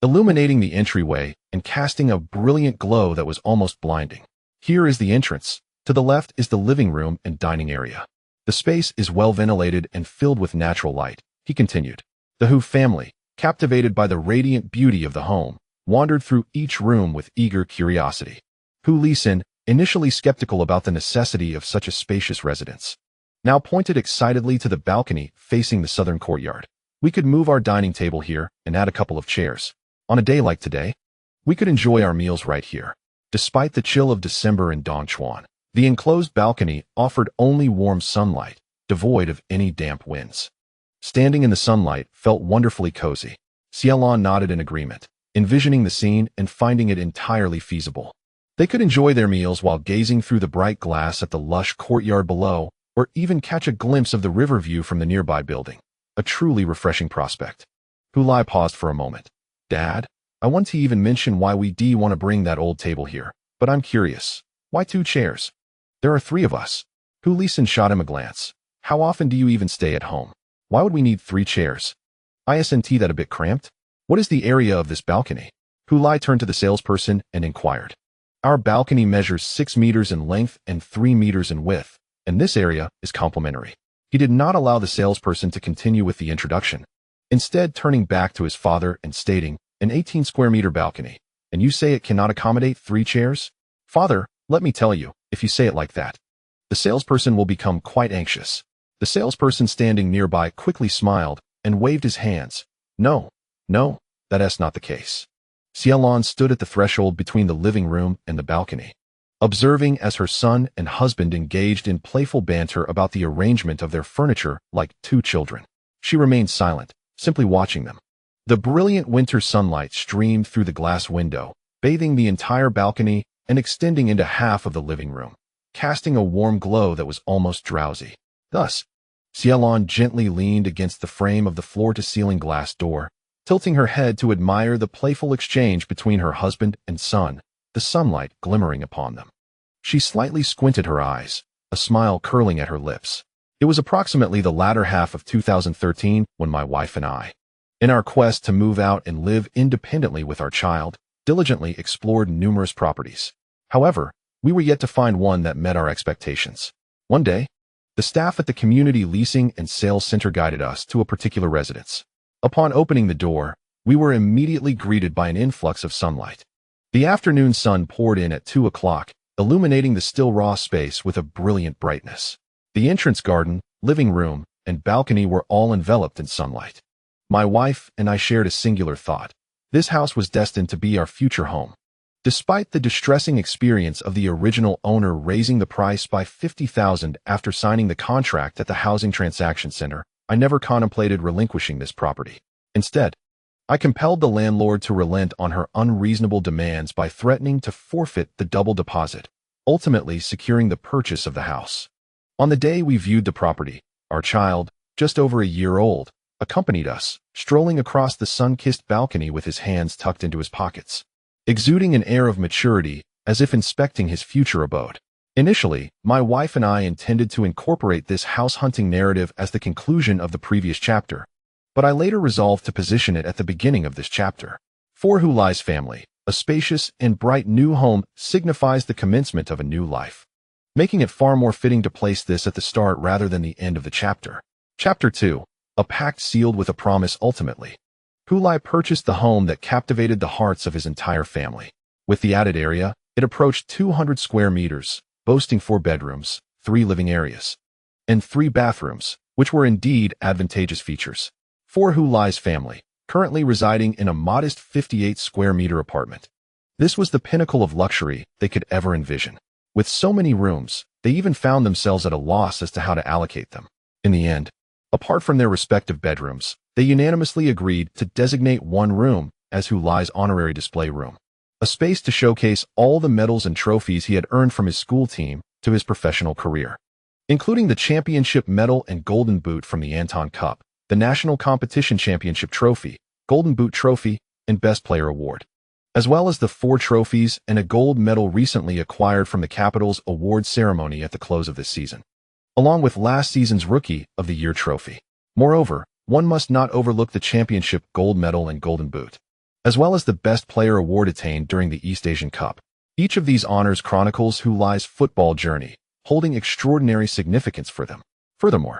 illuminating the entryway and casting a brilliant glow that was almost blinding. Here is the entrance. To the left is the living room and dining area. The space is well ventilated and filled with natural light, he continued. The Hu family, captivated by the radiant beauty of the home, wandered through each room with eager curiosity. Hu Lisin, initially skeptical about the necessity of such a spacious residence, now pointed excitedly to the balcony facing the southern courtyard. We could move our dining table here and add a couple of chairs. On a day like today, we could enjoy our meals right here. Despite the chill of December in Dongchuan, the enclosed balcony offered only warm sunlight, devoid of any damp winds. Standing in the sunlight felt wonderfully cozy. Xiaolon nodded in agreement, envisioning the scene and finding it entirely feasible. They could enjoy their meals while gazing through the bright glass at the lush courtyard below, or even catch a glimpse of the river view from the nearby building. A truly refreshing prospect. Hu Lai paused for a moment. Dad, I want to even mention why we want to bring that old table here, but I'm curious. Why 2 chairs? There are 3 of us. Hu Lisin shot him a glance. How often do you even stay at home? Why would we need 3 chairs? Isn't that a bit cramped? What is the area of this balcony? Hu Lai turned to the salesperson and inquired. Our balcony measures 6 meters in length and 3 meters in width, and this area is complimentary. He did not allow the salesperson to continue with the introduction, instead turning back to his father and stating, an 18 square meter balcony, and you say it cannot accommodate 3 chairs? Father, let me tell you, if you say it like that, the salesperson will become quite anxious. The salesperson standing nearby quickly smiled and waved his hands. No, that's not the case. Xiaolon stood at the threshold between the living room and the balcony, observing as her son and husband engaged in playful banter about the arrangement of their furniture like 2 children. She remained silent, simply watching them. The brilliant winter sunlight streamed through the glass window, bathing the entire balcony and extending into half of the living room, casting a warm glow that was almost drowsy. Thus, Xiaolon gently leaned against the frame of the floor-to-ceiling glass door, tilting her head to admire the playful exchange between her husband and son, the sunlight glimmering upon them. She slightly squinted her eyes, a smile curling at her lips. It was approximately the latter half of 2013 when my wife and I In our quest to move out and live independently with our child, diligently explored numerous properties. However, we were yet to find one that met our expectations. One day, the staff at the Community Leasing and Sales Center guided us to a particular residence. Upon opening the door, we were immediately greeted by an influx of sunlight. The afternoon sun poured in at 2 o'clock, illuminating the still raw space with a brilliant brightness. The entrance garden, living room, and balcony were all enveloped in sunlight. My wife and I shared a singular thought. This house was destined to be our future home. Despite the distressing experience of the original owner raising the price by $50,000 after signing the contract at the Housing Transaction Center, I never contemplated relinquishing this property. Instead, I compelled the landlord to relent on her unreasonable demands by threatening to forfeit the double deposit, ultimately securing the purchase of the house. On the day we viewed the property, our child, just over a year old, accompanied us, strolling across the sun-kissed balcony with his hands tucked into his pockets, exuding an air of maturity as if inspecting his future abode. Initially, my wife and I intended to incorporate this house-hunting narrative as the conclusion of the previous chapter, but I later resolved to position it at the beginning of this chapter. For Hu Lai's family, a spacious and bright new home signifies the commencement of a new life, making it far more fitting to place this at the start rather than the end of the chapter. Chapter 2. A pact sealed with a promise ultimately. Hu Lai purchased the home that captivated the hearts of his entire family. With the added area, it approached 200 square meters, boasting 4 bedrooms, 3 living areas, and 3 bathrooms, which were indeed advantageous features. For Hu Lai's family, currently residing in a modest 58 square meter apartment. This was the pinnacle of luxury they could ever envision. With so many rooms, they even found themselves at a loss as to how to allocate them. In the end, apart from their respective bedrooms, they unanimously agreed to designate one room as Hu Lai's honorary display room, a space to showcase all the medals and trophies he had earned from his school team to his professional career, including the championship medal and golden boot from the Anton Cup, the National Competition Championship Trophy, Golden Boot Trophy, and Best Player Award, as well as the 4 trophies and a gold medal recently acquired from the Capitals award ceremony at the close of this season, along with last season's Rookie of the Year trophy. Moreover, one must not overlook the championship gold medal and golden boot, as well as the Best Player Award attained during the East Asian Cup. Each of these honors chronicles Hu Lai's football journey, holding extraordinary significance for them. Furthermore,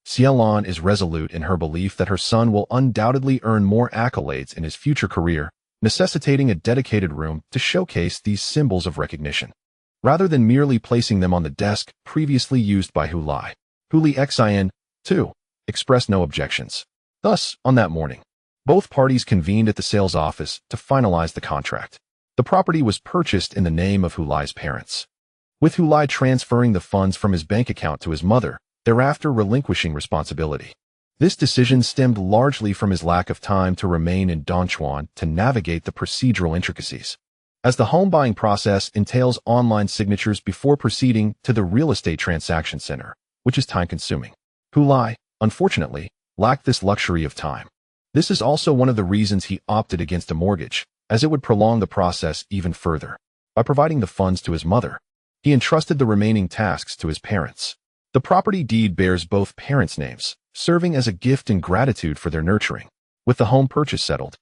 Xiaolan is resolute in her belief that her son will undoubtedly earn more accolades in his future career, necessitating a dedicated room to showcase these symbols of recognition, rather than merely placing them on the desk previously used by Hu Lai. Hu Xian, too, expressed no objections. Thus, on that morning, both parties convened at the sales office to finalize the contract. The property was purchased in the name of Hu Lai's parents, with Hu Lai transferring the funds from his bank account to his mother, thereafter relinquishing responsibility. This decision stemmed largely from his lack of time to remain in Dongchuan to navigate the procedural intricacies, as the home buying process entails online signatures before proceeding to the real estate transaction center, which is time-consuming. Hu Lai, unfortunately, lacked this luxury of time. This is also one of the reasons he opted against a mortgage, as it would prolong the process even further. By providing the funds to his mother, he entrusted the remaining tasks to his parents. The property deed bears both parents' names, serving as a gift and gratitude for their nurturing. With the home purchase settled,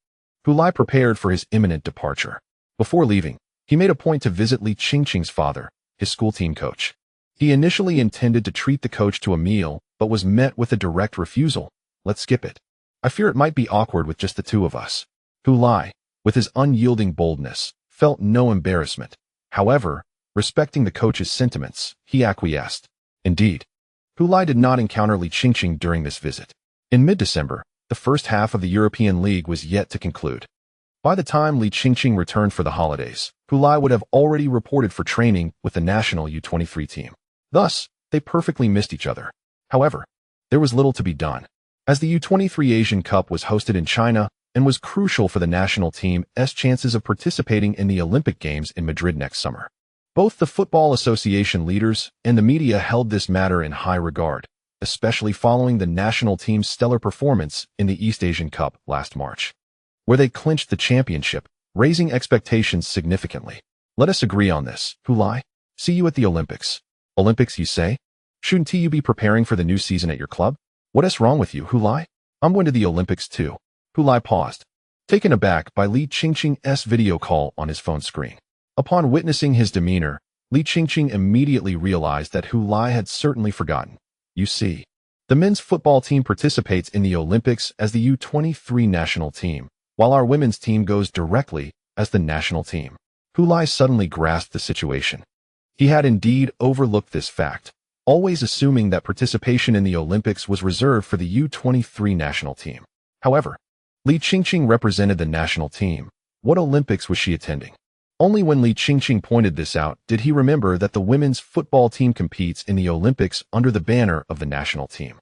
Hu Lai prepared for his imminent departure. Before leaving, he made a point to visit Li Qingqing's father, his school team coach. He initially intended to treat the coach to a meal, but was met with a direct refusal. "Let's skip it. I fear it might be awkward with just the 2 of us." Hu Lai, with his unyielding boldness, felt no embarrassment. However, respecting the coach's sentiments, he acquiesced. Indeed, Hu Lai did not encounter Li Qingqing during this visit. In mid-December, the first half of the European League was yet to conclude. By the time Li Qingqing returned for the holidays, Hu Lai would have already reported for training with the national U23 team. Thus, they perfectly missed each other. However, there was little to be done, as the U23 Asian Cup was hosted in China and was crucial for the national team's chances of participating in the Olympic Games in Madrid next summer. Both the Football Association leaders and the media held this matter in high regard, especially following the national team's stellar performance in the East Asian Cup last March, where they clinched the championship, raising expectations significantly. "Let us agree on this, Hu Lai. See you at the Olympics." "Olympics, you say? Shouldn't you be preparing for the new season at your club?" "What is wrong with you, Hu Lai? I'm going to the Olympics too." Hu Lai paused, taken aback by Li Qingqing's video call on his phone screen. Upon witnessing his demeanor, Li Qingqing immediately realized that Hu Lai had certainly forgotten. You see, the men's football team participates in the Olympics as the U-23 national team, while our women's team goes directly as the national team. Hu Lai suddenly grasped the situation. He had indeed overlooked this fact, always assuming that participation in the Olympics was reserved for the U-23 national team. However, Li Qingqing represented the national team. What Olympics was she attending? Only when Li Qingqing pointed this out did he remember that the women's football team competes in the Olympics under the banner of the national team.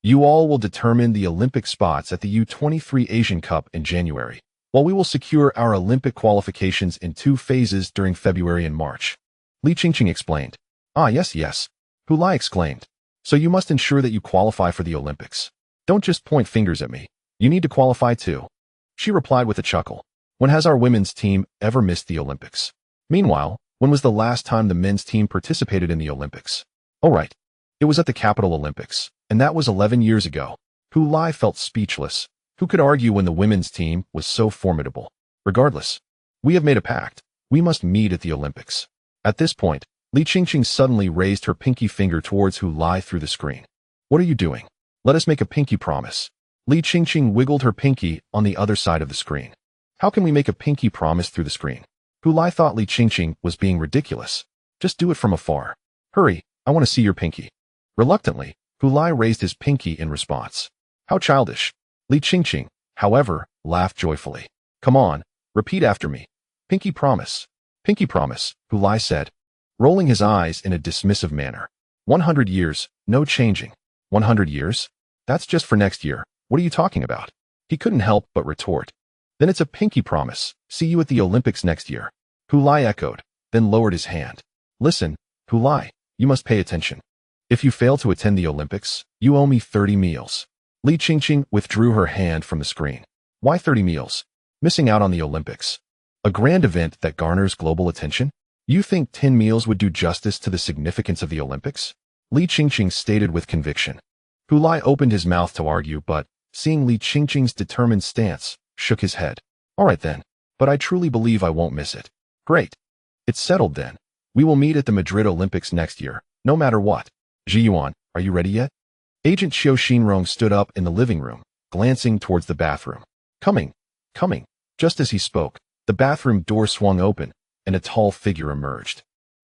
You all will determine the Olympic spots at the U-23 Asian Cup in January, while we will secure our Olympic qualifications in 2 phases during February and March. Li Qingqing explained. Ah, yes. Hu Lai exclaimed. So you must ensure that you qualify for the Olympics. Don't just point fingers at me. You need to qualify too. She replied with a chuckle. When has our women's team ever missed the Olympics? Meanwhile, when was the last time the men's team participated in the Olympics? Oh right. It was at the Capital Olympics, and that was 11 years ago. Hu Lai felt speechless. Who could argue when the women's team was so formidable? Regardless, we have made a pact. We must meet at the Olympics. At this point, Li Qingqing suddenly raised her pinky finger towards Hu Lai through the screen. What are you doing? Let us make a pinky promise. Li Qingqing wiggled her pinky on the other side of the screen. How can we make a pinky promise through the screen? Hu Lai thought Li Qingqing was being ridiculous. Just do it from afar. Hurry, I want to see your pinky. Reluctantly, Hu Lai raised his pinky in response. How childish. Li Qingqing, however, laughed joyfully. Come on, repeat after me. Pinky promise. Pinky promise, Hu Lai said, rolling his eyes in a dismissive manner. 100 years, no changing. 100 years? That's just for next year. What are you talking about? He couldn't help but retort. Then it's a pinky promise. See you at the Olympics next year. Hu Lai echoed, then lowered his hand. Listen, Hu Lai, you must pay attention. If you fail to attend the Olympics, you owe me 30 meals. Li Qingqing withdrew her hand from the screen. Why 30 meals? Missing out on the Olympics. A grand event that garners global attention? You think 10 meals would do justice to the significance of the Olympics? Li Qingqing stated with conviction. Hu Lai opened his mouth to argue, but, seeing Li Qingqing's determined stance, shook his head. All right then, but I truly believe I won't miss it. Great. It's settled then. We will meet at the Madrid Olympics next year, no matter what. Zhiyuan, are you ready yet? Agent Qiu Xinrong stood up in the living room, glancing towards the bathroom. Coming. Just as he spoke, the bathroom door swung open, and a tall figure emerged.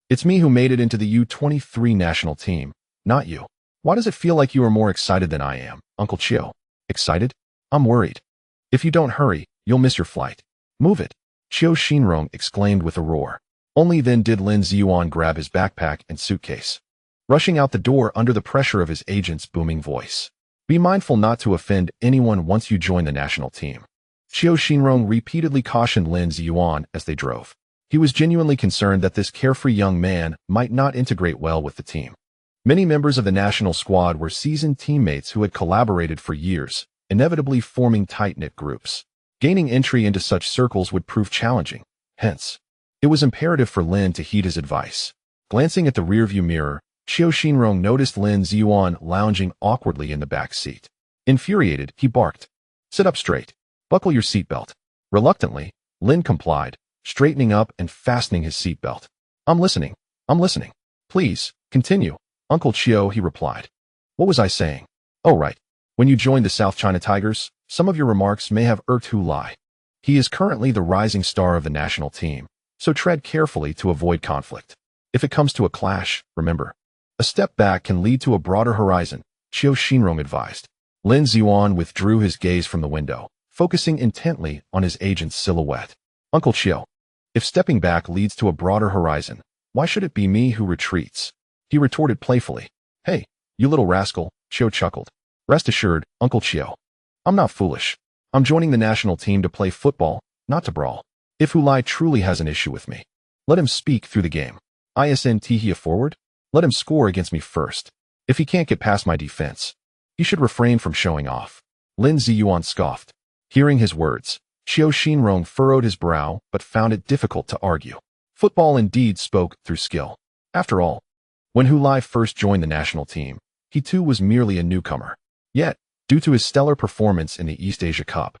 It's me who made it into the U-23 national team, not you. Why does it feel like you are more excited than I am, Uncle Qiu? Excited? I'm worried. If you don't hurry, you'll miss your flight. Move it. Qiu Xinrong exclaimed with a roar. Only then did Lin Ziyuan grab his backpack and suitcase, rushing out the door under the pressure of his agent's booming voice. Be mindful not to offend anyone once you join the national team. Qiu Xinrong repeatedly cautioned Lin Ziyuan as they drove. He was genuinely concerned that this carefree young man might not integrate well with the team. Many members of the national squad were seasoned teammates who had collaborated for years, inevitably forming tight-knit groups. Gaining entry into such circles would prove challenging. Hence, it was imperative for Lin to heed his advice. Glancing at the rearview mirror, Qiu Xinrong noticed Lin Ziyuan lounging awkwardly in the back seat. Infuriated, he barked. Sit up straight. Buckle your seatbelt. Reluctantly, Lin complied, straightening up and fastening his seatbelt. I'm listening. Please, continue, Uncle Qiu, he replied. What was I saying? Oh right. When you joined the South China Tigers, some of your remarks may have irked Hu Lai. He is currently the rising star of the national team, so tread carefully to avoid conflict. If it comes to a clash, remember, a step back can lead to a broader horizon, Qiu Xinrong advised. Lin Ziyuan withdrew his gaze from the window, focusing intently on his agent's silhouette. Uncle Qiu, if stepping back leads to a broader horizon, why should it be me who retreats? He retorted playfully. Hey, you little rascal, Qiu chuckled. Rest assured, Uncle Qiu, I'm not foolish. I'm joining the national team to play football, not to brawl. If Hu Lai truly has an issue with me, let him speak through the game. Isn't he a forward? Let him score against me first. If he can't get past my defense, he should refrain from showing off. Lin Ziyuan scoffed. Hearing his words, Qiu Xinrong furrowed his brow but found it difficult to argue. Football indeed spoke through skill. After all, when Hu Lai first joined the national team, he too was merely a newcomer. Yet, due to his stellar performance in the East Asia Cup,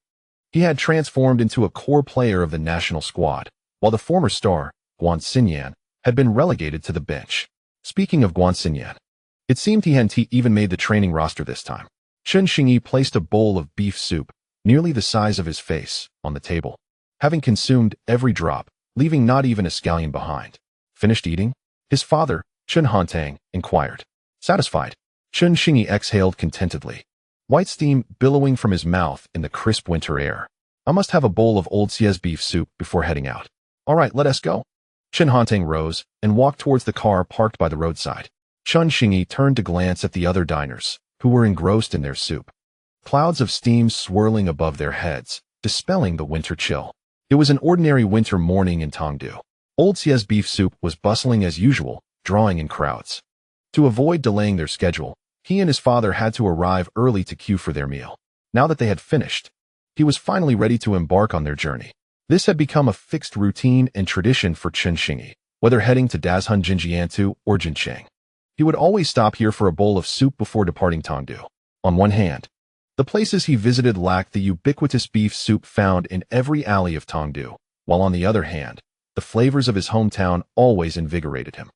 He had transformed into a core player of the national squad, while the former star, Guo Xinyan, had been relegated to the bench. Speaking of Guo Xinyan, it seemed he hadn't even made the training roster this time. Chen Xingyi placed a bowl of beef soup, nearly the size of his face, on the table. Having consumed every drop, leaving not even a scallion behind. Finished eating? His father, Chen Hantang, inquired. Satisfied, Chen Xingyi exhaled contentedly. White steam billowing from his mouth in the crisp winter air. I must have a bowl of old Xia's beef soup before heading out. All right, let us go. Chen Hantang rose and walked towards the car parked by the roadside. Chen Xingyi turned to glance at the other diners, who were engrossed in their soup. Clouds of steam swirling above their heads, dispelling the winter chill. It was an ordinary winter morning in Tongdu. Old Xia's beef soup was bustling as usual, drawing in crowds. To avoid delaying their schedule, he and his father had to arrive early to queue for their meal. Now that they had finished, he was finally ready to embark on their journey. This had become a fixed routine and tradition for Chen Xingyi, whether heading to Dazhun Jinjiantu or Jincheng. He would always stop here for a bowl of soup before departing Tongdu. On one hand, the places he visited lacked the ubiquitous beef soup found in every alley of Tongdu, while on the other hand, the flavors of his hometown always invigorated him.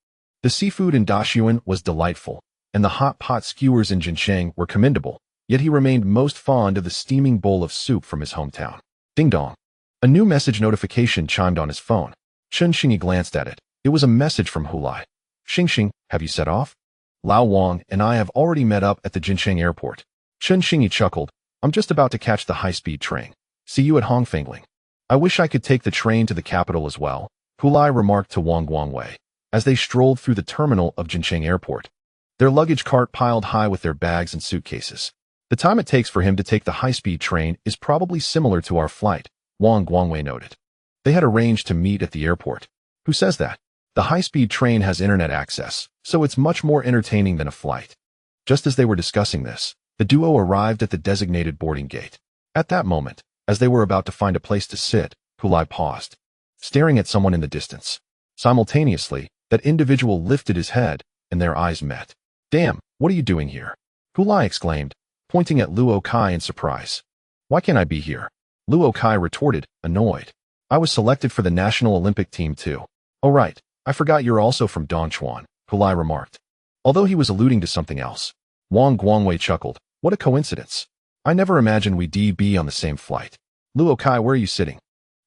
The seafood in Dashuan was delightful, and the hot pot skewers in Jincheng were commendable, yet he remained most fond of the steaming bowl of soup from his hometown. Ding dong. A new message notification chimed on his phone. Chen Xingyi glanced at it. It was a message from Hu Lai. Xingxing, have you set off? Lao Wang and I have already met up at the Jincheng airport. Chen Xingyi chuckled. I'm just about to catch the high-speed train. See you at Hongfengling. I wish I could take the train to the capital as well, Hu Lai remarked to Wang Guangwei, as they strolled through the terminal of Jincheng airport. Their luggage cart piled high with their bags and suitcases. The time it takes for him to take the high-speed train is probably similar to our flight, Wang Guangwei noted. They had arranged to meet at the airport. Who says that? The high-speed train has internet access, so it's much more entertaining than a flight. Just as they were discussing this, the duo arrived at the designated boarding gate. At that moment, as they were about to find a place to sit, Hu Lai paused, staring at someone in the distance. Simultaneously, that individual lifted his head, and their eyes met. Damn, what are you doing here? Hu Lai exclaimed, pointing at Luo Kai in surprise. Why can't I be here? Luo Kai retorted, annoyed. I was selected for the National Olympic team too. Oh right, I forgot you're also from Dongchuan, Hu Lai remarked. Although he was alluding to something else. Wang Guangwei chuckled. What a coincidence. I never imagined we'd be on the same flight. Luo Kai, where are you sitting?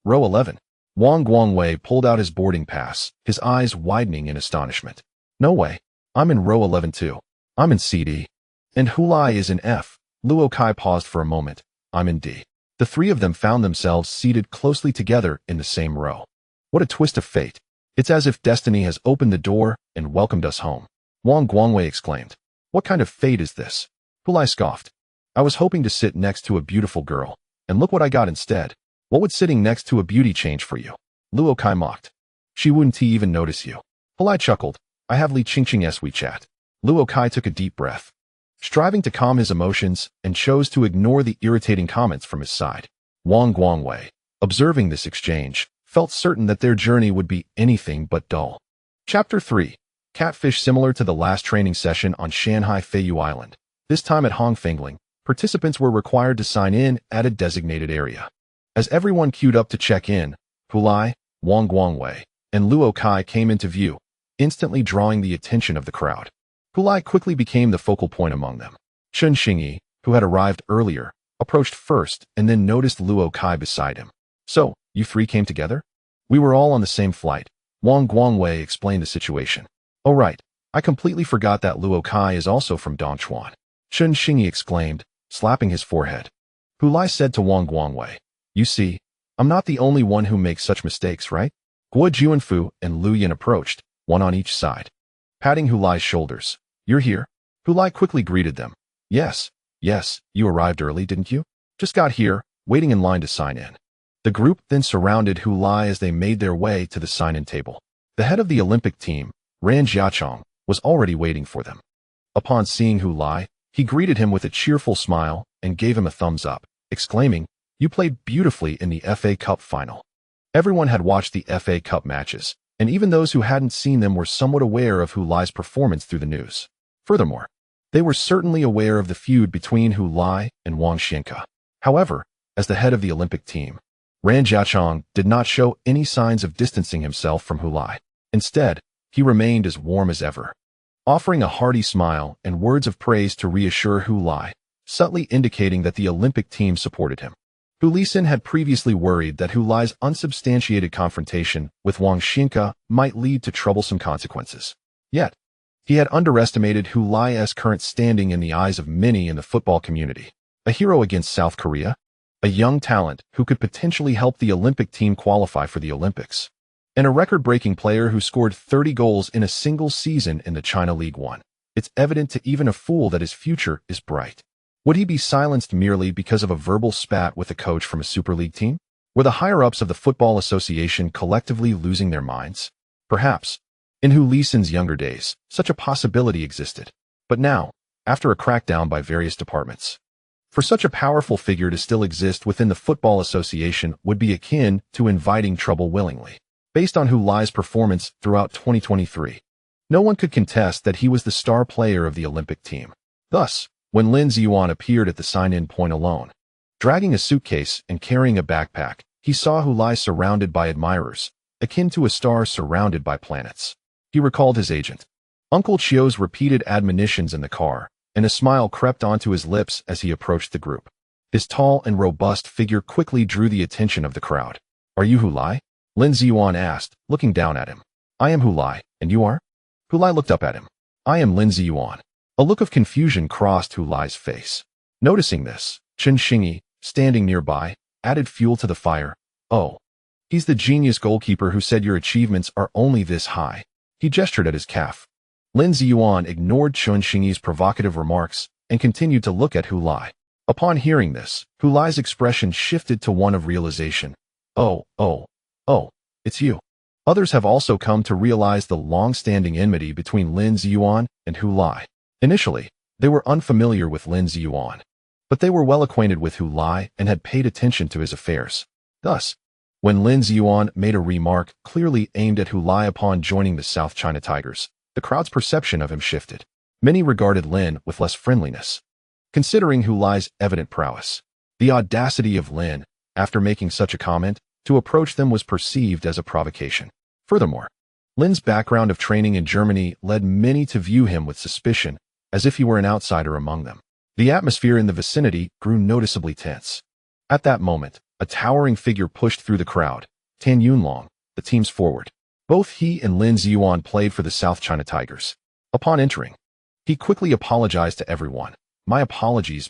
Row 11. Wang Guangwei pulled out his boarding pass, his eyes widening in astonishment. No way. I'm in row 11 too. I'm in CD. And Hu Lai is in F. Luo Kai paused for a moment. I'm in D. The three of them found themselves seated closely together in the same row. What a twist of fate. It's as if destiny has opened the door and welcomed us home. Wang Guangwei exclaimed. What kind of fate is this? Hu Lai scoffed. I was hoping to sit next to a beautiful girl, and look what I got instead. What would sitting next to a beauty change for you? Luo Kai mocked. She wouldn't even notice you. Hu Lai chuckled. I have Li Qingqing's WeChat. Luo Kai took a deep breath, striving to calm his emotions, and chose to ignore the irritating comments from his side. Wang Guangwei, observing this exchange, felt certain that their journey would be anything but dull. Chapter 3. Catfish. Similar to the last training session on Shanhai Feiyu Island, this time at Hongfengling, participants were required to sign in at a designated area. As everyone queued up to check in, Hu Lai, Wang Guangwei, and Luo Kai came into view, instantly drawing the attention of the crowd. Hu Lai quickly became the focal point among them. Chen Xingyi, who had arrived earlier, approached first and then noticed Luo Kai beside him. So, you three came together? We were all on the same flight. Wang Guangwei explained the situation. Oh right, I completely forgot that Luo Kai is also from Dongchuan. Chen Xingyi exclaimed, slapping his forehead. Hu Lai said to Wang Guangwei, you see, I'm not the only one who makes such mistakes, right? Guo Junfu and Liu Jinge approached, one on each side. Patting Hu Lai's shoulders. You're here? Hu Lai quickly greeted them. Yes, you arrived early, didn't you? Just got here, waiting in line to sign in. The group then surrounded Hu Lai as they made their way to the sign-in table. The head of the Olympic team, Ran Jiachong, was already waiting for them. Upon seeing Hu Lai, he greeted him with a cheerful smile and gave him a thumbs up, exclaiming, you played beautifully in the FA Cup final. Everyone had watched the FA Cup matches, and even those who hadn't seen them were somewhat aware of Hu Lai's performance through the news. Furthermore, they were certainly aware of the feud between Hu Lai and Wang Xianke. However, as the head of the Olympic team, Ran Jiachong did not show any signs of distancing himself from Hu Lai. Instead, he remained as warm as ever, offering a hearty smile and words of praise to reassure Hu Lai, subtly indicating that the Olympic team supported him. Hu Lisin had previously worried that Hu Lai's unsubstantiated confrontation with Wang Xinka might lead to troublesome consequences. Yet, he had underestimated Hu Lai's current standing in the eyes of many in the football community. A hero against South Korea? A young talent who could potentially help the Olympic team qualify for the Olympics. And a record-breaking player who scored 30 goals in a single season in the China League One. It's evident to even a fool that his future is bright. Would he be silenced merely because of a verbal spat with a coach from a Super League team? Were the higher-ups of the Football Association collectively losing their minds? Perhaps. In Hu Lisin's younger days, such a possibility existed. But now, after a crackdown by various departments, for such a powerful figure to still exist within the Football Association would be akin to inviting trouble willingly. Based on Hu Lai's performance throughout 2023, no one could contest that he was the star player of the Olympic team. Thus, when Lin Ziyuan appeared at the sign-in point alone, dragging a suitcase and carrying a backpack, he saw Hu Lai surrounded by admirers, akin to a star surrounded by planets. He recalled his agent, Uncle Chio's repeated admonitions in the car, and a smile crept onto his lips as he approached the group. His tall and robust figure quickly drew the attention of the crowd. "Are you Hu Lai?" Lin Ziyuan asked, looking down at him. "I am Hu Lai, and you are?" Hu Lai looked up at him. "I am Lin Ziyuan." A look of confusion crossed Hu Lai's face. Noticing this, Chen Xingyi, standing nearby, added fuel to the fire. "Oh, he's the genius goalkeeper who said your achievements are only this high." He gestured at his calf. Lin Ziyuan ignored Chen Xingyi's provocative remarks and continued to look at Hu Lai. Upon hearing this, Hu Lai's expression shifted to one of realization. Oh, it's you." Others have also come to realize the long-standing enmity between Lin Ziyuan and Hu Lai. Initially, they were unfamiliar with Lin Ziyuan, but they were well acquainted with Hu Lai and had paid attention to his affairs. Thus, when Lin Ziyuan made a remark clearly aimed at Hu Lai upon joining the South China Tigers, the crowd's perception of him shifted. Many regarded Lin with less friendliness. Considering Hu Lai's evident prowess, the audacity of Lin, after making such a comment, to approach them was perceived as a provocation. Furthermore, Lin's background of training in Germany led many to view him with suspicion, as if he were an outsider among them. The atmosphere in the vicinity grew noticeably tense. At that moment, a towering figure pushed through the crowd, Tan Yunlong, the team's forward. Both he and Lin Ziyuan played for the South China Tigers. Upon entering, he quickly apologized to everyone. My apologies.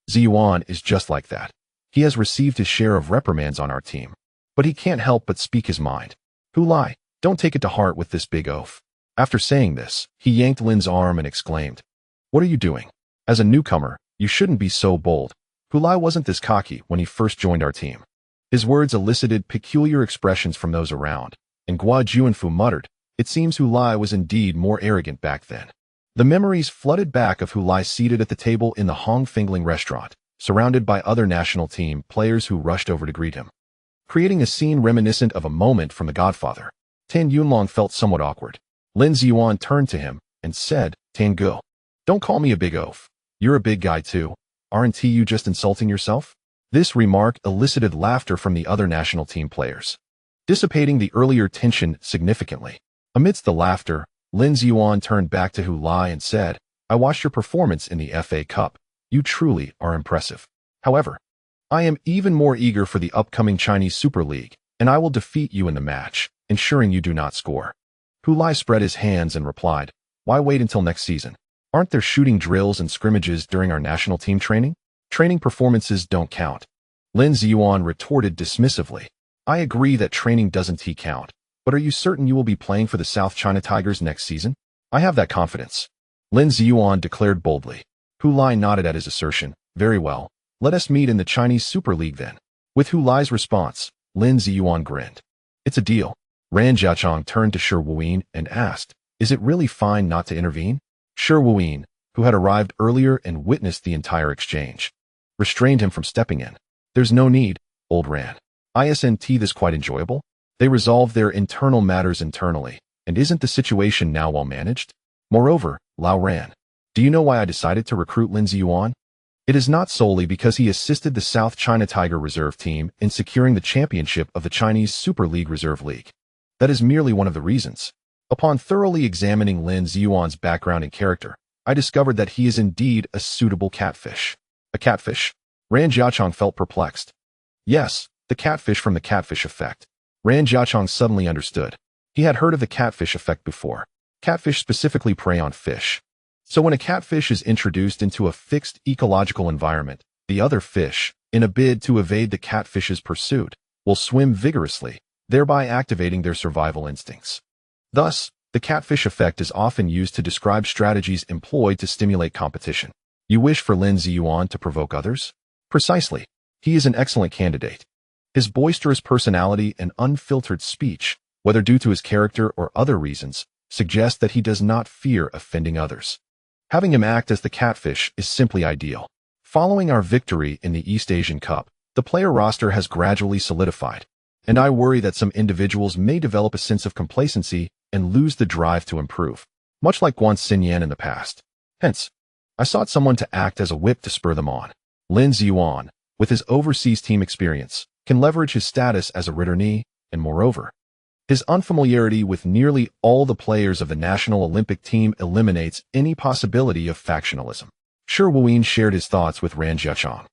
Ziyuan is just like that. He has received his share of reprimands on our team, but he can't help but speak his mind. Hu Lai, don't take it to heart with this big oaf." After saying this, he yanked Lin's arm and exclaimed, "What are you doing? As a newcomer, you shouldn't be so bold. Hu Lai wasn't this cocky when he first joined our team." His words elicited peculiar expressions from those around, and Guo Junfu muttered, "It seems Hu Lai was indeed more arrogant back then." The memories flooded back of Hu Lai seated at the table in the Hongfengling restaurant, surrounded by other national team players who rushed over to greet him, creating a scene reminiscent of a moment from The Godfather. Tan Yunlong felt somewhat awkward. Lin Ziyuan turned to him and said, "Tan Go, don't call me a big oaf. You're a big guy too. Aren't you just insulting yourself?" This remark elicited laughter from the other national team players, dissipating the earlier tension significantly. Amidst the laughter, Lin Ziyuan turned back to Hu Lai and said, "I watched your performance in the FA Cup. You truly are impressive. However, I am even more eager for the upcoming Chinese Super League, and I will defeat you in the match, ensuring you do not score." Hu Lai spread his hands and replied, "Why wait until next season? Aren't there shooting drills and scrimmages during our national team training? Training performances don't count." Lin Ziyuan retorted dismissively, "I agree that training doesn't count, but are you certain you will be playing for the South China Tigers next season?" "I have that confidence," Lin Ziyuan declared boldly. Hu Lai nodded at his assertion. "Very well, let us meet in the Chinese Super League then." With Hu Lai's response, Lin Ziyuan grinned. "It's a deal." Ran Jiachong turned to Shi Wuyin and asked, "Is it really fine not to intervene?" Shi Wuyin, who had arrived earlier and witnessed the entire exchange, restrained him from stepping in. "There's no need, old Ran. Isn't this quite enjoyable? They resolve their internal matters internally, and isn't the situation now well managed? Moreover, Lao Ran, do you know why I decided to recruit Lin Ziyuan? It is not solely because he assisted the South China Tiger Reserve team in securing the championship of the Chinese Super League Reserve League. That is merely one of the reasons. Upon thoroughly examining Lin Ziyuan's background and character, I discovered that he is indeed a suitable catfish. A catfish? Ran Jiachong felt perplexed. Yes, the catfish from the catfish effect. Ran Jiachong suddenly understood. He had heard of the catfish effect before. Catfish specifically prey on fish. So when a catfish is introduced into a fixed ecological environment, the other fish, in a bid to evade the catfish's pursuit, will swim vigorously, thereby activating their survival instincts. Thus, the catfish effect is often used to describe strategies employed to stimulate competition. You wish for Lin Ziyuan to provoke others? Precisely. He is an excellent candidate. His boisterous personality and unfiltered speech, whether due to his character or other reasons, suggest that he does not fear offending others. Having him act as the catfish is simply ideal. Following our victory in the East Asian Cup, the player roster has gradually solidified, and I worry that some individuals may develop a sense of complacency and lose the drive to improve, much like Guo Xinyan in the past. Hence, I sought someone to act as a whip to spur them on. Lin Ziyuan, with his overseas team experience, can leverage his status as a returnee, and moreover, his unfamiliarity with nearly all the players of the National Olympic team eliminates any possibility of factionalism. Shi Wuyin shared his thoughts with Ran Jiachong,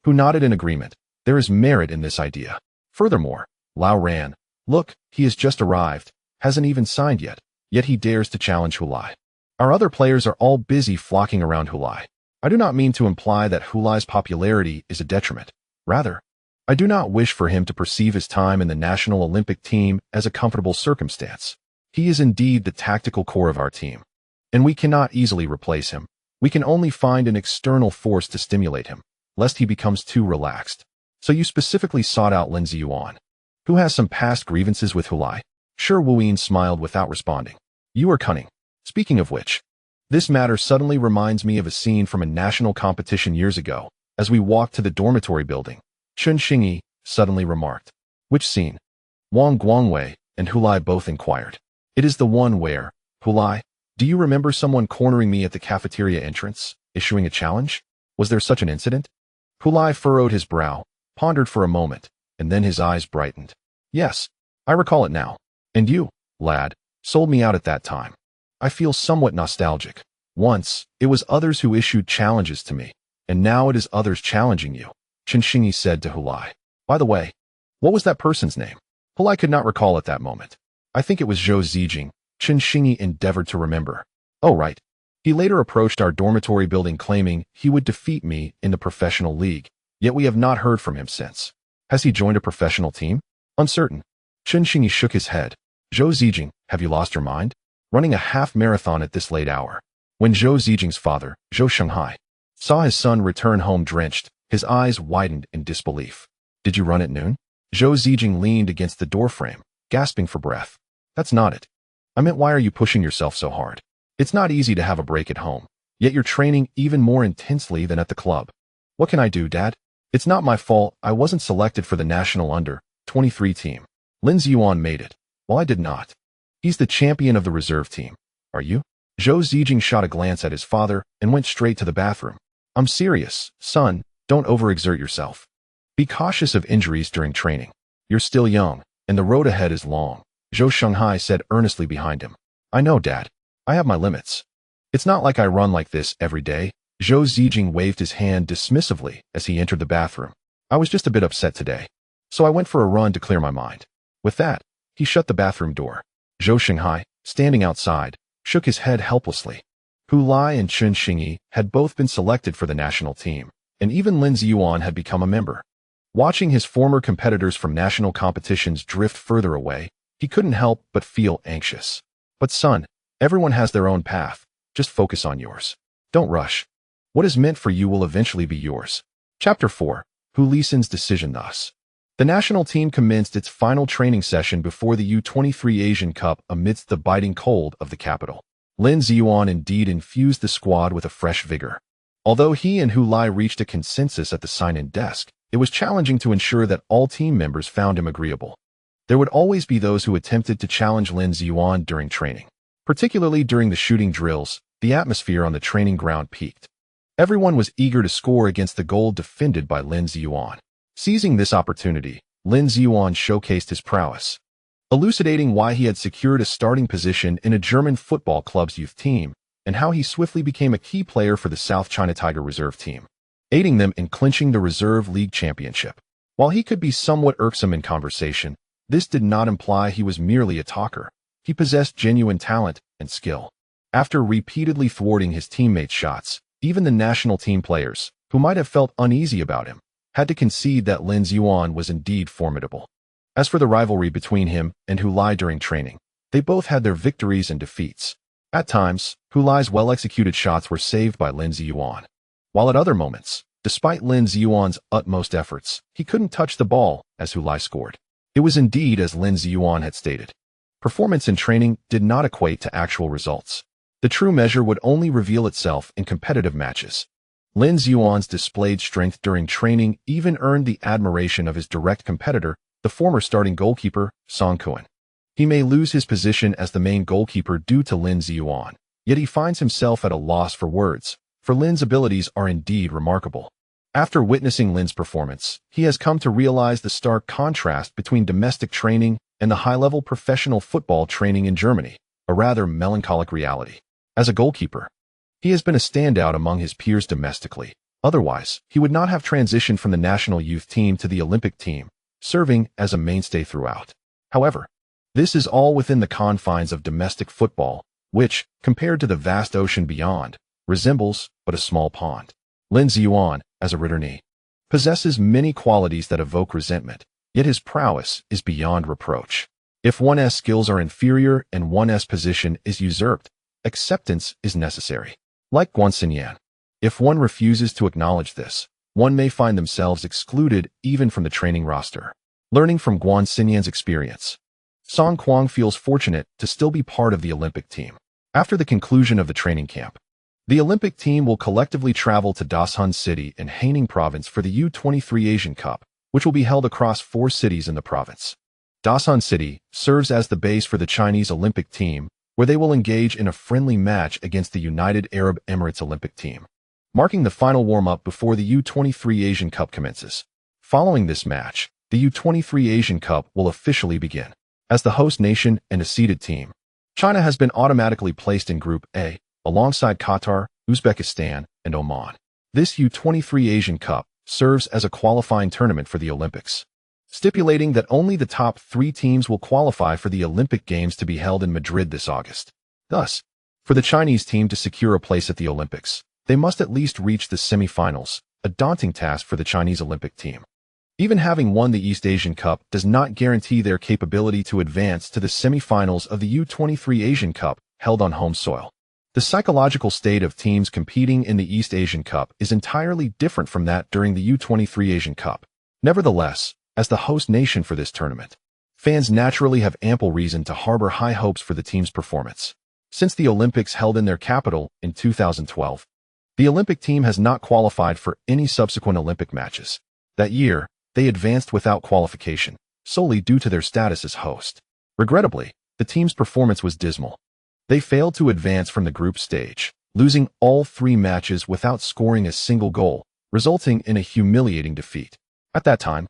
who nodded in agreement. There is merit in this idea. Furthermore, Lao Ran, look, he has just arrived, hasn't even signed yet he dares to challenge Hu Lai. Our other players are all busy flocking around Hu Lai. I do not mean to imply that Hu Lai's popularity is a detriment. Rather, I do not wish for him to perceive his time in the National Olympic team as a comfortable circumstance. He is indeed the tactical core of our team, and we cannot easily replace him. We can only find an external force to stimulate him, lest he becomes too relaxed. So you specifically sought out Lin Ziyuan, who has some past grievances with Hu Lai. Shi Wuyin smiled without responding. You are cunning. Speaking of which, this matter suddenly reminds me of a scene from a national competition years ago. As we walked to the dormitory building, Chen Xingyi suddenly remarked. Which scene? Wang Guangwei and Hu Lai both inquired. It is the one where, Hu Lai, do you remember someone cornering me at the cafeteria entrance, issuing a challenge? Was there such an incident? Hu Lai furrowed his brow, pondered for a moment, and then his eyes brightened. Yes, I recall it now. And you, lad, sold me out at that time. I feel somewhat nostalgic. Once, it was others who issued challenges to me, and now it is others challenging you, Chen Xingyi said to Hu Lai. By the way, what was that person's name? Hu Lai could not recall at that moment. I think it was Zhou Zijing, Chen Xingyi endeavored to remember. Oh right. He later approached our dormitory building claiming he would defeat me in the professional league, yet we have not heard from him since. Has he joined a professional team? Uncertain. Chen Xingyi shook his head. Zhou Zijing, have you lost your mind? Running a half-marathon at this late hour. When Zhou Zijing's father, Zhou Shanhai, saw his son return home drenched, his eyes widened in disbelief. Did you run at noon? Zhou Zijing leaned against the doorframe, gasping for breath. That's not it. I meant, why are you pushing yourself so hard? It's not easy to have a break at home, yet you're training even more intensely than at the club. What can I do, Dad? It's not my fault I wasn't selected for the national under-23 team. Lin Ziyuan made it, while I did not. He's the champion of the reserve team. Are you? Zhou Zijing shot a glance at his father and went straight to the bathroom. I'm serious, son, don't overexert yourself. Be cautious of injuries during training. You're still young, and the road ahead is long, Zhou Shanghai said earnestly behind him. I know, Dad. I have my limits. It's not like I run like this every day. Zhou Zijing waved his hand dismissively as he entered the bathroom. I was just a bit upset today, so I went for a run to clear my mind. With that, he shut the bathroom door. Zhou Shanghai, standing outside, shook his head helplessly. Hu Lai and Chen Xingyi had both been selected for the national team, and even Lin Ziyuan had become a member. Watching his former competitors from national competitions drift further away, he couldn't help but feel anxious. But son, everyone has their own path. Just focus on yours. Don't rush. What is meant for you will eventually be yours. Chapter 4. Hu Lisan's decision thus. The national team commenced its final training session before the U-23 Asian Cup amidst the biting cold of the capital. Lin Ziyuan indeed infused the squad with a fresh vigor. Although he and Hu Lai reached a consensus at the sign-in desk, it was challenging to ensure that all team members found him agreeable. There would always be those who attempted to challenge Lin Ziyuan during training. Particularly during the shooting drills, the atmosphere on the training ground peaked. Everyone was eager to score against the goal defended by Lin Ziyuan. Seizing this opportunity, Lin Ziyuan showcased his prowess, elucidating why he had secured a starting position in a German football club's youth team and how he swiftly became a key player for the South China Tiger reserve team, aiding them in clinching the Reserve League championship. While he could be somewhat irksome in conversation, this did not imply he was merely a talker. He possessed genuine talent and skill. After repeatedly thwarting his teammates' shots, even the national team players, who might have felt uneasy about him, had to concede that Lin Ziyuan was indeed formidable. As for the rivalry between him and Hu Lai during training, they both had their victories and defeats. At times, Hu Lai's well-executed shots were saved by Lin Ziyuan, while at other moments, despite Lin Ziyuan's utmost efforts, he couldn't touch the ball as Hu Lai scored. It was indeed as Lin Ziyuan had stated. Performance in training did not equate to actual results. The true measure would only reveal itself in competitive matches. Lin Ziyuan's displayed strength during training even earned the admiration of his direct competitor, the former starting goalkeeper, Song Kuan. He may lose his position as the main goalkeeper due to Lin Ziyuan, yet he finds himself at a loss for words, for Lin's abilities are indeed remarkable. After witnessing Lin's performance, he has come to realize the stark contrast between domestic training and the high-level professional football training in Germany, a rather melancholic reality. As a goalkeeper, he has been a standout among his peers domestically. Otherwise, he would not have transitioned from the national youth team to the Olympic team, serving as a mainstay throughout. However, this is all within the confines of domestic football, which, compared to the vast ocean beyond, resembles but a small pond. Lin Ziyuan, as a returnee, possesses many qualities that evoke resentment, yet his prowess is beyond reproach. If one's skills are inferior and one's position is usurped, acceptance is necessary. Like Guo Xinyan, if one refuses to acknowledge this, one may find themselves excluded even from the training roster. Learning from Guo Xinyan's experience, Song Kuan feels fortunate to still be part of the Olympic team. After the conclusion of the training camp, the Olympic team will collectively travel to Dashun City in Haining Province for the U-23 Asian Cup, which will be held across 4 cities in the province. Dashun City serves as the base for the Chinese Olympic team, where they will engage in a friendly match against the United Arab Emirates Olympic team, marking the final warm-up before the U-23 Asian Cup commences. Following this match, the U-23 Asian Cup will officially begin. As the host nation and a seeded team, China has been automatically placed in Group A, alongside Qatar, Uzbekistan, and Oman. This U-23 Asian Cup serves as a qualifying tournament for the Olympics, stipulating that only the top 3 teams will qualify for the Olympic Games to be held in Madrid this August. Thus, for the Chinese team to secure a place at the Olympics, they must at least reach the semi-finals, a daunting task for the Chinese Olympic team. Even having won the East Asian Cup does not guarantee their capability to advance to the semi-finals of the U-23 Asian Cup held on home soil. The psychological state of teams competing in the East Asian Cup is entirely different from that during the U-23 Asian Cup. Nevertheless, as the host nation for this tournament, fans naturally have ample reason to harbor high hopes for the team's performance. Since the Olympics held in their capital in 2012, the Olympic team has not qualified for any subsequent Olympic matches. That year, they advanced without qualification, solely due to their status as host. Regrettably, the team's performance was dismal. They failed to advance from the group stage, losing all 3 matches without scoring a single goal, resulting in a humiliating defeat. At that time,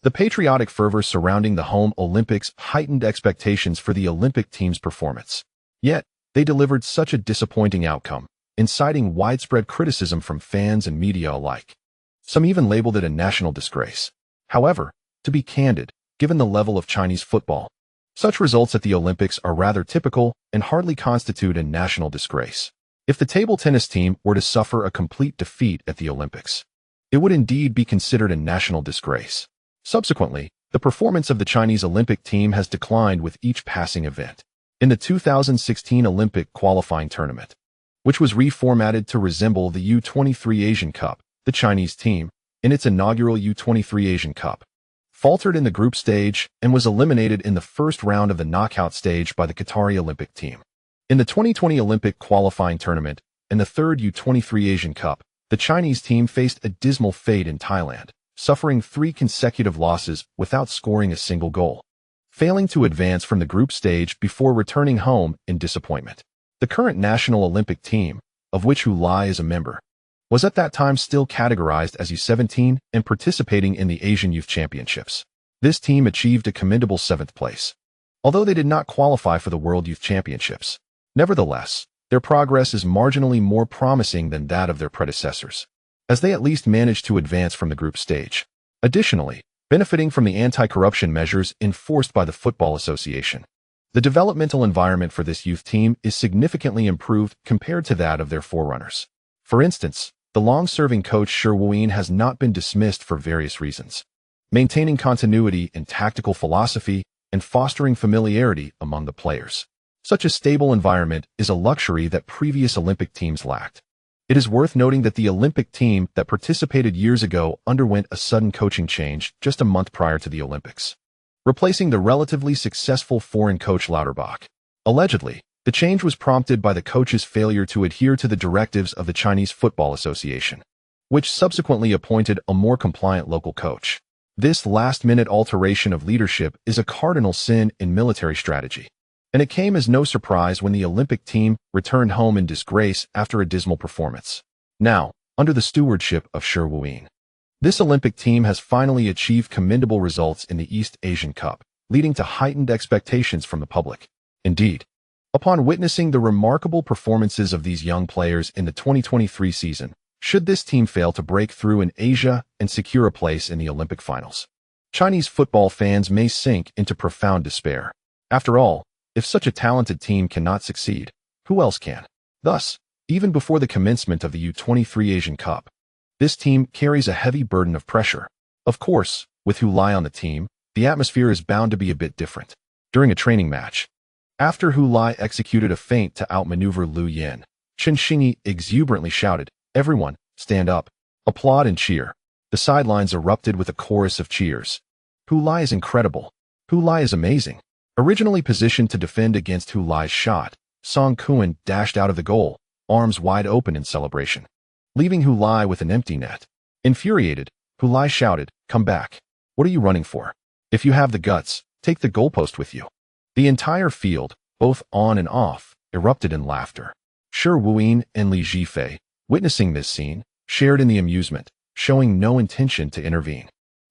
the patriotic fervor surrounding the home Olympics heightened expectations for the Olympic team's performance. Yet, they delivered such a disappointing outcome, inciting widespread criticism from fans and media alike. Some even labeled it a national disgrace. However, to be candid, given the level of Chinese football, such results at the Olympics are rather typical and hardly constitute a national disgrace. If the table tennis team were to suffer a complete defeat at the Olympics, it would indeed be considered a national disgrace. Subsequently, the performance of the Chinese Olympic team has declined with each passing event. In the 2016 Olympic qualifying tournament, which was reformatted to resemble the U-23 Asian Cup, the Chinese team, in its inaugural U-23 Asian Cup, faltered in the group stage and was eliminated in the first round of the knockout stage by the Qatari Olympic team. In the 2020 Olympic qualifying tournament and the third U-23 Asian Cup, the Chinese team faced a dismal fate in Thailand, suffering 3 consecutive losses without scoring a single goal, failing to advance from the group stage before returning home in disappointment. The current national Olympic team, of which Hu Lai is a member, was at that time still categorized as U17 and participating in the Asian Youth Championships. This team achieved a commendable 7th place, although they did not qualify for the World Youth Championships. Nevertheless, their progress is marginally more promising than that of their predecessors, as they at least managed to advance from the group stage. Additionally, benefiting from the anti-corruption measures enforced by the Football Association, the developmental environment for this youth team is significantly improved compared to that of their forerunners. For instance, the long-serving coach Shi Wuyin has not been dismissed for various reasons, maintaining continuity in tactical philosophy and fostering familiarity among the players. Such a stable environment is a luxury that previous Olympic teams lacked. It is worth noting that the Olympic team that participated years ago underwent a sudden coaching change just a month prior to the Olympics, replacing the relatively successful foreign coach Lauterbach. Allegedly, the change was prompted by the coach's failure to adhere to the directives of the Chinese Football Association, which subsequently appointed a more compliant local coach. This last-minute alteration of leadership is a cardinal sin in military strategy, and it came as no surprise when the Olympic team returned home in disgrace after a dismal performance. Now, under the stewardship of Shi Wuyin, this Olympic team has finally achieved commendable results in the East Asian Cup, leading to heightened expectations from the public. Indeed, upon witnessing the remarkable performances of these young players in the 2023 season, should this team fail to break through in Asia and secure a place in the Olympic finals, Chinese football fans may sink into profound despair. After all, if such a talented team cannot succeed, who else can? Thus, even before the commencement of the U23 Asian Cup, this team carries a heavy burden of pressure. Of course, with Hu Lai on the team, the atmosphere is bound to be a bit different. During a training match, after Hu Lai executed a feint to outmaneuver Liu Jinge, Chen Xingyi exuberantly shouted, "Everyone, stand up, applaud and cheer." The sidelines erupted with a chorus of cheers. Hu Lai is incredible. Hu Lai is amazing. Originally positioned to defend against Hu Lai's shot, Song Kuan dashed out of the goal, arms wide open in celebration, leaving Hu Lai with an empty net. Infuriated, Hu Lai shouted, "Come back. What are you running for? If you have the guts, take the goalpost with you." The entire field, both on and off, erupted in laughter. Shi Wuyin and Li Jifei, witnessing this scene, shared in the amusement, showing no intention to intervene.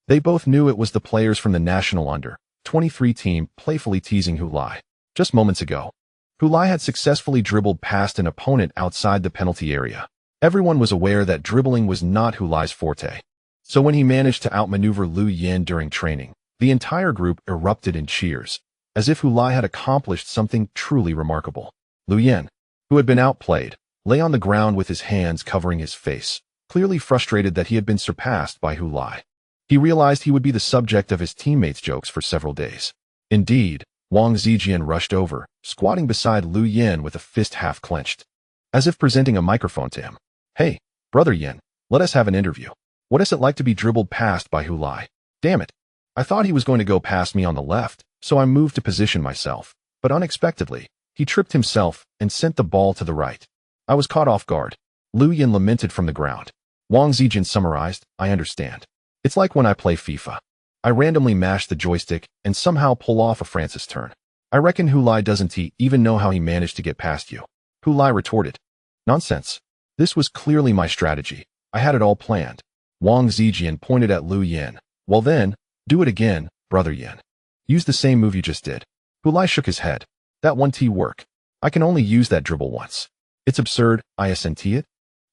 They both knew it was the players from the national under-23 team playfully teasing Hu Lai. Just moments ago, Hu Lai had successfully dribbled past an opponent outside the penalty area. Everyone was aware that dribbling was not Hu Lai's forte. So when he managed to outmaneuver Liu Jinge during training, the entire group erupted in cheers, as if Hu Lai had accomplished something truly remarkable. Liu Jinge, who had been outplayed, lay on the ground with his hands covering his face, clearly frustrated that he had been surpassed by Hu Lai. He realized he would be the subject of his teammates' jokes for several days. Indeed, Wang Zijian rushed over, squatting beside Liu Jinge with a fist half clenched, as if presenting a microphone to him. "Hey, brother Yin, let us have an interview. What is it like to be dribbled past by Hu Lai? Damn it. I thought he was going to go past me on the left, so I moved to position myself, but unexpectedly, he tripped himself and sent the ball to the right. I was caught off guard." Liu Jinge lamented from the ground. Wang Zijian summarized, "I understand. It's like when I play FIFA. I randomly mash the joystick and somehow pull off a Francis turn. I reckon Hu Lai doesn't even know how he managed to get past you." Hu Lai retorted, "Nonsense. This was clearly my strategy. I had it all planned." Wang Zijian pointed at Liu Jinge. "Well then, do it again, brother Yin. Use the same move you just did." Hu Lai shook his head. "That won't work. I can only use that dribble once. It's absurd, isn't it?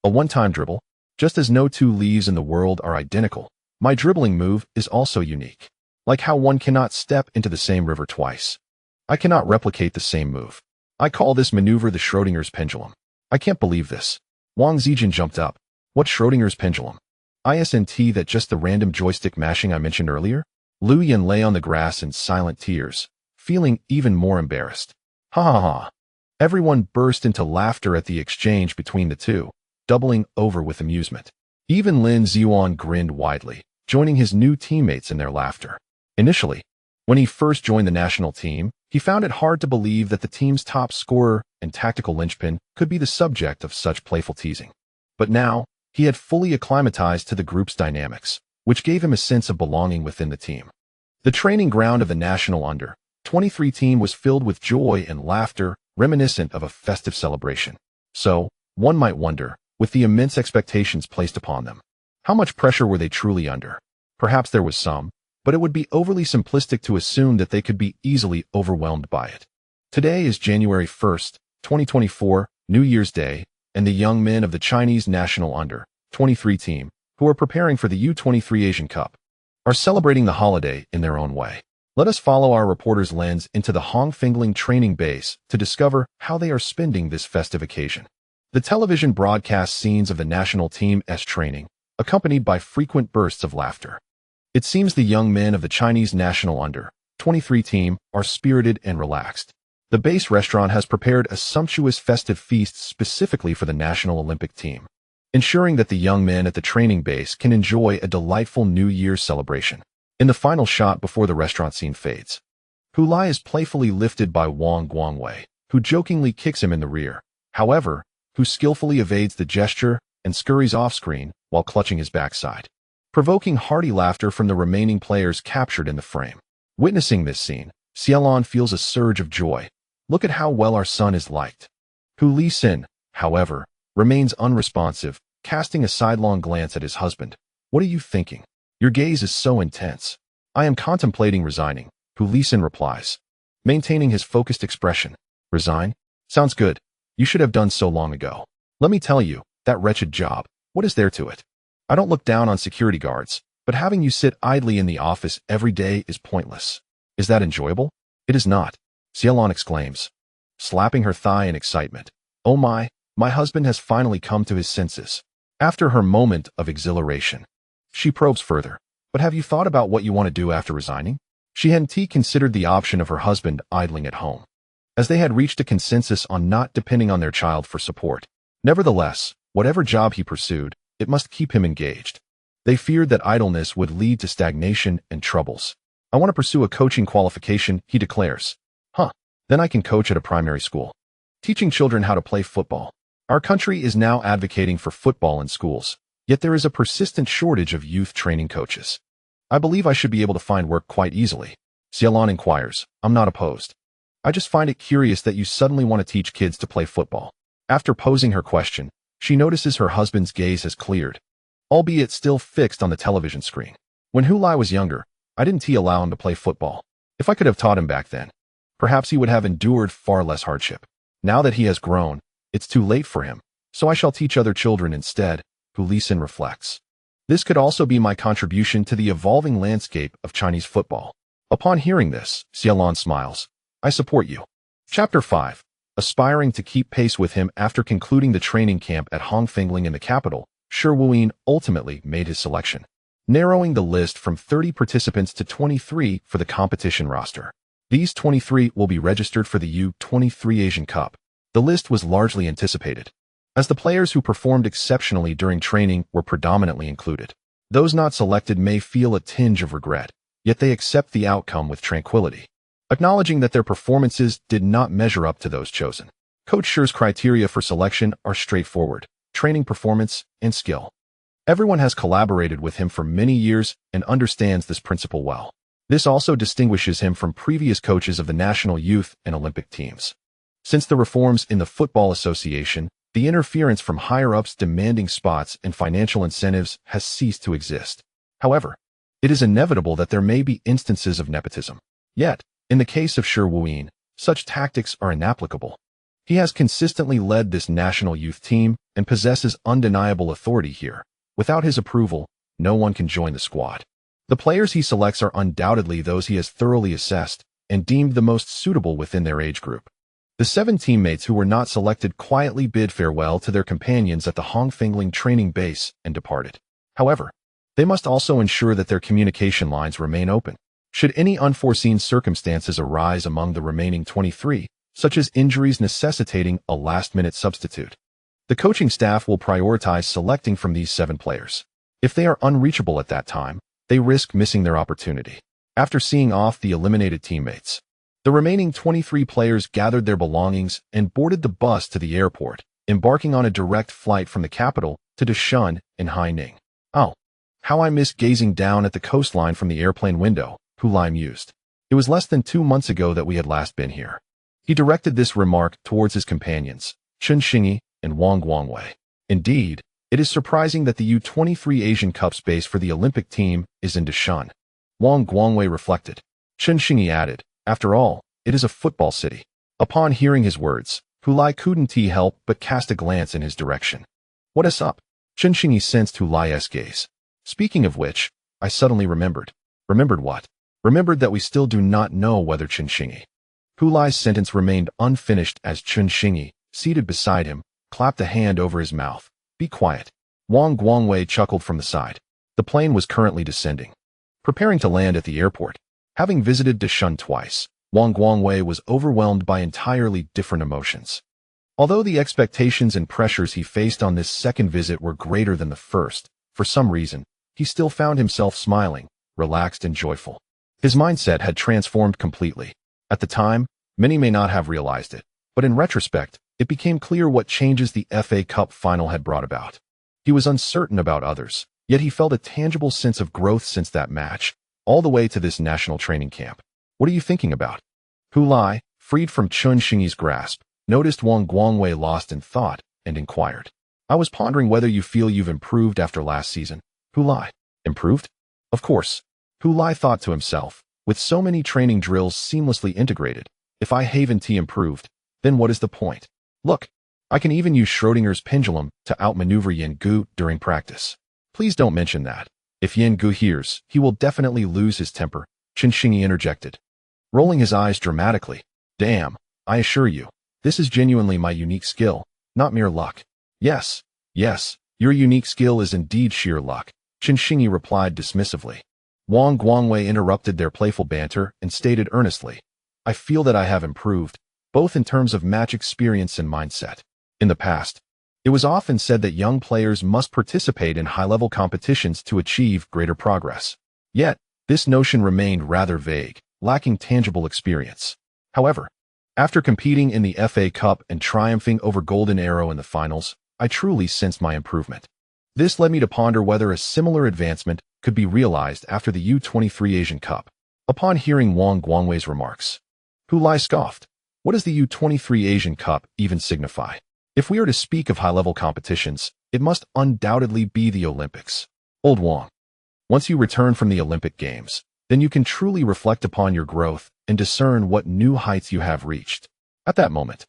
A one-time dribble? Just as no two leaves in the world are identical, my dribbling move is also unique. Like how one cannot step into the same river twice. I cannot replicate the same move. I call this maneuver the Schrodinger's pendulum. I can't believe this." Wang Zijian jumped up. "What Schrodinger's pendulum? Isn't that just the random joystick mashing I mentioned earlier?" Liu Jinge lay on the grass in silent tears, feeling even more embarrassed. "Ha ha ha." Everyone burst into laughter at the exchange between the two, doubling over with amusement. Even Lin Ziyuan grinned widely, joining his new teammates in their laughter. Initially, when he first joined the national team, he found it hard to believe that the team's top scorer and tactical linchpin could be the subject of such playful teasing. But now, he had fully acclimatized to the group's dynamics, which gave him a sense of belonging within the team. The training ground of the national under-23 team was filled with joy and laughter, reminiscent of a festive celebration. So, one might wonder, with the immense expectations placed upon them. How much pressure were they truly under? Perhaps there was some, but it would be overly simplistic to assume that they could be easily overwhelmed by it. Today is January 1st, 2024, New Year's Day, and the young men of the Chinese national under-23 team, who are preparing for the U23 Asian Cup, are celebrating the holiday in their own way. Let us follow our reporter's lens into the Hongfengling training base to discover how they are spending this festive occasion. The television broadcasts scenes of the national team's training, accompanied by frequent bursts of laughter. It seems the young men of the Chinese national under-23 team are spirited and relaxed. The base restaurant has prepared a sumptuous festive feast specifically for the national Olympic team, ensuring that the young men at the training base can enjoy a delightful New Year's celebration. In the final shot before the restaurant scene fades, Hu Lai is playfully lifted by Wang Guangwei, who jokingly kicks him in the rear. However, Hu skillfully evades the gesture and scurries off-screen while clutching his backside, provoking hearty laughter from the remaining players captured in the frame. Witnessing this scene, Xiaolon feels a surge of joy. Look at how well our son is liked. Hu Lai, however, remains unresponsive, casting a sidelong glance at his husband. What are you thinking? Your gaze is so intense. I am contemplating resigning, Hu Lai replies, maintaining his focused expression. Resign? Sounds good. You should have done so long ago. Let me tell you, that wretched job, what is there to it? I don't look down on security guards, but having you sit idly in the office every day is pointless. Is that enjoyable? It is not, Xiaolon exclaims, slapping her thigh in excitement. Oh my husband has finally come to his senses. After her moment of exhilaration, she probes further. But have you thought about what you want to do after resigning? She hadn't considered the option of her husband idling at home, as they had reached a consensus on not depending on their child for support. Nevertheless, whatever job he pursued, it must keep him engaged. They feared that idleness would lead to stagnation and troubles. I want to pursue a coaching qualification, he declares. Then I can coach at a primary school, teaching children how to play football. Our country is now advocating for football in schools, yet there is a persistent shortage of youth training coaches. I believe I should be able to find work quite easily, Xiaolon inquires. I'm not opposed. I just find it curious that you suddenly want to teach kids to play football. After posing her question, she notices her husband's gaze has cleared, albeit still fixed on the television screen. When Hu Lai was younger, I didn't allow him to play football. If I could have taught him back then, perhaps he would have endured far less hardship. Now that he has grown, it's too late for him, so I shall teach other children instead, Hu Lai reflects. This could also be my contribution to the evolving landscape of Chinese football. Upon hearing this, Xiaolon smiles. I support you. Chapter 5. Aspiring to keep pace with him after concluding the training camp at Hongfengling in the capital, Shi Wuyin ultimately made his selection, narrowing the list from 30 participants to 23 for the competition roster. These 23 will be registered for the U23 Asian Cup. The list was largely anticipated, as the players who performed exceptionally during training were predominantly included. Those not selected may feel a tinge of regret, yet they accept the outcome with tranquility, acknowledging that their performances did not measure up to those chosen. Coach Shi's criteria for selection are straightforward: training performance and skill. Everyone has collaborated with him for many years and understands this principle well. This also distinguishes him from previous coaches of the national youth and Olympic teams. Since the reforms in the Football Association, the interference from higher-ups demanding spots and financial incentives has ceased to exist. However, it is inevitable that there may be instances of nepotism. Yet, in the case of Shi Wuyin, such tactics are inapplicable. He has consistently led this national youth team and possesses undeniable authority here. Without his approval, no one can join the squad. The players he selects are undoubtedly those he has thoroughly assessed and deemed the most suitable within their age group. The 7 teammates who were not selected quietly bid farewell to their companions at the Hongfengling training base and departed. However, they must also ensure that their communication lines remain open, should any unforeseen circumstances arise among the remaining 23, such as injuries necessitating a last-minute substitute. The coaching staff will prioritize selecting from these 7 players. If they are unreachable at that time, they risk missing their opportunity. After seeing off the eliminated teammates, the remaining 23 players gathered their belongings and boarded the bus to the airport, embarking on a direct flight from the capital to Dashun in Haining. Oh, how I miss gazing down at the coastline from the airplane window, Hu Lai mused. It was less than 2 months ago that we had last been here. He directed this remark towards his companions, Chen Xingyi and Wang Guangwei. Indeed, it is surprising that the U-23 Asian Cup's base for the Olympic team is in Shanhai. Wang Guangwei reflected. Chen Xingyi added, after all, it is a football city. Upon hearing his words, Hu Lai couldn't help but cast a glance in his direction. What is up? Chen Xingyi sensed Hu Lai's gaze. Speaking of which, I suddenly remembered. Remembered what? Remembered that we still do not know whether Chen Xingyi. Hu Lai's sentence remained unfinished as Chen Xingyi, seated beside him, clapped a hand over his mouth. Be quiet. Wang Guangwei chuckled from the side. The plane was currently descending, preparing to land at the airport. Having visited Shanhai twice, Wang Guangwei was overwhelmed by entirely different emotions. Although the expectations and pressures he faced on this second visit were greater than the first, for some reason, he still found himself smiling, relaxed and joyful. His mindset had transformed completely. At the time, many may not have realized it, but in retrospect, it became clear what changes the FA Cup final had brought about. He was uncertain about others, yet he felt a tangible sense of growth since that match, all the way to this national training camp. What are you thinking about? Hu Lai, freed from Chen Xingyi's grasp, noticed Wang Guangwei lost in thought, and inquired. I was pondering whether you feel you've improved after last season. Hu Lai. Improved? Of course. Hu Lai thought to himself, with so many training drills seamlessly integrated, if I haven't improved, then what is the point? Look, I can even use Schrodinger's pendulum to outmaneuver Yan Gu during practice. Please don't mention that. If Yan Gu hears, he will definitely lose his temper, Chen Xingyi interjected, rolling his eyes dramatically. Damn, I assure you, this is genuinely my unique skill, not mere luck. Yes, your unique skill is indeed sheer luck, Chen Xingyi replied dismissively. Wang Guangwei interrupted their playful banter and stated earnestly, I feel that I have improved, both in terms of match experience and mindset. In the past, it was often said that young players must participate in high-level competitions to achieve greater progress. Yet, this notion remained rather vague, lacking tangible experience. However, after competing in the FA Cup and triumphing over Golden Arrow in the finals, I truly sensed my improvement. This led me to ponder whether a similar advancement could be realized after the U-23 Asian Cup. Upon hearing Wang Guangwei's remarks, Hu Lai scoffed. What does the U-23 Asian Cup even signify? If we are to speak of high-level competitions, it must undoubtedly be the Olympics. Old Wang. Once you return from the Olympic Games, then you can truly reflect upon your growth and discern what new heights you have reached. At that moment,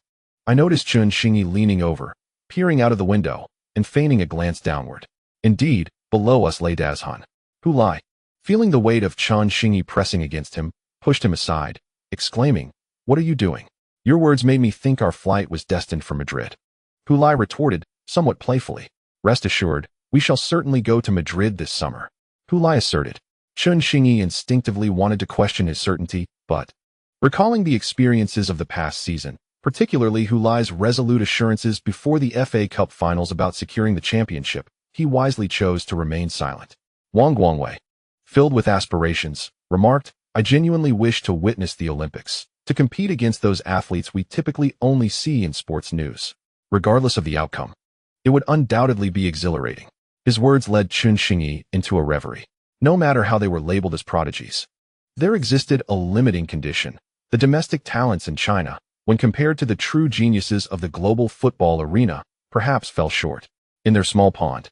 I noticed Chen Xingyi leaning over, peering out of the window, and feigning a glance downward. Indeed, below us lay Dazhan. Hu Lai, feeling the weight of Chen Xingyi pressing against him, pushed him aside, exclaiming, What are you doing? Your words made me think our flight was destined for Madrid. Hu Lai retorted, somewhat playfully. Rest assured, we shall certainly go to Madrid this summer. Hu Lai asserted. Chen Xingyi instinctively wanted to question his certainty, but, recalling the experiences of the past season, particularly Hu Lai's resolute assurances before the FA Cup finals about securing the championship, he wisely chose to remain silent. Wang Guangwei, filled with aspirations, remarked, I genuinely wish to witness the Olympics, to compete against those athletes we typically only see in sports news. Regardless of the outcome, it would undoubtedly be exhilarating. His words led Chen Xingyi into a reverie. No matter how they were labeled as prodigies, there existed a limiting condition. The domestic talents in China, when compared to the true geniuses of the global football arena, perhaps fell short. In their small pond,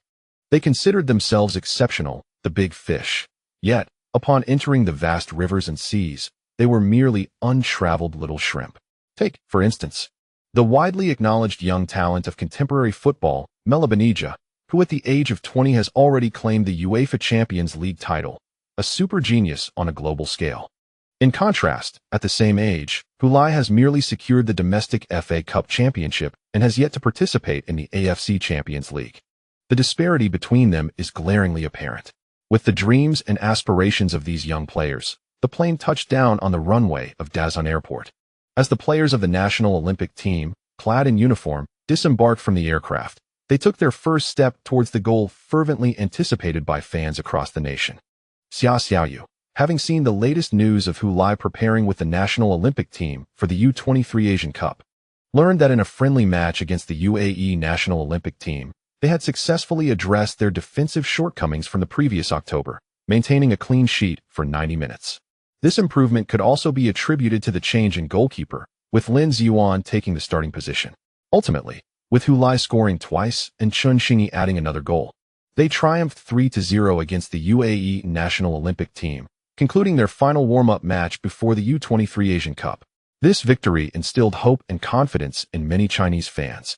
they considered themselves exceptional, the big fish. Yet, upon entering the vast rivers and seas, they were merely untraveled little shrimp. Take, for instance, the widely acknowledged young talent of contemporary football, Melabanija, who at the age of 20 has already claimed the UEFA Champions League title, a super genius on a global scale. In contrast, at the same age, Hu Lai has merely secured the domestic FA Cup championship and has yet to participate in the AFC Champions League. The disparity between them is glaringly apparent. With the dreams and aspirations of these young players, the plane touched down on the runway of Dazhan Airport. As the players of the national Olympic team, clad in uniform, disembarked from the aircraft, they took their first step towards the goal fervently anticipated by fans across the nation. Xia Xiaoyu, having seen the latest news of Hu Lai preparing with the national Olympic team for the U-23 Asian Cup, learned that in a friendly match against the UAE national Olympic team, they had successfully addressed their defensive shortcomings from the previous October, maintaining a clean sheet for 90 minutes. This improvement could also be attributed to the change in goalkeeper, with Lin Ziyuan taking the starting position. Ultimately, with Hu Lai scoring twice and Chen Xingyi adding another goal. They triumphed 3-0 against the UAE national Olympic team, concluding their final warm-up match before the U-23 Asian Cup. This victory instilled hope and confidence in many Chinese fans,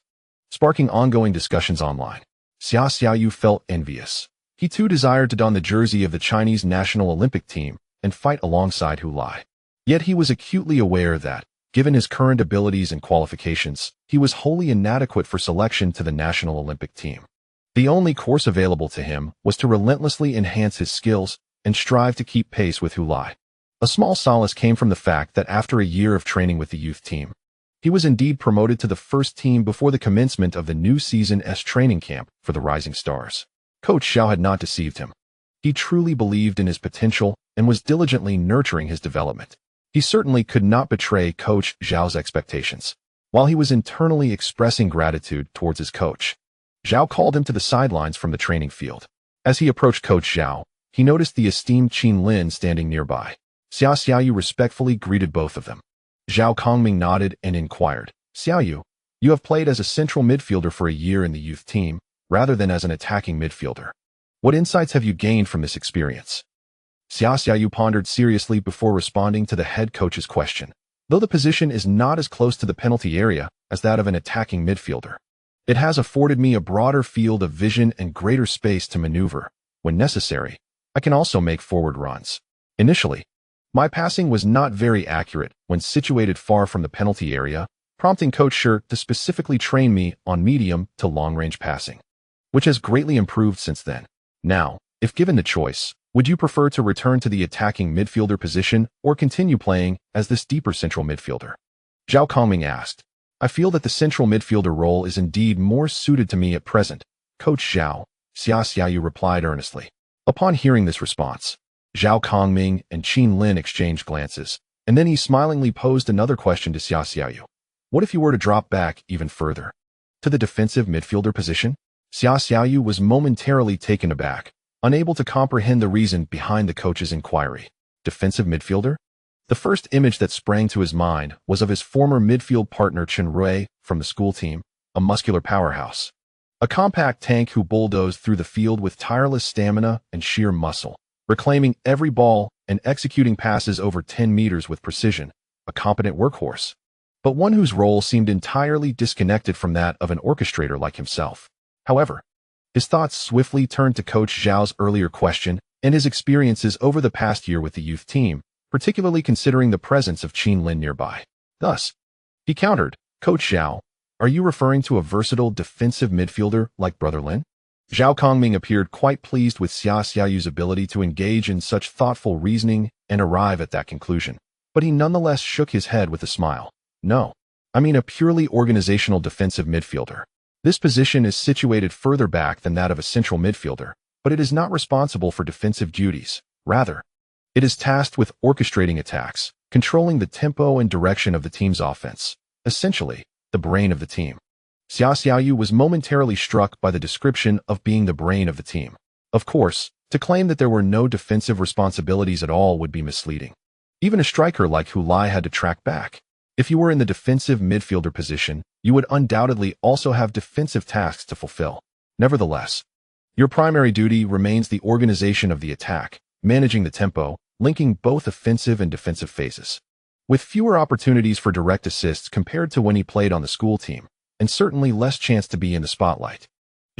sparking ongoing discussions online. Xia Xiaoyu felt envious. He too desired to don the jersey of the Chinese national Olympic team and fight alongside Hu Lai. Yet he was acutely aware that, given his current abilities and qualifications, he was wholly inadequate for selection to the national Olympic team. The only course available to him was to relentlessly enhance his skills and strive to keep pace with Hu Lai. A small solace came from the fact that after a year of training with the youth team, he was indeed promoted to the first team before the commencement of the new season's training camp for the Rising Stars. Coach Zhao had not deceived him. He truly believed in his potential and was diligently nurturing his development. He certainly could not betray Coach Zhao's expectations. While he was internally expressing gratitude towards his coach, Zhao called him to the sidelines from the training field. As he approached Coach Zhao, he noticed the esteemed Qin Lin standing nearby. Xia Xiaoyu respectfully greeted both of them. Zhao Kongming nodded and inquired, "Xiaoyu, you have played as a central midfielder for a year in the youth team, rather than as an attacking midfielder. What insights have you gained from this experience?" Xia Xiaoyu pondered seriously before responding to the head coach's question. Though the position is not as close to the penalty area as that of an attacking midfielder, it has afforded me a broader field of vision and greater space to maneuver. When necessary, I can also make forward runs. Initially, my passing was not very accurate when situated far from the penalty area, prompting Coach Shi to specifically train me on medium to long-range passing, which has greatly improved since then. Now, if given the choice, would you prefer to return to the attacking midfielder position or continue playing as this deeper central midfielder? Zhao Kongming asked. I feel that the central midfielder role is indeed more suited to me at present, Coach Zhao, Xia Xiaoyu replied earnestly. Upon hearing this response, Zhao Kongming and Qin Lin exchanged glances, and then he smilingly posed another question to Xia Xiaoyu. What if you were to drop back even further? To the defensive midfielder position? Xia Xiaoyu was momentarily taken aback, unable to comprehend the reason behind the coach's inquiry. Defensive midfielder? The first image that sprang to his mind was of his former midfield partner Chen Rui from the school team, a muscular powerhouse. A compact tank who bulldozed through the field with tireless stamina and sheer muscle, reclaiming every ball and executing passes over 10 meters with precision, a competent workhorse, but one whose role seemed entirely disconnected from that of an orchestrator like himself. However, his thoughts swiftly turned to Coach Zhao's earlier question and his experiences over the past year with the youth team, particularly considering the presence of Qin Lin nearby. Thus, he countered, Coach Zhao, are you referring to a versatile defensive midfielder like Brother Lin? Zhao Kongming appeared quite pleased with Xia Xiaoyu's ability to engage in such thoughtful reasoning and arrive at that conclusion, but he nonetheless shook his head with a smile. No, I mean a purely organizational defensive midfielder. This position is situated further back than that of a central midfielder, but it is not responsible for defensive duties. Rather, it is tasked with orchestrating attacks, controlling the tempo and direction of the team's offense, essentially, the brain of the team. Xia Xiaoyu was momentarily struck by the description of being the brain of the team. Of course, to claim that there were no defensive responsibilities at all would be misleading. Even a striker like Hu Lai had to track back. If you were in the defensive midfielder position, you would undoubtedly also have defensive tasks to fulfill. Nevertheless, your primary duty remains the organization of the attack, managing the tempo, linking both offensive and defensive phases. With fewer opportunities for direct assists compared to when he played on the school team, and certainly less chance to be in the spotlight,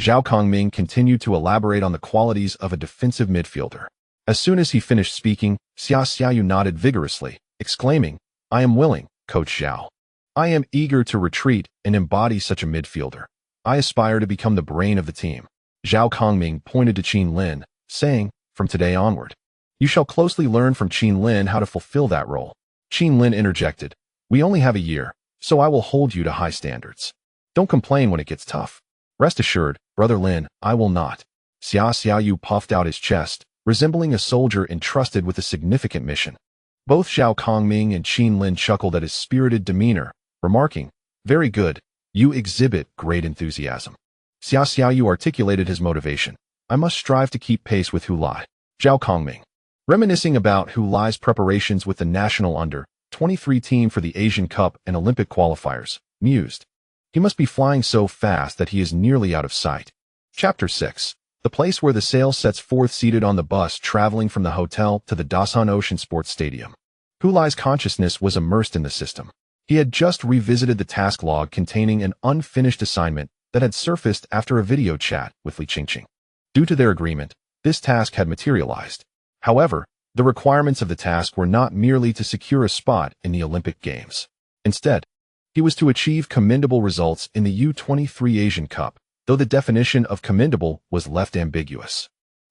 Zhao Kongming continued to elaborate on the qualities of a defensive midfielder. As soon as he finished speaking, Xia Xiaoyu nodded vigorously, exclaiming, I am willing, Coach Zhao. I am eager to retreat and embody such a midfielder. I aspire to become the brain of the team. Zhao Kongming pointed to Qin Lin, saying, from today onward, you shall closely learn from Qin Lin how to fulfill that role. Qin Lin interjected, we only have a year, so I will hold you to high standards. Don't complain when it gets tough. Rest assured, Brother Lin, I will not. Xia Xiaoyu puffed out his chest, resembling a soldier entrusted with a significant mission. Both Zhao Kongming and Qin Lin chuckled at his spirited demeanor, remarking, very good, you exhibit great enthusiasm. Xia Xiaoyu articulated his motivation. I must strive to keep pace with Hu Lai. Zhao Kongming, reminiscing about Hu Lai's preparations with the national under-23 team for the Asian Cup and Olympic qualifiers, mused. He must be flying so fast that he is nearly out of sight. Chapter 6. The place where the sail sets forth seated on the bus traveling from the hotel to the Dasan Ocean Sports Stadium. Hu Lai's consciousness was immersed in the system. He had just revisited the task log containing an unfinished assignment that had surfaced after a video chat with Liu Jinge. Due to their agreement, this task had materialized. However, the requirements of the task were not merely to secure a spot in the Olympic Games. Instead, he was to achieve commendable results in the U-23 Asian Cup, though the definition of commendable was left ambiguous.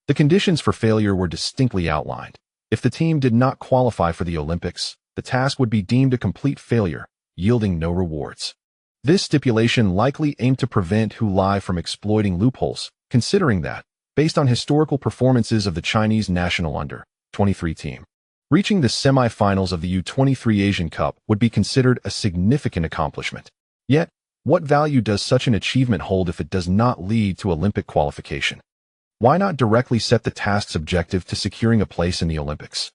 The conditions for failure were distinctly outlined. If the team did not qualify for the Olympics, the task would be deemed a complete failure, yielding no rewards. This stipulation likely aimed to prevent Hu Lai from exploiting loopholes, considering that, based on historical performances of the Chinese national under-23 team, reaching the semi-finals of the U-23 Asian Cup would be considered a significant accomplishment. Yet, what value does such an achievement hold if it does not lead to Olympic qualification? Why not directly set the task's objective to securing a place in the Olympics?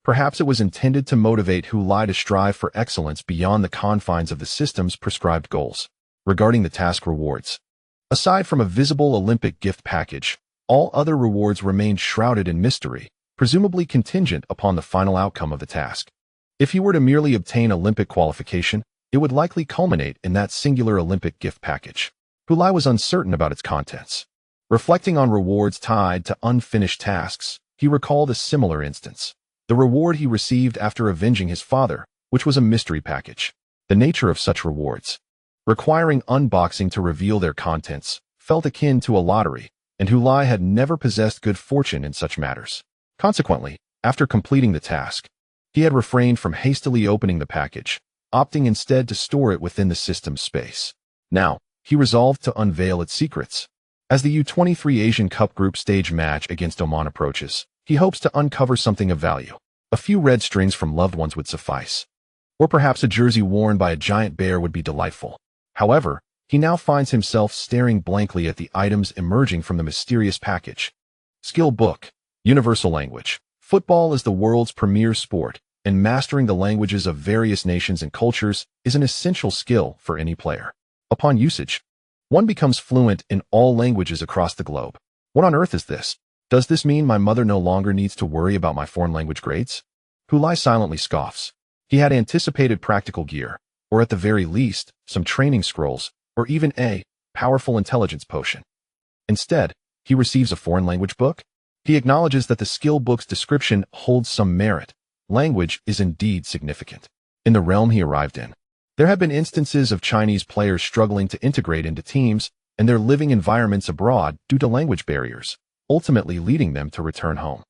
Perhaps it was intended to motivate Hu Lai to strive for excellence beyond the confines of the system's prescribed goals. Regarding the task rewards, aside from a visible Olympic gift package, all other rewards remained shrouded in mystery, presumably contingent upon the final outcome of the task. If he were to merely obtain Olympic qualification, it would likely culminate in that singular Olympic gift package. Hu Lai was uncertain about its contents. Reflecting on rewards tied to unfinished tasks, he recalled a similar instance. The reward he received after avenging his father, which was a mystery package. The nature of such rewards, requiring unboxing to reveal their contents, felt akin to a lottery, and Hu Lai had never possessed good fortune in such matters. Consequently, after completing the task, he had refrained from hastily opening the package, opting instead to store it within the system's space. Now, he resolved to unveil its secrets. As the U-23 Asian Cup group stage match against Oman approaches, he hopes to uncover something of value. A few red strings from loved ones would suffice. Or perhaps a jersey worn by a giant bear would be delightful. However, he now finds himself staring blankly at the items emerging from the mysterious package. Skill book. Universal language. Football is the world's premier sport, and mastering the languages of various nations and cultures is an essential skill for any player. Upon usage, one becomes fluent in all languages across the globe. What on earth is this? Does this mean my mother no longer needs to worry about my foreign language grades? Hu Lai silently scoffs. He had anticipated practical gear, or at the very least, some training scrolls, or even a powerful intelligence potion. Instead, he receives a foreign language book. He acknowledges that the skill book's description holds some merit. Language is indeed significant. In the realm he arrived in, there have been instances of Chinese players struggling to integrate into teams and their living environments abroad due to language barriers, ultimately leading them to return home.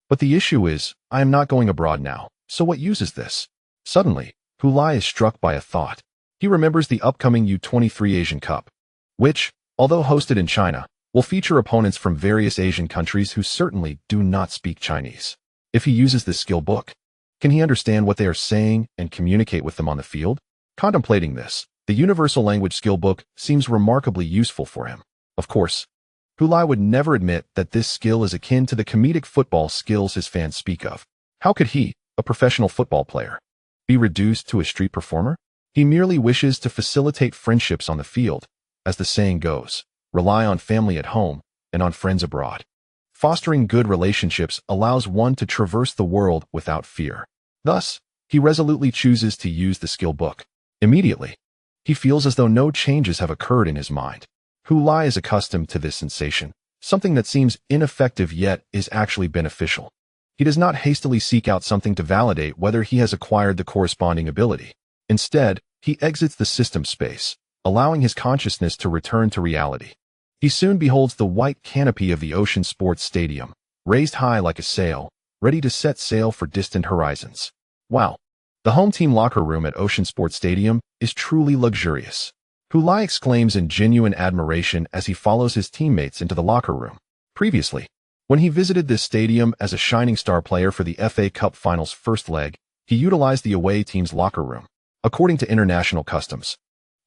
But the issue is, I am not going abroad now, so what use is this? Suddenly, Hu Lai is struck by a thought. He remembers the upcoming U-23 Asian Cup, which, although hosted in China, will feature opponents from various Asian countries who certainly do not speak Chinese. If he uses this skill book, can he understand what they are saying and communicate with them on the field? Contemplating this, the universal language skill book seems remarkably useful for him. Of course, Hu Lai would never admit that this skill is akin to the comedic football skills his fans speak of. How could he, a professional football player, be reduced to a street performer? He merely wishes to facilitate friendships on the field, as the saying goes, rely on family at home and on friends abroad. Fostering good relationships allows one to traverse the world without fear. Thus, he resolutely chooses to use the skill book. Immediately, he feels as though no changes have occurred in his mind. Hu Lai is accustomed to this sensation, something that seems ineffective yet is actually beneficial. He does not hastily seek out something to validate whether he has acquired the corresponding ability. Instead, he exits the system space, allowing his consciousness to return to reality. He soon beholds the white canopy of the Ocean Sports Stadium, raised high like a sail, ready to set sail for distant horizons. Wow! The home team locker room at Ocean Sports Stadium is truly luxurious. Hu Lai exclaims in genuine admiration as he follows his teammates into the locker room. Previously, when he visited this stadium as a shining star player for the FA Cup Finals first leg, he utilized the away team's locker room. According to international customs,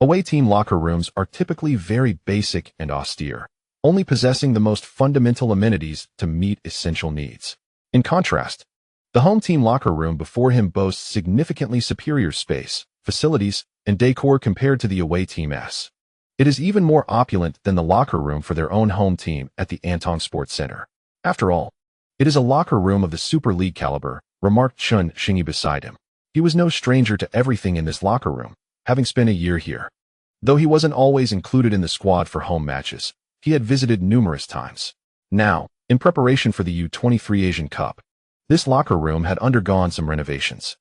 away team locker rooms are typically very basic and austere, only possessing the most fundamental amenities to meet essential needs. In contrast, the home team locker room before him boasts significantly superior space, facilities, and decor compared to the away team's. It is even more opulent than the locker room for their own home team at the Antong Sports Center. After all, it is a locker room of the Super League caliber, remarked Chen Xingyi beside him. He was no stranger to everything in this locker room, having spent a year here. Though he wasn't always included in the squad for home matches, he had visited numerous times. Now, in preparation for the U23 Asian Cup, this locker room had undergone some renovations.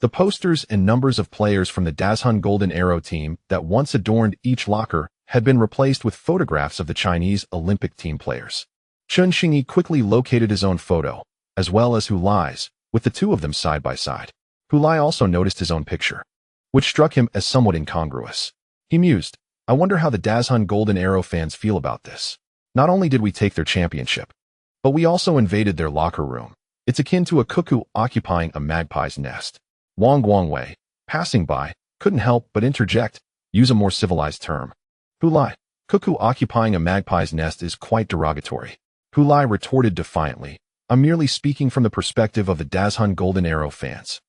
The posters and numbers of players from the Dazhun Golden Arrow team that once adorned each locker had been replaced with photographs of the Chinese Olympic team players. Chen Xingyi quickly located his own photo, as well as Hu Lai's, with the two of them side by side. Hu Lai also noticed his own picture, which struck him as somewhat incongruous. He mused, I wonder how the Dazhun Golden Arrow fans feel about this. Not only did we take their championship, but we also invaded their locker room. It's akin to a cuckoo occupying a magpie's nest. Wang Guangwei, passing by, couldn't help but interject, use a more civilized term. Hu Lai, cuckoo occupying a magpie's nest is quite derogatory. Hu Lai retorted defiantly, I'm merely speaking from the perspective of the Dazhun Golden Arrow fans.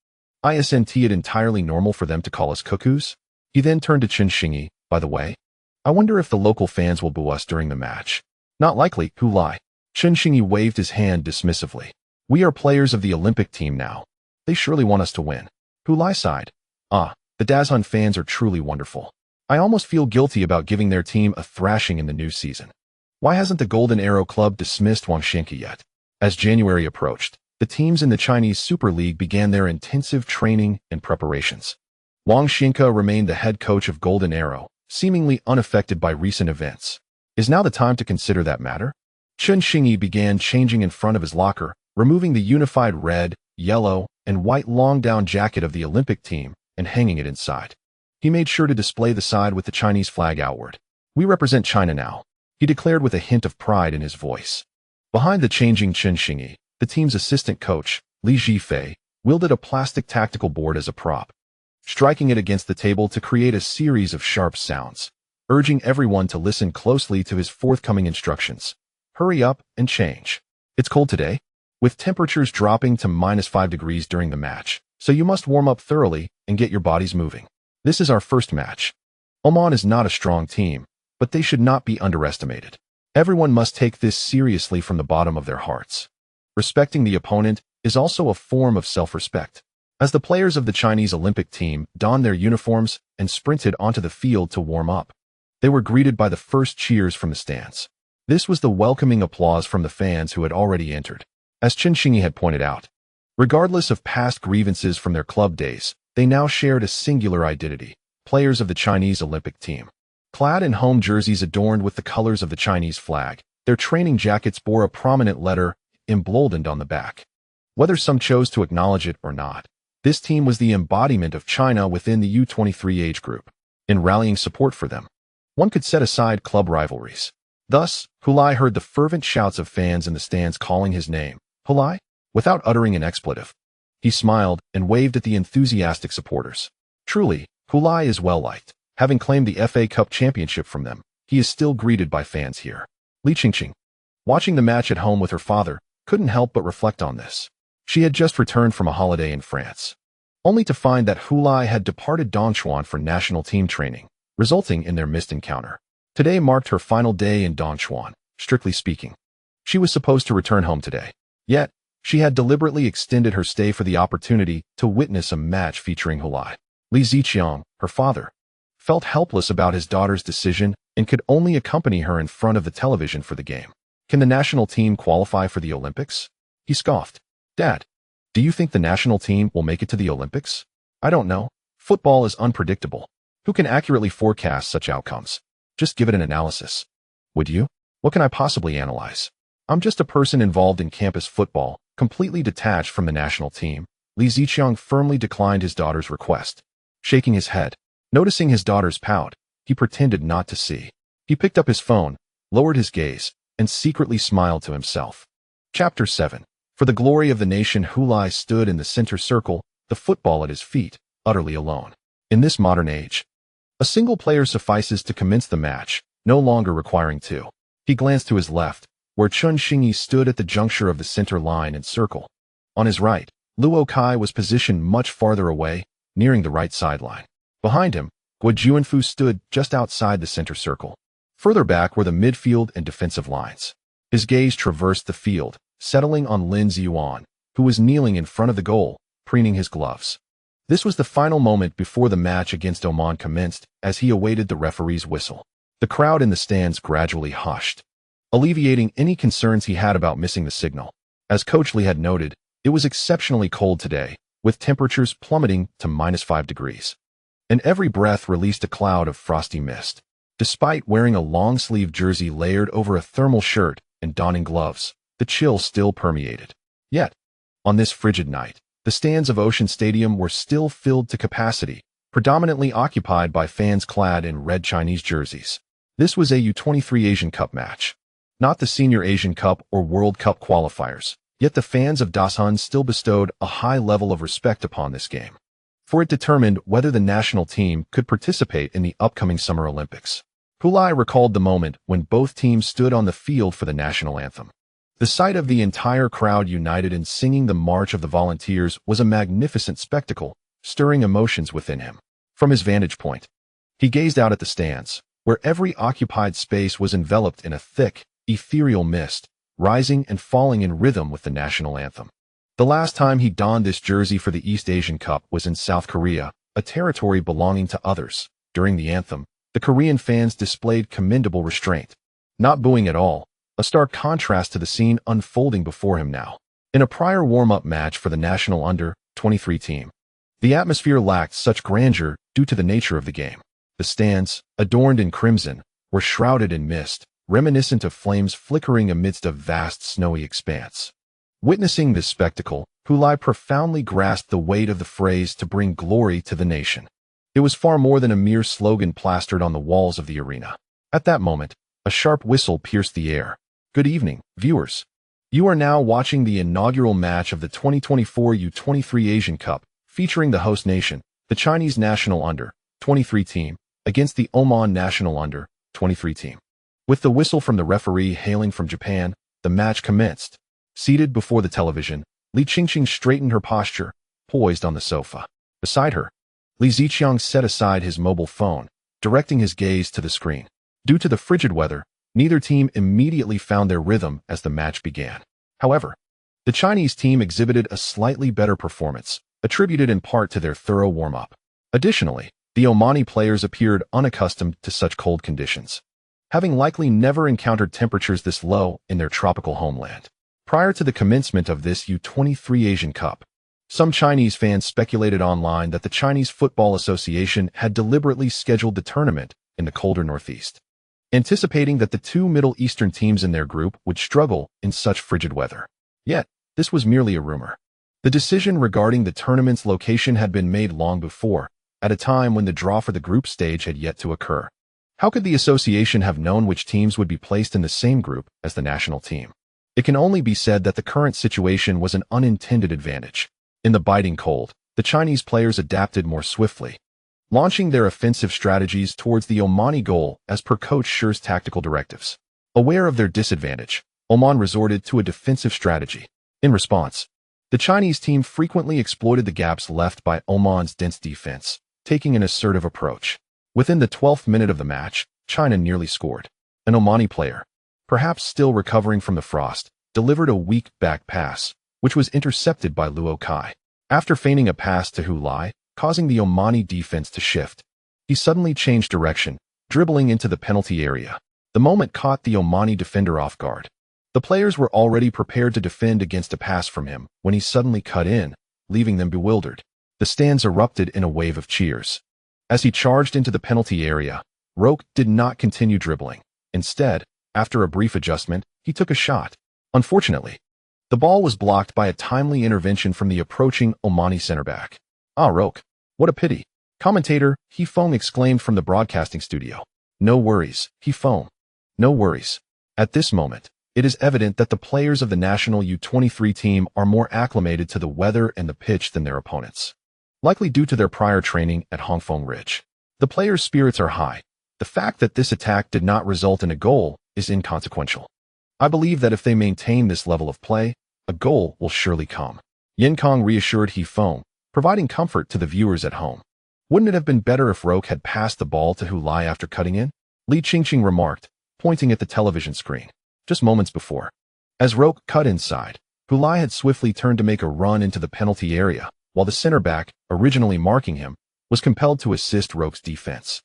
Isn't it entirely normal for them to call us cuckoos? He then turned to Chen Xingyi, by the way. I wonder if the local fans will boo us during the match. Not likely, Hu Lai. Chen Xingyi waved his hand dismissively. We are players of the Olympic team now. They surely want us to win. Hu Lai sighed. The Dazhun fans are truly wonderful. I almost feel guilty about giving their team a thrashing in the new season. Why hasn't the Golden Arrow Club dismissed Wang Zijian yet? As January approached, the teams in the Chinese Super League began their intensive training and preparations. Wang Zijian remained the head coach of Golden Arrow, seemingly unaffected by recent events. Is now the time to consider that matter? Chen Xingyi began changing in front of his locker, removing the unified red, yellow, and white long-down jacket of the Olympic team and hanging it inside. He made sure to display the side with the Chinese flag outward. We represent China now, he declared with a hint of pride in his voice. Behind the changing Chen Xingyi, the team's assistant coach, Li Zhifei, wielded a plastic tactical board as a prop, striking it against the table to create a series of sharp sounds, urging everyone to listen closely to his forthcoming instructions. Hurry up and change. It's cold today, with temperatures dropping to -5 degrees during the match, so you must warm up thoroughly and get your bodies moving. This is our first match. Oman is not a strong team, but they should not be underestimated. Everyone must take this seriously from the bottom of their hearts. Respecting the opponent is also a form of self-respect. As the players of the Chinese Olympic team donned their uniforms and sprinted onto the field to warm up, they were greeted by the first cheers from the stands. This was the welcoming applause from the fans who had already entered. As Chen Xingyi had pointed out, regardless of past grievances from their club days, they now shared a singular identity, players of the Chinese Olympic team. Clad in home jerseys adorned with the colors of the Chinese flag, their training jackets bore a prominent letter emboldened on the back. Whether some chose to acknowledge it or not, this team was the embodiment of China within the U23 age group. In rallying support for them, one could set aside club rivalries. Thus, Hu Lai heard the fervent shouts of fans in the stands calling his name, Hu Lai, without uttering an expletive. He smiled and waved at the enthusiastic supporters. Truly, Hu Lai is well liked. Having claimed the FA Cup championship from them, he is still greeted by fans here. Li Jinge, watching the match at home with her father, couldn't help but reflect on this. She had just returned from a holiday in France, only to find that Hu Lai had departed Dongchuan for national team training, resulting in their missed encounter. Today marked her final day in Dongchuan, strictly speaking. She was supposed to return home today. Yet, she had deliberately extended her stay for the opportunity to witness a match featuring Hu Lai. Li Zijian, her father, felt helpless about his daughter's decision and could only accompany her in front of the television for the game. Can the national team qualify for the Olympics? He scoffed. Dad, do you think the national team will make it to the Olympics? I don't know. Football is unpredictable. Who can accurately forecast such outcomes? Just give it an analysis. Would you? What can I possibly analyze? I'm just a person involved in campus football, completely detached from the national team. Li Zijian firmly declined his daughter's request. Shaking his head, noticing his daughter's pout, he pretended not to see. He picked up his phone, lowered his gaze, and secretly smiled to himself. Chapter 7. For the glory of the nation, Hu Lai stood in the center circle, the football at his feet, utterly alone. In this modern age, a single player suffices to commence the match, no longer requiring two. He glanced to his left, where Chen Xingyi stood at the juncture of the center line and circle. On his right, Luo Kai was positioned much farther away, nearing the right sideline. Behind him, Guo Junfu stood just outside the center circle. Further back were the midfield and defensive lines. His gaze traversed the field, settling on Lin Ziyuan, who was kneeling in front of the goal, preening his gloves. This was the final moment before the match against Oman commenced, as he awaited the referee's whistle. The crowd in the stands gradually hushed, alleviating any concerns he had about missing the signal. As Coach Li had noted, it was exceptionally cold today, with temperatures plummeting to -5 degrees. And every breath released a cloud of frosty mist. Despite wearing a long-sleeved jersey layered over a thermal shirt and donning gloves, the chill still permeated. Yet, on this frigid night, the stands of Ocean Stadium were still filled to capacity, predominantly occupied by fans clad in red Chinese jerseys. This was a U23 Asian Cup match, not the Senior Asian Cup or World Cup qualifiers, yet the fans of Dashun still bestowed a high level of respect upon this game, for it determined whether the national team could participate in the upcoming Summer Olympics. Hu Lai recalled the moment when both teams stood on the field for the national anthem. The sight of the entire crowd united in singing the March of the Volunteers was a magnificent spectacle, stirring emotions within him. From his vantage point, he gazed out at the stands, where every occupied space was enveloped in a thick, ethereal mist, rising and falling in rhythm with the national anthem. The last time he donned this jersey for the East Asian Cup was in South Korea, a territory belonging to others. During the anthem, the Korean fans displayed commendable restraint, not booing at all, a stark contrast to the scene unfolding before him now. In a prior warm-up match for the national under-23 team, the atmosphere lacked such grandeur due to the nature of the game. The stands, adorned in crimson, were shrouded in mist, reminiscent of flames flickering amidst a vast snowy expanse. Witnessing this spectacle, Hu Lai profoundly grasped the weight of the phrase "to bring glory to the nation." It was far more than a mere slogan plastered on the walls of the arena. At that moment, a sharp whistle pierced the air. Good evening, viewers. You are now watching the inaugural match of the 2024 U23 Asian Cup, featuring the host nation, the Chinese national under-23 team, against the Oman national under-23 team. With the whistle from the referee hailing from Japan, the match commenced. Seated before the television, Li Qingqing straightened her posture, poised on the sofa. Beside her, Li Zijian set aside his mobile phone, directing his gaze to the screen. Due to the frigid weather, neither team immediately found their rhythm as the match began. However, the Chinese team exhibited a slightly better performance, attributed in part to their thorough warm-up. Additionally, the Omani players appeared unaccustomed to such cold conditions, having likely never encountered temperatures this low in their tropical homeland. Prior to the commencement of this U23 Asian Cup, some Chinese fans speculated online that the Chinese Football Association had deliberately scheduled the tournament in the colder Northeast, anticipating that the two Middle Eastern teams in their group would struggle in such frigid weather. Yet, this was merely a rumor. The decision regarding the tournament's location had been made long before, at a time when the draw for the group stage had yet to occur. How could the association have known which teams would be placed in the same group as the national team? It can only be said that the current situation was an unintended advantage. In the biting cold, the Chinese players adapted more swiftly, launching their offensive strategies towards the Omani goal as per Coach Sher's tactical directives. Aware of their disadvantage, Oman resorted to a defensive strategy. In response, the Chinese team frequently exploited the gaps left by Oman's dense defense, taking an assertive approach. Within the 12th minute of the match, China nearly scored. An Omani player, perhaps still recovering from the frost, delivered a weak back pass, which was intercepted by Luo Kai. After feigning a pass to Hu Lai, causing the Omani defense to shift, he suddenly changed direction, dribbling into the penalty area. The moment caught the Omani defender off guard. The players were already prepared to defend against a pass from him when he suddenly cut in, leaving them bewildered. The stands erupted in a wave of cheers. As he charged into the penalty area, Roque did not continue dribbling. Instead, after a brief adjustment, he took a shot. Unfortunately, the ball was blocked by a timely intervention from the approaching Omani center back. "Ah, Roque, what a pity." Commentator He Feng exclaimed from the broadcasting studio. "No worries, He Feng. No worries." At this moment, it is evident that the players of the national U23 team are more acclimated to the weather and the pitch than their opponents, likely due to their prior training at Hongfeng Ridge. The players' spirits are high. The fact that this attack did not result in a goal is inconsequential. I believe that if they maintain this level of play, a goal will surely come. Yin Kong reassured He Feng, providing comfort to the viewers at home. Wouldn't it have been better if Roque had passed the ball to Hu Lai after cutting in? Li Qingqing remarked, pointing at the television screen. Just moments before. As Roque cut inside, Hu Lai had swiftly turned to make a run into the penalty area, while the center back, originally marking him, was compelled to assist Roque's defense,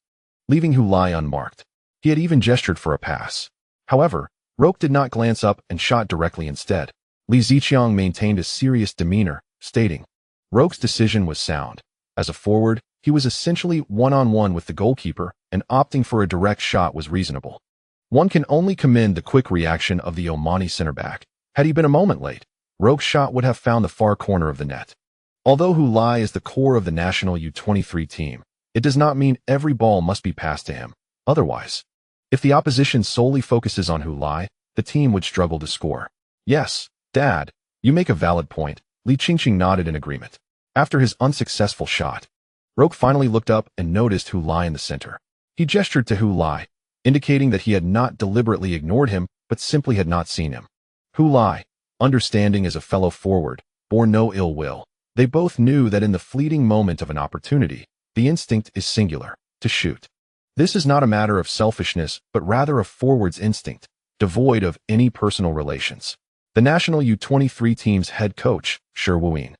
leaving Hu Lai unmarked. He had even gestured for a pass. However, Roque did not glance up and shot directly instead. Li Zijian maintained a serious demeanor, stating, Roque's decision was sound. As a forward, he was essentially one-on-one with the goalkeeper, and opting for a direct shot was reasonable. One can only commend the quick reaction of the Omani center back. Had he been a moment late, Roque's shot would have found the far corner of the net. Although Hu Lai is the core of the national U23 team, it does not mean every ball must be passed to him. Otherwise, if the opposition solely focuses on Hu Lai, the team would struggle to score. Yes, Dad, you make a valid point. Li Qingqing nodded in agreement. After his unsuccessful shot, Roque finally looked up and noticed Hu Lai in the center. He gestured to Hu Lai, indicating that he had not deliberately ignored him, but simply had not seen him. Hu Lai, understanding as a fellow forward, bore no ill will. They both knew that in the fleeting moment of an opportunity, the instinct is singular, to shoot. This is not a matter of selfishness, but rather a forward's instinct, devoid of any personal relations. The national U23 team's head coach, Shi Wuyin,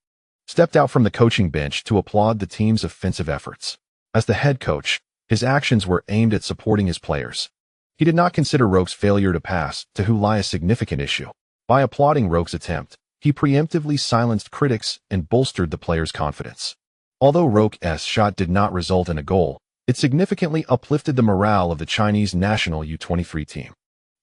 stepped out from the coaching bench to applaud the team's offensive efforts. As the head coach, his actions were aimed at supporting his players. He did not consider Roque's failure to pass to Hu Lai a significant issue. By applauding Roque's attempt, he preemptively silenced critics and bolstered the players' confidence. Although Roque's shot did not result in a goal, it significantly uplifted the morale of the Chinese national U23 team.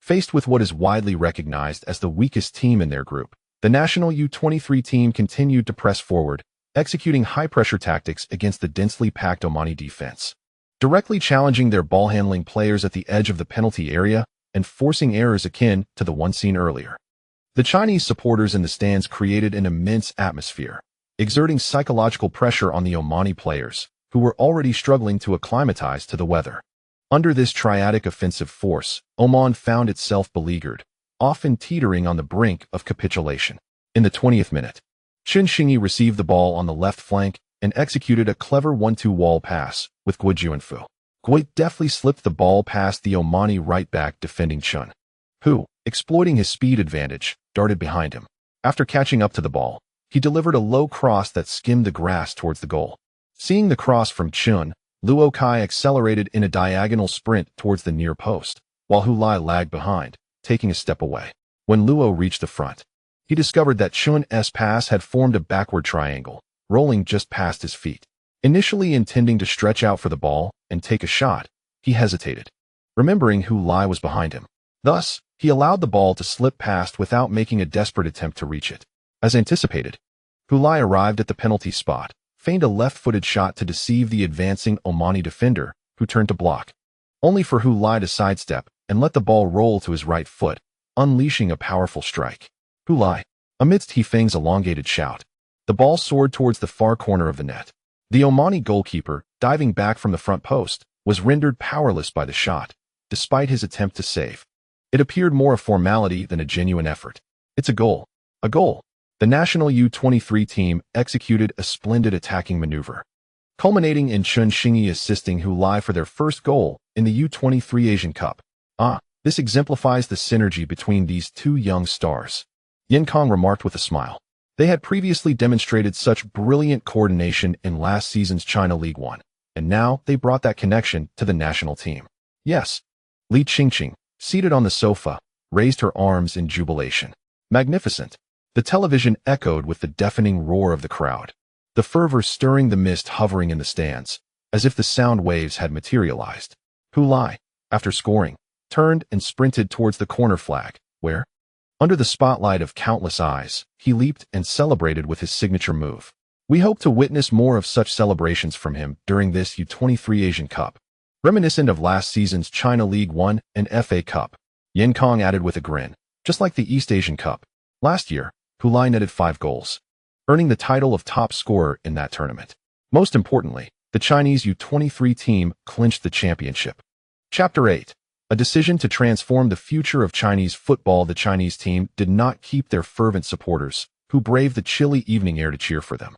Faced with what is widely recognized as the weakest team in their group, the national U23 team continued to press forward, executing high-pressure tactics against the densely packed Omani defense, directly challenging their ball-handling players at the edge of the penalty area and forcing errors akin to the one seen earlier. The Chinese supporters in the stands created an immense atmosphere, exerting psychological pressure on the Omani players, who were already struggling to acclimatize to the weather. Under this triadic offensive force, Oman found itself beleaguered, often teetering on the brink of capitulation. In the 20th minute, Chen Xingyi received the ball on the left flank and executed a clever 1-2 wall pass with Guo Junfu. Guo deftly slipped the ball past the Omani right-back defending Chen, who, exploiting his speed advantage, darted behind him. After catching up to the ball, he delivered a low cross that skimmed the grass towards the goal. Seeing the cross from Chen, Luo Kai accelerated in a diagonal sprint towards the near post, while Hu Lai lagged behind, taking a step away. When Luo reached the front, he discovered that Chen's pass had formed a backward triangle, rolling just past his feet. Initially intending to stretch out for the ball and take a shot, he hesitated, remembering Hu Lai was behind him. Thus, he allowed the ball to slip past without making a desperate attempt to reach it. As anticipated, Hu Lai arrived at the penalty spot, feigned a left-footed shot to deceive the advancing Omani defender, who turned to block, only for Hu Lai to sidestep and let the ball roll to his right foot, unleashing a powerful strike. Hu Lai, amidst Feng's elongated shout, the ball soared towards the far corner of the net. The Omani goalkeeper, diving back from the front post, was rendered powerless by the shot, despite his attempt to save. It appeared more a formality than a genuine effort. It's a goal. A goal. The national U23 team executed a splendid attacking maneuver, culminating in Chen Xingyi assisting Hu Lai for their first goal in the U23 Asian Cup. This exemplifies the synergy between these two young stars, Yan Kong remarked with a smile. They had previously demonstrated such brilliant coordination in last season's China League One, and now they brought that connection to the national team. Yes, Li Qingqing, seated on the sofa, raised her arms in jubilation. Magnificent. The television echoed with the deafening roar of the crowd, the fervor stirring the mist hovering in the stands, as if the sound waves had materialized. Hu Lai, after scoring, turned and sprinted towards the corner flag, where, under the spotlight of countless eyes, he leaped and celebrated with his signature move. We hope to witness more of such celebrations from him during this U23 Asian Cup, reminiscent of last season's China League One and FA Cup. Yan Kong added with a grin, just like the East Asian Cup. Last year, Hu Lai netted 5 goals, earning the title of top scorer in that tournament. Most importantly, the Chinese U23 team clinched the championship. Chapter 8. A decision to transform the future of Chinese football. The Chinese team did not keep their fervent supporters, who braved the chilly evening air to cheer for them,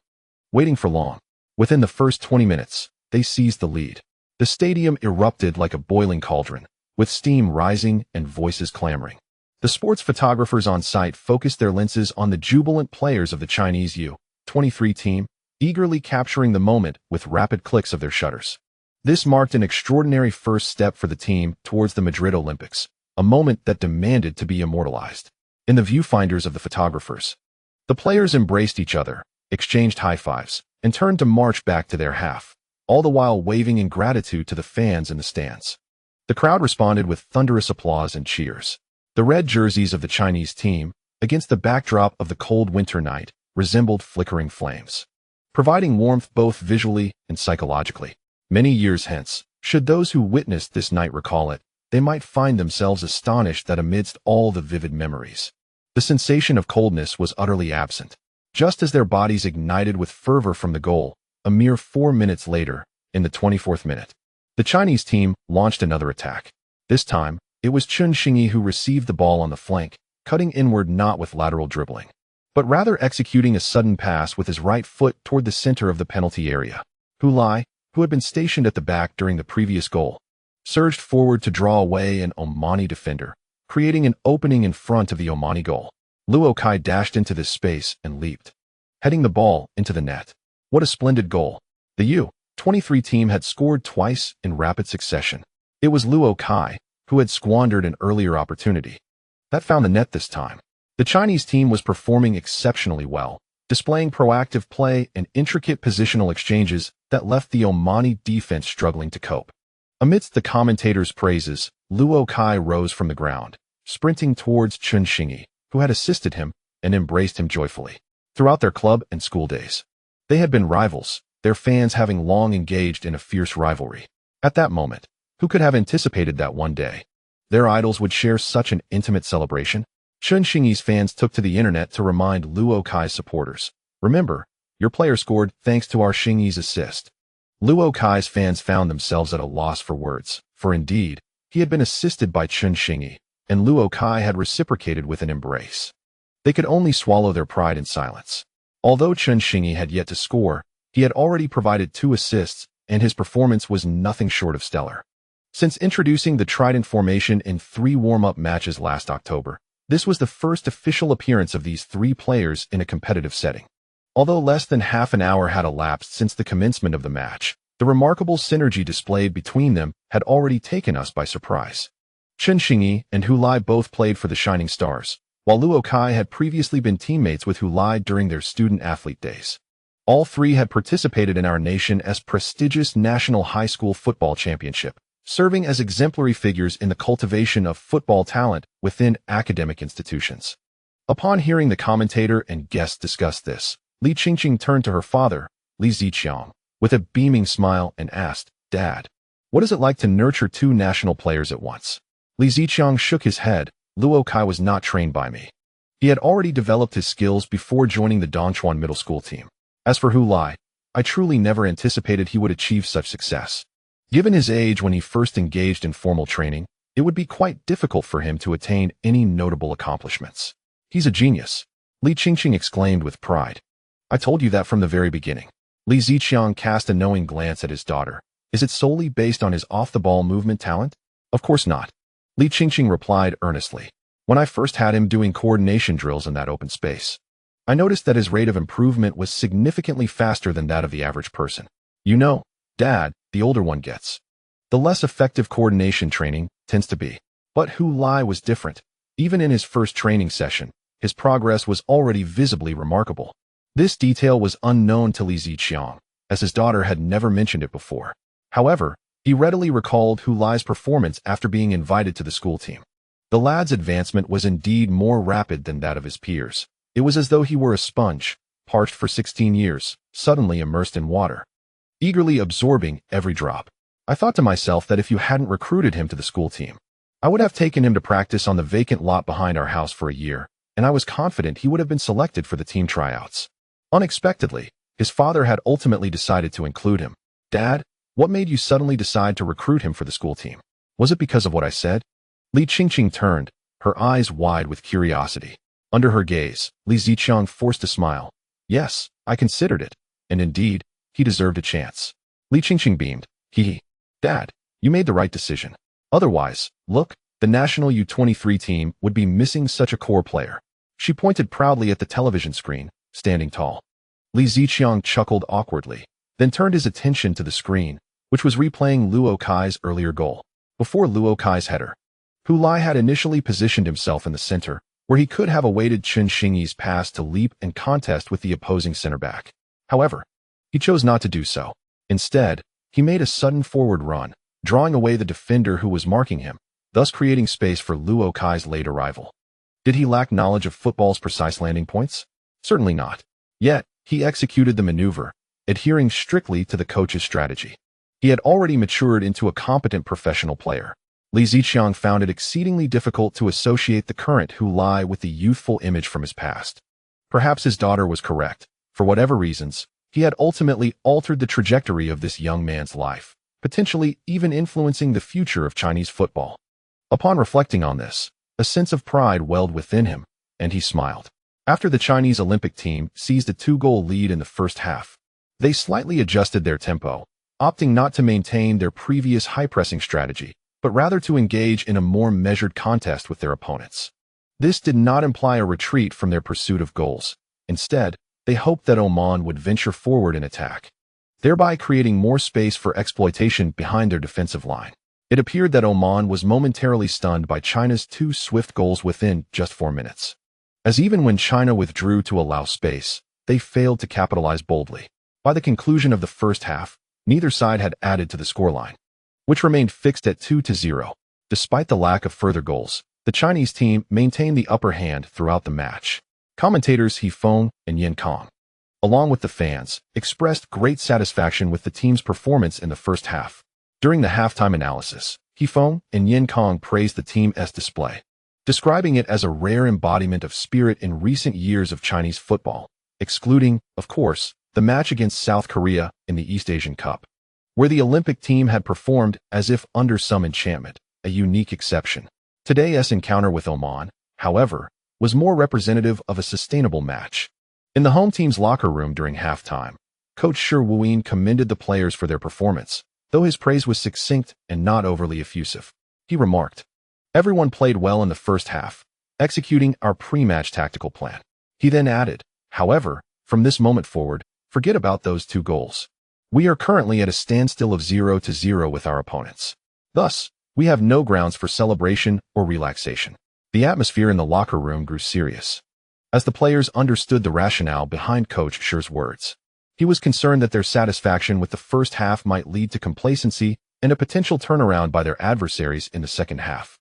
waiting for long. Within the first 20 minutes, they seized the lead. The stadium erupted like a boiling cauldron, with steam rising and voices clamoring. The sports photographers on site focused their lenses on the jubilant players of the Chinese U-23 team, eagerly capturing the moment with rapid clicks of their shutters. This marked an extraordinary first step for the team towards the Madrid Olympics, a moment that demanded to be immortalized. In the viewfinders of the photographers, the players embraced each other, exchanged high fives, and turned to march back to their half, all the while waving in gratitude to the fans in the stands. The crowd responded with thunderous applause and cheers. The red jerseys of the Chinese team, against the backdrop of the cold winter night, resembled flickering flames, providing warmth both visually and psychologically. Many years hence, should those who witnessed this night recall it, they might find themselves astonished that amidst all the vivid memories, the sensation of coldness was utterly absent. Just as their bodies ignited with fervor from the goal, a mere 4 minutes later, in the 24th minute, the Chinese team launched another attack. This time, it was Chen Xingyi who received the ball on the flank, cutting inward not with lateral dribbling, but rather executing a sudden pass with his right foot toward the center of the penalty area. Hu Lai, who had been stationed at the back during the previous goal, surged forward to draw away an Omani defender, creating an opening in front of the Omani goal. Luo Kai dashed into this space and leaped, heading the ball into the net. What a splendid goal! The U-23 team had scored twice in rapid succession. It was Luo Kai, who had squandered an earlier opportunity, that found the net this time. The Chinese team was performing exceptionally well, displaying proactive play and intricate positional exchanges that left the Omani defense struggling to cope. Amidst the commentators' praises, Luo Kai rose from the ground, sprinting towards Chen Xingyi, who had assisted him, and embraced him joyfully. Throughout their club and school days, they had been rivals, their fans having long engaged in a fierce rivalry. At that moment, who could have anticipated that one day their idols would share such an intimate celebration? Chen Xingyi's fans took to the internet to remind Luo Kai's supporters, "Remember, your player scored thanks to our Xingyi's assist." Luo Kai's fans found themselves at a loss for words, for indeed, he had been assisted by Chen Xingyi, and Luo Kai had reciprocated with an embrace. They could only swallow their pride in silence. Although Chen Xingyi had yet to score, he had already provided 2 assists, and his performance was nothing short of stellar. Since introducing the Trident formation in 3 warm-up matches last October, this was the first official appearance of these 3 players in a competitive setting. Although less than half an hour had elapsed since the commencement of the match, the remarkable synergy displayed between them had already taken us by surprise. Chen Xingyi and Hu Lai both played for the Shining Stars, while Luo Kai had previously been teammates with Hu Lai during their student-athlete days. All 3 had participated in our nation's prestigious National High School Football Championship, serving as exemplary figures in the cultivation of football talent within academic institutions. Upon hearing the commentator and guests discuss this, Li Qingqing turned to her father, Li Zijian, with a beaming smile and asked, "Dad, what is it like to nurture 2 national players at once?" Li Zijian shook his head. "Luo Kai was not trained by me. He had already developed his skills before joining the Dongchuan Middle School team. As for Hu Lai, I truly never anticipated he would achieve such success. Given his age when he first engaged in formal training, it would be quite difficult for him to attain any notable accomplishments. He's a genius," Li Qingqing exclaimed with pride. "I told you that from the very beginning." Li Zijian cast a knowing glance at his daughter. "Is it solely based on his off-the-ball movement talent?" "Of course not," Li Qingqing replied earnestly. "When I first had him doing coordination drills in that open space, I noticed that his rate of improvement was significantly faster than that of the average person. You know, Dad, the older one gets, the less effective coordination training tends to be. But Hu Lai was different. Even in his first training session, his progress was already visibly remarkable." This detail was unknown to Li Zijian, as his daughter had never mentioned it before. However, he readily recalled Hu Lai's performance after being invited to the school team. The lad's advancement was indeed more rapid than that of his peers. It was as though he were a sponge, parched for 16 years, suddenly immersed in water, eagerly absorbing every drop. "I thought to myself that if you hadn't recruited him to the school team, I would have taken him to practice on the vacant lot behind our house for a year, and I was confident he would have been selected for the team tryouts." Unexpectedly, his father had ultimately decided to include him. "Dad, what made you suddenly decide to recruit him for the school team? Was it because of what I said?" Li Qingqing turned, her eyes wide with curiosity. Under her gaze, Li Zijian forced a smile. "Yes, I considered it, and indeed, he deserved a chance." Li Qingqing beamed. Hee. Dad, you made the right decision. Otherwise, look, the national U23 team would be missing such a core player. She pointed proudly at the television screen, standing tall. Li Zijian chuckled awkwardly, then turned his attention to the screen, which was replaying Luo Kai's earlier goal. Before Luo Kai's header, Hu Lai had initially positioned himself in the center, where he could have awaited Chen Xingyi's pass to leap and contest with the opposing center back. However, he chose not to do so. Instead, he made a sudden forward run, drawing away the defender who was marking him, thus creating space for Luo Kai's late arrival. Did he lack knowledge of football's precise landing points? Certainly not. Yet, he executed the maneuver, adhering strictly to the coach's strategy. He had already matured into a competent professional player. Li Zijian found it exceedingly difficult to associate the current Hu Lai with the youthful image from his past. Perhaps his daughter was correct. For whatever reasons, he had ultimately altered the trajectory of this young man's life, potentially even influencing the future of Chinese football. Upon reflecting on this, a sense of pride welled within him, and he smiled. After the Chinese Olympic team seized a 2-goal lead in the first half, they slightly adjusted their tempo, opting not to maintain their previous high-pressing strategy, but rather to engage in a more measured contest with their opponents. This did not imply a retreat from their pursuit of goals. Instead, they hoped that Oman would venture forward in attack, thereby creating more space for exploitation behind their defensive line. It appeared that Oman was momentarily stunned by China's 2 swift goals within just 4 minutes. As even when China withdrew to allow space, they failed to capitalize boldly. By the conclusion of the first half, neither side had added to the scoreline, which remained fixed at 2-0. Despite the lack of further goals, the Chinese team maintained the upper hand throughout the match. Commentators He Feng and Yin Kong, along with the fans, expressed great satisfaction with the team's performance in the first half. During the halftime analysis, He Feng and Yin Kong praised the team's display, describing it as a rare embodiment of spirit in recent years of Chinese football, excluding, of course, the match against South Korea in the East Asian Cup, where the Olympic team had performed as if under some enchantment, a unique exception. Today's encounter with Oman, however, was more representative of a sustainable match. In the home team's locker room during halftime, Coach Shi Wuyin commended the players for their performance, though his praise was succinct and not overly effusive. He remarked, "Everyone played well in the first half, executing our pre-match tactical plan." He then added, "However, from this moment forward, forget about those 2 goals. We are currently at a standstill of 0-0 with our opponents. Thus, we have no grounds for celebration or relaxation." The atmosphere in the locker room grew serious, as the players understood the rationale behind Coach Shi's words. He was concerned that their satisfaction with the first half might lead to complacency and a potential turnaround by their adversaries in the second half.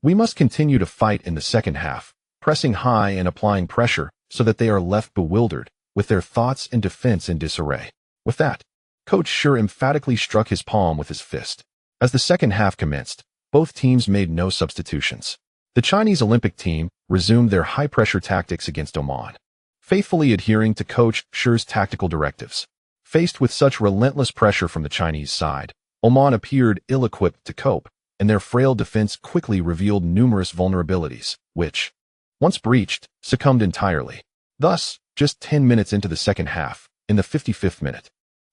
"We must continue to fight in the second half, pressing high and applying pressure so that they are left bewildered, with their thoughts and defense in disarray." With that, Coach Shi emphatically struck his palm with his fist. As the second half commenced, both teams made no substitutions. The Chinese Olympic team resumed their high-pressure tactics against Oman, faithfully adhering to Coach Shi's tactical directives. Faced with such relentless pressure from the Chinese side, Oman appeared ill-equipped to cope, and their frail defense quickly revealed numerous vulnerabilities, which, once breached, succumbed entirely. Thus, just 10 minutes into the second half, in the 55th minute,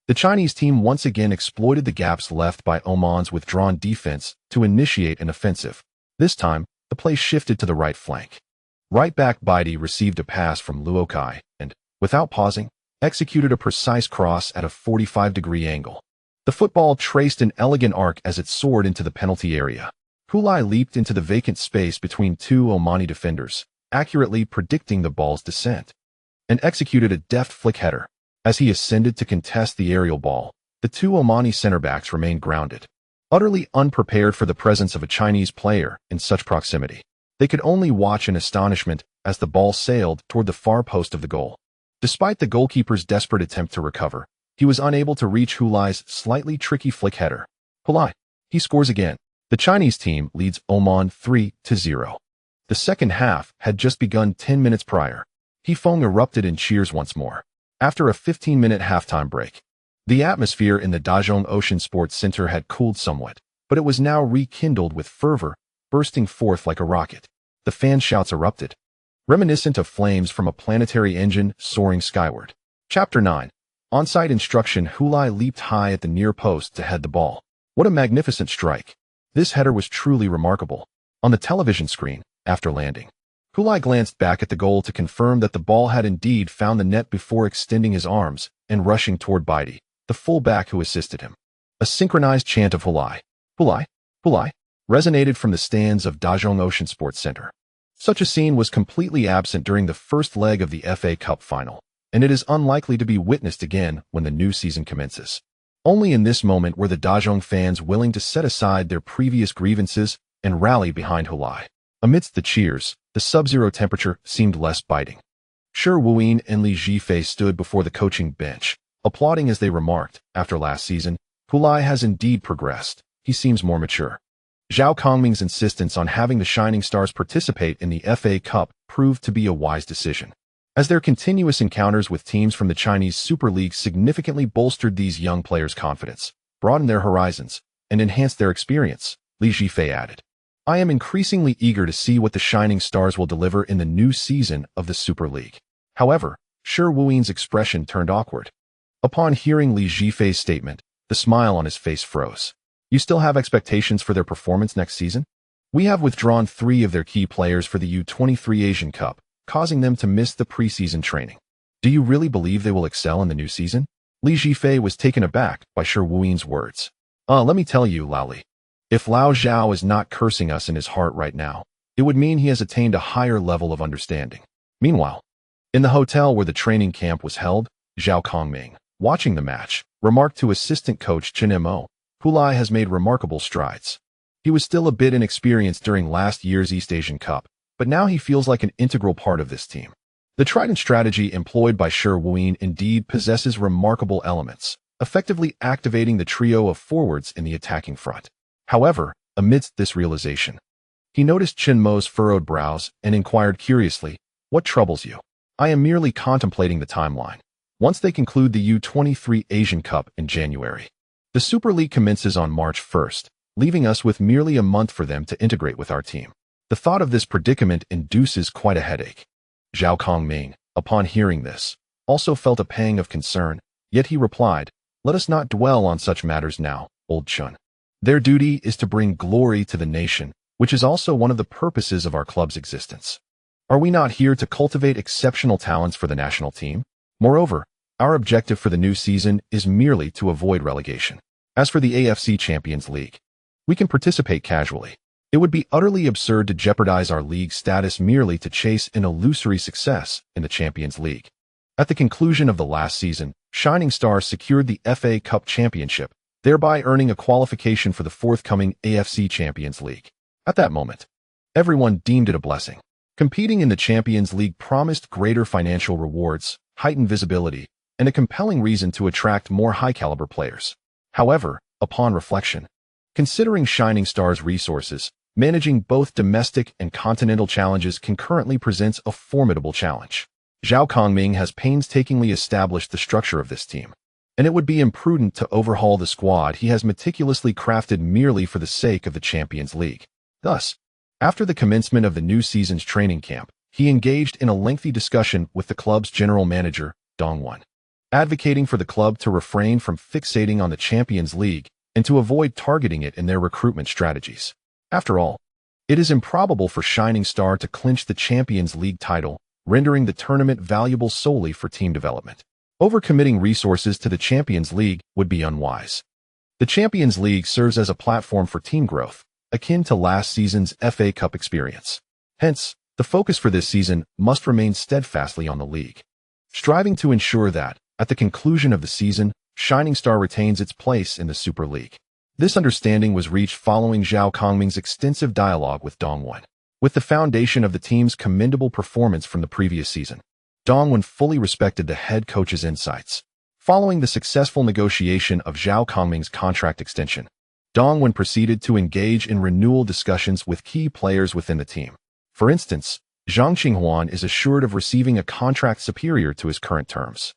the Chinese team once again exploited the gaps left by Oman's withdrawn defense to initiate an offensive. This time, the play shifted to the right flank. Right back Baidi received a pass from Luo Kai and, without pausing, executed a precise cross at a 45-degree angle. The football traced an elegant arc as it soared into the penalty area. Hu Lai leaped into the vacant space between 2 Omani defenders, accurately predicting the ball's descent, and executed a deft flick header. As he ascended to contest the aerial ball, the 2 Omani center backs remained grounded, utterly unprepared for the presence of a Chinese player in such proximity. They could only watch in astonishment as the ball sailed toward the far post of the goal. Despite the goalkeeper's desperate attempt to recover, he was unable to reach Hu Lai's slightly tricky flick header. Hu Lai, he scores again. The Chinese team leads Oman 3-0. The second half had just begun 10 minutes prior. He Feng erupted in cheers once more. After a 15-minute halftime break, the atmosphere in the Dazhong Ocean Sports Center had cooled somewhat, but it was now rekindled with fervor, bursting forth like a rocket. The fan shouts erupted, reminiscent of flames from a planetary engine soaring skyward. Chapter 9. On-site instruction, Hu Lai leaped high at the near post to head the ball. What a magnificent strike. This header was truly remarkable. On the television screen, after landing, Hu Lai glanced back at the goal to confirm that the ball had indeed found the net before extending his arms and rushing toward Baidi, the full-back who assisted him. A synchronized chant of Hu Lai, Hu Lai, Hu Lai, resonated from the stands of Dazhong Ocean Sports Center. Such a scene was completely absent during the first leg of the FA Cup final, and it is unlikely to be witnessed again when the new season commences. Only in this moment were the Dazhong fans willing to set aside their previous grievances and rally behind Hu Lai. Amidst the cheers, the sub-zero temperature seemed less biting. Shi Wuyin and Li Jifei stood before the coaching bench, applauding as they remarked, after last season, Hu Lai has indeed progressed. He seems more mature. Zhao Kongming's insistence on having the Shining Stars participate in the FA Cup proved to be a wise decision, as their continuous encounters with teams from the Chinese Super League significantly bolstered these young players' confidence, broadened their horizons, and enhanced their experience, Li Jifei added. I am increasingly eager to see what the Shining Stars will deliver in the new season of the Super League. However, Shi Wuyin's expression turned awkward. Upon hearing Li Jifei's statement, the smile on his face froze. You still have expectations for their performance next season? We have withdrawn 3 of their key players for the U23 Asian Cup, causing them to miss the preseason training. Do you really believe they will excel in the new season? Li Jifei was taken aback by Shi Wuyin's words. Let me tell you, Lao Li. If Lao Zhao is not cursing us in his heart right now, it would mean he has attained a higher level of understanding. Meanwhile, in the hotel where the training camp was held, Zhao Kongming, watching the match, remarked to assistant coach Chen Mo, Hu Lai has made remarkable strides. He was still a bit inexperienced during last year's East Asian Cup, but now he feels like an integral part of this team. The trident strategy employed by Shi Wuyin indeed possesses remarkable elements, effectively activating the trio of forwards in the attacking front. However, amidst this realization, he noticed Chen Mo's furrowed brows and inquired curiously, "What troubles you?" "I am merely contemplating the timeline. Once they conclude the U23 Asian Cup in January, the Super League commences on March 1st, leaving us with merely a month for them to integrate with our team. The thought of this predicament induces quite a headache." Zhao Kongming, upon hearing this, also felt a pang of concern, yet he replied, "Let us not dwell on such matters now, old Chun. Their duty is to bring glory to the nation, which is also one of the purposes of our club's existence. Are we not here to cultivate exceptional talents for the national team? Moreover, our objective for the new season is merely to avoid relegation. As for the AFC Champions League, we can participate casually. It would be utterly absurd to jeopardize our league status merely to chase an illusory success in the Champions League." At the conclusion of the last season, Shining Stars secured the FA Cup championship, thereby earning a qualification for the forthcoming AFC Champions League. At that moment, everyone deemed it a blessing. Competing in the Champions League promised greater financial rewards, heightened visibility, and a compelling reason to attract more high-caliber players. However, upon reflection, considering Shining Star's resources, managing both domestic and continental challenges concurrently presents a formidable challenge. Zhao Kongming has painstakingly established the structure of this team, and it would be imprudent to overhaul the squad he has meticulously crafted merely for the sake of the Champions League. Thus, after the commencement of the new season's training camp, he engaged in a lengthy discussion with the club's general manager, Dong Wan, advocating for the club to refrain from fixating on the Champions League and to avoid targeting it in their recruitment strategies. After all, it is improbable for Shining Star to clinch the Champions League title, rendering the tournament valuable solely for team development. Overcommitting resources to the Champions League would be unwise. The Champions League serves as a platform for team growth, akin to last season's FA Cup experience. Hence, the focus for this season must remain steadfastly on the league, striving to ensure that, at the conclusion of the season, Shining Star retains its place in the Super League. This understanding was reached following Zhao Kongming's extensive dialogue with Dong Wan. With the foundation of the team's commendable performance from the previous season, Dong Wan fully respected the head coach's insights. Following the successful negotiation of Zhao Kongming's contract extension, Dong Wan proceeded to engage in renewal discussions with key players within the team. For instance, Zhang Qinghuan is assured of receiving a contract superior to his current terms.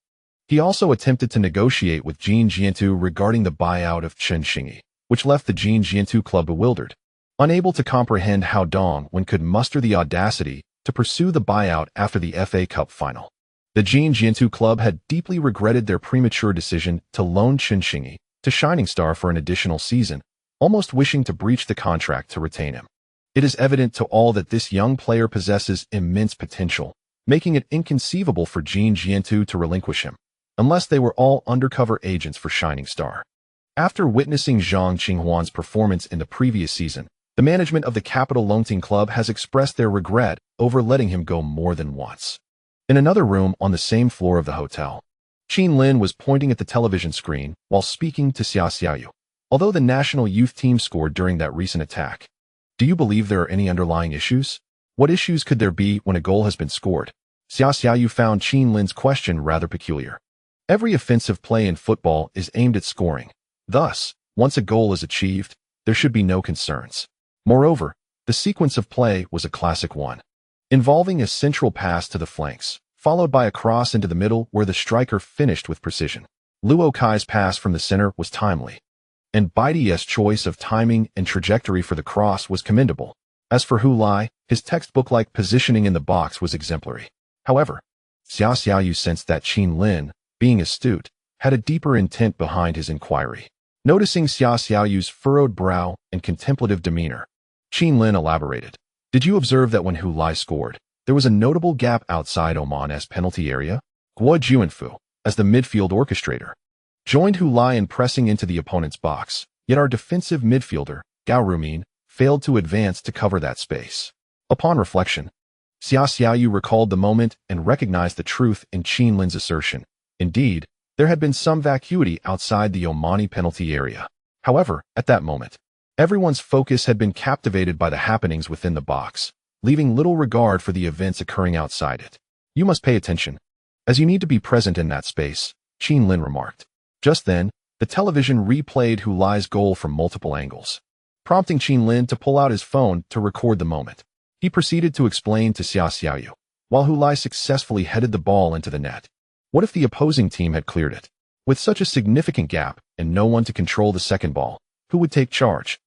He also attempted to negotiate with Jin Jiantu regarding the buyout of Chen Xingyi, which left the Jin Jiantu club bewildered, unable to comprehend how Dong Wan could muster the audacity to pursue the buyout after the FA Cup final. The Jiangjiantu club had deeply regretted their premature decision to loan Chen Xingyi to Shining Star for an additional season, almost wishing to breach the contract to retain him. It is evident to all that this young player possesses immense potential, making it inconceivable for Jiangjiantu to relinquish him, unless they were all undercover agents for Shining Star. After witnessing Zhang Qinghuan's performance in the previous season, the management of the Capital Longting Club has expressed their regret over letting him go more than once. In another room on the same floor of the hotel, Qin Lin was pointing at the television screen while speaking to Xia Xiaoyu. Although the national youth team scored during that recent attack, do you believe there are any underlying issues? What issues could there be when a goal has been scored? Xia Xiaoyu found Qin Lin's question rather peculiar. Every offensive play in football is aimed at scoring. Thus, once a goal is achieved, there should be no concerns. Moreover, the sequence of play was a classic one, involving a central pass to the flanks, followed by a cross into the middle where the striker finished with precision. Luo Kai's pass from the center was timely, and Baidi's choice of timing and trajectory for the cross was commendable. As for Hu Lai, his textbook-like positioning in the box was exemplary. However, Xia Xiaoyu sensed that Qin Lin, being astute, had a deeper intent behind his inquiry. Noticing Xia Xiaoyu's furrowed brow and contemplative demeanor, Qin Lin elaborated. Did you observe that when Hu Lai scored, there was a notable gap outside Oman's penalty area? Guo Junfu, as the midfield orchestrator, joined Hu Lai in pressing into the opponent's box, yet our defensive midfielder, Gao Ruimin, failed to advance to cover that space. Upon reflection, Xia Xiaoyu recalled the moment and recognized the truth in Qin Lin's assertion. Indeed, there had been some vacuity outside the Omani penalty area. However, at that moment, everyone's focus had been captivated by the happenings within the box, leaving little regard for the events occurring outside it. You must pay attention, as you need to be present in that space, Qin Lin remarked. Just then, the television replayed Hu Lai's goal from multiple angles, prompting Qin Lin to pull out his phone to record the moment. He proceeded to explain to Xia Xiaoyu, while Hu Lai successfully headed the ball into the net. What if the opposing team had cleared it? With such a significant gap and no one to control the second ball, who would take charge?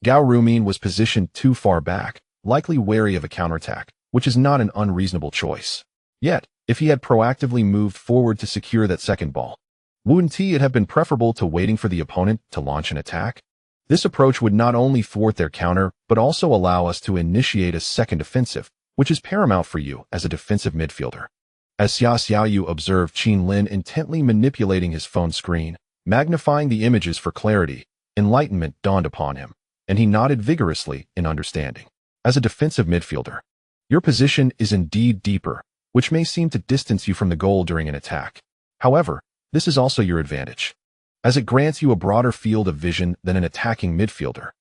Gao Ruimin was positioned too far back, likely wary of a counterattack, which is not an unreasonable choice. Yet, if he had proactively moved forward to secure that second ball, wouldn't it have been preferable to waiting for the opponent to launch an attack? This approach would not only thwart their counter, but also allow us to initiate a second offensive, which is paramount for you as a defensive midfielder. As Xia Xiaoyu observed Qin Lin intently manipulating his phone screen, magnifying the images for clarity, enlightenment dawned upon him, and he nodded vigorously in understanding. As a defensive midfielder, your position is indeed deeper, which may seem to distance you from the goal during an attack. However, this is also your advantage, as it grants you a broader field of vision than an attacking midfielder,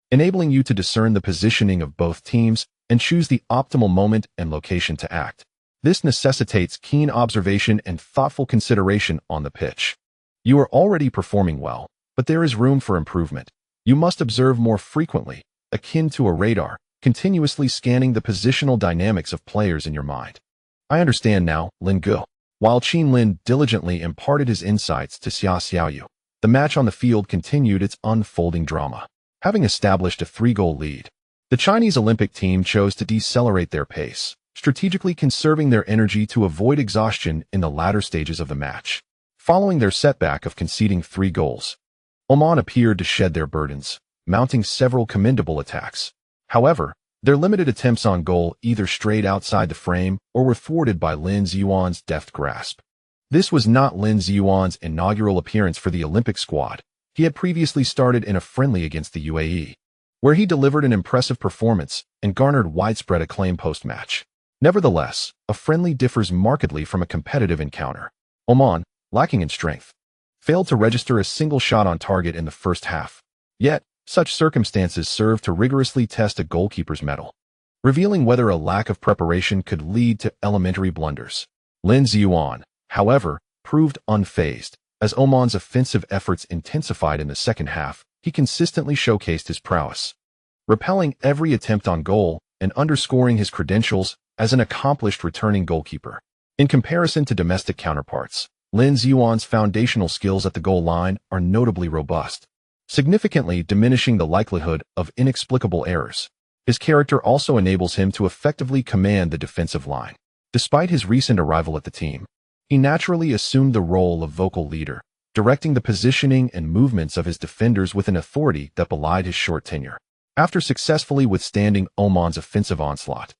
enabling you to discern the positioning of both teams and choose the optimal moment and location to act. This necessitates keen observation and thoughtful consideration on the pitch. You are already performing well, but there is room for improvement. You must observe more frequently, akin to a radar, continuously scanning the positional dynamics of players in your mind. I understand now, Lin Gu. While Qin Lin diligently imparted his insights to Xia Xiaoyu, the match on the field continued its unfolding drama. Having established a 3-goal lead, the Chinese Olympic team chose to decelerate their pace, strategically conserving their energy to avoid exhaustion in the latter stages of the match. Following their setback of conceding 3 goals, Oman appeared to shed their burdens, mounting several commendable attacks. However, their limited attempts on goal either strayed outside the frame or were thwarted by Lin Ziyuan's deft grasp. This was not Lin Ziyuan's inaugural appearance for the Olympic squad. He had previously started in a friendly against the UAE, where he delivered an impressive performance and garnered widespread acclaim post-match. Nevertheless, a friendly differs markedly from a competitive encounter. Oman, lacking in strength, failed to register a single shot on target in the first half. Yet, such circumstances served to rigorously test a goalkeeper's mettle, revealing whether a lack of preparation could lead to elementary blunders. Lin Ziyuan, however, proved unfazed. As Oman's offensive efforts intensified in the second half, he consistently showcased his prowess, repelling every attempt on goal and underscoring his credentials as an accomplished returning goalkeeper. In comparison to domestic counterparts, Lin Ziyuan's foundational skills at the goal line are notably robust, significantly diminishing the likelihood of inexplicable errors. His character also enables him to effectively command the defensive line. Despite his recent arrival at the team, He naturally assumed the role of vocal leader, directing the positioning and movements of his defenders with an authority that belied his short tenure. After successfully withstanding Oman's offensive onslaught,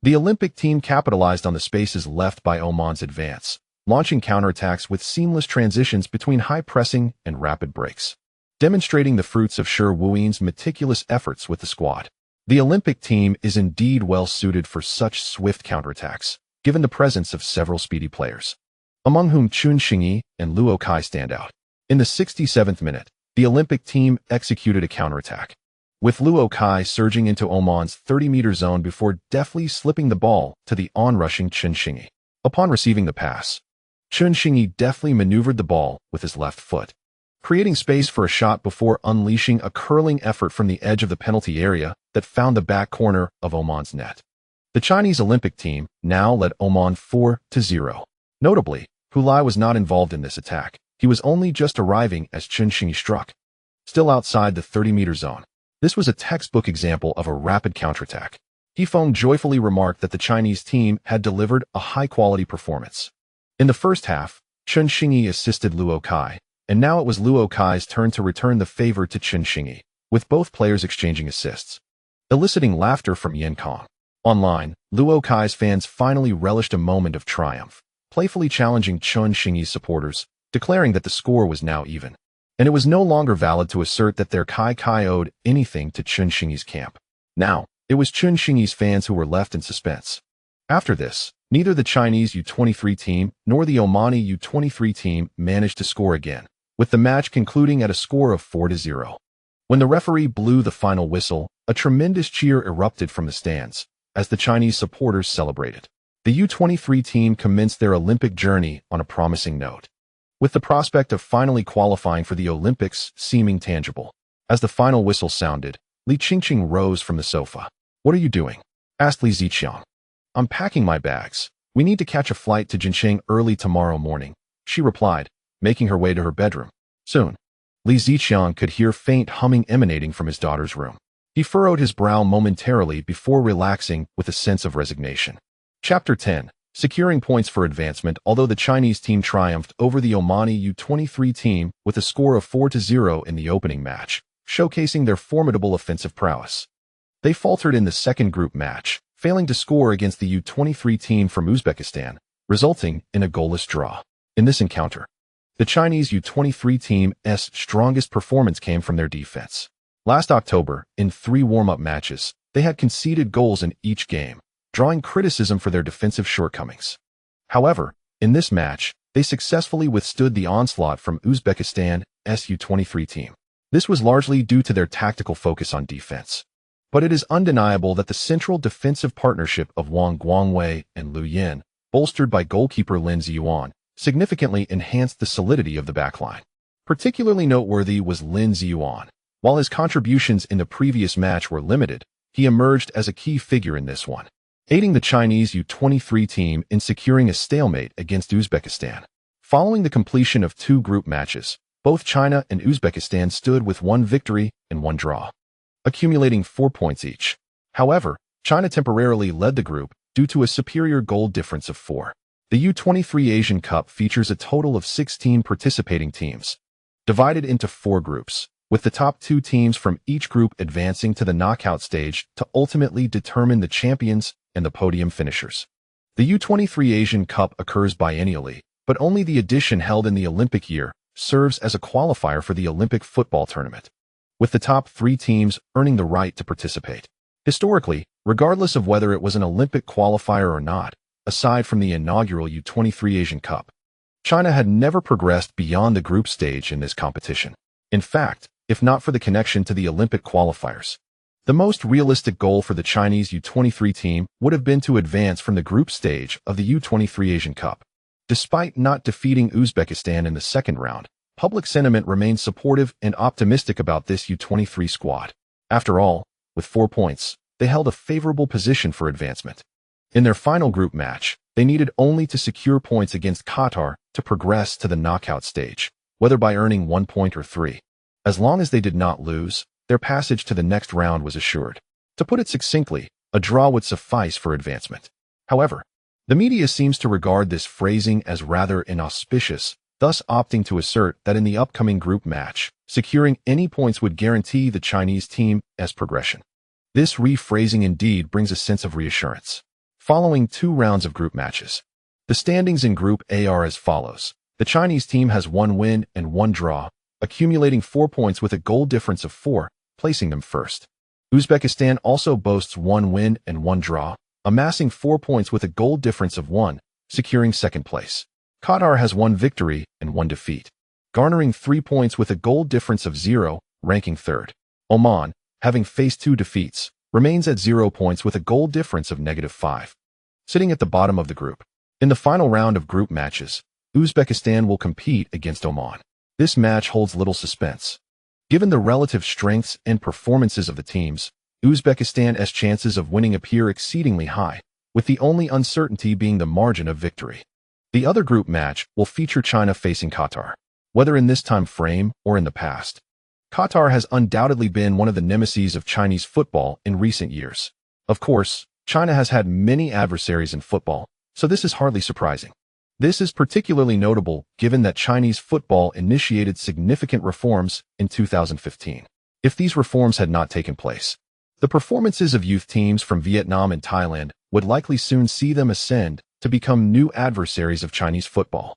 the Olympic team capitalized on the spaces left by Oman's advance, launching counterattacks with seamless transitions between high pressing and rapid breaks, demonstrating the fruits of Shi Wuyin's meticulous efforts with the squad. The Olympic team is indeed well suited for such swift counterattacks, given the presence of several speedy players, among whom Chen Xingyi and Luo Kai stand out. In the 67th minute, the Olympic team executed a counterattack, with Luo Kai surging into Oman's 30-meter zone before deftly slipping the ball to the onrushing Chen Xingyi. Upon receiving the pass, Chen Xingyi deftly maneuvered the ball with his left foot, creating space for a shot before unleashing a curling effort from the edge of the penalty area that found the back corner of Oman's net. The Chinese Olympic team now led Oman 4-0. Notably, Hu Lai was not involved in this attack. He was only just arriving as Chen Xingyi struck, still outside the 30-meter zone. This was a textbook example of a rapid counterattack. He Feng joyfully remarked that the Chinese team had delivered a high-quality performance. In the first half, Chen Xingyi assisted Luo Kai, and now it was Luo Kai's turn to return the favor to Chen Xingyi, with both players exchanging assists, eliciting laughter from Yan Kong. Online, Luo Kai's fans finally relished a moment of triumph, playfully challenging Chen Xingyi's supporters, declaring that the score was now even, and it was no longer valid to assert that their Kai owed anything to Chen Xingyi's camp. Now, it was Chen Xingyi's fans who were left in suspense. After this, neither the Chinese U23 team nor the Omani U23 team managed to score again, with the match concluding at a score of 4-0. When the referee blew the final whistle, a tremendous cheer erupted from the stands, as the Chinese supporters celebrated. The U23 team commenced their Olympic journey on a promising note, with the prospect of finally qualifying for the Olympics seeming tangible. As the final whistle sounded, Li Qingqing rose from the sofa. "What are you doing?" asked Li Zijian. "I'm packing my bags. We need to catch a flight to Jincheng early tomorrow morning," she replied, making her way to her bedroom. Soon, Li Zijian could hear faint humming emanating from his daughter's room. He furrowed his brow momentarily before relaxing with a sense of resignation. Chapter 10. Securing points for advancement. Although the Chinese team triumphed over the Omani U23 team with a score of 4-0 in the opening match, showcasing their formidable offensive prowess, they faltered in the second group match, failing to score against the U23 team from Uzbekistan, resulting in a goalless draw. In this encounter, the Chinese U23 team's strongest performance came from their defense. Last October, in 3 warm-up matches, they had conceded goals in each game, drawing criticism for their defensive shortcomings. However, in this match, they successfully withstood the onslaught from Uzbekistan's U23 team. This was largely due to their tactical focus on defense. But it is undeniable that the central defensive partnership of Wang Guangwei and Liu Jinge, bolstered by goalkeeper Lin Ziyuan, significantly enhanced the solidity of the backline. Particularly noteworthy was Lin Ziyuan. While his contributions in the previous match were limited, he emerged as a key figure in this one, aiding the Chinese U23 team in securing a stalemate against Uzbekistan. Following the completion of 2 group matches, both China and Uzbekistan stood with 1 victory and 1 draw, accumulating 4 points each. However, China temporarily led the group due to a superior goal difference of 4. The U23 Asian Cup features a total of 16 participating teams, divided into 4 groups, with the top 2 teams from each group advancing to the knockout stage to ultimately determine the champions and the podium finishers. The U23 Asian Cup occurs biennially, but only the edition held in the Olympic year serves as a qualifier for the Olympic football tournament, with the top 3 teams earning the right to participate. Historically, regardless of whether it was an Olympic qualifier or not, aside from the inaugural U23 Asian Cup, China had never progressed beyond the group stage in this competition. In fact, if not for the connection to the Olympic qualifiers, the most realistic goal for the Chinese U23 team would have been to advance from the group stage of the U23 Asian Cup. Despite not defeating Uzbekistan in the second round, public sentiment remains supportive and optimistic about this U23 squad. After all, with 4 points, they held a favorable position for advancement. In their final group match, they needed only to secure points against Qatar to progress to the knockout stage, whether by earning 1 point or 3. As long as they did not lose, their passage to the next round was assured. To put it succinctly, a draw would suffice for advancement. However, The media seems to regard this phrasing as rather inauspicious, thus opting to assert that in the upcoming group match, securing any points would guarantee the Chinese team's progression. This rephrasing indeed brings a sense of reassurance. Following 2 rounds of group matches, the standings in Group A are as follows. The Chinese team has 1 win and 1 draw, accumulating 4 points with a goal difference of 4, placing them first. Uzbekistan also boasts 1 win and 1 draw, amassing 4 points with a goal difference of 1, securing second place. Qatar has 1 victory and 1 defeat, garnering 3 points with a goal difference of 0, ranking third. Oman, having faced 2 defeats, remains at 0 points with a goal difference of -5, sitting at the bottom of the group. In the final round of group matches, Uzbekistan will compete against Oman. This match holds little suspense. Given the relative strengths and performances of the teams, Uzbekistan's chances of winning appear exceedingly high, with the only uncertainty being the margin of victory. The other group match will feature China facing Qatar. Whether in this time frame or in the past, Qatar has undoubtedly been one of the nemeses of Chinese football in recent years. Of course, China has had many adversaries in football, so this is hardly surprising. This is particularly notable given that Chinese football initiated significant reforms in 2015. If these reforms had not taken place, the performances of youth teams from Vietnam and Thailand would likely soon see them ascend to become new adversaries of Chinese football.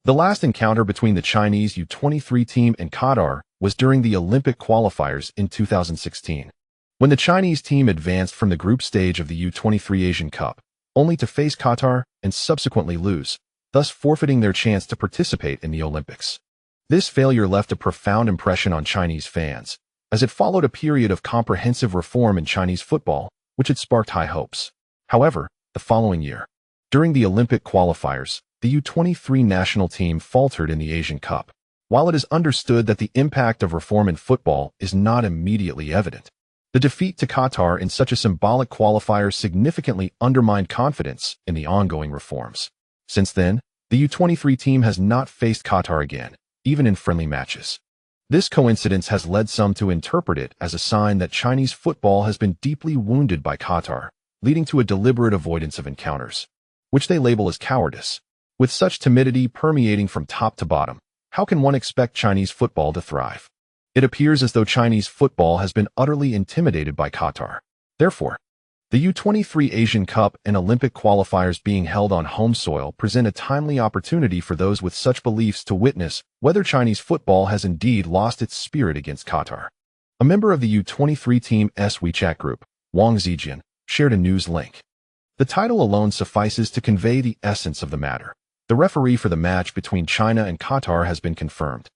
The last encounter between the Chinese U23 team and Qatar was during the Olympic qualifiers in 2016, when the Chinese team advanced from the group stage of the U23 Asian Cup, only to face Qatar and subsequently lose, thus forfeiting their chance to participate in the Olympics. This failure left a profound impression on Chinese fans, as it followed a period of comprehensive reform in Chinese football, which had sparked high hopes. However, the following year, during the Olympic qualifiers, the U23 national team faltered in the Asian Cup. While it is understood that the impact of reform in football is not immediately evident, the defeat to Qatar in such a symbolic qualifier significantly undermined confidence in the ongoing reforms. Since then, the U23 team has not faced Qatar again, even in friendly matches. This coincidence has led some to interpret it as a sign that Chinese football has been deeply wounded by Qatar, leading to a deliberate avoidance of encounters, which they label as cowardice. With such timidity permeating from top to bottom, how can one expect Chinese football to thrive? It appears as though Chinese football has been utterly intimidated by Qatar. Therefore, the U23 Asian Cup and Olympic qualifiers being held on home soil present a timely opportunity for those with such beliefs to witness whether Chinese football has indeed lost its spirit against Qatar. A member of the U23 team's WeChat group, Wang Zijian, shared a news link. The title alone suffices to convey the essence of the matter. The referee for the match between China and Qatar has been confirmed,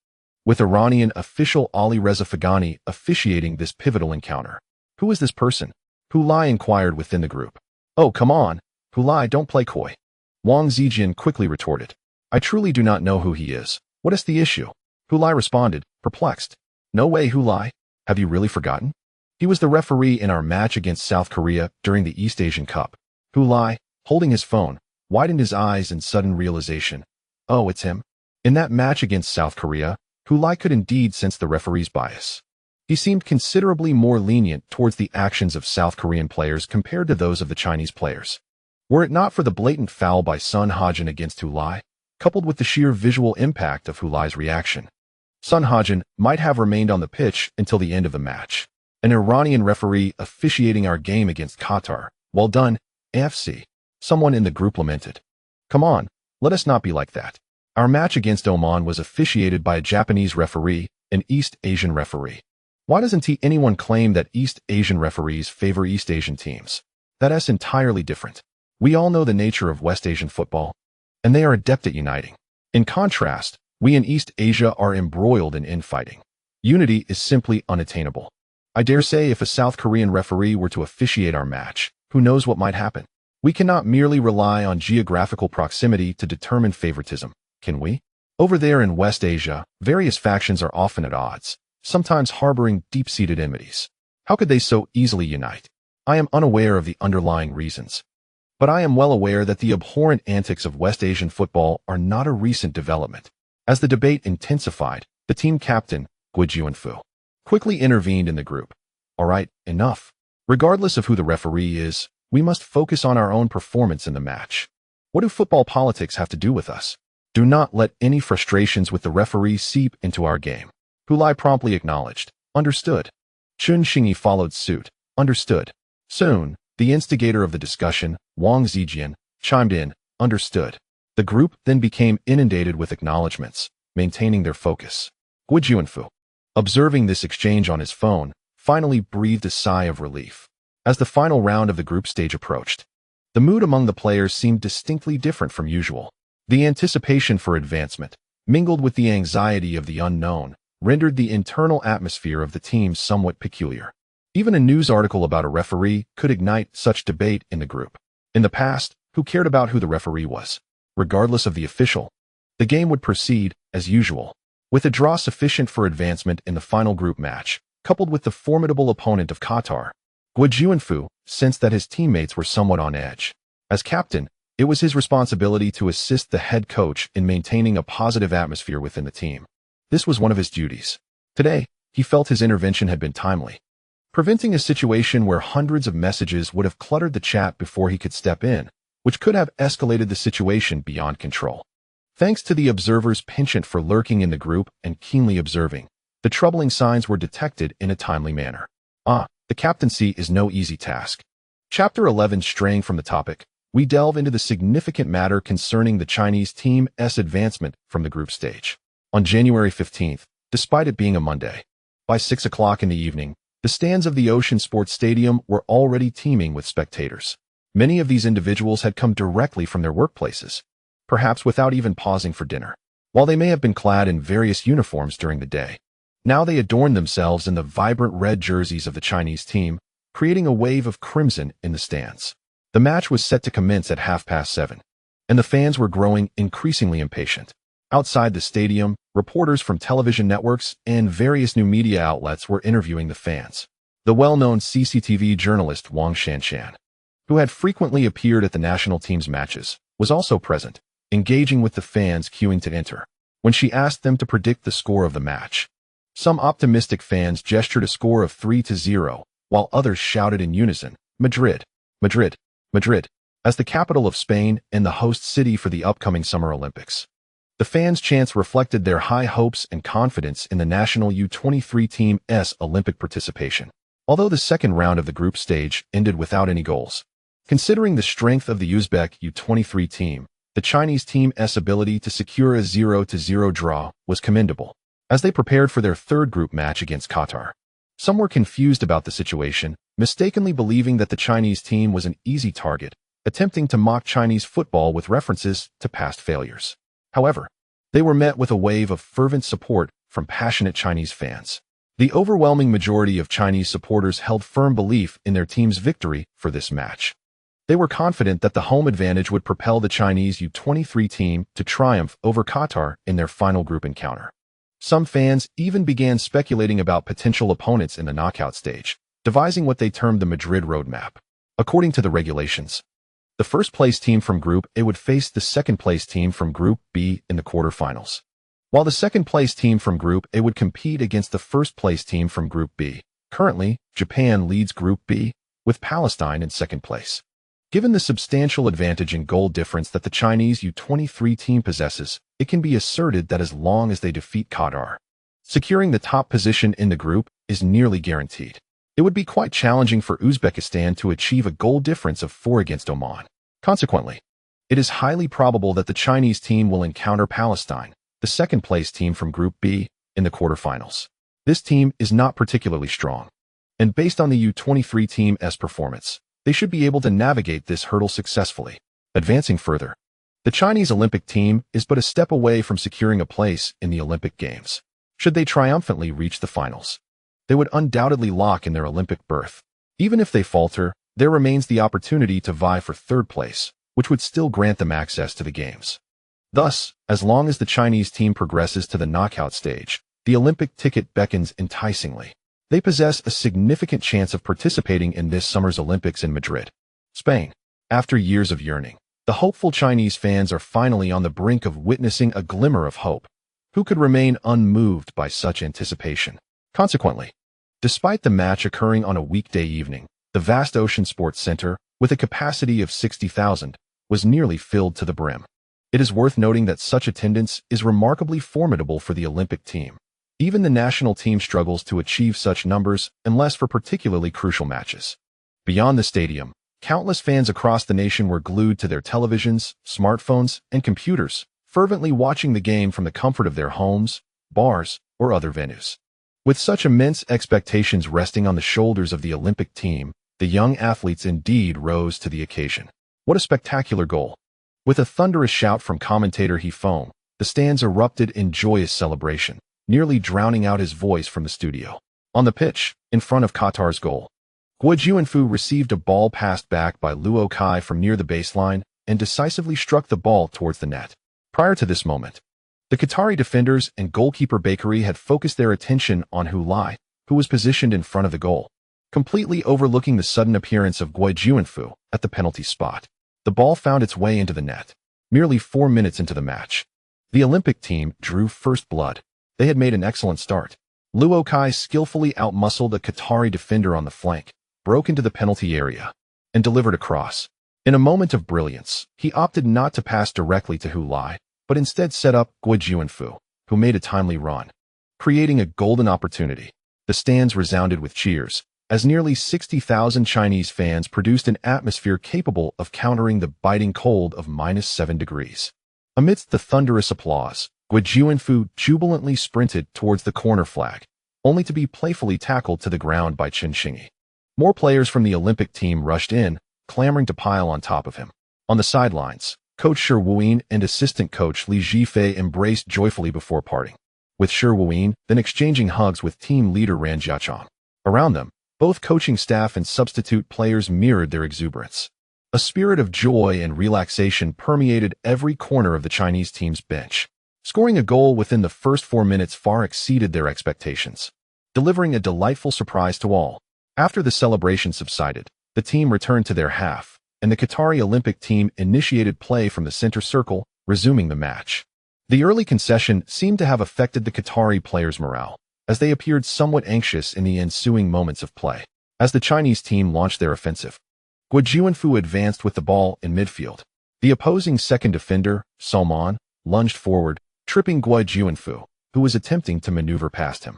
with Iranian official Ali Reza Fagani officiating this pivotal encounter. Who is this person? Hu Lai inquired within the group. Oh, come on, Hu Lai, don't play coy. Wang Zijian quickly retorted. I truly do not know who he is. What is the issue? Hu Lai responded, perplexed. No way, Hu Lai. Have you really forgotten? He was the referee in our match against South Korea during the East Asian Cup. Hu Lai, holding his phone, widened his eyes in sudden realization. Oh, it's him. In that match against South Korea, Hu Lai could indeed sense the referee's bias. He seemed considerably more lenient towards the actions of South Korean players compared to those of the Chinese players. Were it not for the blatant foul by Sun Hajin against Hu Lai, coupled with the sheer visual impact of Hu Lai's reaction, Sun Hajin might have remained on the pitch until the end of the match. An Iranian referee officiating our game against Qatar. Well done, AFC. Someone in the group lamented. Come on, let us not be like that. Our match against Oman was officiated by a Japanese referee, an East Asian referee. Why doesn't anyone claim that East Asian referees favor East Asian teams? That's entirely different. We all know the nature of West Asian football, and they are adept at uniting. In contrast, we in East Asia are embroiled in infighting. Unity is simply unattainable. I dare say if a South Korean referee were to officiate our match, who knows what might happen? We cannot merely rely on geographical proximity to determine favoritism, can we? Over there in West Asia, various factions are often at odds, sometimes harboring deep-seated enmities. How could they so easily unite? I am unaware of the underlying reasons, but I am well aware that the abhorrent antics of West Asian football are not a recent development. As the debate intensified, the team captain, Guo Junfu, quickly intervened in the group. All right, enough. Regardless of who the referee is, we must focus on our own performance in the match. What do football politics have to do with us? Do not let any frustrations with the referee seep into our game. Hu Lai promptly acknowledged. Understood. Chen Xingyi followed suit. Understood. Soon, the instigator of the discussion, Wang Zijian, chimed in. Understood. The group then became inundated with acknowledgments, maintaining their focus. Guo Junfu, observing this exchange on his phone, finally breathed a sigh of relief. As the final round of the group stage approached, the mood among the players seemed distinctly different from usual. The anticipation for advancement, mingled with the anxiety of the unknown, rendered the internal atmosphere of the team somewhat peculiar. Even a news article about a referee could ignite such debate in the group. In the past, who cared about who the referee was? Regardless of the official, the game would proceed as usual, with a draw sufficient for advancement in the final group match, coupled with the formidable opponent of Qatar. Guo Junfu sensed that his teammates were somewhat on edge. As captain, it was his responsibility to assist the head coach in maintaining a positive atmosphere within the team. This was one of his duties. Today, he felt his intervention had been timely, preventing a situation where hundreds of messages would have cluttered the chat before he could step in, which could have escalated the situation beyond control. Thanks to the observer's penchant for lurking in the group and keenly observing, the troubling signs were detected in a timely manner. The captaincy is no easy task. Chapter 11. Straying from the topic, we delve into the significant matter concerning the Chinese team's advancement from the group stage. On January 15th, despite it being a Monday, by 6 o'clock in the evening, the stands of the Ocean Sports Stadium were already teeming with spectators. Many of these individuals had come directly from their workplaces, perhaps without even pausing for dinner. While they may have been clad in various uniforms during the day, now they adorned themselves in the vibrant red jerseys of the Chinese team, creating a wave of crimson in the stands. The match was set to commence at 7:30, and the fans were growing increasingly impatient. Outside the stadium, reporters from television networks and various new media outlets were interviewing the fans. The well-known CCTV journalist Wang Xiangyan, who had frequently appeared at the national team's matches, was also present, engaging with the fans queuing to enter. When she asked them to predict the score of the match, some optimistic fans gestured a score of 3-0, while others shouted in unison, Madrid, Madrid, Madrid, as the capital of Spain and the host city for the upcoming Summer Olympics. The fans' chants reflected their high hopes and confidence in the national U23 team's Olympic participation. Although the second round of the group stage ended without any goals, considering the strength of the Uzbek U23 team, the Chinese team's ability to secure a 0-0 draw was commendable. As they prepared for their third group match against Qatar, some were confused about the situation, mistakenly believing that the Chinese team was an easy target, attempting to mock Chinese football with references to past failures. However, they were met with a wave of fervent support from passionate Chinese fans. The overwhelming majority of Chinese supporters held firm belief in their team's victory for this match. They were confident that the home advantage would propel the Chinese U23 team to triumph over Qatar in their final group encounter. Some fans even began speculating about potential opponents in the knockout stage, devising what they termed the Madrid roadmap. According to the regulations, the first-place team from Group A would face the second-place team from Group B in the quarterfinals, while the second-place team from Group A would compete against the first-place team from Group B. Currently, Japan leads Group B, with Palestine in second place. Given the substantial advantage in goal difference that the Chinese U23 team possesses, it can be asserted that as long as they defeat Qatar, securing the top position in the group is nearly guaranteed. It would be quite challenging for Uzbekistan to achieve a goal difference of 4 against Oman. Consequently, it is highly probable that the Chinese team will encounter Palestine, the second-place team from Group B, in the quarterfinals. This team is not particularly strong, and based on the U23 team's performance, they should be able to navigate this hurdle successfully. Advancing further, the Chinese Olympic team is but a step away from securing a place in the Olympic Games. Should they triumphantly reach the finals, they would undoubtedly lock in their Olympic berth. Even if they falter, there remains the opportunity to vie for third place, which would still grant them access to the Games. Thus, as long as the Chinese team progresses to the knockout stage, the Olympic ticket beckons enticingly. They possess a significant chance of participating in this summer's Olympics in Madrid, Spain. After years of yearning, the hopeful Chinese fans are finally on the brink of witnessing a glimmer of hope. Who could remain unmoved by such anticipation? Consequently, despite the match occurring on a weekday evening, the vast Ocean Sports Center, with a capacity of 60,000, was nearly filled to the brim. It is worth noting that such attendance is remarkably formidable for the Olympic team. Even the national team struggles to achieve such numbers unless for particularly crucial matches. Beyond the stadium, countless fans across the nation were glued to their televisions, smartphones, and computers, fervently watching the game from the comfort of their homes, bars, or other venues. With such immense expectations resting on the shoulders of the Olympic team, the young athletes indeed rose to the occasion. What a spectacular goal! With a thunderous shout from commentator Hu Lai, the stands erupted in joyous celebration, nearly drowning out his voice from the studio. On the pitch, in front of Qatar's goal, Guo Junfu received a ball passed back by Luo Kai from near the baseline and decisively struck the ball towards the net. Prior to this moment, the Qatari defenders and goalkeeper Bakery had focused their attention on Hu Lai, who was positioned in front of the goal, completely overlooking the sudden appearance of Guo Junfu at the penalty spot. The ball found its way into the net. Merely 4 minutes into the match, the Olympic team drew first blood. They had made an excellent start. Luo Kai skillfully outmuscled a Qatari defender on the flank, broke into the penalty area, and delivered a cross. In a moment of brilliance, he opted not to pass directly to Hu Lai, but instead set up Guo Junfu, who made a timely run, creating a golden opportunity. The stands resounded with cheers, as nearly 60,000 Chinese fans produced an atmosphere capable of countering the biting cold of -7 degrees. Amidst the thunderous applause, Guo Junfu jubilantly sprinted towards the corner flag, only to be playfully tackled to the ground by Chen Xingyi. More players from the Olympic team rushed in, clamoring to pile on top of him. On the sidelines, Coach Shi Wuyin and assistant coach Li Jifei embraced joyfully before parting, with Shi Wuyin then exchanging hugs with team leader Ran Jiachang. Around them, both coaching staff and substitute players mirrored their exuberance. A spirit of joy and relaxation permeated every corner of the Chinese team's bench. Scoring a goal within the first 4 minutes far exceeded their expectations, delivering a delightful surprise to all. After the celebration subsided, the team returned to their half, and the Qatari Olympic team initiated play from the center circle, resuming the match. The early concession seemed to have affected the Qatari players' morale, as they appeared somewhat anxious in the ensuing moments of play. As the Chinese team launched their offensive, Guo Junfu advanced with the ball in midfield. The opposing second defender, Salman, lunged forward, tripping Guo Junfu, who was attempting to maneuver past him.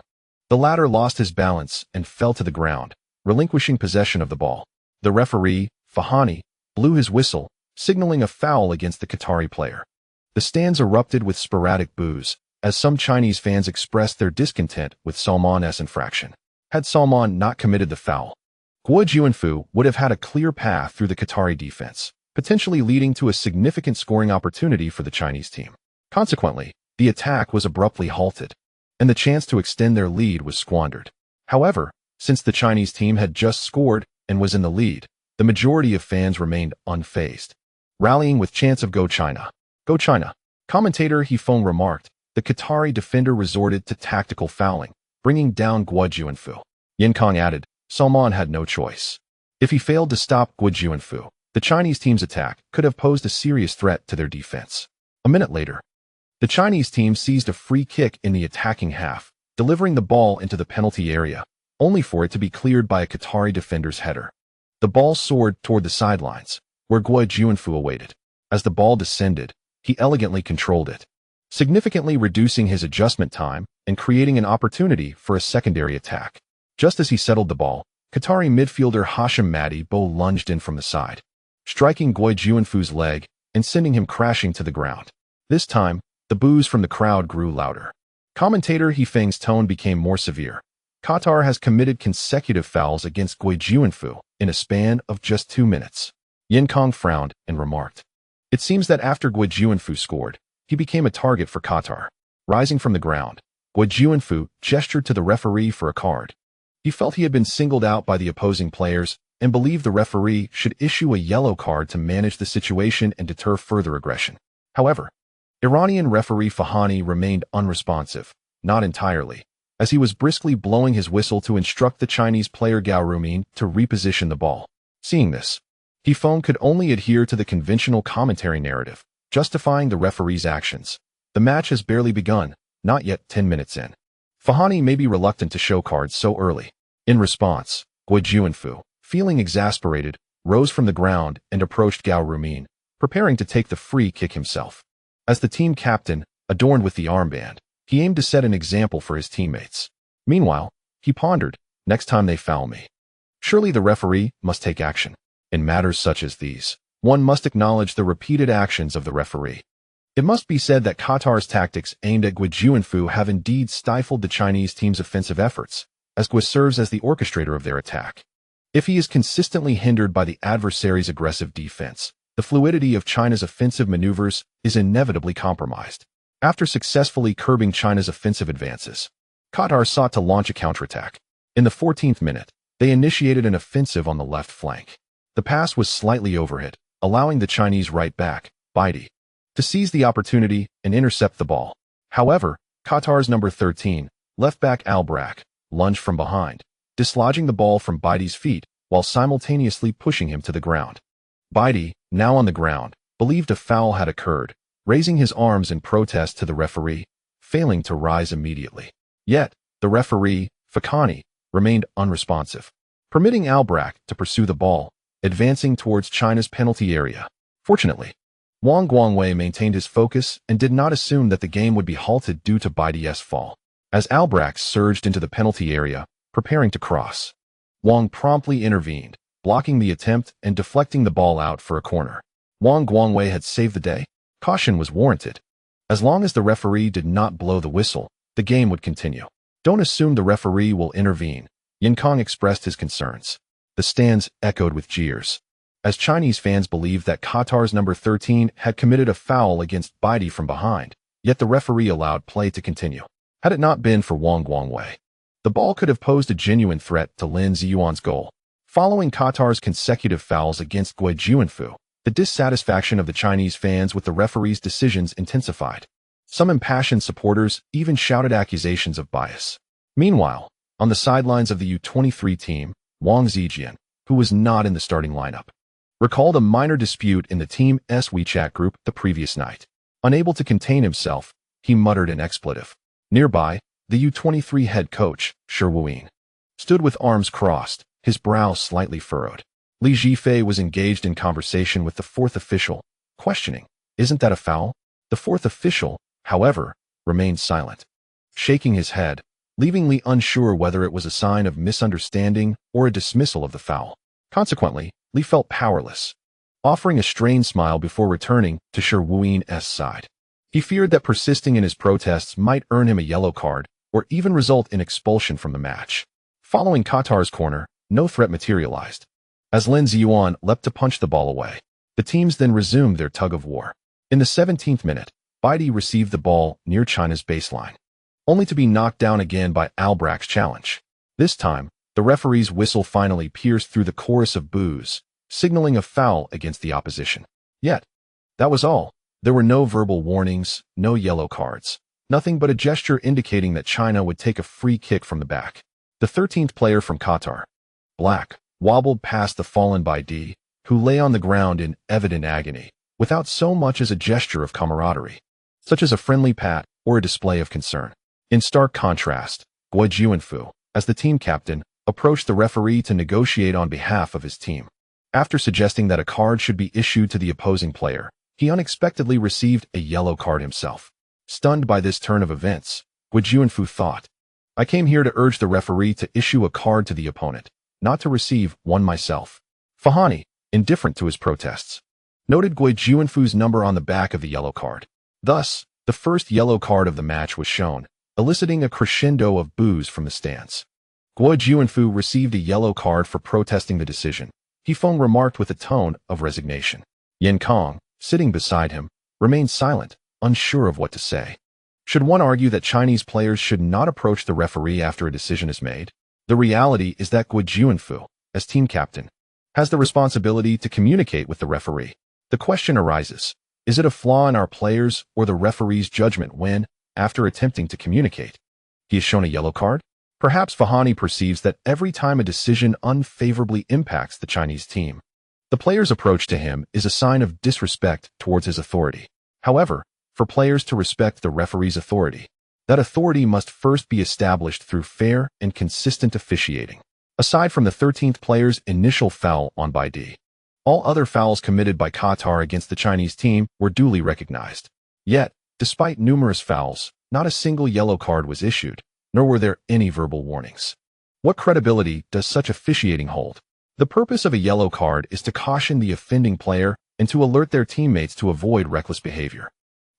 The latter lost his balance and fell to the ground, relinquishing possession of the ball. The referee, Fahani, blew his whistle, signaling a foul against the Qatari player. The stands erupted with sporadic boos, as some Chinese fans expressed their discontent with Salman's infraction. Had Salman not committed the foul, Guo Junfu would have had a clear path through the Qatari defense, potentially leading to a significant scoring opportunity for the Chinese team. Consequently, the attack was abruptly halted, and the chance to extend their lead was squandered. However, since the Chinese team had just scored and was in the lead, the majority of fans remained unfazed, rallying with chants of "Go China! Go China!" Commentator Hu Lai remarked. The Qatari defender resorted to tactical fouling, bringing down Guo Junfu. Yan Kong added, Salman had no choice. If he failed to stop Guo Junfu, the Chinese team's attack could have posed a serious threat to their defense. A minute later, the Chinese team seized a free kick in the attacking half, delivering the ball into the penalty area, only for it to be cleared by a Qatari defender's header. The ball soared toward the sidelines, where Guo Junfu awaited. As the ball descended, he elegantly controlled it, significantly reducing his adjustment time and creating an opportunity for a secondary attack. Just as he settled the ball, Qatari midfielder Hashim Madibo lunged in from the side, striking Guo Junfu's leg and sending him crashing to the ground. This time, the boos from the crowd grew louder. Commentator Hu Lai's tone became more severe. Qatar has committed consecutive fouls against Guo Junfu in a span of just 2 minutes. Yan Kong frowned and remarked, "It seems that after Guo Junfu scored, he became a target for Qatar." Rising from the ground, Guo Junfu gestured to the referee for a card. He felt he had been singled out by the opposing players and believed the referee should issue a yellow card to manage the situation and deter further aggression. However, Iranian referee Fahani remained unresponsive, not entirely, as he was briskly blowing his whistle to instruct the Chinese player Gao Ruimin to reposition the ball. Seeing this, Hu Lai could only adhere to the conventional commentary narrative, justifying the referee's actions. The match has barely begun, not yet 10 minutes in. Fahani may be reluctant to show cards so early. In response, Guo Junfu, feeling exasperated, rose from the ground and approached Gao Ruimin, preparing to take the free kick himself. As the team captain, adorned with the armband, he aimed to set an example for his teammates. Meanwhile, he pondered, next time they foul me. Surely the referee must take action. In matters such as these, one must acknowledge the repeated actions of the referee. It must be said that Qatar's tactics aimed at Guo Junfu have indeed stifled the Chinese team's offensive efforts, as Guo serves as the orchestrator of their attack. If he is consistently hindered by the adversary's aggressive defense, the fluidity of China's offensive maneuvers is inevitably compromised. After successfully curbing China's offensive advances, Qatar sought to launch a counterattack. In the 14th minute, they initiated an offensive on the left flank. The pass was slightly overhit, allowing the Chinese right back, Baidi, to seize the opportunity and intercept the ball. However, Qatar's number 13, left back Al-Brak, lunged from behind, dislodging the ball from Baidi's feet while simultaneously pushing him to the ground. Baidi, now on the ground, believed a foul had occurred, raising his arms in protest to the referee, failing to rise immediately. Yet, the referee, Fakani, remained unresponsive, permitting Al-Brak to pursue the ball, advancing towards China's penalty area. Fortunately, Wang Guangwei maintained his focus and did not assume that the game would be halted due to Baidi's fall. As Al-Brak surged into the penalty area, preparing to cross, Wang promptly intervened, blocking the attempt and deflecting the ball out for a corner. Wang Guangwei had saved the day. Caution was warranted. As long as the referee did not blow the whistle, the game would continue. Don't assume the referee will intervene, Yinkong expressed his concerns. The stands echoed with jeers, as Chinese fans believed that Qatar's number 13 had committed a foul against Baidi from behind, yet the referee allowed play to continue. Had it not been for Wang Guangwei, the ball could have posed a genuine threat to Lin Ziyuan's goal. Following Qatar's consecutive fouls against Guo Junfu, the dissatisfaction of the Chinese fans with the referee's decisions intensified. Some impassioned supporters even shouted accusations of bias. Meanwhile, on the sidelines of the U23 team, Wang Zijian, who was not in the starting lineup, recalled a minor dispute in the team's WeChat group the previous night. Unable to contain himself, he muttered an expletive. Nearby, the U23 head coach, Shi Wuyin, stood with arms crossed, his brow slightly furrowed. Li Jifei was engaged in conversation with the fourth official, questioning, "Isn't that a foul?" The fourth official, however, remained silent, shaking his head, leaving Li unsure whether it was a sign of misunderstanding or a dismissal of the foul. Consequently, Li felt powerless, offering a strained smile before returning to Shi Wuyin's side. He feared that persisting in his protests might earn him a yellow card or even result in expulsion from the match. Following Qatar's corner, no threat materialized. As Lin Ziyuan leapt to punch the ball away, the teams then resumed their tug-of-war. In the 17th minute, Baidi received the ball near China's baseline, only to be knocked down again by Al-Brak's challenge. This time, the referee's whistle finally pierced through the chorus of boos, signaling a foul against the opposition. Yet, that was all. There were no verbal warnings, no yellow cards, nothing but a gesture indicating that China would take a free kick from the back. The 13th player from Qatar, Black, wobbled past the fallen Baidi, who lay on the ground in evident agony, without so much as a gesture of camaraderie, such as a friendly pat or a display of concern. In stark contrast, Guo Junfu, as the team captain, approached the referee to negotiate on behalf of his team. After suggesting that a card should be issued to the opposing player, he unexpectedly received a yellow card himself. Stunned by this turn of events, Guo Junfu thought, "I came here to urge the referee to issue a card to the opponent, not to receive one myself." Fahani, indifferent to his protests, noted Guo Junfu's number on the back of the yellow card. Thus, the first yellow card of the match was shown, eliciting a crescendo of boos from the stands. Guo Junfu received a yellow card for protesting the decision. He-Feng remarked with a tone of resignation. Yinkong, sitting beside him, remained silent, unsure of what to say. Should one argue that Chinese players should not approach the referee after a decision is made? The reality is that Guo Junfu, as team captain, has the responsibility to communicate with the referee. The question arises, is it a flaw in our players or the referee's judgment when, after attempting to communicate, he is shown a yellow card? Perhaps Fahani perceives that every time a decision unfavorably impacts the Chinese team, the player's approach to him is a sign of disrespect towards his authority. However, for players to respect the referee's authority, that authority must first be established through fair and consistent officiating. Aside from the 13th player's initial foul on Baidi, All other fouls committed by Qatar against the Chinese team were duly recognized. Yet, despite numerous fouls, not a single yellow card was issued, nor were there any verbal warnings. What credibility does such officiating hold? The purpose of a yellow card is to caution the offending player and to alert their teammates to avoid reckless behavior.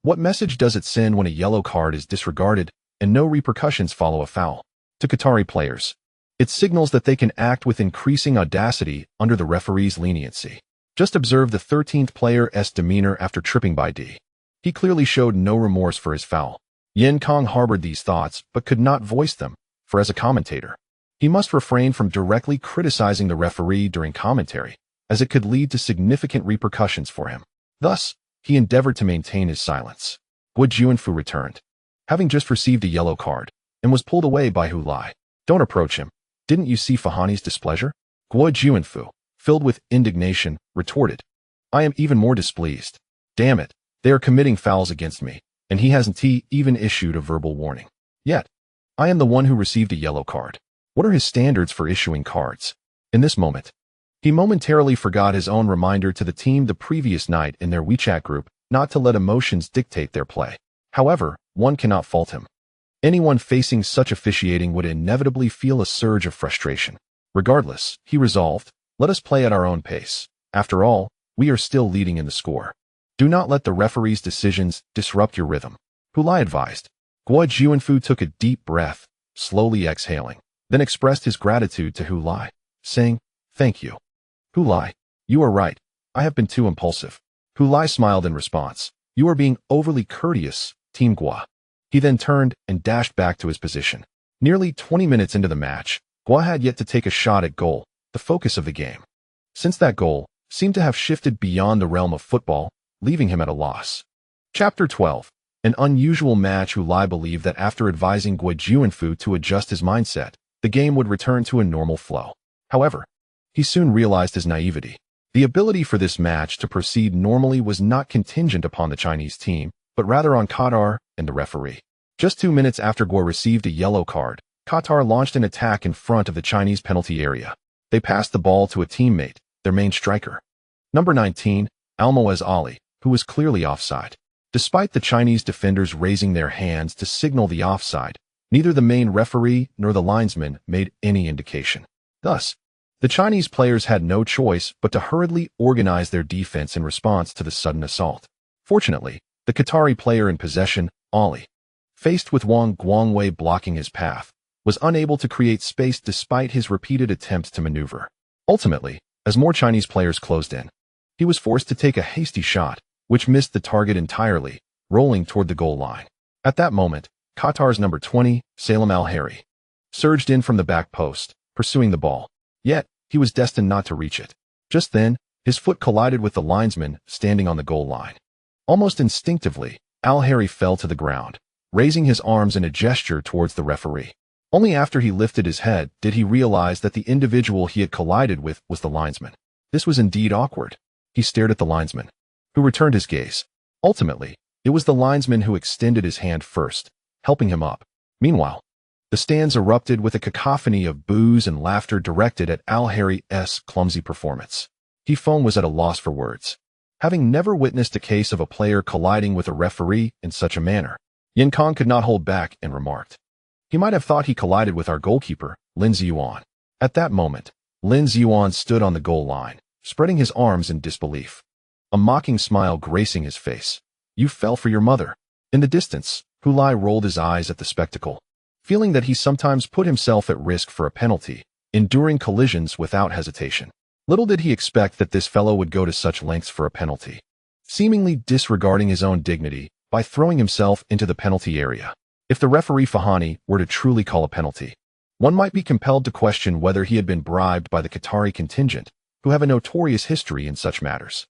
What message does it send when a yellow card is disregarded and no repercussions follow a foul? To Qatari players, it signals that they can act with increasing audacity under the referee's leniency. Just observe the 13th player's demeanor after tripping by D. He clearly showed no remorse for his foul. Yin Kong harbored these thoughts but could not voice them, for as a commentator, he must refrain from directly criticizing the referee during commentary, as it could lead to significant repercussions for him. Thus, he endeavored to maintain his silence. Guo Junfu returned, having just received a yellow card, and was pulled away by Hu Lai. Don't approach him. Didn't you see Fahani's displeasure? Guo Junfu, filled with indignation, retorted. I am even more displeased. Damn it, they are committing fouls against me, and he hasn't even issued a verbal warning. Yet, I am the one who received a yellow card. What are his standards for issuing cards? In this moment, he momentarily forgot his own reminder to the team the previous night in their WeChat group not to let emotions dictate their play. However, one cannot fault him. Anyone facing such officiating would inevitably feel a surge of frustration. Regardless, he resolved, let us play at our own pace. After all, we are still leading in the score. Do not let the referee's decisions disrupt your rhythm. Hu Lai advised. Guo Junfu took a deep breath, slowly exhaling, then expressed his gratitude to Hu Lai, saying, Thank you. Hu Lai, you are right. I have been too impulsive. Hu Lai smiled in response. You are being overly courteous, Team Guo. He then turned and dashed back to his position. Nearly 20 minutes into the match, Guo had yet to take a shot at goal, the focus of the game. Since that goal seemed to have shifted beyond the realm of football, leaving him at a loss. Chapter 12. An unusual match. Hu Lai believed that after advising Guo Junfu to adjust his mindset, the game would return to a normal flow. However, he soon realized his naivety. The ability for this match to proceed normally was not contingent upon the Chinese team, but rather on Qatar and the referee. Just 2 minutes after Guo received a yellow card, Qatar launched an attack in front of the Chinese penalty area. They passed the ball to a teammate, their main striker, number 19, Almoez Ali, who was clearly offside. Despite the Chinese defenders raising their hands to signal the offside, neither the main referee nor the linesman made any indication. Thus, the Chinese players had no choice but to hurriedly organize their defense in response to the sudden assault. Fortunately, the Qatari player in possession, Ali, faced with Wang Guangwei blocking his path, was unable to create space despite his repeated attempts to maneuver. Ultimately, as more Chinese players closed in, he was forced to take a hasty shot, which missed the target entirely, rolling toward the goal line. At that moment, Qatar's number 20, Salem Al-Hari, surged in from the back post, pursuing the ball. Yet, he was destined not to reach it. Just then, his foot collided with the linesman standing on the goal line. Almost instinctively, Al-Hari fell to the ground, raising his arms in a gesture towards the referee. Only after he lifted his head did he realize that the individual he had collided with was the linesman. This was indeed awkward. He stared at the linesman, who returned his gaze. Ultimately, it was the linesman who extended his hand first, helping him up. Meanwhile, the stands erupted with a cacophony of boos and laughter directed at Al-Hari's clumsy performance. He was at a loss for words. Having never witnessed a case of a player colliding with a referee in such a manner, Yin Kong could not hold back and remarked, he might have thought he collided with our goalkeeper, Lin Ziyuan. At that moment, Lin Ziyuan stood on the goal line, spreading his arms in disbelief, a mocking smile gracing his face. You fell for your mother. In the distance, Hu Lai rolled his eyes at the spectacle, feeling that he sometimes put himself at risk for a penalty, enduring collisions without hesitation. Little did he expect that this fellow would go to such lengths for a penalty, seemingly disregarding his own dignity by throwing himself into the penalty area. If the referee Fahani were to truly call a penalty, one might be compelled to question whether he had been bribed by the Qatari contingent, who have a notorious history in such matters.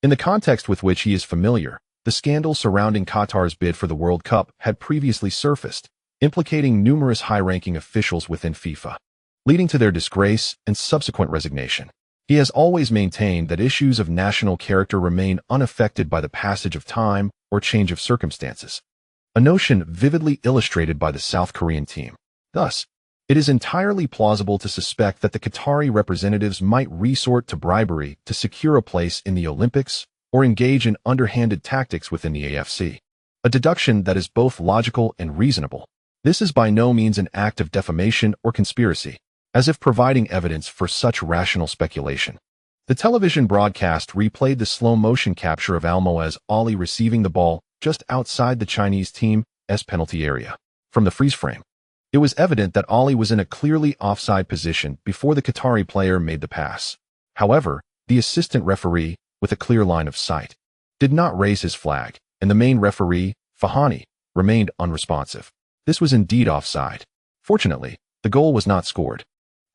In the context with which he is familiar, the scandal surrounding Qatar's bid for the World Cup had previously surfaced, implicating numerous high-ranking officials within FIFA, leading to their disgrace and subsequent resignation. He has always maintained that issues of national character remain unaffected by the passage of time or change of circumstances, a notion vividly illustrated by the South Korean team. Thus, It is entirely plausible to suspect that the Qatari representatives might resort to bribery to secure a place in the Olympics or engage in underhanded tactics within the AFC. A deduction that is both logical and reasonable. This is by no means an act of defamation or conspiracy, as if providing evidence for such rational speculation. The television broadcast replayed the slow-motion capture of Almoez Ali receiving the ball just outside the Chinese team's penalty area. From the freeze frame, it was evident that Ali was in a clearly offside position before the Qatari player made the pass. However, the assistant referee, with a clear line of sight, did not raise his flag, and the main referee, Fahani, remained unresponsive. This was indeed offside. Fortunately, the goal was not scored.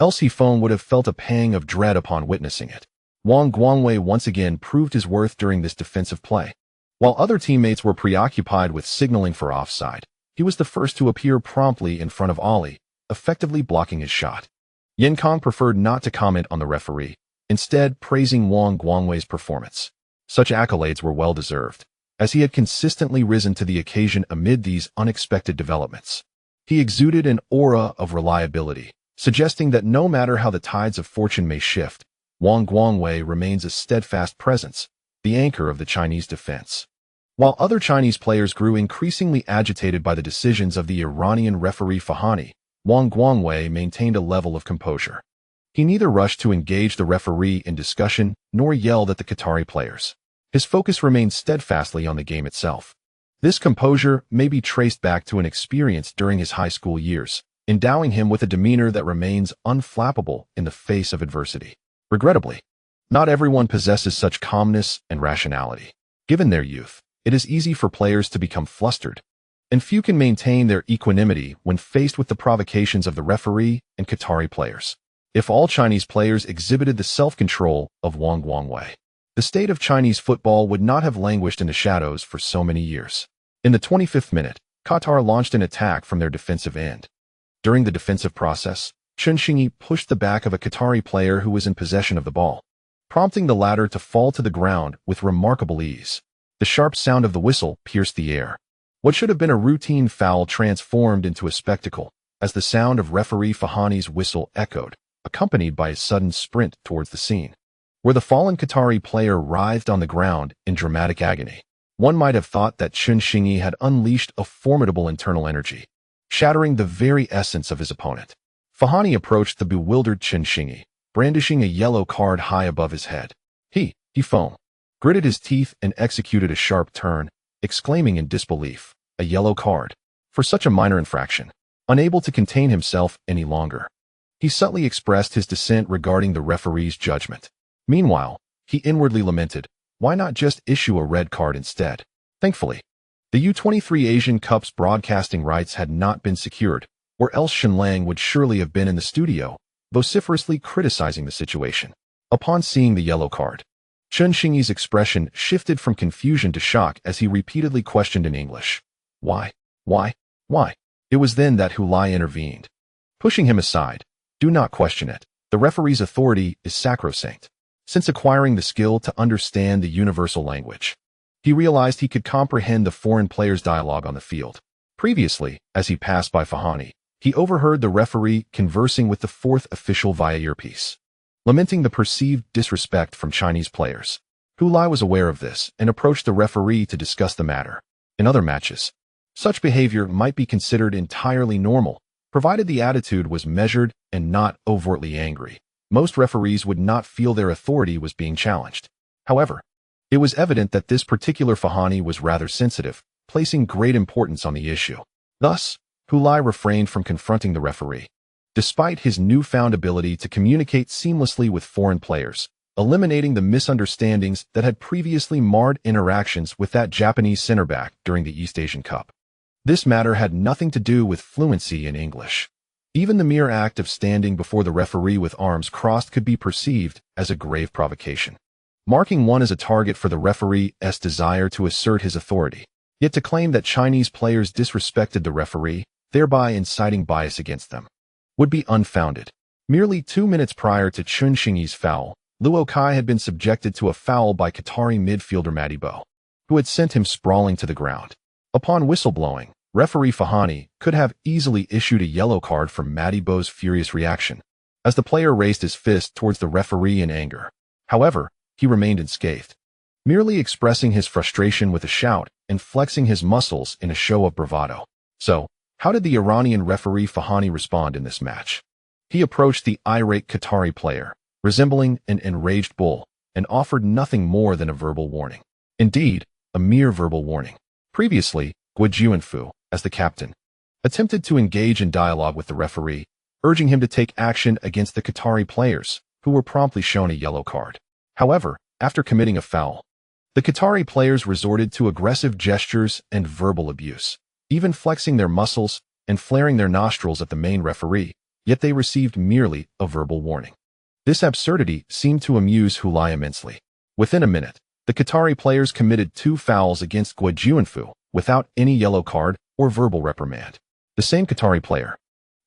Else Feng would have felt a pang of dread upon witnessing it. Wang Guangwei once again proved his worth during this defensive play. While other teammates were preoccupied with signaling for offside, he was the first to appear promptly in front of Ali, effectively blocking his shot. Yan Kong preferred not to comment on the referee, instead praising Wang Guangwei's performance. Such accolades were well-deserved, as he had consistently risen to the occasion amid these unexpected developments. He exuded an aura of reliability, suggesting that no matter how the tides of fortune may shift, Wang Guangwei remains a steadfast presence, the anchor of the Chinese defense. While other Chinese players grew increasingly agitated by the decisions of the Iranian referee Fahani, Wang Guangwei maintained a level of composure. He neither rushed to engage the referee in discussion nor yelled at the Qatari players. His focus remained steadfastly on the game itself. This composure may be traced back to an experience during his high school years, endowing him with a demeanor that remains unflappable in the face of adversity. Regrettably, not everyone possesses such calmness and rationality. Given their youth, it is easy for players to become flustered, and few can maintain their equanimity when faced with the provocations of the referee and Qatari players. If all Chinese players exhibited the self-control of Wang Guangwei, the state of Chinese football would not have languished in the shadows for so many years. In the 25th minute, Qatar launched an attack from their defensive end. During the defensive process, Chen Xingyi pushed the back of a Qatari player who was in possession of the ball, prompting the latter to fall to the ground with remarkable ease. The sharp sound of the whistle pierced the air. What should have been a routine foul transformed into a spectacle, as the sound of referee Fahani's whistle echoed, accompanied by a sudden sprint towards the scene, where the fallen Qatari player writhed on the ground in dramatic agony. One might have thought that Chen Xingyi had unleashed a formidable internal energy, shattering the very essence of his opponent. Fahani approached the bewildered Chen Xingyi, brandishing a yellow card high above his head. He foamed, gritted his teeth and executed a sharp turn, exclaiming in disbelief, "A yellow card? For such a minor infraction?" Unable to contain himself any longer, he subtly expressed his dissent regarding the referee's judgment. Meanwhile, he inwardly lamented, why not just issue a red card instead? Thankfully, the U-23 Asian Cup's broadcasting rights had not been secured, or else Shanlang would surely have been in the studio, vociferously criticizing the situation. Upon seeing the yellow card, Chen Xingyi's expression shifted from confusion to shock as he repeatedly questioned in English, Why? It was then that Hu Lai intervened, pushing him aside. Do not question it. The referee's authority is sacrosanct. Since acquiring the skill to understand the universal language, he realized he could comprehend the foreign players' dialogue on the field. Previously, as he passed by Fahani, he overheard the referee conversing with the fourth official via earpiece, lamenting the perceived disrespect from Chinese players. Hu Lai was aware of this and approached the referee to discuss the matter. In other matches, such behavior might be considered entirely normal, provided the attitude was measured and not overtly angry. Most referees would not feel their authority was being challenged. However, it was evident that this particular Fahani was rather sensitive, placing great importance on the issue. Thus, Hu Lai refrained from confronting the referee. Despite his newfound ability to communicate seamlessly with foreign players, eliminating the misunderstandings that had previously marred interactions with that Japanese center back during the East Asian Cup. This matter had nothing to do with fluency in English. Even the mere act of standing before the referee with arms crossed could be perceived as a grave provocation, marking one as a target for the referee's desire to assert his authority. Yet to claim that Chinese players disrespected the referee, thereby inciting bias against them, would be unfounded. Merely 2 minutes prior to Chen Xingyi's foul, Luo Kai had been subjected to a foul by Qatari midfielder Madibo, who had sent him sprawling to the ground. Upon whistleblowing, Referee Fahani could have easily issued a yellow card for Matty Bo's furious reaction, as the player raised his fist towards the referee in anger. However, he remained unscathed, merely expressing his frustration with a shout and flexing his muscles in a show of bravado. So, how did the Iranian referee Fahani respond in this match? He approached the irate Qatari player, resembling an enraged bull, and offered nothing more than a verbal warning. Indeed, a mere verbal warning. Previously, Guo Junfu, as the captain, attempted to engage in dialogue with the referee, urging him to take action against the Qatari players, who were promptly shown a yellow card. However, after committing a foul, the Qatari players resorted to aggressive gestures and verbal abuse, even flexing their muscles and flaring their nostrils at the main referee, yet they received merely a verbal warning. This absurdity seemed to amuse Hu Lai immensely. Within a minute, the Qatari players committed 2 fouls against Guo Junfu without any yellow card or verbal reprimand. The same Qatari player,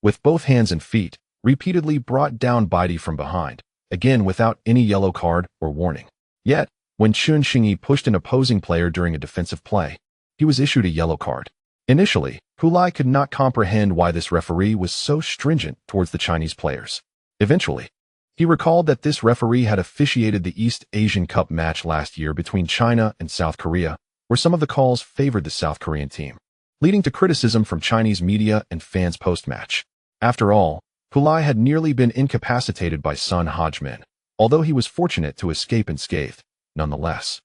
with both hands and feet, repeatedly brought down Baidi from behind, again without any yellow card or warning. Yet, when Chen Xingyi pushed an opposing player during a defensive play, he was issued a yellow card. Initially, Hu Lai could not comprehend why this referee was so stringent towards the Chinese players. Eventually, he recalled that this referee had officiated the East Asian Cup match last year between China and South Korea, where some of the calls favored the South Korean team, leading to criticism from Chinese media and fans post-match. After all, Hu Lai had nearly been incapacitated by Sun Hajmin, although he was fortunate to escape unscathed. Nonetheless,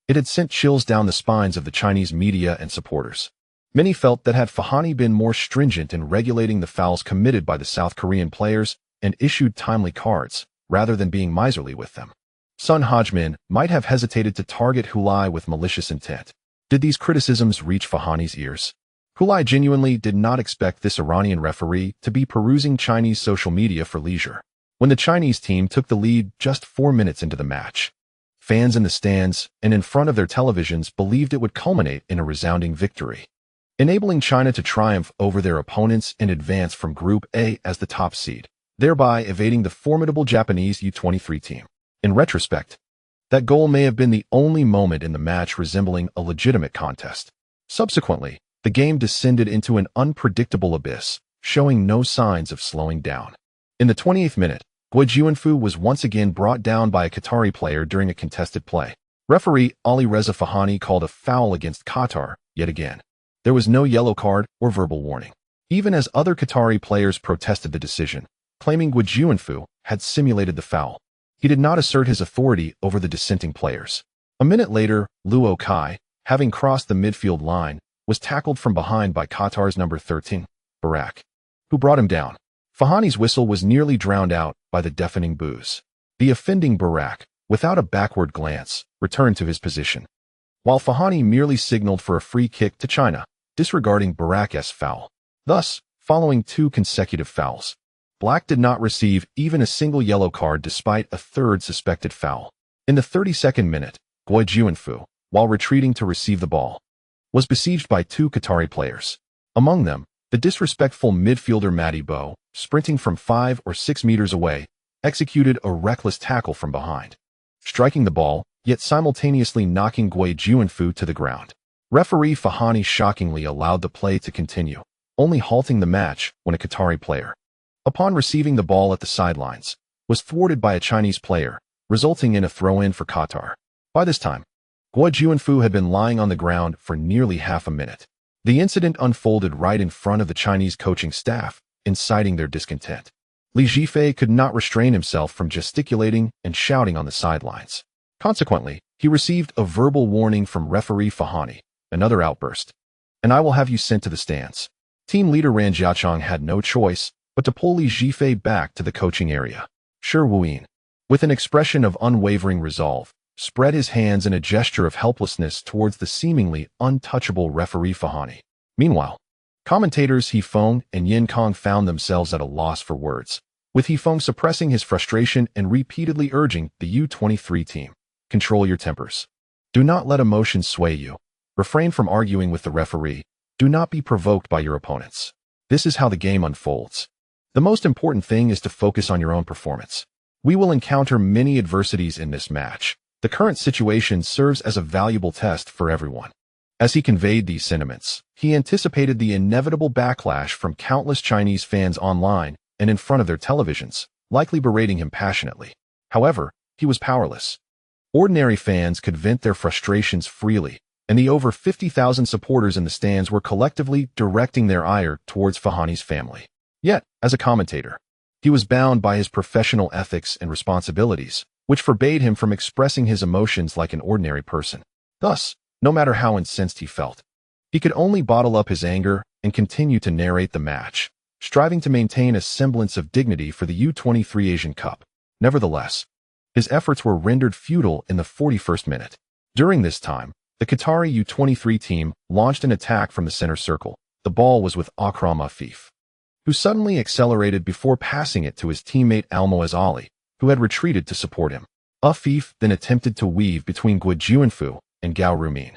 it had sent chills down the spines of the Chinese media and supporters. Many felt that had Fahani been more stringent in regulating the fouls committed by the South Korean players and issued timely cards, rather than being miserly with them, Sun Hajmin might have hesitated to target Hu Lai with malicious intent. Did these criticisms reach Fahani's ears? Hu Lai genuinely did not expect this Iranian referee to be perusing Chinese social media for leisure. When the Chinese team took the lead just 4 minutes into the match, fans in the stands and in front of their televisions believed it would culminate in a resounding victory, enabling China to triumph over their opponents and advance from Group A as the top seed, thereby evading the formidable Japanese U-23 team. In retrospect, that goal may have been the only moment in the match resembling a legitimate contest. Subsequently, the game descended into an unpredictable abyss, showing no signs of slowing down. In the 28th minute, Guo Junfu was once again brought down by a Qatari player during a contested play. Referee Ali Reza Fahani called a foul against Qatar yet again. There was no yellow card or verbal warning, even as other Qatari players protested the decision, claiming Guo Junfu had simulated the foul. He did not assert his authority over the dissenting players. A minute later, Luo Kai, having crossed the midfield line, was tackled from behind by Qatar's number 13, Barak, who brought him down. Fahani's whistle was nearly drowned out by the deafening boos. The offending Barak, without a backward glance, returned to his position, while Fahani merely signaled for a free kick to China, disregarding Barak's foul. Thus, following 2 consecutive fouls, Black did not receive even a single yellow card despite a 3rd suspected foul. In the 32nd minute, Guo Junfu, while retreating to receive the ball, was besieged by 2 Qatari players. Among them, the disrespectful midfielder Matty Bo, sprinting from 5 or 6 meters away, executed a reckless tackle from behind, striking the ball, yet simultaneously knocking Guo Junfu to the ground. Referee Fahani shockingly allowed the play to continue, only halting the match when a Qatari player, upon receiving the ball at the sidelines, was thwarted by a Chinese player, resulting in a throw-in for Qatar. By this time, Guo Junfu had been lying on the ground for nearly half a minute. The incident unfolded right in front of the Chinese coaching staff, inciting their discontent. Li Jifei could not restrain himself from gesticulating and shouting on the sidelines. Consequently, he received a verbal warning from referee Fahani, another outburst, "And I will have you sent to the stands." Team leader Ran Jiachong had no choice but to pull Li Jifei back to the coaching area. Shi Wuyin, with an expression of unwavering resolve, spread his hands in a gesture of helplessness towards the seemingly untouchable referee Fahani. Meanwhile, commentators He Feng and Yin Kong found themselves at a loss for words, with He Feng suppressing his frustration and repeatedly urging the U-23 team, "Control your tempers. Do not let emotions sway you. Refrain from arguing with the referee. Do not be provoked by your opponents. This is how the game unfolds. The most important thing is to focus on your own performance. We will encounter many adversities in this match. The current situation serves as a valuable test for everyone." As he conveyed these sentiments, he anticipated the inevitable backlash from countless Chinese fans online and in front of their televisions, likely berating him passionately. However, he was powerless. Ordinary fans could vent their frustrations freely, and the over 50,000 supporters in the stands were collectively directing their ire towards Fahani's family. Yet, as a commentator, he was bound by his professional ethics and responsibilities, which forbade him from expressing his emotions like an ordinary person. Thus, no matter how incensed he felt, he could only bottle up his anger and continue to narrate the match, striving to maintain a semblance of dignity for the U-23 Asian Cup. Nevertheless, his efforts were rendered futile in the 41st minute. During this time, the Qatari U-23 team launched an attack from the center circle. The ball was with Akram Afif, who suddenly accelerated before passing it to his teammate Almoez Ali, who had retreated to support him. Afif then attempted to weave between Guo Junfu and Gao Ruimin,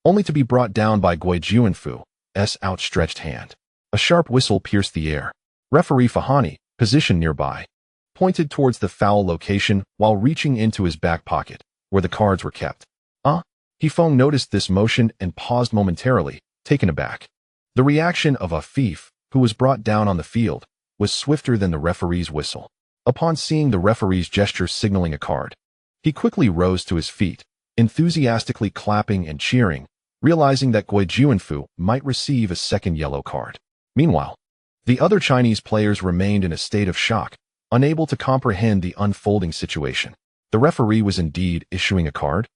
only to be brought down by Guo Junfu's outstretched hand. A sharp whistle pierced the air. Referee Fahani, positioned nearby, pointed towards the foul location while reaching into his back pocket, where the cards were kept. Hifeng noticed this motion and paused momentarily, taken aback. The reaction of Afif, who was brought down on the field, was swifter than the referee's whistle. Upon seeing the referee's gesture signaling a card, he quickly rose to his feet, enthusiastically clapping and cheering, realizing that Guo Junfu might receive a second yellow card. Meanwhile, the other Chinese players remained in a state of shock, unable to comprehend the unfolding situation. The referee was indeed issuing a card?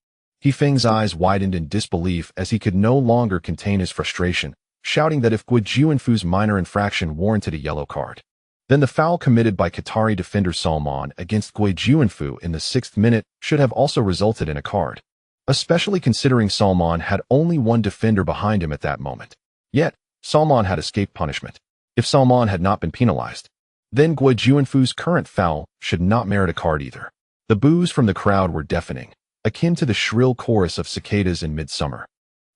Hifeng's eyes widened in disbelief as he could no longer contain his frustration, shouting that if Guo Junfu's minor infraction warranted a yellow card, then the foul committed by Qatari defender Salman against Guo Junfu in the 6th minute should have also resulted in a card, especially considering Salman had only one defender behind him at that moment. Yet, Salman had escaped punishment. If Salman had not been penalized, then Guo Junfu's current foul should not merit a card either. The boos from the crowd were deafening, akin to the shrill chorus of cicadas in midsummer,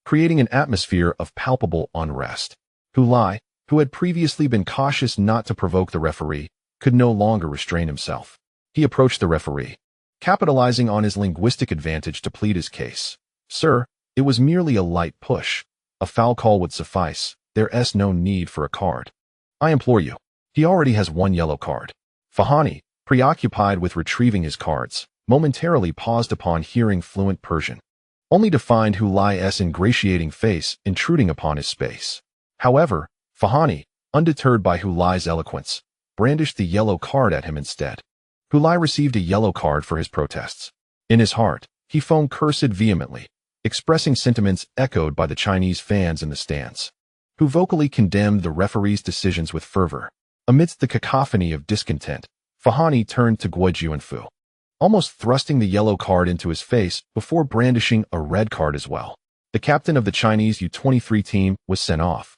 creating an atmosphere of palpable unrest. Hu Lai, who had previously been cautious not to provoke the referee, could no longer restrain himself. He approached the referee, capitalizing on his linguistic advantage to plead his case. "Sir, it was merely a light push. A foul call would suffice. There's no need for a card. I implore you. He already has one yellow card." Fahani, preoccupied with retrieving his cards, momentarily paused upon hearing fluent Persian, only to find Hu Lai's ingratiating face intruding upon his space. However, Fahani, undeterred by Hu Lai's eloquence, brandished the yellow card at him instead. Hu Lai received a yellow card for his protests. In his heart, Hifeng cursed vehemently, expressing sentiments echoed by the Chinese fans in the stands, who vocally condemned the referee's decisions with fervor. Amidst the cacophony of discontent, Fahani turned to Guo Junfu, almost thrusting the yellow card into his face before brandishing a red card as well. The captain of the Chinese U-23 team was sent off.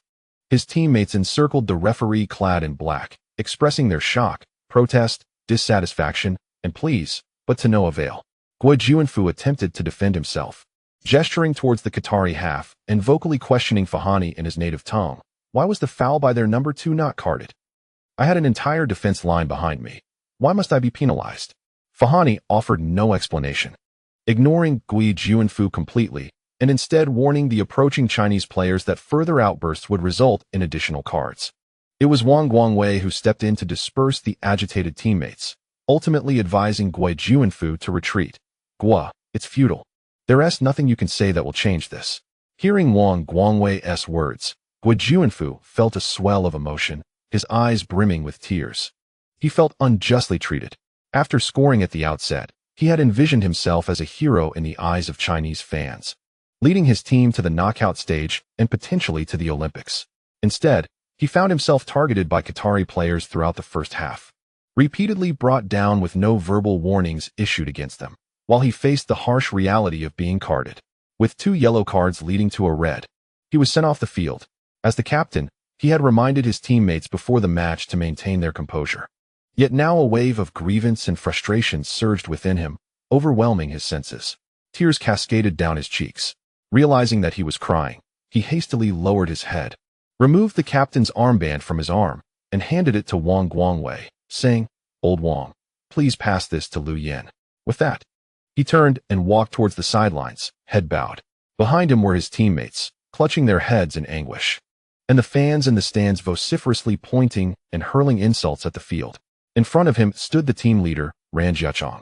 His teammates encircled the referee clad in black, expressing their shock, protest, dissatisfaction, and pleas, but to no avail. Guo Junfu attempted to defend himself, gesturing towards the Qatari half and vocally questioning Fahani in his native tongue. Why was the foul by their number 2 not carded? I had an entire defense line behind me. Why must I be penalized? Fahani offered no explanation, ignoring Guo Junfu completely, and instead warning the approaching Chinese players that further outbursts would result in additional cards. It was Wang Guangwei who stepped in to disperse the agitated teammates, ultimately advising Guo Junfu to retreat. "Guo, it's futile. There's nothing you can say that will change this." Hearing Wang Guangwei's words, Guo Junfu felt a swell of emotion, his eyes brimming with tears. He felt unjustly treated. After scoring at the outset, he had envisioned himself as a hero in the eyes of Chinese fans, leading his team to the knockout stage and potentially to the Olympics. Instead, he found himself targeted by Qatari players throughout the first half, repeatedly brought down with no verbal warnings issued against them, while he faced the harsh reality of being carded. With 2 yellow cards leading to a red, he was sent off the field. As the captain, he had reminded his teammates before the match to maintain their composure. Yet now a wave of grievance and frustration surged within him, overwhelming his senses. Tears cascaded down his cheeks. Realizing that he was crying, he hastily lowered his head, removed the captain's armband from his arm, and handed it to Wang Guangwei, saying, "Old Wang, please pass this to Liu Yin." With that, he turned and walked towards the sidelines, head bowed. Behind him were his teammates, clutching their heads in anguish. And the fans in the stands vociferously pointing and hurling insults at the field. In front of him stood the team leader, Ran Jiachong,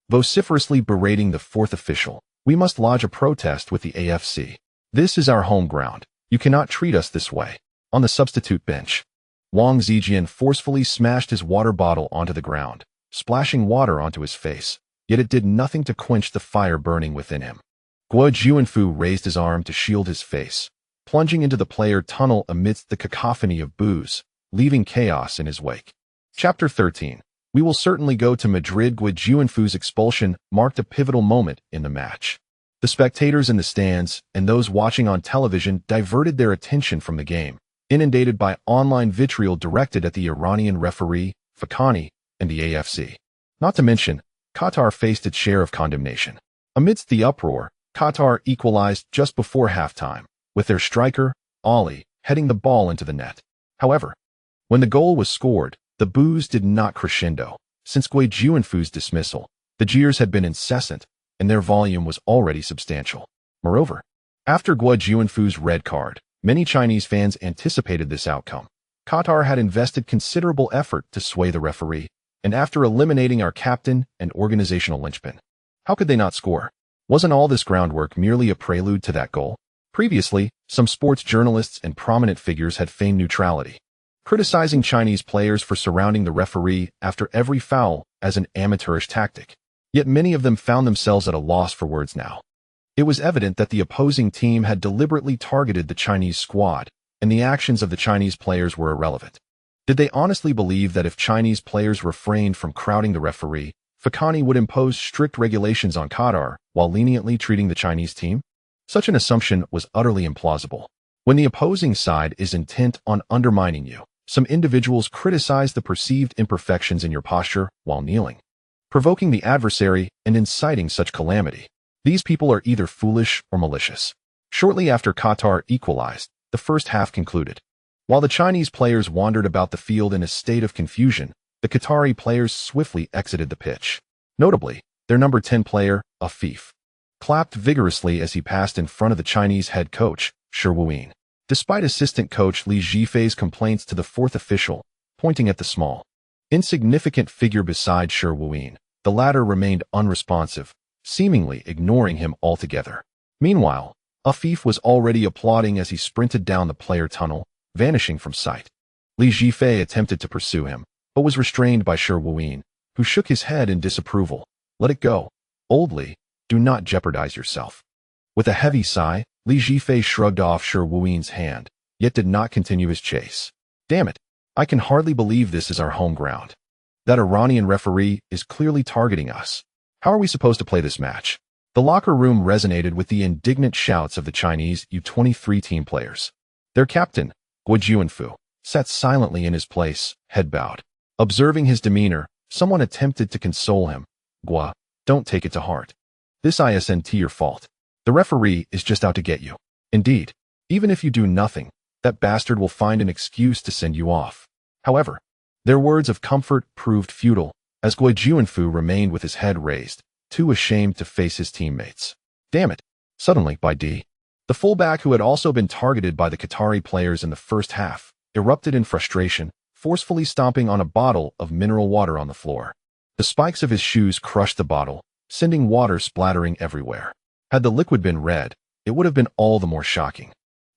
vociferously berating the fourth official. We must lodge a protest with the AFC. This is our home ground. You cannot treat us this way. On the substitute bench, Wang Zijian forcefully smashed his water bottle onto the ground, splashing water onto his face, yet it did nothing to quench the fire burning within him. Guo Junfu raised his arm to shield his face, plunging into the player tunnel amidst the cacophony of boos, leaving chaos in his wake. Chapter 13. We will certainly go to Madrid. Guo Junfu's expulsion marked a pivotal moment in the match. The spectators in the stands and those watching on television diverted their attention from the game, inundated by online vitriol directed at the Iranian referee, Fakhani, and the AFC. Not to mention, Qatar faced its share of condemnation. Amidst the uproar, Qatar equalized just before halftime, with their striker, Ali, heading the ball into the net. However, when the goal was scored, the boos did not crescendo. Since Guo Junfu's dismissal, the jeers had been incessant, and their volume was already substantial. Moreover, after Guo Junfu's red card, many Chinese fans anticipated this outcome. Qatar had invested considerable effort to sway the referee, and after eliminating our captain and organizational linchpin, how could they not score? Wasn't all this groundwork merely a prelude to that goal? Previously, some sports journalists and prominent figures had feigned neutrality, criticizing Chinese players for surrounding the referee after every foul as an amateurish tactic. Yet many of them found themselves at a loss for words now. It was evident that the opposing team had deliberately targeted the Chinese squad, and the actions of the Chinese players were irrelevant. Did they honestly believe that if Chinese players refrained from crowding the referee, Fakhani would impose strict regulations on Qatar while leniently treating the Chinese team? Such an assumption was utterly implausible. When the opposing side is intent on undermining you, some individuals criticize the perceived imperfections in your posture while kneeling, provoking the adversary and inciting such calamity. These people are either foolish or malicious. Shortly after Qatar equalized, the first half concluded. While the Chinese players wandered about the field in a state of confusion, the Qatari players swiftly exited the pitch. Notably, their number 10 player, Afif, clapped vigorously as he passed in front of the Chinese head coach, Shi Wuyin. Despite assistant coach Li Jifei's complaints to the fourth official, pointing at the small, insignificant figure beside Shi Wuyin, the latter remained unresponsive, seemingly ignoring him altogether. Meanwhile, Afif was already applauding as he sprinted down the player tunnel, vanishing from sight. Li Jifei attempted to pursue him, but was restrained by Shi Wuyin, who shook his head in disapproval. Let it go, old Li, do not jeopardize yourself. With a heavy sigh, Li Jifei shrugged off Shi Wuin's hand, yet did not continue his chase. Damn it, I can hardly believe this is our home ground. That Iranian referee is clearly targeting us. How are we supposed to play this match? The locker room resonated with the indignant shouts of the Chinese U23 team players. Their captain, Guo Junfu, sat silently in his place, head bowed. Observing his demeanor, someone attempted to console him. Guo, don't take it to heart. This isn't your fault. The referee is just out to get you. Indeed, even if you do nothing, that bastard will find an excuse to send you off. However, their words of comfort proved futile, as Guo Junfu remained with his head raised, too ashamed to face his teammates. Damn it. Suddenly, the fullback who had also been targeted by the Qatari players in the first half, erupted in frustration, forcefully stomping on a bottle of mineral water on the floor. The spikes of his shoes crushed the bottle, sending water splattering everywhere. Had the liquid been red, it would have been all the more shocking.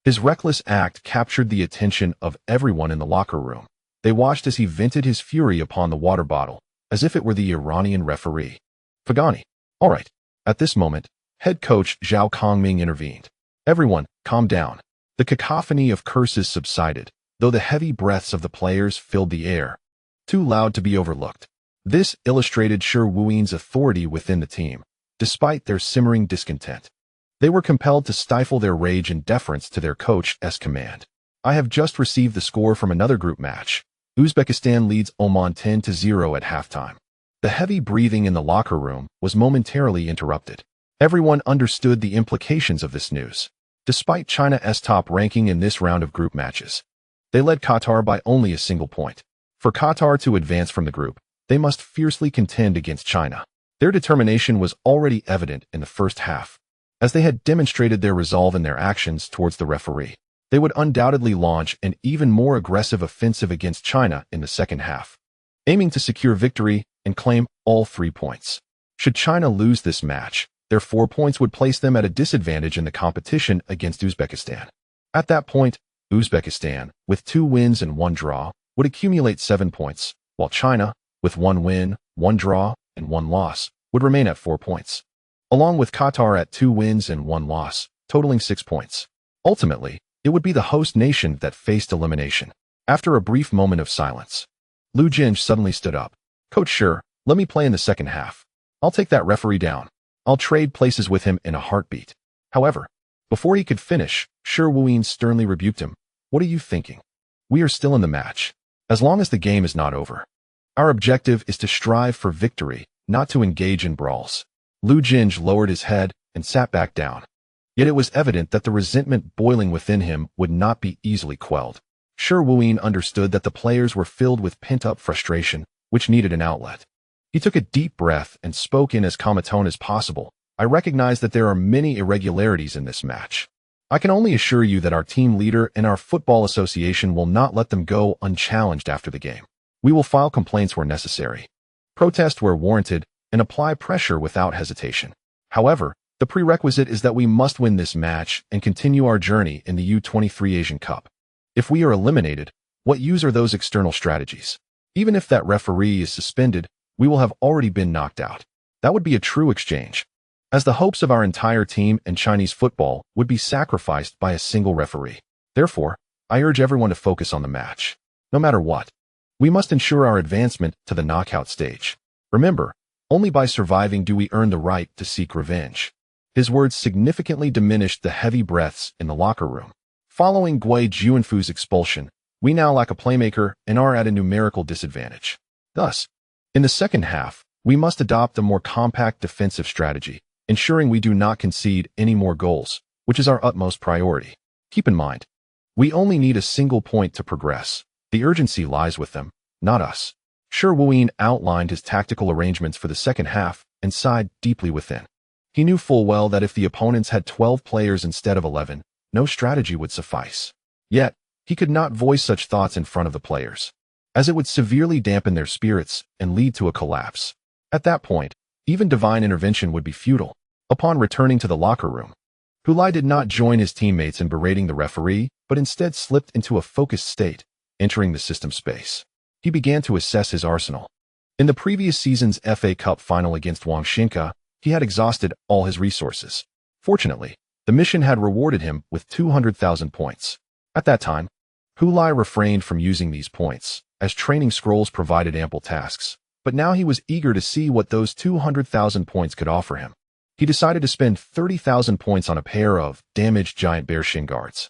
His reckless act captured the attention of everyone in the locker room. They watched as he vented his fury upon the water bottle, as if it were the Iranian referee. Fakhani. All right. At this moment, head coach Zhao Kongming intervened. Everyone, calm down. The cacophony of curses subsided, though the heavy breaths of the players filled the air, too loud to be overlooked. This illustrated Shi Wuin's authority within the team. Despite their simmering discontent, they were compelled to stifle their rage in deference to their coach's command. I have just received the score from another group match. Uzbekistan leads Oman 10-0 at halftime. The heavy breathing in the locker room was momentarily interrupted. Everyone understood the implications of this news. Despite China's top ranking in this round of group matches, they led Qatar by only a single point. For Qatar to advance from the group, they must fiercely contend against China. Their determination was already evident in the first half. as they had demonstrated their resolve in their actions towards the referee. They would undoubtedly launch an even more aggressive offensive against China in the second half, aiming to secure victory and claim all 3 points. Should China lose this match, their 4 points would place them at a disadvantage in the competition against Uzbekistan. At that point, Uzbekistan, with 2 wins and 1 draw, would accumulate 7 points, while China, with 1 win, 1 draw, and 1 loss, would remain at 4 points, along with Qatar at 2 wins and 1 loss, totaling 6 points. Ultimately, it would be the host nation that faced elimination. After a brief moment of silence, Liu Jinge suddenly stood up. "Coach, sure, let me play in the second half. I'll take that referee down. I'll trade places with him in a heartbeat." However, before he could finish, Shi Wuyin sternly rebuked him. "What are you thinking? We are still in the match. As long as the game is not over. Our objective is to strive for victory, not to engage in brawls." Liu Jinge lowered his head and sat back down. Yet it was evident that the resentment boiling within him would not be easily quelled. Shi Wuyin understood that the players were filled with pent-up frustration, which needed an outlet. He took a deep breath and spoke in as calm a tone as possible. "I recognize that there are many irregularities in this match. I can only assure you that our team leader and our football association will not let them go unchallenged after the game. We will file complaints where necessary, protest where warranted, and apply pressure without hesitation. However, the prerequisite is that we must win this match and continue our journey in the U23 Asian Cup. If we are eliminated, what use are those external strategies? Even if that referee is suspended, we will have already been knocked out. That would be a true exchange, as the hopes of our entire team and Chinese football would be sacrificed by a single referee. Therefore, I urge everyone to focus on the match. No matter what, we must ensure our advancement to the knockout stage. Remember, only by surviving do we earn the right to seek revenge." His words significantly diminished the heavy breaths in the locker room. Following Guo Junfu's expulsion, we now lack a playmaker and are at a numerical disadvantage. Thus, in the second half, we must adopt a more compact defensive strategy, ensuring we do not concede any more goals, which is our utmost priority. Keep in mind, we only need a single point to progress. The urgency lies with them, not us. Shi Wuyin outlined his tactical arrangements for the second half and sighed deeply within. He knew full well that if the opponents had 12 players instead of 11, no strategy would suffice. Yet, he could not voice such thoughts in front of the players, as it would severely dampen their spirits and lead to a collapse. At that point, even divine intervention would be futile. Upon returning to the locker room, Hu Lai did not join his teammates in berating the referee, but instead slipped into a focused state, entering the system space. He began to assess his arsenal. In the previous season's FA Cup final against Wang Zijian, he had exhausted all his resources. Fortunately, the mission had rewarded him with 200,000 points. At that time, Hu Lai refrained from using these points, as training scrolls provided ample tasks. But now he was eager to see what those 200,000 points could offer him. He decided to spend 30,000 points on a pair of damaged giant bear shin guards.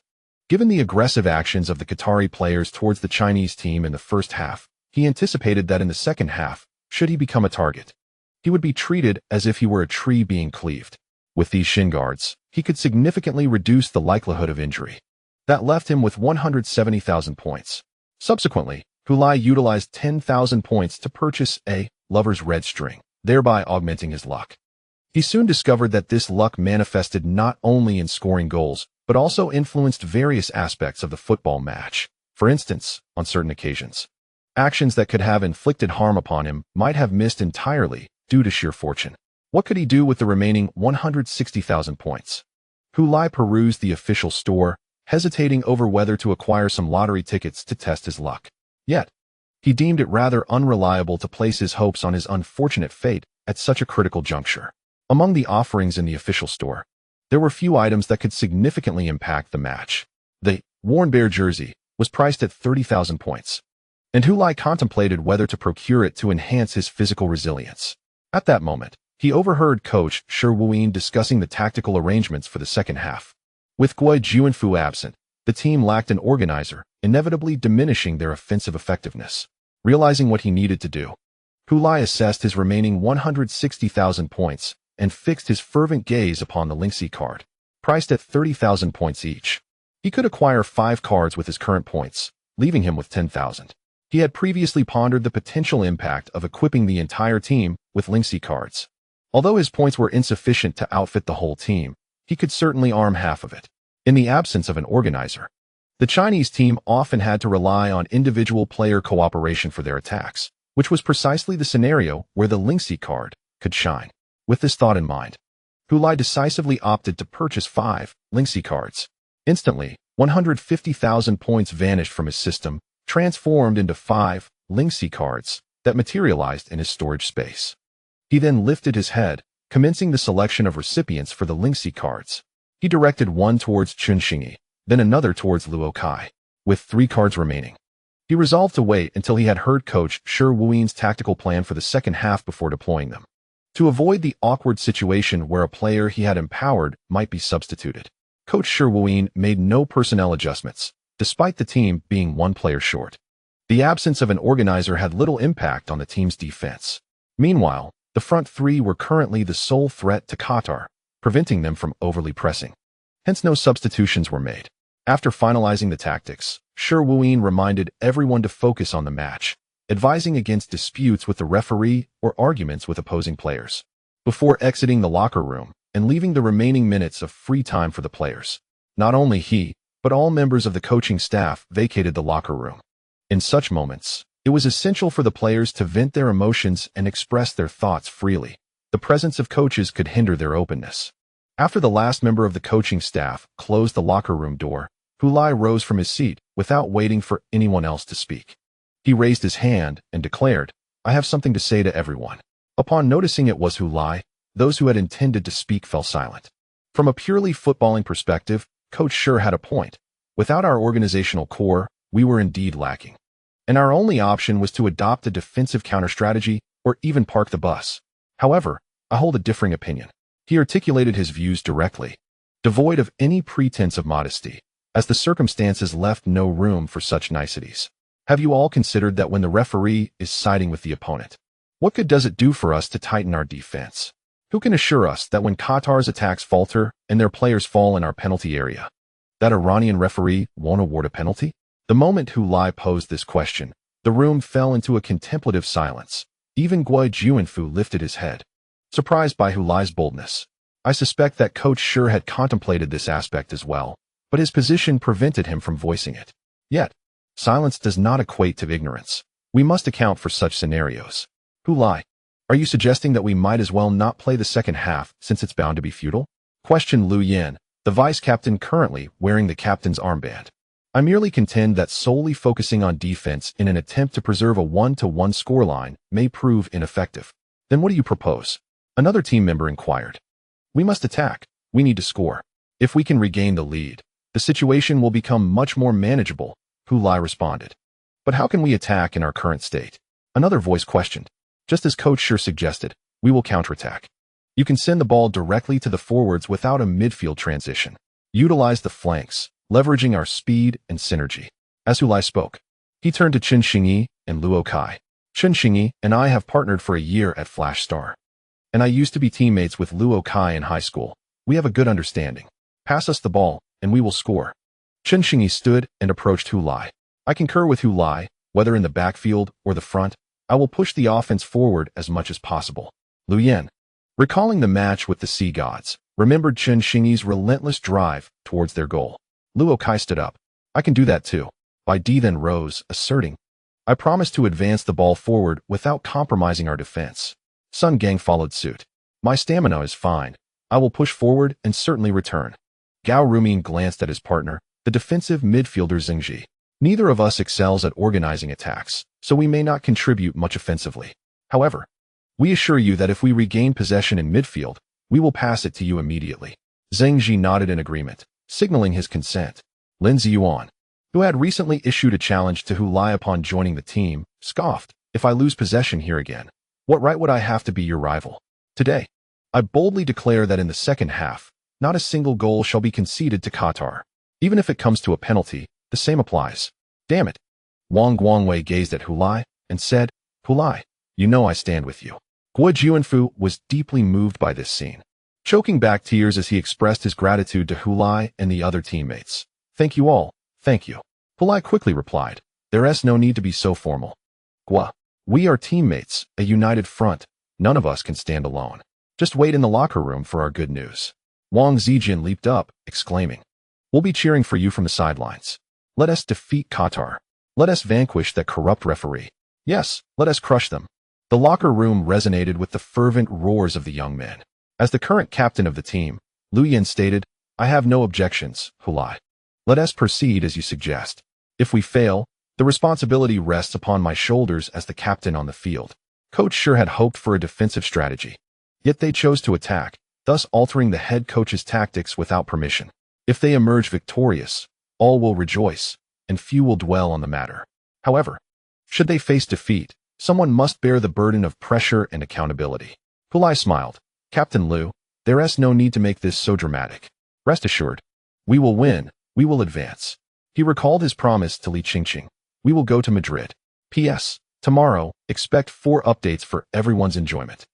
Given the aggressive actions of the Qatari players towards the Chinese team in the first half, he anticipated that in the second half, should he become a target, he would be treated as if he were a tree being cleaved. With these shin guards, he could significantly reduce the likelihood of injury. That left him with 170,000 points. Subsequently, Hu Lai utilized 10,000 points to purchase a lover's red string, thereby augmenting his luck. He soon discovered that this luck manifested not only in scoring goals, but also influenced various aspects of the football match. For instance, on certain occasions, actions that could have inflicted harm upon him might have missed entirely due to sheer fortune. What could he do with the remaining 160,000 points? Hu Lai perused the official store, hesitating over whether to acquire some lottery tickets to test his luck. Yet, he deemed it rather unreliable to place his hopes on his unfortunate fate at such a critical juncture. Among the offerings in the official store, there were few items that could significantly impact the match. The worn bear jersey was priced at 30,000 points, and Hu Lai contemplated whether to procure it to enhance his physical resilience. At that moment, he overheard coach Shi Wuyin discussing the tactical arrangements for the second half. With Guo Junfu absent, the team lacked an organizer, inevitably diminishing their offensive effectiveness. Realizing what he needed to do, Hu Lai assessed his remaining 160,000 points and fixed his fervent gaze upon the Lingxi card, priced at 30,000 points each. He could acquire 5 cards with his current points, leaving him with 10,000. He had previously pondered the potential impact of equipping the entire team with Lingxi cards. Although his points were insufficient to outfit the whole team, he could certainly arm half of it. In the absence of an organizer, the Chinese team often had to rely on individual player cooperation for their attacks, which was precisely the scenario where the Lingxi card could shine. With this thought in mind, Hu Lai decisively opted to purchase 5 Lingxi cards. Instantly, 150,000 points vanished from his system, transformed into 5 Lingxi cards that materialized in his storage space. He then lifted his head, commencing the selection of recipients for the Lingxi cards. He directed one towards Chen Xingyi, then another towards Luo Kai, with 3 cards remaining. He resolved to wait until he had heard Coach Shi Wuin's tactical plan for the second half before deploying them, to avoid the awkward situation where a player he had empowered might be substituted. Coach Shi Wuin made no personnel adjustments, despite the team being 1 player short. The absence of an organizer had little impact on the team's defense. Meanwhile, the front 3 were currently the sole threat to Qatar, preventing them from overly pressing. Hence no substitutions were made. After finalizing the tactics, Shi Wuin reminded everyone to focus on the match, advising against disputes with the referee or arguments with opposing players. Before exiting the locker room and leaving the remaining minutes of free time for the players, not only he, but all members of the coaching staff vacated the locker room. In such moments, it was essential for the players to vent their emotions and express their thoughts freely. The presence of coaches could hinder their openness. After the last member of the coaching staff closed the locker room door, Hu Lai rose from his seat without waiting for anyone else to speak. He raised his hand and declared, "I have something to say to everyone." Upon noticing it was Hu Lai, those who had intended to speak fell silent. From a purely footballing perspective, Coach Shi had a point. Without our organizational core, we were indeed lacking. And our only option was to adopt a defensive counter-strategy or even park the bus. However, I hold a differing opinion. He articulated his views directly, devoid of any pretense of modesty, as the circumstances left no room for such niceties. Have you all considered that when the referee is siding with the opponent, what good does it do for us to tighten our defense? Who can assure us that when Qatar's attacks falter and their players fall in our penalty area, that Iranian referee won't award a penalty? The moment Hu Lai posed this question, the room fell into a contemplative silence. Even Guo Junfu lifted his head, surprised by Hu Lai's boldness. I suspect that Coach Shi had contemplated this aspect as well, but his position prevented him from voicing it. Yet, silence does not equate to ignorance. We must account for such scenarios. Hu Lai, are you suggesting that we might as well not play the second half since it's bound to be futile? Questioned Liu Yan, the vice-captain currently wearing the captain's armband. I merely contend that solely focusing on defense in an attempt to preserve a 1-1 scoreline may prove ineffective. Then what do you propose? Another team member inquired. We must attack. We need to score. If we can regain the lead, the situation will become much more manageable, Hu Lai responded. But how can we attack in our current state? Another voice questioned. Just as Coach Shi suggested, we will counterattack. You can send the ball directly to the forwards without a midfield transition. Utilize the flanks, leveraging our speed and synergy. As Hu Lai spoke, he turned to Chen Xingyi and Luo Kai. Chen Xingyi and I have partnered for a year at Flash Star. And I used to be teammates with Luo Kai in high school. We have a good understanding. Pass us the ball, and we will score. Chen Xingyi stood and approached Hu Lai. I concur with Hu Lai, whether in the backfield or the front, I will push the offense forward as much as possible. Liu Yan, recalling the match with the Sea Gods, remembered Chen Xingyi's relentless drive towards their goal. Luo Kai stood up. I can do that too. Bai Di then rose, asserting, I promise to advance the ball forward without compromising our defense. Sun Gang followed suit. My stamina is fine. I will push forward and certainly return. Gao Ruimin glanced at his partner, the defensive midfielder Xingyi. Neither of us excels at organizing attacks, so we may not contribute much offensively. However, we assure you that if we regain possession in midfield, we will pass it to you immediately. Xingyi nodded in agreement, signaling his consent. Lin Ziyuan, who had recently issued a challenge to Hu Lai upon joining the team, scoffed, If I lose possession here again, what right would I have to be your rival? Today, I boldly declare that in the second half, not a single goal shall be conceded to Qatar. Even if it comes to a penalty, the same applies. Damn it. Wang Guangwei gazed at Hu Lai and said, Hu Lai, you know I stand with you. Guo Junfu was deeply moved by this scene, choking back tears as he expressed his gratitude to Hu Lai and the other teammates. Thank you all, thank you. Hu Lai quickly replied, There's no need to be so formal. Guo, we are teammates, a united front. None of us can stand alone. Just wait in the locker room for our good news. Wang Zijian leaped up, exclaiming, "We'll be cheering for you from the sidelines. Let us defeat Qatar. Let us vanquish that corrupt referee. Yes, let us crush them." The locker room resonated with the fervent roars of the young men. As the current captain of the team, Liu Jinge stated, "I have no objections, Hu Lai. Let us proceed as you suggest. If we fail, the responsibility rests upon my shoulders as the captain on the field." Coach sure had hoped for a defensive strategy. Yet they chose to attack, thus altering the head coach's tactics without permission. If they emerge victorious, all will rejoice, and few will dwell on the matter. However, should they face defeat, someone must bear the burden of pressure and accountability. Hu Lai smiled. "Captain Liu, there's no need to make this so dramatic. Rest assured, we will win, we will advance." He recalled his promise to Liu Jinge. "We will go to Madrid. P.S. Tomorrow, expect 4 updates for everyone's enjoyment."